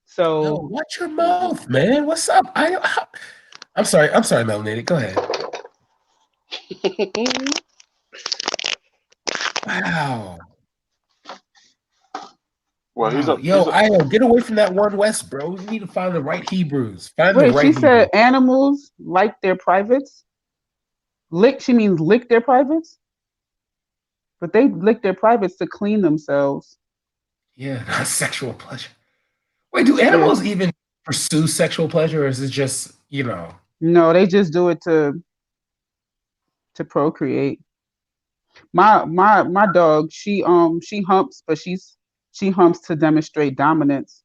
Speaker 11: So
Speaker 16: watch your mouth, man. What's up? I'm sorry, Melanated. Go ahead. Wow.
Speaker 8: Well,
Speaker 16: Io, get away from that One West, bro. You need to find the right Hebrews.
Speaker 11: She said animals like their privates. She means lick their privates, but they lick their privates to clean themselves.
Speaker 16: Yeah, not sexual pleasure. Wait, do animals even pursue sexual pleasure, or is it just
Speaker 11: No, they just do it to procreate. My dog, she humps, but she humps to demonstrate dominance.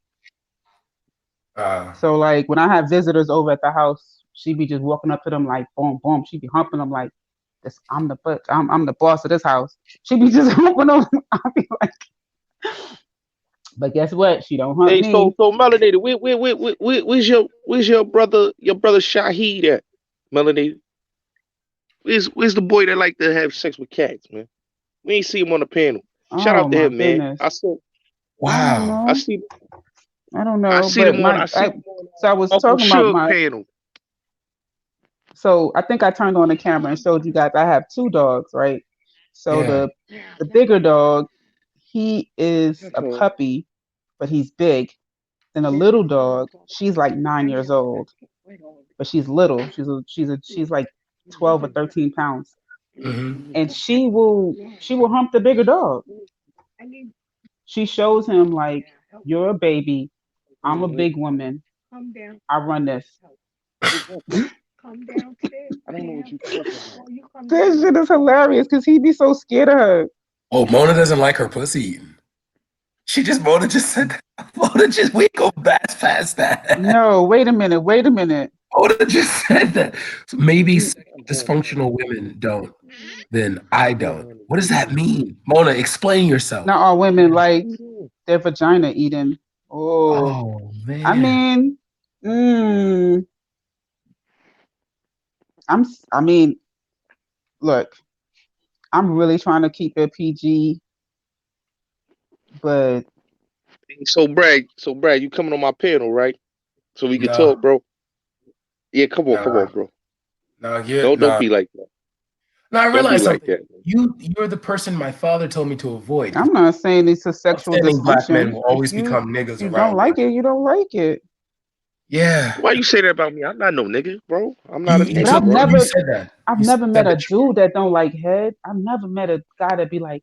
Speaker 11: So when I have visitors over at the house, she be just walking up to them like boom boom. She be humping them like this. I'm the boss of this house. She be just humping them. I be like, but guess what? She don't hump me.
Speaker 15: So Melanated, where's your brother Shaheed at? Melanated, where's the boy that like to have sex with cats, man? We ain't see him on the panel. Shout out to him, man. I said,
Speaker 16: wow.
Speaker 15: I see.
Speaker 11: I don't know,
Speaker 2: I see them on.
Speaker 11: so I was
Speaker 2: Uncle
Speaker 11: talking about
Speaker 2: Suge panel.
Speaker 11: So I think I turned on the camera and showed you guys I have 2 dogs, right? So
Speaker 16: Yeah.
Speaker 11: the bigger dog, he is a puppy, but he's big. Then a little dog, she's like 9 years old, but she's little. She's like 12 or 13 pounds, and she will hump the bigger dog. She shows him like, you're a baby, I'm a big woman, I run this.
Speaker 2: I don't know what you're talking about.
Speaker 11: This shit is hilarious because he be so scared of her.
Speaker 16: Oh, Mona doesn't like her pussy eaten. Mona just said that. Mona just, we go past that.
Speaker 11: No, wait a minute.
Speaker 16: Mona just said that. So maybe dysfunctional women don't, then I don't. What does that mean? Mona, explain yourself.
Speaker 11: Not all women like their vagina eaten. Oh
Speaker 16: man.
Speaker 11: I mean, look, I'm really trying to keep it PG, but
Speaker 2: So Brad, you coming on my panel, right? So we can talk, bro. Yeah, come on, bro.
Speaker 16: No,
Speaker 2: don't be like that.
Speaker 16: No, I realize
Speaker 2: like
Speaker 16: something. You're the person my father told me to avoid.
Speaker 11: I'm not saying it's a sexual dysfunction.
Speaker 16: Black men will always become niggas
Speaker 11: you
Speaker 16: around.
Speaker 11: Don't like it, you don't like it.
Speaker 16: Yeah.
Speaker 2: Why you say that about me? I'm not no nigga, bro. I'm not a nigga.
Speaker 11: I've
Speaker 2: bro.
Speaker 11: never
Speaker 16: said that.
Speaker 11: I've never met a dude that don't like head. I've never met a guy that be like,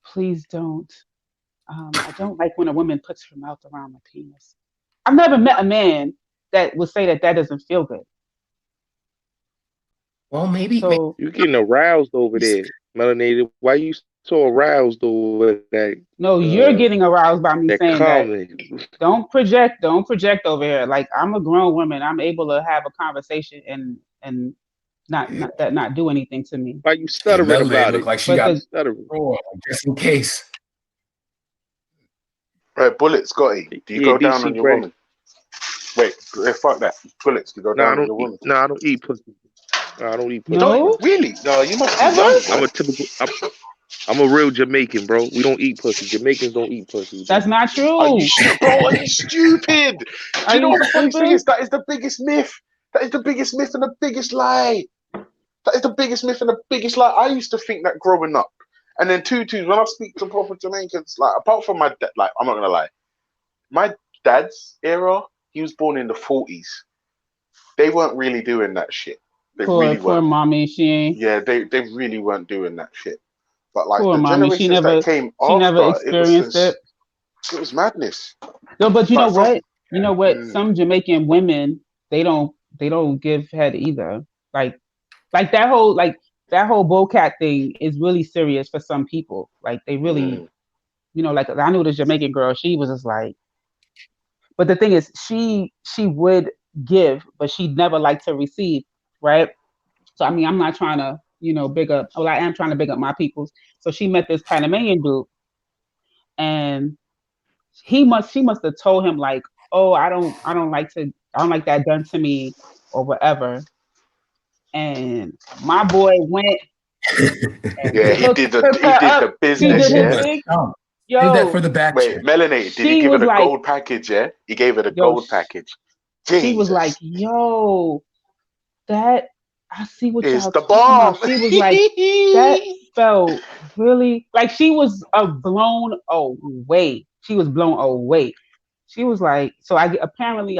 Speaker 11: please don't. I don't like when a woman puts her mouth around my penis. I've never met a man that would say that doesn't feel good.
Speaker 16: Well, maybe
Speaker 2: you're getting aroused over there, melanated. Why you so aroused over that?
Speaker 11: No, you're getting aroused by me saying
Speaker 2: comment.
Speaker 11: that. Don't project over here. Like, I'm a grown woman. I'm able to have a conversation and not do anything to me.
Speaker 2: Why you stuttering about
Speaker 16: look
Speaker 2: it?
Speaker 16: like she got stuttering. Just in case.
Speaker 8: Right, Bullets, Scotty. Do you go down on your woman? Wait, fuck that. Bullets, do you go down on your woman?
Speaker 2: No, I don't eat pussy. No, I don't eat pussy.
Speaker 11: No?
Speaker 8: Really? No, you must be young.
Speaker 2: I'm a real Jamaican, bro. We don't eat pussy. Jamaicans don't eat pussy.
Speaker 11: That's not true.
Speaker 8: Are you bro? Are you stupid? Do you know what the funny thing is? That is the biggest myth. That is the biggest myth and the biggest lie. That is the biggest myth and the biggest lie. I used to think that growing up. And then when I speak to proper Jamaicans, like, apart from my dad, like, I'm not gonna lie, my dad's era, he was born in the 40s. They weren't really doing that shit. They really
Speaker 11: poor
Speaker 8: weren't.
Speaker 11: Mommy, she ain't.
Speaker 8: Yeah, they really weren't doing that shit. But like
Speaker 11: poor
Speaker 8: the
Speaker 11: mommy,
Speaker 8: generations that came after,
Speaker 11: never experienced it.
Speaker 8: It was madness.
Speaker 11: No, but you know what? You know what? Some Jamaican women, they don't give head either. Like that whole bullcat thing is really serious for some people. Like, they really, like, I knew this Jamaican girl. She was just like, but the thing is, she would give, but she'd never like to receive, right? So I mean, I'm not trying to, big up. Well, I am trying to big up my peoples. So she met this Panamanian dude, and she must have told him like, oh, I don't like that done to me or whatever. And my boy went.
Speaker 8: Yeah, he did the business.
Speaker 11: He did his thing. Yo,
Speaker 16: did that for the back.
Speaker 8: Wait, Melanie, did he give her the gold package? Yeah, he gave her the gold package.
Speaker 11: She was like, yo, that. I see what
Speaker 8: is
Speaker 11: y'all
Speaker 8: the bomb.
Speaker 11: About. She was like, that felt really like she was blown away. She was blown away. She was like, so I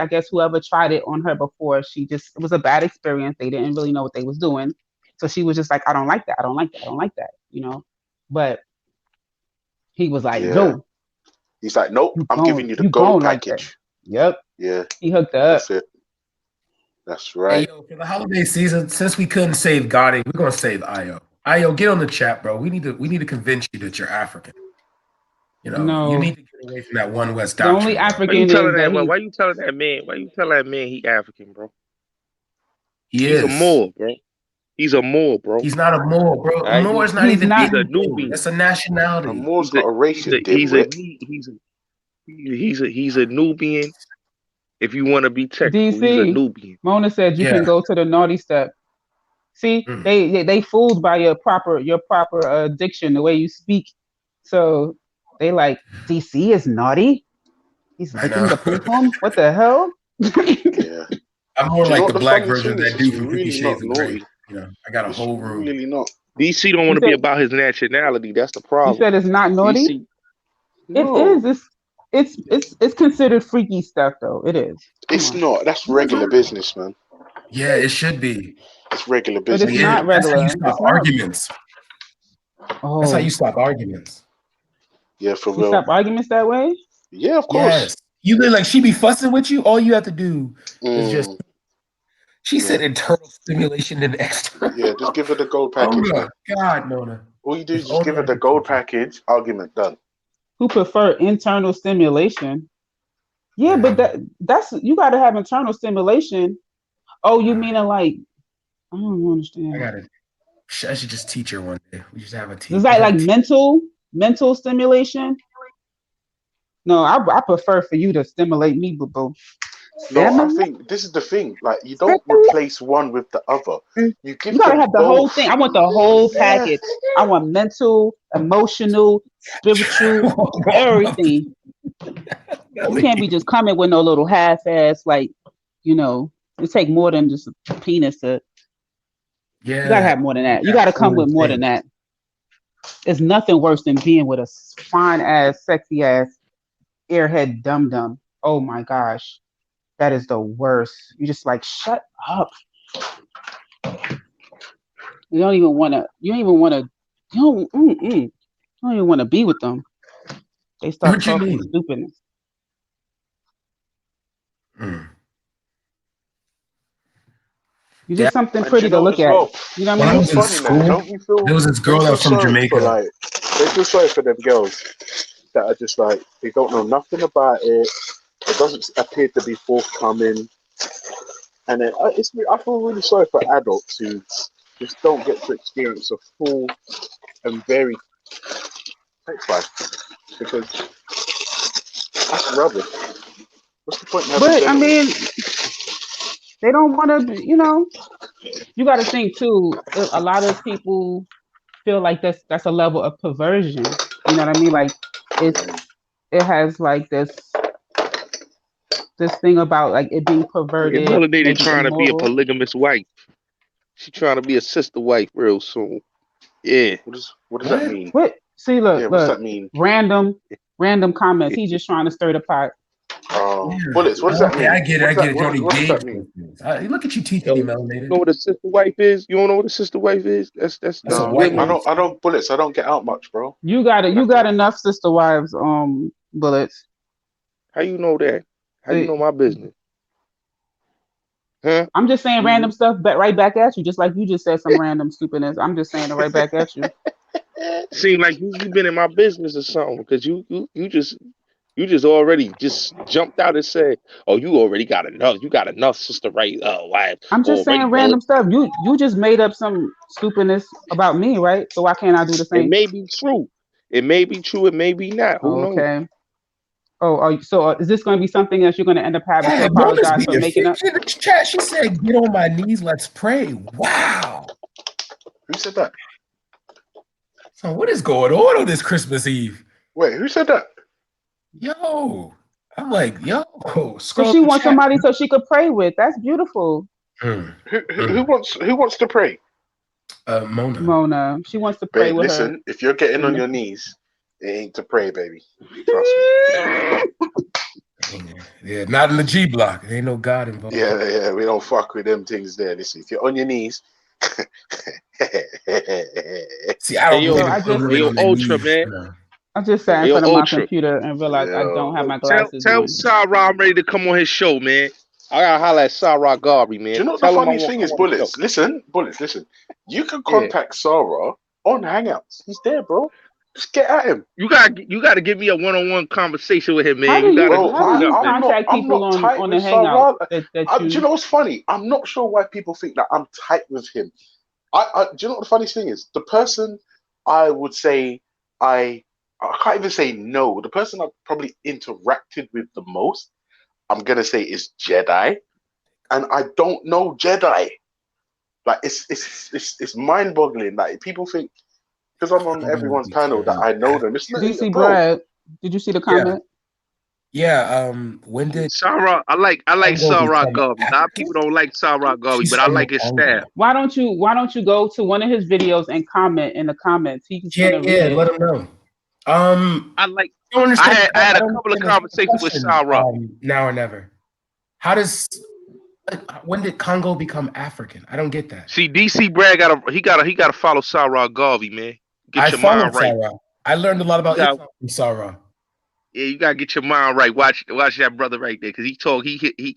Speaker 11: guess whoever tried it on her before, it was a bad experience. They didn't really know what they was doing. So she was just like, I don't like that. I don't like that. I don't like that. But he was like, no.
Speaker 8: He's like, nope, I'm giving you the gold package.
Speaker 11: Like, yep.
Speaker 8: Yeah.
Speaker 11: He hooked her up.
Speaker 8: That's it. That's right.
Speaker 16: Hey, yo, for the holiday season, since we couldn't save Gotti, we're gonna save Io. Io, get on the chat, bro. We need to convince you that you're African.
Speaker 11: No.
Speaker 16: You need to get away from that one West
Speaker 11: the
Speaker 16: doctrine.
Speaker 11: only African
Speaker 2: why you telling that man? Why you telling that man he African, bro? He's a Moor, bro. He's a Moor, bro.
Speaker 16: He's not a Moor, bro. A Moor is not even.
Speaker 2: He's a Nubian.
Speaker 16: That's a nationality.
Speaker 8: A Moor's got a race in
Speaker 2: He's a Nubian. If you want to be technical,
Speaker 11: DC,
Speaker 2: he's a Nubian.
Speaker 11: Mona said you can go to the naughty step. See, they fooled by your proper diction, the way you speak. So they like, DC is naughty. He's licking the poo pum. What the hell?
Speaker 8: Yeah.
Speaker 16: I'm more
Speaker 8: Do you know
Speaker 16: like
Speaker 8: what
Speaker 16: the
Speaker 8: the
Speaker 16: black
Speaker 8: funny
Speaker 16: version of
Speaker 8: thing is?
Speaker 16: that
Speaker 8: It's
Speaker 16: dude from 50
Speaker 8: really not
Speaker 16: Shades of Grey.
Speaker 8: naughty.
Speaker 16: You know, I got a
Speaker 8: It's
Speaker 16: whole room.
Speaker 8: really not.
Speaker 2: DC don't want to be about his nationality. That's the
Speaker 11: You
Speaker 2: problem.
Speaker 11: said it's not naughty.
Speaker 2: DC,
Speaker 11: It
Speaker 2: no.
Speaker 11: is. It's considered freaky stuff though. It is. Come
Speaker 8: It's
Speaker 11: on.
Speaker 8: not. That's regular business, man.
Speaker 16: Yeah, it should be.
Speaker 8: It's regular
Speaker 11: But it's
Speaker 8: business.
Speaker 16: Yeah,
Speaker 11: not
Speaker 16: that's how you
Speaker 11: regular.
Speaker 16: stop
Speaker 11: It's not.
Speaker 16: arguments.
Speaker 11: Oh.
Speaker 16: That's how you stop arguments.
Speaker 8: Yeah, for
Speaker 11: You
Speaker 8: real.
Speaker 11: stop arguments that way?
Speaker 8: Yeah, of course.
Speaker 16: Yes. You look like she be fussing with you. All you have to do is just. She said internal stimulation and external.
Speaker 8: Yeah, just give her the gold
Speaker 16: Oh
Speaker 8: package,
Speaker 16: my
Speaker 8: man.
Speaker 16: God, Mona.
Speaker 8: All you do is
Speaker 16: If
Speaker 8: just give
Speaker 16: only
Speaker 8: her
Speaker 16: I
Speaker 8: the
Speaker 16: could
Speaker 8: gold
Speaker 16: teach you.
Speaker 8: package. Argument done.
Speaker 11: Who prefer internal stimulation? Yeah, but that's you got to have internal stimulation. Oh, you mean like I don't understand.
Speaker 16: I gotta. I should just teach her one day. We just have a
Speaker 11: Is
Speaker 16: teach.
Speaker 11: that like mental stimulation? No, I prefer for you to stimulate me, boo.
Speaker 8: No, I think this is the thing. Like, you don't replace one with the other. You give
Speaker 11: You gotta
Speaker 8: them
Speaker 11: have the whole
Speaker 8: both.
Speaker 11: thing. I want the whole
Speaker 8: Yeah.
Speaker 11: package. I want mental, emotional, spiritual, everything. You can't be just coming with no little half-ass, like, it take more than just a penis to.
Speaker 16: Yeah.
Speaker 11: You gotta have more than that. You gotta come with more than that. There's nothing worse than being with a fine ass, sexy ass, airhead dum dum. Oh my gosh, that is the worst. You just like shut up. You don't even want to. You don't even want to. You don't even want to be with them. They start
Speaker 16: What you
Speaker 11: talking
Speaker 16: mean?
Speaker 11: stupidness. You're just something
Speaker 8: And
Speaker 11: pretty
Speaker 8: you
Speaker 11: to
Speaker 8: know
Speaker 11: look
Speaker 8: as
Speaker 11: at.
Speaker 8: well,
Speaker 11: You know
Speaker 16: When
Speaker 11: what I
Speaker 16: I
Speaker 11: mean?
Speaker 16: was in
Speaker 8: funny, man.
Speaker 16: school,
Speaker 8: Don't you feel?
Speaker 16: there was this girl
Speaker 8: Don't
Speaker 16: that
Speaker 8: you
Speaker 16: was
Speaker 8: feel
Speaker 16: from
Speaker 8: sorry for
Speaker 16: Jamaica.
Speaker 8: they feel sorry for them girls that are just like they don't know nothing about it. It doesn't appear to be forthcoming, and I feel really sorry for adults who just don't get to experience a full and varied sex life because that's rubbish. What's the point in having
Speaker 11: But I
Speaker 8: sex?
Speaker 11: mean, they don't want to. You got to think too. A lot of people feel like that's a level of perversion. You know what I mean? Like it has like this thing about like it being perverted,
Speaker 2: Melanated
Speaker 11: maybe
Speaker 2: trying to be a
Speaker 11: immoral.
Speaker 2: polygamous wife. She trying to be a sister wife real soon. Yeah.
Speaker 8: What does that mean?
Speaker 11: What? See, look,
Speaker 8: Yeah, what's
Speaker 11: look.
Speaker 8: that mean?
Speaker 11: Random comments. He's just trying to stir the pot.
Speaker 8: Bullets. What does that
Speaker 16: Okay,
Speaker 8: mean?
Speaker 16: I get it. I get it. You don't
Speaker 8: What does that
Speaker 16: engage
Speaker 8: mean?
Speaker 16: with things. Look at you teaching
Speaker 2: Yo,
Speaker 16: me,
Speaker 2: you
Speaker 16: melanated.
Speaker 2: know what a sister wife is? You don't know what a sister wife is? That's
Speaker 16: That's a
Speaker 8: No,
Speaker 16: white
Speaker 8: I
Speaker 16: woman.
Speaker 8: don't bullets. I don't get out much, bro.
Speaker 11: You got it. You got enough sister wives. Bullets.
Speaker 2: How you know that? How you know my business? Huh?
Speaker 11: I'm just saying random stuff, but right back at you, just like you just said some random stupidness. I'm just saying it right back at you.
Speaker 2: Seem like you been in my business or something because you just already just jumped out and said, "Oh, you already got enough. You got enough, sister, right? Wife
Speaker 11: I'm just
Speaker 2: already."
Speaker 11: saying random stuff. You just made up some stupidness about me, right? So why can't I do the
Speaker 2: It
Speaker 11: same?
Speaker 2: may be true. It may be true. It may be not. Who knows?
Speaker 11: Okay. Oh, so is this going to be something that you're going to end up having to
Speaker 16: Hey, Mona's
Speaker 11: apologize for
Speaker 16: being
Speaker 11: making up?
Speaker 16: freaky in the chat. She said, "Get on my knees, let's pray." Wow.
Speaker 8: Who said that?
Speaker 16: So what is going on this Christmas Eve?
Speaker 8: Wait, who said that?
Speaker 16: Yo, I'm like, yo.
Speaker 11: So she wants somebody so she could pray with. That's beautiful.
Speaker 8: Who wants to pray?
Speaker 16: Mona.
Speaker 11: Mona. She wants to pray
Speaker 8: Babe,
Speaker 11: with
Speaker 8: listen, if you're getting on your knees, it ain't to pray, baby. Trust me.
Speaker 16: Yeah, not in the G block. There ain't no God involved.
Speaker 8: Yeah, we don't fuck with them things there. Listen, if you're on your knees.
Speaker 16: See, I don't believe in
Speaker 2: Hey,
Speaker 16: women
Speaker 2: yo,
Speaker 16: on their
Speaker 2: Ultra,
Speaker 16: knees.
Speaker 2: man.
Speaker 11: I just sat in
Speaker 2: Hey, yo,
Speaker 11: front of my
Speaker 2: Ultra.
Speaker 11: computer and realized I don't have my glasses
Speaker 2: Tell
Speaker 11: on.
Speaker 2: Sarah I'm ready to come on his show, man. I gotta holler at Sarah Garvey, man.
Speaker 8: Do you know what
Speaker 2: Tell
Speaker 8: the
Speaker 2: him I
Speaker 8: funny
Speaker 2: want
Speaker 8: thing
Speaker 2: to
Speaker 8: is,
Speaker 2: come on the
Speaker 8: Bullets? Listen. You can
Speaker 2: Yeah.
Speaker 8: contact Sarah on Hangouts. He's there, bro. Just get at him.
Speaker 2: You gotta give me a one-on-one conversation with him, man.
Speaker 11: How do you
Speaker 2: man.
Speaker 11: contact people on the Hangout?
Speaker 8: Do you know what's funny? I'm not sure why people think that I'm tight with him. Do you know what the funniest thing is? The person I would say I can't even say no. The person I've probably interacted with the most, I'm gonna say, is Jedi, and I don't know Jedi. Like it's mind-boggling. Like people think because I'm on everyone's panel that I know them. It's not,
Speaker 11: DC
Speaker 8: bro.
Speaker 11: Brad, did you see the comment?
Speaker 16: Yeah. When did
Speaker 18: Sarah? I like
Speaker 16: Congo
Speaker 18: Sarah
Speaker 16: become
Speaker 18: Garvey. A lot of people don't like Sarah Garvey,
Speaker 16: She's
Speaker 18: but I
Speaker 16: from
Speaker 18: like his
Speaker 16: Congo.
Speaker 18: style.
Speaker 19: Why don't you go to one of his videos and comment in the comments? He's gonna read it.
Speaker 16: Let him know.
Speaker 18: I like.
Speaker 16: I don't understand.
Speaker 18: I had
Speaker 16: I
Speaker 18: a
Speaker 16: don't
Speaker 18: couple of
Speaker 16: understand the
Speaker 18: conversations with
Speaker 16: question,
Speaker 18: Sarah.
Speaker 16: now or never. How does when did Congo become African? I don't get that.
Speaker 18: See, DC Brad gotta follow Sarah Garvey, man. Get
Speaker 16: I
Speaker 18: your
Speaker 16: followed
Speaker 18: mind right.
Speaker 16: Sarah. I learned a lot about
Speaker 18: You gotta-
Speaker 16: Islam from Sarah.
Speaker 18: Yeah, you gotta get your mind right. Watch that brother right there, cause he talk. He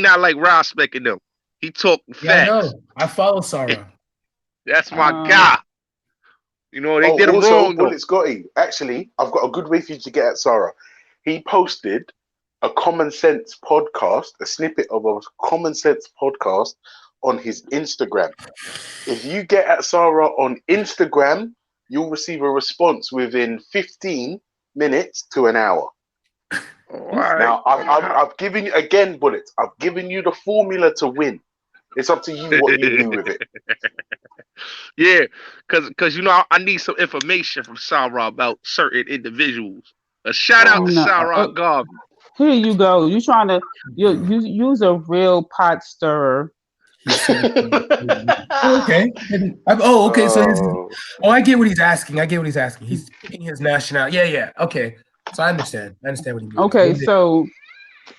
Speaker 18: not like Rospec and them. He talk
Speaker 16: Yeah, I
Speaker 18: facts.
Speaker 16: know. I follow Sarah.
Speaker 18: That's my guy. You know, they did him
Speaker 8: also,
Speaker 18: wrong though.
Speaker 8: Bullet Scotty. Actually, I've got a good way for you to get at Sarah. He posted a Common Sense podcast, a snippet of a Common Sense podcast on his Instagram. If you get at Sarah on Instagram, you'll receive a response within 15 minutes to an hour.
Speaker 18: Right.
Speaker 8: Now, I've given you, again, Bullets, I've given you the formula to win. It's up to you what you do with it.
Speaker 18: Yeah, cause you know I need some information from Sarah about certain individuals. A shout out to Sarah Garvey.
Speaker 19: Here you go. You trying to you use a real pot stirrer.
Speaker 16: Okay. Okay. So I get what he's asking. He's picking his nationality. Yeah. Okay. So I understand. What he means.
Speaker 19: Okay, so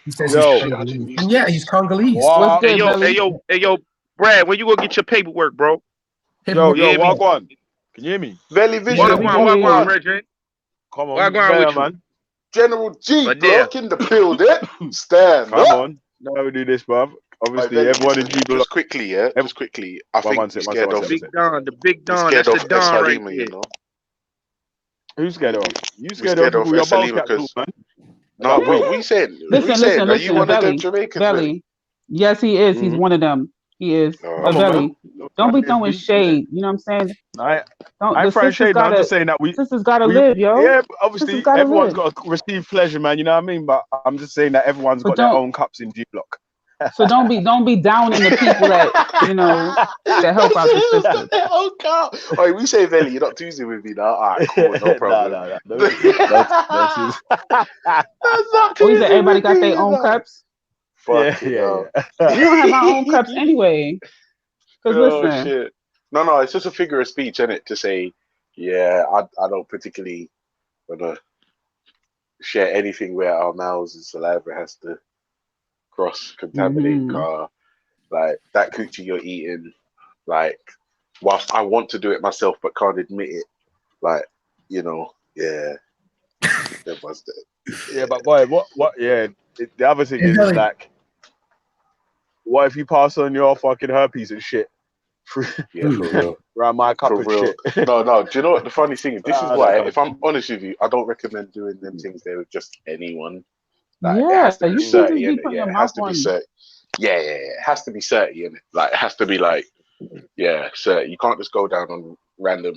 Speaker 16: he says he's Congolese. And yeah, he's Congolese.
Speaker 2: Wow.
Speaker 18: Hey yo, Brad, when you gonna get your paperwork, bro?
Speaker 2: Yo, Wagwan. Can you hear me?
Speaker 8: Valley Vision.
Speaker 18: Wagwan, Reggie.
Speaker 2: Come on,
Speaker 18: Wagwan with you.
Speaker 8: Man. General G
Speaker 18: But
Speaker 8: Block in the building. Stand
Speaker 2: Come
Speaker 8: up.
Speaker 2: on. Now we do this, bruv. Obviously, everyone in G Block.
Speaker 8: Just quickly, yeah. Just quickly. I think
Speaker 2: one scared of
Speaker 18: Big Don, the Big Don. That's the Don right there.
Speaker 8: You know?
Speaker 2: Who's scared of? You scared of people your boss cat too, man.
Speaker 8: No, we said.
Speaker 19: Listen,
Speaker 8: are you one of them
Speaker 19: Belly,
Speaker 8: Jamaicans?
Speaker 19: Belly. Yes, he is. He's one of them. He is. But Belly, don't be throwing shade. You know what I'm saying?
Speaker 2: I'm throwing shade. I'm just saying that
Speaker 19: sisters gotta live, yo.
Speaker 2: Yeah, obviously everyone's got to receive pleasure, man. You know what I mean? But I'm just saying that everyone's got their own cups in G Block.
Speaker 19: So don't be down in the people that that help out the sisters.
Speaker 8: Oh God! All right, we say Belly, you're not Tuesday with me now. All right, cool, no problem.
Speaker 2: No. That's
Speaker 19: We said everybody got their own cups.
Speaker 8: Yeah.
Speaker 19: We don't have our own cups anyway. Because listen.
Speaker 8: Shit. No, it's just a figure of speech, isn't it? To say, yeah, I don't particularly want to share anything where our mouths and saliva has to cross-contaminate. Like that coochie you're eating, like, whilst I want to do it myself but can't admit it, like, yeah.
Speaker 2: Yeah, but boy, what? Yeah, the other thing is like, what if you pass on your fucking herpes and shit?
Speaker 8: Yeah, for real.
Speaker 2: Around my cup of shit.
Speaker 8: No. Do you know what the funny thing is? This is why, if I'm honest with you, I don't recommend doing them things there with just anyone. Like, it has to be certain, it has to be certain. Yeah. It has to be certain, innit? Like, it has to be like, certain. You can't just go down on random,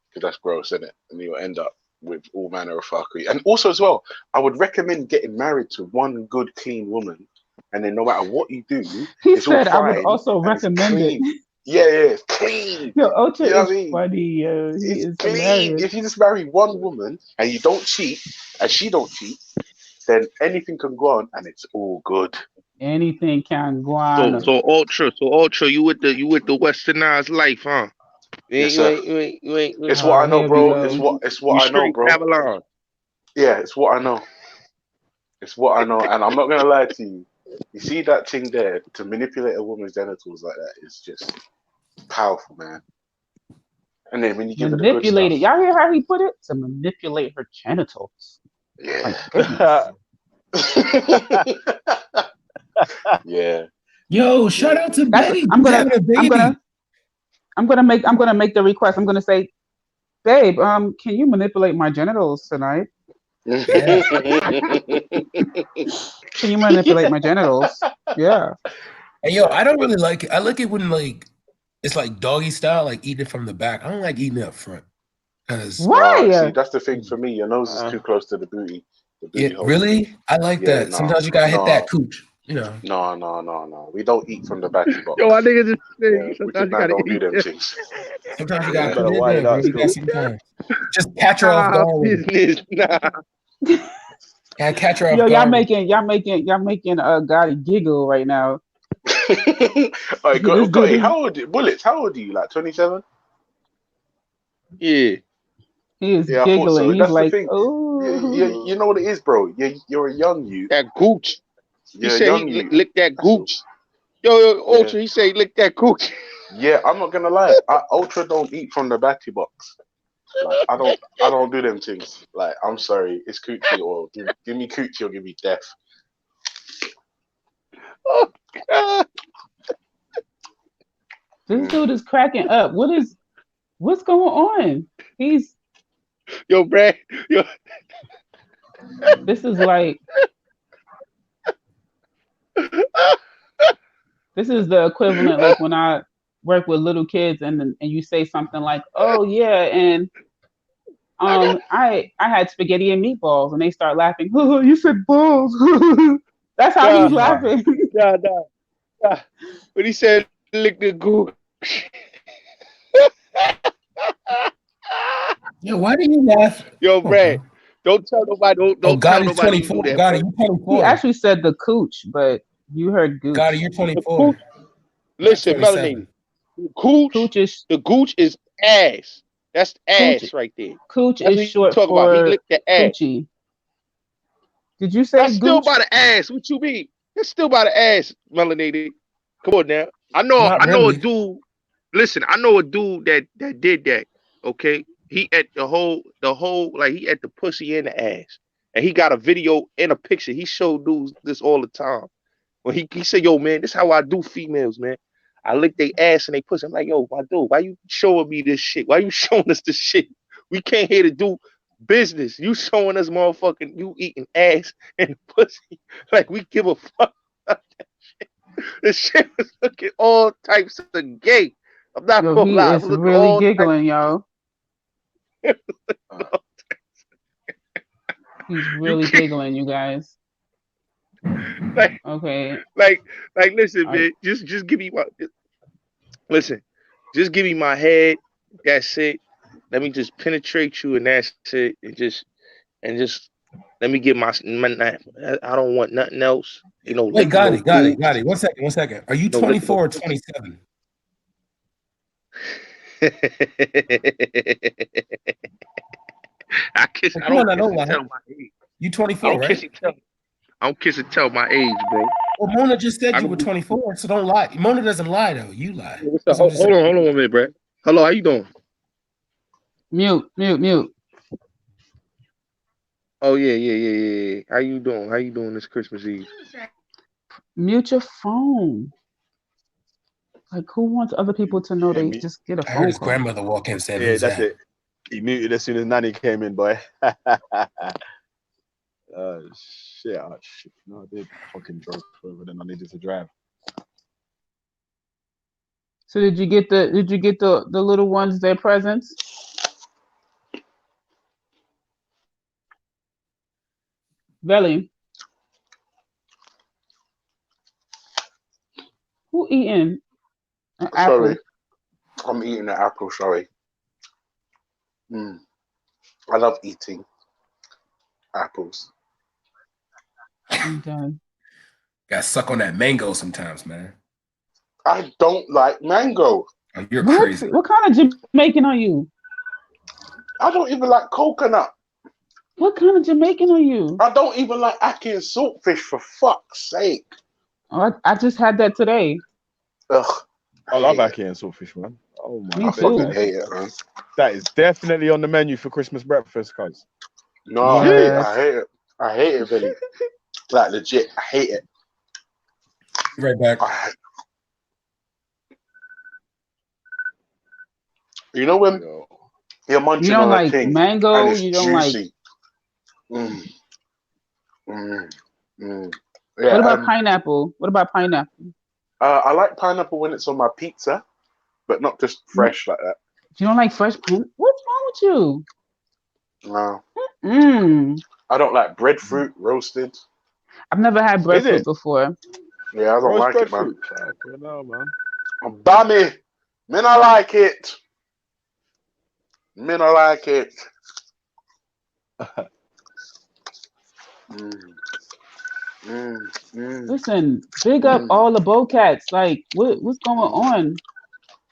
Speaker 8: because that's gross, innit? And you'll end up with all manner of fuckery. And also as well, I would recommend getting married to one good, clean woman, and then no matter what you do,
Speaker 19: he said I would also recommend it.
Speaker 8: Yeah, it's clean.
Speaker 19: Yo, Ocha is funny. He is
Speaker 8: clean.
Speaker 19: hilarious.
Speaker 8: If you just marry one woman and you don't cheat, and she don't cheat, then anything can go on and it's all good.
Speaker 19: Anything can go on.
Speaker 18: So Ultra, you with the westernized life, huh?
Speaker 8: Yes, sir. It's what I know, bro. It's what I know, bro.
Speaker 18: Babylon.
Speaker 8: Yeah, it's what I know. It's what I know, and I'm not gonna lie to you. You see that thing there, to manipulate a woman's genitals like that is just powerful, man. And then when you give
Speaker 19: manipulate it, y'all hear how he put it? To manipulate her genitals.
Speaker 8: Yeah. Yeah.
Speaker 16: Yo, shout out to Betty.
Speaker 19: I'm gonna make the request. I'm gonna say, babe, can you manipulate my genitals tonight? Can you manipulate my genitals? Yeah.
Speaker 16: Hey, yo, I don't really like it. I like it when it's like doggy style, like eating it from the back. I don't like eating it up front.
Speaker 19: Why?
Speaker 8: See, that's the thing for me. Your nose is too close to the booty.
Speaker 16: Really? I like that. Sometimes you gotta hit that cooch.
Speaker 8: No. We don't eat from the back box.
Speaker 18: Yo, I think it's just
Speaker 8: sometimes you gotta don't do them things.
Speaker 16: Sometimes you gotta put it in there. Just catch her off guard.
Speaker 18: Nah.
Speaker 16: Can't catch her off
Speaker 19: Yo,
Speaker 16: guard.
Speaker 19: y'all making Gotti giggle right now.
Speaker 8: All right, Gotti, how old? Bullets, how old are you? Like 27?
Speaker 2: Yeah.
Speaker 19: He is
Speaker 8: Yeah, I thought
Speaker 19: giggling.
Speaker 8: so.
Speaker 19: He's
Speaker 8: That's the
Speaker 19: like,
Speaker 8: thing.
Speaker 19: oh.
Speaker 8: You know what it is, bro. You're a young you.
Speaker 18: That gooch. He
Speaker 8: You're a
Speaker 18: said
Speaker 8: young
Speaker 18: he
Speaker 8: you.
Speaker 18: licked that
Speaker 8: That's all.
Speaker 18: gooch. Yo,
Speaker 8: Yeah.
Speaker 18: Ultra, he said he licked that gooch.
Speaker 8: Yeah, I'm not gonna lie. Ultra don't eat from the batty box. Like, I don't do them things. Like, I'm sorry, it's coochie or give me coochie or give me death.
Speaker 18: Oh God.
Speaker 19: This dude is cracking up. What's going on?
Speaker 18: Yo, Brad. Yo.
Speaker 19: This is like this is the equivalent like when I work with little kids and you say something like, "Oh yeah," and I had spaghetti and meatballs, and they start laughing. Oh, you said balls. That's how he's laughing.
Speaker 18: Nah. When he said lick the gooch.
Speaker 16: Yo, why do you laugh?
Speaker 18: Yo, Brad, don't tell nobody. Don't tell
Speaker 16: Gotti's
Speaker 18: nobody you
Speaker 16: 24.
Speaker 18: do that.
Speaker 16: Gotti,
Speaker 18: Bro.
Speaker 16: you 24.
Speaker 19: He actually said the cooch, but you heard gooch.
Speaker 16: Gotti, you're 24.
Speaker 18: Listen, Melanie. The gooch is ass. That's ass right there.
Speaker 19: Cooch
Speaker 18: That's
Speaker 19: is
Speaker 18: what
Speaker 19: short
Speaker 18: talk about. He
Speaker 19: for
Speaker 18: licked the ass.
Speaker 19: coochie. Did you say
Speaker 18: That's still
Speaker 19: gooch?
Speaker 18: by the ass. What you mean? That's still by the ass, melanated. Come on now. I know a dude. Listen, I know a dude that did that. Okay. He ate the whole like he ate the pussy and the ass. And he got a video and a picture. He showed dudes this all the time. When he said, yo, man, this is how I do females, man. I lick their ass and they pussy. I'm like, yo, my dude, why you showing me this shit? Why you showing us this shit? We came here to do business. You showing us motherfucking you eating ass and pussy. Like we give a fuck about that shit. This shit was looking all types of gay. I'm not
Speaker 19: Yo,
Speaker 18: gonna
Speaker 19: he
Speaker 18: lie.
Speaker 19: is really giggling, yo. He's really giggling, you guys.
Speaker 18: Like,
Speaker 19: okay.
Speaker 18: Like, listen, man. Just give me my. Listen, just give me my head. That's it. Let me just penetrate you, and that's it. And just let me get my. I don't want nothing else. You know,
Speaker 16: Wait, got it. 1 second. Are you 24 or 27?
Speaker 18: I don't tell my age.
Speaker 16: You 24, right?
Speaker 18: I don't kiss and tell my age, bro.
Speaker 16: Well, Mona just said you were 24, so don't lie. Mona doesn't lie, though. You lie.
Speaker 18: Hold on 1 minute, Brad. Hello, how you doing?
Speaker 19: Mute.
Speaker 18: Oh, yeah. How you doing this Christmas Eve?
Speaker 19: Mute your phone. Like, who wants other people to know they just get a phone call?
Speaker 16: I heard his grandmother walk in and said,
Speaker 2: "Who's that?" It. He muted as soon as Nanny came in, boy. Shit. No, I did fucking drove further than I needed to drive.
Speaker 19: So did you get the little ones their presents? Belly. Who eating an apple?
Speaker 8: Sorry. I'm eating an apple, sorry. I love eating apples.
Speaker 19: I'm done.
Speaker 16: Gotta suck on that mango sometimes, man.
Speaker 8: I don't like mango.
Speaker 16: Oh, you're crazy.
Speaker 19: What kind of Jamaican are you?
Speaker 8: I don't even like coconut.
Speaker 19: What kind of Jamaican are you?
Speaker 8: I don't even like ackee and saltfish, for fuck's sake.
Speaker 19: Oh, I just had that today.
Speaker 8: Ugh.
Speaker 2: I love ackee and saltfish, man. Oh my
Speaker 19: Me
Speaker 2: god.
Speaker 19: too.
Speaker 8: I fucking hate it, man.
Speaker 2: That is definitely on the menu for Christmas breakfast, cuz.
Speaker 8: No, I hate it. I hate it, Billy. Like, legit, I hate it.
Speaker 16: Right back.
Speaker 8: You know when you're munching
Speaker 19: You don't
Speaker 8: on
Speaker 19: like
Speaker 8: a thing
Speaker 19: mango?
Speaker 8: and it's
Speaker 19: You don't like.
Speaker 8: juicy. Yeah,
Speaker 19: What about pineapple? What about pineapple?
Speaker 8: I like pineapple when it's on my pizza, but not just fresh like that.
Speaker 19: You don't like fresh pineapple? What's wrong with you?
Speaker 8: No. I don't like breadfruit roasted.
Speaker 19: I've never had breadfruit before.
Speaker 8: Yeah, I don't like it, man.
Speaker 2: No, man.
Speaker 8: Bammy, me not like it. Me not like it.
Speaker 19: Listen, big up all the Bocats. Like, what's going on?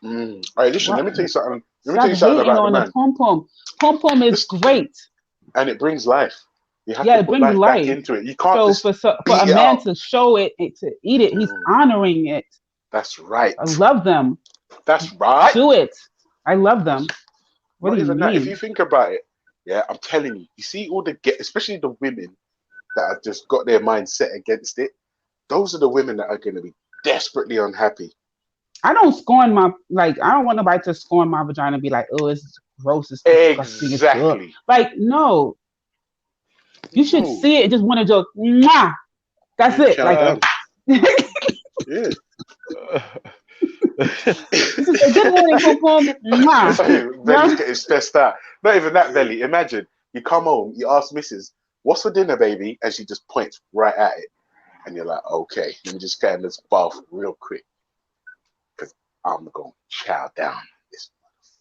Speaker 18: All right, listen. Let me tell you something. Let me
Speaker 19: Stop
Speaker 18: tell you something
Speaker 19: hating
Speaker 18: about the
Speaker 19: on the
Speaker 18: man.
Speaker 19: pom pom. Pom pom is great.
Speaker 18: And it brings life. You have
Speaker 19: Yeah,
Speaker 18: to
Speaker 19: it
Speaker 18: put
Speaker 19: brings
Speaker 18: life back
Speaker 19: life.
Speaker 18: into it. You can't
Speaker 19: So
Speaker 18: just
Speaker 19: for
Speaker 18: beat
Speaker 19: a
Speaker 18: it
Speaker 19: man
Speaker 18: out.
Speaker 19: to show it, to eat it, he's honoring it.
Speaker 18: That's right.
Speaker 19: I love them.
Speaker 18: That's right.
Speaker 19: Do it. I love them. What
Speaker 18: Not
Speaker 19: do you
Speaker 18: even that. If you
Speaker 19: mean?
Speaker 18: think about it, yeah, I'm telling you. You see all the especially the women that have just got their mind set against it. Those are the women that are going to be desperately unhappy.
Speaker 19: I don't scorn I don't want nobody to scorn my vagina and be like, oh, it's gross, it's disgusting, it's ugh. Like, no. You should see it and just want to just, mwah! That's it. Like,
Speaker 18: yeah.
Speaker 19: This is a good morning, pom pom.
Speaker 18: Belly's getting stressed out. Not even that, Belly. Imagine you come home, you ask Mrs., what's for dinner, baby? And she just points right at it. And you're like, okay, let me just get in this bath real quick. Because I'm going to chow down this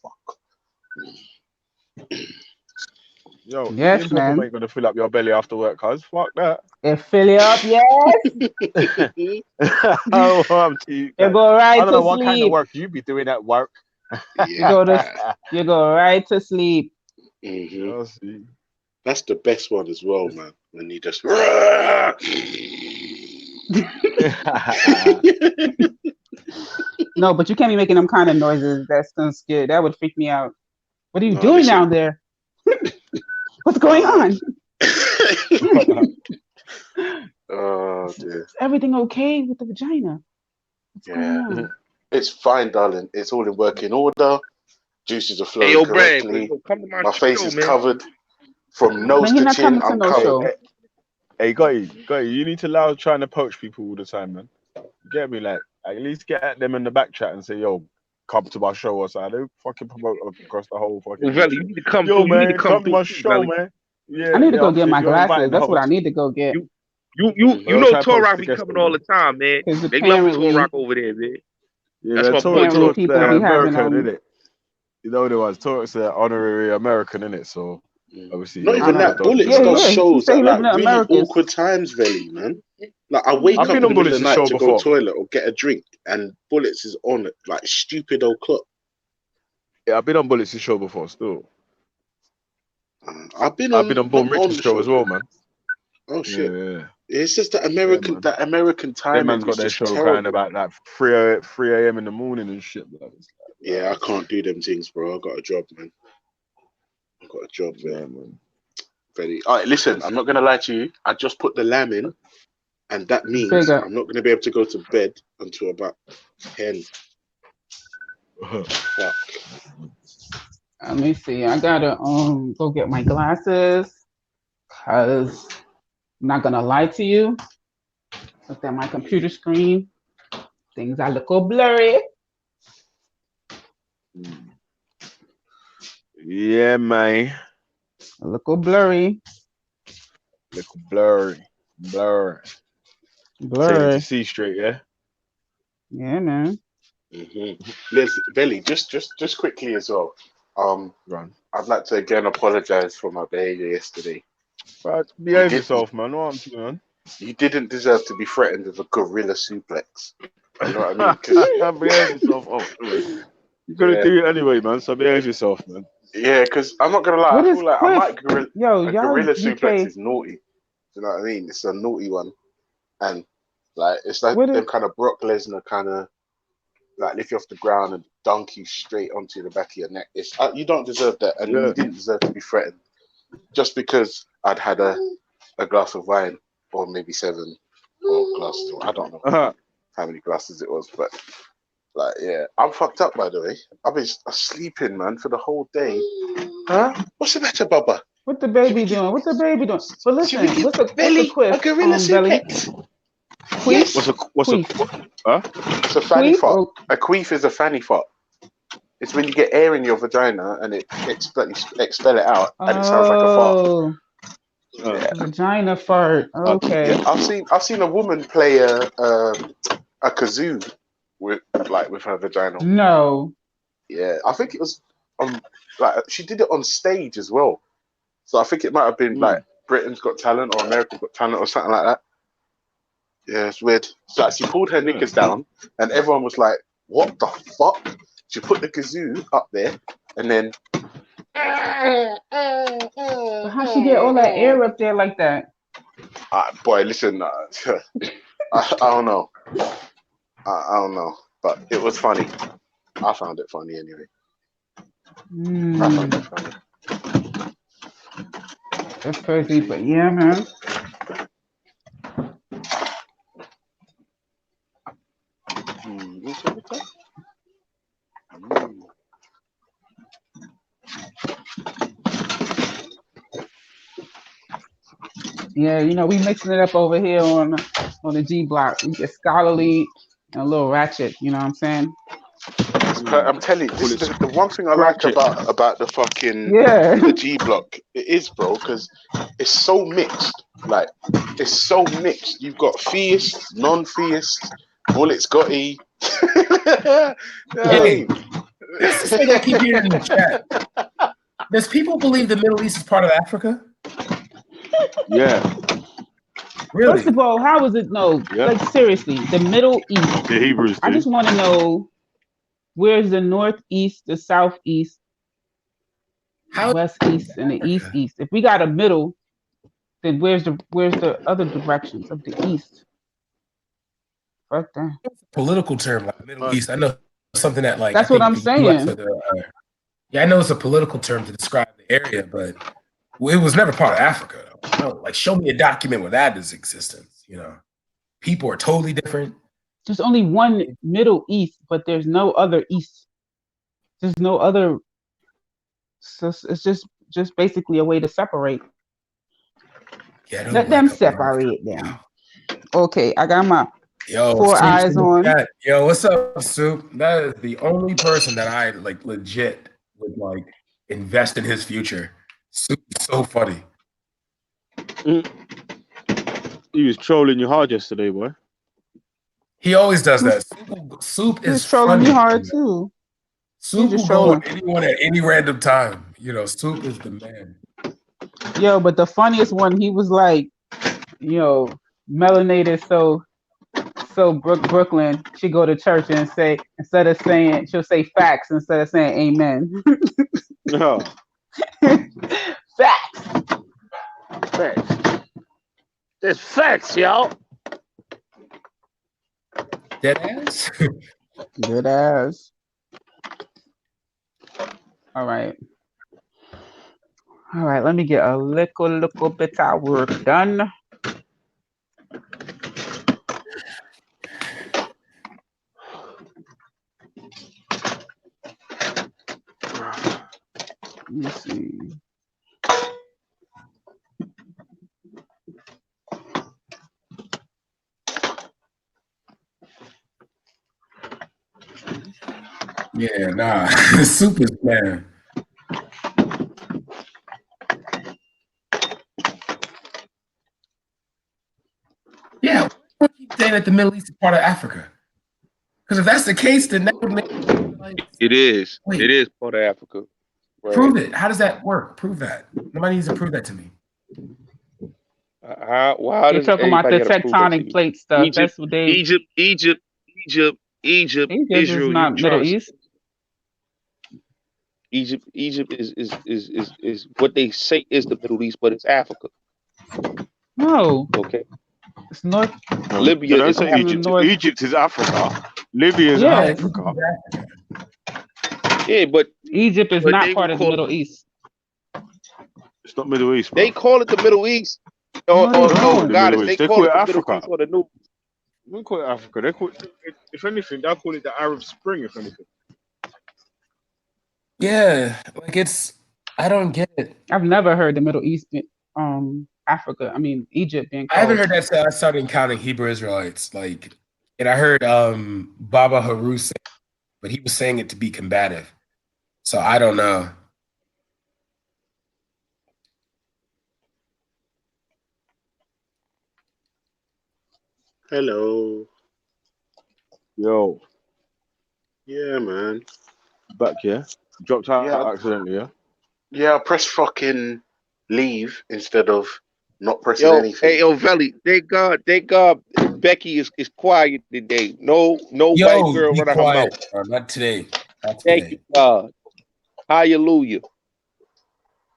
Speaker 18: motherfucker.
Speaker 15: Yo,
Speaker 19: yes,
Speaker 15: eating pepper
Speaker 19: man.
Speaker 15: ain't gonna fill up your belly after work, cuz. Fuck that.
Speaker 19: It fill you up, yes.
Speaker 15: Oh, I'm cheap.
Speaker 19: You go right
Speaker 15: I don't
Speaker 19: to
Speaker 15: know what kind of
Speaker 19: sleep.
Speaker 15: work you be doing at work.
Speaker 19: You go right to sleep.
Speaker 18: Mm-hmm. That's the best one as well, man. When you just
Speaker 19: No, but you can't be making them kind of noises. That's gonna scare. That would freak me out. What are you doing
Speaker 18: listen.
Speaker 19: down there? What's going on?
Speaker 18: Oh dear.
Speaker 19: Is everything okay with the vagina? What's going on?
Speaker 18: It's fine, darling. It's all in working order. Juices are flowing Hey, yo, correctly. Brad, come to
Speaker 2: my
Speaker 18: face
Speaker 2: show,
Speaker 18: is
Speaker 2: man.
Speaker 18: covered from nose
Speaker 19: you're
Speaker 18: to
Speaker 19: not
Speaker 18: chin.
Speaker 19: coming to
Speaker 18: I'm
Speaker 19: no
Speaker 18: covered.
Speaker 19: show.
Speaker 15: Hey, got you. You need to allow trying to poach people all the time, man. Get me, like, at least get at them in the back chat and say, yo, come to my show or something. Don't fucking promote across the whole fucking.
Speaker 2: Well, Valley, you need to come
Speaker 15: yo,
Speaker 2: through.
Speaker 15: man,
Speaker 2: You need to come
Speaker 15: to my
Speaker 2: through,
Speaker 15: show,
Speaker 2: Valley.
Speaker 15: man. Yeah,
Speaker 19: I need to go get
Speaker 15: obviously,
Speaker 19: my
Speaker 15: if you're inviting
Speaker 19: glasses.
Speaker 15: the
Speaker 19: That's what I
Speaker 15: host.
Speaker 19: need to go get.
Speaker 2: You know
Speaker 15: try
Speaker 2: Torrock
Speaker 15: poach
Speaker 2: be
Speaker 15: the guest
Speaker 2: coming
Speaker 15: over.
Speaker 2: all the time, man.
Speaker 19: Because
Speaker 2: They love
Speaker 19: apparently,
Speaker 2: Torrock over there, man.
Speaker 15: Yeah,
Speaker 2: That's
Speaker 15: man,
Speaker 2: my boy
Speaker 19: apparently
Speaker 2: Torrock.
Speaker 19: people be having
Speaker 15: American, innit? You know the ones. Torrock's an honorary American, innit? So obviously,
Speaker 18: Not even that. Bullets
Speaker 19: Yeah,
Speaker 18: does
Speaker 19: he
Speaker 18: shows
Speaker 19: say he
Speaker 18: at
Speaker 19: live in
Speaker 18: like
Speaker 19: the
Speaker 18: really
Speaker 19: Americas.
Speaker 18: awkward times, Velly, man. Like I wake
Speaker 15: I've
Speaker 18: up
Speaker 15: been
Speaker 18: in
Speaker 15: on
Speaker 18: the middle of
Speaker 15: Bullets'
Speaker 18: the night
Speaker 15: show
Speaker 18: to
Speaker 15: before.
Speaker 18: go toilet or get a drink, and Bullets is on at like stupid old clock.
Speaker 15: Yeah, I've been on Bullets' show before, still.
Speaker 18: I've been on
Speaker 15: Boom Rich's show as well, man.
Speaker 18: Oh shit!
Speaker 15: Yeah.
Speaker 18: It's just that American
Speaker 15: Them
Speaker 18: timing
Speaker 15: man's got
Speaker 18: is
Speaker 15: their
Speaker 18: just
Speaker 15: show
Speaker 18: terrible.
Speaker 15: kind of about like 3 a.m. in the morning and shit.
Speaker 18: Yeah, I can't do them things, bro. I got a job, man. I got a job,
Speaker 15: man.
Speaker 18: Very. All right, listen. I'm not gonna lie to you. I just put the lamb in, and that means I'm not gonna be able to go to bed until about 10. Fuck.
Speaker 19: Let me see. I gotta go get my glasses because I'm not gonna lie to you. Look at my computer screen. Things are a little blurry.
Speaker 15: Yeah, man.
Speaker 19: A little blurry.
Speaker 15: Blurry. Tailing to
Speaker 19: Blurry.
Speaker 15: see straight, yeah.
Speaker 19: Yeah, man.
Speaker 18: Listen, Belly, just quickly as well. I'd like to again apologize for my behavior yesterday.
Speaker 15: Right, behave yourself, man. What I'm doing.
Speaker 18: You didn't deserve to be threatened with a gorilla suplex. You know what I mean?
Speaker 15: Behave yourself. You're gonna do it anyway, man. So behave yourself, man.
Speaker 18: Yeah, because I'm not gonna lie.
Speaker 19: What
Speaker 18: I
Speaker 19: is
Speaker 18: feel like
Speaker 19: Cliff?
Speaker 18: I might gorilla.
Speaker 19: Yo,
Speaker 18: a
Speaker 19: y'all
Speaker 18: gorilla
Speaker 19: GK.
Speaker 18: suplex is naughty. Do you know what I mean? It's a naughty one, and like it's like
Speaker 19: What
Speaker 18: them kind of Brock Lesnar kind of like lift you off the ground and dunk you straight onto the back of your neck. It's you don't deserve that, and you didn't deserve to be threatened just because I'd had a glass of wine or maybe 7 or glasses. I don't know how many glasses it was, but like yeah, I'm fucked up by the way. I've been sleeping, man, for the whole day. Huh? What's the matter, Bubba?
Speaker 19: What the baby doing? What the baby doing? But listen, what's the quiff?
Speaker 18: A gorilla
Speaker 19: Belly?
Speaker 18: suplex.
Speaker 19: Queef?
Speaker 18: It's a fanny fart. A queef is a fanny fart. It's when you get air in your vagina and it expel it out, and it sounds like a fart. Yeah.
Speaker 19: Vagina fart. Okay.
Speaker 18: Yeah, I've seen a woman play a kazoo with her vagina.
Speaker 19: No.
Speaker 18: Yeah, I think it was like she did it on stage as well. So I think it might have been like
Speaker 8: Britain's Got Talent or America's Got Talent or something like that. Yeah, it's weird. So she pulled her knickers down, and everyone was like, "What the fuck?" She put the kazoo up there, and then.
Speaker 19: But how she get all that air up there like that?
Speaker 8: Boy, listen, I don't know. I don't know, but it was funny. I found it funny anyway. I found it funny.
Speaker 19: That's crazy, but yeah, man. Yeah, you know, we mixing it up over here on the G block. We get scholarly and a little ratchet. You know what I'm saying?
Speaker 8: I'm telling you, this is the one thing I like about the fucking the G block. It is, bro, because it's so mixed. Like, it's so mixed. You've got theists, non-theists, Bullets Gotti.
Speaker 16: Hey, this is the thing I keep hearing in the chat. Does people believe the Middle East is part of Africa?
Speaker 5: Yeah.
Speaker 16: Really?
Speaker 19: First of all, how is it? No, like seriously, the Middle East.
Speaker 5: The Hebrews.
Speaker 19: I just want to know where's the northeast, the southeast, west east, and the east. If we got a middle, then where's the other directions of the east? Fuck that.
Speaker 16: Political term like Middle East. I know something that like
Speaker 19: that's what I'm saying.
Speaker 16: Yeah, I know it's a political term to describe the area, but it was never part of Africa. No, like show me a document where that is existence. You know, people are totally different.
Speaker 19: There's only one Middle East, but there's no other East. There's no other. So it's just basically a way to separate.
Speaker 16: Yeah,
Speaker 19: let them separate them. Okay, I got my 4 eyes on.
Speaker 16: Yo, what's up, Soup? That is the only person that I like legit would like invest in his future. Soup is so funny.
Speaker 5: He was trolling you hard yesterday, boy.
Speaker 16: He always does that. Soup is
Speaker 19: trolling
Speaker 16: funny.
Speaker 19: me hard too.
Speaker 16: Soup will go on anyone at any random time. You know, Soup is the man.
Speaker 19: Yo, but the funniest one, he was like, you know, melanated, so Brooklyn, she go to church and say, instead of saying, she'll say facts instead of saying amen.
Speaker 5: No.
Speaker 19: Facts.
Speaker 18: There's facts, y'all.
Speaker 16: Dead ass?
Speaker 19: Good ass. All right, let me get a little bit of work done. Let me see.
Speaker 16: Yeah, nah. Soup is man. Yeah, I keep saying that the Middle East is part of Africa. Because if that's the case, then that would make
Speaker 18: it is. Wait, it is part of Africa.
Speaker 16: Right. Prove it. How does that work? Prove that. Nobody needs to prove that to me.
Speaker 19: They're talking about the tectonic plate stuff. That's what they.
Speaker 18: Egypt, Israel,
Speaker 19: is not Middle East.
Speaker 18: Egypt is what they say is the Middle East, but it's Africa.
Speaker 19: No.
Speaker 18: Okay.
Speaker 19: It's North.
Speaker 18: Libya is
Speaker 5: Egypt. Egypt is Africa. Libya is Africa.
Speaker 18: Yeah, but
Speaker 19: Egypt is not part of the Middle East.
Speaker 5: It's not Middle East.
Speaker 18: They call it the Middle East. They call it Africa.
Speaker 5: We call it Africa. They call it, if anything, they'll call it the Arab Spring. If anything.
Speaker 16: Yeah, like I don't get it.
Speaker 19: I've never heard the Middle East, Africa. I mean, Egypt being called.
Speaker 16: I haven't heard that since I started counting Hebrew Israelites. Like, and I heard Baba Haru say, but he was saying it to be combative. So I don't know.
Speaker 8: Hello.
Speaker 5: Yo.
Speaker 8: Yeah, man.
Speaker 5: Back here. Dropped out accidentally, yeah?
Speaker 8: Yeah, I pressed fucking leave instead of Not pressing anything.
Speaker 18: Hey, yo, Veli, thank God, Becky is quiet today. No
Speaker 16: Yo,
Speaker 18: white girl
Speaker 16: be
Speaker 18: running her
Speaker 16: quiet.
Speaker 18: mouth.
Speaker 16: Not today. Not
Speaker 18: Thank
Speaker 16: today.
Speaker 18: you, God. Hallelujah.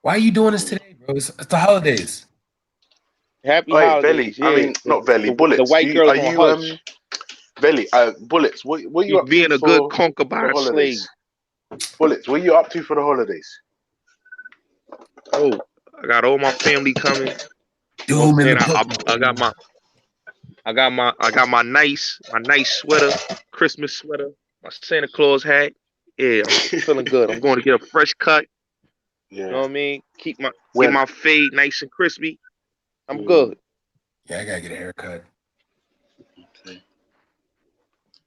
Speaker 16: Why are you doing this today, bro? It's the holidays.
Speaker 18: Happy
Speaker 8: Wait,
Speaker 18: holidays.
Speaker 8: Veli. I mean, not Veli.
Speaker 18: The
Speaker 8: Bullets.
Speaker 18: white girls on hush.
Speaker 8: Veli? Bullets. What are you
Speaker 18: She's
Speaker 8: up to
Speaker 18: being a good
Speaker 8: for the
Speaker 18: concubine slave.
Speaker 8: holidays? Bullets. What are you up to for the holidays?
Speaker 18: Oh, I got all my family coming. You know what I'm saying? I got my nice sweater, Christmas sweater, my Santa Claus hat. Yeah, I'm feeling good. I'm going to get a fresh cut.
Speaker 8: Yeah.
Speaker 18: You know what I mean? Get my fade nice and crispy. I'm good.
Speaker 16: Yeah, I gotta get a haircut.
Speaker 8: Okay.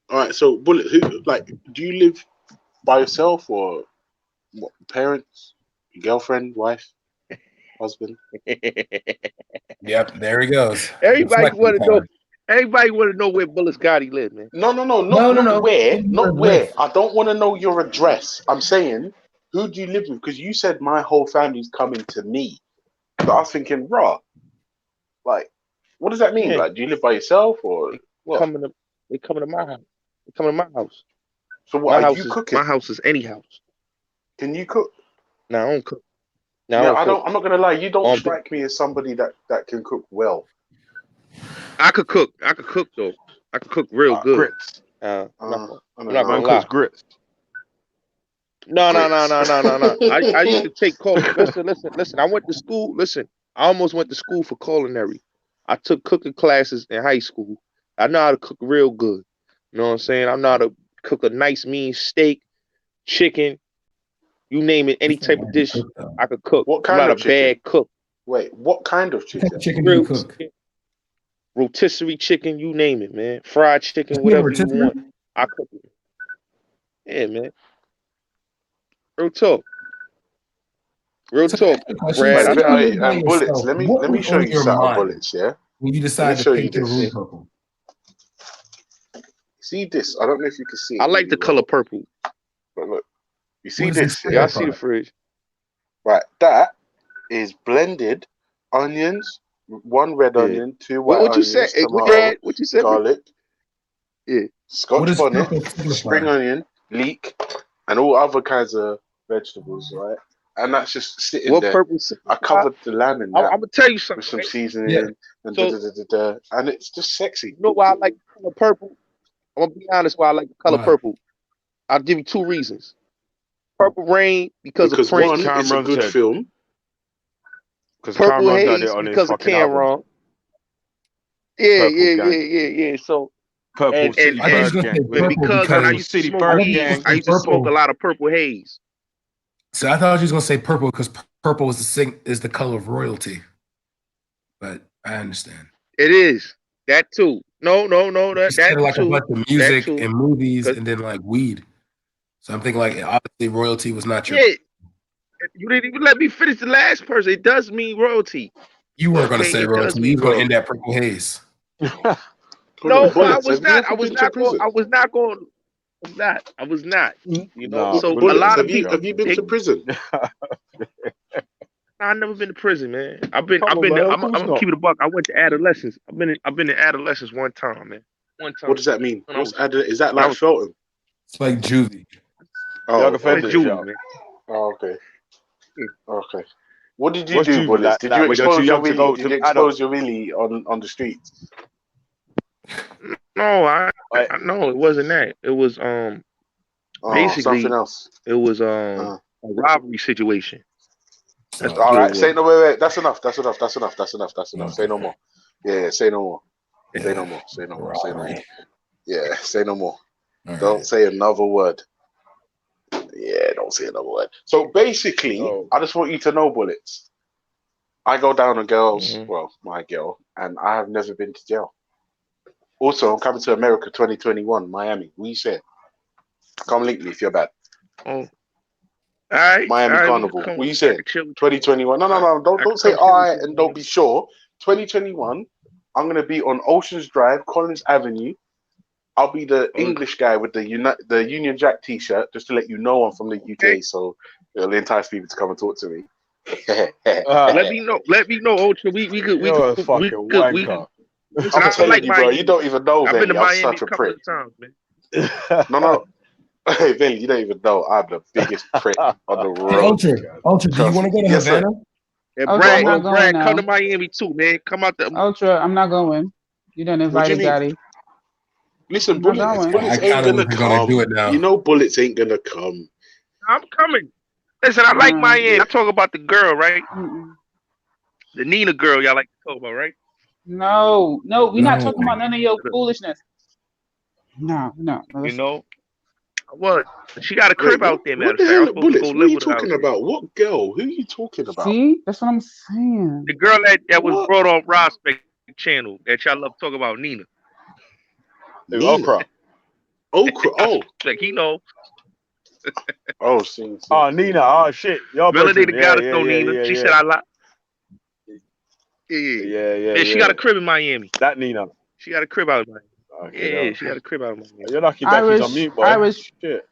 Speaker 8: All right. So, Bullet, do you live by yourself or what, parents, girlfriend, wife, husband?
Speaker 16: Yep, there he goes.
Speaker 18: Everybody want to know. Everybody want to know where Bullet Scotty live, man.
Speaker 8: No. Not where. Not where. I don't want to know your address. I'm saying, who do you live with? Because you said my whole family's coming to me. So I was thinking, raw. Like, what does that mean?
Speaker 18: Yeah.
Speaker 8: Like, do you live by yourself or what?
Speaker 18: They coming to my house. They coming to my house.
Speaker 8: So what? Are you cooking?
Speaker 18: My house is any house.
Speaker 8: Can you cook?
Speaker 18: No, I don't cook.
Speaker 8: No, I don't. I'm not gonna lie. You don't strike me as somebody that can cook well.
Speaker 18: I could cook. I could cook though. I could cook real good.
Speaker 15: Grits.
Speaker 18: I'm not
Speaker 15: Man
Speaker 18: gonna
Speaker 15: cooks
Speaker 18: lie.
Speaker 15: grits.
Speaker 18: No. I used to take listen. I went to school. Listen, I almost went to school for culinary. I took cooking classes in high school. I know how to cook real good. You know what I'm saying? I know how to cook a nice mean steak, chicken, you name it, any type of dish I could cook.
Speaker 8: What kind
Speaker 18: I'm not
Speaker 8: of
Speaker 18: a
Speaker 8: chicken?
Speaker 18: bad cook.
Speaker 8: Wait, what kind of chicken?
Speaker 16: Chicken do you cook?
Speaker 18: Rotisserie chicken, you name it, man. Fried chicken, whatever you want. I cook it. Yeah, man. Real talk. Brad.
Speaker 8: Bullets. Let me show you something, Bullets. Yeah.
Speaker 16: When you
Speaker 8: Let
Speaker 16: decide
Speaker 8: me
Speaker 16: to
Speaker 8: show you
Speaker 16: paint your
Speaker 8: this.
Speaker 16: room purple.
Speaker 8: See this? I don't know if you can see it.
Speaker 18: I like the color purple.
Speaker 8: But look, you see
Speaker 16: What is
Speaker 8: this?
Speaker 16: this
Speaker 18: Yeah, I see the fridge.
Speaker 8: Right, that is blended onions, 1 red onion, 2 white
Speaker 18: What you
Speaker 8: onions,
Speaker 18: say?
Speaker 8: tomato,
Speaker 18: What you said?
Speaker 8: garlic,
Speaker 18: Yeah.
Speaker 8: Scotch bonnet, spring onion, leek, and all other kinds of vegetables, right? And that's just sitting
Speaker 18: What
Speaker 8: there.
Speaker 18: purple?
Speaker 8: I covered the lamb in that.
Speaker 18: I'm gonna tell you something.
Speaker 8: With some seasoning and
Speaker 18: So,
Speaker 8: and it's just sexy.
Speaker 18: You know why I like the color purple? I'm gonna be honest. Why I like the color purple? I'll give you 2 reasons. Purple Rain because of Prince.
Speaker 8: One, it's a good film.
Speaker 18: Purple Haze because of Cameron. Yeah. So
Speaker 15: Purple City Bird Gang.
Speaker 18: because I used to smoke a lot of Purple Haze.
Speaker 16: So I thought you was gonna say purple because purple is the color of royalty. But I understand.
Speaker 18: It is that too. No. That
Speaker 16: like
Speaker 18: too.
Speaker 16: a bunch of music and movies, and then like weed. So I'm thinking like obviously royalty was not your.
Speaker 18: Yeah, you didn't even let me finish the last person. It does mean royalty.
Speaker 16: You weren't gonna say royalty. You were gonna end that Purple Haze.
Speaker 18: No, I was not. I was not going. You know. So a lot of people.
Speaker 8: Have you been to prison?
Speaker 18: I've never been to prison, man. I'm gonna keep it a buck. I went to adolescence. I've been in adolescence one time, man. One time.
Speaker 8: What does that mean? Is that like Felton?
Speaker 16: It's like juvie.
Speaker 8: Oh,
Speaker 18: juvie, man.
Speaker 8: Oh, okay. Okay. What did you do, Bullets? Did you expose your willy on the streets?
Speaker 18: No, no, it wasn't that. It was basically
Speaker 8: something else.
Speaker 18: It was a robbery situation.
Speaker 8: That's all right. Say no. Wait. That's enough. Say no more. Yeah. Say no more. Say no more. Yeah. Say no more. Don't say another word. Yeah. Don't say another word. So basically, I just want you to know, Bullets. I go down on girls. Well, my girl, and I have never been to jail. Also, I'm coming to America 2021, Miami. What you say? Come link me if you're bad.
Speaker 18: Oh. All right,
Speaker 8: Miami Carnival. What you say? 2021. No. Don't say and don't be sure. 2021. I'm gonna be on Oceans Drive, Collins Avenue. I'll be the English guy with the Union Jack T-shirt, just to let you know I'm from the UK, so it'll entice people to come and talk to me.
Speaker 18: Let me know, Ultra. We could.
Speaker 15: You're a fucking wanker.
Speaker 18: Listen,
Speaker 8: I'm
Speaker 18: I
Speaker 8: telling
Speaker 18: like
Speaker 8: you, bro.
Speaker 18: Miami.
Speaker 8: You don't even know,
Speaker 18: I've been to
Speaker 8: Veli. I'm
Speaker 18: Miami
Speaker 8: such
Speaker 18: a
Speaker 8: a
Speaker 18: couple
Speaker 8: prick.
Speaker 18: of times, man.
Speaker 8: No. Hey, Veli, you don't even know. I'm the biggest prick on the
Speaker 16: Hey,
Speaker 8: road.
Speaker 16: Ultra, do you want to go to
Speaker 8: Yes,
Speaker 16: Havana?
Speaker 18: And
Speaker 19: Ultra, I'm not
Speaker 18: Brad,
Speaker 19: going now.
Speaker 18: come to Miami too, man. Come out the
Speaker 19: Ultra, I'm not going. You done
Speaker 8: What do you
Speaker 19: invited
Speaker 8: mean?
Speaker 19: Gotti.
Speaker 8: Listen,
Speaker 19: I'm not
Speaker 8: bullets
Speaker 19: going.
Speaker 16: I
Speaker 8: ain't
Speaker 16: kind of
Speaker 8: gonna
Speaker 16: wasn't gonna do
Speaker 8: come.
Speaker 16: it now.
Speaker 8: You know, bullets ain't gonna come.
Speaker 18: I'm coming. Listen, I like Miami.
Speaker 8: Yeah.
Speaker 18: I talk about the girl, right?
Speaker 19: Mm-mm.
Speaker 18: The Nina girl, y'all like to talk about, right?
Speaker 19: No, we're not talking
Speaker 16: No.
Speaker 19: about none of your foolishness. No.
Speaker 18: You know what? She got a
Speaker 8: Wait,
Speaker 18: crib out there. Matter
Speaker 8: what
Speaker 18: of
Speaker 8: the
Speaker 18: fact, I was
Speaker 8: hell,
Speaker 18: supposed to go
Speaker 8: bullets? What are
Speaker 18: live
Speaker 8: you
Speaker 18: with her out
Speaker 8: talking
Speaker 18: there.
Speaker 8: about? What girl? Who are you talking about?
Speaker 19: See, that's what I'm saying.
Speaker 18: The girl that was
Speaker 8: What?
Speaker 18: brought on Prospect channel that y'all love to talk about, Nina.
Speaker 15: Okra.
Speaker 8: Okra. Oh.
Speaker 18: Like he know.
Speaker 8: Oh, see.
Speaker 15: Oh, Nina. Oh, shit. Your brethren.
Speaker 18: Melody
Speaker 15: Yeah,
Speaker 18: got us know Nina. She said I like. Yeah. She got a crib in Miami.
Speaker 15: That Nina.
Speaker 18: She got a crib out in Miami.
Speaker 15: Okay,
Speaker 18: Yeah, she got a crib out in Miami.
Speaker 15: You're lucky Becky's on mute, boy. Shit.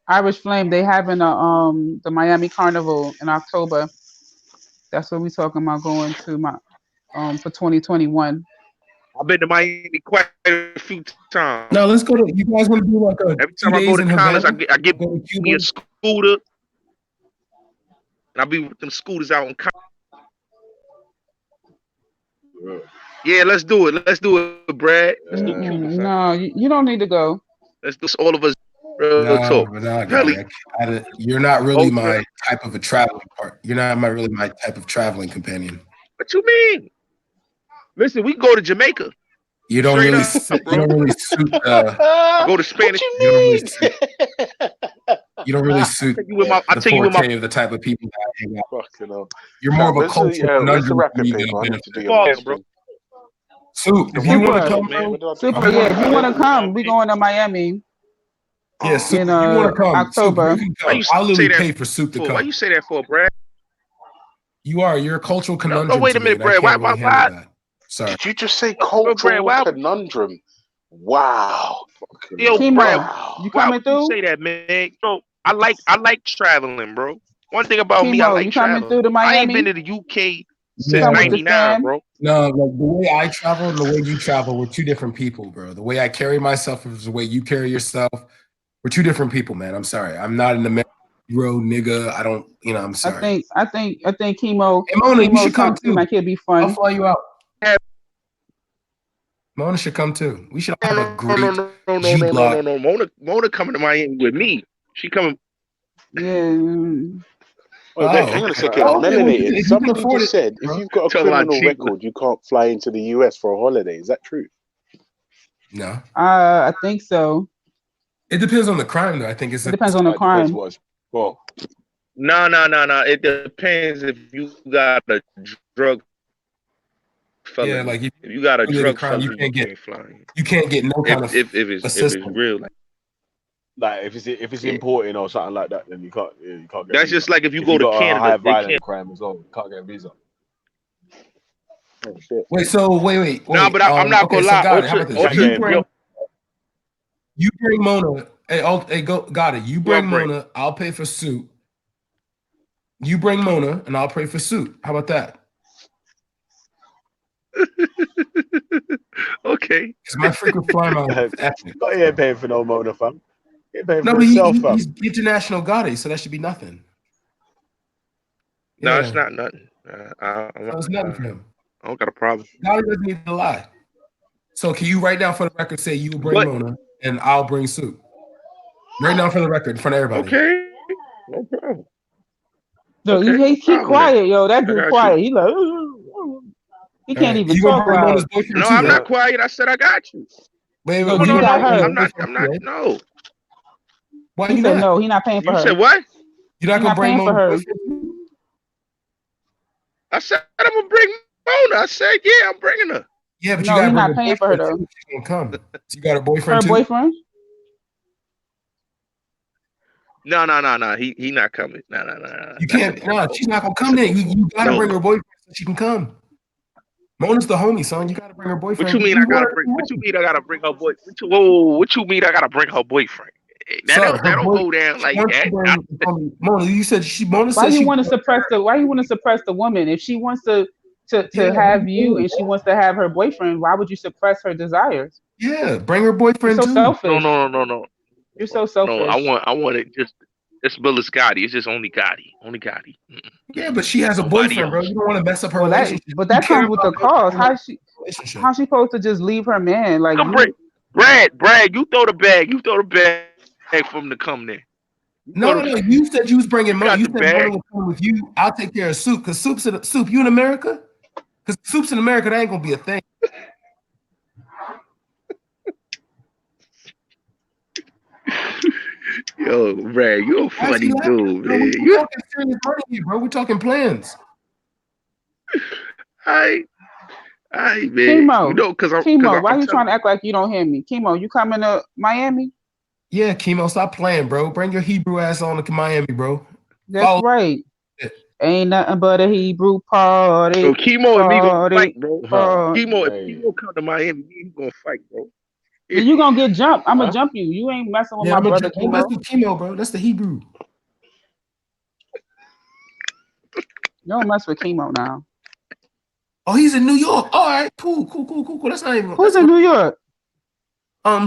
Speaker 19: Irish Flame. They having a the Miami Carnival in October. That's what we talking about going to for 2021.
Speaker 18: I've been to Miami quite a few times.
Speaker 16: No, let's go to. You guys want to do like a
Speaker 18: Every
Speaker 16: 2
Speaker 18: time I go
Speaker 16: days
Speaker 18: to
Speaker 16: in
Speaker 18: college,
Speaker 16: Havana?
Speaker 18: I get
Speaker 16: Go to Cuba?
Speaker 18: me a scooter, and I be with them scooters out in college. Yeah, let's do it. Let's do it, Brad. Let's do Cuba, fam.
Speaker 19: No, you don't need to go.
Speaker 18: Let's do all of us. Real
Speaker 16: No,
Speaker 18: talk.
Speaker 16: God, you're not really
Speaker 18: Ultra.
Speaker 16: my type of a traveling part. You're not really my type of traveling companion.
Speaker 18: What you mean? Listen, we go to Jamaica.
Speaker 16: You don't
Speaker 18: Straight
Speaker 16: really.
Speaker 18: up, bro.
Speaker 16: You don't really suit.
Speaker 18: Go to Spanish.
Speaker 16: You don't really suit. You don't really suit the
Speaker 18: tell you what my
Speaker 16: forte of the type of people that I hang out.
Speaker 8: Fucking hell.
Speaker 16: You're more of a
Speaker 8: Where's the,
Speaker 16: cultural
Speaker 8: where's the
Speaker 16: conundrum
Speaker 8: rapper
Speaker 16: for me
Speaker 8: paper?
Speaker 16: than a
Speaker 8: I need to
Speaker 16: benefit.
Speaker 8: do your
Speaker 18: bro.
Speaker 16: Soup, if you want to come, bro.
Speaker 19: Super, yeah. If you want to come, we going to Miami.
Speaker 16: Yeah, Soup,
Speaker 19: in
Speaker 16: if you want to come,
Speaker 19: October.
Speaker 16: Soup, you
Speaker 18: Why
Speaker 16: can
Speaker 18: you
Speaker 16: come. I'll
Speaker 18: say
Speaker 16: literally
Speaker 18: that
Speaker 16: pay for Soup to
Speaker 18: for?
Speaker 16: come.
Speaker 18: Why you say that for, Brad?
Speaker 16: You're a cultural
Speaker 18: No,
Speaker 16: conundrum
Speaker 18: wait a
Speaker 16: to me,
Speaker 18: minute,
Speaker 16: and I
Speaker 18: Brad.
Speaker 16: can't really handle that. Sorry.
Speaker 8: Did you just say cultural conundrum? Wow.
Speaker 18: Yo,
Speaker 19: Kimo,
Speaker 18: Brad,
Speaker 19: you
Speaker 18: why
Speaker 19: coming
Speaker 18: would
Speaker 19: through?
Speaker 18: you say that, man? Bro, I like traveling, bro. One thing about me, I
Speaker 19: Kimo,
Speaker 18: like
Speaker 19: you coming
Speaker 18: traveling.
Speaker 19: through to
Speaker 18: I ain't
Speaker 19: Miami?
Speaker 18: been to the UK
Speaker 19: You
Speaker 18: since
Speaker 19: come with the
Speaker 18: '99,
Speaker 19: fam?
Speaker 18: bro.
Speaker 16: No, like the way I travel and the way you travel, we're two different people, bro. The way I carry myself is the way you carry yourself. We're two different people, man. I'm sorry. I'm not an American nigga. I don't, I'm sorry.
Speaker 19: I think Kimo.
Speaker 16: Hey, Mona, you should come too.
Speaker 19: Like he'll be fun.
Speaker 16: I'll fly you out. Mona should come too. We should have a great
Speaker 18: No. Mona coming to Miami with me. She coming.
Speaker 19: Yeah.
Speaker 8: Wait, hang on a second. Melanated. Somebody just said if you've got a criminal record, you can't fly into the US for a holiday. Is that true?
Speaker 16: No.
Speaker 19: I think so.
Speaker 16: It depends on the crime, though. I think
Speaker 19: it depends on the crime.
Speaker 15: Well,
Speaker 18: No. It depends if you got a drug felony.
Speaker 16: Yeah, like
Speaker 18: if you got a drug
Speaker 16: crime,
Speaker 18: felony, you can't fly.
Speaker 16: You can't get no kind of
Speaker 18: if it's real.
Speaker 15: Like if it's importing or something like that, then you can't get.
Speaker 18: That's just like if you go to
Speaker 15: got
Speaker 18: Canada,
Speaker 15: a high
Speaker 18: they
Speaker 15: violent
Speaker 18: can't.
Speaker 15: crime as well, you can't get a visa.
Speaker 8: Oh shit.
Speaker 16: Wait.
Speaker 18: No, but I'm not gonna lie.
Speaker 16: How about this? You bring Mona. Got it. You bring Mona. I'll pay for Soup. You bring Mona, and I'll pay for Soup. How about that?
Speaker 18: Okay.
Speaker 16: Because my frequent flying out is epic.
Speaker 15: He ain't paying for no Mona, fam. He ain't paying for
Speaker 16: No, but
Speaker 15: himself, fam.
Speaker 16: he's international Gotti, so that should be nothing.
Speaker 18: No, it's not nothing.
Speaker 16: It's nothing for him.
Speaker 18: I don't got a problem.
Speaker 16: Gotti doesn't need to lie. So can you write down for the record, say you will bring Mona, and I'll bring Soup? Right now for the record, in front of everybody.
Speaker 18: Okay. No problem.
Speaker 19: No, he keep quiet, yo. That dude quiet. He like, he can't even talk loud.
Speaker 18: No, I'm not quiet. I said I got you.
Speaker 16: Wait,
Speaker 19: No, you got her.
Speaker 18: I'm not. No.
Speaker 16: Why
Speaker 19: he
Speaker 16: you
Speaker 19: said
Speaker 16: not?
Speaker 19: no. He not paying for her.
Speaker 18: You said what?
Speaker 16: You're not gonna bring
Speaker 19: paying for
Speaker 16: Mona?
Speaker 19: her.
Speaker 18: I said I'm gonna bring Mona. I said yeah, I'm bringing her.
Speaker 16: Yeah, but
Speaker 19: no,
Speaker 16: you
Speaker 19: he's
Speaker 16: gotta
Speaker 19: not paying for her though.
Speaker 16: She's gonna come. So you got a boyfriend
Speaker 19: Her
Speaker 16: too?
Speaker 19: boyfriend?
Speaker 18: No. He not coming. No.
Speaker 16: You can't. No, she's not gonna come. Then you gotta bring her boyfriend so she can come. Mona's the homie, son. You gotta bring her boyfriend.
Speaker 18: What you mean I gotta bring? What you mean I gotta bring her boy? What you mean I gotta bring her boyfriend? That don't go down like that.
Speaker 16: Mona, you said Mona
Speaker 19: Why
Speaker 16: said
Speaker 19: you
Speaker 16: she.
Speaker 19: want to suppress the? Why you want to suppress the woman if she wants to have you and she wants to have her boyfriend? Why would you suppress her desires?
Speaker 16: Yeah, bring her
Speaker 19: You're
Speaker 16: boyfriend
Speaker 19: so
Speaker 16: too.
Speaker 19: selfish.
Speaker 18: No.
Speaker 19: You're so
Speaker 18: No,
Speaker 19: selfish.
Speaker 18: I want it just. It's Billis Gotti. It's just only Gotti. Only Gotti.
Speaker 16: Yeah, but she has a
Speaker 18: Nobody
Speaker 16: boyfriend, bro.
Speaker 18: else.
Speaker 16: You don't want to mess up her
Speaker 19: Well,
Speaker 16: relationship.
Speaker 19: that
Speaker 16: You care
Speaker 19: comes with the
Speaker 16: about your
Speaker 19: cost. How's she
Speaker 16: relationship.
Speaker 19: supposed to just leave her man? Like you,
Speaker 18: Brad, you throw the bag. You throw the bag for him to come there.
Speaker 16: No, you said you was bringing money. You
Speaker 18: the
Speaker 16: said
Speaker 18: bag.
Speaker 16: Mona will come with you. I'll take care of Soup because Soup. You in America? Because Soup's in America. That ain't gonna be a thing.
Speaker 18: Yo, Brad, you a funny dude, man.
Speaker 16: We're talking serious money here, bro. We're talking plans.
Speaker 18: I man.
Speaker 19: Chemo.
Speaker 18: You know,
Speaker 19: Chemo. Why you trying to act like you don't hear me? Chemo, you coming to Miami?
Speaker 16: Yeah, Chemo, stop playing, bro. Bring your Hebrew ass on to Miami, bro.
Speaker 19: That's right. Ain't nothing but a Hebrew party.
Speaker 18: So Chemo and me gonna fight, bro.
Speaker 19: Party.
Speaker 18: Chemo, if Chemo come to Miami, we gonna fight, bro.
Speaker 19: Then you gonna get jumped. I'm gonna jump you. You ain't messing with my brother
Speaker 16: Don't mess
Speaker 19: Chemo.
Speaker 16: with Chemo, bro. That's the Hebrew.
Speaker 19: You don't mess with Chemo now.
Speaker 16: Oh, he's in New York. All right, cool. That's not even.
Speaker 19: Who's in New York?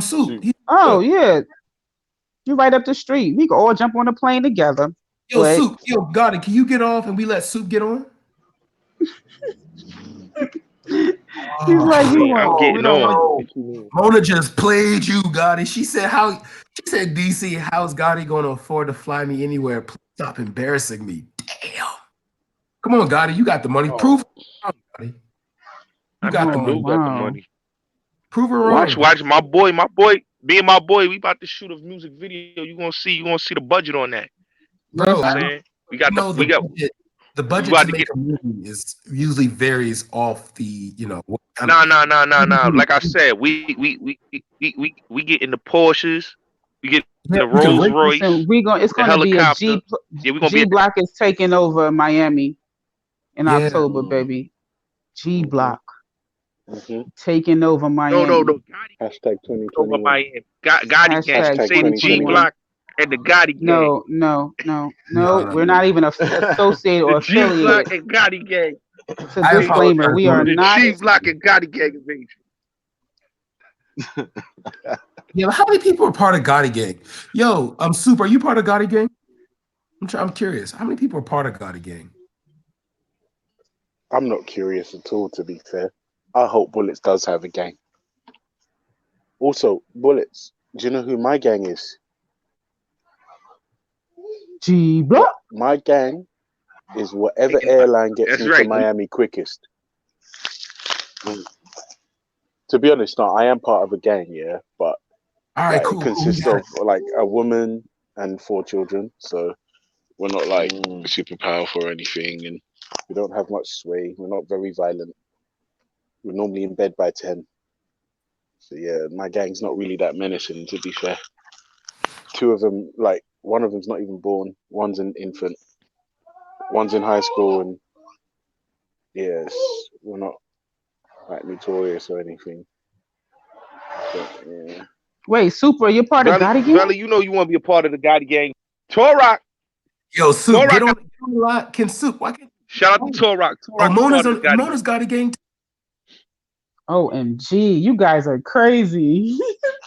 Speaker 16: Soup.
Speaker 19: Oh yeah, you right up the street. We can all jump on a plane together.
Speaker 16: Yo, Soup. Yo, Gotti, can you get off and we let Soup get on?
Speaker 19: He's like,
Speaker 18: I'm getting on.
Speaker 16: Mona just played you, Gotti. She said, DC, how's Gotti going to afford to fly me anywhere? Please stop embarrassing me. Damn. Come on, Gotti. You got the money. Prove it wrong, Gotti. You got the money.
Speaker 18: Got the money.
Speaker 16: Prove it wrong.
Speaker 18: Watch my boy, me and my boy, we about to shoot a music video. You gonna see the budget on that.
Speaker 16: Bro,
Speaker 18: you know what I'm saying?
Speaker 16: The budget to make a movie usually varies off the,
Speaker 18: No. Like I said, we get in the Porsches, we get in the Rolls Royce.
Speaker 19: It's gonna be a G Block is taking over Miami in October, baby. G Block taking over Miami.
Speaker 18: No.
Speaker 8: Hashtag 2021.
Speaker 18: Over Miami. Gotti gang. Say the G Block and the Gotti gang.
Speaker 19: No. We're not even associated or affiliated.
Speaker 18: G Block and Gotti gang.
Speaker 19: It's a disclaimer. We are not.
Speaker 18: G Block and Gotti gang invasion.
Speaker 16: Yeah, how many people are part of Gotti gang? Yo, Soup, are you part of Gotti gang? I'm curious. How many people are part of Gotti gang?
Speaker 8: I'm not curious at all, to be fair. I hope Bullets does have a gang. Also, Bullets, do you know who my gang is?
Speaker 19: G Block.
Speaker 8: My gang is whatever airline gets me to Miami quickest. To be honest, no, I am part of a gang, yeah, but it consists of like a woman and 4 children, so we're not like super powerful or anything, and we don't have much sway. We're not very violent. We're normally in bed by 10. So yeah, my gang's not really that menacing, to be fair. 2 of them, like one of them's not even born. One's an infant. One's in high school, and yes, we're not like notorious or anything. But, yeah.
Speaker 19: Wait, Super, you're part of Gotti gang?
Speaker 18: Valley, you know you want to be a part of the Gotti gang. Torrock.
Speaker 16: Yo, Soup, get on the lot. Can Soup? Why can't
Speaker 18: shout out to Torrock?
Speaker 16: Mona's Gotti gang.
Speaker 19: OMG, you guys are crazy.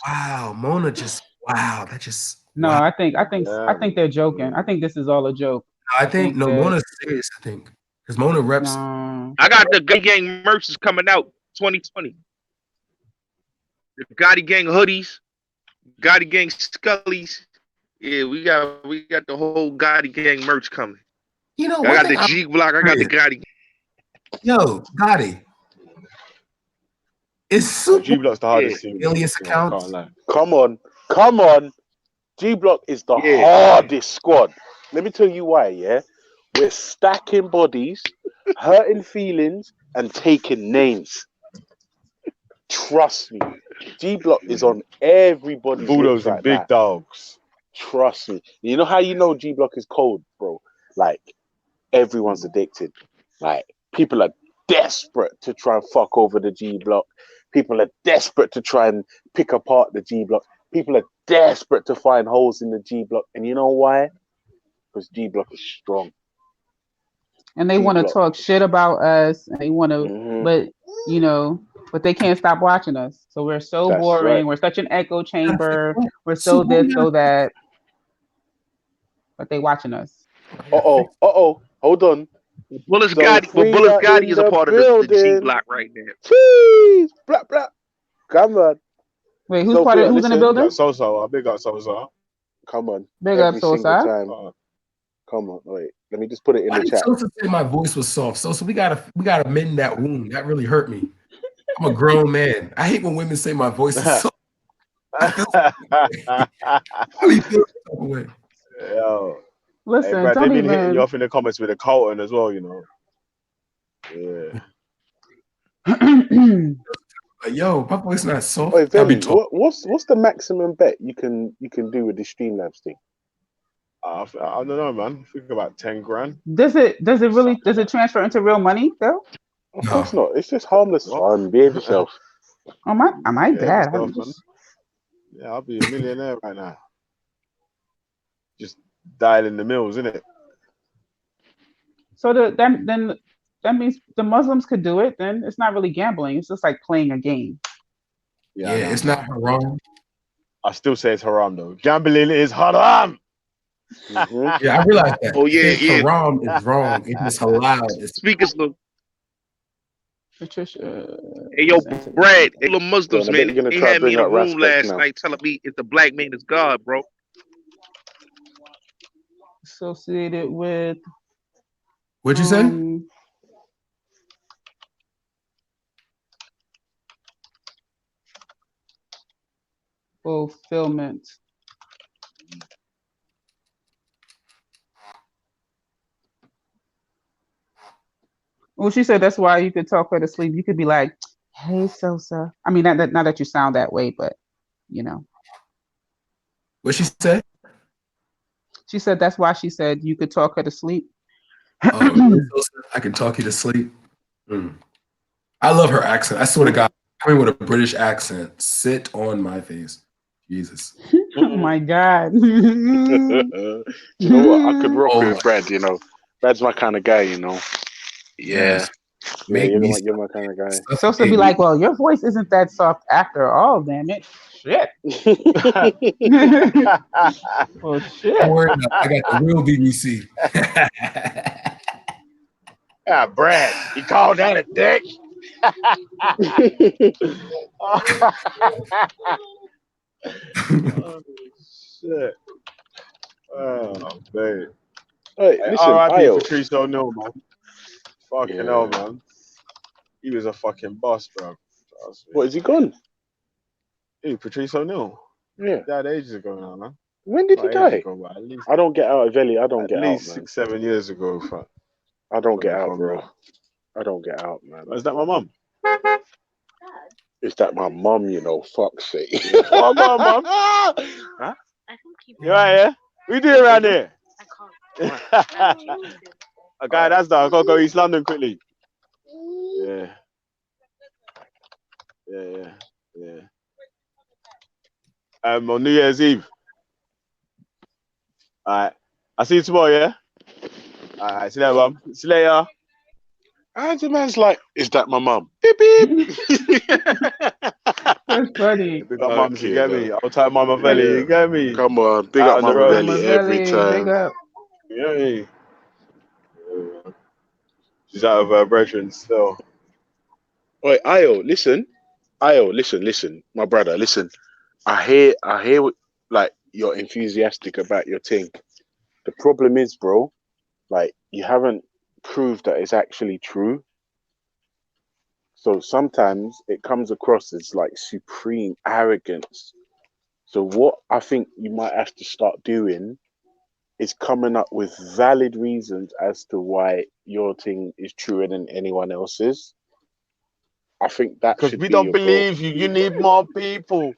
Speaker 16: Wow, Mona that just.
Speaker 19: No,
Speaker 16: wow.
Speaker 19: I think they're joking. I think this is all a joke.
Speaker 16: I think Mona's serious. I think because Mona reps.
Speaker 18: I got the Gotti gang merch is coming out 2020. The Gotti gang hoodies, Gotti gang Scullies. Yeah, we got the whole Gotti gang merch coming.
Speaker 16: You know,
Speaker 18: I got the G Block. I got the Gotti.
Speaker 16: Yo, Gotti. It's super.
Speaker 8: G Block's the hardest thing.
Speaker 16: Alias accounts.
Speaker 8: Come on. G Block is the hardest squad. Let me tell you why, yeah? We're stacking bodies, hurting feelings, and taking names. Trust me. G Block is on everybody's
Speaker 5: Bulldogs and big dogs.
Speaker 8: Trust me. You know how you know G Block is cold, bro? Like, everyone's addicted. Like, people are desperate to try and fuck over the G Block. People are desperate to try and pick apart the G Block. People are desperate to find holes in the G block, and you know why? Because G block is strong.
Speaker 19: And they want to talk shit about us, and they want to, but you know, but they can't stop watching us. So we're so boring. Right. We're such an echo chamber. We're so this, so that. But they watching us.
Speaker 8: Hold on.
Speaker 18: Bullets Gotti is a part of the G block right now.
Speaker 8: Jeez, blah blah. Come on.
Speaker 19: Wait, who's part of who's in the building?
Speaker 2: Sosa, big up Sosa.
Speaker 8: Come on.
Speaker 19: Big up Sosa.
Speaker 8: Come on, wait. Let me just put it in the chat.
Speaker 16: Sosa said my voice was soft. Sosa, we gotta mend that wound. That really hurt me. I'm a grown man. I hate when women say my voice is soft.
Speaker 2: Yo.
Speaker 19: Listen,
Speaker 2: hey, Brad,
Speaker 19: don't
Speaker 2: they've been
Speaker 19: even
Speaker 2: hitting you off in the comments with a Colton as well, you know.
Speaker 16: Yeah. Yo, my voice not soft.
Speaker 8: Wait, Veli, what's the maximum bet you can do with the Streamlabs thing?
Speaker 2: I don't know, man. I think about 10 grand.
Speaker 19: Does it transfer into real money though?
Speaker 8: Of course not. It's just harmless fun. Behave yourself.
Speaker 19: I might bet.
Speaker 2: Yeah, I'll be a millionaire right now. Just dialing the mills, innit?
Speaker 19: So then that means the Muslims could do it. Then it's not really gambling. It's just like playing a game.
Speaker 16: Yeah, it's not haram.
Speaker 2: I still say it's haram though. Gambling is haram.
Speaker 16: Yeah, I realize that.
Speaker 18: Oh yeah,
Speaker 16: haram is wrong. It is halal.
Speaker 18: Speakers look.
Speaker 19: Patricia.
Speaker 18: Hey yo, Brad, hey little Muslims, man. They had me in a room last night telling me if the black man is God, bro.
Speaker 19: Associated with.
Speaker 16: What'd you say?
Speaker 19: Fulfillment. Well, she said that's why you could talk her to sleep. You could be like, "Hey, Sosa." I mean, not that you sound that way, but you know.
Speaker 16: What'd she say?
Speaker 19: She said that's why she said you could talk her to sleep.
Speaker 16: I can talk you to sleep. I love her accent. I swear to God, coming with a British accent, sit on my face. Jesus.
Speaker 19: Oh my God.
Speaker 8: You know what? I could rock with Brad, you know. Brad's my kind of guy, you know. Yeah. You're my kind of guy.
Speaker 19: Sosa be like, well, your voice isn't that soft after all, damn it. Shit. Well, shit.
Speaker 16: Don't worry about it. I got the real BBC.
Speaker 18: Brad, he called that a dick.
Speaker 2: Oh, shit. Oh, man.
Speaker 8: Hey, listen,
Speaker 2: R.I.P. Patrice O'Neal, man. Fucking hell, man. He was a fucking boss, bro.
Speaker 8: What, is he gone?
Speaker 2: Hey, Patrice O'Neal.
Speaker 8: Yeah.
Speaker 2: He died ages ago now, man.
Speaker 8: When did he die?
Speaker 2: Ago, at least,
Speaker 8: I don't get out of Veli. I don't get out, man.
Speaker 2: At least 6-7 years ago, fuck.
Speaker 8: I don't get out, bro. I don't get out, man.
Speaker 2: Is that my mum?
Speaker 8: Is that my mum, you know? Fuck's sake.
Speaker 2: Oh, mum. Huh? You right here? We do around here. Okay, that's done. I gotta go East London quickly. Yeah. On New Year's Eve. Alright. I'll see you tomorrow, yeah? Alright, see you later, mum. See you later.
Speaker 8: And the man's like, is that my mum? Beep, beep.
Speaker 19: That's funny.
Speaker 2: Big up mums, you get me? Old time Mama Veli, you get me?
Speaker 8: Come on, big up Mama Veli every time.
Speaker 19: Big up.
Speaker 2: You get me? She's out of her brethren still.
Speaker 8: Wait, Ayo, listen. My brother, listen. I hear like you're enthusiastic about your thing. The problem is, bro, like you haven't proved that it's actually true. So sometimes it comes across as like supreme arrogance. So what I think you might have to start doing is coming up with valid reasons as to why your thing is truer than anyone else's. I think that
Speaker 2: because
Speaker 8: should
Speaker 2: we
Speaker 8: be
Speaker 2: don't
Speaker 8: your
Speaker 2: believe
Speaker 8: goal.
Speaker 2: you need more people.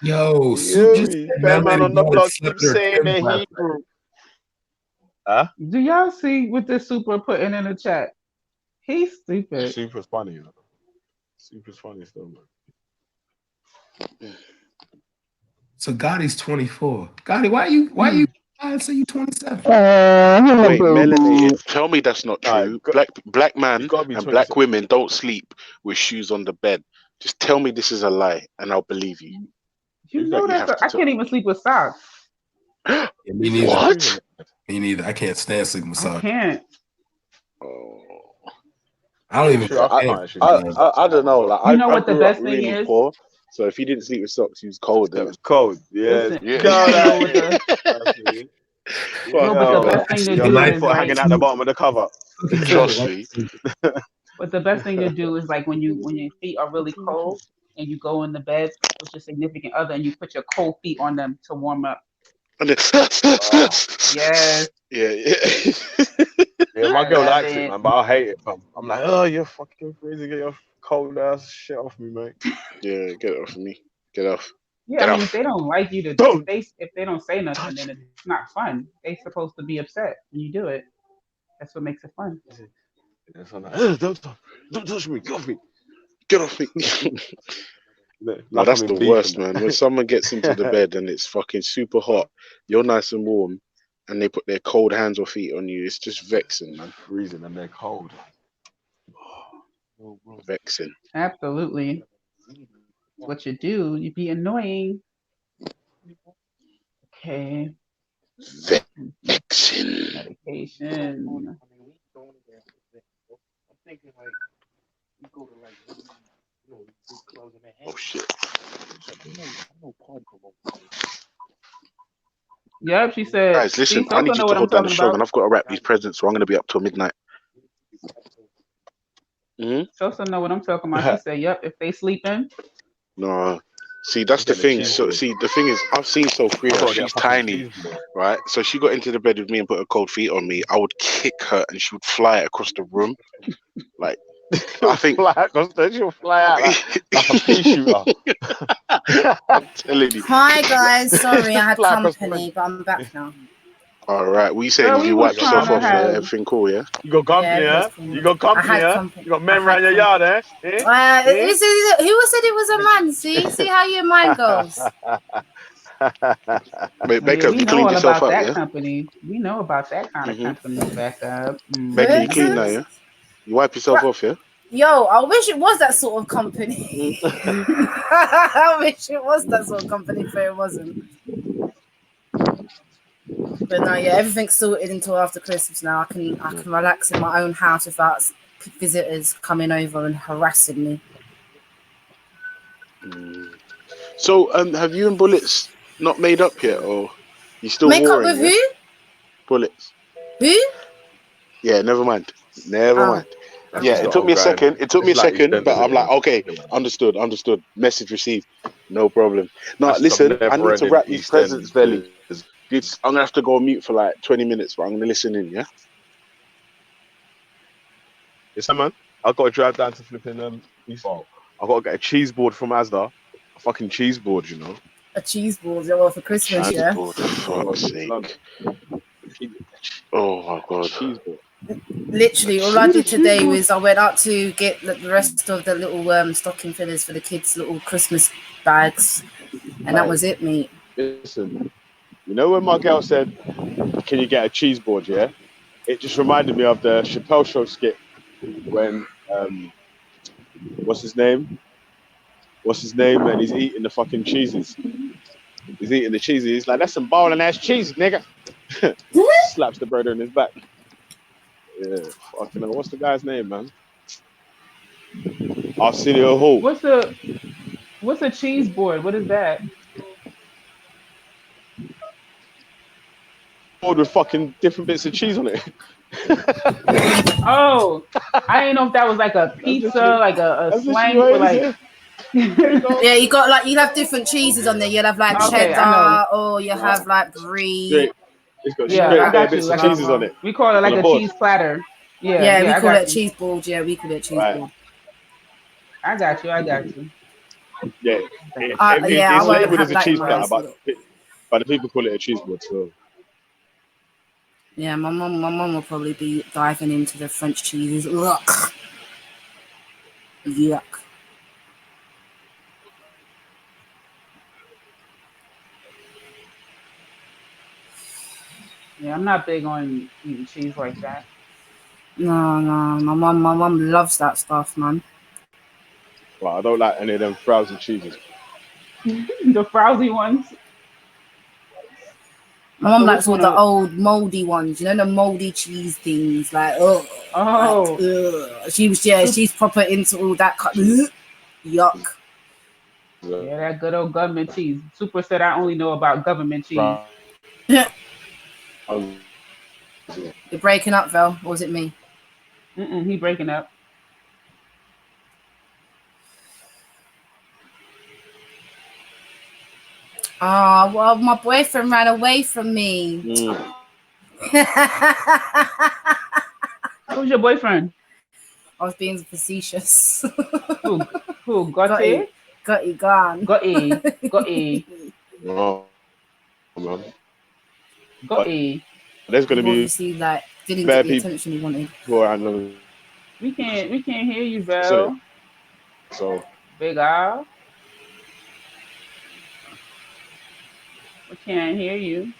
Speaker 16: Yo, Soup just said
Speaker 2: that man on the block
Speaker 16: slept
Speaker 2: keeps saying in Hebrew. Huh?
Speaker 19: Do y'all see what this super putting in the chat? He's stupid.
Speaker 2: Super's funny, you know. Super's funny still, man.
Speaker 16: So Gotti's 24. Gotti, why you say you 27?
Speaker 8: Wait, melanated. Tell me that's not true. Black man and black women don't sleep with shoes on the bed. Just tell me this is a lie, and I'll believe you.
Speaker 19: You know I can't even sleep with socks.
Speaker 16: Yeah, me neither.
Speaker 8: What?
Speaker 16: Me neither. I can't stand sleeping with socks.
Speaker 19: I can't.
Speaker 16: I don't even.
Speaker 2: I don't know. Like
Speaker 19: You know
Speaker 2: I
Speaker 19: what the
Speaker 2: grew up
Speaker 19: best thing
Speaker 2: really
Speaker 19: is?
Speaker 2: poor, so if he didn't sleep with socks, he was cold. It was
Speaker 18: cold. Yeah.
Speaker 19: Listen,
Speaker 2: Yeah.
Speaker 19: No, but the best thing to
Speaker 2: Your
Speaker 19: do
Speaker 2: knife
Speaker 19: is
Speaker 2: foot hanging out the bottom of the cover.
Speaker 8: Trust me.
Speaker 19: But the best thing to do is like when your feet are really cold and you go in the bed with your significant other and you put your cold feet on them to warm up.
Speaker 8: And then,
Speaker 19: Yes.
Speaker 18: Yeah, my girl
Speaker 19: Love
Speaker 18: likes it,
Speaker 19: it.
Speaker 18: man, but I hate it, fam. I'm like, oh, you're fucking freezing. Get your cold ass shit off me, mate.
Speaker 8: Yeah, get it off me. Get off.
Speaker 19: Yeah,
Speaker 8: Get
Speaker 19: I mean,
Speaker 8: off.
Speaker 19: if they don't like you to, if they don't say nothing, then it's not fun. They're supposed to be upset when you do it. That's what makes it fun.
Speaker 18: So I'm like, don't touch me. Get off me.
Speaker 8: Get off me. No, that's the worst, man. When someone gets into the bed and it's fucking super hot, you're nice and warm, and they put their cold hands or feet on you, it's just vexing, man.
Speaker 18: Freezing and they're cold.
Speaker 8: Vexing.
Speaker 19: Absolutely. What you do, you be annoying. Okay.
Speaker 8: Vexing.
Speaker 19: Medication.
Speaker 8: Oh shit.
Speaker 19: Yep, she said.
Speaker 8: Guys, listen, I need you to hold down the show, and I've got to wrap these presents, so I'm going to be up till midnight.
Speaker 19: Sosa know what I'm talking about. She said, "Yep, if they sleeping."
Speaker 8: No, see, that's the thing. So, see, the thing is, I've seen Sophia. She's tiny, right? So she got into the bed with me and put her cold feet on me. I would kick her, and she would fly across the room. Like, I think
Speaker 18: she'll fly out like a pea shooter.
Speaker 8: I'm telling you.
Speaker 20: Hi guys, sorry I had company, but I'm back now.
Speaker 8: All right, what you saying? Did you wipe yourself off? Everything cool, yeah?
Speaker 18: You got company,
Speaker 20: Yeah,
Speaker 18: huh? You got company, huh? You got men around your yard, eh?
Speaker 20: Who said it was a man? See how your mind goes.
Speaker 8: Wait, Becca, have
Speaker 19: We
Speaker 8: you
Speaker 19: know
Speaker 8: cleaned
Speaker 19: all
Speaker 8: yourself
Speaker 19: about
Speaker 8: up,
Speaker 19: that
Speaker 8: yeah?
Speaker 19: company. We know about that kind of company, Becca.
Speaker 8: Becca, you clean now, yeah? You wipe yourself off, yeah?
Speaker 20: Yo, I wish it was that sort of company. I wish it was that sort of company, but it wasn't. But no, yeah, everything's sorted until after Christmas now. I can relax in my own house without visitors coming over and harassing me.
Speaker 8: So, have you and Bullets not made up yet, or you still
Speaker 20: Make
Speaker 8: warring,
Speaker 20: up with
Speaker 8: yeah?
Speaker 20: who?
Speaker 8: Bullets.
Speaker 20: Who?
Speaker 8: Yeah, never mind. Never mind. Yeah, it took me a second. But I'm like, okay, understood. Message received. No problem. No, listen, I need to wrap these presents, Velly. I'm gonna have to go on mute for like 20 minutes, but I'm gonna listen in, yeah?
Speaker 18: Listen, man, I've got to drive down to flipping Eastbourne. I've got to get a cheese board from Asda. A fucking cheese board, you know.
Speaker 20: A cheese board, for Christmas,
Speaker 8: cheese board, for fuck's sake. Oh my god.
Speaker 18: Cheese board.
Speaker 20: Literally, all I did today was I went up to get the rest of the little stocking fillers for the kids' little Christmas bags, and that was it, mate.
Speaker 18: Listen, you know when my girl said, "Can you get a cheese board?" Yeah, it just reminded me of the Chappelle Show skit when what's his name, and he's eating the fucking cheeses. He's eating the cheeses. He's like, "That's some balling ass cheese, nigga." Slaps the brother in his back. Yeah, fucking hell. What's the guy's name, man? Arsenio Hall.
Speaker 19: What's a cheese board? What is that?
Speaker 18: Board with fucking different bits of cheese on it.
Speaker 19: Oh, I didn't know if that was like a pizza, like a slang for like.
Speaker 20: Yeah, you have different cheeses on there. You'll have like cheddar, or you have like brie.
Speaker 18: It's got
Speaker 19: I got
Speaker 18: bits
Speaker 19: you.
Speaker 18: of cheeses on it.
Speaker 19: We call it like a cheese platter. Yeah,
Speaker 20: we
Speaker 19: I
Speaker 20: call
Speaker 19: got
Speaker 20: it a cheese board. Yeah, we call it a cheese board.
Speaker 19: I got you.
Speaker 18: Yeah, it's labeled as a cheese platter, but the people call it a cheese board. So.
Speaker 20: Yeah, my mum will probably be diving into the French cheeses. Ugh. Yuck.
Speaker 19: Yeah, I'm not big on eating cheese like that.
Speaker 20: No, my mum loves that stuff, man.
Speaker 2: Well, I don't like any of them frozen cheeses.
Speaker 19: The frowsy ones.
Speaker 20: My mum
Speaker 19: So which
Speaker 20: likes all
Speaker 19: one?
Speaker 20: the old moldy ones, you know, the moldy cheese things. Like, oh, she's proper into all that. Yuck.
Speaker 19: Yeah, that good old government cheese. Super said I only know about government cheese.
Speaker 20: You're breaking up, Vel, or was it me?
Speaker 19: He breaking up.
Speaker 20: Oh, well, my boyfriend ran away from me.
Speaker 19: Who's your boyfriend?
Speaker 20: I was being facetious.
Speaker 19: Who? Gotti?
Speaker 20: Gotti gone.
Speaker 19: Gotti.
Speaker 2: No, man.
Speaker 19: Gotti.
Speaker 2: There's gonna be
Speaker 20: obviously like didn't
Speaker 2: bad
Speaker 20: get the
Speaker 2: people
Speaker 20: attention he wanted.
Speaker 2: around them.
Speaker 19: We can't hear you, Vel.
Speaker 2: So
Speaker 19: Big Al. We can't hear you.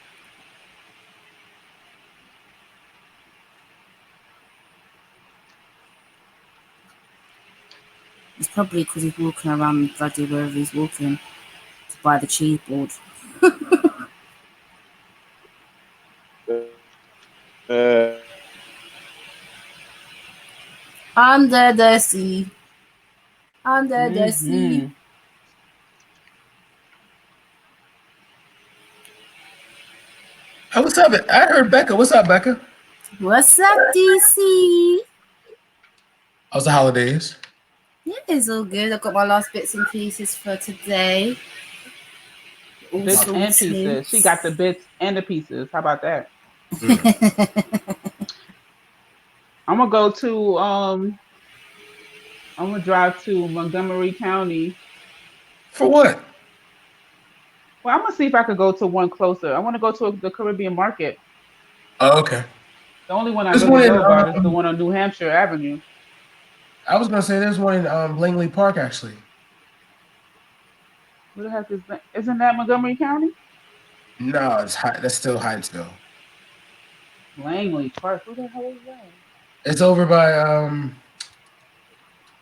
Speaker 20: It's probably because he's walking around bloody wherever he's walking to buy the cheese board. Under the sea. Under the sea.
Speaker 16: Hey, what's up? I heard Becca. What's up, Becca?
Speaker 20: What's up, DC?
Speaker 16: How's the holidays?
Speaker 20: Yeah, it's all good. I've got my last bits and pieces for today. All
Speaker 19: Bits and
Speaker 20: sorted.
Speaker 19: pieces. She got the bits and the pieces. How about that? I'm gonna go to I'm gonna drive to Montgomery County.
Speaker 16: For what?
Speaker 19: Well, I'm gonna see if I could go to one closer. I want to go to the Caribbean Market.
Speaker 16: Oh, okay.
Speaker 19: The only one I
Speaker 16: There's
Speaker 19: really
Speaker 16: one in,
Speaker 19: know about is the one on New Hampshire Avenue.
Speaker 16: I was gonna say there's one in Langley Park actually.
Speaker 19: Where the heck is that? Isn't that Montgomery County?
Speaker 16: No, it's that's still Hyattsville.
Speaker 19: Langley Park. Who the hell is that?
Speaker 16: It's over by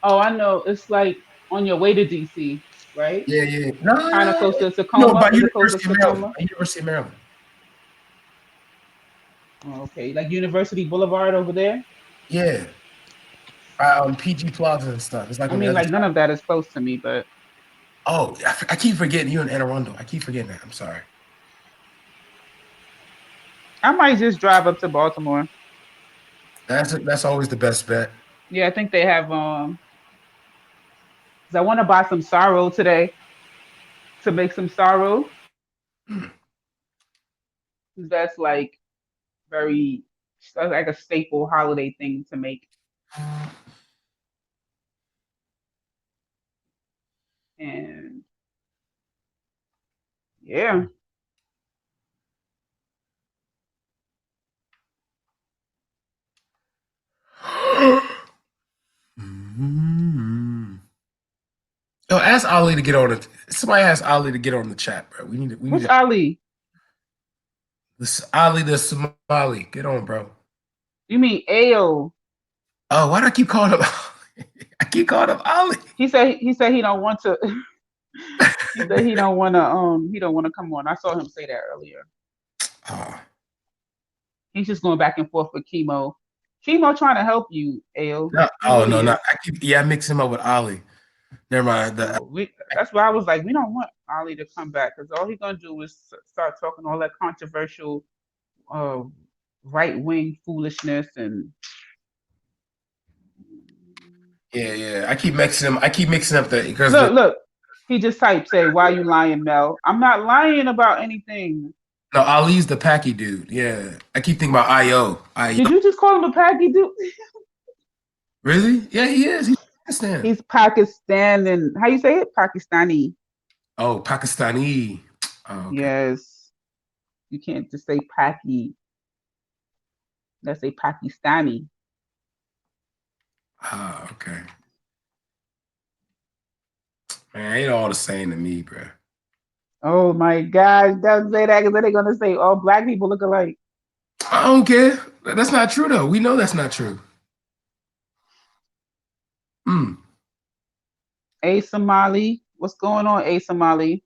Speaker 19: Oh, I know. It's like on your way to DC, right?
Speaker 16: Yeah. No,
Speaker 19: kind of close to Tacoma.
Speaker 16: No, by
Speaker 19: Is it close to
Speaker 16: University of
Speaker 19: Tacoma?
Speaker 16: Maryland. By University of Maryland.
Speaker 19: Oh, okay, like University Boulevard over there.
Speaker 16: Yeah. PG Plaza and stuff. It's like
Speaker 19: I mean, like none of that is close to me, but
Speaker 16: oh, I keep forgetting you in Anne Arundel. I keep forgetting that. I'm sorry.
Speaker 19: I might just drive up to Baltimore.
Speaker 16: That's always the best bet.
Speaker 19: Yeah, I think they have because I want to buy some sorrel today to make some sorrel. That's like like a staple holiday thing to make. And yeah.
Speaker 16: Yo, ask Ali to get on it. Somebody ask Ali to get on the chat, bro. We need
Speaker 19: Who's Ali?
Speaker 16: This Ali the Somali. Get on, bro.
Speaker 19: You mean Ayo?
Speaker 16: Oh, why do I keep calling him? I keep calling him Ali.
Speaker 19: He said he don't want to. He said he don't want to come on. I saw him say that earlier. He's just going back and forth with Chemo. Chemo trying to help you, Ayo.
Speaker 16: No. I mix him up with Ali. Never mind.
Speaker 19: That's why I was like, we don't want Ali to come back because all he's gonna do is start talking all that controversial, right wing foolishness and.
Speaker 16: Yeah. I keep mixing him. Because
Speaker 19: look. He just typed, say, "Why you lying, Mel?" I'm not lying about anything.
Speaker 16: No, Ali's the Packy dude. Yeah, I keep thinking about IO.
Speaker 19: Did you just call him a Packy dude?
Speaker 16: Really? Yeah, he is. He's Pakistan.
Speaker 19: He's Pakistan and how you say it? Pakistani.
Speaker 16: Oh, Pakistani. Oh, okay.
Speaker 19: Yes. You can't just say Paki. Let's say Pakistani.
Speaker 16: Ah, okay. Man, ain't all the same to me, bro.
Speaker 19: Oh my God! Don't say that because then they're gonna say all black people look alike.
Speaker 16: I don't care. That's not true, though. We know that's not true.
Speaker 19: A Somali. What's going on, A Somali?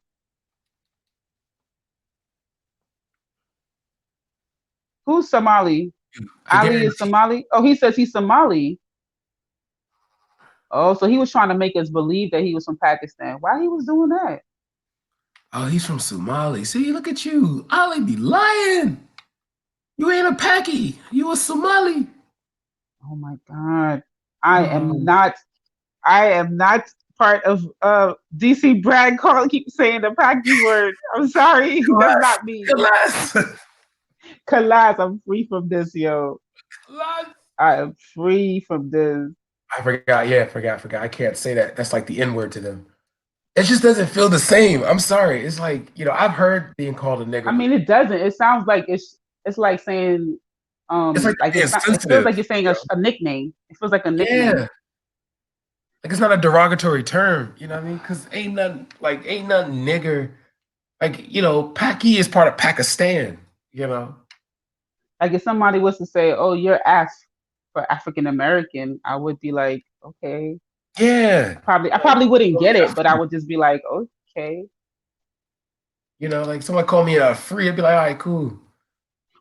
Speaker 19: Who's Somali? Ali is Somali? Oh, he says he's Somali. Oh, so he was trying to make us believe that he was from Pakistan. Why he was doing that?
Speaker 16: Oh, he's from Somali. See, look at you. Ali be lying. You ain't a Paki. You a Somali.
Speaker 19: Oh my God. I am not part of DC Brad Carl keeps saying the Paki word. I'm sorry. That's not me. Kalas, I'm free from this, yo. I am free from this.
Speaker 16: I forgot. Yeah, forgot. I can't say that. That's like the N-word to them. It just doesn't feel the same. I'm sorry. It's like, I've heard being called a nigger.
Speaker 19: I mean, it doesn't. It sounds like it's like saying
Speaker 16: it's like
Speaker 19: it feels like you're saying a nickname. It feels like a nickname.
Speaker 16: Yeah. Like it's not a derogatory term, you know what I mean? Because ain't nothing nigger. Like, Paki is part of Pakistan,
Speaker 19: Like if somebody was to say, "Oh, you're for African American," I would be like, "Okay."
Speaker 16: Yeah.
Speaker 19: I probably wouldn't get it, but I would just be like, "Okay."
Speaker 16: Like someone called me a free, I'd be like, "All right, cool."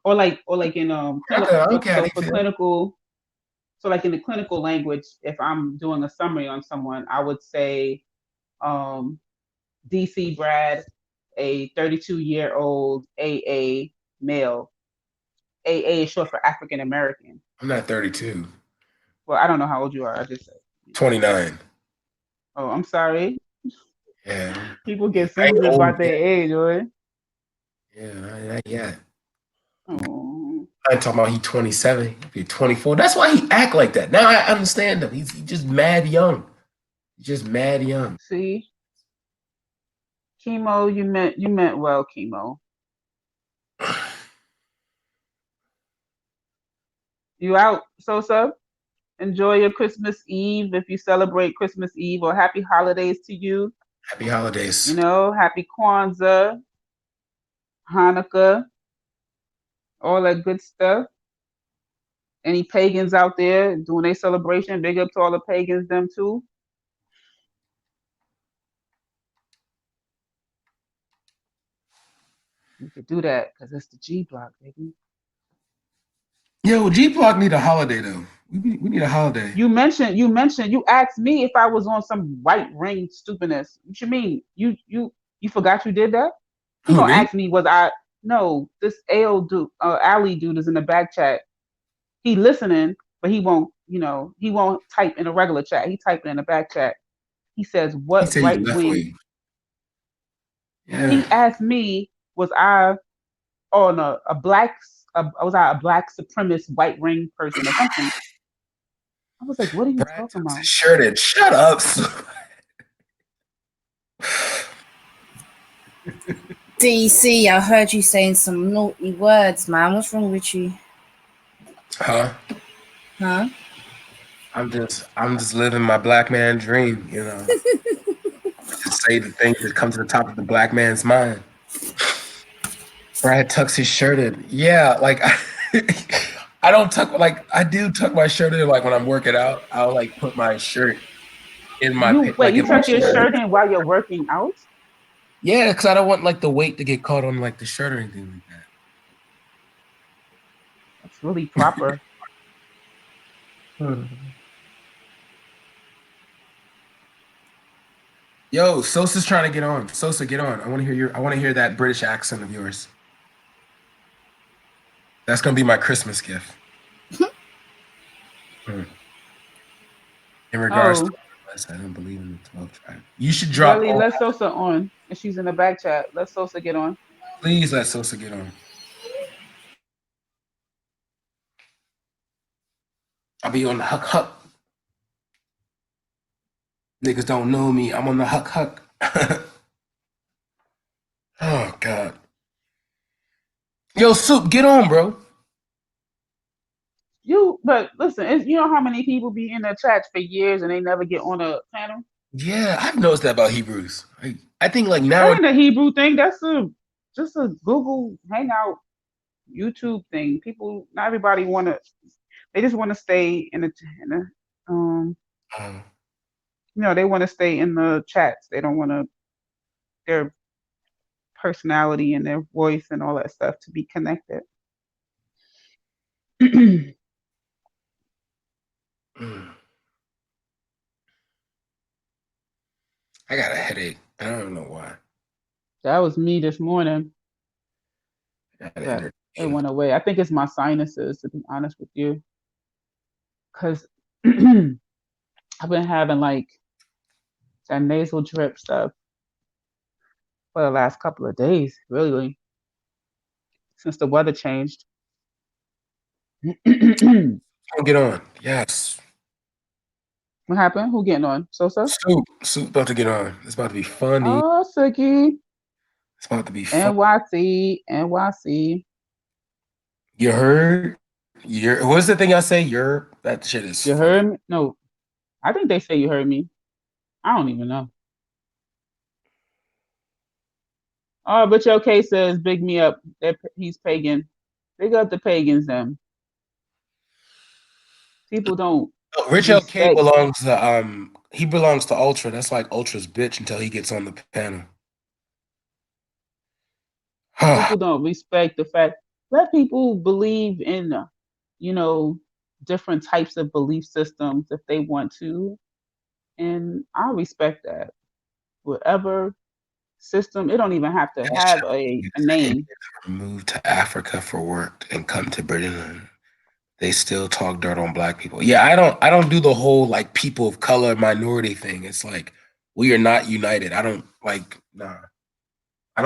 Speaker 19: Or like in
Speaker 16: okay,
Speaker 19: for clinical. So like in the clinical language, if I'm doing a summary on someone, I would say, DC Brad, a 32-year-old AA male. AA is short for African American.
Speaker 16: I'm not 32.
Speaker 19: Well, I don't know how old you are. I just said
Speaker 16: 29.
Speaker 19: Oh, I'm sorry.
Speaker 16: Yeah.
Speaker 19: People get sensitive about their age, right?
Speaker 16: Yeah, not yet.
Speaker 19: Oh.
Speaker 16: I ain't talking about he 27, he 24. That's why he act like that. Now I understand him. He's just mad young. Just mad young.
Speaker 19: See, Chemo, you meant well, Chemo. You out, Sosa? Enjoy your Christmas Eve if you celebrate Christmas Eve, or happy holidays to you.
Speaker 16: Happy holidays.
Speaker 19: Happy Kwanzaa, Hanukkah, all that good stuff. Any pagans out there doing their celebration? Big up to all the pagans, them too. You could do that because it's the G Block, baby.
Speaker 16: Yo, G Block need a holiday though. We need a holiday.
Speaker 19: You asked me if I was on some white ring stupidness. What you mean? You forgot you did that? You gonna ask me was I? No, this AO dude, Ali dude is in the back chat. He listening, but he won't. He won't type in a regular chat. He typed in the back chat. He says, "What right wing?"
Speaker 16: Yeah.
Speaker 19: He asked me, "Was I on a black? Was I a black supremacist white ring person or something?" I was like, "What are you talking about?"
Speaker 16: Shirted. Shut up.
Speaker 20: DC, I heard you saying some naughty words, man. What's wrong with you?
Speaker 16: Huh? I'm just living my black man dream, Just say the things that come to the top of the black man's mind. Brad tucks his shirt in. Yeah, like I don't tuck, like I do tuck my shirt in, like when I'm working out. I'll like put my shirt in my
Speaker 19: you tuck your shirt in while you're working out?
Speaker 16: Yeah, because I don't want like the weight to get caught on like the shirt or anything like that.
Speaker 19: That's really proper.
Speaker 16: Yo, Sosa's trying to get on. Sosa, get on. I want to hear that British accent of yours. That's gonna be my Christmas gift. In regards to I don't believe in the 12 tribe. You should drop.
Speaker 19: Belly, let Sosa on. And she's in the back chat. Let Sosa get on.
Speaker 16: Please let Sosa get on. I'll be on the huck. Niggas don't know me. I'm on the huck. Oh, God. Yo, Soup, get on, bro.
Speaker 19: But listen, you know how many people be in the chat for years and they never get on a panel?
Speaker 16: Yeah, I've noticed that about Hebrews. I think like now.
Speaker 19: That ain't a Hebrew thing. That's just a Google Hangout YouTube thing. People, not everybody want to. They just want to stay in the they want to stay in the chats. They don't want to their personality and their voice and all that stuff to be connected.
Speaker 16: I got a headache. I don't know why.
Speaker 19: That was me this morning. But it went away. I think it's my sinuses, to be honest with you. Because I've been having like that nasal drip stuff for the last couple of days, really, since the weather changed.
Speaker 16: I'll get on. Yes.
Speaker 19: What happened? Who getting on? Sosa?
Speaker 16: Soup about to get on. It's about to be funny.
Speaker 19: Oh, Suki.
Speaker 16: It's about to be fun.
Speaker 19: NYC.
Speaker 16: You heard? What's the thing I say? That shit is
Speaker 19: You
Speaker 16: funny.
Speaker 19: heard me? No. I think they say you heard me. I don't even know. Oh, but your case says big me up. He's pagan. Big up the pagans then. People don't
Speaker 16: Rich LK
Speaker 19: respect.
Speaker 16: belongs to he belongs to Ultra. That's like Ultra's bitch until he gets on the panel.
Speaker 19: People don't respect the fact. Let people believe in, different types of belief systems if they want to, and I respect that. Whatever system, it don't even have to have a name.
Speaker 16: Moved to Africa for work and come to Britain. They still talk dirt on black people. Yeah, I don't do the whole like people of color minority thing. It's like we are not united. I don't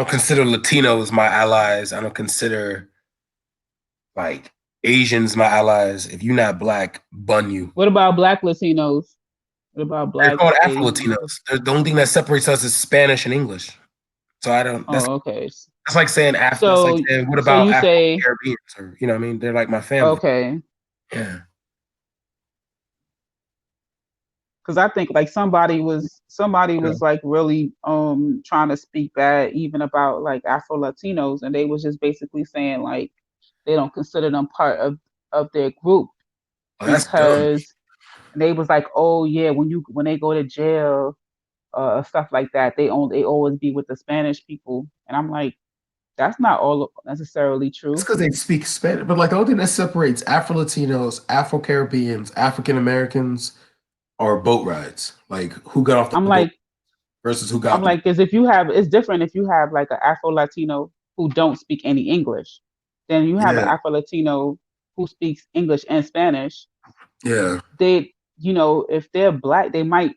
Speaker 16: consider Latinos my allies. I don't consider like Asians my allies. If you're not black, bun you.
Speaker 19: What about black Latinos? What about black?
Speaker 16: They're called Afro-Latinos. The only thing that separates us is Spanish and English. So I don't. That's,
Speaker 19: okay.
Speaker 16: That's like saying Afro.
Speaker 19: So,
Speaker 16: that's like saying what about
Speaker 19: you say
Speaker 16: Afro-Caribbeans? Or you know what I mean? They're like my family.
Speaker 19: Okay.
Speaker 16: Yeah.
Speaker 19: Because I think like somebody was like really trying to speak bad even about like Afro Latinos, and they was just basically saying like they don't consider them part of their group because they was like, oh yeah, when they go to jail stuff like that, they always be with the Spanish people, and I'm like, that's not all necessarily true.
Speaker 16: It's because they speak Spanish, but like the only thing that separates Afro Latinos, Afro Caribbeans, African Americans are boat rides. Like who got off the boat versus who got.
Speaker 19: I'm like, because it's different if you have like an Afro Latino who don't speak any English, then you have an Afro Latino who speaks English and Spanish.
Speaker 16: Yeah.
Speaker 19: They, if they're black, they might,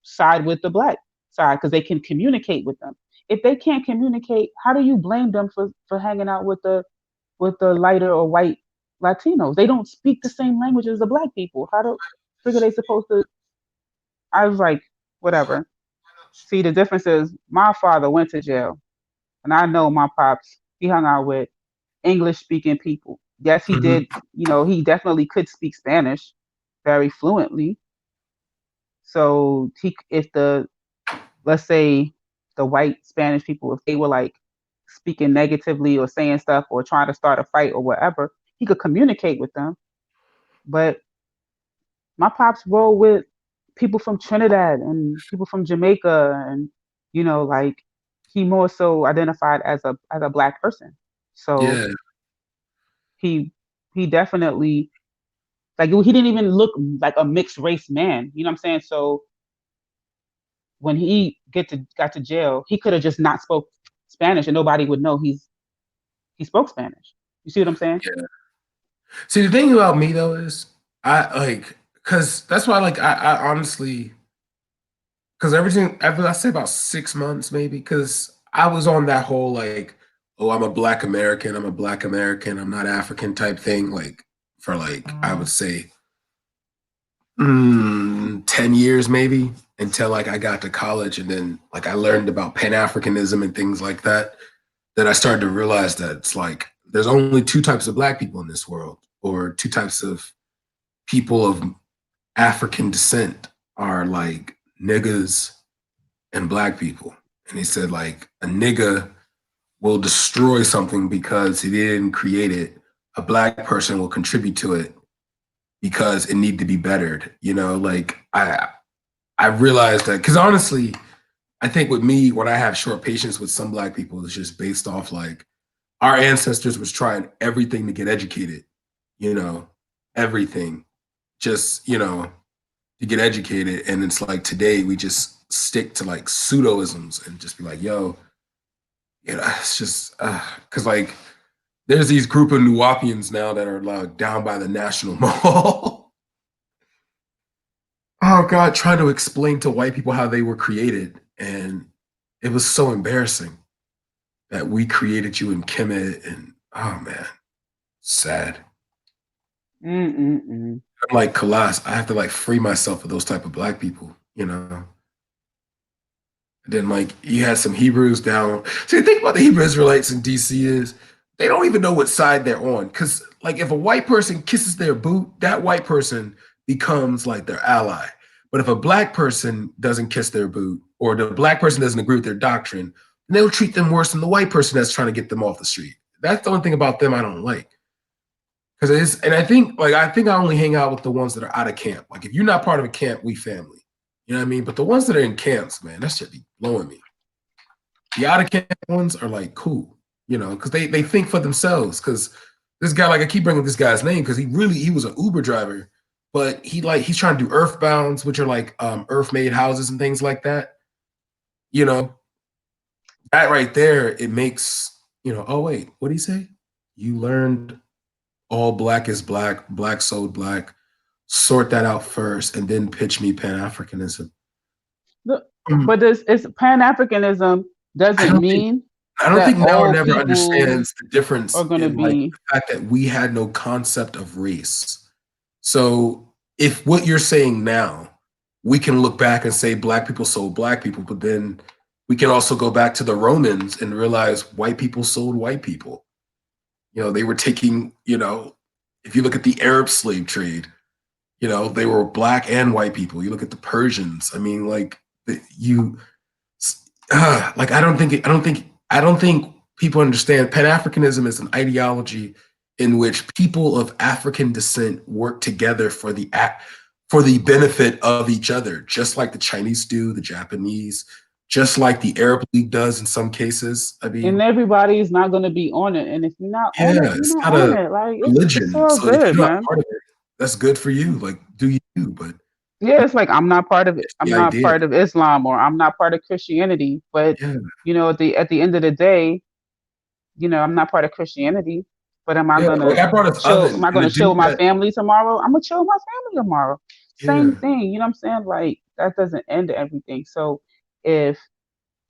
Speaker 19: side with the black side because they can communicate with them. If they can't communicate, how do you blame them for hanging out with the lighter or white Latinos? They don't speak the same language as the black people. How do figure they supposed to? I was like, whatever. See, the difference is my father went to jail, and I know my pops. He hung out with English-speaking people. Yes, he did. He definitely could speak Spanish very fluently. So let's say the white Spanish people, if they were like speaking negatively or saying stuff or trying to start a fight or whatever, he could communicate with them. But my pops roll with people from Trinidad and people from Jamaica, and like he more so identified as a black person. So he definitely like he didn't even look like a mixed race man. You know what I'm saying? So when he got to jail, he could have just not spoke Spanish and nobody would know he spoke Spanish. You see what I'm saying?
Speaker 16: Yeah. See, the thing about me though is because that's why I honestly, because I say about 6 months maybe, because I was on that whole like, oh, I'm a black American, I'm not African type thing, like for like I would say 10 years maybe, until like I got to college, and then like I learned about Pan-Africanism and things like that. Then I started to realize that it's like there's only two types of black people in this world, or two types of people of African descent, are like niggas and black people. And he said like a nigga will destroy something because he didn't create it, a black person will contribute to it because it needed to be bettered. You know, like I realized that, because honestly, I think with me, when I have short patience with some black people, it's just based off like our ancestors was trying everything to get educated, you know, everything, just, you know, to get educated. And it's like today we just stick to like pseudoisms and just be like, yo, you know, it's just, because like there's these group of Nuwapians now that are like down by the National Mall. Oh God, trying to explain to white people how they were created. And it was so embarrassing that we created you in Kemet, and oh man, sad. I'm like Kalas, I have to like free myself of those type of black people, you know. Then like you had some Hebrews down. See, the thing about the Hebrew Israelites in DC is they don't even know what side they're on. Cause like if a white person kisses their boot, that white person becomes like their ally. But if a black person doesn't kiss their boot, or the black person doesn't agree with their doctrine, then they'll treat them worse than the white person that's trying to get them off the street. That's the only thing about them I don't like. Cause it is, and I think I only hang out with the ones that are out of camp. Like if you're not part of a camp, we family. You know what I mean? But the ones that are in camps, man, that shit be blowing me. The out of camp ones are like cool, you know, because they think for themselves. Because this guy, like I keep bringing this guy's name because he was an Uber driver, but he's trying to do earthbounds, which are like earth-made houses and things like that. You know, that right there, it makes, you know, oh wait, what did he say? You learned all black is black, black sold black. Sort that out first, and then pitch me Pan-Africanism.
Speaker 19: But it's Pan-Africanism doesn't mean
Speaker 16: I don't think now or never
Speaker 19: people
Speaker 16: understands the difference
Speaker 19: are going to
Speaker 16: in like
Speaker 19: be.
Speaker 16: the fact that we had no concept of race. So if what you're saying now, we can look back and say black people sold black people, but then we can also go back to the Romans and realize white people sold white people. You know, they were taking, you know, if you look at the Arab slave trade, you know, they were black and white people. You look at the Persians. I mean, like like I don't think people understand Pan-Africanism is an ideology in which people of African descent work together for the benefit of each other, just like the Chinese do, the Japanese, just like the Arab League does in some cases. I mean,
Speaker 19: And everybody's not going to be on it. And if you're not on it,
Speaker 16: it's
Speaker 19: you're not
Speaker 16: not
Speaker 19: on
Speaker 16: a
Speaker 19: it. Like
Speaker 16: religion.
Speaker 19: it's all
Speaker 16: So if
Speaker 19: good,
Speaker 16: you're not
Speaker 19: man.
Speaker 16: part of it, that's good for you. Like, do you? But
Speaker 19: Yeah, it's like I'm not part of it. I'm
Speaker 16: the
Speaker 19: not
Speaker 16: idea.
Speaker 19: part of Islam, or I'm not part of Christianity. But you know, at the end of the day, you know, I'm not part of Christianity. But am I gonna
Speaker 16: like I brought us
Speaker 19: chill?
Speaker 16: oven,
Speaker 19: Am I
Speaker 16: and the
Speaker 19: gonna chill
Speaker 16: dude
Speaker 19: with my
Speaker 16: that
Speaker 19: family tomorrow? I'm gonna chill with my family tomorrow. Same
Speaker 16: Yeah.
Speaker 19: thing. You know what I'm saying? Like that doesn't end everything. So if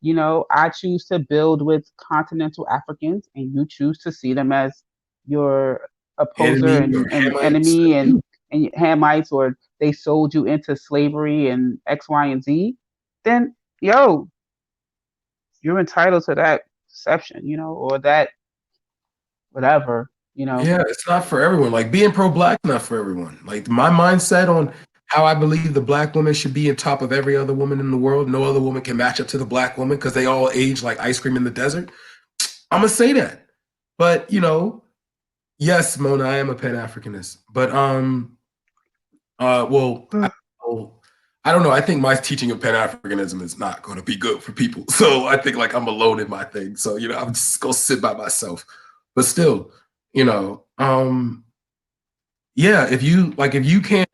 Speaker 19: you know I choose to build with continental Africans, and you choose to see them as your opposer
Speaker 16: enemy or
Speaker 19: and
Speaker 16: Hamites,
Speaker 19: enemy and Hamites, or they sold you into slavery and X, Y, and Z, then yo, you're entitled to that perception, you know, or that whatever, you know.
Speaker 16: Yeah, it's not for everyone. Like being pro-black, not for everyone. Like my mindset on how I believe the black woman should be on top of every other woman in the world. No other woman can match up to the black woman because they all age like ice cream in the desert. I'm gonna say that. But you know, yes, Mona, I am a Pan-Africanist. But well, I don't know. I think my teaching of Pan-Africanism is not going to be good for people. So I think like I'm alone in my thing. So you know, I'm just gonna sit by myself. But still, you know, yeah, if you can't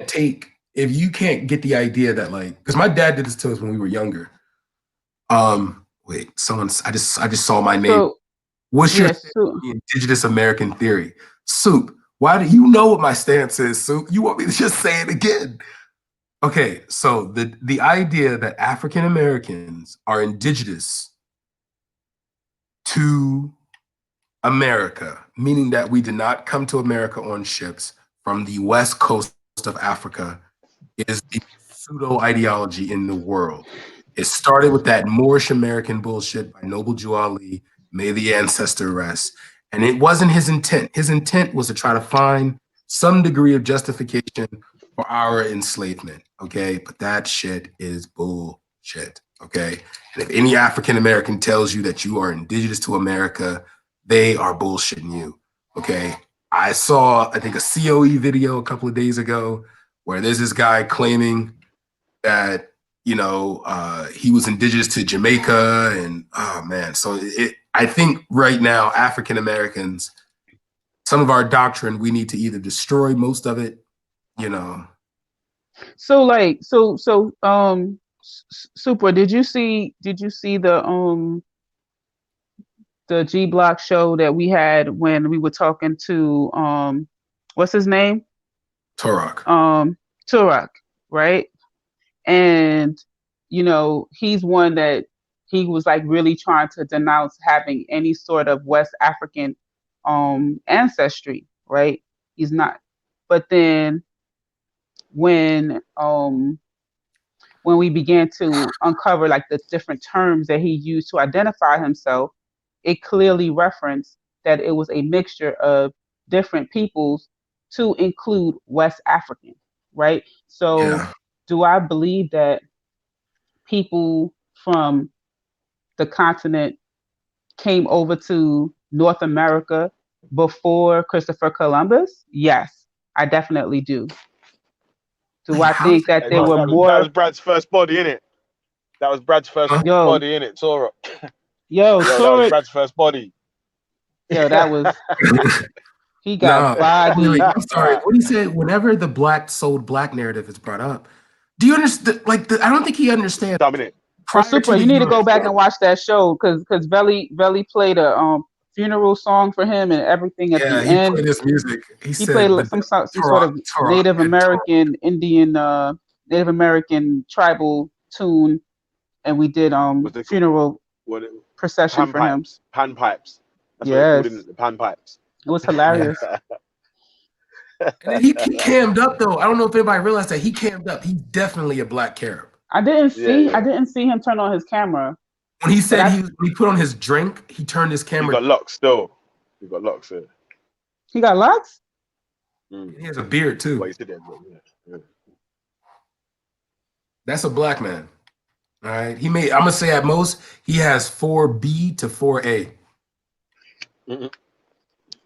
Speaker 16: get the idea that like, because my dad did this to us when we were younger. Wait, I just saw my name.
Speaker 19: So
Speaker 16: What's your
Speaker 19: yes, so,
Speaker 16: indigenous American theory? Soup. Why do you know what my stance is, Soup? You want me to just say it again? Okay, so the idea that African Americans are indigenous to America, meaning that we did not come to America on ships from the west coast of Africa, is the pseudo ideology in the world. It started with that Moorish American bullshit by Noble Jew Ali, may the ancestor rest. And it wasn't his intent. His intent was to try to find some degree of justification for our enslavement, okay? But that shit is bullshit, Okay. And if any African American tells you that you are indigenous to America, they are bullshitting you. Okay. I saw, I think, a COE video a couple of days ago where there's this guy claiming that, you know, he was indigenous to Jamaica, and oh man. So I think right now, African Americans, some of our doctrine, we need to either destroy most of it, you know.
Speaker 19: So like, Super, did you see the G Block show that we had when we were talking to what's his name?
Speaker 16: Turok.
Speaker 19: Turok, right? And you know, he's one that he was like really trying to denounce having any sort of West African ancestry, right? He's not. But then when we began to uncover like the different terms that he used to identify himself, it clearly referenced that it was a mixture of different peoples to include West African, right? So do I believe that people from the continent came over to North America before Christopher Columbus? Yes, I definitely do. Do I think that there were more?
Speaker 2: That was Brad's first body, innit? That was Brad's first body, innit? Torah.
Speaker 19: Yo,
Speaker 2: that was
Speaker 19: Torah.
Speaker 2: Brad's first body.
Speaker 19: Yo, that was. He got body.
Speaker 16: I'm sorry. What do you say? Whenever the black sold black narrative is brought up, do you understand? Like, I don't think he understands.
Speaker 19: Super, you need to go back and watch that show because Veli played a funeral song for him and everything at the end.
Speaker 16: Yeah, he played his music. He
Speaker 19: played some sort of Native American Indian Native American tribal tune, and we did funeral procession for him.
Speaker 2: Pan pipes. That's
Speaker 19: yes.
Speaker 2: what they called it, pan pipes.
Speaker 19: It was hilarious.
Speaker 16: And then he cammed up though. I don't know if anybody realized that he cammed up. He's definitely a black Carib.
Speaker 19: I didn't see him turn on his camera.
Speaker 16: When he said he put on his drink, he turned his camera.
Speaker 2: He got locks still. He got locks. Yeah.
Speaker 19: He got locks?
Speaker 16: He has a beard too.
Speaker 2: Well, he said that, yeah.
Speaker 16: That's a black man. All right. I'm gonna say at most he has 4B to 4A.
Speaker 2: Mm-hmm.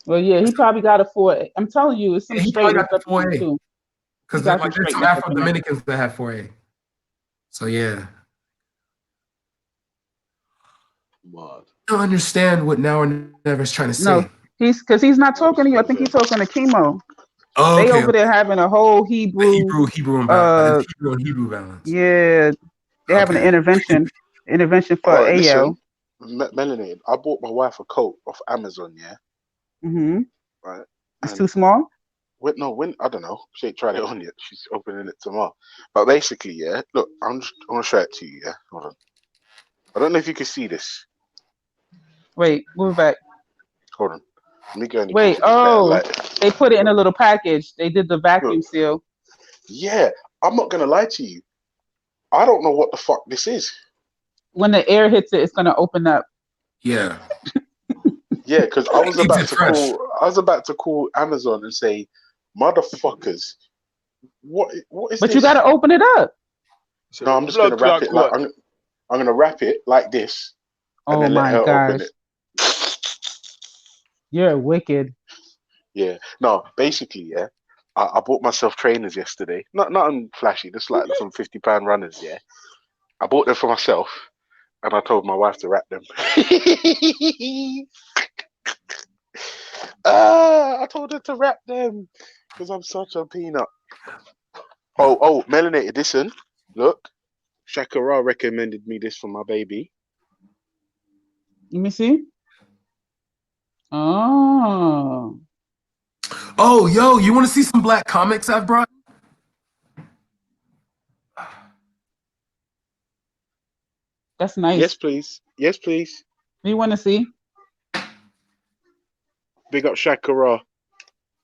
Speaker 19: Well, yeah, he probably got a 4A. I'm telling you, it's some straightness up to him too.
Speaker 16: Because there's some Afro Dominicans that have 4A. So yeah. I don't understand what Now or Never is trying to say.
Speaker 19: No, he's not talking to you. I think he's talking to Chemo.
Speaker 16: Oh,
Speaker 19: they over there having a whole Hebrew
Speaker 16: and balance.
Speaker 19: Yeah, they're having an intervention for AL.
Speaker 8: Melanated. I bought my wife a coat off Amazon. Yeah.
Speaker 19: Mm-hmm.
Speaker 8: Right.
Speaker 19: It's too small.
Speaker 8: When I don't know. She ain't tried it on yet. She's opening it tomorrow. But basically, yeah. Look, I'm gonna show it to you. Yeah. Hold on. I don't know if you can see this.
Speaker 19: Wait, move back.
Speaker 8: Hold on. Let me go.
Speaker 19: Wait. They put it in a little package. They did the vacuum seal.
Speaker 8: Yeah, I'm not gonna lie to you. I don't know what the fuck this is.
Speaker 19: When the air hits it, it's gonna open up.
Speaker 16: Yeah.
Speaker 8: Yeah, because I was about to call Amazon and say, motherfuckers, what is this?
Speaker 19: But you gotta open it up.
Speaker 8: No, I'm just gonna wrap it like I'm gonna wrap it like this. And then let her open it.
Speaker 19: You're wicked.
Speaker 8: Yeah. No, basically, yeah. I bought myself trainers yesterday. Nothing flashy, just like some £50 runners, yeah. I bought them for myself and I told my wife to wrap them. I told her to wrap them because I'm such a peanut. Oh, melanated, listen. Look. Shakira recommended me this for my baby.
Speaker 19: Let me see. Oh,
Speaker 16: yo, you want to see some black comics I've brought?
Speaker 19: That's nice.
Speaker 8: Yes, please. Yes, please.
Speaker 19: We want to see.
Speaker 8: Big up Shakira.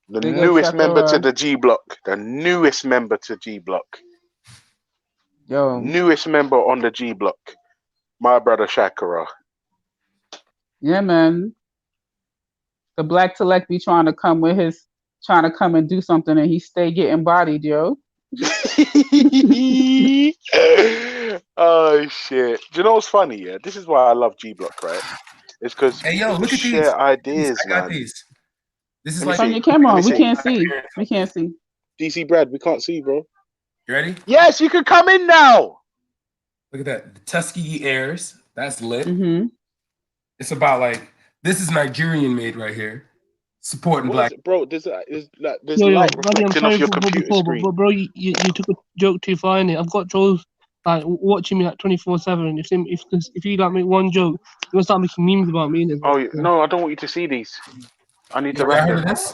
Speaker 8: The newest member to the G Block. The newest member to G Block.
Speaker 19: Yo.
Speaker 8: Newest member on the G Block. My brother Shakira.
Speaker 19: Yeah, man. The black select be trying to come and do something, and he stay getting bodied, yo.
Speaker 8: Oh
Speaker 18: Oh shit! Do you know what's funny? Yeah, this is why I love G Block, right? It's because
Speaker 16: Hey, yo,
Speaker 18: people
Speaker 16: look at these.
Speaker 18: share ideas,
Speaker 16: I got
Speaker 18: man.
Speaker 16: these. This is
Speaker 18: Let me
Speaker 16: like.
Speaker 19: Turn
Speaker 18: see.
Speaker 19: your camera
Speaker 18: Let me
Speaker 19: on. We
Speaker 18: see.
Speaker 19: can't see. We can't see.
Speaker 18: DC Brad, we can't see, bro.
Speaker 16: You ready?
Speaker 18: Yes, you can come in now.
Speaker 16: Look at that. The Tuskegee Airs. That's lit.
Speaker 19: Mm-hmm.
Speaker 16: It's about like this is Nigerian made right here, supporting
Speaker 18: What
Speaker 16: black.
Speaker 18: is it, bro? There's
Speaker 7: Yo,
Speaker 18: light
Speaker 7: Roddy, I'm
Speaker 18: reflecting
Speaker 7: sorry
Speaker 18: off your
Speaker 7: for
Speaker 18: computer
Speaker 7: before,
Speaker 18: screen.
Speaker 7: but bro, you took a joke too far in it. I've got trolls like watching me like 24/7. If you like make one joke, you're gonna start making memes about me. Innit?
Speaker 18: Oh no, I don't want you to see these. I need to
Speaker 16: You
Speaker 18: wrap
Speaker 16: heard
Speaker 18: them.
Speaker 16: of this?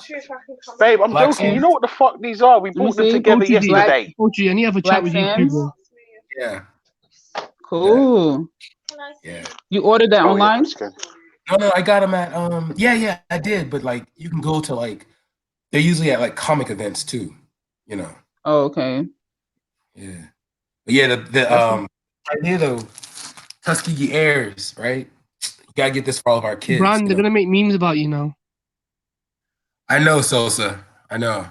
Speaker 18: Babe, I'm
Speaker 16: Black
Speaker 18: joking. You
Speaker 16: Sands?
Speaker 18: know what the fuck these are? We
Speaker 19: Let me
Speaker 18: bought them
Speaker 19: see.
Speaker 18: together
Speaker 7: OTG,
Speaker 18: yesterday.
Speaker 7: OTG, I need to have a chat
Speaker 19: Black
Speaker 7: with you too,
Speaker 19: Sands.
Speaker 7: bro.
Speaker 16: Yeah.
Speaker 19: Cool.
Speaker 16: Yeah.
Speaker 19: You ordered that
Speaker 18: Oh yeah,
Speaker 19: online?
Speaker 16: No, I got them at yeah, I did, but like you can go to like they're usually at like comic events too, you know.
Speaker 19: Oh, okay.
Speaker 16: Yeah. But yeah, the idea though, Tuskegee Airs, right? You gotta get this for all of our kids.
Speaker 7: Brand,
Speaker 16: You
Speaker 7: they're
Speaker 16: know?
Speaker 7: gonna make memes about you now.
Speaker 16: I know, Sosa. I know.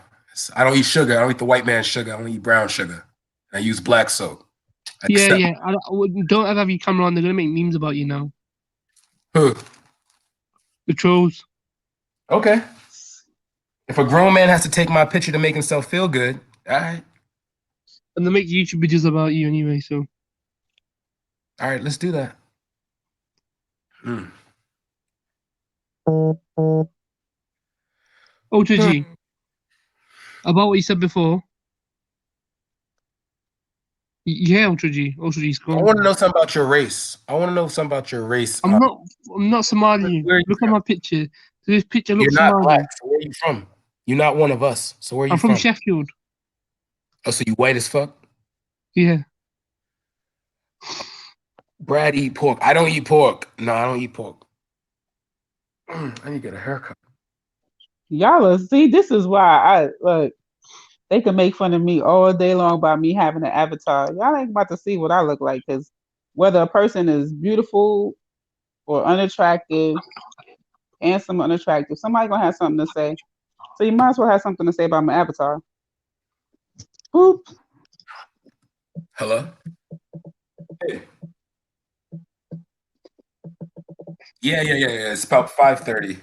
Speaker 16: I don't eat sugar. I don't eat the white man's sugar. I don't eat brown sugar. I use black soap.
Speaker 7: Yeah. Don't ever have your camera on. They're gonna make memes about you now.
Speaker 16: Who?
Speaker 7: The trolls.
Speaker 16: Okay. If a grown man has to take my picture to make himself feel good, all right.
Speaker 7: And they make YouTube videos about you anyway. So.
Speaker 16: All right, let's do that.
Speaker 7: OTG. About what you said before. Yeah, OTG's
Speaker 16: I
Speaker 7: gone.
Speaker 16: want to know something about your race.
Speaker 7: I'm not Somali. Look at my picture. This picture
Speaker 16: You're
Speaker 7: looks
Speaker 16: not
Speaker 7: Somali.
Speaker 16: black. So where are you from? You're not one of us. So where are you
Speaker 7: I'm from Sheffield.
Speaker 16: Oh, so you white as fuck?
Speaker 7: Yeah.
Speaker 16: Brad eat pork. I don't eat pork. No, I don't eat pork. I need to get a haircut.
Speaker 19: Y'all see, this is why I look. They can make fun of me all day long about me having an avatar. Y'all ain't about to see what I look like, because whether a person is beautiful or unattractive, handsome or unattractive, somebody gonna have something to say. So you might as well have something to say about my avatar. Boop.
Speaker 16: Hello? Hey. Yeah. It's about 5:30.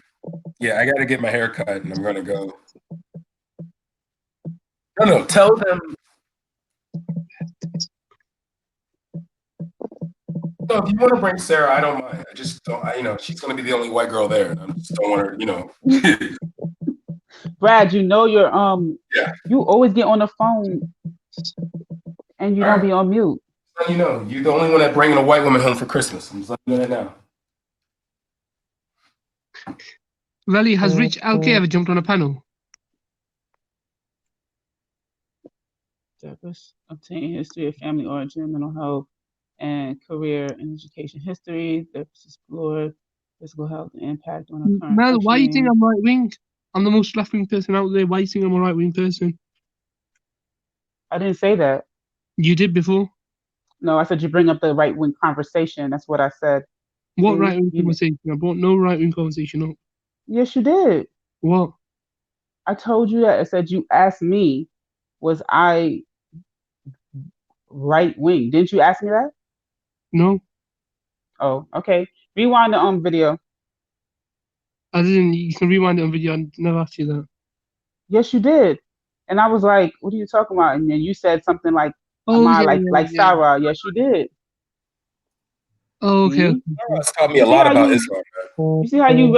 Speaker 16: Yeah, I gotta get my hair cut and I'm gonna go. No, tell them. No, if you want to bring Sarah, I don't mind. I just don't, she's gonna be the only white girl there. And I just don't want her,
Speaker 19: Brad, you're
Speaker 16: Yeah.
Speaker 19: you always get on the phone and you don't be on mute.
Speaker 16: You know, you're the only one that bringing a white woman home for Christmas. I'm just letting you know that now.
Speaker 7: Valley, has Rich LK ever jumped on a panel?
Speaker 19: Obtain history of family origin, mental health, and career and education history. Therapist explore physical health and impact on our current
Speaker 7: Mel, why do you think
Speaker 19: functioning.
Speaker 7: I'm right wing? I'm the most left wing person out there. Why do you think I'm a right wing person?
Speaker 19: I didn't say that.
Speaker 7: You did before.
Speaker 19: No, I said you bring up the right wing conversation. That's what I said.
Speaker 7: What right wing conversation? I brought no right wing conversation up.
Speaker 19: Yes, you did.
Speaker 7: What?
Speaker 19: I told you that. I said you asked me, was I right wing? Didn't you ask me that?
Speaker 7: No.
Speaker 19: Oh, okay. Rewind the video.
Speaker 7: I didn't. You can rewind it on video. I never asked you that.
Speaker 19: Yes, you did. And I was like, "What are you talking about?" And then you said something like,
Speaker 7: "Am I
Speaker 19: like Sarah?" Yes, you did.
Speaker 7: Oh, okay.
Speaker 16: It's taught me a lot about Islam.
Speaker 19: You see how you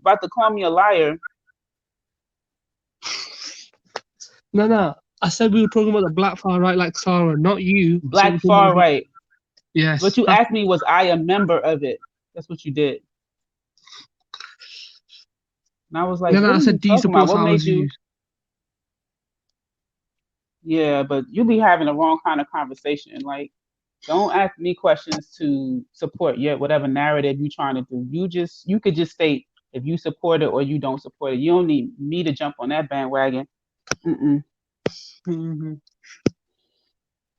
Speaker 19: about to call me a liar?
Speaker 7: No. I said we were talking about the black far right, like Sarah, not you.
Speaker 19: Black far right.
Speaker 7: Yes.
Speaker 19: What you asked me was, I a member of it? That's what you did. And I was like,
Speaker 7: I said, do you support
Speaker 19: what made
Speaker 7: Sarah's
Speaker 19: you?
Speaker 7: views?
Speaker 19: Yeah, but you be having the wrong kind of conversation. Like, don't ask me questions to support whatever narrative you're trying to do. You could just state if you support it or you don't support it. You don't need me to jump on that bandwagon.
Speaker 7: Mm-hmm.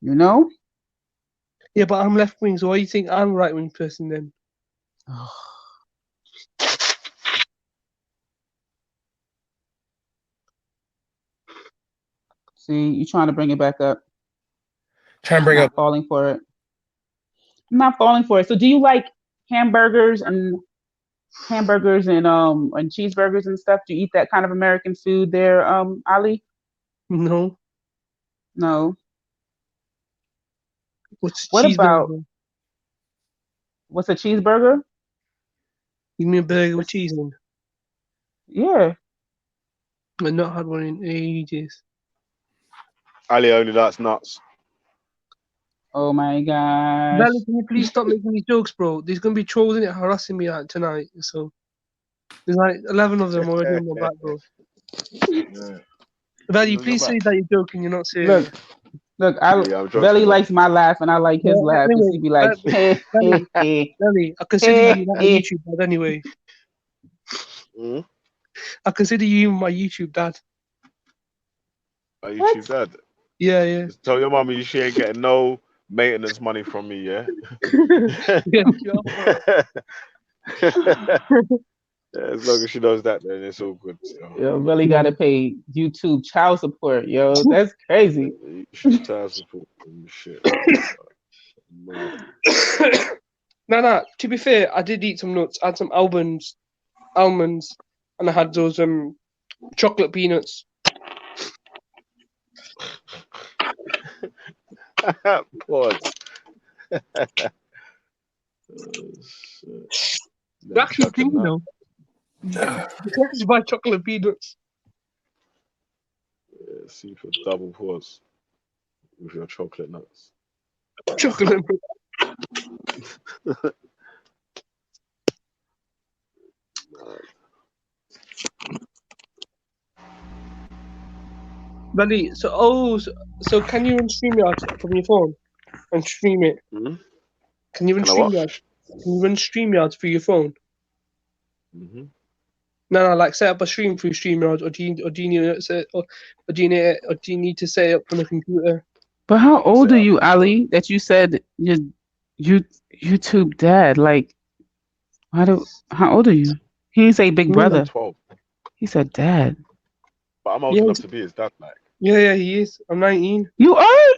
Speaker 19: You know?
Speaker 7: Yeah, but I'm left wing, so why do you think I'm a right wing person then?
Speaker 19: See, you trying to bring it back up.
Speaker 16: Trying to bring up
Speaker 19: falling for it. I'm not falling for it. So do you like hamburgers and cheeseburgers and stuff? Do you eat that kind of American food there, Ali?
Speaker 7: No.
Speaker 19: No.
Speaker 7: What's
Speaker 19: What about
Speaker 7: cheeseburger?
Speaker 19: what's a cheeseburger?
Speaker 7: You mean a burger with cheese in?
Speaker 19: Yeah.
Speaker 7: I've not had one in ages.
Speaker 2: Ali only likes nuts.
Speaker 19: Oh my gosh.
Speaker 7: Valley, can you please stop making these jokes, bro? There's gonna be trolls in it harassing me tonight. So there's like 11 of them already on my back, bro. Valley, please say that you're joking. You're not serious.
Speaker 19: Look,
Speaker 2: I'm
Speaker 19: Belly
Speaker 2: joking.
Speaker 19: likes my laugh and I like his laugh because he be like, hey, hey, hey,
Speaker 7: Belly, I consider you like a YouTube dad anyway. I consider you my YouTube dad.
Speaker 2: A YouTube dad?
Speaker 7: Yeah.
Speaker 2: Just tell your mommy she ain't getting no maintenance money from me, yeah? As long as she knows that, then it's all good.
Speaker 19: Yo, Belly gotta pay YouTube child support, yo. That's crazy.
Speaker 2: Child support and shit.
Speaker 7: No. To be fair, I did eat some nuts. I had some almonds, and I had those chocolate peanuts.
Speaker 2: Pause.
Speaker 7: You're actually thinking though. You can't just buy chocolate peanuts.
Speaker 2: Yeah, see for double pause with your chocolate nuts.
Speaker 7: Chocolate. Buddy, so can you run StreamYard from your phone and stream it?
Speaker 2: Mm-hmm.
Speaker 7: Can you run StreamYard? Can you run StreamYard through your phone?
Speaker 2: Mm-hmm.
Speaker 7: No, like set up a stream through StreamYard, or do you need to set it up on a computer?
Speaker 19: But how old are you, Ali? That you said you YouTube dad. Like, how old are you? He didn't say big brother.
Speaker 2: 12.
Speaker 19: He said dad.
Speaker 2: But I'm old enough to be his dad, like.
Speaker 7: Yeah, he is. I'm 19.
Speaker 19: You are?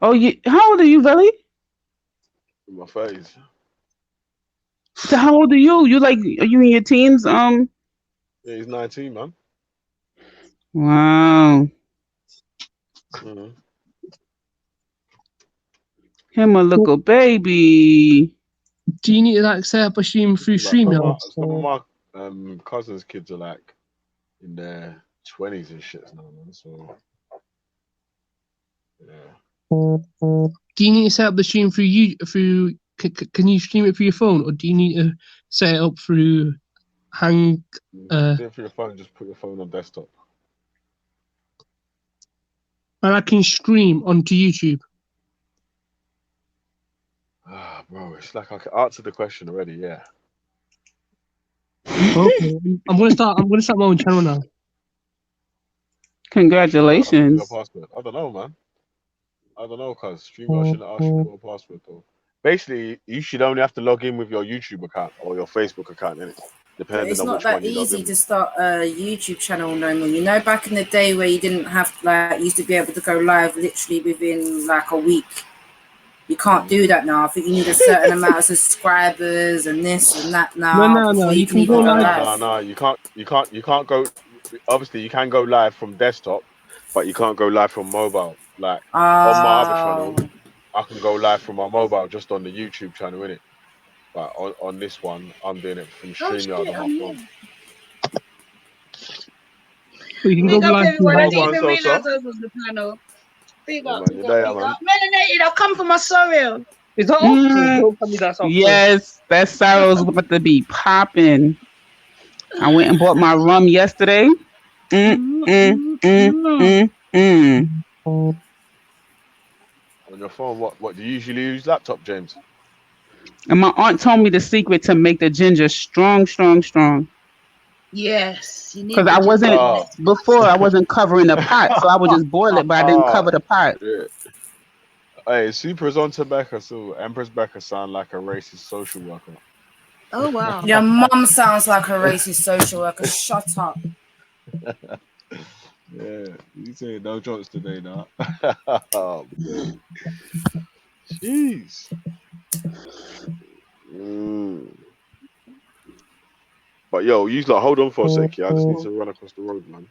Speaker 19: Oh, how old are you, Belly?
Speaker 2: In my 30s.
Speaker 19: So how old are you? Are you in your teens?
Speaker 2: Yeah, he's 19, man.
Speaker 19: Wow.
Speaker 2: Mm-hmm.
Speaker 19: Him a little baby.
Speaker 7: Do you need to set up a stream through StreamYard?
Speaker 2: Some of my cousins' kids are like in their 20s and shit now, man. So yeah.
Speaker 7: Do you need to set up the stream through you? Can you stream it through your phone, or do you need to set it up through Hang?
Speaker 2: If your phone, just put your phone on desktop.
Speaker 7: And I can stream onto YouTube.
Speaker 2: Ah, bro, it's like I can answer the question already. Yeah.
Speaker 7: Okay, I'm gonna start my own channel now.
Speaker 19: Congratulations.
Speaker 2: Your password? I don't know, man. I don't know, cause StreamYard shouldn't ask you for a password though. Basically, you should only have to log in with your YouTube account or your Facebook account, innit? Depending
Speaker 20: It's
Speaker 2: on
Speaker 20: not
Speaker 2: which
Speaker 20: that
Speaker 2: one you log
Speaker 20: easy
Speaker 2: in
Speaker 20: to
Speaker 2: with.
Speaker 20: start a YouTube channel no more. You know, back in the day where you didn't have you used to be able to go live literally within like a week. You can't do that now. I think you need a certain amount of subscribers and this and that now before you can even go live.
Speaker 2: No, you can't go. Obviously, you can go live from desktop, but you can't go live from mobile. Like on my other channel, I can go live from my mobile just on the YouTube channel, innit? But on this one, I'm doing it from StreamYard on my phone.
Speaker 7: So you can
Speaker 12: Big
Speaker 7: go
Speaker 12: up
Speaker 7: live
Speaker 12: everyone. I
Speaker 7: through
Speaker 12: didn't
Speaker 2: Go on,
Speaker 12: even
Speaker 2: Sosa.
Speaker 12: realize I was on the panel. Big
Speaker 2: Yeah,
Speaker 12: up,
Speaker 2: man,
Speaker 12: big
Speaker 2: you're
Speaker 12: up,
Speaker 2: there,
Speaker 12: big
Speaker 2: man.
Speaker 12: up. Melanated, I've come for my sorrel.
Speaker 7: Is that off? Don't tell me that's off.
Speaker 19: Yes, that sorrow's about to be popping. I went and bought my rum yesterday.
Speaker 2: On your phone, what do you usually use? Laptop, James?
Speaker 19: And my aunt told me the secret to make the ginger strong.
Speaker 12: Yes, you need
Speaker 19: Because
Speaker 12: the
Speaker 19: I wasn't
Speaker 12: ginger.
Speaker 19: covering the pot, so I would just boil it, but I didn't cover the pot.
Speaker 2: Yeah. Hey, Super's on to Becca, so Empress Becca sound like a racist social worker.
Speaker 12: Oh wow.
Speaker 20: Your mum sounds like a racist social worker. Shut up.
Speaker 2: Yeah, you say no jokes today, now. Oh, man. Jeez. But yo, you like hold on for a sec. Yeah, I just need to run across the road, man.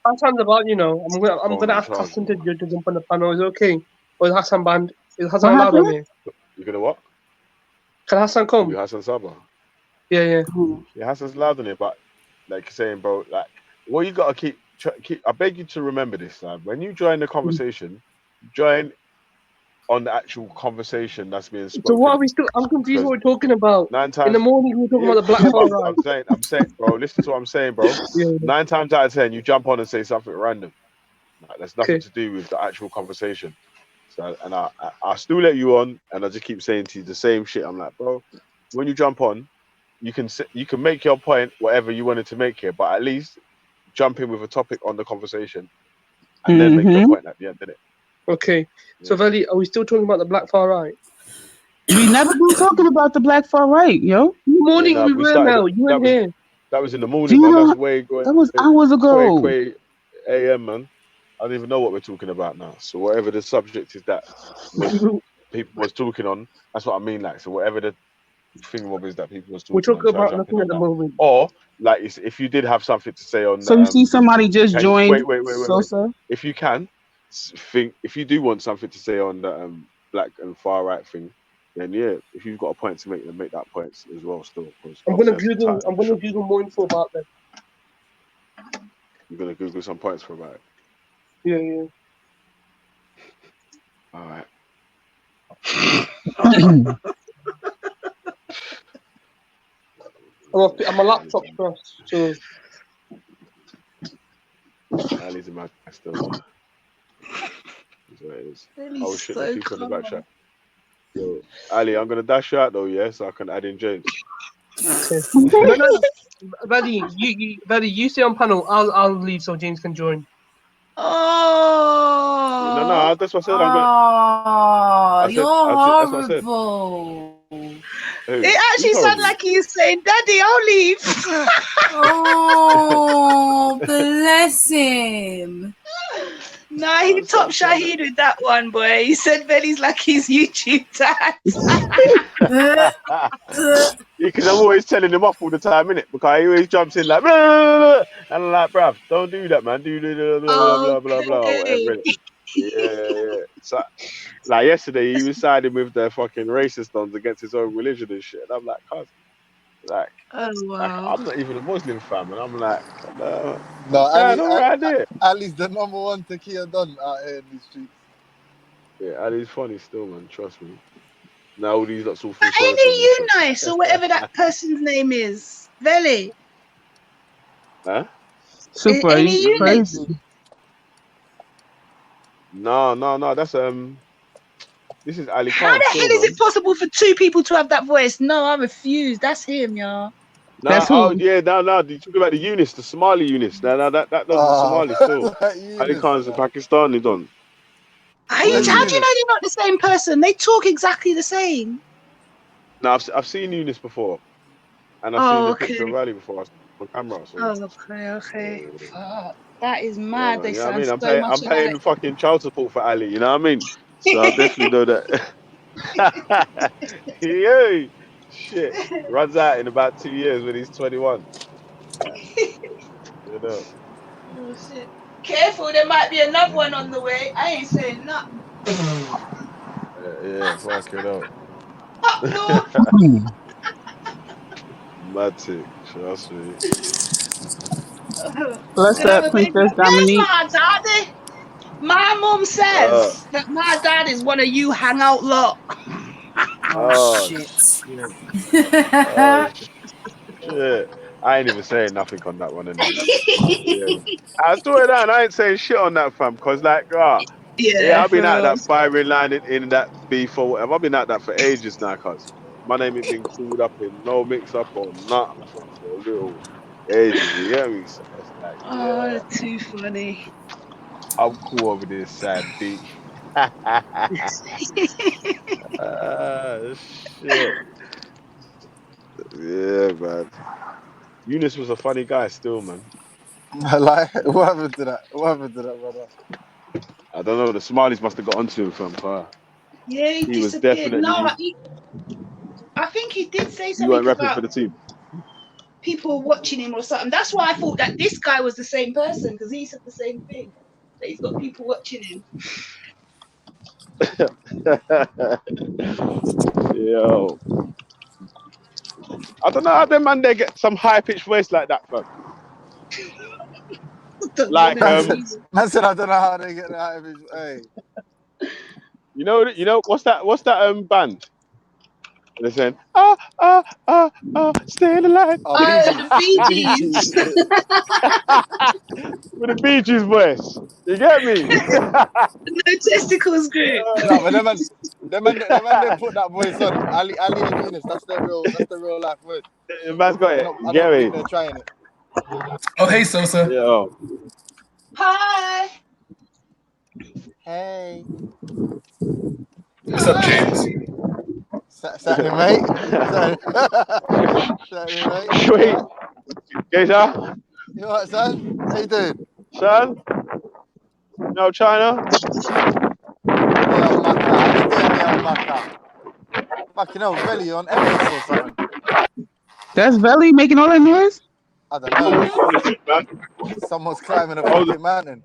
Speaker 7: Hassan's about, you know. I'm
Speaker 2: Phone
Speaker 7: gonna
Speaker 2: on
Speaker 7: ask
Speaker 2: charge,
Speaker 7: Hassan to jump on the panel. Is it okay? Or is Hassan banned? Is Hassan
Speaker 19: What
Speaker 7: allowed on
Speaker 19: happened?
Speaker 7: here?
Speaker 2: You gonna what?
Speaker 7: Can Hassan come?
Speaker 2: You Hassan Sabah.
Speaker 7: Yeah.
Speaker 2: Yeah, Hassan's loud on it, but like you're saying, bro, like what you gotta keep. I beg you to remember this, man. When you join the conversation, join on the actual conversation that's being
Speaker 7: So what are
Speaker 2: spoken.
Speaker 7: we still? I'm confused
Speaker 2: Because
Speaker 7: what we're talking about.
Speaker 2: 9
Speaker 7: In
Speaker 2: times,
Speaker 7: the morning we were talking
Speaker 2: yeah,
Speaker 7: about the black far right.
Speaker 2: I'm saying, bro. Listen to what I'm saying, bro.
Speaker 7: Yeah.
Speaker 2: 9 times out of 10, you jump on and say something random. Like, there's nothing
Speaker 7: Okay.
Speaker 2: to do with the actual conversation. So, and I still let you on, and I just keep saying to you the same shit. I'm like, bro, when you jump on, you can make your point, whatever you wanted to make here, but at least jump in with a topic on the conversation, and then make your point at the end, didn't it?
Speaker 7: Okay. So Veli, are we still talking about the black far right?
Speaker 19: We never been talking about the black far right, yo.
Speaker 7: Morning we were now. You weren't here.
Speaker 2: That was in the morning,
Speaker 19: Do you
Speaker 2: man.
Speaker 19: know
Speaker 2: That's way going.
Speaker 19: that was hours ago.
Speaker 2: Quay AM, man. I don't even know what we're talking about now. So whatever the subject is that people was talking on, that's what I mean. Like, so whatever the thing is that people was
Speaker 7: We're
Speaker 2: talking on,
Speaker 7: talking
Speaker 2: try
Speaker 7: about
Speaker 2: jumping
Speaker 7: nothing
Speaker 2: on
Speaker 7: at the
Speaker 2: that.
Speaker 7: moment.
Speaker 2: Or like, if you did have something to say on,
Speaker 19: So you see somebody just joined.
Speaker 2: wait.
Speaker 19: Sosa.
Speaker 2: If you can if you do want something to say on the black and far right thing, then yeah, if you've got a point to make, then make that point as well. Still,
Speaker 7: I'm gonna Google more info about them.
Speaker 2: You're gonna Google some points for about it.
Speaker 7: Yeah.
Speaker 2: All right.
Speaker 7: I'm a laptop first, so.
Speaker 2: Ali's in my still. That's what it is. Oh shit, the people in the back chat. Yo, Ali, I'm gonna dash you out though, yeah, so I can add in James.
Speaker 7: Okay. No. Vali, you stay on panel. I'll leave so James can join.
Speaker 20: Oh.
Speaker 2: No, that's what I said. I'm gonna.
Speaker 20: You're
Speaker 2: that's what I said.
Speaker 20: horrible.
Speaker 12: It actually sounded like he's saying, "Daddy, I'll leave."
Speaker 20: Oh, bless him.
Speaker 12: Nah, he top Shahid with that one, boy. He said Veli's like his YouTube dad.
Speaker 2: Because I'm always telling him off all the time, innit? Because he always jumps in like, blah, blah, blah, and I'm like, bruv, don't do that, man. Do blah, blah, blah, or whatever. Innit? Yeah. So, like yesterday, he was siding with the fucking racist dons against his own religion and shit. And I'm like, cuz, like,
Speaker 12: oh, wow.
Speaker 2: I'm not even a Muslim fam, and I'm like,
Speaker 10: no, Ali's the number one tequila don out here in these streets.
Speaker 2: Yeah, Ali's funny still, man. Trust me. Now all these lots all feel
Speaker 12: Ain't
Speaker 2: sorry for him.
Speaker 12: you nice or whatever that person's name is, Veli?
Speaker 2: Huh?
Speaker 19: Super,
Speaker 12: Ain't
Speaker 19: you
Speaker 12: you nice?
Speaker 19: crazy?
Speaker 2: No. That's This is Ali Khan.
Speaker 12: How the hell is it possible for two people to have that voice? No, I refuse. That's him, y'all.
Speaker 19: That's who?
Speaker 2: No. You talking about the Eunice, the Somali Eunice. No, that doesn't Somali still. Ali Khan's a Pakistani don.
Speaker 12: How do you know they're not the same person? They talk exactly the same.
Speaker 2: No, I've seen Eunice before, and I've seen the picture of Ali before on camera. So.
Speaker 12: Okay. Fuck. That is mad.
Speaker 2: Yeah,
Speaker 12: They
Speaker 2: you know what I
Speaker 12: sound
Speaker 2: mean?
Speaker 12: so much
Speaker 2: I'm paying
Speaker 12: alike.
Speaker 2: fucking child support for Ali. You know what I mean? So I definitely know that. Yeah, shit runs out in about 2 years when he's 21. You know.
Speaker 12: Oh shit. Careful, there might be another one on the way. I ain't saying nothing.
Speaker 2: Yeah, fuck it up.
Speaker 12: Up north.
Speaker 2: Mad tick, trust me.
Speaker 19: What's
Speaker 12: Gonna have
Speaker 19: up,
Speaker 12: a baby.
Speaker 19: Princess
Speaker 12: Where's
Speaker 19: Dominique?
Speaker 12: my daddy? My mum says that my dad is one of you hangout lot.
Speaker 20: Shit.
Speaker 2: Shit. I ain't even saying nothing on that one anyway. Yeah. I swear down, I ain't saying shit on that fam, cause like
Speaker 12: Yeah,
Speaker 2: I've been
Speaker 12: for
Speaker 2: at
Speaker 12: real.
Speaker 2: that firing line in that beef or whatever. I've been at that for ages now, cause my name ain't been called up in no mix up or nothing for a little ages. You get me? So it's like,
Speaker 12: Oh, too funny.
Speaker 2: I'm cool over this sad beef. Shit. Yeah, man. Eunice was a funny guy still, man.
Speaker 10: Like, what happened to that? What happened to that, brother?
Speaker 2: I don't know. The Somalis must have got onto him from her.
Speaker 12: Yeah, he
Speaker 2: He was
Speaker 12: disappeared.
Speaker 2: definitely.
Speaker 12: I think he did say
Speaker 2: You
Speaker 12: something
Speaker 2: weren't rapping
Speaker 12: about
Speaker 2: for the team.
Speaker 12: people watching him or something. That's why I thought that this guy was the same person, because he said the same thing. That he's got people watching him.
Speaker 2: Yo. I don't know how them man they get some high pitched voice like that, fam. Like
Speaker 10: man said I don't know how they get that out of his. Hey.
Speaker 2: You know what's that band? They're saying, staying alive.
Speaker 12: The Bee Gees.
Speaker 2: With the Bee Gees voice. You get me?
Speaker 12: No testicles group.
Speaker 10: No, but them man they put that voice on. Ali and Venus, that's the real life voice.
Speaker 2: The man's got it.
Speaker 10: I don't think they're trying it.
Speaker 16: Oh, hey, Sosa.
Speaker 2: Yo.
Speaker 12: Hi.
Speaker 10: Hey.
Speaker 16: What's up, James?
Speaker 10: Saturday, mate. Saturday, mate.
Speaker 2: Sweet. Gator.
Speaker 10: You alright, son? How you doing?
Speaker 2: Son? No China?
Speaker 10: Fucking hell, Belly on Everest or something.
Speaker 11: That's Belly making all that noise?
Speaker 10: I don't know. Someone's climbing a fucking mountain.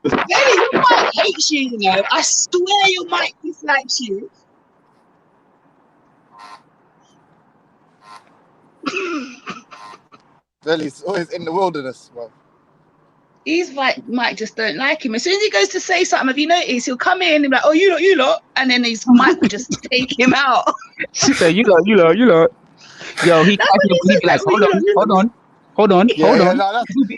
Speaker 12: Belly, your mic hates you, you know. I swear your mic dislikes you.
Speaker 10: Belly's always in the wilderness, bro.
Speaker 12: His mic just don't like him. As soon as he goes to say something, have you noticed, he'll come in and be like, oh, you lot, and then his mic will just take him out.
Speaker 11: She said, you lot. Yo, he be like, hold on.
Speaker 10: No,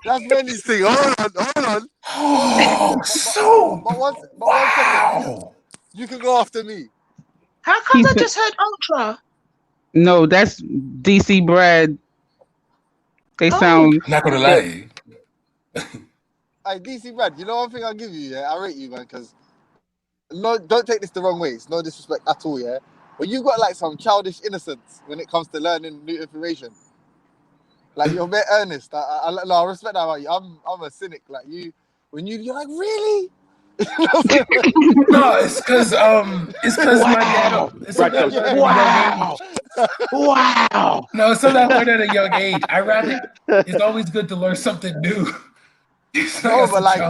Speaker 10: that's Belly's thing. Hold on.
Speaker 16: Oh, so.
Speaker 10: But one second. You can go after me.
Speaker 12: How come I just heard Ultra?
Speaker 11: No, that's DC Brad. They sound.
Speaker 16: I'm not gonna lie.
Speaker 10: Hey, DC Brad, you know one thing I'll give you, yeah? I rate you, man, because no, don't take this the wrong way. It's no disrespect at all, yeah? But you've got like some childish innocence when it comes to learning new information. Like you're a bit earnest. I respect that about you. I'm a cynic. Like you're like, really?
Speaker 16: No, it's because my dad.
Speaker 18: Wow.
Speaker 16: No, it's something I learned at a young age. It's always good to learn something new.
Speaker 10: No, but like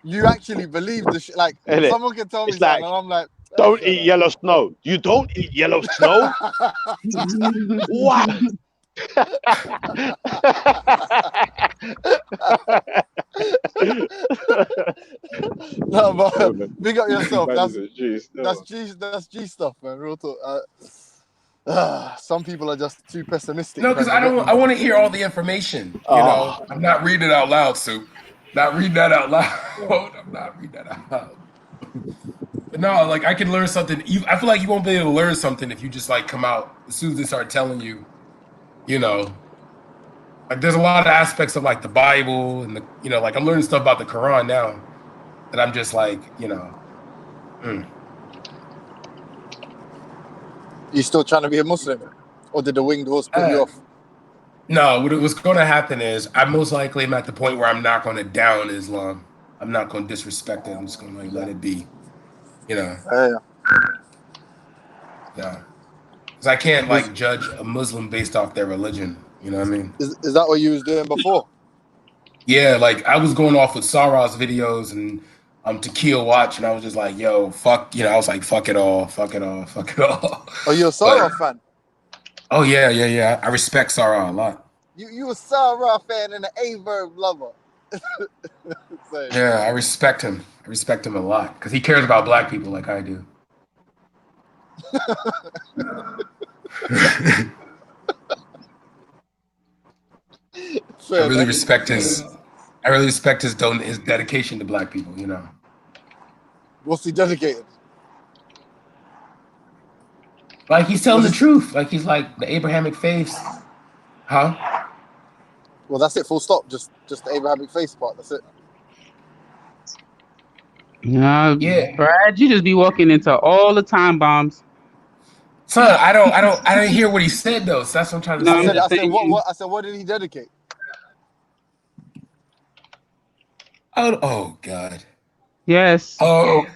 Speaker 10: you actually believe the shit. Like someone can tell me
Speaker 2: it's like,
Speaker 10: something, and I'm like,
Speaker 2: don't eat yellow snow. You don't eat yellow snow. Wow.
Speaker 10: No, but big up yourself.
Speaker 2: That's
Speaker 10: G stuff, man. Real talk. Some people are just too pessimistic.
Speaker 16: No, because I want to hear all the information. You know, I'm not reading it out loud, Sue. Not reading that out loud. I'm not reading that out loud. But no, like I can learn something. I feel like you won't be able to learn something if you just like come out as soon as they start telling you, you know, like there's a lot of aspects of like the Bible and like I'm learning stuff about the Quran now that I'm just like,
Speaker 10: You still trying to be a Muslim, or did the winged horse put you off?
Speaker 16: No, what's going to happen is I most likely am at the point where I'm not going to down Islam. I'm not going to disrespect it. I'm just going to like let it be, Yeah. Because I can't like judge a Muslim based off their religion. You know what I mean?
Speaker 10: Is that what you was doing before?
Speaker 16: Yeah, like I was going off with Sarah's videos and Tequila Watch, and I was just like, yo, fuck, I was like, fuck it all.
Speaker 10: Oh, you're a Sarah fan?
Speaker 16: Oh yeah. I respect Sarah a lot.
Speaker 10: You a Sarah fan and an A-verb lover.
Speaker 16: Yeah, I respect him. I respect him a lot because he cares about black people like I do. I really respect his dedication to black people,
Speaker 10: What's he dedicated?
Speaker 16: Like he's telling the truth. Like he's like the Abrahamic faiths. Huh?
Speaker 10: Well, that's it, full stop. Just the Abrahamic faith part, that's it.
Speaker 11: Nah,
Speaker 16: yeah.
Speaker 11: Brad, you just be walking into all the time bombs.
Speaker 16: Son, I didn't hear what he said though. So that's what I'm trying to say.
Speaker 10: I said, what did he dedicate?
Speaker 16: Oh God.
Speaker 11: Yes.
Speaker 16: Oh.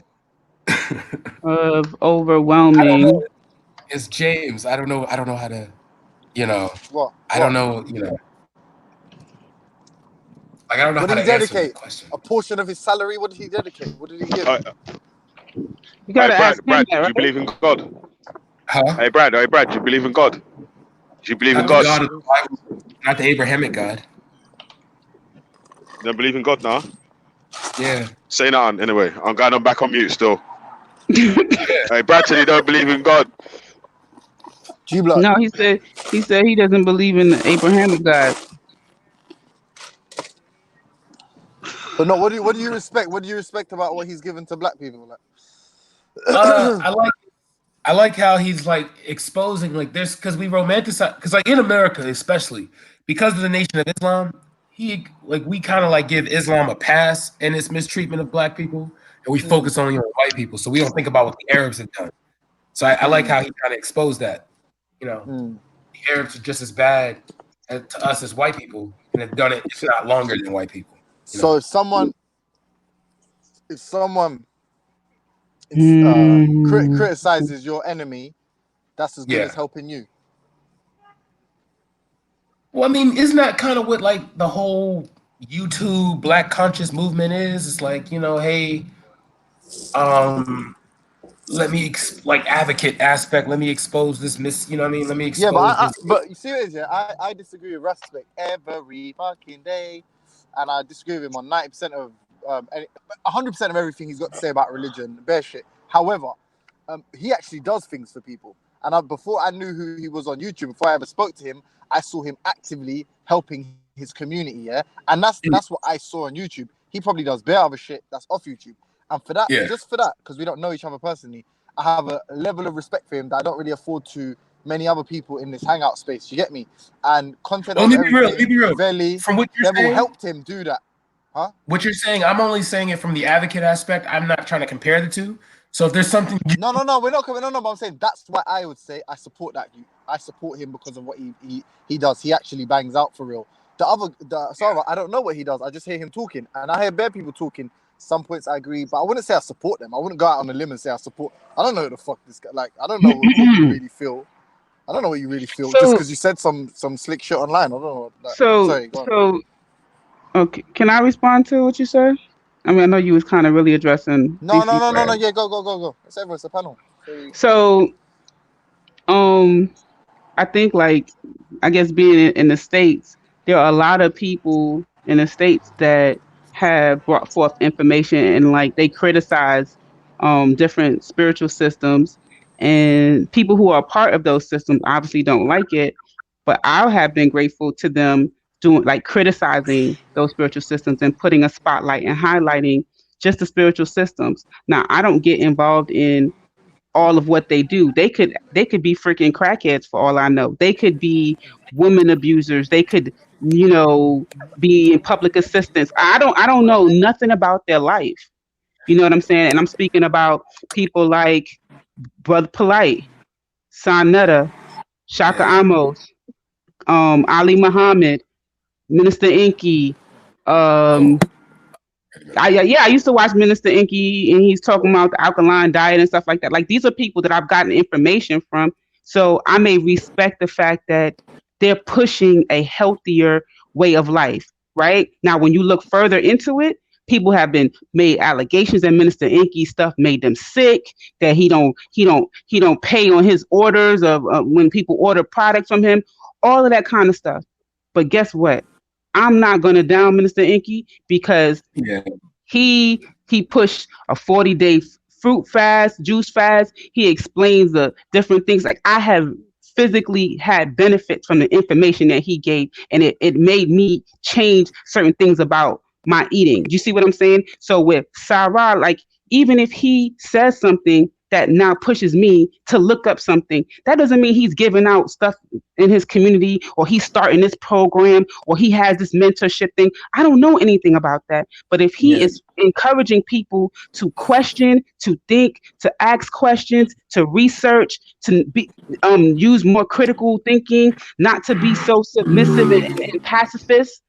Speaker 11: Of overwhelming.
Speaker 16: It's James. I don't know how to,
Speaker 14: What?
Speaker 16: I don't know, like I don't know
Speaker 14: What
Speaker 16: how
Speaker 14: did he
Speaker 16: to answer that
Speaker 14: dedicate?
Speaker 16: question.
Speaker 14: A portion of his salary? What did he dedicate? What did he give?
Speaker 19: You gotta ask him
Speaker 18: Brad,
Speaker 19: that,
Speaker 18: do you
Speaker 19: right?
Speaker 18: believe in God?
Speaker 16: Huh?
Speaker 18: Hey, Brad, do you believe in God? Do you believe in
Speaker 16: Not the
Speaker 18: God?
Speaker 16: God of the Bible, not the Abrahamic God.
Speaker 18: You don't believe in God now?
Speaker 16: Yeah.
Speaker 18: Say nothing anyway. I'm back on mute still. Hey, Brad said he don't believe in God.
Speaker 14: G-Block.
Speaker 19: No, he said he doesn't believe in the Abrahamic God.
Speaker 14: But no, what do you respect? What do you respect about what he's given to black people? Like,
Speaker 16: I like how he's like exposing like there's because we romanticize because like in America especially because of the Nation of Islam we kind of like give Islam a pass in its mistreatment of black people and we focus only on white people so we don't think about what the Arabs have done. So I like how he kind of exposed that. The Arabs are just as bad to us as white people and have done it if not longer than white people.
Speaker 14: So if someone criticizes your enemy, that's as good as helping you.
Speaker 16: Well, I mean, isn't that kind of what like the whole YouTube Black conscious movement is? It's like, hey, let me like advocate aspect. Let me expose this Let me expose
Speaker 14: Yeah, but
Speaker 16: this.
Speaker 14: but you see what it is, yeah? I disagree with Respect every fucking day, and I disagree with him on 90% of 100% of everything he's got to say about religion, bear shit. However, he actually does things for people, and before I knew who he was on YouTube, before I ever spoke to him, I saw him actively helping his community, yeah, and that's what I saw on YouTube. He probably does bare other shit that's off YouTube, and for that, just for that, because we don't know each other personally, I have a level of respect for him that I don't really afford to many other people in this hangout space. You get me? And content
Speaker 16: Well,
Speaker 14: over
Speaker 16: let me
Speaker 14: everything.
Speaker 16: be real.
Speaker 14: Veli,
Speaker 16: From what you're
Speaker 14: Devil
Speaker 16: saying,
Speaker 14: helped him do that. Huh?
Speaker 16: What you're saying, I'm only saying it from the advocate aspect. I'm not trying to compare the two. So if there's something,
Speaker 14: No, we're not coming. No, but I'm saying that's why I would say I support that. I support him because of what he does. He actually bangs out for real. I don't know what he does. I just hear him talking, and I hear bare people talking. Some points I agree, but I wouldn't say I support them. I wouldn't go out on a limb and say I support. I don't know who the fuck this guy. Like, I don't know what you really feel. I don't know what you really feel just because you said some slick shit online. I don't know. Like, sorry, go on.
Speaker 19: Okay, can I respond to what you said? I mean, I know you was kind of really addressing.
Speaker 14: No. Yeah, go. It's a panel.
Speaker 19: So, I think I guess being in the States, there are a lot of people in the States that have brought forth information and they criticize different spiritual systems, and people who are part of those systems obviously don't like it, but I have been grateful to them doing criticizing those spiritual systems and putting a spotlight and highlighting just the spiritual systems. Now, I don't get involved in all of what they do. They could be freaking crackheads for all I know. They could be women abusers. They could, be in public assistance. I don't know nothing about their life. You know what I'm saying? And I'm speaking about people like Brother Polite, San Nutta, Shaka Amos, Ali Muhammad, Minister Inky, I used to watch Minister Inky, and he's talking about the alkaline diet and stuff like that. Like, these are people that I've gotten information from. So I may respect the fact that they're pushing a healthier way of life, right? Now, when you look further into it, people have been made allegations that Minister Inky stuff made them sick, that he don't pay on his orders of when people order products from him, all of that kind of stuff. But guess what? I'm not going to down Minister Inky because he pushed a 40-day fruit fast, juice fast. He explains the different things. Like, I have physically had benefits from the information that he gave, and it made me change certain things about my eating. Do you see what I'm saying? So with Sarah, even if he says something that now pushes me to look up something, that doesn't mean he's giving out stuff in his community, or he's starting this program, or he has this mentorship thing. I don't know anything about that. But if he is encouraging people to question, to think, to ask questions, to research, to be use more critical thinking, not to be so submissive and pacifist,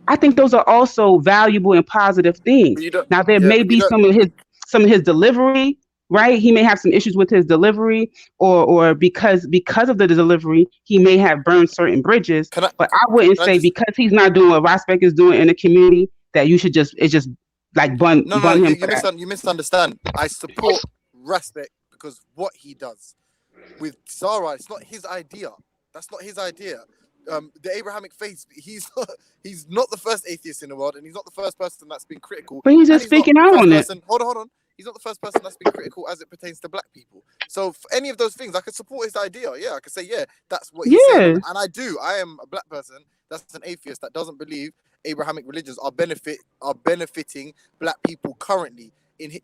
Speaker 19: I think those are also valuable and positive things. Now, there may be some of his delivery, right? He may have some issues with his delivery, or because of the delivery, he may have burned certain bridges. But I wouldn't say because he's not doing what Prospect is doing in the community that you should just like bun him for that.
Speaker 21: You misunderstand. I support Respect because what he does with Sarah, it's not his idea. That's not his idea. The Abrahamic faith, he's not the first atheist in the world, and he's not the first person that's been critical.
Speaker 19: But he's just speaking out on it.
Speaker 21: Hold on. He's not the first person that's been critical as it pertains to black people. So for any of those things, I could support his idea. Yeah, I could say, yeah, that's what he's saying. And I do. I am a black person that's an atheist that doesn't believe Abrahamic religions are benefiting black people currently.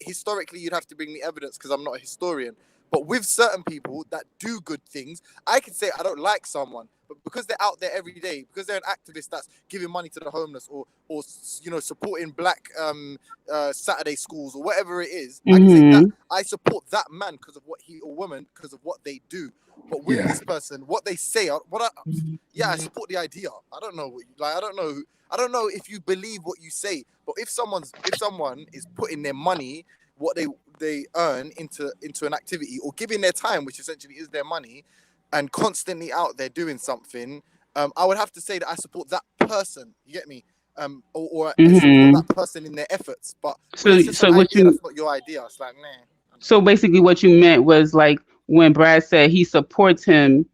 Speaker 21: Historically, you'd have to bring me evidence because I'm not a historian. But with certain people that do good things, I can say I don't like someone, but because they're out there every day, because they're an activist that's giving money to the homeless, or supporting black Saturday schools or whatever it is, I can say that I support that man because of what he or woman because of what they do. But with this person, what they say, I support the idea. I don't know I don't know if you believe what you say, but if someone is putting their money, what they earn into an activity, or giving their time, which essentially is their money, and constantly out there doing something, I would have to say that I support that person. You get me? Or I support that person in their efforts. But that's not your idea. It's like, nah.
Speaker 19: So basically, what you meant was like when Brad said he supports him.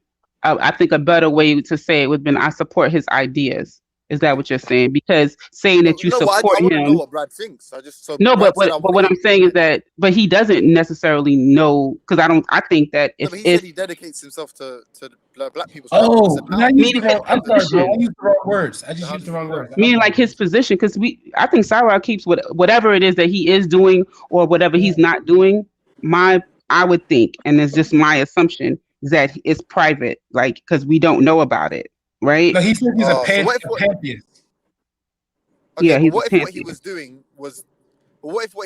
Speaker 19: I think a better way to say it would have been, I support his ideas. Is that what you're saying? Because saying that you support
Speaker 21: I
Speaker 19: him.
Speaker 21: know what Brad thinks.
Speaker 19: But what I'm saying is that, but he doesn't necessarily know, because I think that if
Speaker 21: he said he dedicates himself to black people.
Speaker 16: Oh, I used the wrong words. I just used the wrong words.
Speaker 19: Meaning like his position, because I think Sarah keeps whatever it is that he is doing or whatever he's not doing. I would think, and it's just my assumption, is that it's private, like because we don't know about it. Right?
Speaker 16: No, he said he's a pantheist.
Speaker 21: Okay,
Speaker 19: yeah,
Speaker 21: what if what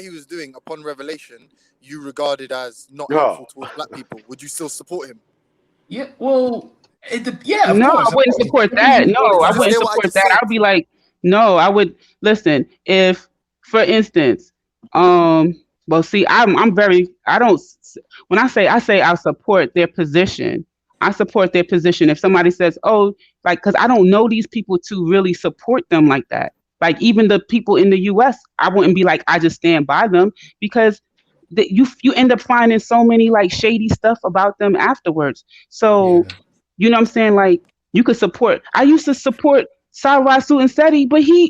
Speaker 21: he was doing upon revelation you regarded as not helpful towards black people? Would you still support him?
Speaker 16: Yeah, well, of course.
Speaker 19: I wouldn't support that. No, I wouldn't support that. I'd be like, no, I would listen. If, for instance, well, see, when I say I support their position. I support their position. If somebody says, oh, like, because I don't know these people to really support them like that. Like even the people in the US, I wouldn't be like, I just stand by them, because you end up finding so many like shady stuff about them afterwards. So, you know what I'm saying? Like you could support. I used to support Sarasu and Seti, but I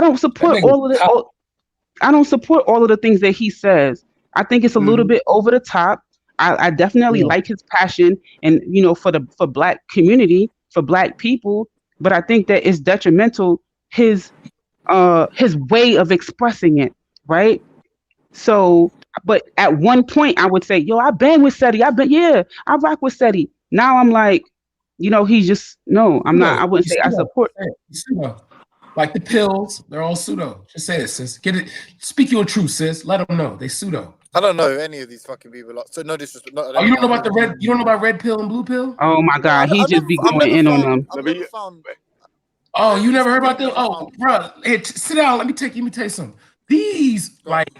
Speaker 19: don't support all of the. I don't support all of the things that he says. I think it's a little bit over the top. I definitely like his passion and, for black community, for black people, but I think that it's detrimental his way of expressing it, right? So, but at one point I would say, yo, I bang with Seti. I rock with Seti. Now I'm like, he's just, no, I'm not. I wouldn't say I support.
Speaker 16: Pseudo. Like the pills, they're all pseudo. Just say it, sis. Get it. Speak your truth, sis. Let them know they pseudo.
Speaker 21: I don't know any of these fucking people. So no disrespect.
Speaker 16: You don't know about the red? You don't know about red pill and blue pill?
Speaker 19: Oh my God, he just be going in on them.
Speaker 16: Oh, you never heard about them? Oh, bro, hey, sit down. Let me tell you something. These like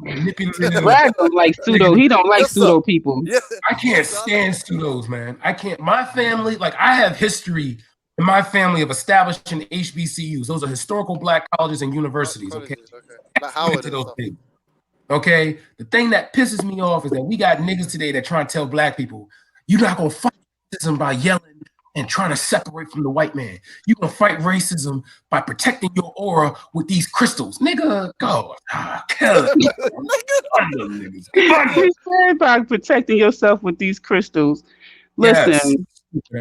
Speaker 19: Brad don't like pseudo. He don't like pseudo people.
Speaker 16: I can't stand pseudos, man. I can't. My family, like I have history in my family of establishing HBCUs. Those are historical black colleges and universities. Okay.
Speaker 21: Like Howard and stuff.
Speaker 16: Okay, the thing that pisses me off is that we got niggas today that try to tell black people, you're not gonna fight racism by yelling and trying to separate from the white man. You're gonna fight racism by protecting your aura with these crystals. Nigga, go. Kill it.
Speaker 19: You said about protecting yourself with these crystals. Listen,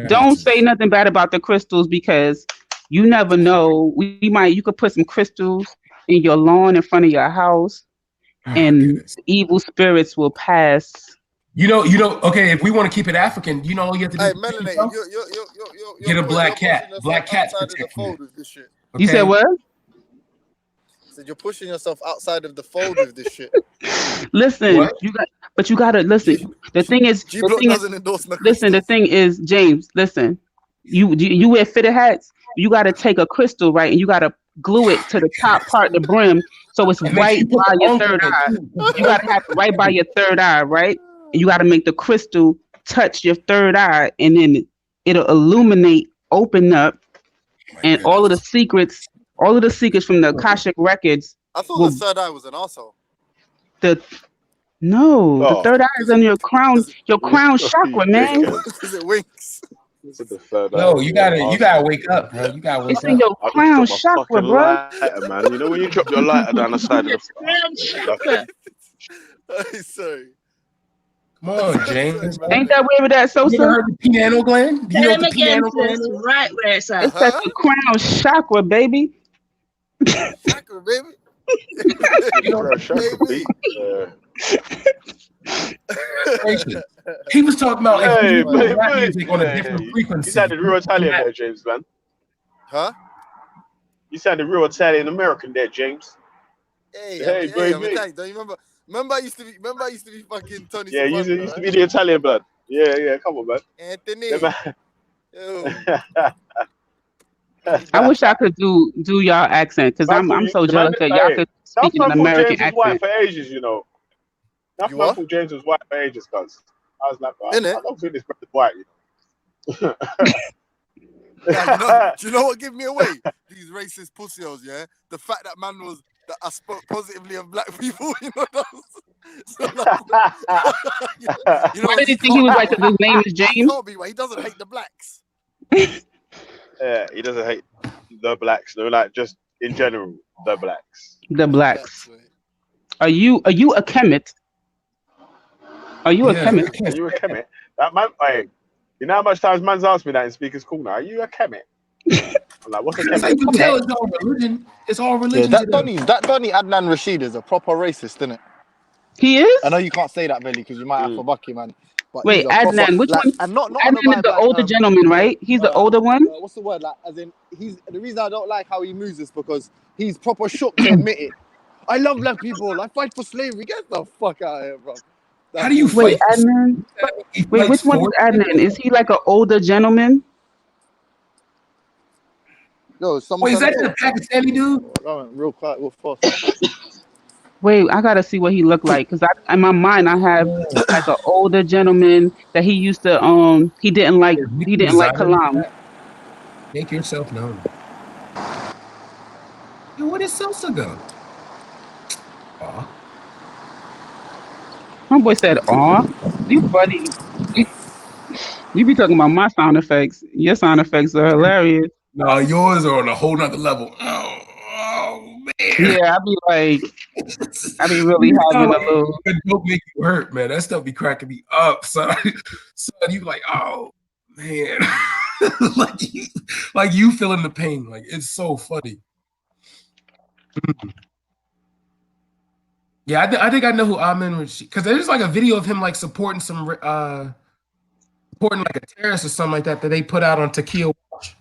Speaker 19: don't say nothing bad about the crystals, because you never know. You could put some crystals in your lawn in front of your house. And evil spirits will pass.
Speaker 16: Okay, if we want to keep it African, all you have to do.
Speaker 21: Hey, Melanie,
Speaker 16: get a black cat. Black cat's
Speaker 19: You said what?
Speaker 21: Said you're pushing yourself outside of the fold with this shit.
Speaker 19: Listen, you gotta listen. The thing is, the thing is, James, listen. You wear fitted hats. You gotta take a crystal, right? And you gotta glue it to the top part of the brim, so it's
Speaker 16: And make sure
Speaker 19: right
Speaker 16: you put
Speaker 19: by
Speaker 16: the
Speaker 19: your
Speaker 16: uncle
Speaker 19: third
Speaker 16: in
Speaker 19: eye.
Speaker 16: too.
Speaker 19: You gotta have it right by your third eye, right? And you gotta make the crystal touch your third eye, and then it'll illuminate, open up, and all of the secrets from the Akashic records
Speaker 21: I thought the
Speaker 19: will
Speaker 21: third eye was an arsehole.
Speaker 19: the
Speaker 21: Oh,
Speaker 19: third eye is on your crown chakra, man.
Speaker 21: Because it winks.
Speaker 16: Yo, you gotta wake up, bro. You gotta wake
Speaker 19: It's in
Speaker 16: up.
Speaker 19: your
Speaker 2: I just
Speaker 19: crown
Speaker 2: dropped my
Speaker 19: chakra,
Speaker 2: fucking
Speaker 19: bro.
Speaker 2: lighter, man. You know when you drop your lighter down the side of the
Speaker 12: Crown chakra.
Speaker 21: Sorry.
Speaker 16: Come on, James.
Speaker 19: Ain't that where that
Speaker 16: You ever
Speaker 19: Sosa?
Speaker 16: heard the pineal gland? Do you
Speaker 12: Tell
Speaker 16: know
Speaker 12: him
Speaker 16: what the
Speaker 12: again,
Speaker 16: pineal gland
Speaker 12: sis.
Speaker 16: is?
Speaker 12: Right where it's at.
Speaker 19: It's at the crown chakra, baby.
Speaker 21: Chakra, baby.
Speaker 16: You know
Speaker 2: Crown chakra,
Speaker 21: Baby.
Speaker 16: He was talking about if
Speaker 2: Hey,
Speaker 16: you put rap
Speaker 2: but
Speaker 16: music on a
Speaker 2: hey,
Speaker 16: different
Speaker 2: you
Speaker 16: frequency.
Speaker 2: sounded real Italian there, James, man.
Speaker 21: Huh?
Speaker 2: You sounded real Italian American there, James.
Speaker 21: Hey,
Speaker 2: Hey,
Speaker 21: I'm
Speaker 2: baby.
Speaker 21: Italian. Don't you remember? Remember I used to be fucking Tony
Speaker 2: Yeah, you
Speaker 21: Soprano,
Speaker 2: used to be the Italian blood. Yeah, come on, man.
Speaker 21: Anthony.
Speaker 2: Yeah, man.
Speaker 19: I wish I could do y'all accent because I'm so
Speaker 2: The man,
Speaker 19: jealous that y'all
Speaker 2: hey,
Speaker 19: could
Speaker 2: that's
Speaker 19: speak in an
Speaker 2: man thought
Speaker 19: American
Speaker 2: James was white
Speaker 19: accent.
Speaker 2: for ages, you know. That's
Speaker 21: You
Speaker 2: man
Speaker 21: what?
Speaker 2: thought James was white for ages, cuz. I was like, I
Speaker 21: Innit?
Speaker 2: don't think this brother's white, you know.
Speaker 21: Nah, do you know what give me away? These racist pussios, yeah? The fact that man was that I spoke positively of black people, you know. So like, you know,
Speaker 19: Why did you think he was white? Because his name is
Speaker 21: he
Speaker 19: James.
Speaker 21: can't be white. He doesn't hate the blacks.
Speaker 2: Yeah, he doesn't hate the blacks, though, like just in general, the blacks.
Speaker 19: The blacks. Are you a Kemet? Are you a Kemet?
Speaker 2: Are you a Kemet? That man, hey, you know how much times man's asked me that in Speaker's Corner? Are you a Kemet? I'm like, what's a
Speaker 16: That's how you
Speaker 2: Kemet?
Speaker 16: can tell it's all religion. It's all
Speaker 21: Yeah,
Speaker 16: religion to them.
Speaker 21: that Donny Adnan Rashid is a proper racist, isn't it?
Speaker 19: He is.
Speaker 21: I know you can't say that, Belly, because you might have to bucky, man. But
Speaker 19: Wait,
Speaker 21: he's a proper,
Speaker 19: Adnan. Which
Speaker 21: like,
Speaker 19: one?
Speaker 21: and not on
Speaker 19: Adnan
Speaker 21: the
Speaker 19: is
Speaker 21: vibe
Speaker 19: the
Speaker 21: like
Speaker 19: older gentleman, right? He's the older one.
Speaker 21: What's the word? Like, as in, he's the reason I don't like how he moves is because he's proper shook to admit it. I love black people. I fight for slavery. Get the fuck out of here, bro.
Speaker 16: How do you
Speaker 19: Wait,
Speaker 16: fight?
Speaker 19: Adnan. Wait, which one is Adnan? Is he like an older gentleman?
Speaker 21: No, someone.
Speaker 16: Wait, is that the Pakistani dude?
Speaker 21: Real quiet, real fast.
Speaker 19: Wait, I gotta see what he looked like because in my mind I have like an older gentleman that he used to he didn't like Kalam.
Speaker 16: Make yourself known. Yo, where did Sosa go? Aw.
Speaker 19: My boy said, "Aw, you funny." You be talking about my sound effects. Your sound effects are hilarious.
Speaker 16: No, yours are on a whole nother level. Oh man.
Speaker 19: Yeah, I be really
Speaker 16: You
Speaker 19: having
Speaker 16: sound
Speaker 19: a
Speaker 16: like
Speaker 19: little.
Speaker 16: it don't make you hurt, man. That stuff be cracking me up, son. Son, you like, oh man, like you feeling the pain. Like it's so funny. Yeah, I think I know who Amin was, because there's like a video of him like supporting like a terrorist or something like that they put out on Takia Watch.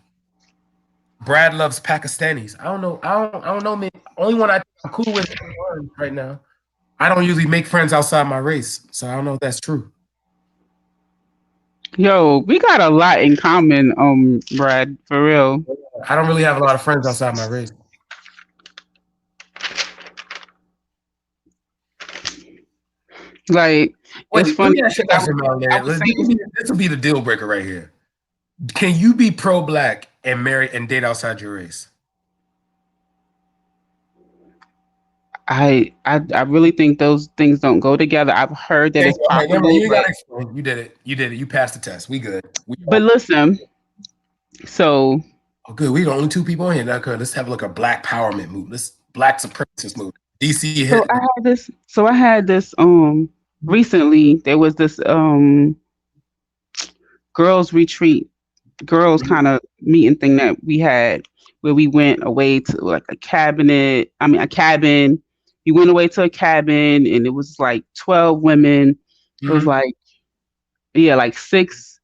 Speaker 16: Brad loves Pakistanis. I don't know, man. Only one I'm cool with right now. I don't usually make friends outside my race, so I don't know if that's true.
Speaker 19: Yo, we got a lot in common, Brad, for real.
Speaker 16: I don't really have a lot of friends outside my race.
Speaker 19: Like,
Speaker 16: Wait,
Speaker 19: it's funny.
Speaker 16: This will be the deal breaker right here. Can you be pro-black and marry and date outside your race?
Speaker 19: I really think those things don't go together. I've heard that it's possible.
Speaker 16: You got to explain. You did it. You passed the test. We good.
Speaker 19: But listen, so.
Speaker 16: Oh, good. We the only two people in here. Now, good. Let's have like a black powerment move. Let's black supremacist move. DC hit.
Speaker 19: So I had this. Recently there was this girls retreat, girls kind of meeting thing that we had where we went away to like a cabin. We went away to a cabin and it was like 12 women. It was like, like six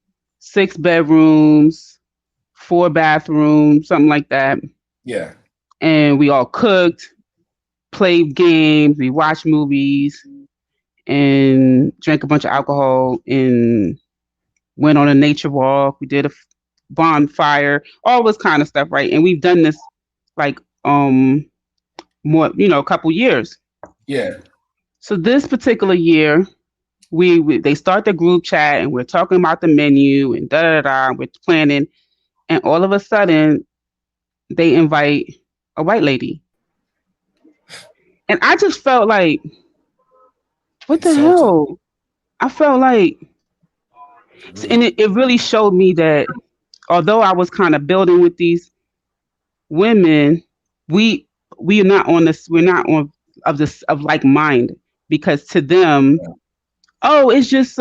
Speaker 19: bedrooms, 4 bathrooms, something like that.
Speaker 16: Yeah.
Speaker 19: And we all cooked, played games, we watched movies, and drank a bunch of alcohol and went on a nature walk. We did a bonfire, all this kind of stuff, right? And we've done this like more, a couple years.
Speaker 16: Yeah.
Speaker 19: So this particular year, they start the group chat and we're talking about the menu and we're planning, and all of a sudden they invite a white lady. And I just felt like, what the hell? I felt like, and it really showed me that although I was kind of building with these women, we are not on this, we're not on of like mind, because to them, oh, it's just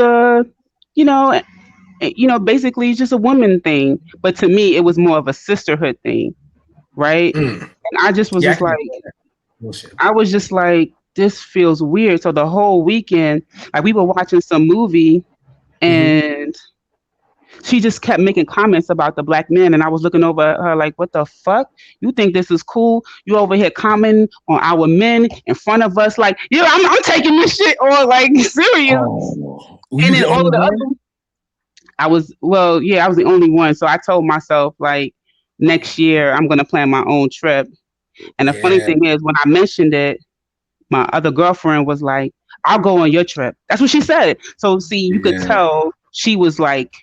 Speaker 19: basically it's just a woman thing. But to me, it was more of a sisterhood thing, right? And I just was just like, I was just like, this feels weird. So the whole weekend, like, we were watching some movie, and she just kept making comments about the black men, and I was looking over at her like, what the fuck? You think this is cool? You over here commenting on our men in front of us, like, yeah, I'm taking this shit all like serious. And then all of the other, I was the only one. So I told myself, like, next year I'm gonna plan my own trip. And the funny thing is, when I mentioned it, my other girlfriend was like, I'll go on your trip. That's what she said. So see, you could tell she was like,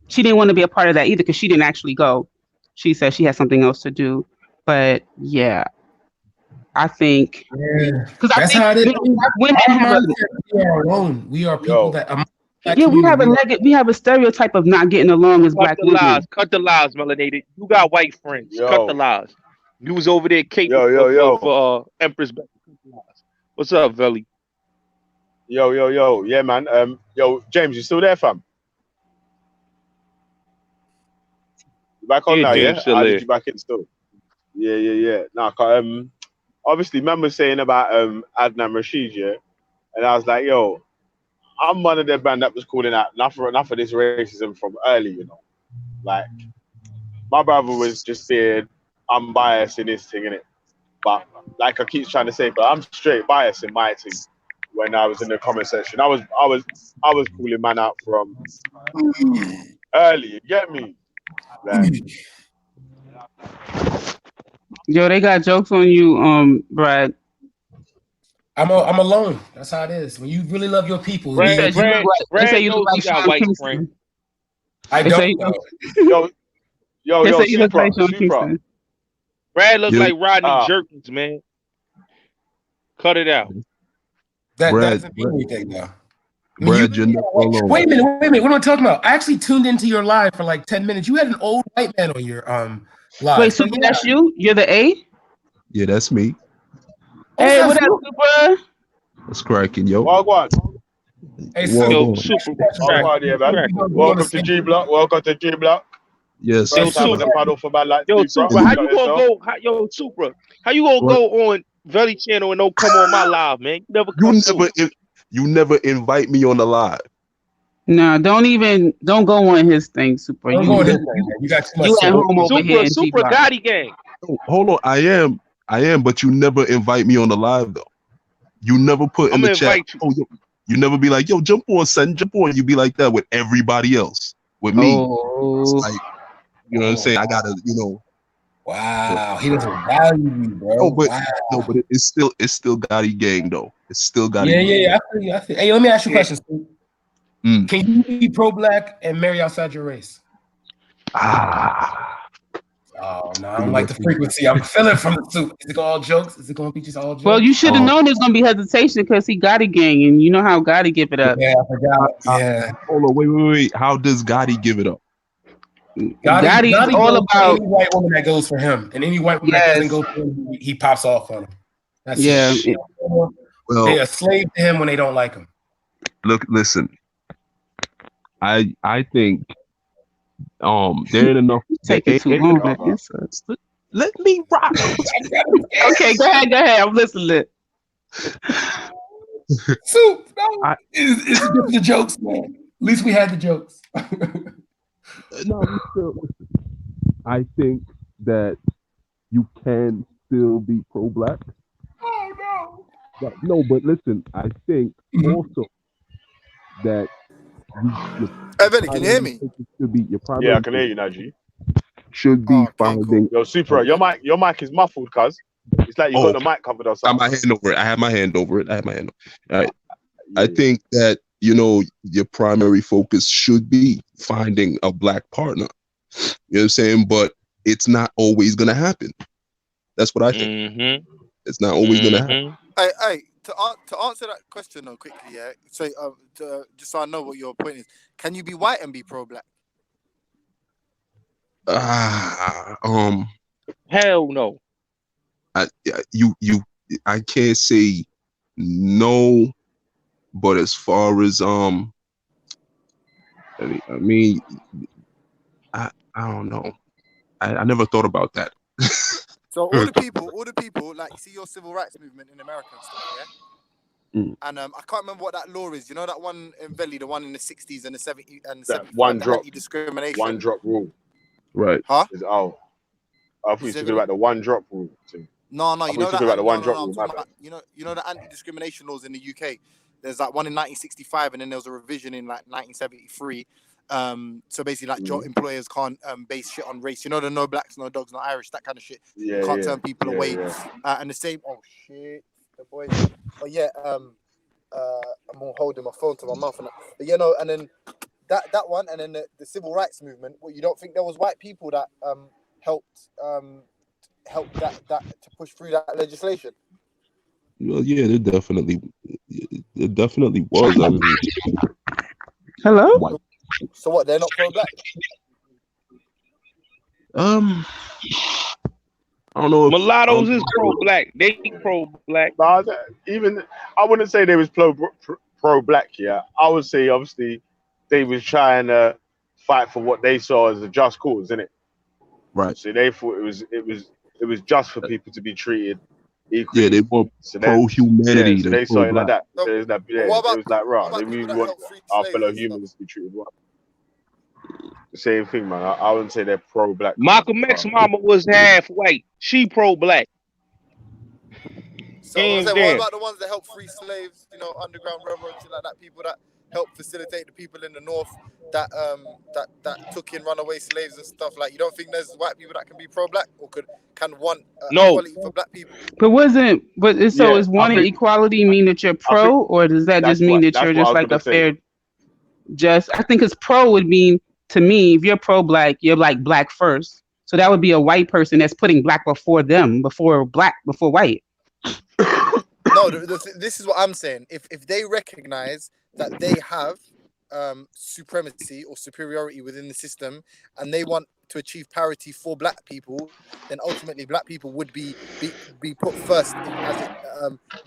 Speaker 19: she didn't want to be a part of that either, because she didn't actually go. She said she had something else to do. But yeah, I think because
Speaker 16: that's how it is.
Speaker 19: Women have
Speaker 16: we are alone. We are people that.
Speaker 19: we have a stereotype of not getting along as black women.
Speaker 18: Cut the lies, melanated. You got white friends. Cut the lies. You was over there caping for Empress. What's up, Velly?
Speaker 2: Yo. Yeah, man. Yo, James, you still there, fam? You back on now,
Speaker 18: James
Speaker 2: yeah?
Speaker 18: still
Speaker 2: I
Speaker 18: there.
Speaker 2: did you back in still. Yeah. Nah, obviously, remember saying about Adnan Rashid, yeah? And I was like, yo, I'm one of the band that was calling out enough of this racism from early, you know. Like, my brother was just saying, I'm biased in this thing, innit? But like I keep trying to say, but I'm straight biased in my thing. When I was in the comment section, I was calling man out from early. You get me? Like,
Speaker 19: Yo, they got jokes on you, Brad.
Speaker 16: I'm alone. That's how it is. When you really love your people,
Speaker 18: Brad knows he got white friends.
Speaker 16: I don't know.
Speaker 2: Yo, Supra.
Speaker 18: Brad look like Rodney Jerkins, man. Cut it out.
Speaker 16: That doesn't mean anything, though. Brad, wait a minute. What am I talking about? I actually tuned into your live for like 10 minutes. You had an old white man on your live.
Speaker 19: Wait, Super, that's you? You're the A?
Speaker 6: Yeah, that's me.
Speaker 19: Hey, what up, Super?
Speaker 6: What's cracking, yo?
Speaker 2: Wagwan.
Speaker 16: Hey,
Speaker 2: Super. Welcome to G Block. Welcome to G Block.
Speaker 6: Yes.
Speaker 2: First time on the paddle for about like
Speaker 18: Super, how you gonna go? Super, how you gonna go on Velly channel and don't come on my live, man?
Speaker 6: You never invite me on the live.
Speaker 19: No, don't go on his thing, Super.
Speaker 16: Don't go on his thing, man. You got too much.
Speaker 19: You at home over here.
Speaker 18: Super Gotti gang.
Speaker 6: Hold on, I am, but you never invite me on the live though. You never put in the chat. You never be like, yo, jump on, son, jump on. You be like that with everybody else. With me, it's like, you know what I'm saying? I gotta,
Speaker 16: Wow, he doesn't value me, bro.
Speaker 6: But it's still Gotti gang though. It's still Gotti.
Speaker 16: Yeah. I feel. Hey, let me ask you a question. Can you be pro-black and marry outside your race? Oh no, I don't like the frequency. I'm feeling from the soup. Is it all jokes? Is it going to be just all jokes?
Speaker 19: Well, you should have known there's going to be hesitation because he Gotti gang, and you know how Gotti give it up.
Speaker 16: Yeah, I forgot. Yeah.
Speaker 6: Hold on, wait. How does Gotti give it up?
Speaker 16: Gotti
Speaker 19: all about
Speaker 16: any white woman that goes for him, and any white woman that doesn't go for him, he pops off on him. That's
Speaker 6: Well,
Speaker 16: they're a slave to him when they don't like him.
Speaker 6: Listen. I think there ain't enough.
Speaker 19: Taking too long.
Speaker 6: Let me rock.
Speaker 19: Okay, go ahead. I'm listening.
Speaker 16: Soup, it's the jokes, man. At least we had the jokes.
Speaker 6: I think that you can still be pro-black.
Speaker 16: Oh
Speaker 6: no! No, but listen, I think also that
Speaker 21: Evan, can you hear me?
Speaker 2: Yeah, I can hear you now, G.
Speaker 6: Should be finding.
Speaker 2: Yo, Super, your mic is muffled, cuz. It's like you got the mic covered or something.
Speaker 6: I have my hand over it. I have my hand over it. All right. I think that, you know, your primary focus should be finding a black partner. You know what I'm saying? But it's not always going to happen. That's what I think. It's not always going to happen.
Speaker 21: Hey, to answer that question though quickly, yeah. So just so I know what your point is, can you be white and be pro-black?
Speaker 18: Hell no.
Speaker 6: I can't say no, but as far as I mean, I don't know. I never thought about that.
Speaker 21: So all the people, like, you see your civil rights movement in America and stuff, yeah? And I can't remember what that law is. You know that one in Valley, the one in the 60s and the 70s and the 75, the anti-discrimination.
Speaker 2: One drop rule.
Speaker 6: Right.
Speaker 21: Huh?
Speaker 2: I thought you were talking about the one drop rule thing.
Speaker 21: No,
Speaker 2: I
Speaker 21: you
Speaker 2: thought
Speaker 21: know
Speaker 2: were
Speaker 21: that.
Speaker 2: talking about the one drop
Speaker 21: I'm
Speaker 2: rule.
Speaker 21: talking about, you know the anti-discrimination laws in the UK. There's like one in 1965, and then there was a revision in like 1973. So basically, like, job employers can't base shit on race. You know, the no blacks, no dogs, no Irish, that kind of shit. You can't turn people away. And the same. Oh shit, the boys. But yeah, I'm holding my phone to my mouth, and but, you know, and then that one, and then the civil rights movement. Well, you don't think there was white people that helped that to push through that legislation?
Speaker 6: Well, yeah, it definitely was. I mean,
Speaker 19: hello.
Speaker 6: White.
Speaker 21: So what? They're not pro-black.
Speaker 6: I don't know.
Speaker 18: Mulattoes is pro-black. They pro-black.
Speaker 2: Even I wouldn't say they was pro-black. Yeah, I would say obviously they was trying to fight for what they saw as a just cause, isn't it?
Speaker 6: Right.
Speaker 2: So they thought it was just for people to be treated equally.
Speaker 6: Yeah, they were pro-humanity.
Speaker 2: Yeah, so they saw it like that.
Speaker 21: So,
Speaker 2: it was like, right, they really want our fellow humans to be treated well. The same thing, man. I wouldn't say they're pro-black.
Speaker 18: Malcolm X mama was half white. She pro-black.
Speaker 21: So what about the ones that help free slaves? You know, Underground Railroad, shit like that. People that help facilitate the people in the north that took in runaway slaves and stuff. Like, you don't think there's white people that can be pro-black or can want equality for black people?
Speaker 19: Is wanting equality mean that you're pro, or does that just mean that you're just like a fair? I think it's pro would mean, to me, if you're pro-black, you're like black first. So that would be a white person that's putting black before them, before white.
Speaker 21: No, this is what I'm saying. If they recognize that they have supremacy or superiority within the system, and they want to achieve parity for black people, then ultimately black people would be put first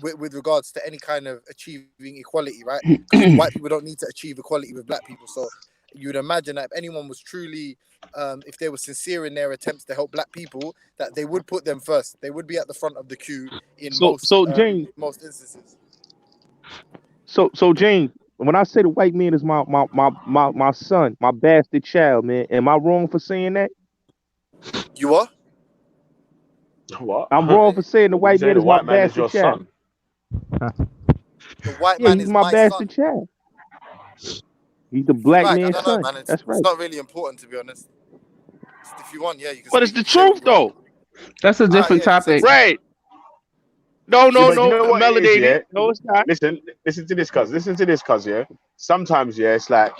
Speaker 21: with regards to any kind of achieving equality, right? Because white people don't need to achieve equality with black people. So you would imagine that if anyone was truly, if they were sincere in their attempts to help black people, that they would put them first. They would be at the front of the queue in most instances.
Speaker 18: So James, when I say the white man is my son, my bastard child, man, am I wrong for saying that?
Speaker 21: You are?
Speaker 2: What?
Speaker 18: I'm wrong for saying the white man is my bastard child.
Speaker 21: The white man is
Speaker 18: my bastard child. He's the black man's son.
Speaker 21: Man.
Speaker 18: That's right.
Speaker 21: It's not really important, to be honest. If you want, yeah, you can.
Speaker 18: But it's the truth, though.
Speaker 19: That's a different topic,
Speaker 18: right? No,
Speaker 2: You know what
Speaker 18: Melody.
Speaker 2: it is, yeah?
Speaker 18: No, it's not.
Speaker 2: Listen to this, cuz, yeah. Sometimes, yeah, it's like,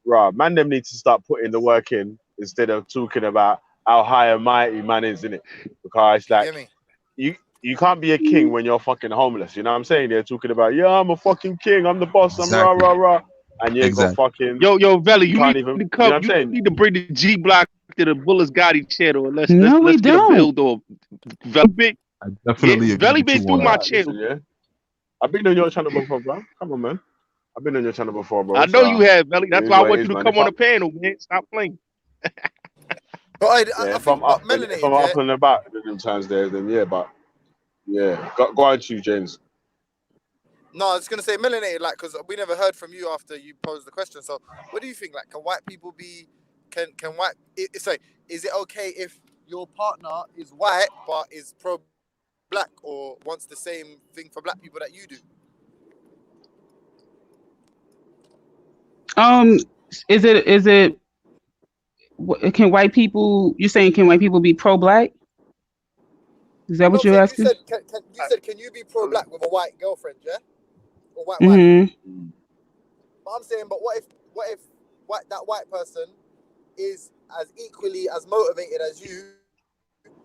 Speaker 2: man, them need to start putting the work in instead of talking about how high and mighty man is, innit? Because it's like, you can't be a king when you're fucking homeless. You know what I'm saying? They're talking about, yeah, I'm a fucking king, I'm the boss, I'm rah. And you ain't got fucking.
Speaker 18: Yo, Veli, you need
Speaker 2: even,
Speaker 18: to come.
Speaker 2: You know what I'm saying?
Speaker 18: Need to bring the G block to the Bullis Gotti channel. Let's get
Speaker 19: don't.
Speaker 18: a build on. Veli big.
Speaker 6: I definitely agree.
Speaker 18: Veli been through my channel.
Speaker 2: Yeah. I've been on your channel before, bro. Come on, man. I've been on your channel before, bro.
Speaker 18: I know you have, Veli. That's why I want you to come on the panel, man. Stop playing.
Speaker 21: But
Speaker 2: if I'm up and about in them times there, then yeah, but yeah. Go on to you, James.
Speaker 21: No, I was gonna say melanated, like, because we never heard from you after you posed the question. So, what do you think? Like, can white people be? Can white? Sorry, is it okay if your partner is white but is pro-black or wants the same thing for black people that you do?
Speaker 19: Is it? Can white people? You're saying can white people be pro-black? Is that what you're asking?
Speaker 21: You said, can you be pro-black with a white girlfriend, yeah, or white wife?
Speaker 19: Mm-hmm.
Speaker 21: But I'm saying, but what if that white person is as equally as motivated as you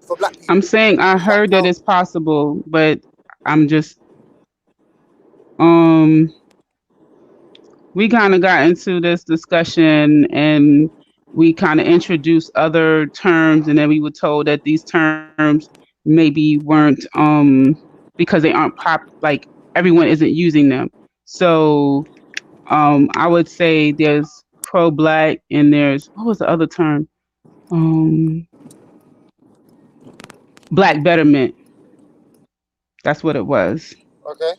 Speaker 21: for black people?
Speaker 19: I'm saying I heard that it's possible, but I'm just we kind of got into this discussion and we kind of introduced other terms, and then we were told that these terms maybe weren't because they aren't like everyone isn't using them. So I would say there's pro-black and there's what was the other term? Black betterment. That's what it was.
Speaker 21: Okay.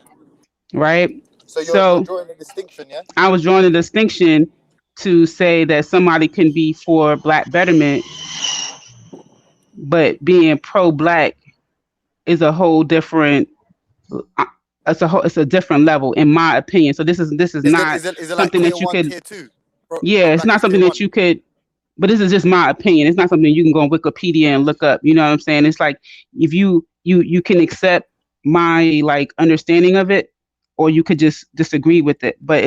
Speaker 19: Right.
Speaker 21: So you're drawing a distinction, yeah?
Speaker 19: I was drawing a distinction to say that somebody can be for black betterment, but being pro-black is a whole different. It's a different level, in my opinion. So this is not
Speaker 21: is it
Speaker 19: something
Speaker 21: like
Speaker 19: that you
Speaker 21: tier 1,
Speaker 19: could.
Speaker 21: tier 2?
Speaker 19: Yeah, it's not something that you could. But this is just my opinion. It's not something you can go on Wikipedia and look up. You know what I'm saying? It's like if you can accept my like understanding of it, or you could just disagree with it. But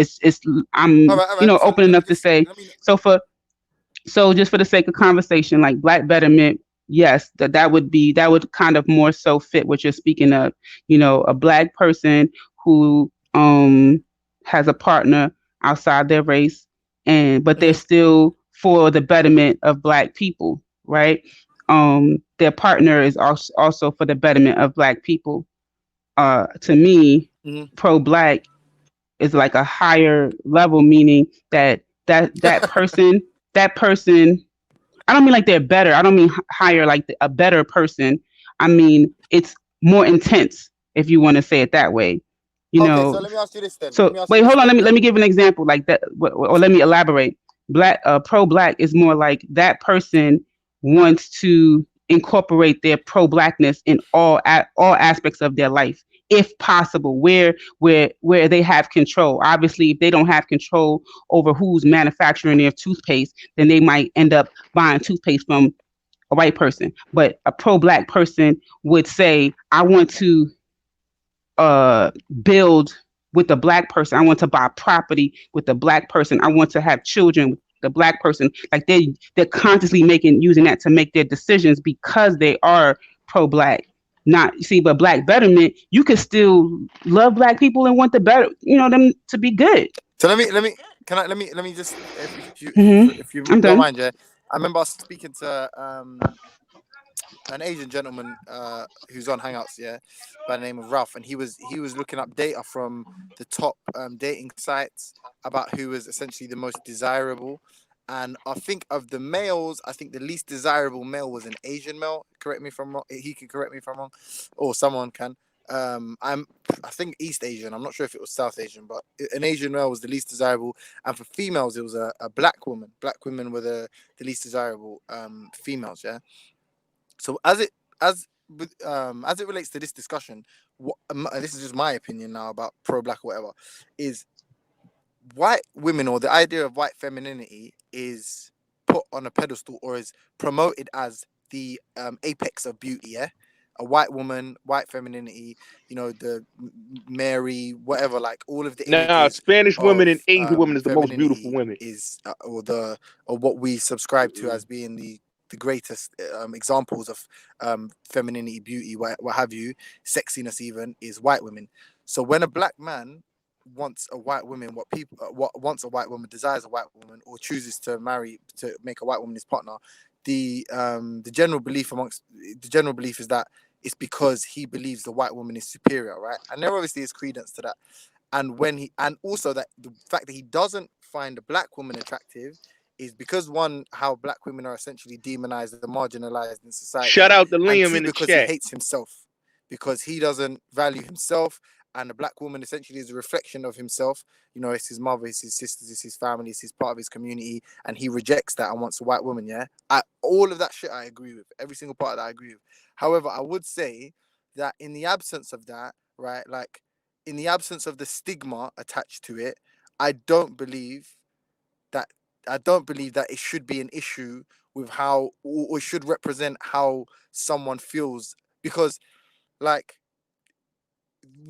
Speaker 19: I'm
Speaker 21: All right. So
Speaker 19: open enough to say. So just for the sake of conversation, like black betterment, yes, that would kind of more so fit what you're speaking of. A black person who has a partner outside their race, but they're still for the betterment of black people, right? Their partner is also for the betterment of black people. To me, pro-black is like a higher level, meaning that person I don't mean like they're better. I don't mean higher like a better person. I mean it's more intense, if you want to say it that way.
Speaker 21: Okay, so let me ask you this then.
Speaker 19: So wait, hold on. Let me give an example like that, or let me elaborate. Pro-black is more like that person wants to incorporate their pro-blackness in all aspects of their life, if possible, where they have control. Obviously, if they don't have control over who's manufacturing their toothpaste, then they might end up buying toothpaste from a white person. But a pro-black person would say, I want to build with the black person. I want to buy property with the black person. I want to have children with the black person. Like they're constantly using that to make their decisions because they are pro-black. But black betterment, you can still love black people and want the better, them to be good.
Speaker 21: So let me just if you don't mind, yeah. I remember I was speaking to an Asian gentleman who's on Hangouts, yeah, by the name of Ralph, and he was looking up data from the top dating sites about who was essentially the most desirable. And I think of the males, I think the least desirable male was an Asian male. Correct me if I'm wrong. He can correct me if I'm wrong, or someone can. I think East Asian. I'm not sure if it was South Asian, but an Asian male was the least desirable. And for females, it was a black woman. Black women were the least desirable females. Yeah. So as it relates to this discussion, this is just my opinion now about pro-black or whatever, is white women, or the idea of white femininity, is put on a pedestal or is promoted as the apex of beauty. Yeah, a white woman, white femininity, the Mary, whatever, like all of the images.
Speaker 18: Spanish women and Asian women is the most beautiful women.
Speaker 21: Is or what we subscribe to as being the greatest examples of femininity, beauty, what have you, sexiness even, is white women. So when a black man wants a white woman, wants a white woman, desires a white woman, or chooses to make a white woman his partner, the general belief is that it's because he believes the white woman is superior, right? And there obviously is credence to that. And also that the fact that he doesn't find a black woman attractive is because, one, how black women are essentially demonized and marginalized in society.
Speaker 18: Shout out to Liam
Speaker 21: and two,
Speaker 18: in the
Speaker 21: because
Speaker 18: chat.
Speaker 21: he hates himself, because he doesn't value himself, and a black woman essentially is a reflection of himself. It's his mother, it's his sisters, it's his family, it's his part of his community, and he rejects that and wants a white woman. Yeah, all of that shit I agree with. Every single part of that I agree with. However, I would say that in the absence of that, right, like in the absence of the stigma attached to it, I don't believe that it should be an issue with how, or should represent how someone feels because like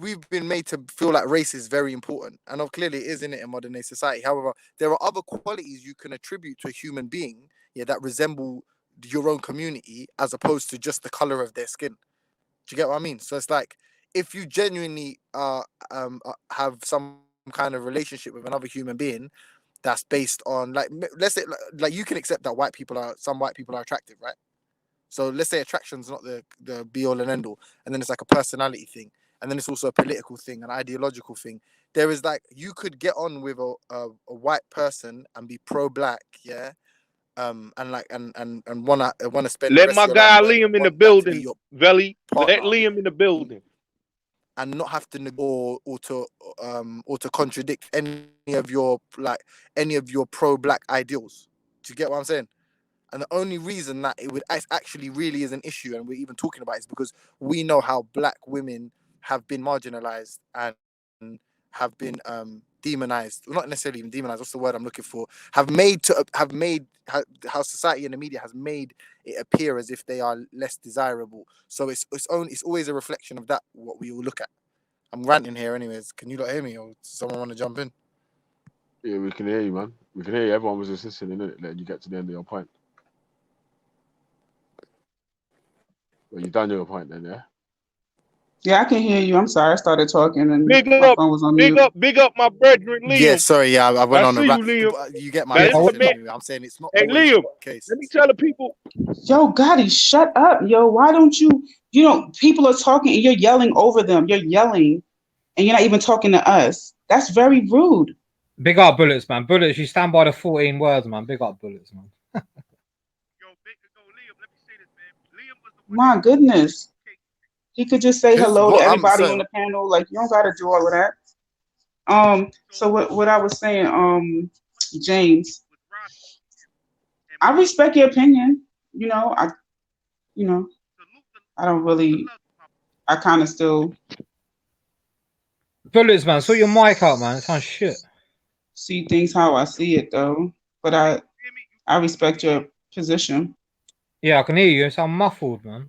Speaker 21: we've been made to feel like race is very important, and clearly it is in modern day society. However, there are other qualities you can attribute to a human being, that resemble your own community, as opposed to just the color of their skin. Do you get what I mean? So it's like, if you genuinely have some kind of relationship with another human being that's based on, like, let's say, like you can accept that some white people are attractive, right? So let's say attraction's not the be all and end all, and then it's like a personality thing, and then it's also a political thing, an ideological thing. There is like, you could get on with a white person and be pro-black, and wanna spend the
Speaker 18: Let
Speaker 21: rest
Speaker 18: my
Speaker 21: of your life
Speaker 18: guy
Speaker 21: where you
Speaker 18: Liam in the
Speaker 21: want that to be
Speaker 18: building,
Speaker 21: your
Speaker 18: Veli. Let
Speaker 21: partner,
Speaker 18: Liam in the building.
Speaker 21: and not have to or to contradict any of your pro-black ideals. Do you get what I'm saying? And the only reason that it would actually really is an issue, and we're even talking about it, is because we know how black women have been marginalized and have been demonized. Well, not necessarily even demonized. What's the word I'm looking for? How society and the media has made it appear as if they are less desirable. So it's always a reflection of that, what we all look at. I'm ranting here, anyways. Can you not hear me, or does someone want to jump in?
Speaker 2: Yeah, we can hear you, man. We can hear you. Everyone was just listening, innit? Letting you get to the end of your point. Well, you done your point then, yeah?
Speaker 11: Yeah, I can hear you. I'm sorry, I started talking and
Speaker 18: Big
Speaker 11: my
Speaker 18: up,
Speaker 11: phone was on mute.
Speaker 18: big up my brethren, Liam.
Speaker 21: Yeah, sorry, I went on a
Speaker 18: see
Speaker 21: rant.
Speaker 18: you, Liam.
Speaker 21: You get my
Speaker 18: That's the
Speaker 21: position
Speaker 18: man.
Speaker 21: anyway. I'm saying it's not
Speaker 18: Hey,
Speaker 21: always
Speaker 18: Liam,
Speaker 21: the case.
Speaker 18: let me tell the people.
Speaker 11: Yo, Gotti, shut up, yo. Why don't you people are talking and you're yelling over them. You're yelling and you're not even talking to us. That's very rude.
Speaker 4: Big up Bullets, man. Bullets, you stand by the 14 words, man. Big up Bullets, man.
Speaker 11: My goodness. He could just say hello to everybody on the panel. Like, you don't gotta do all of that. So what I was saying, James, I respect your opinion. I don't really, I kind of still.
Speaker 4: Bullets, man. Sort your mic out, man. It sounds shit.
Speaker 11: See things how I see it, though. But I respect your position.
Speaker 4: Yeah, I can hear you. It sounds muffled, man.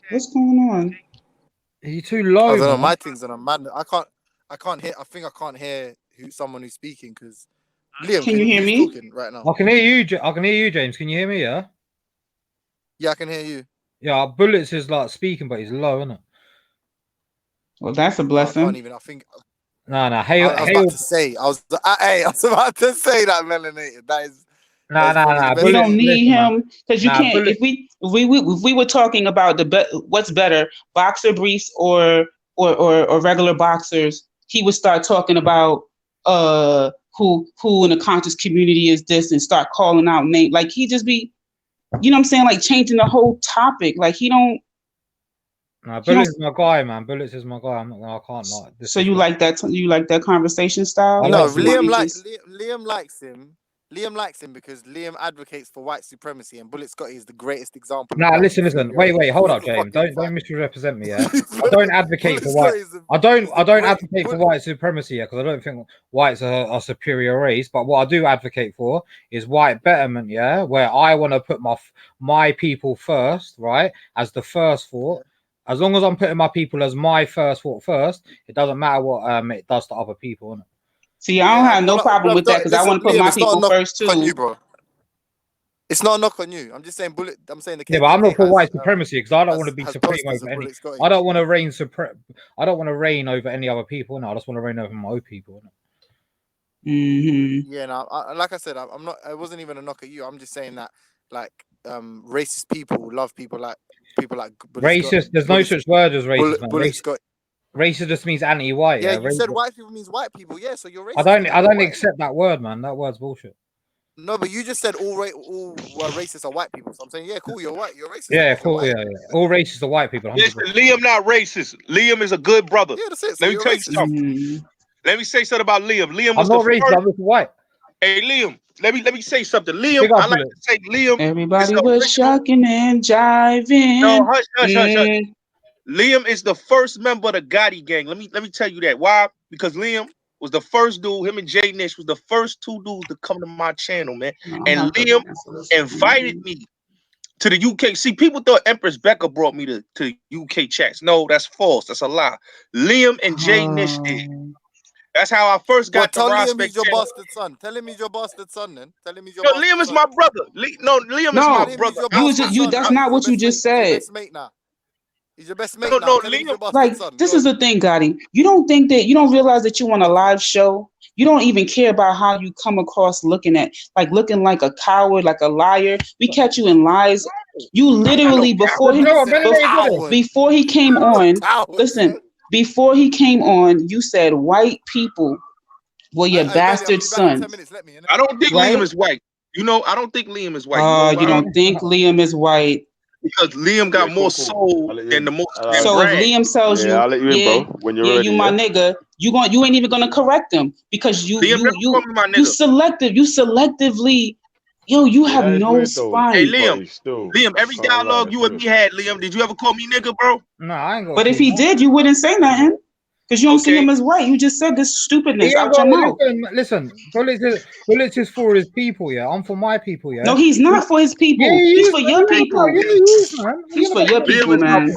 Speaker 11: What's going on?
Speaker 4: Are you too low?
Speaker 21: I don't know.
Speaker 4: Man?
Speaker 21: My things are mad. I can't hear. I think I can't hear someone who's speaking, because Liam,
Speaker 11: can you hear me?
Speaker 21: Talking right now.
Speaker 4: I can hear you. I can hear you, James. Can you hear me? Yeah.
Speaker 21: Yeah, I can hear you.
Speaker 4: Yeah, Bullets is like speaking, but he's low, isn't it?
Speaker 11: Well, that's a blessing.
Speaker 21: I can't even. I think.
Speaker 4: No. Hey,
Speaker 21: I was about to say. I was about to say that, melanated. That is.
Speaker 4: Nah.
Speaker 11: We don't need him, because you can't. If we were talking about what's better, boxer briefs or regular boxers, he would start talking about who in the conscious community is this, and start calling out names. Like, he just be, you know what I'm saying, like changing the whole topic. Like, he don't.
Speaker 4: Nah, Bullets is my guy, man. Bullets is my guy. I can't like this.
Speaker 11: So you like that? You like that conversation style?
Speaker 21: No, Liam likes him. Liam likes him because Liam advocates for white supremacy, and Bullet Scotty is the greatest example.
Speaker 4: Nah, listen. Wait, hold up, James. Don't misrepresent me, yeah. I don't advocate for white. I don't advocate for white supremacy, yeah, because I don't think whites are a superior race. But what I do advocate for is white betterment, yeah, where I want to put my people first, right, as the first thought. As long as I'm putting my people as my first thought first, it doesn't matter what it does to other people, innit?
Speaker 11: See, I don't have no problem with that, because I want to put my people first too.
Speaker 21: On you, bro. It's not a knock on you. I'm just saying, I'm saying the.
Speaker 4: Yeah, but I'm not for white supremacy, because I don't want to be supreme over any. I don't want to reign I don't want to reign over any other people. No, I just want to reign over my own people.
Speaker 11: Mm-hmm.
Speaker 21: Yeah, no. Like I said, I'm not. It wasn't even a knock at you. I'm just saying that, like, racist people love people like
Speaker 4: racist. There's no such word as racist. Racist just means anti-white.
Speaker 21: Yeah, you said white people means white people. Yeah, so you're racist.
Speaker 4: I don't accept that word, man. That word's bullshit.
Speaker 21: No, but you just said all racists are white people. So I'm saying, yeah, cool, you're white. You're racist.
Speaker 4: Yeah, cool. Yeah. All racists are white people. 100%.
Speaker 18: Listen, Liam not racist. Liam is a good brother.
Speaker 21: Yeah, that's it.
Speaker 18: So let me tell you something. Let me say something about Liam. Liam was
Speaker 4: I'm not racist. I'm just white.
Speaker 18: Hey, Liam. Let me say something. Liam, I like to say Liam.
Speaker 11: Everybody was shucking and jiving.
Speaker 18: No, hush. Liam is the first member of the Gotti gang. Let me tell you that. Why? Because Liam was the first dude. Him and Jay Nish was the first two dudes to come to my channel, man.
Speaker 11: No,
Speaker 18: And Liam invited me to the UK. See, people thought Empress Becca brought me to UK chats. No, that's false. That's a lie. Liam and Jay Nish did. That's how I first got
Speaker 21: Tell
Speaker 18: the
Speaker 21: Liam he's your
Speaker 18: channel.
Speaker 21: bastard son. Tell him he's your bastard son, then. Tell him he's your
Speaker 18: Liam is my brother. Liam is my brother.
Speaker 11: You that's not what you just said.
Speaker 21: He's your best mate
Speaker 18: No,
Speaker 21: now.
Speaker 18: no,
Speaker 21: Tell him he's your bastard
Speaker 11: Like,
Speaker 21: son.
Speaker 11: this is the thing, Gotti. You don't realize that you on a live show. You don't even care about how you come across looking like a coward, like a liar. We catch you in lies. You literally before he came on, listen, before he came on, you said white people were your bastard sons.
Speaker 18: I don't think Liam is white. You know, I don't think Liam is white.
Speaker 11: You don't think Liam is white?
Speaker 18: Because Liam got more soul than the most.
Speaker 11: So if Liam tells you,
Speaker 2: I'll let you in, bro. When you're ready,
Speaker 11: you my nigga, you ain't even gonna correct him because you selectively, you have no spine.
Speaker 18: Hey Liam, every dialogue you and me had, Liam, did you ever call me nigga, bro?
Speaker 4: No, I ain't gonna.
Speaker 11: But if he did, you wouldn't say nothing. Because you don't see him as white. You just said this stupidness out your mouth.
Speaker 4: Listen, Bullets is for his people, yeah. I'm for my people, yeah.
Speaker 11: No, he's not for his people.
Speaker 4: Yeah,
Speaker 11: he's for your people. He's for your people, man.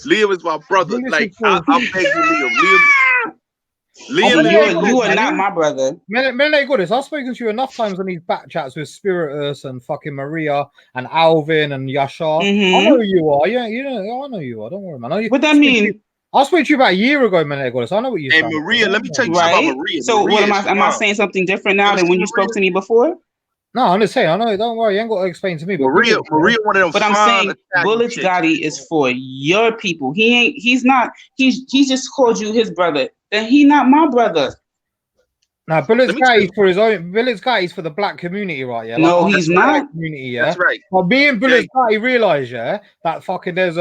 Speaker 18: Liam is my brother. Like, I'll beg you, Liam.
Speaker 11: You are not my brother.
Speaker 4: Melanie Goddess, I've spoken to you enough times on these back chats with Spiritus and fucking Maria and Alvin and Yashar. I know who you are. Yeah, I know you are. Don't worry, man.
Speaker 11: What that mean?
Speaker 4: I spoke to you about a year ago, Melanie Goddess. I know what you said.
Speaker 18: Hey, Maria, let me tell you something about Maria.
Speaker 11: So what am I saying something different now than when you spoke to me before?
Speaker 4: No, I'm just saying. I know. Don't worry. You ain't got to explain to me.
Speaker 18: Maria, one of them.
Speaker 11: But I'm saying, Bullets Gotti is for your people. He's not. He just called you his brother. Then he not my brother.
Speaker 4: Now, Bullets Gotti is for his own. Bullets Gotti is for the black community, right? Yeah.
Speaker 11: No, he's not.
Speaker 4: Community, yeah.
Speaker 18: That's right.
Speaker 4: But me and Bullets Gotti realize, yeah, that fucking there's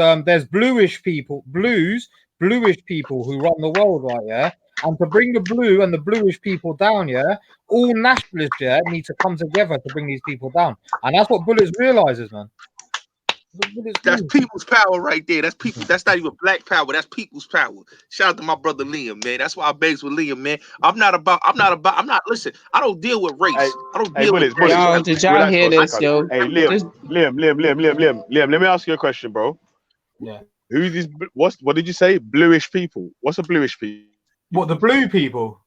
Speaker 4: bluish people who run the world, right? Yeah. And to bring the blue and the bluish people down, yeah, all nationalists, yeah, need to come together to bring these people down. And that's what Bullets realizes, man.
Speaker 18: That's people's power right there. That's people. That's not even black power. That's people's power. Shout out to my brother Liam, man. That's why I begs with Liam, man. Listen, I don't deal with race. I don't deal with race.
Speaker 11: Yo, did y'all hear this, yo?
Speaker 2: Hey, Liam, let me ask you a question, bro.
Speaker 4: Yeah.
Speaker 2: Who's these? What did you say? Bluish people. What's a bluish people?
Speaker 4: What, the blue people?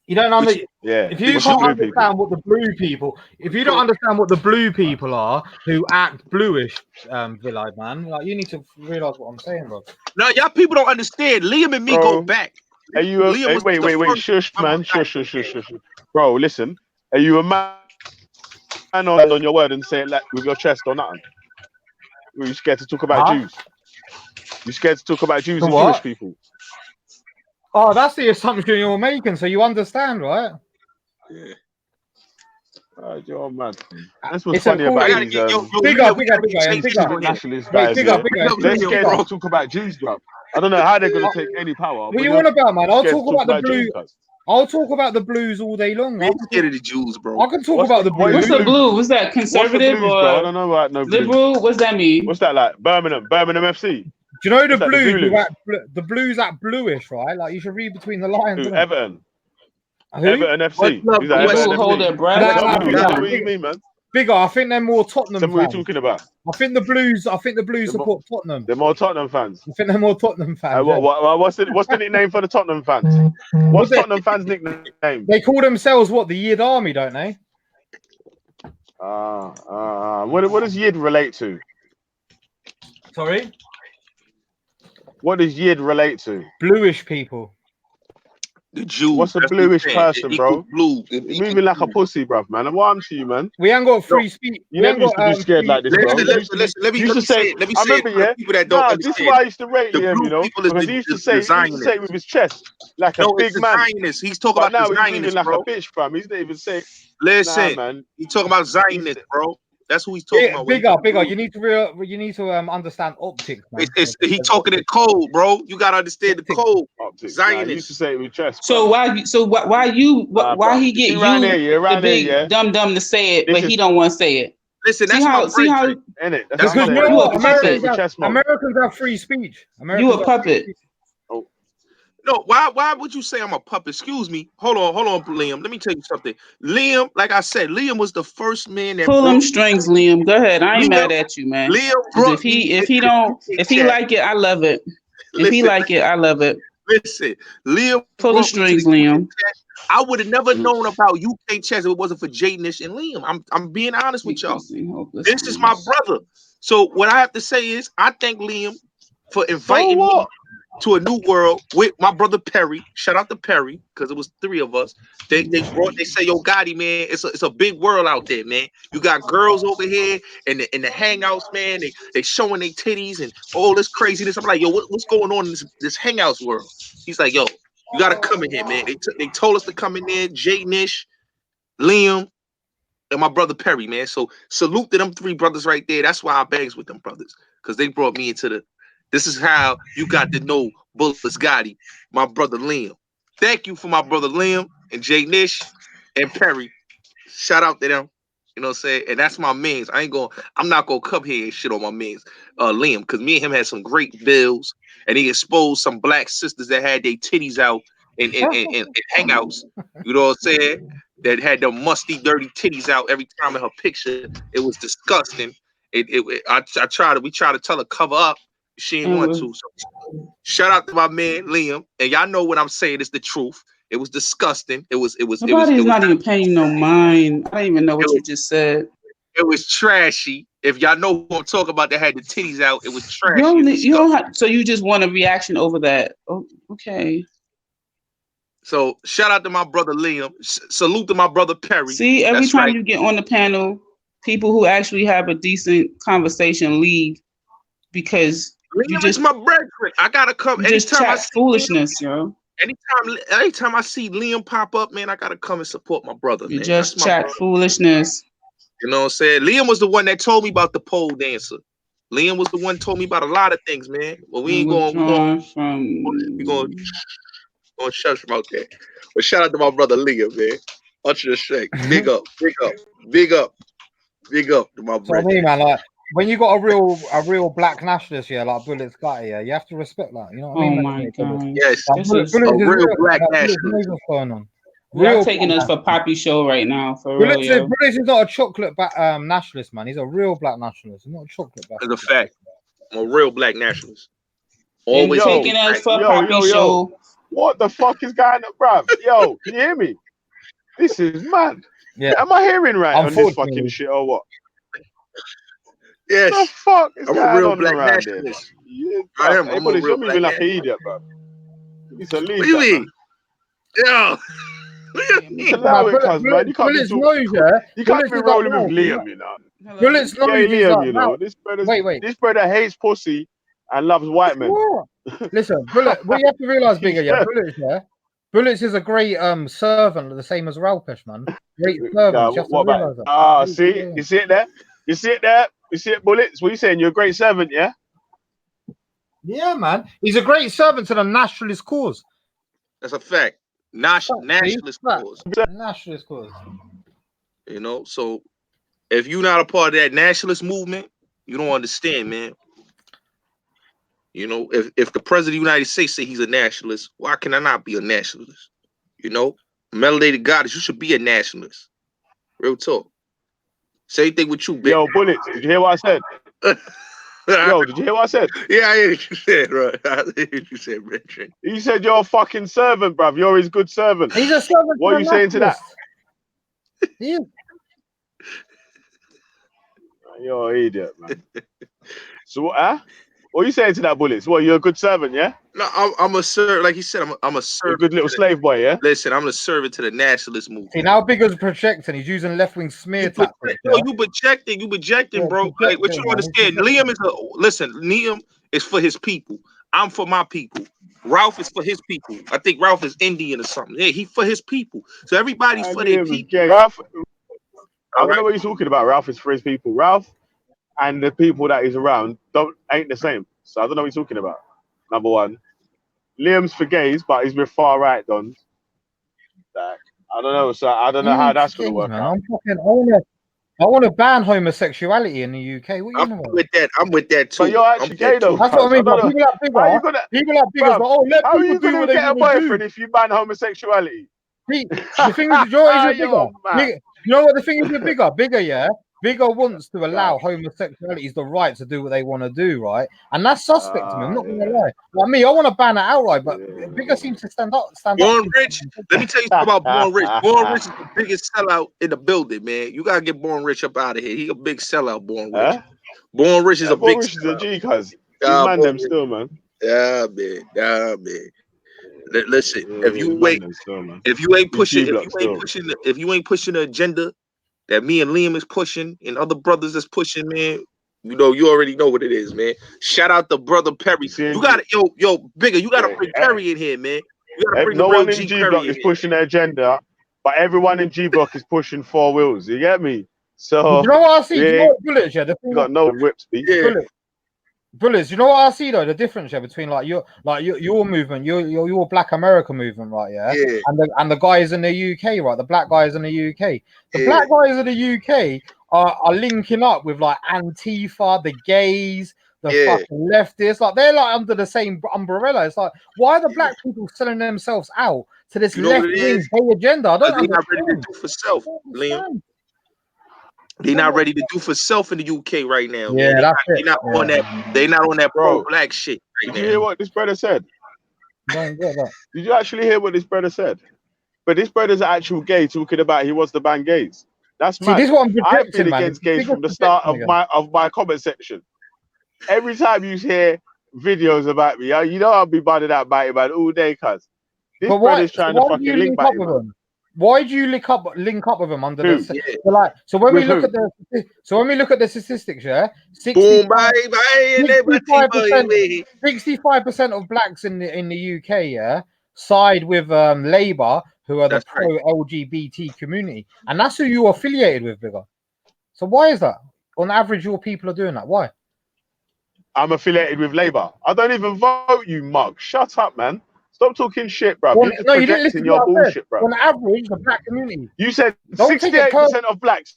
Speaker 4: You don't understand.
Speaker 2: Yeah.
Speaker 4: If you can't understand what the blue people, if you don't understand what the blue people are who act bluish, Villard, man, like you need to realize what I'm saying, bro.
Speaker 18: No, y'all people don't understand. Liam and me go back.
Speaker 2: Are you? Wait, shush, man, shush. Bro, listen. Are you a man on your word and say it like with your chest or nothing? Are you scared to talk about Jews? You scared to talk about Jews and Jewish people?
Speaker 4: Oh, that's the assumption you're making, so you understand, right?
Speaker 2: Yeah. You're mad. That's what's funny about these
Speaker 4: bigger
Speaker 2: nationalist guys. They're scared to talk about Jews, bro. I don't know how they're going to take any power.
Speaker 4: What are you on about, man? I'll talk about the blue. I'll talk about the blues all day long.
Speaker 18: I'm scared of the Jews, bro.
Speaker 4: I can talk about the blues.
Speaker 11: What's the blue? What's that? Conservative or
Speaker 2: I don't know about no
Speaker 11: liberal? What's that mean?
Speaker 2: What's that like? Birmingham FC.
Speaker 4: Do you know the blues? The blues act bluish, right? Like you should read between the lines.
Speaker 2: Everton.
Speaker 11: Everton
Speaker 2: FC.
Speaker 11: People hold their breath.
Speaker 2: What do you mean, man?
Speaker 4: Bigger. I think they're more Tottenham fans.
Speaker 2: What are you talking about?
Speaker 4: I think the Blues support Tottenham.
Speaker 2: They're more Tottenham fans.
Speaker 4: I think they're more Tottenham fans.
Speaker 2: What's the nickname for the Tottenham fans? What's Tottenham fans' nickname?
Speaker 4: They call themselves what? The Yid Army, don't they?
Speaker 2: What does Yid relate to?
Speaker 4: Sorry?
Speaker 2: What does Yid relate to?
Speaker 4: Bluish people.
Speaker 18: The Jews.
Speaker 2: What's a bluish person, bro? You're moving like a pussy, bruv, man. What happened to you, man?
Speaker 4: We ain't got free speech.
Speaker 2: You never used to be scared like this, bro.
Speaker 18: Let me say it.
Speaker 2: I remember, yeah. This is why I used to rate him, you know, because he used to say it with his chest like a big man.
Speaker 18: He's talking about the Zionists,
Speaker 2: he's moving like a bitch, fam. He's not even saying.
Speaker 18: Listen,
Speaker 2: man.
Speaker 18: He's talking about Zionists, bro. That's who he's talking about.
Speaker 4: Bigger. You need to understand optics, man.
Speaker 18: He talking it cold, bro. You gotta understand the code.
Speaker 2: Zionists. Nah, used to say it with chest.
Speaker 11: So why he get you the big dumb to say it, but he don't want to say it?
Speaker 18: Listen, that's how
Speaker 2: innit?
Speaker 4: Because you know Americans have free speech.
Speaker 11: You a puppet.
Speaker 18: No, why would you say I'm a puppet? Excuse me. Hold on, Liam. Let me tell you something. Liam, like I said, Liam was the first man that
Speaker 11: Pull them
Speaker 18: brought
Speaker 11: strings, Liam. Go ahead. I ain't
Speaker 18: Liam.
Speaker 11: mad at you, man.
Speaker 18: Liam
Speaker 11: Because
Speaker 18: brought me
Speaker 11: if he
Speaker 18: chat.
Speaker 11: like it, I love it. If he
Speaker 18: Listen,
Speaker 11: like it, I love it.
Speaker 18: listen. Liam
Speaker 11: Pull the
Speaker 18: brought me to
Speaker 11: strings,
Speaker 18: the
Speaker 11: Liam.
Speaker 18: chat. I would have never known about UK chess if it wasn't for Jay Nish and Liam. I'm being honest with y'all. This is my brother. So what I have to say is I thank Liam for inviting me to a new world with my brother Perry. Shout out to Perry, because it was 3 of us. They say, yo, Gotti, man, it's a big world out there, man. You got girls over here in the hangouts, man. They showing their titties and all this craziness. I'm like, yo, what's going on in this hangouts world? He's like, yo, you gotta come in here, man. They told us to come in there. Jay Nish, Liam, and my brother Perry, man. So salute to them 3 brothers right there. That's why I bangs with them brothers, because they brought me into the. This is how you got to know Bullets Gotti, my brother Liam. Thank you for my brother Liam and Jay Nish and Perry. Shout out to them. You know what I'm saying? And that's my mans. I'm not gonna come here and shit on my mans, Liam, because me and him had some great bills, and he exposed some black sisters that had their titties out in hangouts. You know what I'm saying? That had them musty, dirty titties out every time in her picture. It was disgusting. We tried to tell her cover up. She didn't want to. So shout out to my man Liam. And y'all know what I'm saying is the truth. It was disgusting.
Speaker 11: Nobody's not even paying no mind. I don't even know what you just said.
Speaker 18: It was trashy. If y'all know who I'm talking about that had the titties out, it was trashy.
Speaker 11: You don't have, so you just want a reaction over that. Oh, okay.
Speaker 18: So shout out to my brother Liam. Salute to my brother Perry.
Speaker 11: See, every time you get on the panel, people who actually have a decent conversation leave because
Speaker 18: Liam
Speaker 11: you just
Speaker 18: is my brethren. I gotta come anytime I see
Speaker 11: foolishness, yo.
Speaker 18: Anytime I see Liam pop up, man, I gotta come and support my brother.
Speaker 11: You
Speaker 18: man.
Speaker 11: just chat foolishness.
Speaker 18: You know what I'm saying? Liam was the one that told me about the pole dancer. Liam was the one that told me about a lot of things, man. But we ain't going to shush about that. But shout out to my brother Liam, man. Much respect. Big up to my brother.
Speaker 4: So I mean, man, like when you got a real black nationalist here, like Bullets Gotti, yeah, you have to respect that. You know what I mean?
Speaker 11: Oh my god.
Speaker 18: Yes,
Speaker 4: like, Bullets is
Speaker 18: real black
Speaker 4: Bullets
Speaker 18: nationalist.
Speaker 4: knows what's going on.
Speaker 11: Y'all taking us for Poppy show right now, for real,
Speaker 4: Bullets
Speaker 11: yo.
Speaker 4: is not a chocolate nationalist, man. He's a real black nationalist. He's not a chocolate black.
Speaker 18: It's a fact. I'm a real black nationalist.
Speaker 11: Always taking us for Poppy show.
Speaker 1: What the fuck is going on, bruv? Yo, can you hear me? This is mad.
Speaker 4: Yeah.
Speaker 1: Am I hearing right on this fucking shit or what?
Speaker 18: Yes.
Speaker 1: What the fuck is
Speaker 18: I'm
Speaker 1: going
Speaker 18: a real
Speaker 1: on
Speaker 18: black
Speaker 1: around there?
Speaker 18: nationalist.
Speaker 1: Yeah,
Speaker 18: I am.
Speaker 1: hey,
Speaker 18: I'm a
Speaker 1: Bullets,
Speaker 18: real
Speaker 1: you're
Speaker 18: black
Speaker 1: moving like an
Speaker 18: nationalist.
Speaker 1: idiot, bro. You need to leave
Speaker 18: What do you
Speaker 1: that,
Speaker 18: mean?
Speaker 1: man.
Speaker 18: Yeah.
Speaker 1: Just allow it, cuz, man. You can't be
Speaker 4: Bullets knows, yeah.
Speaker 1: You can't be rolling with Liam, you know.
Speaker 4: Bullets knows
Speaker 1: Yeah,
Speaker 4: he's
Speaker 1: Liam,
Speaker 4: like,
Speaker 1: you know. This brother hates pussy and loves white men.
Speaker 4: Listen, Bullet. What you have to realize, bigger, yeah, Bullets, yeah. Bullets is a great servant, the same as Ralpesh, man. Great servant. You have to realize that.
Speaker 1: Ah, see, you see it there? You see it there? You see it, Bullets? What are you saying? You're a great servant, yeah?
Speaker 4: Yeah, man. He's a great servant to the nationalist cause.
Speaker 18: That's a fact. Nationalist cause.
Speaker 4: Nationalist cause.
Speaker 18: You know, so if you're not a part of that nationalist movement, you don't understand, man. You know, if the president of the United States say he's a nationalist, why can I not be a nationalist? You know, melanated goddess, you should be a nationalist. Real talk. Same thing with you, bitch.
Speaker 1: Yo, Bullets, did you hear what I said? Yo, did you hear what I said?
Speaker 18: Yeah, I hear what you said, right? I hear what you said, Richard.
Speaker 1: You said you're a fucking servant, bruv. You're his good servant.
Speaker 4: He's a servant.
Speaker 1: What are you saying to that?
Speaker 4: He is.
Speaker 1: You're an idiot, man. So, what are you saying to that, Bullets? What, you're a good servant, yeah?
Speaker 18: No, I'm a servant. Like he said, I'm a servant.
Speaker 1: A good little slave boy, yeah?
Speaker 18: Listen, I'm a servant to the nationalist movement.
Speaker 4: See, now Bigger's projecting. He's using left-wing smear tactics.
Speaker 18: You projecting, bro. Like, what you don't understand? Liam is for his people. I'm for my people. Ralph is for his people. I think Ralph is Indian or something. Yeah, he for his people. So everybody's for their people.
Speaker 1: Ralph, I don't know what you're talking about. Ralph is for his people. Ralph and the people that he's around ain't the same. So I don't know what you're talking about. Number one. Liam's for gays, but he's with far right dons. Like, I don't know. So I don't know how that's gonna work out.
Speaker 4: I want to ban homosexuality in the UK. What are you
Speaker 18: I'm
Speaker 4: on about?
Speaker 18: with that. I'm with that too.
Speaker 1: But you're
Speaker 18: I'm
Speaker 1: actually
Speaker 18: with
Speaker 1: gay
Speaker 18: that
Speaker 1: though,
Speaker 18: too.
Speaker 4: That's what I
Speaker 1: cuz. I
Speaker 4: mean.
Speaker 1: don't
Speaker 4: But
Speaker 1: know.
Speaker 4: people
Speaker 1: How
Speaker 4: like
Speaker 1: you gonna,
Speaker 4: bigger,
Speaker 1: bruv,
Speaker 4: oh, let
Speaker 1: how are
Speaker 4: people
Speaker 1: you
Speaker 4: do
Speaker 1: gonna
Speaker 4: what they
Speaker 1: get a
Speaker 4: want to do.
Speaker 1: boyfriend if you ban homosexuality?
Speaker 4: The thing is, Joe is bigger.
Speaker 1: You're mad.
Speaker 4: You know what the thing is with bigger, yeah? Bigger wants to allow
Speaker 1: Right.
Speaker 4: homosexualities the right to do what they want to do, right? And that's suspect to me. I'm not gonna
Speaker 1: Yeah.
Speaker 4: lie. Like me, I want to ban it outright, but bigger seems to stand up.
Speaker 18: Born Rich, let me tell you something about Born Rich. Born Rich is the biggest sellout in the building, man. You gotta get Born Rich up out of here. He a big sellout, Born Rich.
Speaker 1: Huh?
Speaker 18: Born Rich is a big
Speaker 1: Boris is a
Speaker 18: sellout.
Speaker 1: G, cuz. He's man them still, man.
Speaker 18: Yeah, man. Yeah, man. Listen,
Speaker 1: Yeah, he's man them still, man.
Speaker 18: if you ain't
Speaker 1: He's
Speaker 18: pushing,
Speaker 1: G-Block still.
Speaker 18: if you ain't pushing the agenda that me and Liam is pushing and other brothers is pushing, man, you know, you already know what it is, man. Shout out to brother Perry. You got to, yo, bigger. You got to bring Perry in here, man. You got to bring the
Speaker 1: No
Speaker 18: real
Speaker 1: one in
Speaker 18: G
Speaker 1: G-Block
Speaker 18: Perry in
Speaker 1: is
Speaker 18: here.
Speaker 1: pushing the agenda, but everyone in G-Block is pushing 4 wheels. You get me? So
Speaker 4: You know what I see?
Speaker 1: we
Speaker 4: You know
Speaker 1: ain't
Speaker 4: what, Bullets, yeah? The thing
Speaker 1: got no whips, B.
Speaker 4: Bullets, you know what I see though? The difference, yeah, between your movement, your Black America movement, right? Yeah,
Speaker 18: yeah.
Speaker 4: And the guys in the UK, right? The black guys in the UK. The black guys in the UK are linking up with like Antifa, the gays, the fucking leftists. Like they're like under the same umbrella. It's like, why are the black people selling themselves out to this
Speaker 18: You know what
Speaker 4: left
Speaker 18: it
Speaker 4: wing
Speaker 18: is?
Speaker 4: gay agenda? I don't
Speaker 18: They not ready to
Speaker 4: understand.
Speaker 18: do for self, Liam. They not ready to do for self in the UK right now,
Speaker 4: Yeah,
Speaker 18: man.
Speaker 4: that's
Speaker 18: They not on that. They not on that pro black shit right
Speaker 1: Did you
Speaker 18: now.
Speaker 1: hear what this brother said?
Speaker 4: Don't get that.
Speaker 1: Did you actually hear what this brother said? But this brother's an actual gay talking about he wants to ban gays. That's
Speaker 4: See,
Speaker 1: mad.
Speaker 4: this is what I'm
Speaker 1: I've
Speaker 4: projecting,
Speaker 1: been
Speaker 4: man.
Speaker 1: against
Speaker 4: It's the
Speaker 1: gays from the
Speaker 4: biggest
Speaker 1: start
Speaker 4: projection
Speaker 1: of my comment section. Every time you hear videos about me, you know I'll be banning out Batty Man all day, cuz. This
Speaker 4: But why?
Speaker 1: brother's trying to
Speaker 4: Why do
Speaker 1: fucking
Speaker 4: you
Speaker 1: link
Speaker 4: link up
Speaker 1: Batty
Speaker 4: with
Speaker 1: Man.
Speaker 4: them? Why do you link up with them under
Speaker 1: Who?
Speaker 4: the? So when we
Speaker 1: With
Speaker 4: look
Speaker 1: who?
Speaker 4: at the statistics, yeah,
Speaker 18: Boom, bye, bye,
Speaker 4: 65% of blacks in the UK, yeah, side with Labour, who are the pro LGBT community, and that's who you're affiliated with, bigger. So why is that? On average, your people are doing that. Why?
Speaker 1: I'm affiliated with Labour. I don't even vote, you mug. Shut up, man. Stop talking shit, bruv. You're just
Speaker 4: No, you didn't listen
Speaker 1: projecting
Speaker 4: to
Speaker 1: your
Speaker 4: what I said.
Speaker 1: bullshit, bruv.
Speaker 4: On average, the black community.
Speaker 1: You said
Speaker 4: Don't take it
Speaker 1: 68% of blacks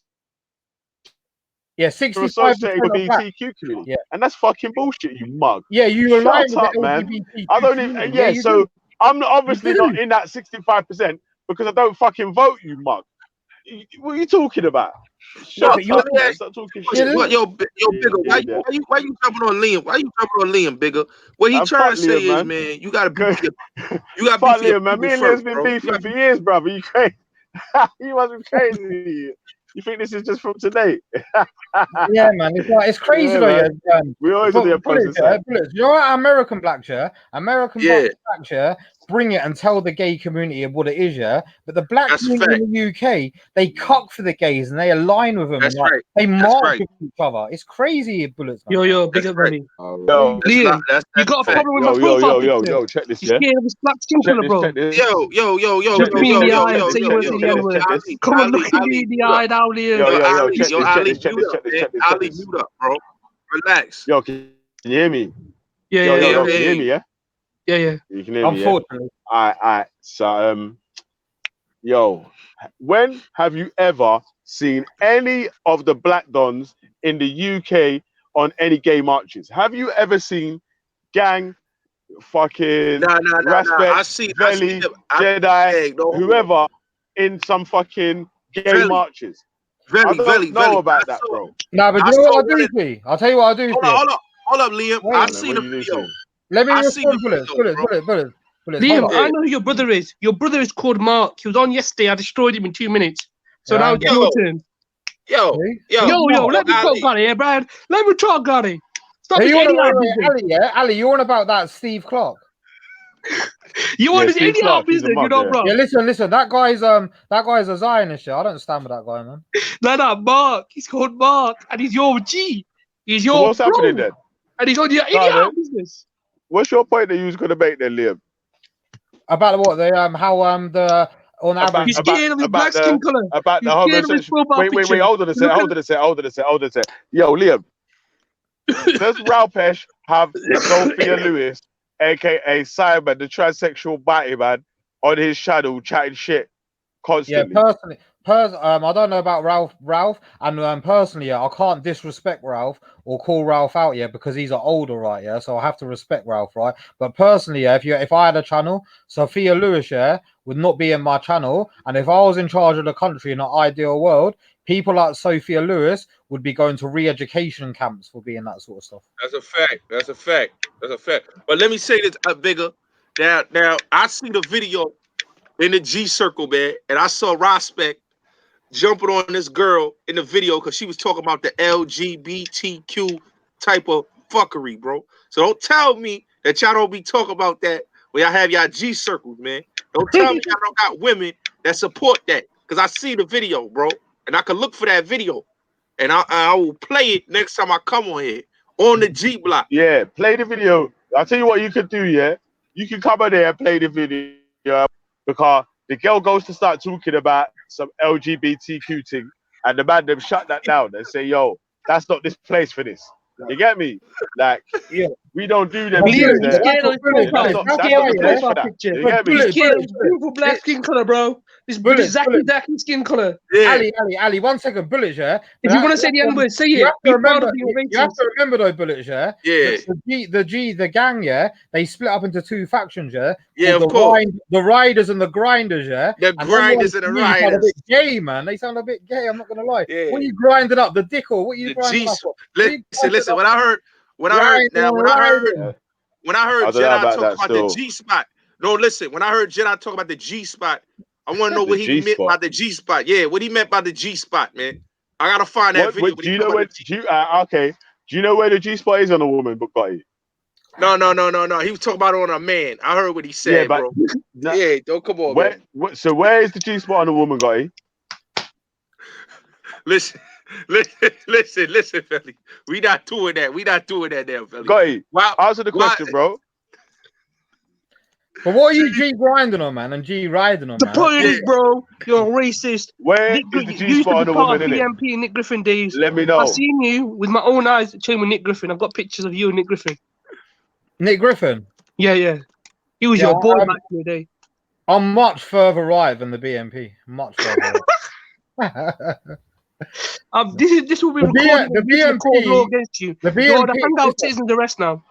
Speaker 4: Yeah,
Speaker 1: are
Speaker 4: 65%
Speaker 1: associated with
Speaker 4: of
Speaker 1: the
Speaker 4: black.
Speaker 1: BTQ community.
Speaker 4: Yeah.
Speaker 1: And that's fucking bullshit, you mug.
Speaker 4: Yeah, you align
Speaker 1: Shut
Speaker 4: with
Speaker 1: up,
Speaker 4: the
Speaker 1: man.
Speaker 4: LGBTQ
Speaker 1: I don't
Speaker 4: community.
Speaker 1: even,
Speaker 4: Yeah,
Speaker 1: yeah,
Speaker 4: you
Speaker 1: so
Speaker 4: do.
Speaker 1: I'm obviously
Speaker 4: You
Speaker 1: not
Speaker 4: do.
Speaker 1: in that 65% because I don't fucking vote, you mug. What are you talking about? Shut up, man. Stop talking shit.
Speaker 18: Yo, bigger. Why you jumping on Liam? Why you jumping on Liam, bigger? What he
Speaker 1: And
Speaker 18: trying
Speaker 1: fuck
Speaker 18: to say
Speaker 1: Liam,
Speaker 18: is, man, you gotta be for your
Speaker 1: fuck
Speaker 18: people
Speaker 1: Liam, man. Me and
Speaker 18: first,
Speaker 1: Liam's been
Speaker 18: bro.
Speaker 1: beefing for years, brother. You crazy? You must be crazy. You think this is just from today?
Speaker 4: Yeah, man. It's crazy
Speaker 1: Yeah,
Speaker 4: though.
Speaker 1: man.
Speaker 4: Yeah.
Speaker 1: We always on the opposite side.
Speaker 4: Bullets. You know what? American black chair, American black chair, bring it and tell the gay community of what it is, yeah. But the black community in the UK, they cuck for the gays and they align with them.
Speaker 18: That's
Speaker 4: and, like,
Speaker 18: right.
Speaker 4: They
Speaker 18: That's
Speaker 4: march
Speaker 18: right.
Speaker 4: with each other. It's crazy, Bullets. Man.
Speaker 13: Yo, big up, buddy.
Speaker 1: Yo,
Speaker 13: Liam, you got a problem with my profile picture?
Speaker 1: check this,
Speaker 13: You
Speaker 1: yeah.
Speaker 13: scared of his black skin color, bro?
Speaker 1: Check this.
Speaker 18: Yo.
Speaker 13: Look me in the eye and say you won't say the N-word.
Speaker 18: Ali,
Speaker 13: Come on,
Speaker 18: Ali,
Speaker 13: look at me
Speaker 18: Ali,
Speaker 13: in the
Speaker 18: mute
Speaker 13: eye
Speaker 18: up.
Speaker 13: now, Liam.
Speaker 18: Ali,
Speaker 1: check
Speaker 18: mute up, man. Ali,
Speaker 1: this.
Speaker 18: mute up, bro. Relax.
Speaker 1: Yo, can you hear me?
Speaker 13: Yeah,
Speaker 1: yo,
Speaker 13: yeah.
Speaker 1: can you hear me? Yeah.
Speaker 13: Yeah, yeah.
Speaker 1: You can hear me.
Speaker 4: Unfortunately.
Speaker 1: Yeah? All right. So, yo, when have you ever seen any of the black dons in the UK on any gay marches? Have you ever seen gang, fucking Respect,
Speaker 18: I see
Speaker 1: Veli,
Speaker 18: them.
Speaker 1: Jedi, whoever in some fucking gay marches? I don't know about that, bro.
Speaker 4: Nah, but you know what I do see? I'll tell you what I do see.
Speaker 18: Hold up, Liam.
Speaker 4: Wait,
Speaker 18: I seen the video.
Speaker 4: Let me
Speaker 18: I seen
Speaker 4: respond,
Speaker 18: the
Speaker 4: Bullets.
Speaker 13: Liam, I know who your brother is. Your brother is called Mark. He was on yesterday. I destroyed him in 2 minutes. So now it's your turn.
Speaker 18: Yo,
Speaker 13: let me talk, Gary, yeah, Brad. Let me talk, Gary. Stop
Speaker 4: Hey,
Speaker 13: this idiot business.
Speaker 4: Ali, yeah? Ali, you on about that Steve Clark?
Speaker 13: You want this idiot business, you know, bro?
Speaker 4: Yeah, listen. That guy's a Zionist. I don't stand with that guy, man.
Speaker 13: No, Mark. He's called Mark, and he's your G. He's your
Speaker 1: So what's happening then?
Speaker 13: And he's on your idiot business.
Speaker 1: What's your point that you was gonna make then, Liam?
Speaker 4: About what they how the on average
Speaker 13: he's scared of his black skin color.
Speaker 1: About
Speaker 13: he's
Speaker 1: the
Speaker 13: scared of his profile
Speaker 1: Wait,
Speaker 13: picture.
Speaker 1: hold on a sec. Yo, Liam. Does Ralpesh have Sophia Lewis, aka Simon, the transsexual batty man, on his channel chatting shit constantly?
Speaker 4: Yeah, I don't know about Ralph, and personally, yeah, I can't disrespect Ralph or call Ralph out, yeah, because he's an older, right, yeah. So I have to respect Ralph, right. But personally, yeah, if I had a channel, Sophia Lewis, yeah, would not be in my channel, and if I was in charge of the country in an ideal world, people like Sophia Lewis would be going to re-education camps for being that sort of stuff.
Speaker 18: That's a fact. That's a fact. That's a fact. But let me say this, bigger. Now, I see the video in the G circle, man, and I saw Prospect jumping on this girl in the video because she was talking about the LGBTQ type of fuckery, bro. So don't tell me that y'all don't be talking about that when y'all have y'all G circles, man. Don't tell me y'all don't got women that support that, because I see the video, bro, and I can look for that video, and I will play it next time I come on here on the G block.
Speaker 1: Yeah, play the video. I'll tell you what you could do, yeah? You can come on there and play the video because the girl goes to start talking about some LGBTQ thing, and the man them shut that down and say, yo, that's not this place for this. You get me? Like,
Speaker 7: yeah,
Speaker 1: we don't do them
Speaker 7: Liam,
Speaker 1: things
Speaker 7: he's
Speaker 1: there.
Speaker 7: scared on his profile.
Speaker 1: That's
Speaker 7: Scared
Speaker 1: not
Speaker 7: on
Speaker 1: the
Speaker 7: his
Speaker 1: place for
Speaker 7: profile
Speaker 1: that.
Speaker 7: picture.
Speaker 1: You get me?
Speaker 7: He's scared of his beautiful black skin color, bro. This Zaki skin color.
Speaker 4: Ali, 1 second, Bullets, yeah.
Speaker 7: If you want to say the N word, say
Speaker 4: You
Speaker 7: it.
Speaker 4: have
Speaker 7: Be
Speaker 4: to
Speaker 7: proud
Speaker 4: remember.
Speaker 7: of being
Speaker 4: You have
Speaker 7: racist.
Speaker 4: to remember though, Bullets, yeah.
Speaker 18: Yeah.
Speaker 4: The gang, yeah. They split up into two factions, yeah.
Speaker 18: Yeah,
Speaker 4: called
Speaker 18: of course.
Speaker 4: the Riders and the Grinders, yeah.
Speaker 18: The
Speaker 4: And them
Speaker 18: grinders
Speaker 4: ones
Speaker 18: and the
Speaker 4: to me sound a
Speaker 18: riders.
Speaker 4: bit gay, man. They sound a bit gay. I'm not gonna lie.
Speaker 18: Yeah.
Speaker 4: What are you grinding up? The dick or what are you
Speaker 18: The
Speaker 4: grinding
Speaker 18: G.
Speaker 4: up? What are you
Speaker 18: Listen.
Speaker 4: grinding up?
Speaker 18: When I heard
Speaker 1: I don't know
Speaker 18: Jedi
Speaker 1: about
Speaker 18: talk
Speaker 1: that
Speaker 18: about
Speaker 1: still.
Speaker 18: the G spot. No, listen. When I heard Jedi talk about the G spot, I want to know
Speaker 1: The
Speaker 18: what he
Speaker 1: G
Speaker 18: meant
Speaker 1: spot.
Speaker 18: by the G spot. Yeah, what he meant by the G spot, man. I gotta find that video.
Speaker 1: What do you know where? Okay. Do you know where the G spot is on a woman, Bugatti?
Speaker 18: No. He was talking about it on a man. I heard what he said,
Speaker 1: Yeah, but
Speaker 18: bro. Yeah, don't come on, man.
Speaker 1: So where is the G spot on a woman, Gotti?
Speaker 18: Listen, Felly. We not doing that. We not doing that now, Felly.
Speaker 1: Gotti, answer the question, bro.
Speaker 4: But what are you G grinding on, man, and G riding on,
Speaker 7: The
Speaker 4: man?
Speaker 7: point is, bro, you're racist.
Speaker 1: Where
Speaker 7: Nick,
Speaker 1: is the G
Speaker 7: you used to
Speaker 1: spot
Speaker 7: be
Speaker 1: on a
Speaker 7: part
Speaker 1: woman,
Speaker 7: of
Speaker 1: innit?
Speaker 7: BMP and Nick Griffin days.
Speaker 1: Let me know.
Speaker 7: I've seen you with my own eyes chilling with Nick Griffin. I've got pictures of you and Nick Griffin.
Speaker 4: Nick Griffin?
Speaker 7: Yeah. He was your boy back in the day.
Speaker 4: I'm much further right than the BMP. Much further right.
Speaker 7: This will be recorded.
Speaker 4: The
Speaker 7: BMP law
Speaker 4: BMP
Speaker 7: against you.
Speaker 4: The
Speaker 7: You're the
Speaker 4: BMP
Speaker 7: hangout citizens arrest now.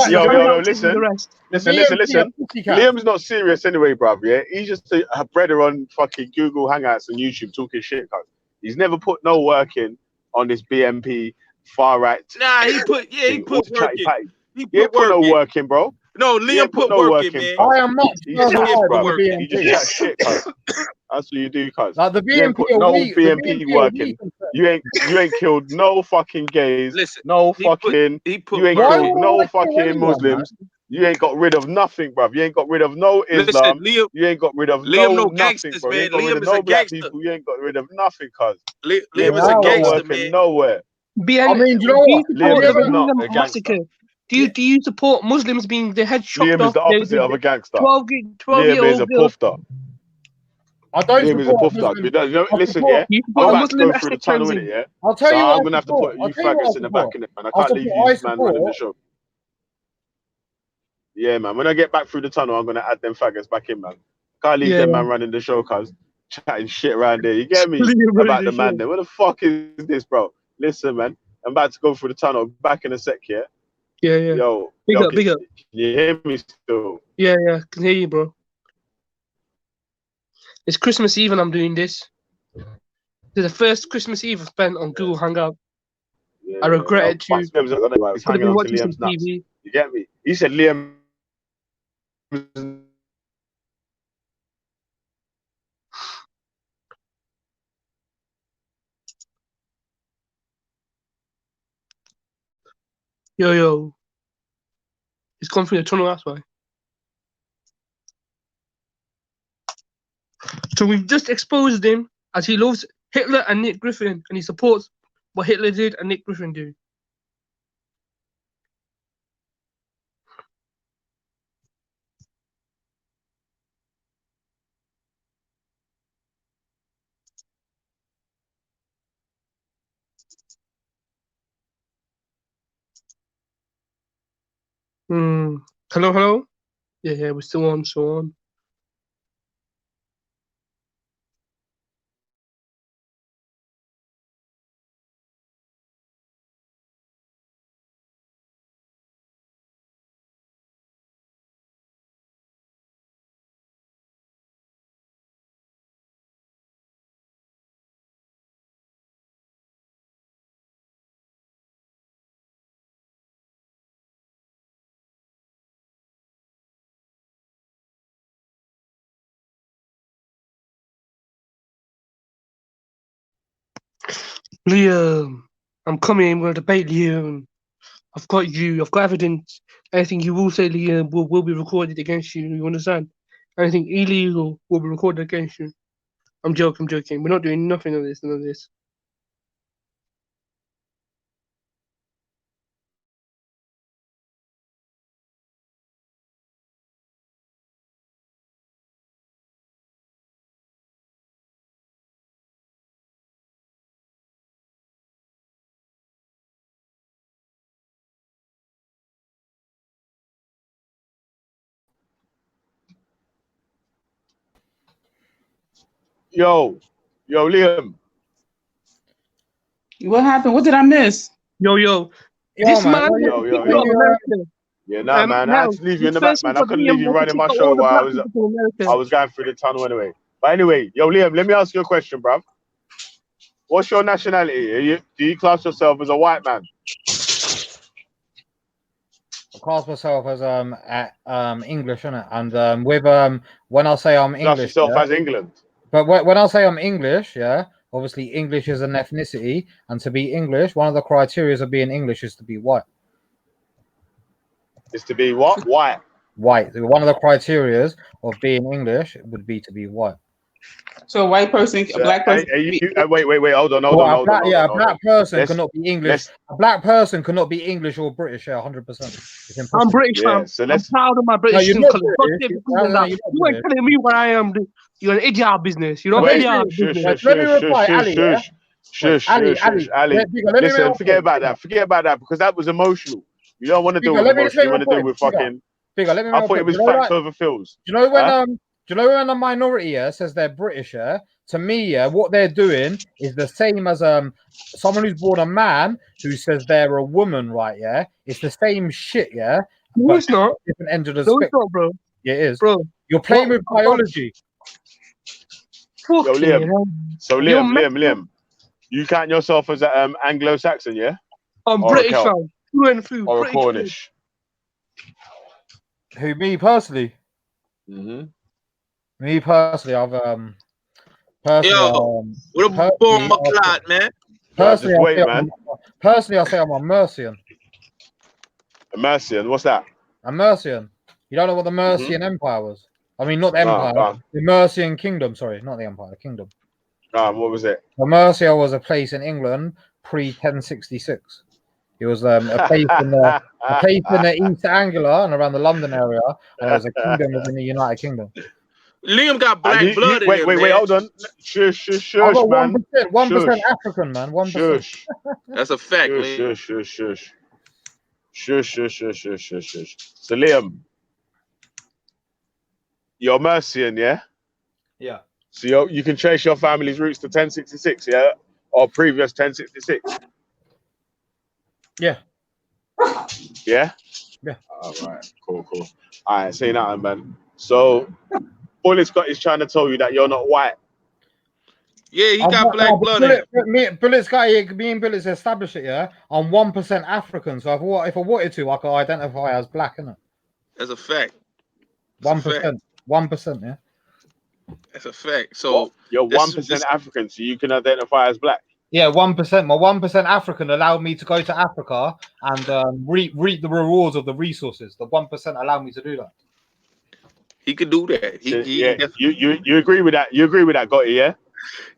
Speaker 1: Yo,
Speaker 7: Listen.
Speaker 1: listen. Liam's not serious anyway, bruv. Yeah, he's just a brother on fucking Google Hangouts and YouTube talking shit. Cause he's never put no work in on this BMP far right.
Speaker 18: Nah, he put work in.
Speaker 1: He ain't put no work in, bro.
Speaker 18: No, Liam put no work in, man.
Speaker 4: I am much further right than the BMP.
Speaker 1: You just chat shit, cuz. That's what you do, cuz.
Speaker 4: Like the
Speaker 1: You ain't
Speaker 4: BMP
Speaker 1: put
Speaker 4: are
Speaker 1: no
Speaker 4: weak.
Speaker 1: BMP work in. You ain't killed no fucking gays. No fucking. You ain't killed no fucking Muslims. You ain't got rid of nothing, bruv. You ain't got rid of no Islam.
Speaker 18: Liam,
Speaker 1: you ain't got rid of
Speaker 18: Liam
Speaker 1: no
Speaker 18: no
Speaker 1: nothing,
Speaker 18: gangsters,
Speaker 1: bro. You
Speaker 18: man.
Speaker 1: ain't got rid
Speaker 18: Liam
Speaker 1: of
Speaker 18: is a
Speaker 1: no black
Speaker 18: gangster.
Speaker 1: people. You ain't got rid of nothing, cuz.
Speaker 18: Liam is a gangster, man.
Speaker 1: Nowhere.
Speaker 4: I mean, you know what?
Speaker 1: Liam is not a
Speaker 7: massacre. Do you support Muslims being their head chopped
Speaker 1: Liam
Speaker 7: off?
Speaker 1: is the opposite of a gangster.
Speaker 7: 12-year-old
Speaker 1: a
Speaker 7: girl.
Speaker 1: puffer.
Speaker 4: I don't
Speaker 1: Liam is a
Speaker 4: support
Speaker 1: puff dog.
Speaker 4: Muslims.
Speaker 1: Listen, yeah.
Speaker 7: You
Speaker 1: I'm
Speaker 7: support
Speaker 1: about
Speaker 7: Muslim
Speaker 1: to go through
Speaker 7: ethnic
Speaker 1: the tunnel in
Speaker 7: cleansing.
Speaker 1: it, yeah.
Speaker 4: I'll tell you
Speaker 1: So
Speaker 4: what
Speaker 1: I'm gonna have to put you faggots in the back in it, man. I can't leave you man running the show. Yeah, man. When I get back through the tunnel, I'm gonna add them faggots back in, man. Can't leave them man running the show, cuz chatting shit around there. You get me? About the man there. What the fuck is this, bro? Listen, man. I'm about to go through the tunnel. Back in a sec, yeah.
Speaker 7: Yeah.
Speaker 1: Yo,
Speaker 7: Big up.
Speaker 1: Can you hear me still?
Speaker 7: Yeah. Can hear you, bro. It's Christmas Eve and I'm doing this. This is the first Christmas Eve I've spent on Google Hangout.
Speaker 1: Yeah,
Speaker 7: I regret it too.
Speaker 1: He's hanging on to Liam's nuts.
Speaker 7: TV.
Speaker 1: You get me? He said Liam.
Speaker 7: Yo. He's gone through the tunnel, that's why. So we've just exposed him as he loves Hitler and Nick Griffin, and he supports what Hitler did and Nick Griffin did. Hello? Yeah, we're still on, Liam, I'm coming. I'm going to debate Liam. I've got you. I've got evidence. Anything you will say, Liam, will be recorded against you. You understand? Anything illegal will be recorded against you. I'm joking. We're not doing nothing of this. None of this.
Speaker 1: Yo, Liam.
Speaker 19: What happened? What did I miss?
Speaker 7: Yo. This man.
Speaker 1: Yeah, nah, man. I had to leave you in the back, man. I couldn't leave you running my show while I was going through the tunnel anyway. But anyway, yo, Liam, let me ask you a question, bruv. What's your nationality? Do you class yourself as a white man?
Speaker 4: I class myself as English, innit? And with when I say I'm English,
Speaker 1: class yourself as England.
Speaker 4: But when I say I'm English, yeah, obviously English is an ethnicity, and to be English, one of the criteria of being English is to be white.
Speaker 1: Is to be what? White.
Speaker 4: White. One of the criteria of being English would be to be white.
Speaker 19: So a white person, a black person.
Speaker 1: Wait, hold on.
Speaker 4: A black person cannot be English. A black person cannot be English or British. Yeah, 100%.
Speaker 7: I'm British, man. I'm proud of my British skin colour. You ain't telling me what I am. You're an idiot business. You know, idiot business.
Speaker 4: Let me reply, Ali.
Speaker 1: Shush, Ali. Listen, forget about that because that was emotional. You don't want to do with emotion. You want to do with fucking. I thought it was facts over feels.
Speaker 4: Do you know when do you know when a minority says they're British? To me, what they're doing is the same as someone who's born a man who says they're a woman, right? Yeah, it's the same shit, yeah.
Speaker 7: No, it's not.
Speaker 4: Different end of the
Speaker 7: spectrum. It's not, bro.
Speaker 4: Yeah, it is,
Speaker 7: bro.
Speaker 4: You're playing with biology.
Speaker 1: Yo, Liam, you count yourself as an Anglo-Saxon, yeah?
Speaker 7: I'm British, fam. Through and through.
Speaker 1: Or a Cornish.
Speaker 4: Who, me personally? Me personally, I've
Speaker 18: what a bomb clot, man.
Speaker 4: Personally, I say I'm a Mercian.
Speaker 1: A Mercian, what's that?
Speaker 4: A Mercian. You don't know what the Mercian Empire was? I mean, not the Empire, the Mercian Kingdom. Sorry, not the Empire, the Kingdom.
Speaker 1: What was it?
Speaker 4: The Mercia was a place in England pre-1066. It was a place in the East Anglia and around the London area, and it was a kingdom within the United Kingdom.
Speaker 18: Liam got black blood in him,
Speaker 1: wait, hold on. Shush,
Speaker 4: man. 1% African, man. 1%.
Speaker 18: That's a fact,
Speaker 1: Shush. So, Liam, you're Mercian, yeah?
Speaker 4: Yeah.
Speaker 1: So you can trace your family's roots to 1066, yeah? Or previous 1066?
Speaker 4: Yeah.
Speaker 1: Yeah?
Speaker 4: Yeah.
Speaker 1: All right, cool. All right, say nothing, man. So, Bullet Scott is trying to tell you that you're not white.
Speaker 18: Yeah, he got black blood in him.
Speaker 4: Bullet's got me and Bullet's established it, yeah? I'm 1% African, so if I wanted to, I could identify as black, innit?
Speaker 18: That's a fact.
Speaker 4: 1%. 1%, yeah?
Speaker 18: That's a fact. So
Speaker 1: you're 1% African, so you can identify as black.
Speaker 4: Yeah, 1%. My 1% African allowed me to go to Africa and reap the rewards of the resources. The 1% allowed me to do that.
Speaker 18: He could do that.
Speaker 1: You agree with that? You agree with that, Gotti? Yeah.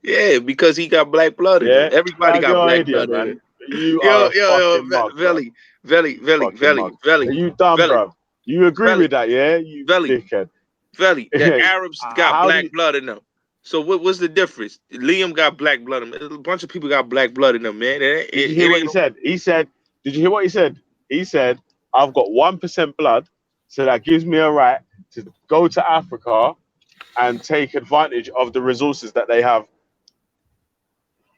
Speaker 18: Yeah, because he got black blood in him. Everybody got black blood in him.
Speaker 1: You are
Speaker 18: Veli.
Speaker 1: Are you dumb, bro? You agree with that? Yeah, you dickhead.
Speaker 18: Veli, the Arabs got black blood in them. So what's the difference? Liam got black blood in him. A bunch of people got black blood in them, man.
Speaker 1: Did you hear what he said? Did you hear what he said? He said, I've got 1% blood, so that gives me a right to go to Africa and take advantage of the resources that they have.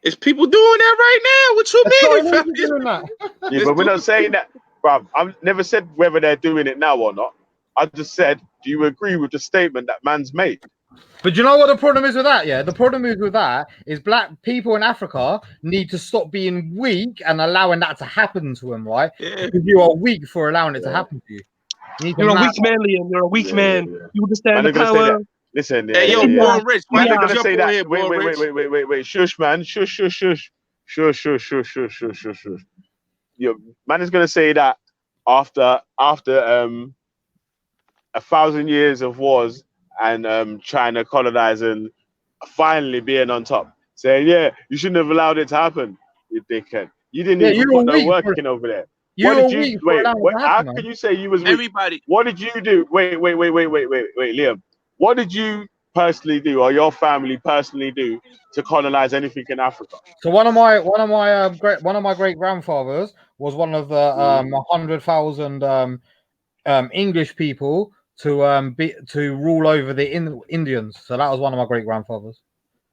Speaker 18: Is people doing that right now? What you mean?
Speaker 4: Doing that?
Speaker 1: Yeah, but we're not saying that, bruv. I've never said whether they're doing it now or not. I just said, do you agree with the statement that man's made?
Speaker 4: But you know what the problem is with that? Yeah, the problem with that is black people in Africa need to stop being weak and allowing that to happen to them, right?
Speaker 18: Yeah.
Speaker 4: Because you are weak for allowing it to happen to you.
Speaker 7: You're a weak man, Liam. You're a weak man. You understand the power.
Speaker 1: Listen,
Speaker 18: Born rich.
Speaker 1: Why are they gonna say that? Wait. Shush, man. Shush. Sure. Yeah, man is gonna say that after 1,000 years of wars and China colonizing, finally being on top, saying, "Yeah, you shouldn't have allowed it to happen, you dickhead. You didn't
Speaker 4: Yeah,
Speaker 1: even
Speaker 4: you were
Speaker 1: put no
Speaker 4: weak
Speaker 1: work
Speaker 4: for
Speaker 1: in over there.
Speaker 4: you
Speaker 1: What
Speaker 4: were
Speaker 1: did you
Speaker 4: weak for
Speaker 1: wait?
Speaker 4: allowing it
Speaker 1: Wait,
Speaker 4: to
Speaker 1: how
Speaker 4: happen,
Speaker 1: can
Speaker 4: man.
Speaker 1: you say you was weak?
Speaker 9: Everybody.
Speaker 1: What did you do? Wait, Liam. What did you personally do, or your family personally do, to colonize anything in Africa?
Speaker 4: So one of my great grandfathers was one of the 100,000 English people to rule over the Indians. So that was one of my great grandfathers.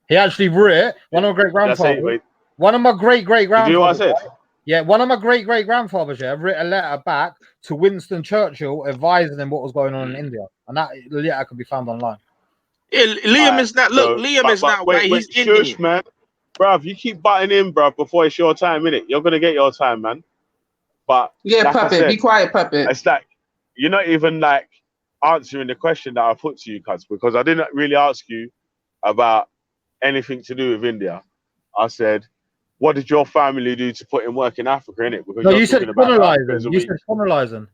Speaker 4: He actually wrote one of my great grandfathers.
Speaker 1: Wait.
Speaker 4: One of my great
Speaker 1: Did you know what I
Speaker 4: grandfathers.
Speaker 1: said?
Speaker 4: Yeah, one of my great grandfathers. Yeah, wrote a letter back to Winston Churchill advising him what was going on in India, and that letter can be found online.
Speaker 9: Yeah, Liam
Speaker 1: Alright,
Speaker 9: is not. Look, Liam is not white. He's
Speaker 1: shush,
Speaker 9: Indian.
Speaker 1: man. Bruv, you keep butting in, bruv, before it's your time, innit? You're gonna get your time, man. But
Speaker 7: Yeah,
Speaker 1: like I
Speaker 7: puppet.
Speaker 1: said,
Speaker 7: Be quiet, puppet.
Speaker 1: it's like you're not even like answering the question that I put to you, cuz, because I didn't really ask you about anything to do with India. I said, what did your family do to put in work in Africa, innit? Because
Speaker 4: No,
Speaker 1: you're
Speaker 4: you said
Speaker 1: talking about Africans
Speaker 4: colonizing.
Speaker 1: are
Speaker 4: You
Speaker 1: weak.
Speaker 4: said colonizing.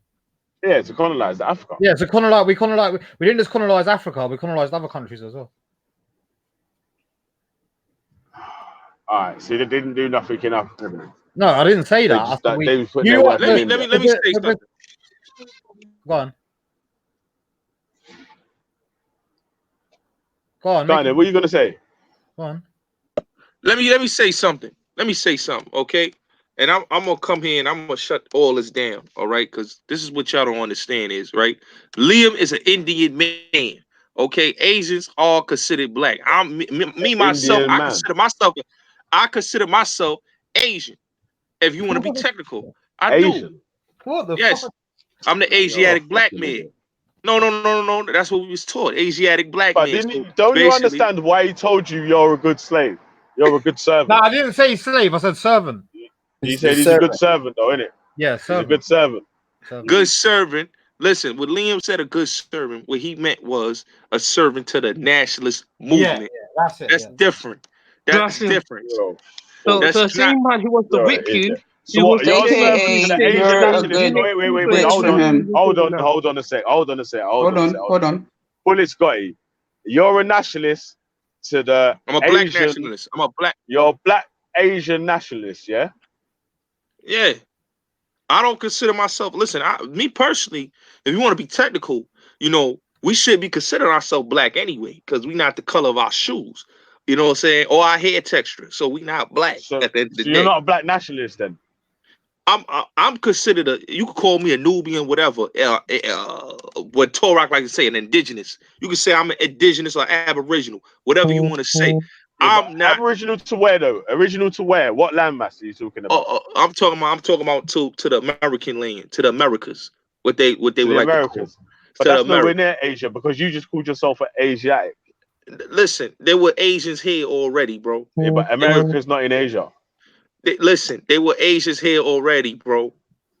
Speaker 1: Yeah, to colonize Africa.
Speaker 4: Yeah, to colonize. We didn't just colonize Africa. We colonized other countries as well.
Speaker 1: Alright, so they didn't do nothing in Africa, then.
Speaker 4: No, I didn't say that.
Speaker 1: Just,
Speaker 4: I said
Speaker 1: they put their work in India.
Speaker 9: Let me say something.
Speaker 4: Go on. Go on.
Speaker 1: What are you gonna say?
Speaker 4: Go on.
Speaker 9: Let me say something. Okay? And I'm gonna come here and I'm gonna shut all this down, all right? Because this is what y'all don't understand is, right? Liam is an Indian man, okay? Asians are considered black. Myself,
Speaker 1: Indian man.
Speaker 9: I consider myself Asian. If you want to be technical, I
Speaker 1: Asian.
Speaker 9: do.
Speaker 4: What the
Speaker 9: Yes,
Speaker 4: fuck?
Speaker 9: I'm the Asiatic black man. No. That's what we was taught. Asiatic black
Speaker 1: But
Speaker 9: man.
Speaker 1: don't you
Speaker 9: Basically,
Speaker 1: understand why he told you you're a good slave? You're a good servant.
Speaker 4: No, I didn't say slave. I said servant.
Speaker 1: He said he's a good servant, though, innit?
Speaker 4: Yeah,
Speaker 1: he's a good servant.
Speaker 9: good servant. Listen, what Liam said, a good servant, what he meant was a servant to the nationalist movement.
Speaker 4: That's it.
Speaker 9: That's different. That's different.
Speaker 7: So
Speaker 9: That's
Speaker 7: the same man who wants to whip you,
Speaker 1: So
Speaker 7: who
Speaker 1: what?
Speaker 7: wants to
Speaker 1: You're
Speaker 7: serve
Speaker 1: speaking
Speaker 7: you,
Speaker 1: to the
Speaker 7: stay
Speaker 1: Asian
Speaker 7: nationalist.
Speaker 1: nationalists. Wait.
Speaker 7: Wait,
Speaker 1: Hold
Speaker 7: on.
Speaker 1: on a sec. Hold on a sec.
Speaker 11: Hold on.
Speaker 1: Bullet Scotty, you're a nationalist to the
Speaker 9: I'm a
Speaker 1: Asian.
Speaker 9: black nationalist. I'm a black.
Speaker 1: You're a black Asian nationalist, yeah?
Speaker 9: Yeah. I don't consider myself. Listen, me personally, if you want to be technical, we should be considering ourselves black anyway, because we not the color of our shoes. You know what I'm saying? Or our hair texture. So we not black at the end of the day.
Speaker 1: You're not a black nationalist then?
Speaker 9: I'm considered you could call me a Nubian, whatever. What Torah like to say, an indigenous. You can say I'm an indigenous or aboriginal, whatever you want to say. I'm not
Speaker 1: Aboriginal to where though? Original to where? What landmass are you talking about?
Speaker 9: I'm talking about to the American land, to the Americas. What they would
Speaker 1: the
Speaker 9: like
Speaker 1: Americas.
Speaker 9: to call.
Speaker 1: But that's nowhere near Asia because you just called yourself an Asiatic.
Speaker 9: Listen, there were Asians here already, bro.
Speaker 1: Yeah, but America's not in Asia.
Speaker 9: They were Asians here already, bro.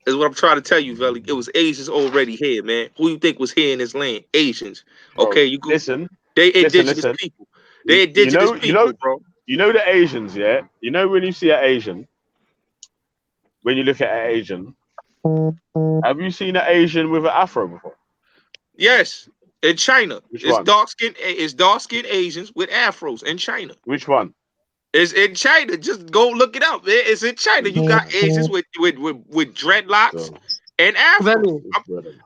Speaker 9: Is what I'm trying to tell you, Veli. It was Asians already here, man. Who you think was here in this land? Asians. Okay,
Speaker 1: Bro, listen.
Speaker 9: They indigenous people. They indigenous people, bro.
Speaker 1: You know the Asians, yeah? You know when you see an Asian, when you look at an Asian, have you seen an Asian with an afro before?
Speaker 9: Yes, in China.
Speaker 1: Which one?
Speaker 9: Dark skinned Asians with afros in China.
Speaker 1: Which one?
Speaker 9: It's in China. Just go look it up, man. It's in China. You got Asians with dreadlocks and afros.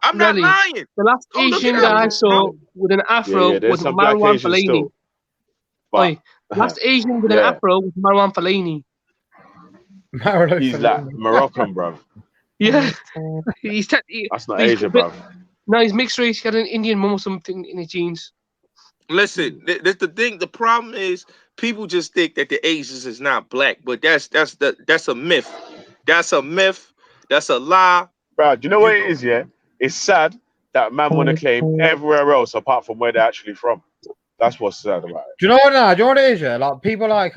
Speaker 9: I'm not lying.
Speaker 7: The last Asian that I saw with an afro was Marwan Fellaini. Last Asian with an afro was Marwan Fellaini.
Speaker 1: He's like Moroccan, bro.
Speaker 7: Yeah.
Speaker 1: That's not Asia, bro.
Speaker 7: No, he's mixed race. He got an Indian mum or something in his genes.
Speaker 9: Listen, that's the thing. The problem is people just think that the Asians is not black, but that's a myth. That's a myth. That's a lie.
Speaker 1: Bro, do you know what it is, yeah? It's sad that man want to claim everywhere else apart from where they're actually from. That's what's sad about it.
Speaker 4: Do you know what? Do you know what it is? Yeah, like people like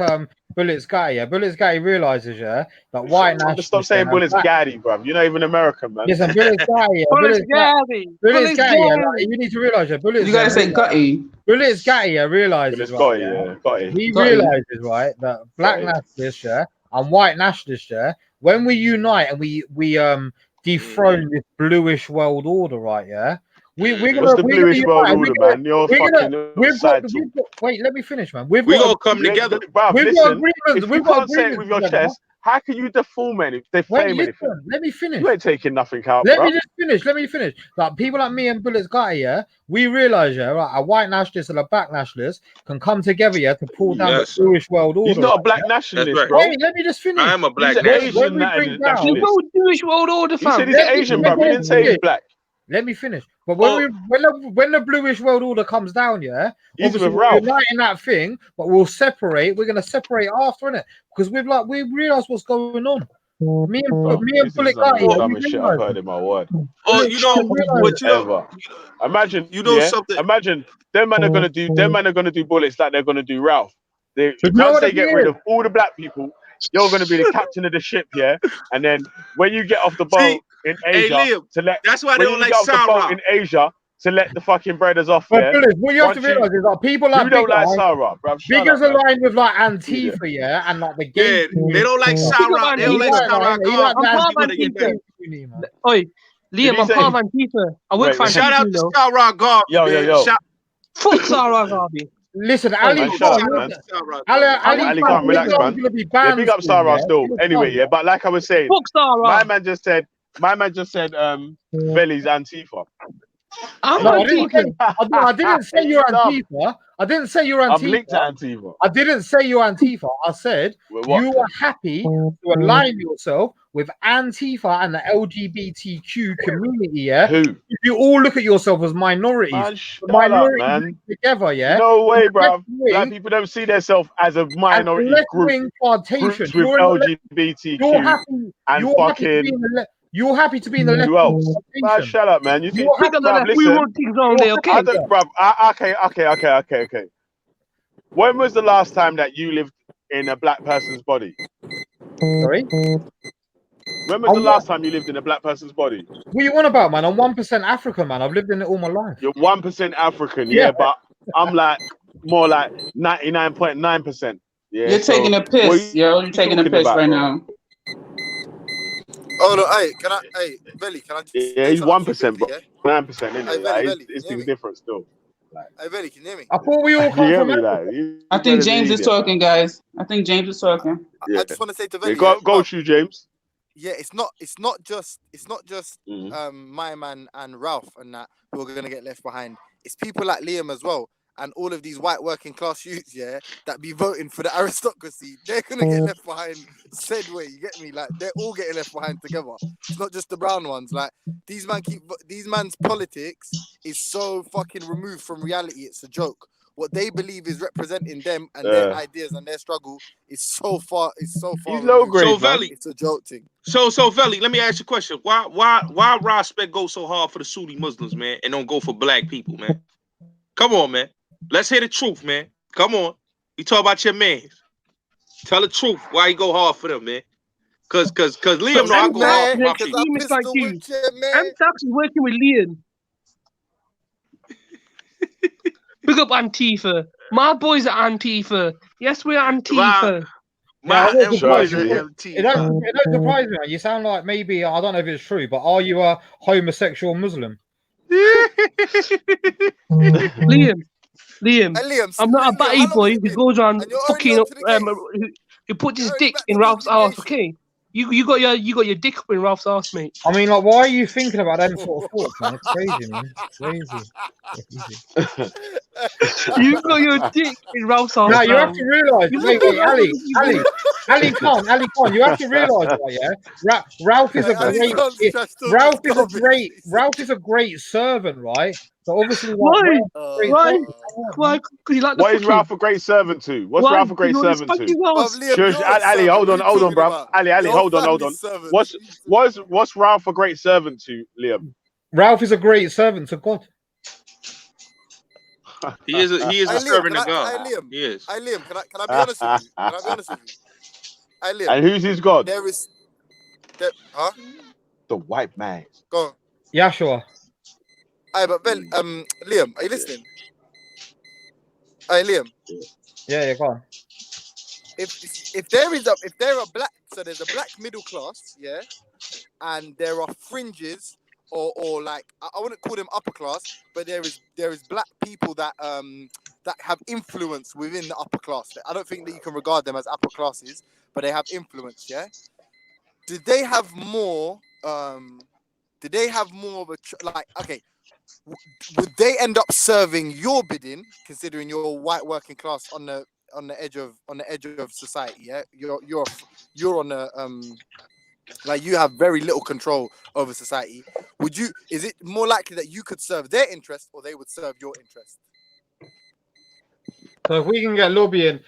Speaker 4: Bullet Scotty. Yeah, Bullet Scotty realizes that white nationalists.
Speaker 1: Stop saying Bullet Scotty, bro. You're not even American, man.
Speaker 4: Listen, Bullet Scotty.
Speaker 7: Bullet Scotty.
Speaker 4: Bullet Scotty. You need to realize that Bullet.
Speaker 11: You guys say Gutty.
Speaker 4: Bullet Scotty realizes
Speaker 1: He realizes right that
Speaker 4: black nationalists and white nationalists, yeah, when we unite and we dethrone this bluish world order, right? Yeah, we're
Speaker 1: What's the
Speaker 4: gonna
Speaker 1: bluish world
Speaker 4: unite.
Speaker 1: order, man? You're fucking side talk.
Speaker 4: Wait, let me finish, man. We've
Speaker 9: We
Speaker 4: got
Speaker 9: gonna come together.
Speaker 1: Bruv,
Speaker 4: we've got
Speaker 1: listen,
Speaker 4: agreements.
Speaker 1: if
Speaker 4: We've
Speaker 1: you
Speaker 4: got
Speaker 1: can't say it
Speaker 4: agreements
Speaker 1: with your
Speaker 4: together.
Speaker 1: chest, how can you defame
Speaker 4: Wait,
Speaker 1: anything?
Speaker 4: listen, let me finish.
Speaker 1: You ain't taking nothing out,
Speaker 4: Let
Speaker 1: bro.
Speaker 4: me just finish. Let me finish. Like people like me and Bullets Guy, yeah, we realize, yeah, right, a white nationalist and a black nationalist can come together, yeah, to pull down
Speaker 9: Yes,
Speaker 4: the Jewish world order.
Speaker 1: He's not a
Speaker 4: right,
Speaker 1: black
Speaker 4: yeah?
Speaker 9: that's
Speaker 1: nationalist,
Speaker 9: right.
Speaker 1: bro.
Speaker 4: Wait, let me just finish.
Speaker 9: I am a black
Speaker 1: He's an
Speaker 9: nationalist.
Speaker 1: Asian
Speaker 4: When we bring down,
Speaker 1: nationalist.
Speaker 3: No Jewish world order,
Speaker 1: He said
Speaker 3: fam.
Speaker 1: he's an Asian, bro. He didn't say he's black.
Speaker 4: Let me finish. But when the bluish world order comes down, yeah,
Speaker 1: He's
Speaker 4: obviously
Speaker 1: with
Speaker 4: we're
Speaker 1: Ralph.
Speaker 4: uniting that thing, but we'll separate. We're gonna separate after, innit? Because we realize what's going on. Me and
Speaker 1: This is
Speaker 4: Bullet
Speaker 1: some of
Speaker 4: Guy,
Speaker 1: the
Speaker 4: yeah, we
Speaker 1: dumbest shit I've
Speaker 4: realize
Speaker 1: heard in my word.
Speaker 9: Oh, you know what? You know,
Speaker 1: Ever. Imagine,
Speaker 9: you know
Speaker 1: yeah.
Speaker 9: something.
Speaker 1: Imagine them man are gonna do bullets like they're gonna do Ralph.
Speaker 4: you know
Speaker 1: Once
Speaker 4: what
Speaker 1: they
Speaker 4: the
Speaker 1: get
Speaker 4: thing
Speaker 1: rid
Speaker 4: is?
Speaker 1: of all the black people, you're gonna be the captain of the ship, yeah. And then when you get off the
Speaker 9: See,
Speaker 1: boat in
Speaker 9: hey
Speaker 1: Asia
Speaker 9: Liam, that's why they
Speaker 1: when
Speaker 9: don't
Speaker 1: you
Speaker 9: like
Speaker 1: get off the boat
Speaker 9: Sarah.
Speaker 1: in Asia to let the fucking brothers off,
Speaker 4: But
Speaker 1: yeah.
Speaker 4: Bullet, what you have to
Speaker 1: Once you,
Speaker 4: realize is that people
Speaker 1: who
Speaker 4: like
Speaker 1: don't
Speaker 4: Bigger,
Speaker 1: like Sarah, bruv? Shut
Speaker 4: Bigger's
Speaker 1: up, man.
Speaker 4: aligned with like
Speaker 1: Idiot.
Speaker 4: Antifa, yeah, and like the gay
Speaker 9: Yeah,
Speaker 4: community.
Speaker 9: they don't like
Speaker 4: stuff.
Speaker 3: Big up
Speaker 9: Sarah. They don't
Speaker 4: He
Speaker 9: like
Speaker 3: Antifa.
Speaker 4: like
Speaker 9: Sarah.
Speaker 4: he like
Speaker 3: I'm
Speaker 4: the
Speaker 3: part of
Speaker 9: Garbage. You gotta
Speaker 3: Antifa.
Speaker 9: get
Speaker 4: community, man.
Speaker 3: Oi,
Speaker 1: Did
Speaker 3: Liam,
Speaker 1: he
Speaker 3: I'm
Speaker 1: say?
Speaker 3: part of Antifa. I work
Speaker 1: Wait,
Speaker 3: for
Speaker 1: wait.
Speaker 9: Shout
Speaker 3: Antifa,
Speaker 9: out
Speaker 3: you
Speaker 9: to
Speaker 3: know.
Speaker 9: Sarah Garvey,
Speaker 1: Yo, yo,
Speaker 9: man.
Speaker 1: yo.
Speaker 3: Fuck Sarah Garvey.
Speaker 4: Listen,
Speaker 3: Oi,
Speaker 4: Ali,
Speaker 1: Man, shut up,
Speaker 9: Shout out
Speaker 1: man.
Speaker 9: to Sarah
Speaker 4: Ali,
Speaker 9: Garvey.
Speaker 3: I work
Speaker 4: Ali
Speaker 1: Ali
Speaker 3: for
Speaker 1: can't
Speaker 4: Khan's
Speaker 1: relax,
Speaker 3: Antifa.
Speaker 1: man.
Speaker 4: gonna be
Speaker 1: Yeah,
Speaker 4: banned
Speaker 1: big up
Speaker 4: soon,
Speaker 1: Sarah
Speaker 4: yeah.
Speaker 1: still.
Speaker 4: Chill
Speaker 1: Anyway,
Speaker 4: out.
Speaker 1: yeah, but like I was saying,
Speaker 3: Fuck
Speaker 1: my
Speaker 3: Sarah.
Speaker 1: man just said Veli's Antifa.
Speaker 3: I'm
Speaker 4: No, I didn't
Speaker 3: Antifa.
Speaker 4: say. I didn't say
Speaker 1: You
Speaker 4: you're
Speaker 1: dumb.
Speaker 4: Antifa. I didn't say you're
Speaker 1: I'm linked to
Speaker 4: Antifa.
Speaker 1: Antifa.
Speaker 4: I didn't say you're Antifa. I said
Speaker 1: Well, what
Speaker 4: you
Speaker 1: then?
Speaker 4: are happy to align yourself with Antifa and the LGBTQ community. Yeah,
Speaker 1: Who?
Speaker 4: if you all look at yourself as minorities,
Speaker 1: Man,
Speaker 4: the
Speaker 1: shut up,
Speaker 4: minorities
Speaker 1: man.
Speaker 4: together. Yeah,
Speaker 1: No way,
Speaker 4: the left
Speaker 1: bruv. Black
Speaker 4: wing
Speaker 1: people don't see themselves as a
Speaker 4: and
Speaker 1: minority
Speaker 4: left
Speaker 1: group.
Speaker 4: wing plantation.
Speaker 1: Groups with
Speaker 4: You're in the left. You're
Speaker 1: LGBTQ
Speaker 4: happy.
Speaker 1: and
Speaker 4: You're happy to be
Speaker 1: fucking
Speaker 4: in the left. You're happy to be in the left
Speaker 1: who
Speaker 4: wing
Speaker 1: else? Man,
Speaker 4: plantation.
Speaker 1: shut up, man. You think,
Speaker 4: You're
Speaker 3: Big
Speaker 4: happy.
Speaker 3: on the
Speaker 1: bruv,
Speaker 3: left. We
Speaker 1: listen.
Speaker 3: run things around
Speaker 4: You're
Speaker 3: there,
Speaker 1: I
Speaker 3: okay?
Speaker 1: don't, bruv. Okay. When was the last time that you lived in a black person's body?
Speaker 4: Sorry.
Speaker 1: When was the last time you lived in a black person's body?
Speaker 4: What you want about, man? I'm 1% African, man. I've lived in it all my life.
Speaker 1: You're 1% African,
Speaker 4: Yeah.
Speaker 1: yeah, but I'm like more like 99.9%. Yeah,
Speaker 11: You're
Speaker 1: so
Speaker 11: taking a
Speaker 1: what
Speaker 11: piss,
Speaker 1: you
Speaker 11: yo. You're taking a
Speaker 1: talking
Speaker 11: piss
Speaker 1: about,
Speaker 11: right
Speaker 1: bro?
Speaker 11: now.
Speaker 21: Oh no, hey, Veli, can I just
Speaker 1: Yeah,
Speaker 21: say
Speaker 1: he's
Speaker 21: something
Speaker 1: 1%,
Speaker 21: quickly,
Speaker 1: bro.
Speaker 21: yeah?
Speaker 1: 9%,
Speaker 21: Hey,
Speaker 1: isn't it?
Speaker 21: Veli,
Speaker 1: Like,
Speaker 21: can you
Speaker 1: it's
Speaker 21: hear me?
Speaker 1: different still. Like,
Speaker 21: Hey, Veli, can you hear me?
Speaker 4: I thought we all
Speaker 1: you
Speaker 4: come
Speaker 1: hear
Speaker 4: from
Speaker 1: me?
Speaker 4: Africa.
Speaker 1: Like, you
Speaker 11: I think
Speaker 1: better
Speaker 11: James
Speaker 1: be
Speaker 11: is
Speaker 1: idiot, man.
Speaker 11: talking, guys. I think James is talking.
Speaker 1: Yeah.
Speaker 21: I just want to say to
Speaker 1: Yeah,
Speaker 21: Veli, yeah,
Speaker 1: go shoot, James.
Speaker 21: yeah, it's not just my man and Ralph and that who are gonna get left behind. It's people like Liam as well, and all of these white working class youths, yeah, that be voting for the aristocracy. They're gonna get left behind said way. You get me? Like they're all getting left behind together. It's not just the brown ones. Like these man's politics is so fucking removed from reality. It's a joke. What they believe is representing them and their ideas and their struggle is so far. It's so far
Speaker 1: He's low
Speaker 21: removed.
Speaker 1: grade,
Speaker 9: So
Speaker 1: man.
Speaker 9: Veli,
Speaker 21: It's a joke thing.
Speaker 9: so Veli, let me ask you a question. Why Prospect go so hard for the Sunni Muslims, man, and don't go for black people, man? Come on, man. Let's hear the truth, man. Come on. You talk about your mans. Tell the truth. Why you go hard for them, man? Cause Liam know I go hard for my people.
Speaker 3: Extremists like you. I'm actually working with Liam. Big up Antifa. My boys are Antifa. Yes, we're Antifa.
Speaker 9: My
Speaker 4: Yeah,
Speaker 9: boys are
Speaker 4: it
Speaker 9: MT.
Speaker 4: don't surprise me. You sound like maybe I don't know if it's true, but are you a homosexual Muslim?
Speaker 3: Liam,
Speaker 21: Hey,
Speaker 3: I'm not a
Speaker 21: Liam,
Speaker 3: batty
Speaker 21: how long
Speaker 3: boy
Speaker 21: has it
Speaker 3: who
Speaker 21: been?
Speaker 3: goes around
Speaker 21: And you're already
Speaker 3: fucking
Speaker 21: on
Speaker 3: up,
Speaker 21: to the gays.
Speaker 3: who puts his
Speaker 21: You're already
Speaker 3: dick
Speaker 21: back
Speaker 3: in
Speaker 21: to
Speaker 3: Ralph's
Speaker 21: talking
Speaker 3: ass,
Speaker 21: gay shit.
Speaker 3: okay? You got your dick up in Ralph's ass, mate.
Speaker 4: I mean, like, why are you thinking about them sort of thoughts, man? It's crazy, man. Crazy.
Speaker 3: You got your dick in Ralph's ass.
Speaker 4: Now you have
Speaker 3: Now.
Speaker 4: to realize.
Speaker 3: You
Speaker 4: Wait,
Speaker 3: look around
Speaker 4: Ali
Speaker 3: with
Speaker 4: Khan. You have to realize, right? Yeah, Ralph is a
Speaker 21: Ali
Speaker 4: great.
Speaker 21: Khan's trash talk
Speaker 4: Ralph
Speaker 21: is
Speaker 4: is a
Speaker 21: garbage.
Speaker 4: great servant, right? So obviously, like,
Speaker 3: Why?
Speaker 4: Ralph's a great
Speaker 3: Why?
Speaker 4: servant.
Speaker 3: Why? Because you like the
Speaker 1: What is
Speaker 3: fucking.
Speaker 1: Ralph a great servant to? What's
Speaker 3: Why?
Speaker 1: Ralph a great
Speaker 3: You know the
Speaker 1: servant to?
Speaker 3: fucking house.
Speaker 21: Liam,
Speaker 1: Shush,
Speaker 21: you're a
Speaker 1: Ali,
Speaker 21: servant.
Speaker 1: hold
Speaker 21: What
Speaker 1: on,
Speaker 21: are you talking
Speaker 1: bruv.
Speaker 21: about?
Speaker 1: Ali,
Speaker 21: Your
Speaker 1: hold on.
Speaker 21: family's servant.
Speaker 1: What's Ralph a great servant to, Liam?
Speaker 4: Ralph is a great servant to God.
Speaker 9: He is a
Speaker 21: Hey, Liam,
Speaker 9: servant of God.
Speaker 21: Hey, Liam.
Speaker 9: He is.
Speaker 21: Hey, Liam, can I be honest with you? Can I be honest with you? Hey, Liam.
Speaker 1: And who's his God?
Speaker 21: Huh?
Speaker 1: The white man.
Speaker 21: Go on.
Speaker 4: Yahshua.
Speaker 21: Hey, but Ben, Liam, are you listening? Hey, Liam.
Speaker 4: Yeah, go on.
Speaker 21: if there are black, so there's a black middle class, yeah, and there are fringes or like I wouldn't call them upper class, but there is black people that have influence within the upper class. I don't think that you can regard them as upper classes, but they have influence, yeah. Did they have more? Did they have more of a like? Okay, would they end up serving your bidding, considering you're white working class on the edge of society? Yeah, you're on the like you have very little control over society. Is it more likely that you could serve their interest or they would serve your interest?
Speaker 4: So if we can get lobbying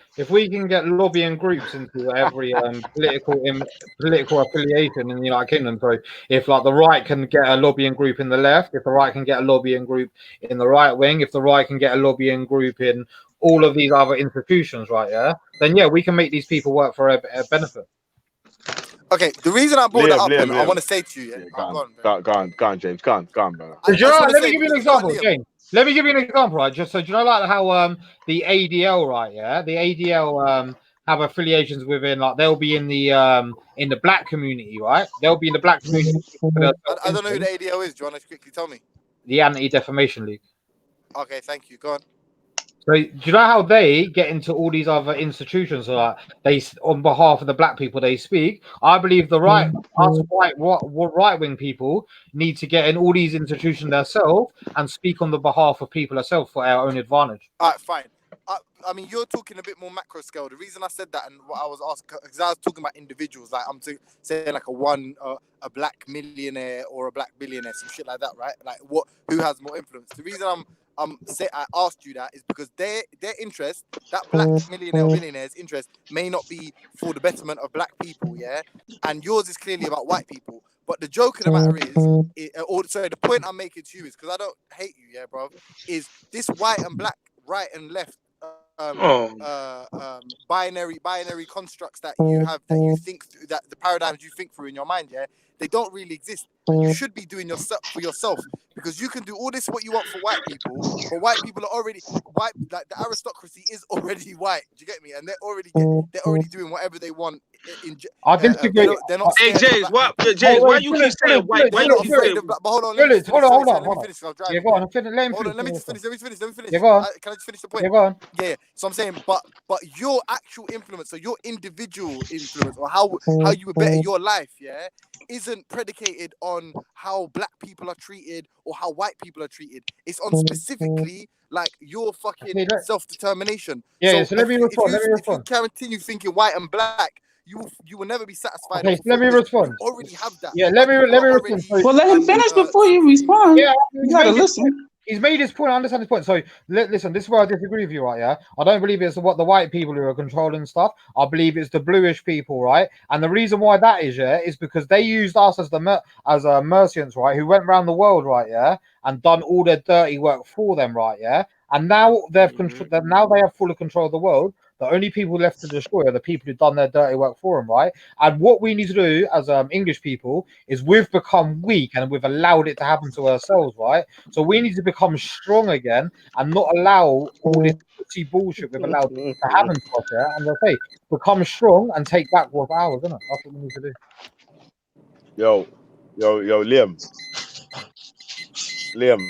Speaker 4: groups into every political affiliation in the United Kingdom, so if like the right can get a lobbying group in the left, if the right can get a lobbying group in the right wing, if the right can get a lobbying group in all of these other institutions, right? Yeah, then yeah, we can make these people work for a benefit.
Speaker 21: Okay, the reason I brought that up,
Speaker 1: Liam.
Speaker 21: I want to say to you,
Speaker 1: Go on, James. Go on, bro.
Speaker 4: Let me give you an example, James. Let me give you an example, right? Just so do you know, like how the ADL, right? Yeah, the ADL have affiliations within, like they'll be in the black community, right? They'll be in the black community.
Speaker 21: I don't know who the ADL is. Do you want to quickly tell me?
Speaker 4: The Anti-Defamation League.
Speaker 21: Okay, thank you. Go on.
Speaker 4: So do you know how they get into all these other institutions? So like they, on behalf of the black people, they speak. I believe right wing people need to get in all these institutions themselves and speak on the behalf of people themselves for our own advantage.
Speaker 21: All right, fine. I mean, you're talking a bit more macro scale. The reason I said that and what I was asking, because I was talking about individuals, like I'm saying like a black millionaire or a black billionaire, some shit like that, right? Like who has more influence? The reason I asked you that is because their interest, that black millionaire or billionaire's interest, may not be for the betterment of black people, yeah, and yours is clearly about white people. But the joke of the matter is, the point I'm making to you is, because I don't hate you, yeah, bro, is this white and black, right and left, binary constructs that you have, that you think through, that the paradigms you think through in your mind, yeah, they don't really exist. You should be doing for yourself, because you can do all this what you want for white people, but white people are already white. Like the aristocracy is already white. Do you get me? And they're already doing whatever they want.
Speaker 4: I disagree.
Speaker 21: They're not.
Speaker 9: Hey James, why you keep saying white? Why you keep saying?
Speaker 21: But hold on, let me finish. I'll drive.
Speaker 4: Yeah, go on. Let me
Speaker 21: just finish. Let me finish.
Speaker 4: Yeah, go on.
Speaker 21: Can I just finish the point?
Speaker 4: Yeah, go on.
Speaker 21: Yeah. So I'm saying, but your actual influence, or your individual influence, or how you would better your life, yeah, isn't predicated on how black people are treated or how white people are treated. It's on specifically like your fucking self-determination.
Speaker 4: Yeah. So let me respond.
Speaker 21: If you continue thinking white and black, you will never be satisfied.
Speaker 4: Okay, let me respond.
Speaker 21: You already have that.
Speaker 4: Yeah, let me respond.
Speaker 19: Well, let him finish before you respond.
Speaker 4: Yeah,
Speaker 19: you gotta listen.
Speaker 4: He's made his point. I understand his point. So listen, this is where I disagree with you, right? Yeah, I don't believe it's what the white people who are controlling stuff. I believe it's the bluish people, right? And the reason why that is, yeah, is because they used us as merchants, right? Who went around the world, right? Yeah, and done all their dirty work for them, right? Yeah, and now they've now they have full control of the world. The only people left to destroy are the people who've done their dirty work for them, right? And what we need to do as English people is we've become weak and we've allowed it to happen to ourselves, right? So we need to become strong again and not allow all this bullshit we've allowed to happen to us, yeah? And they'll say, become strong and take back what's ours, isn't it? That's what we need to do.
Speaker 2: Yo, Liam.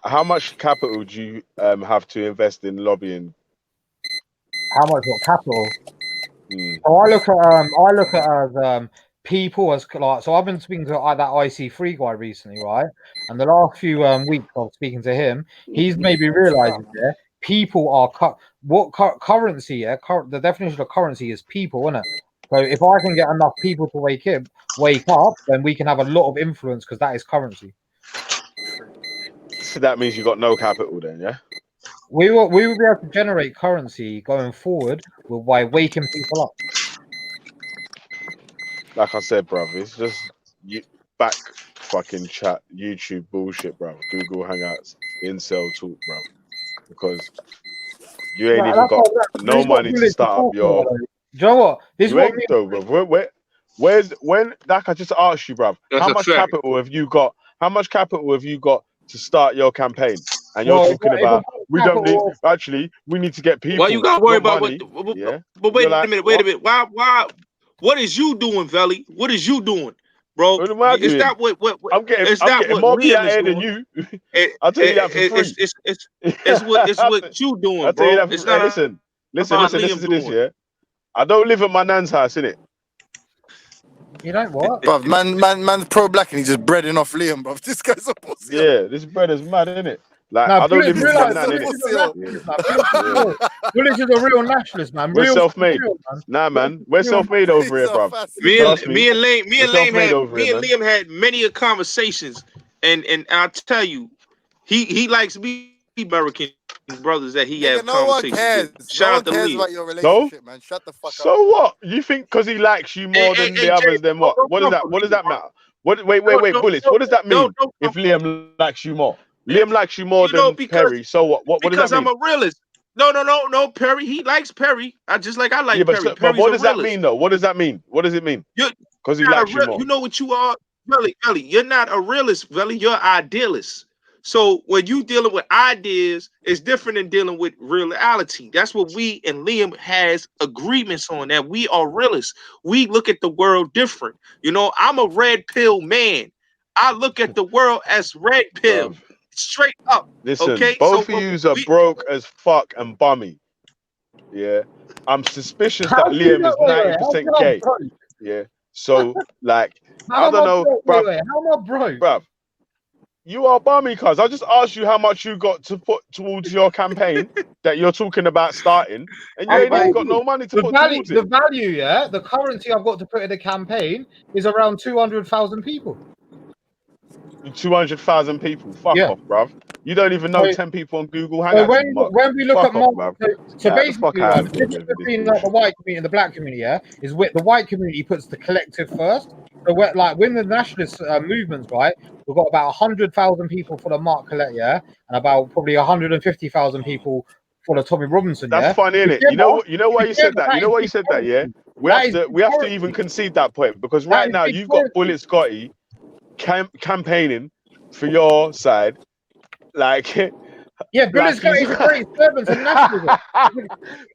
Speaker 2: How much capital do you have to invest in lobbying?
Speaker 4: How much capital? So I look at as people as like. So I've been speaking to that IC3 guy recently, right? And the last few weeks I was speaking to him. He's made me realize that people are currency. Yeah, the definition of currency is people, isn't it? So if I can get enough people to wake up, then we can have a lot of influence because that is currency.
Speaker 2: So that means you got no capital then, yeah?
Speaker 4: We will be able to generate currency going forward by waking people up.
Speaker 2: Like I said, bro, it's just back fucking chat, YouTube bullshit, bro. Google Hangouts, incel talk, bro. Because you ain't even got no money to start up your.
Speaker 4: Do you know what?
Speaker 2: You ain't though, bro. Where's like I just asked you, bro? How much capital have you got? How much capital have you got to start your campaign?
Speaker 1: And you're talking about we don't need. Actually, we need to get people.
Speaker 9: Why you got to worry about
Speaker 1: money.
Speaker 9: what?
Speaker 1: Yeah.
Speaker 9: But wait a minute. Wait a minute. Why? What is you doing, Veli? What is you doing, bro?
Speaker 1: What am I doing?
Speaker 9: Is that what?
Speaker 1: I'm getting
Speaker 9: what
Speaker 1: more
Speaker 9: Liam is
Speaker 1: than
Speaker 9: doing?
Speaker 1: you. I'll tell you that for free.
Speaker 9: It's what you doing,
Speaker 1: I'll tell you
Speaker 9: bro.
Speaker 1: that for
Speaker 9: It's
Speaker 1: free.
Speaker 9: not
Speaker 1: Listen,
Speaker 9: about
Speaker 1: listen
Speaker 9: Liam
Speaker 1: to this,
Speaker 9: doing.
Speaker 1: yeah. I don't live at my nan's house, innit?
Speaker 4: You don't what?
Speaker 21: Bruv, man's pro-black and he's just breading off Liam, bruv. This guy's a pussy.
Speaker 1: Yeah, this brother's mad, innit? Like,
Speaker 4: No,
Speaker 1: I don't live with my
Speaker 4: Bullish
Speaker 1: nan,
Speaker 4: is
Speaker 1: innit?
Speaker 4: Bullish is a real nationalist, man.
Speaker 1: We're
Speaker 4: Real
Speaker 1: self-made.
Speaker 4: real, man.
Speaker 1: Nah, man. We're self-made over here, bruv.
Speaker 9: Me and
Speaker 1: Liam
Speaker 9: Liam had many a conversations, and I'll tell you, he likes me American brothers that he
Speaker 21: Nigga,
Speaker 9: have
Speaker 21: no one
Speaker 9: conversations
Speaker 21: cares.
Speaker 9: with. Shout
Speaker 21: No
Speaker 9: out
Speaker 21: one
Speaker 9: to
Speaker 21: cares
Speaker 9: Liam.
Speaker 21: about your relationship, man. Shut the fuck up.
Speaker 1: So what? You think because he likes you more than the others, then what? What does that matter? Wait, Bullets. What does that mean? If Liam likes you more, Liam likes you more than Perry. So what? What does that
Speaker 9: Because
Speaker 1: mean?
Speaker 9: I'm a realist. No, Perry. He likes Perry. Just like I like
Speaker 1: Yeah,
Speaker 9: Perry.
Speaker 1: but what does that mean, though? What does that mean? What does it mean? Because he likes you more.
Speaker 9: You know what you are, Veli. You're not a realist, Veli. You're an idealist. So when you dealing with ideas, it's different than dealing with reality. That's what we and Liam has agreements on. That we are realists. We look at the world different. You know, I'm a red pill man. I look at the world as red pill, straight up.
Speaker 1: Listen,
Speaker 9: okay,
Speaker 1: both of yous are broke as fuck and bummy. Yeah, I'm suspicious that Liam is 90% gay. Yeah, so like I don't know, bruv.
Speaker 4: How am I broke?
Speaker 1: Bruv, you are bummy, cuz. I just asked you how much you got to put towards your campaign that you're talking about starting, and you ain't even got no money to put towards it.
Speaker 4: The value, yeah, the currency I've got to put in the campaign is around 200,000 people.
Speaker 1: 200,000 people. Fuck off, bruv. You don't even know 10 people on Google Hangouts.
Speaker 4: So when we look
Speaker 1: fuck
Speaker 4: at
Speaker 1: off,
Speaker 4: Mark,
Speaker 1: bruv.
Speaker 4: so
Speaker 1: Get the fuck
Speaker 4: basically,
Speaker 1: out
Speaker 4: the
Speaker 1: of here
Speaker 4: difference
Speaker 1: with this
Speaker 4: between like, the white community and the black community, yeah, is with the white community puts the collective first. So like when the nationalist movements, right, we've got about 100,000 people for the Mark Collette, yeah, and about probably 150,000 people for the Tommy Robinson.
Speaker 1: That's
Speaker 4: yeah?
Speaker 1: funny, innit? You know why you said that? You know why you said that, yeah? We have to even concede that point because right now you've got Bullet Scotty campaigning for your side, like
Speaker 4: yeah, Bullet Scotty's a great servant to nationalism.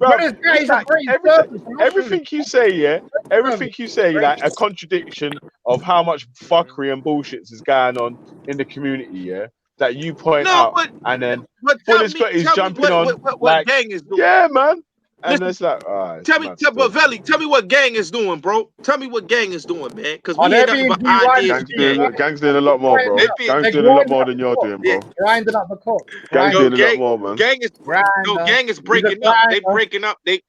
Speaker 4: Bullet Scotty's a great servant.
Speaker 1: Everything you say, yeah, everything you say, like a contradiction of how much fuckery and bullshit is going on in the community, yeah, that you point out, and then Bullet Scotty's jumping on,
Speaker 9: what
Speaker 1: like,
Speaker 9: gang is doing.
Speaker 1: yeah, man, and
Speaker 9: Listen,
Speaker 1: it's like,
Speaker 9: tell me, Veli, tell me what gang is doing, bro. Tell me what gang is doing, man. Because we
Speaker 4: they're
Speaker 9: ain't nothing
Speaker 4: being
Speaker 9: but ideas.
Speaker 1: Gang's doing a lot more, bro. Gang's doing a lot more than you're doing, bro.
Speaker 4: Grinding up the cock.
Speaker 1: Gang's doing a lot more, man.
Speaker 9: Gang is breaking up. They breaking up. They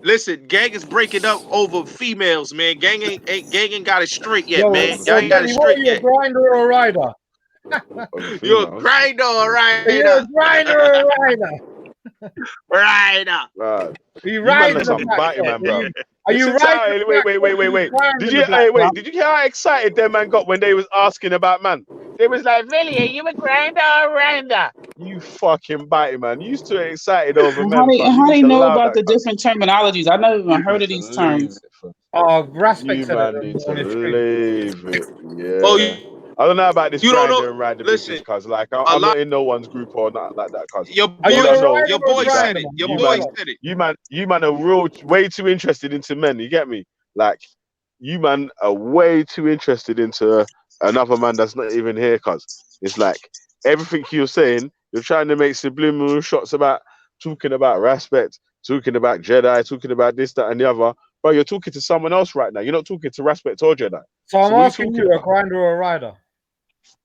Speaker 9: listen. Gang is breaking up over females, man. Gang ain't got it straight yet, man. Y'all ain't got it straight yet.
Speaker 4: Are you a grinder or a rider?
Speaker 9: You're a grinder or a rider?
Speaker 4: You're a grinder or a rider?
Speaker 9: Rider.
Speaker 4: You
Speaker 1: riding
Speaker 4: riding
Speaker 1: some batty, man, bro.
Speaker 4: Are you riding?
Speaker 1: Wait. Did you hear how excited them man got when they was asking about man? They was like, "Really? Are you a grinder or a rinder?" You fucking batty, man. You used to excited over men.
Speaker 19: How do you know about the different terminologies? I never even heard of these terms.
Speaker 4: Oh, respect.
Speaker 1: You man need to leave it. Yeah.
Speaker 9: Oh,
Speaker 1: I don't know about this
Speaker 9: you don't
Speaker 1: grinder
Speaker 9: know.
Speaker 1: and rider
Speaker 9: Listen,
Speaker 1: business, cuz like I'm not in no one's group or nothing like that, cuz
Speaker 9: your boy said it. Your boy said it.
Speaker 1: You man are way too interested into men. You get me? Like you man are way too interested into another man that's not even here, cuz it's like everything you're saying, you're trying to make subliminal shots about talking about respect, talking about Jedi, talking about this, that, and the other. But you're talking to someone else right now. You're not talking to respect or Jedi.
Speaker 4: So I'm asking you, a grinder or a rider?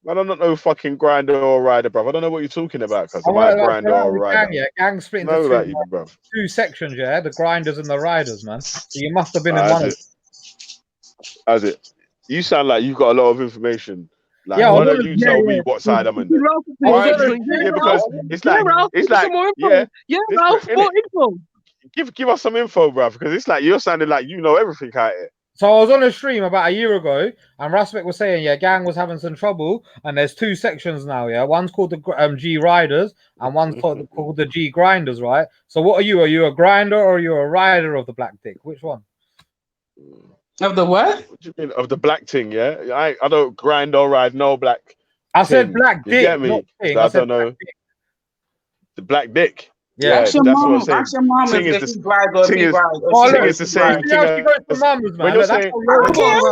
Speaker 1: I don't know fucking grinder or rider, bruv. I don't know what you're talking about, cuz about grinder or rider.
Speaker 4: Gang split into two sections, yeah? The grinders and the riders, man. So you must have been in one of them.
Speaker 1: As it. You sound like you've got a lot of information. Like,
Speaker 4: yeah,
Speaker 1: why don't you tell me what side I'm in? Because it's like,
Speaker 3: Ralph, more info.
Speaker 1: Give us some info, bruv, because it's like you're sounding like you know everything out here.
Speaker 4: So I was on a stream about a year ago, and Raspek was saying, yeah, gang was having some trouble, and there's two sections now, yeah. One's called the G Riders, and one's called the G Grinders, right? So what are you? Are you a grinder or are you a rider of the black dick? Which one?
Speaker 19: Of the what?
Speaker 1: What do you mean of the black thing? Yeah, I don't grind or ride no black.
Speaker 4: I said black dick.
Speaker 1: You get me?
Speaker 4: Not thing.
Speaker 1: So I don't know.
Speaker 2: The black dick.
Speaker 4: Yeah.
Speaker 2: That's what I'm saying.
Speaker 19: Ask your mom
Speaker 2: Thing
Speaker 19: if
Speaker 2: is
Speaker 19: he brides or if
Speaker 2: thing
Speaker 19: he
Speaker 2: is
Speaker 19: brides.
Speaker 2: thing is the same thing as when you're saying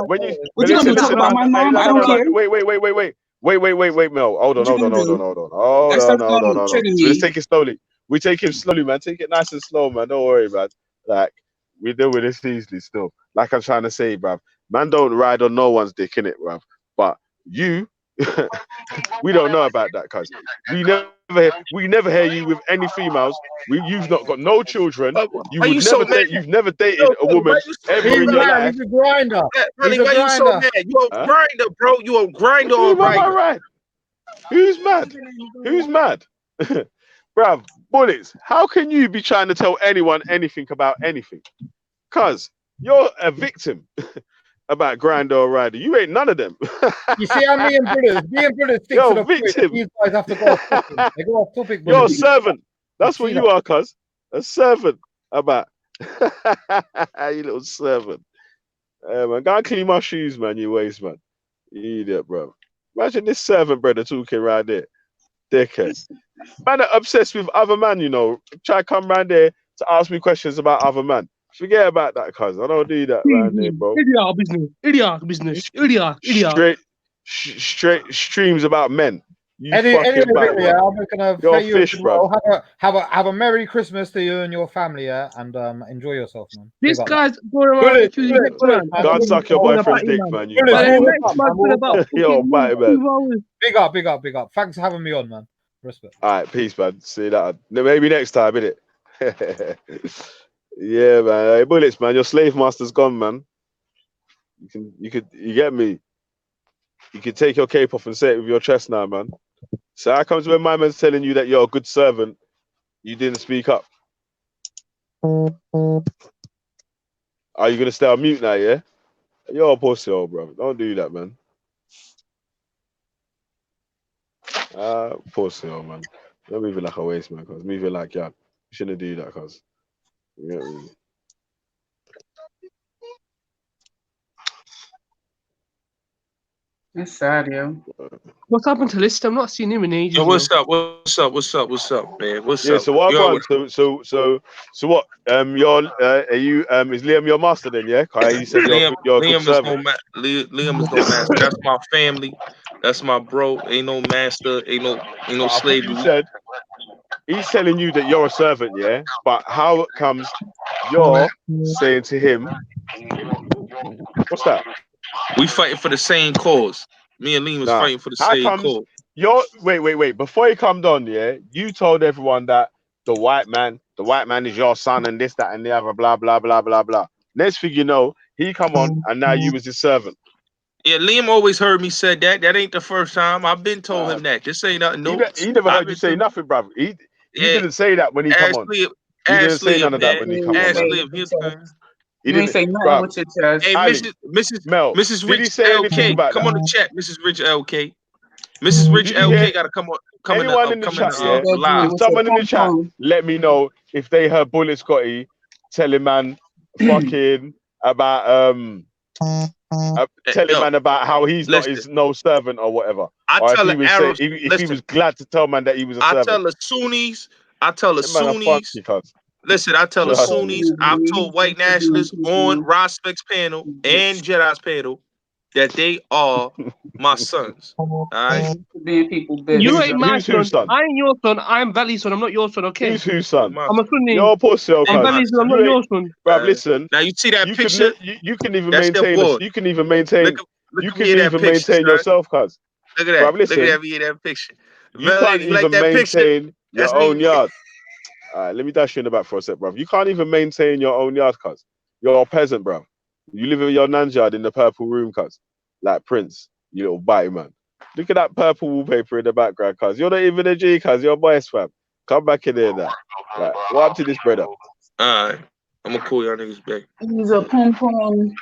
Speaker 2: when you
Speaker 19: What you gonna do? Talk
Speaker 2: listen,
Speaker 19: about
Speaker 2: man.
Speaker 19: my mom? I don't care.
Speaker 2: Wait, Mel. Hold
Speaker 19: What you gonna do?
Speaker 2: on. So
Speaker 19: Trigger
Speaker 2: let's
Speaker 19: me.
Speaker 2: take it slowly. We take it slowly, man. Take it nice and slow, man. Don't worry, man. Like we deal with this easily still. Like I'm trying to say, bruv. Man don't ride on no one's dick, innit, bruv. But you we don't know about that, cuz we never hear you with any females. You've not got no children.
Speaker 9: Why you so mad?
Speaker 2: You've never dated a woman ever in your life.
Speaker 4: He's a grinder.
Speaker 9: Really, why you so mad? You a grinder, bro. You a grinder or a rider?
Speaker 2: Right. Who's mad? Who's mad? Bruv, bullets. How can you be trying to tell anyone anything about anything? Cuz you're a victim about grinder or rider. You ain't none of them.
Speaker 4: You see how me and brothers stick to the
Speaker 2: victim.
Speaker 4: point. These guys have to go off topic. They go off topic.
Speaker 2: You're a
Speaker 4: brothers.
Speaker 2: servant. That's what
Speaker 4: see
Speaker 2: you
Speaker 4: that?
Speaker 2: are, cuz. A servant. About you little servant. Man, go and clean my shoes, man. You waste, man. You idiot, bro. Imagine this servant brother talking right there. Dickhead. Man are obsessed with other man, you know. Try to come round there to ask me questions about other man. Forget about that, cuz. I don't do that round there, bro.
Speaker 3: Idiot business.
Speaker 2: Straight streams about men. You
Speaker 4: Anyway,
Speaker 2: fucking bad,
Speaker 4: yeah,
Speaker 2: bro.
Speaker 4: I'm gonna
Speaker 2: You're
Speaker 4: say
Speaker 2: a
Speaker 4: you
Speaker 2: fish, bro.
Speaker 4: have a Merry Christmas to you and your family, yeah, and enjoy yourself, man.
Speaker 3: This
Speaker 4: Big up.
Speaker 3: guy's going around accusing next man.
Speaker 2: God suck your boyfriend's dick, man. You
Speaker 3: But
Speaker 2: bite,
Speaker 3: the
Speaker 2: man.
Speaker 3: next man's been about
Speaker 2: Yo,
Speaker 3: fucking
Speaker 2: bite, man.
Speaker 3: 2 hours.
Speaker 4: Big up. Thanks for having me on, man. Respect.
Speaker 2: All right, peace, man. See you later. Maybe next time, innit? Yeah, man. Hey, bullets, man. Your slave master's gone, man. You get me. You can take your cape off and say it with your chest now, man. So how comes when my man's telling you that you're a good servant, you didn't speak up? Are you gonna stay on mute now, yeah? You're a pussy, old bro. Don't do that, man. Pussy, old man. You're moving like a waste, man. Cause moving like yeah, you shouldn't do that, cause you get me.
Speaker 19: That's sad, yo.
Speaker 3: What's happened to Lister? I'm not seeing him in ages.
Speaker 9: Yo, what's up, man? What's
Speaker 2: Yeah,
Speaker 9: up?
Speaker 2: so what
Speaker 9: Yo,
Speaker 2: happened? So what? You're are you is Liam your master then? Yeah, you said you're a good
Speaker 9: Liam is
Speaker 2: servant.
Speaker 9: Liam is no master. That's my family. That's my bro. Ain't no master. Ain't no
Speaker 2: I thought
Speaker 9: slavery.
Speaker 2: you said he's telling you that you're a servant, yeah. But how it comes, you're saying to him, what's that?
Speaker 9: We fighting for the same cause. Me and Liam was fighting for the
Speaker 2: How
Speaker 9: same
Speaker 2: comes
Speaker 9: cause.
Speaker 2: you're wait? Before he come on, yeah, you told everyone that the white man is your son and this, that, and the other, blah, blah, blah, blah, blah. Next thing you know, he come on and now you was his servant.
Speaker 9: Yeah, Liam always heard me say that. That ain't the first time. I've been told him that. This ain't nothing new.
Speaker 2: He never heard you say nothing, brother. He didn't say that when he come on. He didn't say none of that when he come on, man.
Speaker 19: You ain't say nothing with your chest.
Speaker 9: Hey, Mrs.
Speaker 2: did he
Speaker 9: Rich
Speaker 2: say anything
Speaker 9: LK,
Speaker 2: about
Speaker 9: come
Speaker 2: that?
Speaker 9: on the chat, Mrs. Rich LK. Mrs. Rich
Speaker 2: Did you hear
Speaker 9: LK got to come
Speaker 2: anyone
Speaker 9: in
Speaker 2: in the chat, yeah?
Speaker 9: live.
Speaker 2: If someone in the chat, let me know if they heard Bullet Scotty telling man fucking about telling man about how he's not his no servant or whatever. Or if he was saying if he was glad to tell man that he was a servant.
Speaker 9: I tell the Sunnis, listen, I tell the
Speaker 2: Trust
Speaker 9: Sunnis, I've told white nationalists on Rospec's panel and Jedi's panel that they are my sons. All right.
Speaker 19: Being people
Speaker 3: You ain't my
Speaker 2: who's
Speaker 3: son. I ain't your son. I'm Valley's son. I'm not your son, okay?
Speaker 2: Who's son?
Speaker 3: I'm a Sunni.
Speaker 2: You're a pussy,
Speaker 3: I'm Valley's son. I'm not your son.
Speaker 2: Bruv, listen.
Speaker 9: Now you see that picture?
Speaker 2: You can even
Speaker 9: That's their
Speaker 2: maintain
Speaker 9: boy.
Speaker 2: you can even maintain
Speaker 9: Look at me in that picture,
Speaker 2: maintain
Speaker 9: son.
Speaker 2: yourself, cuz.
Speaker 9: Look at that.
Speaker 2: Bruv, listen.
Speaker 9: Look at me in that picture.
Speaker 2: You can't
Speaker 9: You like
Speaker 2: even
Speaker 9: that picture?
Speaker 2: maintain your
Speaker 9: That's
Speaker 2: own
Speaker 9: me.
Speaker 2: yard. Alright, let me dash you in the back for a sec, bruv. You can't even maintain your own yard, cuz. You're a peasant, bruv. You live in your nan's yard in the purple room, cuz. Like Prince, you little bitey man. Look at that purple wallpaper in the background, cuz. You're not even a G, cuz. You're a boys, fam. Come back in here now. Like, what up to this, brother?
Speaker 9: Alright. I'm gonna call y'all niggas back.
Speaker 19: He's a pom pom.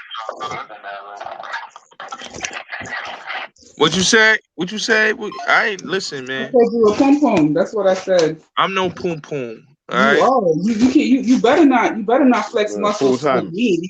Speaker 9: What you say? I ain't listen,
Speaker 19: I
Speaker 9: man.
Speaker 19: said you a pom pom. That's what I said.
Speaker 9: I'm no poom poom.
Speaker 19: You are. You better not flex muscles with me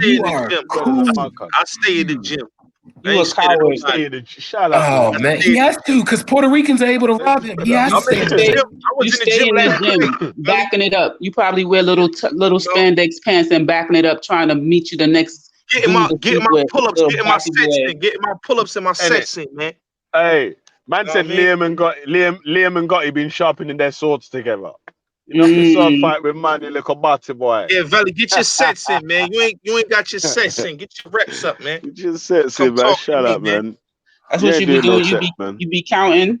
Speaker 9: stay in the
Speaker 16: are
Speaker 9: gym.
Speaker 16: cool.
Speaker 9: I stay in the gym. I
Speaker 19: You a
Speaker 9: ain't scared of
Speaker 19: coward.
Speaker 9: nobody.
Speaker 1: Shut up,
Speaker 16: Oh
Speaker 1: man.
Speaker 16: man, he has to because Puerto Ricans are able to rob him. He has
Speaker 19: You
Speaker 16: to stay in the
Speaker 19: stay,
Speaker 16: gym.
Speaker 9: I
Speaker 19: you
Speaker 9: was in the
Speaker 19: stay
Speaker 9: gym
Speaker 19: in
Speaker 9: last
Speaker 19: the
Speaker 9: night.
Speaker 19: gym, backing it up. You probably wear little spandex pants and backing it up, trying to meet you the next
Speaker 9: Getting
Speaker 19: dude
Speaker 9: my
Speaker 19: to
Speaker 9: getting
Speaker 19: sleep
Speaker 9: my
Speaker 19: with.
Speaker 9: pull-ups,
Speaker 19: Little
Speaker 9: getting my
Speaker 19: bossy
Speaker 9: sets
Speaker 19: boy.
Speaker 9: in, getting my pull-ups and my
Speaker 1: And it,
Speaker 9: sets in, man.
Speaker 1: hey, man
Speaker 9: You know
Speaker 1: said
Speaker 9: what I mean?
Speaker 1: Liam and Gotti been sharpening their swords together. You know, the sword
Speaker 19: Mm.
Speaker 1: fight with man, you little batty boy.
Speaker 9: Yeah, Valley, get your sets in, man. You ain't got your sets in. Get your reps up, man.
Speaker 1: You just sexy,
Speaker 9: Come
Speaker 1: man.
Speaker 9: talk to
Speaker 1: Shut
Speaker 9: me,
Speaker 1: up,
Speaker 9: man.
Speaker 1: man.
Speaker 19: That's
Speaker 1: You
Speaker 19: what
Speaker 1: ain't
Speaker 19: you be
Speaker 1: doing no
Speaker 19: doing.
Speaker 1: sets, man.
Speaker 19: You be counting.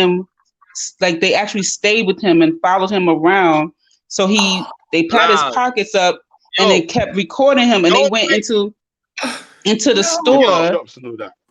Speaker 19: him, like they actually stayed with him and followed him around. So they pat his pockets up and they kept recording him, and they went into the store.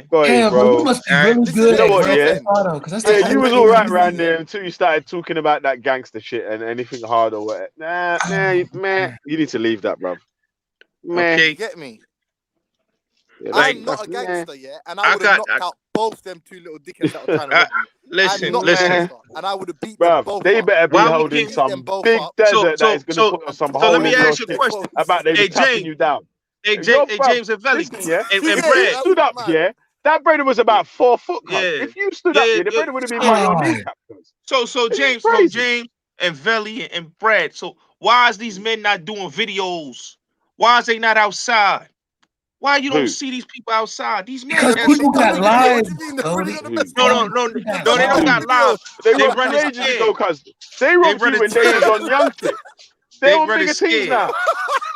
Speaker 9: man.
Speaker 2: Go ahead,
Speaker 16: Damn, bro,
Speaker 2: bro.
Speaker 16: you must be
Speaker 9: All right.
Speaker 16: really
Speaker 21: Listen,
Speaker 16: good
Speaker 2: You know
Speaker 16: at
Speaker 2: what,
Speaker 16: Grand
Speaker 2: yeah?
Speaker 16: Theft Auto, because that's
Speaker 2: Yeah,
Speaker 16: the
Speaker 2: you
Speaker 16: only
Speaker 2: was
Speaker 16: game
Speaker 2: all
Speaker 16: you
Speaker 2: right
Speaker 16: really
Speaker 2: around
Speaker 16: good
Speaker 2: there until you started talking about that gangster shit and anything hard or what. Man, you need to leave that, bruv. Man,
Speaker 21: you
Speaker 9: Okay.
Speaker 21: get me?
Speaker 2: yeah,
Speaker 9: Like
Speaker 21: I'm not
Speaker 2: that's
Speaker 21: a
Speaker 2: man.
Speaker 21: gangster, yeah, and I
Speaker 9: I
Speaker 21: would have
Speaker 9: got.
Speaker 21: knocked out both them two little dickheads that were trying to
Speaker 9: I,
Speaker 21: rob me. I'm
Speaker 9: listen,
Speaker 21: not a
Speaker 9: listen.
Speaker 21: gangster, and I would have beat them
Speaker 2: Bruv,
Speaker 21: both
Speaker 2: they
Speaker 21: up.
Speaker 2: better be
Speaker 9: While we
Speaker 2: holding
Speaker 9: can,
Speaker 21: Beat them
Speaker 2: some
Speaker 21: both
Speaker 2: big
Speaker 21: up.
Speaker 9: so
Speaker 2: desert that
Speaker 9: so
Speaker 2: is going to
Speaker 9: so
Speaker 2: put some
Speaker 9: so let
Speaker 2: hole
Speaker 9: me
Speaker 2: in your
Speaker 9: ask you a
Speaker 2: shit
Speaker 9: question.
Speaker 21: Both.
Speaker 2: about they was
Speaker 9: Hey,
Speaker 2: tapping
Speaker 9: James.
Speaker 2: you down.
Speaker 9: Hey,
Speaker 1: Yo, bruv,
Speaker 9: James and Valley
Speaker 1: listen, yeah.
Speaker 9: and
Speaker 1: If
Speaker 9: Brad.
Speaker 1: you stood up, yeah, that brother was about 4 foot, cuz.
Speaker 9: Yeah,
Speaker 1: If you stood up, yeah, the brother would have been by your kneecap, cuz.
Speaker 9: So James, and Valley and Brad. So why is these men not doing videos? Why is they not outside? Why you don't see these people outside? These men,
Speaker 16: Because people got lives.
Speaker 9: No, they don't got lives.
Speaker 1: They
Speaker 9: They
Speaker 1: wrote you
Speaker 9: running
Speaker 1: ages
Speaker 9: scared.
Speaker 1: ago, cuz. They wrote you when they was on Young Flip. They on
Speaker 9: running
Speaker 1: bigger things
Speaker 9: scared.
Speaker 1: now.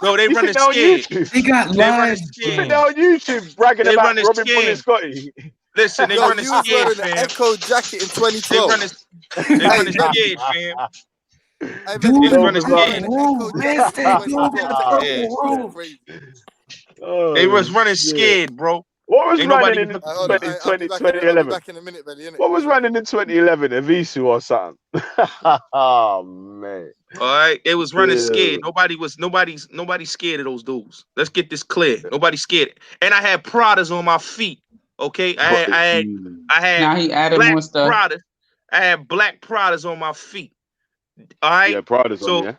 Speaker 9: No, they
Speaker 1: You
Speaker 9: running
Speaker 1: think they're on
Speaker 9: scared.
Speaker 1: YouTube?
Speaker 16: They got
Speaker 9: They running
Speaker 16: lives.
Speaker 1: You think
Speaker 9: scared.
Speaker 1: they're on YouTube bragging
Speaker 9: They
Speaker 1: about
Speaker 9: running
Speaker 1: Robin Bunny
Speaker 9: scared.
Speaker 1: Scotty?
Speaker 9: Listen, they
Speaker 21: Yo,
Speaker 9: running
Speaker 21: you was
Speaker 9: scared,
Speaker 21: wearing an
Speaker 9: fam.
Speaker 21: Echo jacket in
Speaker 9: They
Speaker 21: 2012.
Speaker 9: running scared, fam.
Speaker 21: Hey,
Speaker 9: They
Speaker 21: Melly,
Speaker 9: running
Speaker 21: you was
Speaker 9: scared.
Speaker 21: wearing an Echo jacket in 2012.
Speaker 9: Yeah.
Speaker 21: Crazy.
Speaker 9: They was
Speaker 1: Oh,
Speaker 9: running
Speaker 1: shit.
Speaker 9: scared, bro.
Speaker 1: What was
Speaker 9: Ain't
Speaker 1: running
Speaker 9: nobody
Speaker 1: in
Speaker 9: looking
Speaker 21: Hold
Speaker 9: for
Speaker 21: on,
Speaker 9: you.
Speaker 1: 2011?
Speaker 21: back in a minute, Melly, innit?
Speaker 1: What was running in 2011? A Visu or something? Oh, man.
Speaker 9: All right, they was running scared.
Speaker 1: Yeah.
Speaker 9: Nobody's scared of those dudes. Let's get this clear. Nobody's scared. And I had Pradas on my feet. Okay, I had
Speaker 19: Now he added
Speaker 9: black
Speaker 19: more stuff.
Speaker 9: Pradas. I had black Pradas on my feet. All right.
Speaker 1: Yeah, Prada's
Speaker 9: so
Speaker 1: on, yeah?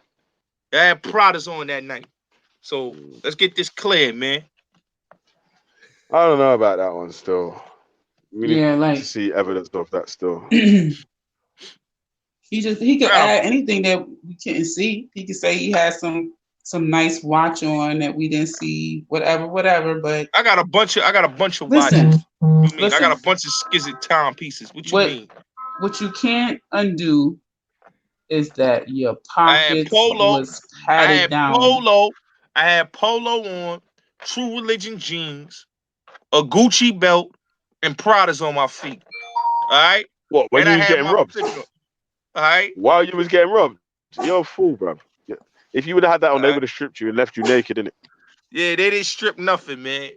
Speaker 9: I had Pradas on that night. So let's get this clear, man.
Speaker 1: I don't know about that one still. We need
Speaker 19: Yeah, like
Speaker 1: to see evidence of that still.
Speaker 19: he could add anything that we couldn't see. He could say he has some nice watch on that we didn't see, whatever. But
Speaker 9: I got a bunch of
Speaker 19: listen,
Speaker 9: watches. What you mean? I
Speaker 19: listen.
Speaker 9: got a bunch of skizzy timepieces. What you mean?
Speaker 19: What you can't undo is that your
Speaker 9: I had
Speaker 19: pockets
Speaker 9: polo.
Speaker 19: was padded down.
Speaker 9: I had polo on, True Religion jeans, a Gucci belt, and Pradas on my feet. All right.
Speaker 1: What, when
Speaker 9: and
Speaker 1: you
Speaker 9: I
Speaker 1: was
Speaker 9: had
Speaker 1: getting
Speaker 9: my
Speaker 1: robbed?
Speaker 9: fitted on. All right.
Speaker 1: While you was getting robbed? You're a fool, bruv. Yeah. If you would have had that on, they would have stripped you and left you naked, innit?
Speaker 9: Yeah, they didn't strip nothing, man.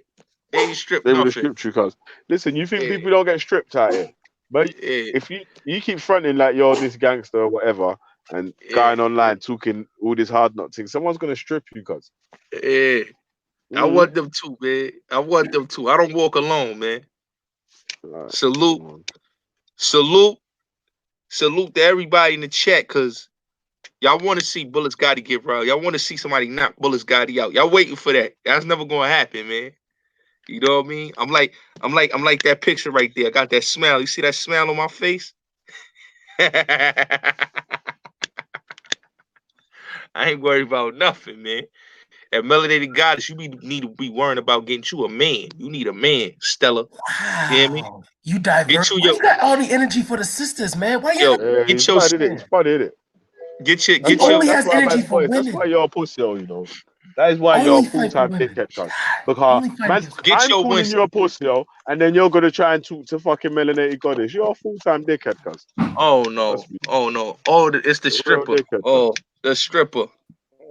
Speaker 9: They didn't strip
Speaker 1: They would have
Speaker 9: nothing.
Speaker 1: stripped you, cuz. Listen, you think
Speaker 9: Yeah.
Speaker 1: people don't get stripped out here? But if you keep fronting like you're this gangster or whatever and going online talking all this hard knock thing, someone's gonna strip you, cuz.
Speaker 9: Yeah. I want them to, man. I want them to. I don't walk alone, man.
Speaker 1: Right.
Speaker 9: Salute to everybody in the chat, cause y'all want to see Bullets Gotti get robbed. Y'all want to see somebody knock Bullets Gotti out. Y'all waiting for that. That's never gonna happen, man. You know what I mean? I'm like that picture right there. I got that smile. You see that smile on my face? I ain't worried about nothing, man. At Melanated Goddess, you need to be worrying about getting you a man. You need a man, Stella.
Speaker 16: Wow.
Speaker 9: You hear me?
Speaker 16: You divert. Why you got all the energy for the sisters, man? Why you
Speaker 1: It's funny, innit? It's funny, innit?
Speaker 16: has
Speaker 1: why
Speaker 16: energy
Speaker 1: man's
Speaker 16: for
Speaker 1: voice. That's
Speaker 16: women.
Speaker 1: why you're a pussy, you know. That is why you're a
Speaker 16: Only fight for
Speaker 1: full-time
Speaker 16: women.
Speaker 1: dickhead, cuz. Because man's
Speaker 9: Get your
Speaker 1: calling
Speaker 9: Winston.
Speaker 1: you a pussy, and then you're gonna try and talk to fucking melanated goddess. You're a full-time dickhead, cuz.
Speaker 9: Oh no. Oh no. Oh, it's the
Speaker 1: You're a real
Speaker 9: stripper.
Speaker 1: dickhead,
Speaker 9: Oh, the stripper.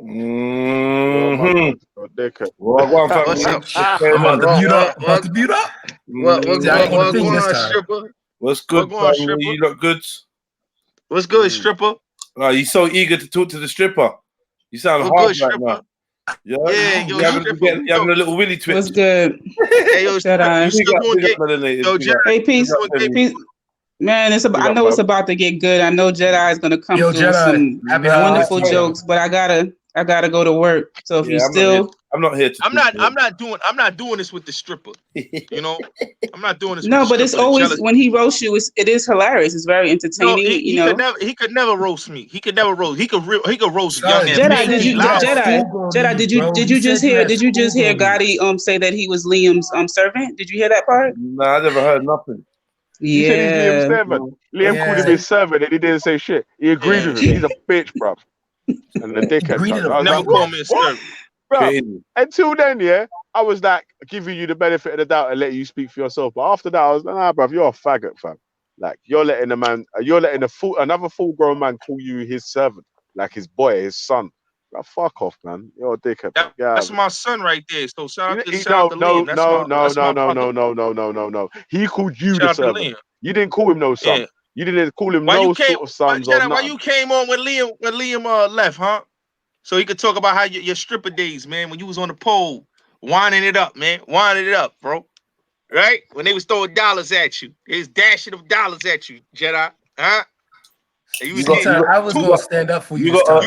Speaker 1: You're my
Speaker 15: Mm-hmm.
Speaker 1: cuz. You're a dickhead.
Speaker 15: Well,
Speaker 9: What's up?
Speaker 16: I'm about to mute up. About to mute up.
Speaker 9: What
Speaker 16: See, I ain't gonna
Speaker 9: going
Speaker 16: ping this
Speaker 9: on,
Speaker 16: time.
Speaker 9: stripper?
Speaker 15: What's good,
Speaker 9: What going on,
Speaker 15: family?
Speaker 9: stripper?
Speaker 15: You look good.
Speaker 9: What's good, stripper?
Speaker 15: Oh, you're so eager to talk to the stripper. You sound
Speaker 9: What
Speaker 15: hard
Speaker 9: good,
Speaker 15: right
Speaker 9: stripper?
Speaker 15: now. Yeah,
Speaker 9: Yeah, yo, stripper.
Speaker 15: you having a little willy twitch.
Speaker 19: What's good?
Speaker 9: Hey, yo,
Speaker 19: Jedi.
Speaker 9: you still doing
Speaker 15: big
Speaker 9: gay?
Speaker 15: up, melanated.
Speaker 9: Yo,
Speaker 15: Big
Speaker 9: Jedi,
Speaker 15: up.
Speaker 19: Hey,
Speaker 9: you
Speaker 19: peace.
Speaker 9: still doing gay?
Speaker 19: Man, it's about.
Speaker 1: Big
Speaker 19: I
Speaker 1: up,
Speaker 19: know it's
Speaker 1: fam.
Speaker 19: about to get good. I know Jedi is gonna come
Speaker 16: Yo,
Speaker 19: through with
Speaker 16: Jedi,
Speaker 19: some
Speaker 16: happy
Speaker 19: wonderful
Speaker 16: holidays.
Speaker 19: jokes, but I gotta go to work. So if you still,
Speaker 15: I'm not here to.
Speaker 9: I'm not doing this with the stripper. You know, I'm not doing this with
Speaker 19: no,
Speaker 9: the
Speaker 19: but it's
Speaker 9: stripper. The
Speaker 19: always
Speaker 9: jealous.
Speaker 19: when he roasts you, it is hilarious. It's very
Speaker 9: No,
Speaker 19: entertaining.
Speaker 9: he could never roast me. He could never roast. He could roast
Speaker 16: Son,
Speaker 9: young ass
Speaker 19: Jedi,
Speaker 9: me.
Speaker 19: did you
Speaker 16: Jedi,
Speaker 19: did you just hear Gotti say that he was Liam's servant? Did you hear that part?
Speaker 15: Nah, I never heard nothing.
Speaker 1: He said he's Liam's
Speaker 19: Yeah.
Speaker 1: servant. Liam called him his servant and he didn't say shit. He agreed with him. He's a bitch, bruv. And the dickhead, cuz. I was
Speaker 9: Never
Speaker 1: like,
Speaker 9: call me a servant.
Speaker 1: Bruv. Until then, yeah, I was like giving you the benefit of the doubt and letting you speak for yourself. But after that, I was like, nah, bruv, you're a faggot, fam. Like, you're letting another full-grown man call you his servant, like his boy, his son. Like, fuck off, man. You're a dickhead.
Speaker 9: That's my son right there. So shout out to
Speaker 1: No,
Speaker 9: Liam. That's my brother.
Speaker 1: no. He called you
Speaker 9: Shout
Speaker 1: the
Speaker 9: out to
Speaker 1: servant.
Speaker 9: Liam.
Speaker 1: You didn't call him no son.
Speaker 9: Yeah.
Speaker 1: You didn't call him
Speaker 9: Why
Speaker 1: no
Speaker 9: you came?
Speaker 1: sort of sons or
Speaker 9: Jedi, why
Speaker 1: nothing.
Speaker 9: you came on when Liam left, huh? So he could talk about how your stripper days, man, when you was on the pole, winding it up, man, winding it up, bro. Right? When they was throwing dollars at you, they was dashing of dollars at you, Jedi, huh? And you was getting
Speaker 16: I was gonna stand up for you this time.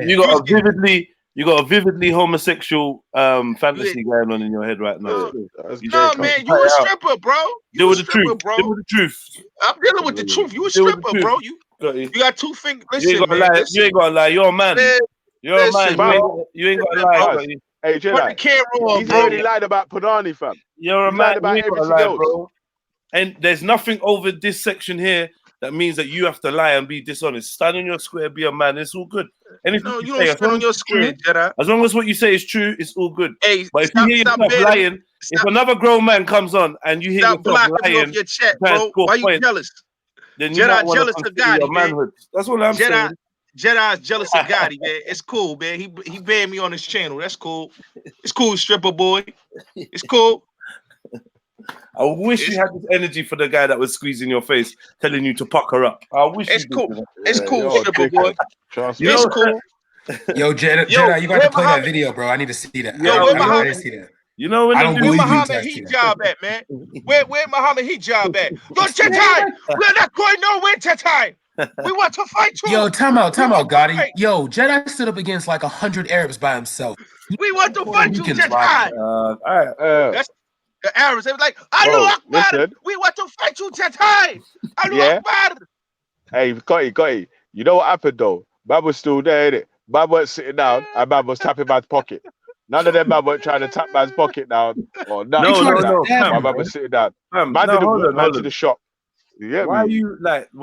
Speaker 15: You got a You got a vividly homosexual fantasy going on in your head right now.
Speaker 9: No, man, you a stripper, bro.
Speaker 15: Deal with the
Speaker 9: stripper,
Speaker 15: truth.
Speaker 9: bro.
Speaker 15: Deal with the truth.
Speaker 9: I'm dealing with the truth. You a
Speaker 15: Deal with the
Speaker 9: stripper,
Speaker 15: truth.
Speaker 9: bro. You got 2 fingers.
Speaker 15: You ain't
Speaker 9: Listen,
Speaker 15: gotta
Speaker 9: man.
Speaker 15: lie.
Speaker 9: Listen.
Speaker 15: You ain't gotta lie. You're a man. You're a man. You ain't gotta lie.
Speaker 9: Bro.
Speaker 1: Hey,
Speaker 9: Put the
Speaker 1: Jedi.
Speaker 9: camera on,
Speaker 1: He's
Speaker 9: bro.
Speaker 1: already lied about Punani, fam.
Speaker 15: You're a
Speaker 1: He's
Speaker 15: man.
Speaker 1: lied about
Speaker 15: You ain't gotta
Speaker 1: everything
Speaker 15: lie,
Speaker 1: else.
Speaker 15: bro. And there's nothing over this section here that means that you have to lie and be dishonest. Stand on your square, be a man. It's all good. Anything
Speaker 9: No,
Speaker 15: you
Speaker 9: you
Speaker 15: say,
Speaker 9: don't
Speaker 15: as
Speaker 9: stand
Speaker 15: long
Speaker 9: on your
Speaker 15: as it's
Speaker 9: square,
Speaker 15: true,
Speaker 9: Jedi.
Speaker 15: as long as what you say is true, it's all good.
Speaker 9: Hey,
Speaker 15: But if you hear yourself lying, if another grown man comes on and you hear
Speaker 9: Stop
Speaker 15: yourself
Speaker 9: blocking me off
Speaker 15: lying,
Speaker 9: your chat,
Speaker 15: trying to
Speaker 9: bro.
Speaker 15: score
Speaker 9: Why you
Speaker 15: points,
Speaker 9: jealous?
Speaker 15: then you might
Speaker 9: Jedi
Speaker 15: want to
Speaker 9: jealous of
Speaker 15: consider your
Speaker 9: Gotti, man.
Speaker 15: manhood. That's what I'm saying.
Speaker 9: Jedi's jealous of Gotti, man. It's cool, man. He banned me on his channel. That's cool. It's cool, stripper boy. It's cool.
Speaker 15: I wish you had this energy for the guy that was squeezing your face, telling you to pucker up. I wish
Speaker 9: It's
Speaker 15: you
Speaker 9: cool.
Speaker 15: did.
Speaker 9: It's cool, stripper boy.
Speaker 15: You
Speaker 9: It's
Speaker 15: know,
Speaker 9: cool.
Speaker 16: Yo, Jedi, you got to play that video, bro. I need to see that.
Speaker 9: Yo, where Muhammad?
Speaker 16: I didn't see that.
Speaker 15: You know when
Speaker 16: I don't
Speaker 9: Where
Speaker 16: believe you
Speaker 9: Muhammad
Speaker 16: attached to that.
Speaker 9: hijab at, man? Where Muhammad hijab at? Yo, Tetai, we're not going nowhere, Tetai. We want to fight you.
Speaker 16: Yo, time out, Gotti. Yo, Jedi stood up against like 100 Arabs by himself.
Speaker 9: We want to fight you, Tetai.
Speaker 15: all right.
Speaker 9: That's the Arabs. They was like, Allahu Akbar.
Speaker 1: listen.
Speaker 9: We want to fight you, Tetai. Allahu
Speaker 1: Yeah.
Speaker 9: Akbar.
Speaker 1: Hey, Gotti. You know what happened though? Bab was still there, innit? Bab was sitting down and Bab was tapping man's pocket. None of them man weren't trying to tap man's pocket down or nothing.
Speaker 15: No,
Speaker 1: My man was sitting down. Man didn't walk man to the shop. You get
Speaker 15: Why
Speaker 1: me?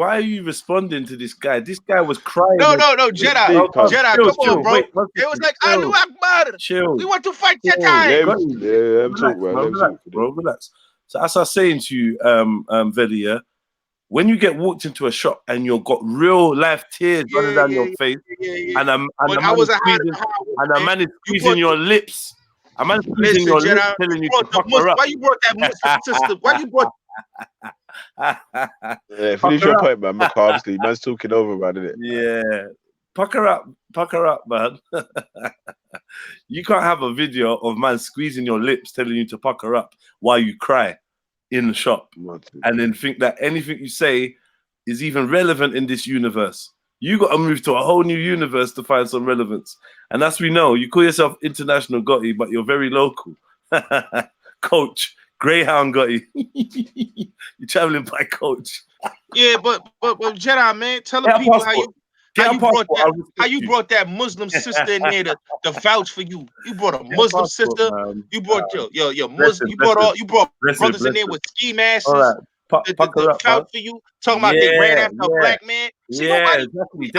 Speaker 15: are you responding to this guy? This guy was crying.
Speaker 9: No, Jedi. Jedi, come on, bro. It was like, Allahu Akbar.
Speaker 15: Chill.
Speaker 9: We want to fight Tetai.
Speaker 1: I'm talking,
Speaker 15: relax, bro. Relax. So as I was saying to you, Velia, when you get walked into a shop and you've got real life tears running down your face, and a man is squeezing your lips, a man squeezing your lips, telling you to pucker up.
Speaker 9: Why you brought that Muslim sister? Why you brought?
Speaker 1: Yeah, finish your point, man. Obviously, man's talking over, man, isn't it?
Speaker 15: Yeah, pucker up, man. You can't have a video of man squeezing your lips, telling you to pucker up while you cry in the shop, and then think that anything you say is even relevant in this universe. You got to move to a whole new universe to find some relevance. And as we know, you call yourself international Gotti, but you're very local. Coach, Greyhound Gotti. You're traveling by coach.
Speaker 9: Yeah, but Jedi, man, tell the people how you brought that Muslim sister in there to vouch for you. You brought a Muslim sister. Man. You brought your Muslim. You brought brothers in there with ski masks. To vouch for you. Talking about they ran after a black man. See, nobody.
Speaker 15: Definitely.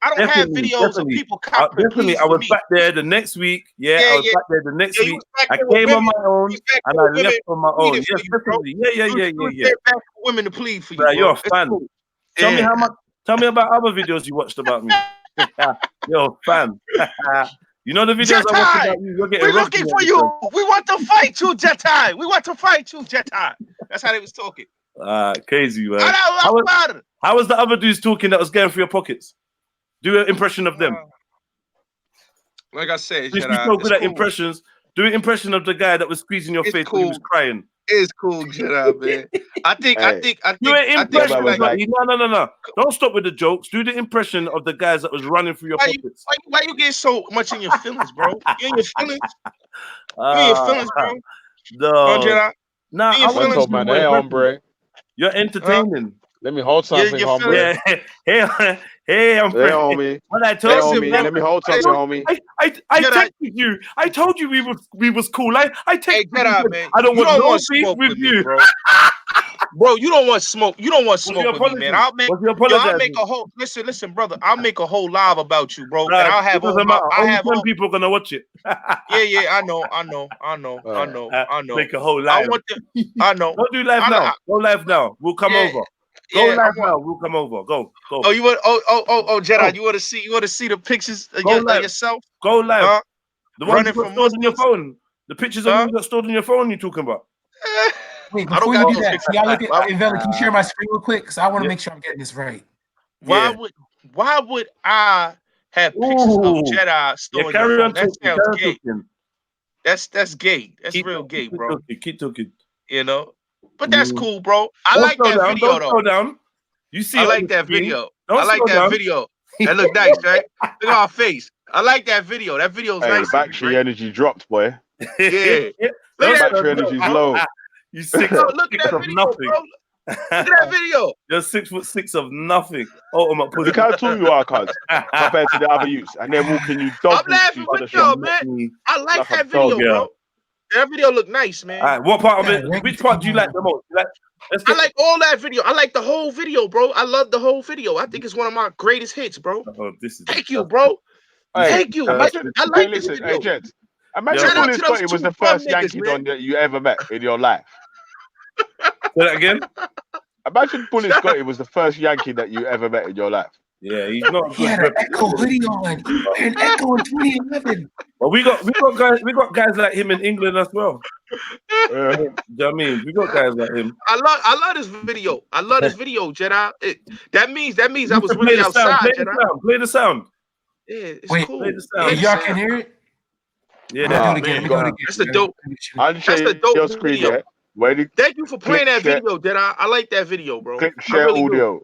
Speaker 9: I don't have videos of people copping.
Speaker 15: Definitely, I was back there the next week. I was back there the next week. I came on my own and I left on my own. Yes, definitely. Yeah.
Speaker 9: Back for women to plead for you.
Speaker 15: Bro, you're a fan. Cool. Tell me about other videos you watched about me. You're a fan. You know the videos I watched about you.
Speaker 9: We're looking for you. We want to fight you, Jedi. We want to fight you, Jedi. That's how they was talking.
Speaker 15: Crazy, man. How was the other dudes talking that was going through your pockets? Do an impression of them.
Speaker 9: Like I said,
Speaker 15: Jedi, you so good at impressions. Do an impression of the guy that was squeezing your face when he was crying.
Speaker 9: It's cool, Jedi, man. I think.
Speaker 15: Do an impression. No. Don't stop with the jokes. Do the impression of the guys that was running through your pockets.
Speaker 9: Why you get so much in your feelings, bro? You in your feelings? You in your feelings, bro?
Speaker 15: No.
Speaker 9: Jedi?
Speaker 15: Nah, you're entertaining.
Speaker 1: Let me hold something, homie.
Speaker 15: Hey, I'm
Speaker 1: hey, homie.
Speaker 15: What I told you,
Speaker 1: let me hold something, homie.
Speaker 15: I texted you. I told you we was cool. I texted you.
Speaker 9: Man.
Speaker 15: I don't want no beef with you,
Speaker 9: bro. Bro, you don't want smoke. You don't want smoke with me, man. I'll make a whole. Listen, brother. I'll make a whole live about you, bro. And I'll have
Speaker 15: all people gonna watch it.
Speaker 9: Yeah. I know.
Speaker 15: Make a whole live.
Speaker 9: I know.
Speaker 15: Don't do live now. Go live now. We'll come over. Go live now. We'll come over. Go.
Speaker 9: Oh, you want? Oh, Jedi. You want to see the pictures of yourself?
Speaker 15: Go live. The ones you got stored in your phone. The pictures of you got stored in your phone. You talking about?
Speaker 16: Wait, before you do that, can y'all look at Vela, can you share my screen real quick? Because I want to make sure I'm getting this right.
Speaker 9: Why would I have pictures of Jedi stored in your phone? That sounds gay. That's gay. That's real gay, bro.
Speaker 15: Keep talking.
Speaker 9: You know? But that's cool, bro. I like that video, though.
Speaker 15: Slow down. You see,
Speaker 9: I like that video. I like that video. That look nice, right? Look at our face. I like that video. That video's
Speaker 1: Hey,
Speaker 9: nice.
Speaker 1: battery energy dropped, boy.
Speaker 9: Yeah. Look at that
Speaker 1: Battery energy's low.
Speaker 15: You 6
Speaker 9: Bro, look at that
Speaker 15: of
Speaker 9: video,
Speaker 15: nothing.
Speaker 9: bro. Look at that video.
Speaker 15: You're 6'6" of nothing. Ultimate pussy.
Speaker 1: Look how tall you are, cuz, compared to the other youths. And they're walking you dog
Speaker 9: I'm laughing with y'all, man. I like that video, bro. That video look nice, man.
Speaker 15: All right, what part of it? Which part do you like the most?
Speaker 9: I like all that video. I like the whole video, bro. I love the whole video. I think it's one of my greatest hits, bro.
Speaker 15: Oh, this is
Speaker 9: Thank you, bro.
Speaker 1: Hey,
Speaker 9: Thank you.
Speaker 1: Imagine,
Speaker 9: I like this
Speaker 1: listen,
Speaker 9: video.
Speaker 1: hey, Jets. Imagine
Speaker 9: Shout out
Speaker 1: Bullet
Speaker 9: to those
Speaker 1: Scotty was
Speaker 9: two
Speaker 1: the first
Speaker 9: bum
Speaker 1: Yankee
Speaker 9: niggas,
Speaker 1: don that you ever met in your life.
Speaker 15: Say that again.
Speaker 1: Imagine Bullet Scotty was the first Yankee that you ever met in your life.
Speaker 15: Yeah, he's not.
Speaker 17: He had an Echo hoodie on. He had an Echo in 2011.
Speaker 15: Well, we got guys like him in England as well. Do you know what I mean? We got guys like him.
Speaker 9: I love this video. I love this video, Jedi. That means I was
Speaker 15: Play
Speaker 9: really
Speaker 15: the sound.
Speaker 9: outside,
Speaker 15: Play the
Speaker 9: Jedi.
Speaker 15: sound. Play the sound.
Speaker 9: Yeah, it's
Speaker 17: Wait,
Speaker 9: cool.
Speaker 15: Play the sound.
Speaker 17: Y'all can hear it?
Speaker 15: Yeah,
Speaker 17: Let me do it again. Let me do it again.
Speaker 9: That's the dope.
Speaker 1: I'll
Speaker 9: That's
Speaker 1: share
Speaker 9: the dope
Speaker 1: your screen,
Speaker 9: video.
Speaker 1: yeah. Ready?
Speaker 9: Thank you for playing that
Speaker 1: share.
Speaker 9: video, Jedi. I like that video, bro.
Speaker 1: Click
Speaker 9: I
Speaker 1: share
Speaker 9: really do.
Speaker 1: audio.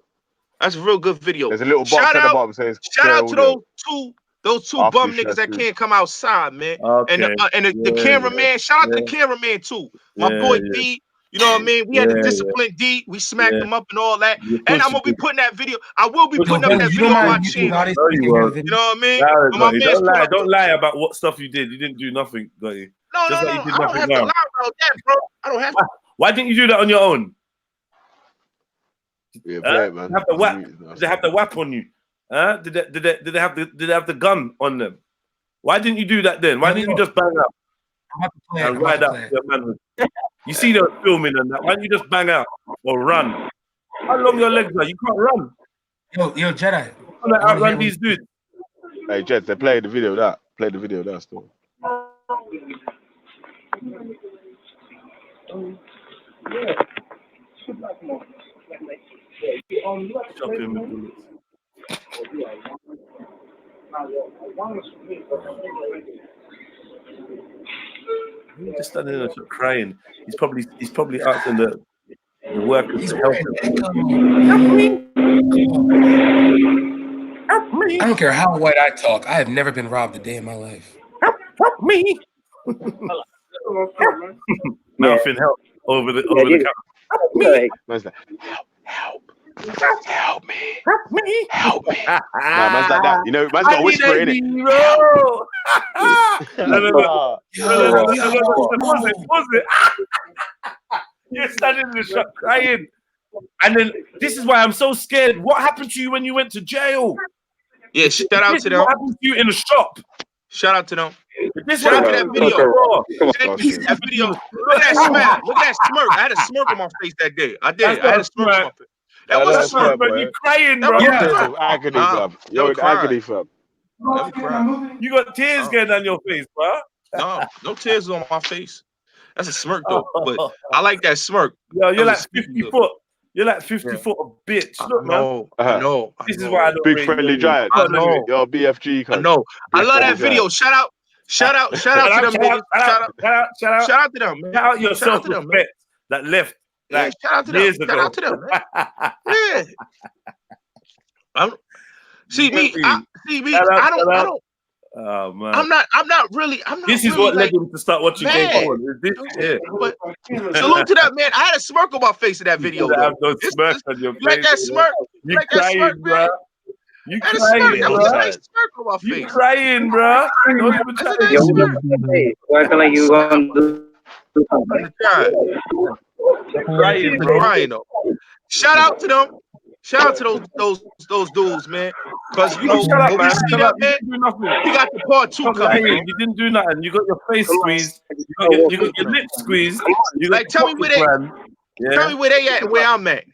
Speaker 9: That's a real good video.
Speaker 1: There's a little box
Speaker 9: Shout
Speaker 1: at the
Speaker 9: out,
Speaker 1: bottom saying
Speaker 9: shout
Speaker 1: share
Speaker 9: out to
Speaker 1: audio.
Speaker 9: those two
Speaker 1: After
Speaker 9: bum
Speaker 1: you share
Speaker 9: niggas that
Speaker 1: screen.
Speaker 9: can't come outside, man.
Speaker 15: Okay.
Speaker 9: And the cameraman. Shout out to the cameraman too. My boy D. You know what I mean? We had the discipline D. We smacked him up and all that. And I'm gonna be putting that video. I will be putting up that video on my channel. You know what I mean? When my man's
Speaker 15: Don't
Speaker 9: pull
Speaker 15: lie.
Speaker 9: up-
Speaker 15: Don't lie about what stuff you did. You didn't do nothing, got you?
Speaker 9: No,
Speaker 15: Just
Speaker 9: no,
Speaker 15: like
Speaker 9: no.
Speaker 15: you did
Speaker 9: I don't
Speaker 15: nothing
Speaker 9: have to
Speaker 15: now.
Speaker 9: lie about that, bro. I don't have to.
Speaker 15: Why didn't you do that on your own?
Speaker 1: Yeah, play it, man.
Speaker 15: Did they have the whap on you? Did they have the gun on them? Why didn't you do that then? Why didn't you just bang up and ride out your manhood? You see them filming and that. Why don't you just bang out or run? How long your legs are? You can't run.
Speaker 17: Yo, Jedi.
Speaker 15: You can't outrun these dudes.
Speaker 1: Hey, Jets, they played the video that. Play the video that still.
Speaker 15: Chopping with bullets. He's just standing there crying. He's probably asking the workers to help him.
Speaker 16: Help me. I don't care how white I talk. I have never been robbed a day in my life.
Speaker 15: Help me. Nothing help over the counter. Help me.
Speaker 1: Help me.
Speaker 15: Help me.
Speaker 1: Help me. Nah, man's like that. You know, man's got to whisper in it.
Speaker 15: You're standing in the shop crying. And then this is why I'm so scared. What happened to you when you went to jail?
Speaker 9: Yeah, shout out to them.
Speaker 15: What happened to you in the shop?
Speaker 9: Shout out to them.
Speaker 15: Shout
Speaker 9: out to that video. That video. Look at that smile. Look at that smirk. I had a smirk on my face that day. I did. I had a smirk on my face. That was a smirk,
Speaker 15: bro. You're crying, bro.
Speaker 1: Yeah. Agony, bro. You're in agony, fam.
Speaker 15: You got tears going down your face, bro.
Speaker 9: No tears on my face. That's a smirk though. But I like that smirk.
Speaker 15: Yo, you're like 50 foot. You're like 50 foot of bitch. Look,
Speaker 9: I know.
Speaker 15: This is why I don't
Speaker 1: Big
Speaker 15: rate
Speaker 1: friendly
Speaker 15: you.
Speaker 1: giant.
Speaker 9: I know.
Speaker 1: You're BFG.
Speaker 9: I know. I love that video. Shout out to them niggas. Shout out to them, man.
Speaker 15: Shout out your
Speaker 9: Shout out to them, man.
Speaker 15: self-respect that left.
Speaker 9: Yeah,
Speaker 15: Like
Speaker 9: shout out to them.
Speaker 15: years
Speaker 9: Shout
Speaker 15: ago.
Speaker 9: out to them, man. Yeah. See me. I don't.
Speaker 15: Oh man.
Speaker 9: I'm not really.
Speaker 15: This is
Speaker 9: really
Speaker 15: what
Speaker 9: like,
Speaker 15: led him to start watching
Speaker 9: man.
Speaker 15: Game On. This, yeah.
Speaker 9: But salute to that man. I had a smirk on my face in that video.
Speaker 15: You
Speaker 9: Though.
Speaker 15: have no smirk on your
Speaker 9: You like
Speaker 15: face,
Speaker 9: that smirk?
Speaker 15: You
Speaker 9: like that
Speaker 15: crying,
Speaker 9: smirk,
Speaker 15: bro.
Speaker 9: man?
Speaker 15: You
Speaker 9: I had a
Speaker 15: crying,
Speaker 9: smirk. That was a
Speaker 15: bro.
Speaker 9: nice smirk on my face.
Speaker 15: You crying, bro. Don't even
Speaker 9: That's
Speaker 15: try
Speaker 9: a
Speaker 15: to
Speaker 9: nice smirk.
Speaker 5: Working like you gonna do something.
Speaker 15: crying, bro.
Speaker 9: Crying though. Shout out to them. Shout out to those dudes, man. Because you know,
Speaker 15: Shut up,
Speaker 9: when
Speaker 15: man.
Speaker 9: we see
Speaker 15: Shut
Speaker 9: that,
Speaker 15: up. You
Speaker 9: man,
Speaker 15: didn't do nothing.
Speaker 9: we got the part 2
Speaker 15: Stop
Speaker 9: coming.
Speaker 15: lying.
Speaker 9: Man.
Speaker 15: You didn't do nothing. You got your face squeezed. You got your lips squeezed. You got
Speaker 9: Like, tell me where they.
Speaker 15: Yeah.
Speaker 9: Tell me where they at and where I'm at.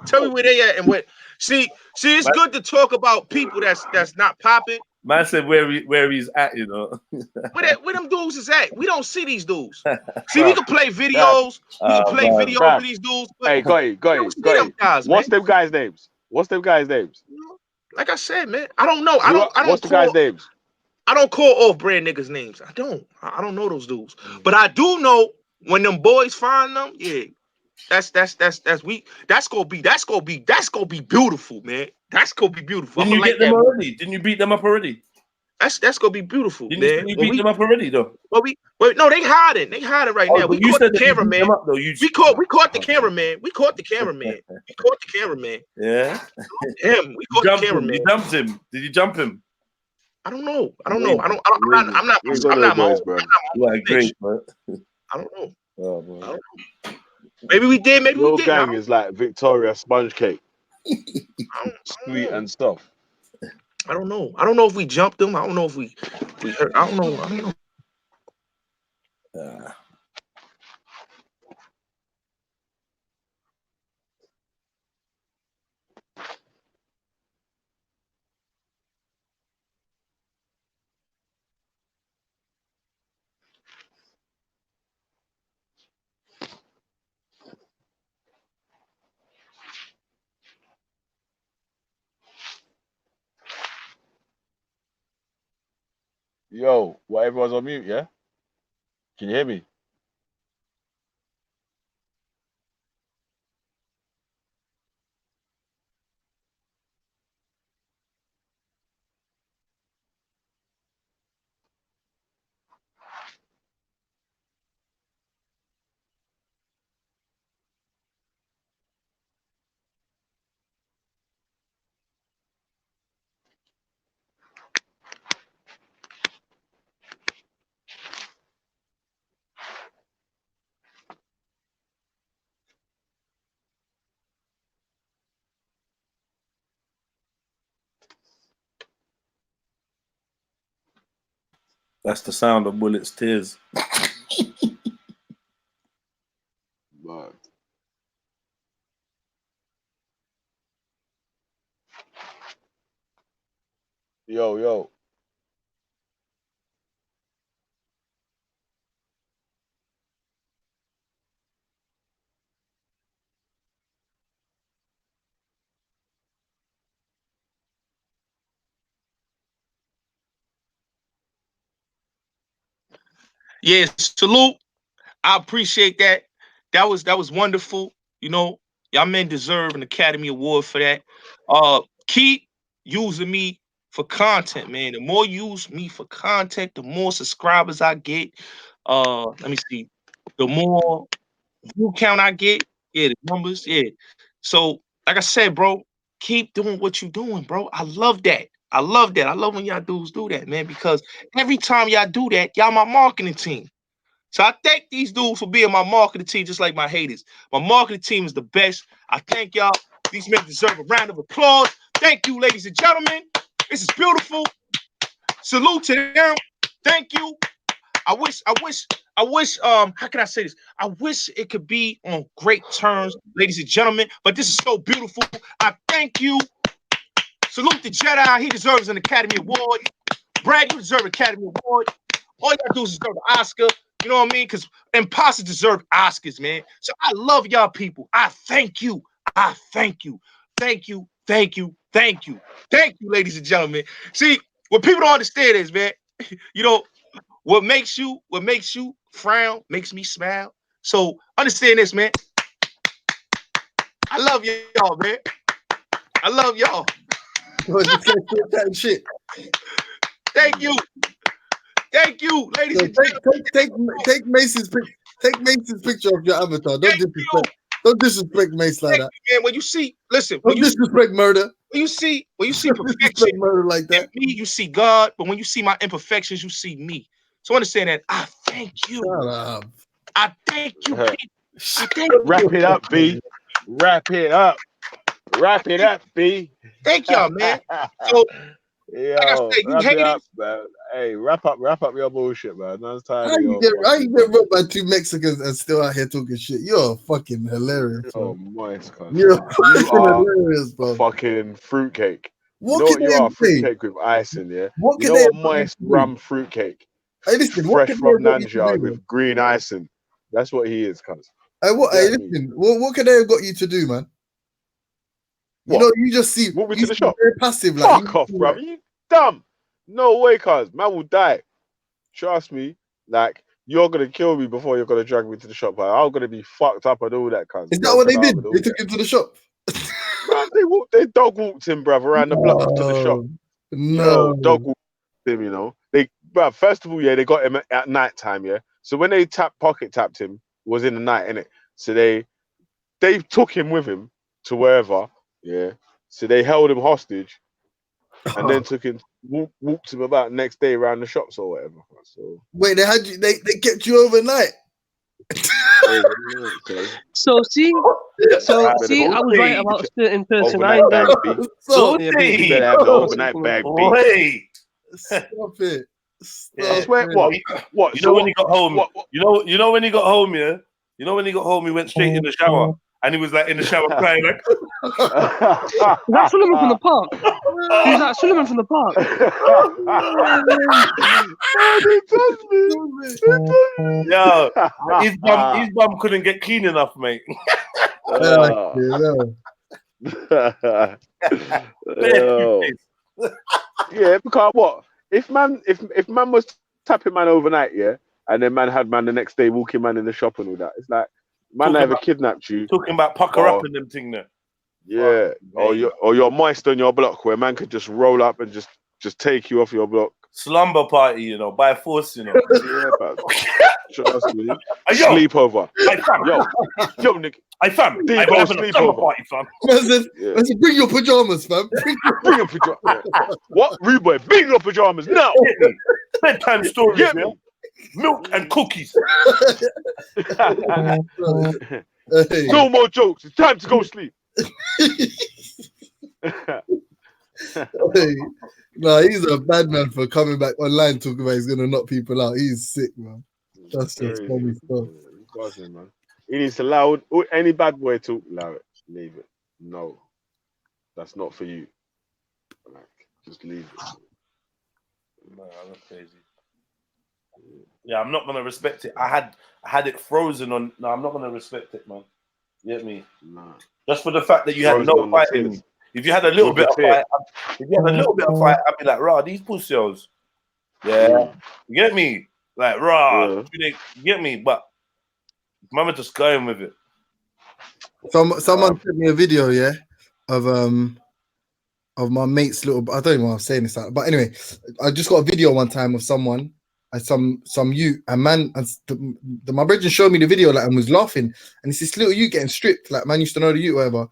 Speaker 9: Tell me where they at and where. See, it's good to talk about people that's not popping.
Speaker 15: Man said where he's at, you know.
Speaker 9: Where them dudes is at? We don't see these dudes. See, we can play videos. We can play videos with these dudes. But
Speaker 1: hey, go ahead.
Speaker 9: Guys,
Speaker 1: What's them guys' names?
Speaker 9: Like I said, man, I don't know.
Speaker 1: What's the guys' names?
Speaker 9: I don't call off-brand niggas names. I don't know those dudes. But I do know when them boys find them, yeah, That's gonna be beautiful, man. That's gonna be beautiful.
Speaker 15: Didn't
Speaker 9: I'm
Speaker 15: you
Speaker 9: gonna
Speaker 15: get
Speaker 9: like
Speaker 15: them
Speaker 9: that movie.
Speaker 15: already? Didn't you beat them up already?
Speaker 9: That's gonna be beautiful,
Speaker 15: Didn't you say
Speaker 9: man.
Speaker 15: you beat them up already though?
Speaker 9: No, they hiding. They hiding right
Speaker 15: Oh,
Speaker 9: now.
Speaker 15: but
Speaker 9: We
Speaker 15: you
Speaker 9: caught
Speaker 15: said
Speaker 9: the
Speaker 15: that you beat
Speaker 9: cameraman.
Speaker 15: them up though. You
Speaker 9: We caught the cameraman. We caught the cameraman. We caught the cameraman.
Speaker 15: yeah.
Speaker 9: Him. We
Speaker 15: You
Speaker 9: caught the
Speaker 15: jumped him.
Speaker 9: cameraman.
Speaker 15: You jumped him. Did you jump him?
Speaker 9: I don't know. I'm
Speaker 1: got no
Speaker 9: not my
Speaker 1: boys,
Speaker 9: own.
Speaker 1: bro.
Speaker 15: You are great, man.
Speaker 9: I don't know.
Speaker 15: Oh, man.
Speaker 9: I don't know. Maybe we did. Maybe we
Speaker 1: Your
Speaker 9: didn't.
Speaker 1: gang is like Victoria sponge cake, sweet and soft.
Speaker 9: I don't know. I don't know if we jumped them. I don't know if we hurt. I don't know. I don't know.
Speaker 1: Yo, what? Everyone's on mute, yeah? Can you hear me?
Speaker 15: That's the sound of bullets' tears.
Speaker 1: But yo.
Speaker 9: Yeah, salute. I appreciate that. That was wonderful. You know, y'all men deserve an Academy Award for that. Keep using me for content, man. The more you use me for content, the more subscribers I get. Let me see. The more view count I get, yeah, the numbers, yeah. So, like I said, bro, keep doing what you're doing, bro. I love that. I love that. I love when y'all dudes do that, man, because every time y'all do that, y'all my marketing team. So I thank these dudes for being my marketing team, just like my haters. My marketing team is the best. I thank y'all. These men deserve a round of applause. Thank you, ladies and gentlemen. This is beautiful. Salute to them. Thank you. I wish, how can I say this? I wish it could be on great terms, ladies and gentlemen, but this is so beautiful. I thank you. Salute the Jedi. He deserves an Academy Award. Brad, you deserve an Academy Award. All you gotta do is deserve an Oscar. You know what I mean? Because imposters deserve Oscars, man. So I love y'all people. I thank you. I thank you. Thank you. Thank you. Thank you. Thank you, ladies and gentlemen. See, what people don't understand is, man, you know, what makes you frown makes me smile. So understand this, man. I love y'all, man. I love y'all.
Speaker 10: Well, this guy's still chatting shit.
Speaker 9: Thank you. Thank you, ladies
Speaker 10: So
Speaker 9: and gentlemen.
Speaker 10: take Mason's picture of your avatar. Don't disrespect Mace like that.
Speaker 9: Man, when you see, listen,
Speaker 10: Don't disrespect murder.
Speaker 9: When you see perfection
Speaker 10: Disrespect murder like that.
Speaker 9: in me, you see God. But when you see my imperfections, you see me. So understand that. I thank you.
Speaker 10: Shut up.
Speaker 9: I thank you. I thank
Speaker 1: Wrap it up, B. Wrap it up. Wrap it up, B.
Speaker 9: Thank y'all, man. So,
Speaker 1: yo,
Speaker 9: like I said, you
Speaker 1: wrap it
Speaker 9: haters.
Speaker 1: up, man. Hey, wrap up your bullshit, man. That's tired
Speaker 10: How
Speaker 1: of
Speaker 10: you
Speaker 1: your
Speaker 10: get robbed by two Mexicans and still out here talking shit? You're fucking hilarious, bro.
Speaker 1: moist, cuz.
Speaker 10: You're
Speaker 1: You
Speaker 10: fucking
Speaker 1: are
Speaker 10: hilarious,
Speaker 1: a
Speaker 10: bro.
Speaker 1: fucking fruitcake.
Speaker 10: What
Speaker 1: You know
Speaker 10: can
Speaker 1: what you
Speaker 10: they
Speaker 1: are?
Speaker 10: say?
Speaker 1: Fruitcake with icing, yeah?
Speaker 10: What
Speaker 1: You
Speaker 10: can
Speaker 1: know
Speaker 10: they
Speaker 1: a
Speaker 10: have got you
Speaker 1: moist
Speaker 10: to do?
Speaker 1: rum fruitcake.
Speaker 10: Hey, listen, what
Speaker 1: Fresh
Speaker 10: can they
Speaker 1: from
Speaker 10: have got you to
Speaker 1: Nanjard
Speaker 10: do, man?
Speaker 1: with green icing. That's what he is, cuz.
Speaker 10: Hey, what?
Speaker 1: You
Speaker 10: Hey,
Speaker 1: get me?
Speaker 10: listen, what can they have got you to do, man? You
Speaker 1: What?
Speaker 10: know, you just see,
Speaker 1: Walk me
Speaker 10: you
Speaker 1: to the
Speaker 10: seem
Speaker 1: shop.
Speaker 10: very passive, like
Speaker 1: Fuck
Speaker 10: you
Speaker 1: off,
Speaker 10: seem
Speaker 1: brother.
Speaker 10: like,
Speaker 1: You dumb. No way, cuz. Man will die. Trust me. Like,
Speaker 2: you're gonna kill me before you're gonna drag me to the shop. I'm gonna be fucked up and all that kind.
Speaker 10: Is that what they did? They took him to the shop.
Speaker 2: Man, they dog walked him, bruv, around the block to the shop.
Speaker 10: No,
Speaker 2: Dog walked him, you know. Bruv, first of all, yeah, they got him at night time, yeah. So when they pocket tapped him, it was in the night, innit? So they took him with him to wherever, yeah. So they held him hostage and then took him, walked him about the next day around the shops or whatever. So
Speaker 10: wait, they had you. They kept you overnight.
Speaker 3: So see, I was right about a certain person. I ain't
Speaker 2: bag
Speaker 3: right.
Speaker 2: B.
Speaker 10: So
Speaker 2: You better have the overnight bag B.
Speaker 15: Wait.
Speaker 10: Stop it.
Speaker 15: Yeah.
Speaker 2: What?
Speaker 15: You know when he got home? You know when he got home, yeah? You know when he got home, he went straight in the shower. And he was like in the shower crying like
Speaker 3: That's Suleiman from the park. Who's that? Suleiman from the park.
Speaker 15: Yo, his bum couldn't get clean enough, mate.
Speaker 2: Yeah, because what? If man was tapping man overnight, yeah, and then man had man the next day walking man in the shop and all that, it's like man never kidnapped you.
Speaker 15: Talking about pucker up and them thing there.
Speaker 2: Yeah, or you're moist on your block where man could just roll up and just take you off your block.
Speaker 15: Slumber party, you know, by force, you know.
Speaker 2: Yeah, but trust me. Sleepover. Yo, Nick.
Speaker 15: I fam. I'm having a slumber party, fam.
Speaker 10: I said, bring your pajamas, fam.
Speaker 2: Bring your pajamas. What? Rude boy, bring your pajamas now.
Speaker 15: Bedtime stories, yeah. Milk and cookies.
Speaker 2: No more jokes. It's time to go sleep.
Speaker 10: Nah, he's a bad man for coming back online talking about he's gonna knock people out. He's sick, man. That's just funny stuff.
Speaker 2: Man. He needs to allow any bad boy to allow it. Leave it. No, that's not for you. Like, just leave it.
Speaker 15: Man, that's crazy. Yeah, I'm not gonna respect it. I had it frozen on. No, I'm not gonna respect it, man. You get me?
Speaker 2: Nah.
Speaker 15: Just for the fact that you had no fight in me. If you had a little bit of fight, I'd be like, rah, these pussies. Yeah. You get me? Like, rah, you get me? But mama just going with it.
Speaker 10: Someone sent me a video, yeah, of my mate's little. I don't even know why I'm saying this, but anyway, I just got a video one time of someone, some youth, and man, and my brother showed me the video, like, and was laughing, and it's this little youth getting stripped, like man used to know the youth, whatever,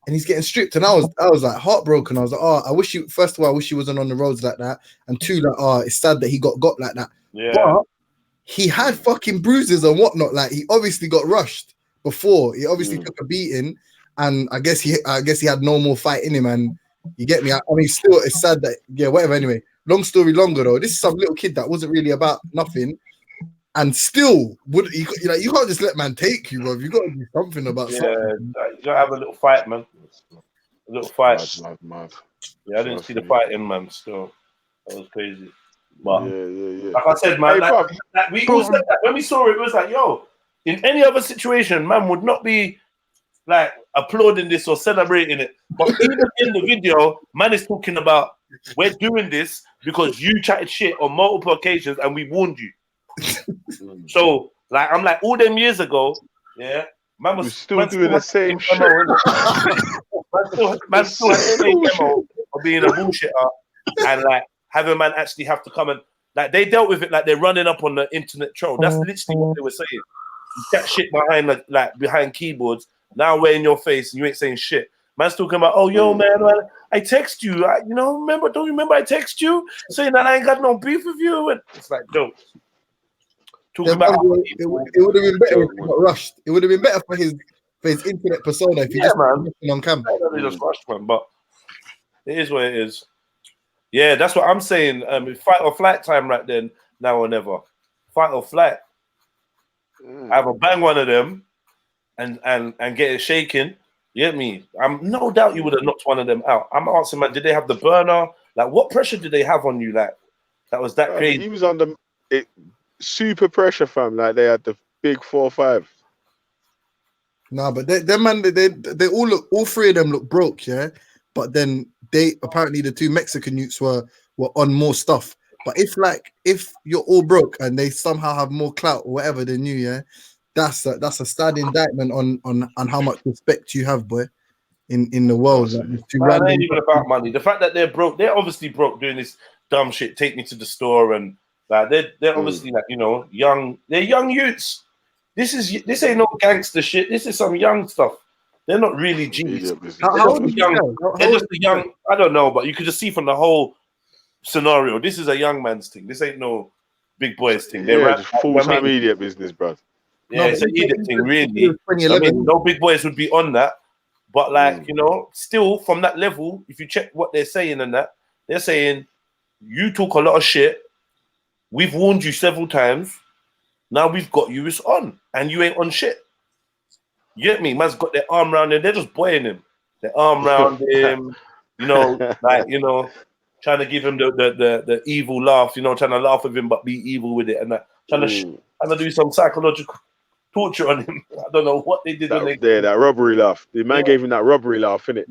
Speaker 10: and he's getting stripped, and I was like heartbroken. I was like, oh, I wish you. First of all, I wish he wasn't on the roads like that, and two, like, oh, it's sad that he got like that.
Speaker 15: Yeah.
Speaker 10: But he had fucking bruises and whatnot. Like, he obviously got rushed before. He obviously took a beating, and I guess he had no more fight in him. And you get me? I mean, still, it's sad that, yeah, whatever. Anyway, long story longer though. This is some little kid that wasn't really about nothing, and still would you can't just let man take you, bro. You got to do something about something.
Speaker 15: You gotta have a little fight, man. A little fight.
Speaker 2: Mad.
Speaker 15: Yeah, I didn't see the fighting, man. Still, that was crazy. But
Speaker 2: yeah.
Speaker 15: Like I said, man, we all said that when we saw it. It was like, yo, in any other situation, man would not be like applauding this or celebrating it. But even in the video, man is talking about, we're doing this because you chatted shit on multiple occasions and we warned you. So, like, I'm like, all them years ago, yeah, man was
Speaker 2: still doing the same shit.
Speaker 15: Man still had the same demo of being a bullshitter and like having man actually have to come and like they dealt with it like they're running up on the internet troll. That's literally what they were saying. You chat shit behind keyboards. Now we're in your face and you ain't saying shit. Man's talking about, oh yo man, I text you. Don't you remember I text you saying that I ain't got no beef with you? And it's like, no.
Speaker 10: Talking about it would have been better if he got rushed. It would have been better for his internet persona if he just on camera.
Speaker 15: They just rushed, man, but it is what it is. Yeah, that's what I'm saying. Fight or flight time right then, now or never. Fight or flight. I have a bang one of them and get it shaking. You get me? I'm no doubt you would have knocked one of them out. I'm asking, man, did they have the burner? Like, what pressure did they have on you? Like, that was that crazy.
Speaker 2: He was under super pressure, fam. Like, they had the big 4-5.
Speaker 10: Nah, but they all look. All three of them look broke, yeah. But then they apparently the two Mexican youths were on more stuff. But if you're all broke and they somehow have more clout or whatever than you, yeah, that's a sad indictment on how much respect you have, boy, in the world. Like, it's too
Speaker 15: Man, it ain't
Speaker 10: random.
Speaker 15: even about money. The fact that they're broke, they're obviously broke doing this dumb shit. Take me to the store and like they're obviously like young. They're young youths. This ain't no gangster shit. This is some young stuff. They're not really G's.
Speaker 10: How old is young?
Speaker 15: They're just a young. I don't know, but you could just see from the whole scenario. This is a young man's thing. This ain't no big boys thing.
Speaker 1: Yeah, just full-time idiot business, bro.
Speaker 15: Yeah, it's an idiot thing, really. I mean, no big boys would be on that. But like, still from that level, if you check what they're saying and that, they're saying, you talk a lot of shit. We've warned you several times. Now we've got you, it's on. And you ain't on shit. You get me? Man's got their arm around him. They're just boying him. Their arm around him, trying to give him the evil laugh, trying to laugh with him but be evil with it and that. Trying to do some psychological torture on him. I don't know what they did.
Speaker 1: That robbery laugh. The man gave him that robbery laugh, innit?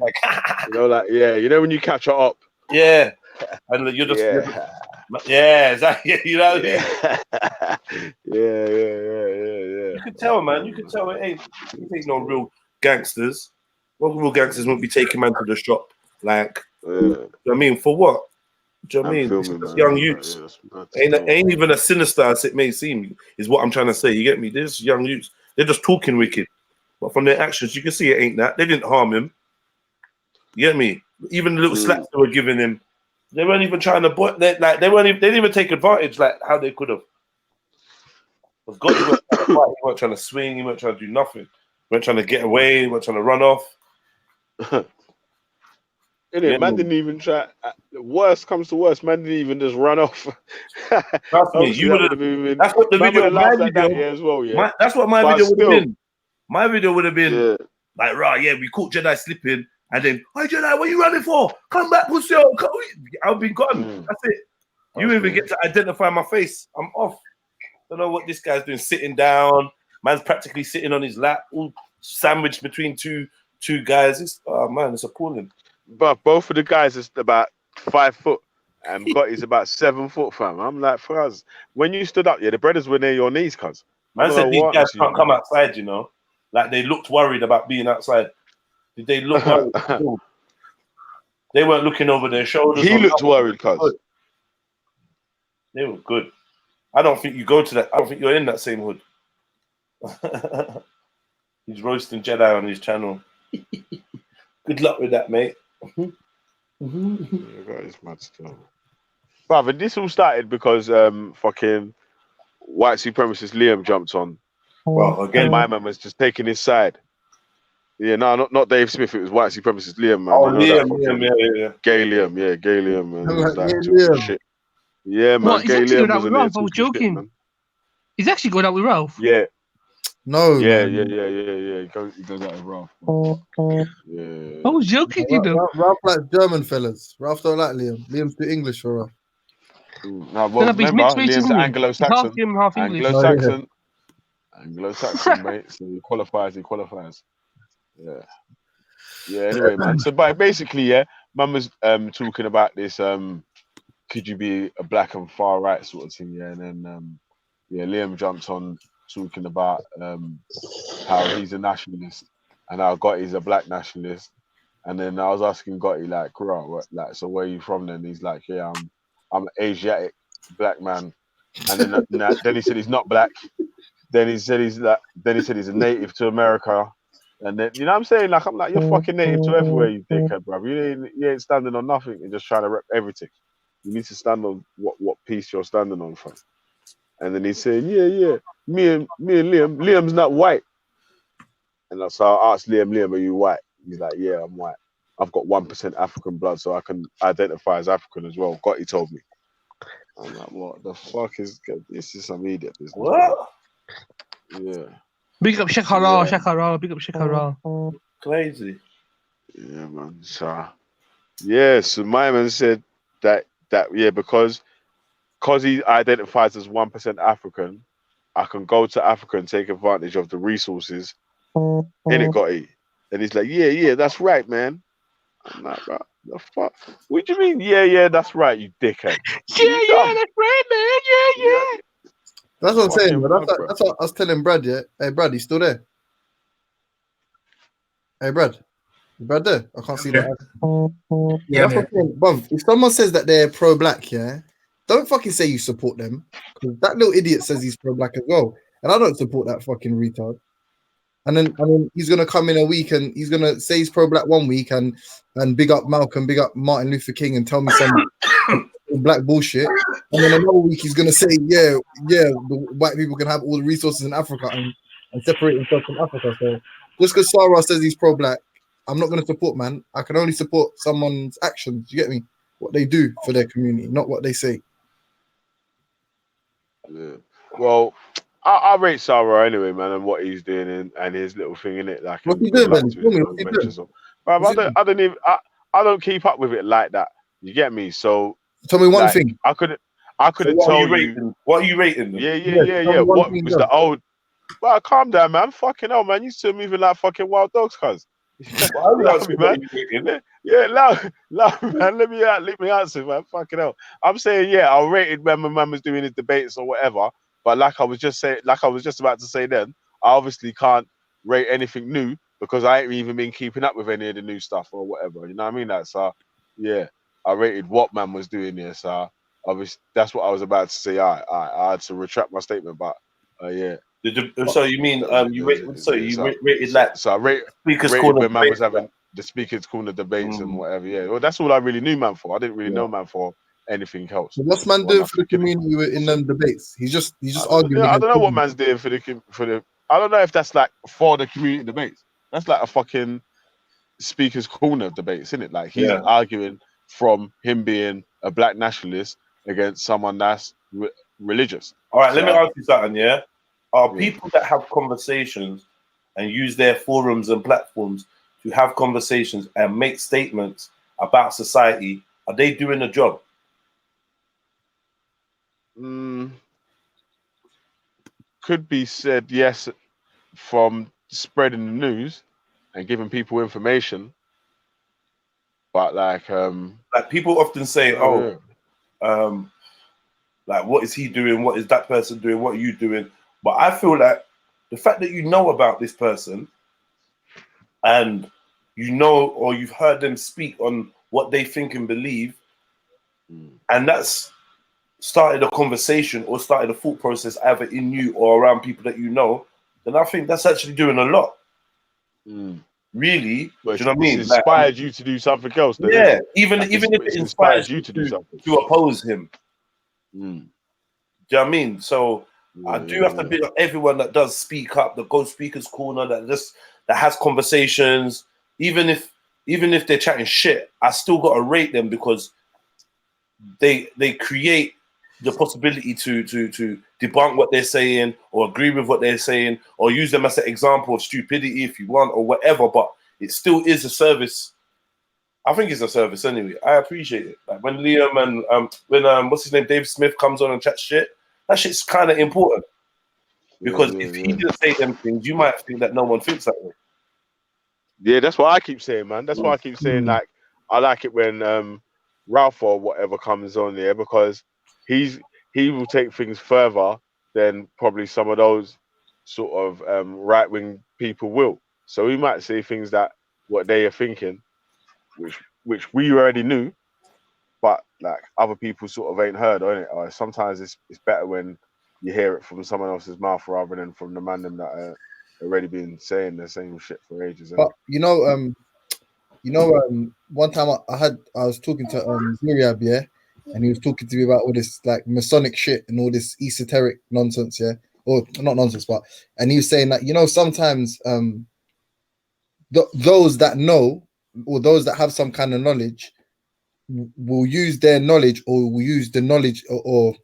Speaker 1: When you catch her up.
Speaker 15: Yeah. And you're just exactly. You know what I mean?
Speaker 1: Yeah.
Speaker 15: You can tell, man. You can tell it ain't no real gangsters. Well, real gangsters won't be taking man to the shop. Like, you know what I mean, for what? Do you know what I mean? It's just young youths. Ain't even as sinister as it may seem, is what I'm trying to say. You get me? There's young youths. They're just talking wicked. But from their actions, you can see it ain't that. They didn't harm him. You get me? Even the little slaps they were giving him, they weren't even trying to they didn't even take advantage like how they could have. Because God, he weren't trying to fight, he weren't trying to swing, he weren't trying to do nothing. He weren't trying to get away, he weren't trying to run off.
Speaker 1: Man didn't even try. Worst comes to worst, man didn't even just run off.
Speaker 15: Trust me, you would have. That's what the video of my video
Speaker 1: as well. Yeah,
Speaker 15: that's what my video would have been. My video would have been like, right, we caught Jedi slipping, and then, hey Jedi, what are you running for? Come back, pussy! I've been gone. That's it. You even get to identify my face. I'm off. Don't know what this guy's doing. Sitting down, man's practically sitting on his lap, all sandwiched between two guys. It's appalling.
Speaker 1: But both of the guys is about 5 foot, and Gotti's about 7 foot, fam. I'm like, for us, when you stood up, the brothers were near your knees, cuz.
Speaker 15: Man said these guys can't come outside, Like they looked worried about being outside. Did they look worried? They weren't looking over their shoulders.
Speaker 1: He looked worried, cuz.
Speaker 15: They were good. I don't think you go to that. I don't think you're in that same hood. He's roasting Jedi on his channel. Good luck with that, mate.
Speaker 1: Brother, this all started because fucking white supremacist Liam jumped on.
Speaker 15: Well, again,
Speaker 1: and my man was just taking his side. Yeah, no, not Dave Smith. It was white supremacist Liam, man.
Speaker 15: Oh, Liam, yeah.
Speaker 1: Gay Liam, man.
Speaker 10: Liam.
Speaker 1: Shit. Yeah, man.
Speaker 3: What? He's
Speaker 1: Gay
Speaker 3: actually
Speaker 1: Liam
Speaker 3: going out with Ralph. I was joking.
Speaker 1: Shit,
Speaker 3: he's actually going out with Ralph.
Speaker 1: Yeah.
Speaker 10: No.
Speaker 1: Yeah. He goes out with Ralph. Yeah.
Speaker 3: I was joking,
Speaker 10: Ralph likes German fellas. Ralph don't like Liam. Liam's too English for Ralph.
Speaker 1: No, well, remember, Liam's Anglo-Saxon.
Speaker 3: Half him, half English.
Speaker 1: Anglo-Saxon, mate. So he qualifies. Yeah. Yeah, anyway, man. So basically, man was talking about this could you be a black and far right sort of thing, and then Liam jumped on talking about how he's a nationalist and how Gotti's a black nationalist. And then I was asking Gotti, like, bro, so where are you from then? He's like, yeah, I'm an Asiatic black man. And then he said he's not black. Then he said he's a native to America. And then, you know what I'm saying? Like, I'm like, you're fucking native to everywhere, you dickhead, bro. You ain't standing on nothing. You're just trying to rep everything. You need to stand on what piece you're standing on from. And then he's saying, yeah, me and Liam's not white. And so I asked Liam, are you white? He's like, yeah, I'm white. I've got 1% African blood, so I can identify as African as well. Gotti told me. I'm like, what the fuck is this? Is some idiot business.
Speaker 15: What?
Speaker 1: Yeah.
Speaker 3: Big up Shakara. Big up Shakara.
Speaker 15: Crazy.
Speaker 1: Yeah, man. So my man said that because he identifies as 1% African, I can go to Africa and take advantage of the resources in it, Gotti. And he's like, yeah, that's right, man. I'm like, bro,
Speaker 2: The fuck? What do you mean? Yeah, that's right, you dickhead.
Speaker 3: Yeah, that's right, man. Yeah.
Speaker 10: That's what I'm saying,
Speaker 2: Fucking
Speaker 10: bro.
Speaker 2: mug, bro.
Speaker 10: That's what I was telling Brad, yeah. Hey, Brad, you still there? Hey, Brad. Is Brad there? I can't see that.
Speaker 17: Yeah,
Speaker 10: That's what I'm saying. Bruv, if someone says that they're pro-black, yeah, don't fucking say you support them. Because that little idiot says he's pro-black as well. And I don't support that fucking retard. And then he's gonna come in a week and he's gonna say he's pro-black one week and big up Malcolm, big up Martin Luther King and tell me some black bullshit. And then another week he's gonna say, yeah, the white people can have all the resources in Africa and separate himself from Africa. So just because Sarah says he's pro-black, I'm not gonna support, man. I can only support someone's actions. You get me? What they do for their community, not what they say.
Speaker 2: Yeah. Well, I rate Sarah anyway, man, and what he's doing and his little thing in it. Like,
Speaker 10: What's he
Speaker 2: good
Speaker 10: doing,
Speaker 2: luck
Speaker 10: Ben?
Speaker 2: to
Speaker 10: Tell
Speaker 2: his
Speaker 10: me, what's he
Speaker 2: ventures.
Speaker 10: doing?
Speaker 2: Bruv, I don't even I don't keep up with it like that. You get me? So
Speaker 10: tell me one
Speaker 2: like,
Speaker 10: thing.
Speaker 2: I couldn't
Speaker 15: So what are
Speaker 2: tell
Speaker 15: you
Speaker 2: you.
Speaker 15: rating? What are you rating them?
Speaker 2: Yeah. What was the old? Well, calm down, man. Fucking hell, man. You still moving like fucking wild dogs, cuz. Allow me, man. Yeah, allow me, man. Let me answer, man. Fucking hell. I'm saying, yeah, I'll rate it when my man was doing his debates or whatever. But like I was just about to say then, I obviously can't rate anything new because I ain't even been keeping up with any of the new stuff or whatever. You know what I mean? That so yeah, I rated what man was doing there. So obviously that's what I was about to say. I had to retract my statement, but yeah.
Speaker 15: So you mean you rated? So you rated like?
Speaker 2: So I rated
Speaker 15: Corner
Speaker 2: when man was
Speaker 15: debates,
Speaker 2: having the speakers corner debates and whatever. Yeah, well, that's all I really knew man for. I didn't really know man for anything else.
Speaker 10: So what's man doing for the community in them debates? He's just arguing.
Speaker 2: I don't know what man's doing for the. I don't know if that's like for the community debates. That's like a fucking speakers corner debates, isn't it? Like he's arguing from him being a black nationalist against someone that's religious.
Speaker 15: All right, let me ask you something. Yeah, are people that have conversations and use their forums and platforms to have conversations and make statements about society, are they doing a job?
Speaker 2: Could be said yes from spreading the news and giving people information, but like
Speaker 15: people often say, like what is he doing? What is that person doing? What are you doing? But I feel like the fact that you know about this person and you know or you've heard them speak on what they think and believe, and that's started a conversation or started a thought process either in you or around people that you know, then I think that's actually doing a lot. Really,
Speaker 2: but
Speaker 15: do you know what I mean?
Speaker 2: It's inspired you to do something else. Then,
Speaker 15: yeah,
Speaker 2: even
Speaker 15: if it inspires
Speaker 2: you to do something
Speaker 15: to oppose him. Do you know what I mean? So I do have to big up everyone that does speak up, that goes speakers corner, that has conversations, even if they're chatting shit, I still got to rate them because they create the possibility to debunk what they're saying or agree with what they're saying or use them as an example of stupidity if you want or whatever, but it still is a service. I think it's a service anyway. I appreciate it. Like when Liam and when what's his name, Dave Smith comes on and chats shit, that shit's kind of important because if he didn't say them things, you might think that no one thinks that way.
Speaker 2: Yeah, that's what I keep saying, man. That's why I keep saying like I like it when Ralph or whatever comes on there because he will take things further than probably some of those sort of right wing people will. So he might say things that what they are thinking, which we already knew, but like other people sort of ain't heard on it. Or sometimes it's better when you hear it from someone else's mouth rather than from the man them that are already been saying the same shit for ages.
Speaker 10: But one time I was talking to Zuriab, yeah, and he was talking to me about all this like Masonic shit and all this esoteric nonsense, yeah, or not nonsense, and he was saying that sometimes those that know or those that have some kind of knowledge will use their knowledge or will use the knowledge or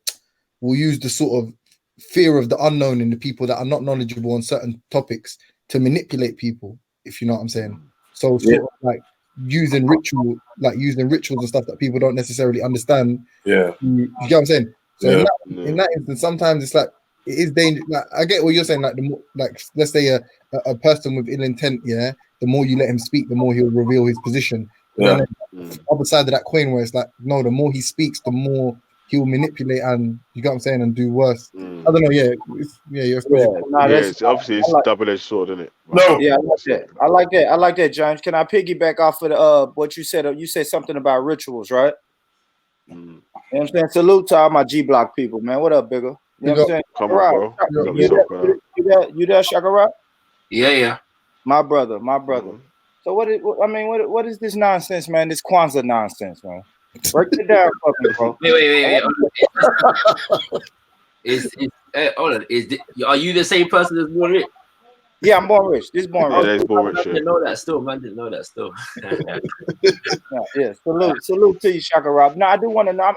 Speaker 10: will use the sort of fear of the unknown in the people that are not knowledgeable on certain topics to manipulate people, if you know what I'm saying. So sort of like using rituals and stuff that people don't necessarily understand.
Speaker 15: Yeah.
Speaker 10: You get what I'm saying? So in that instance, sometimes it's like it is dangerous. Like I get what you're saying. Like the more, like let's say a person with ill intent, yeah. The more you let him speak, the more he'll reveal his position. But then other side of that coin where it's like, no, the more he speaks, the more he'll manipulate, and you get what I'm saying, and do worse. I don't know. Yeah, you're
Speaker 1: it's obviously it's double-edged sword, isn't it?
Speaker 8: No, yeah, I like that. I like that. I like that, James. Can I piggyback off of the, what you said? You said something about rituals, right? You know what I'm saying? Salute to all my G Block people, man. What up, bigger? You know what I'm saying?
Speaker 1: Come on, bro.
Speaker 8: You there, Shakara?
Speaker 22: Yeah.
Speaker 8: My brother. So what is this nonsense, man? This Kwanzaa nonsense, man. Break it down for me, bro.
Speaker 22: Wait. Hold on. Are you the same person as Born Rich?
Speaker 8: Yeah, I'm Born Rich. This is Born Rich.
Speaker 1: Yeah, that's Born Rich.
Speaker 22: I didn't know that still, man.
Speaker 8: Yeah, salute to you, Shaka Rob. No, I do want to know.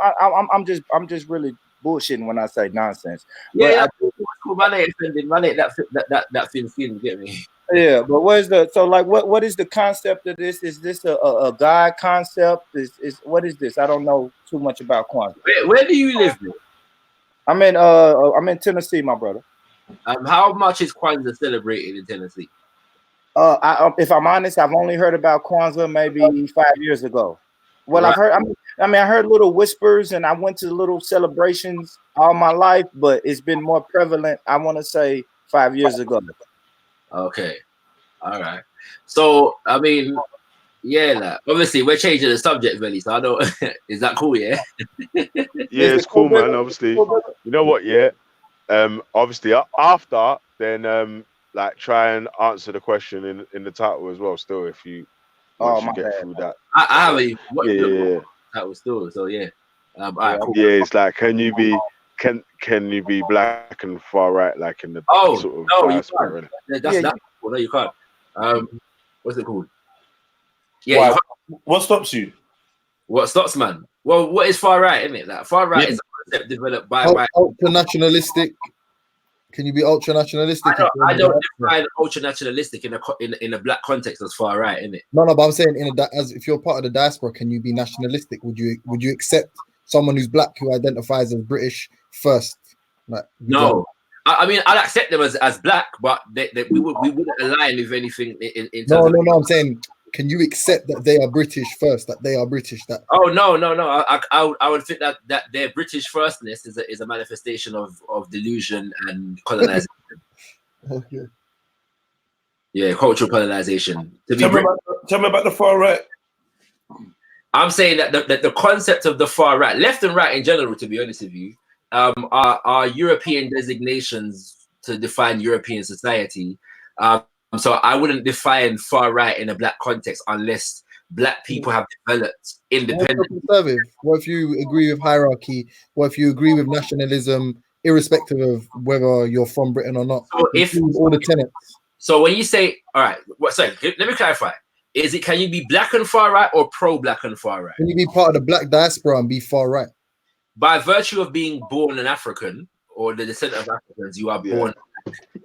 Speaker 8: I'm just really bullshitting when I say nonsense.
Speaker 22: Yeah, cool. Man ain't offended. Man ain't that thin skin. You get me?
Speaker 8: Yeah, but what is the concept of this? Is this a God concept? Is what is this? I don't know too much about Kwanzaa.
Speaker 22: Where do you live, bro?
Speaker 8: I'm in Tennessee, my brother.
Speaker 22: How much is Kwanzaa celebrated in Tennessee?
Speaker 8: If I'm honest, I've only heard about Kwanzaa maybe 5 years ago. Well,
Speaker 22: Right.
Speaker 8: I heard little whispers, and I went to little celebrations all my life, but it's been more prevalent, I want to say, 5 years ago.
Speaker 22: Okay. All right. So, I mean, yeah, like, obviously, we're changing the subject, really. So, I don't. Is that cool, yeah?
Speaker 1: Yeah, it's cool, man. Obviously, you know what? Yeah. Obviously, after, then, like, try and answer the question in the title as well. Still, if you once you get through that.
Speaker 22: I haven't.
Speaker 1: Yeah.
Speaker 22: That was still. So, yeah. All right, cool.
Speaker 1: Yeah, it's like, can you be black and far right, like in the sort of
Speaker 22: no, you
Speaker 1: diaspora?
Speaker 22: can't. That's cool. No, you can't. What's it called? Yeah.
Speaker 15: What stops you?
Speaker 22: What stops, man? Well, what is far right, isn't it? Like far right is a concept developed by
Speaker 10: ultra nationalistic. Can you be ultra nationalistic?
Speaker 22: I don't define ultra nationalistic in a black context as far right, isn't it?
Speaker 10: No, but I'm saying as if you're part of the diaspora, can you be nationalistic? Would you accept someone who's black who identifies as British first? Like,
Speaker 22: no. I mean, I'd accept them as black, but we wouldn't align with anything in terms of...
Speaker 10: No. I'm saying, can you accept that they are British first? That they are British? That
Speaker 22: no. I would think that their British firstness is a manifestation of delusion and colonization.
Speaker 10: Okay.
Speaker 22: Yeah, cultural colonization.
Speaker 15: Tell me about the far right.
Speaker 22: I'm saying that the concept of the far right, left and right in general, to be honest with you, are European designations to define European society. So I wouldn't define far right in a black context unless black people have developed independent.
Speaker 10: What if you agree with hierarchy? What if you agree with nationalism, irrespective of whether you're from Britain or not?
Speaker 22: So if
Speaker 10: all the tenets.
Speaker 22: So when you say, all right, sorry, let me clarify. Can you be black and far right or pro-black and far right?
Speaker 10: Can you be part of the black diaspora and be far right?
Speaker 22: By virtue of being born an African or the descendant of Africans, you are born.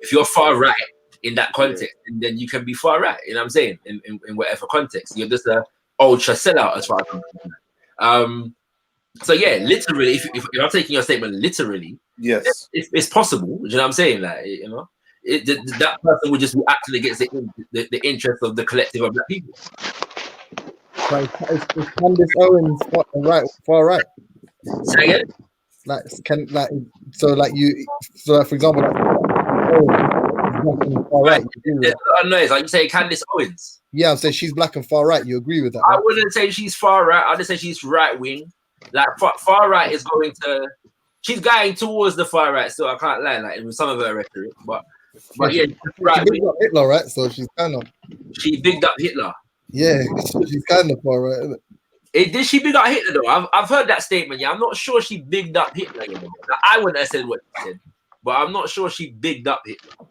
Speaker 22: If you're far right in that context, then you can be far right. You know what I'm saying? In whatever context, you're just a ultra sellout as far as I'm concerned. So yeah, literally, if I'm taking your statement literally,
Speaker 15: yes,
Speaker 22: it's possible. You know what I'm saying? Like, you know, that person would just be acting against the interest of the collective of black people.
Speaker 10: Like, it's Candace Owens far right.
Speaker 22: Say again?
Speaker 10: So for example, far right.
Speaker 22: There's a lot of noise. Like you say, Candace Owens.
Speaker 10: Yeah, I'm saying she's black and far right. You agree with that?
Speaker 22: I wouldn't say she's far right. I'd just say she's right wing. Like far right is she's going towards the far right. So I can't lie, like in some of her rhetoric, but yeah, right.
Speaker 10: She bigged up Hitler, right? So she's kind of.
Speaker 22: She bigged up Hitler.
Speaker 10: Yeah, she's kind of far right, isn't it?
Speaker 22: Did she big up Hitler though? I've heard that statement. Yeah, I'm not sure she bigged up Hitler. You know? I wouldn't have said what she said, but I'm not sure she bigged up Hitler.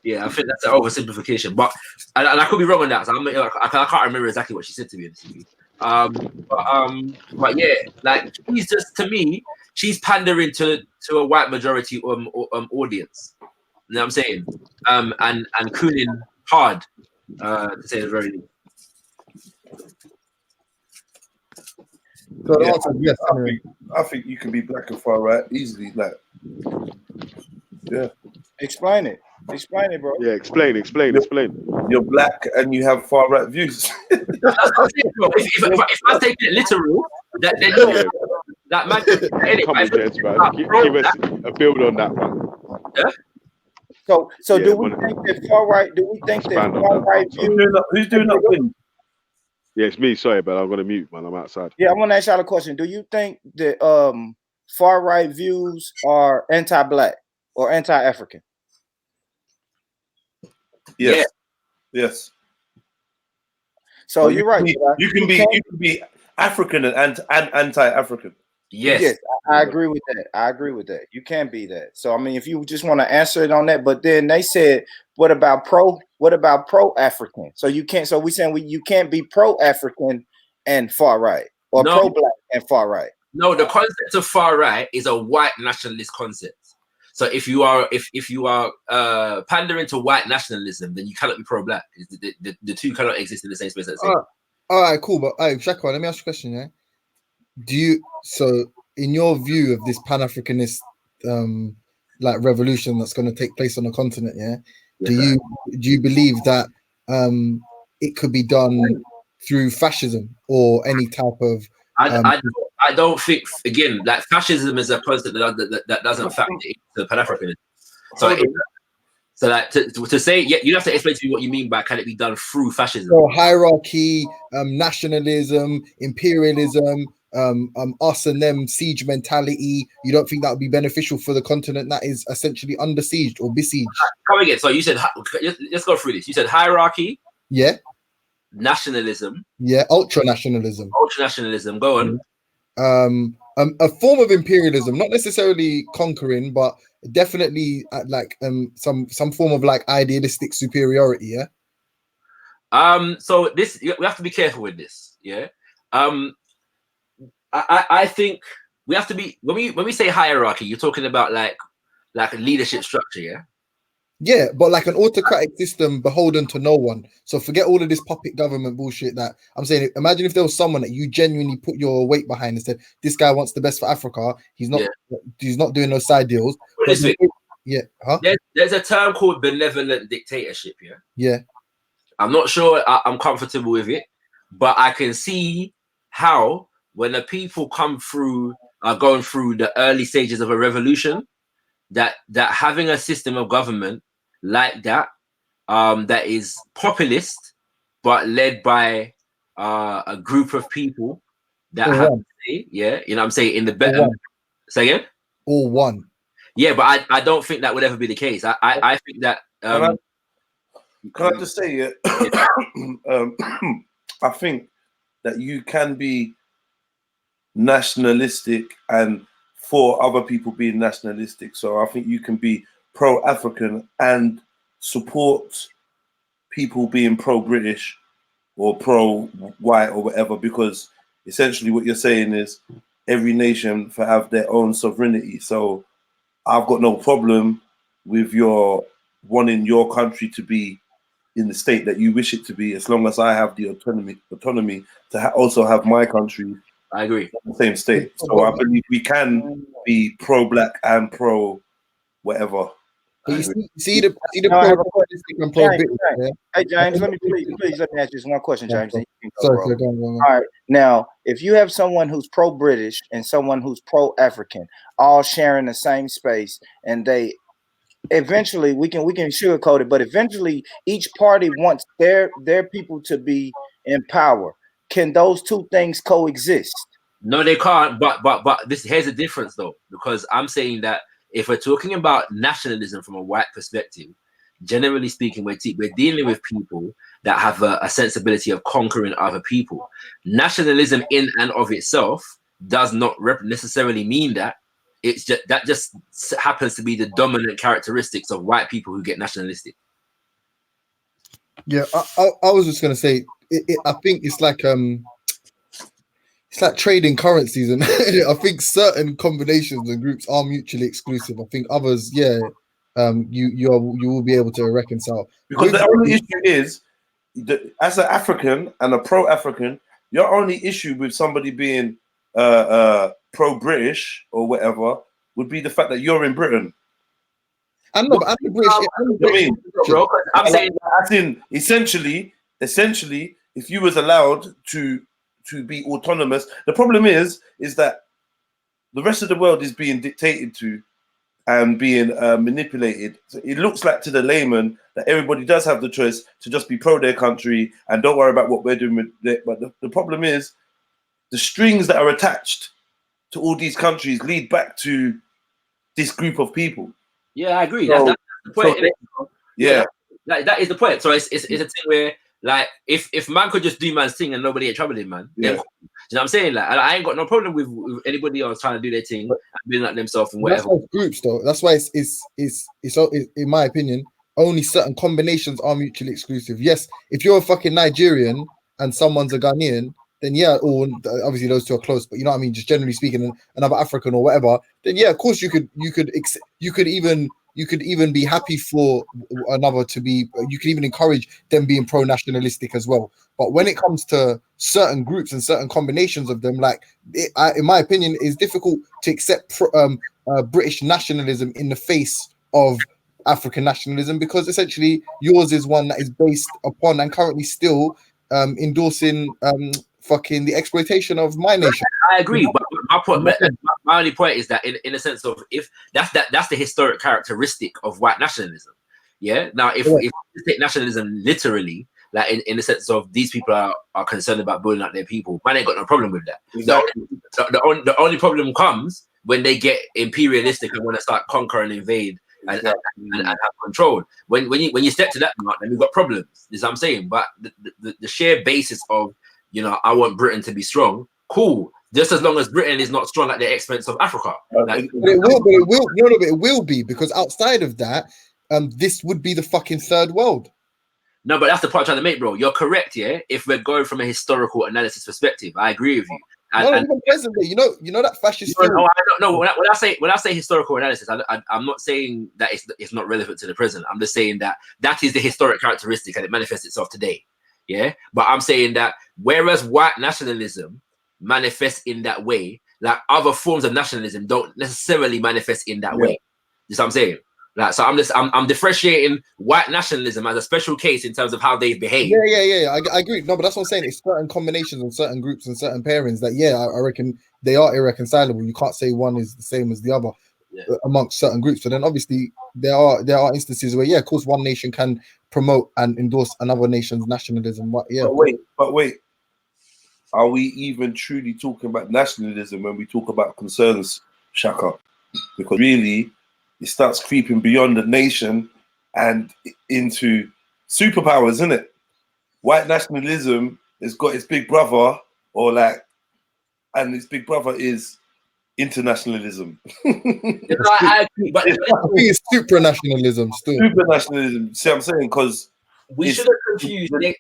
Speaker 22: Yeah, I think that's an oversimplification, but and I could be wrong on that. So I can't remember exactly what she said, to be honest with you. But yeah, like she's just, to me, she's pandering to a white majority audience. You know what I'm saying? And cooning hard, to say the very least.
Speaker 10: So
Speaker 15: I think you can be black and far right easily. Like Yeah.
Speaker 8: Explain it. Explain it, bro.
Speaker 1: Yeah, explain.
Speaker 15: You're black and you have far right views.
Speaker 22: That's what I'm saying, bro. If I take it literal, then
Speaker 1: Yeah.
Speaker 22: that man could anyway.
Speaker 1: Come on, Jets, man. Give us a build on that one.
Speaker 22: Yeah.
Speaker 8: So
Speaker 1: Yeah,
Speaker 8: do we think that far right? Do we think that
Speaker 1: Expand on
Speaker 8: far
Speaker 1: that.
Speaker 8: right views?
Speaker 15: Who's doing that thing?
Speaker 1: Yeah, it's me. Sorry, but I'm gonna mute, man. I'm outside.
Speaker 8: Yeah, I want to ask y'all a question. Do you think that far right views are anti-black or anti-African?
Speaker 15: Yes. Yes.
Speaker 8: So
Speaker 15: But
Speaker 8: you're right.
Speaker 15: You can be African and anti-African.
Speaker 8: Yes, I agree with that. I agree with that. You can be that. So I mean, if you just want to answer it on that, but then they said, what about pro-African? So you can't. So we saying you can't be pro-African and far right, or
Speaker 22: No.
Speaker 8: pro-black and far right.
Speaker 22: No, the concept of far right is a white nationalist concept. So if you are pandering to white nationalism, then you cannot be pro-black. The two cannot exist in the same space at the same time.
Speaker 10: All right, cool. But Shaka, let me ask you a question. Yeah, in your view of this Pan-Africanist like revolution that's going to take place on the continent, do you believe that it could be done through fascism or any type of
Speaker 22: I don't think, again, like fascism is a concept that doesn't factor into Pan-Africanism. So like to say, yeah, you have to explain to me what you mean by can it be done through fascism?
Speaker 10: So hierarchy, nationalism, imperialism, us and them siege mentality. You don't think that would be beneficial for the continent that is essentially under siege or besieged?
Speaker 22: Come again. So you said, let's go through this. You said hierarchy.
Speaker 10: Yeah.
Speaker 22: Nationalism.
Speaker 10: Yeah. Ultra nationalism.
Speaker 22: Ultra nationalism. Go on.
Speaker 10: A form of imperialism, not necessarily conquering, but definitely like some form of like idealistic superiority. Yeah.
Speaker 22: So this, we have to be careful with this. Yeah. I think we have to be, when we say hierarchy, you're talking about like a leadership structure. Yeah.
Speaker 10: Yeah, but like an autocratic system beholden to no one. So forget all of this puppet government bullshit that I'm saying. Imagine if there was someone that you genuinely put your weight behind and said, this guy wants the best for Africa. He's not doing those side deals. Yeah. Huh?
Speaker 22: There's a term called benevolent dictatorship. Yeah.
Speaker 10: Yeah.
Speaker 22: I'm not sure I'm comfortable with it, but I can see how when the people come through, are going through the early stages of a revolution, that having a system of government like that, that is populist, but led by a group of people that have to say, yeah, you know what I'm saying, in the better. Say again?
Speaker 10: All one.
Speaker 22: Yeah, but I don't think that would ever be the case. I think that.
Speaker 15: Can I just say, I think that you can be nationalistic and for other people being nationalistic. So I think you can be pro-African and support people being pro-British or pro-white or whatever, because essentially what you're saying is every nation to have their own sovereignty. So I've got no problem with your wanting your country to be in the state that you wish it to be, as long as I have the autonomy to also have my country.
Speaker 22: I agree.
Speaker 15: In the same state. So I believe we can be pro-black and pro-whatever.
Speaker 10: See the
Speaker 8: Hey James, please let me ask you just one question, James. Then you can go,
Speaker 10: Sorry,
Speaker 8: bro. All right. Now, if you have someone who's pro-British and someone who's pro-African, all sharing the same space, and they eventually we can sugarcoat it, but eventually each party wants their people to be in power. Can those two things coexist?
Speaker 22: No, they can't. But here's the difference though, because I'm saying that if we're talking about nationalism from a white perspective, generally speaking, we're dealing with people that have a sensibility of conquering other people. Nationalism in and of itself does not necessarily mean that. It's just happens to be the dominant characteristics of white people who get nationalistic.
Speaker 10: Yeah, I was just gonna say, I think it's like trading currencies, and I think certain combinations and groups are mutually exclusive. I think others, you will be able to reconcile.
Speaker 15: Because the only issue is, as an African and a pro-African, your only issue with somebody being pro-British or whatever would be the fact that you're in Britain.
Speaker 10: I'm not. I'm the British. I'm the British.
Speaker 15: bro,
Speaker 22: I'm saying
Speaker 15: as in essentially, if you was allowed to be autonomous, the problem is that the rest of the world is being dictated to and being manipulated. So it looks like to the layman that everybody does have the choice to just be pro their country and don't worry about what we're doing with it. But the problem is the strings that are attached to all these countries lead back to this group of people.
Speaker 22: Yeah, I agree.
Speaker 15: So-
Speaker 22: That's the point.
Speaker 15: so-
Speaker 22: innit?
Speaker 15: yeah.
Speaker 22: That is the point. So it's a thing where, like, if man could just do man's thing and nobody ain't troubling man, then
Speaker 15: Yeah.
Speaker 22: you know what I'm saying? Like, I ain't got no problem with anybody else trying to do their thing and building up themselves and
Speaker 10: That's
Speaker 22: whatever.
Speaker 10: why it's groups, though. That's why it's in my opinion, only certain combinations are mutually exclusive. Yes, if you're a fucking Nigerian and someone's a Ghanaian, then yeah, or obviously those two are close. But you know what I mean. Just generally speaking, another African or whatever, then yeah, of course you could even be happy for another to be. You could even encourage them being pro-nationalistic as well. But when it comes to certain groups and certain combinations of them, like in my opinion, it's difficult to accept British nationalism in the face of African nationalism, because essentially yours is one that is based upon and currently still endorsing fucking the exploitation of my nation.
Speaker 22: I agree, but my only point is that in a sense of, if that's the historic characteristic of white nationalism. Yeah. Now, if you take nationalism literally, like in the sense of these people are concerned about building up their people, man ain't got no problem with that.
Speaker 15: Exactly.
Speaker 22: The only problem comes when they get imperialistic and want to start conquer and invade and have control. When you step to that mark, then we've got problems. Is what I'm saying. But the sheer basis of, you know, I want Britain to be strong, cool. Just as long as Britain is not strong at the expense of Africa. Like,
Speaker 10: But it will be, because outside of that, this would be the fucking third world.
Speaker 22: no, but that's the point I'm trying to make, bro. You're correct, yeah. If we're going from a historical analysis perspective, I agree with you. And
Speaker 10: Even presently, you know that fascist.
Speaker 22: no, when I say historical analysis, I'm not saying that it's not relevant to the present. I'm just saying that is the historic characteristic and it manifests itself today. Yeah, but I'm saying that whereas white nationalism manifests in that way, like other forms of nationalism don't necessarily manifest in that way. You know what I'm saying? Like, so I'm differentiating white nationalism as a special case in terms of how they behave.
Speaker 10: Yeah. I agree. No, but that's what I'm saying. It's certain combinations and certain groups and certain pairings that, yeah, I reckon they are irreconcilable. You can't say one is the same as the other amongst certain groups. So then obviously there are instances where, yeah, of course, one nation can promote and endorse another nation's nationalism. But yeah.
Speaker 15: But wait. Are we even truly talking about nationalism when we talk about concerns, Shaka? Because really, it starts creeping beyond the nation and into superpowers, isn't it? White nationalism has got its big brother, and its big brother is internationalism.
Speaker 22: I agree, but
Speaker 10: I think it's supranationalism still.
Speaker 15: Supranationalism. See what I'm saying? Because
Speaker 22: we shouldn't confuse nationalism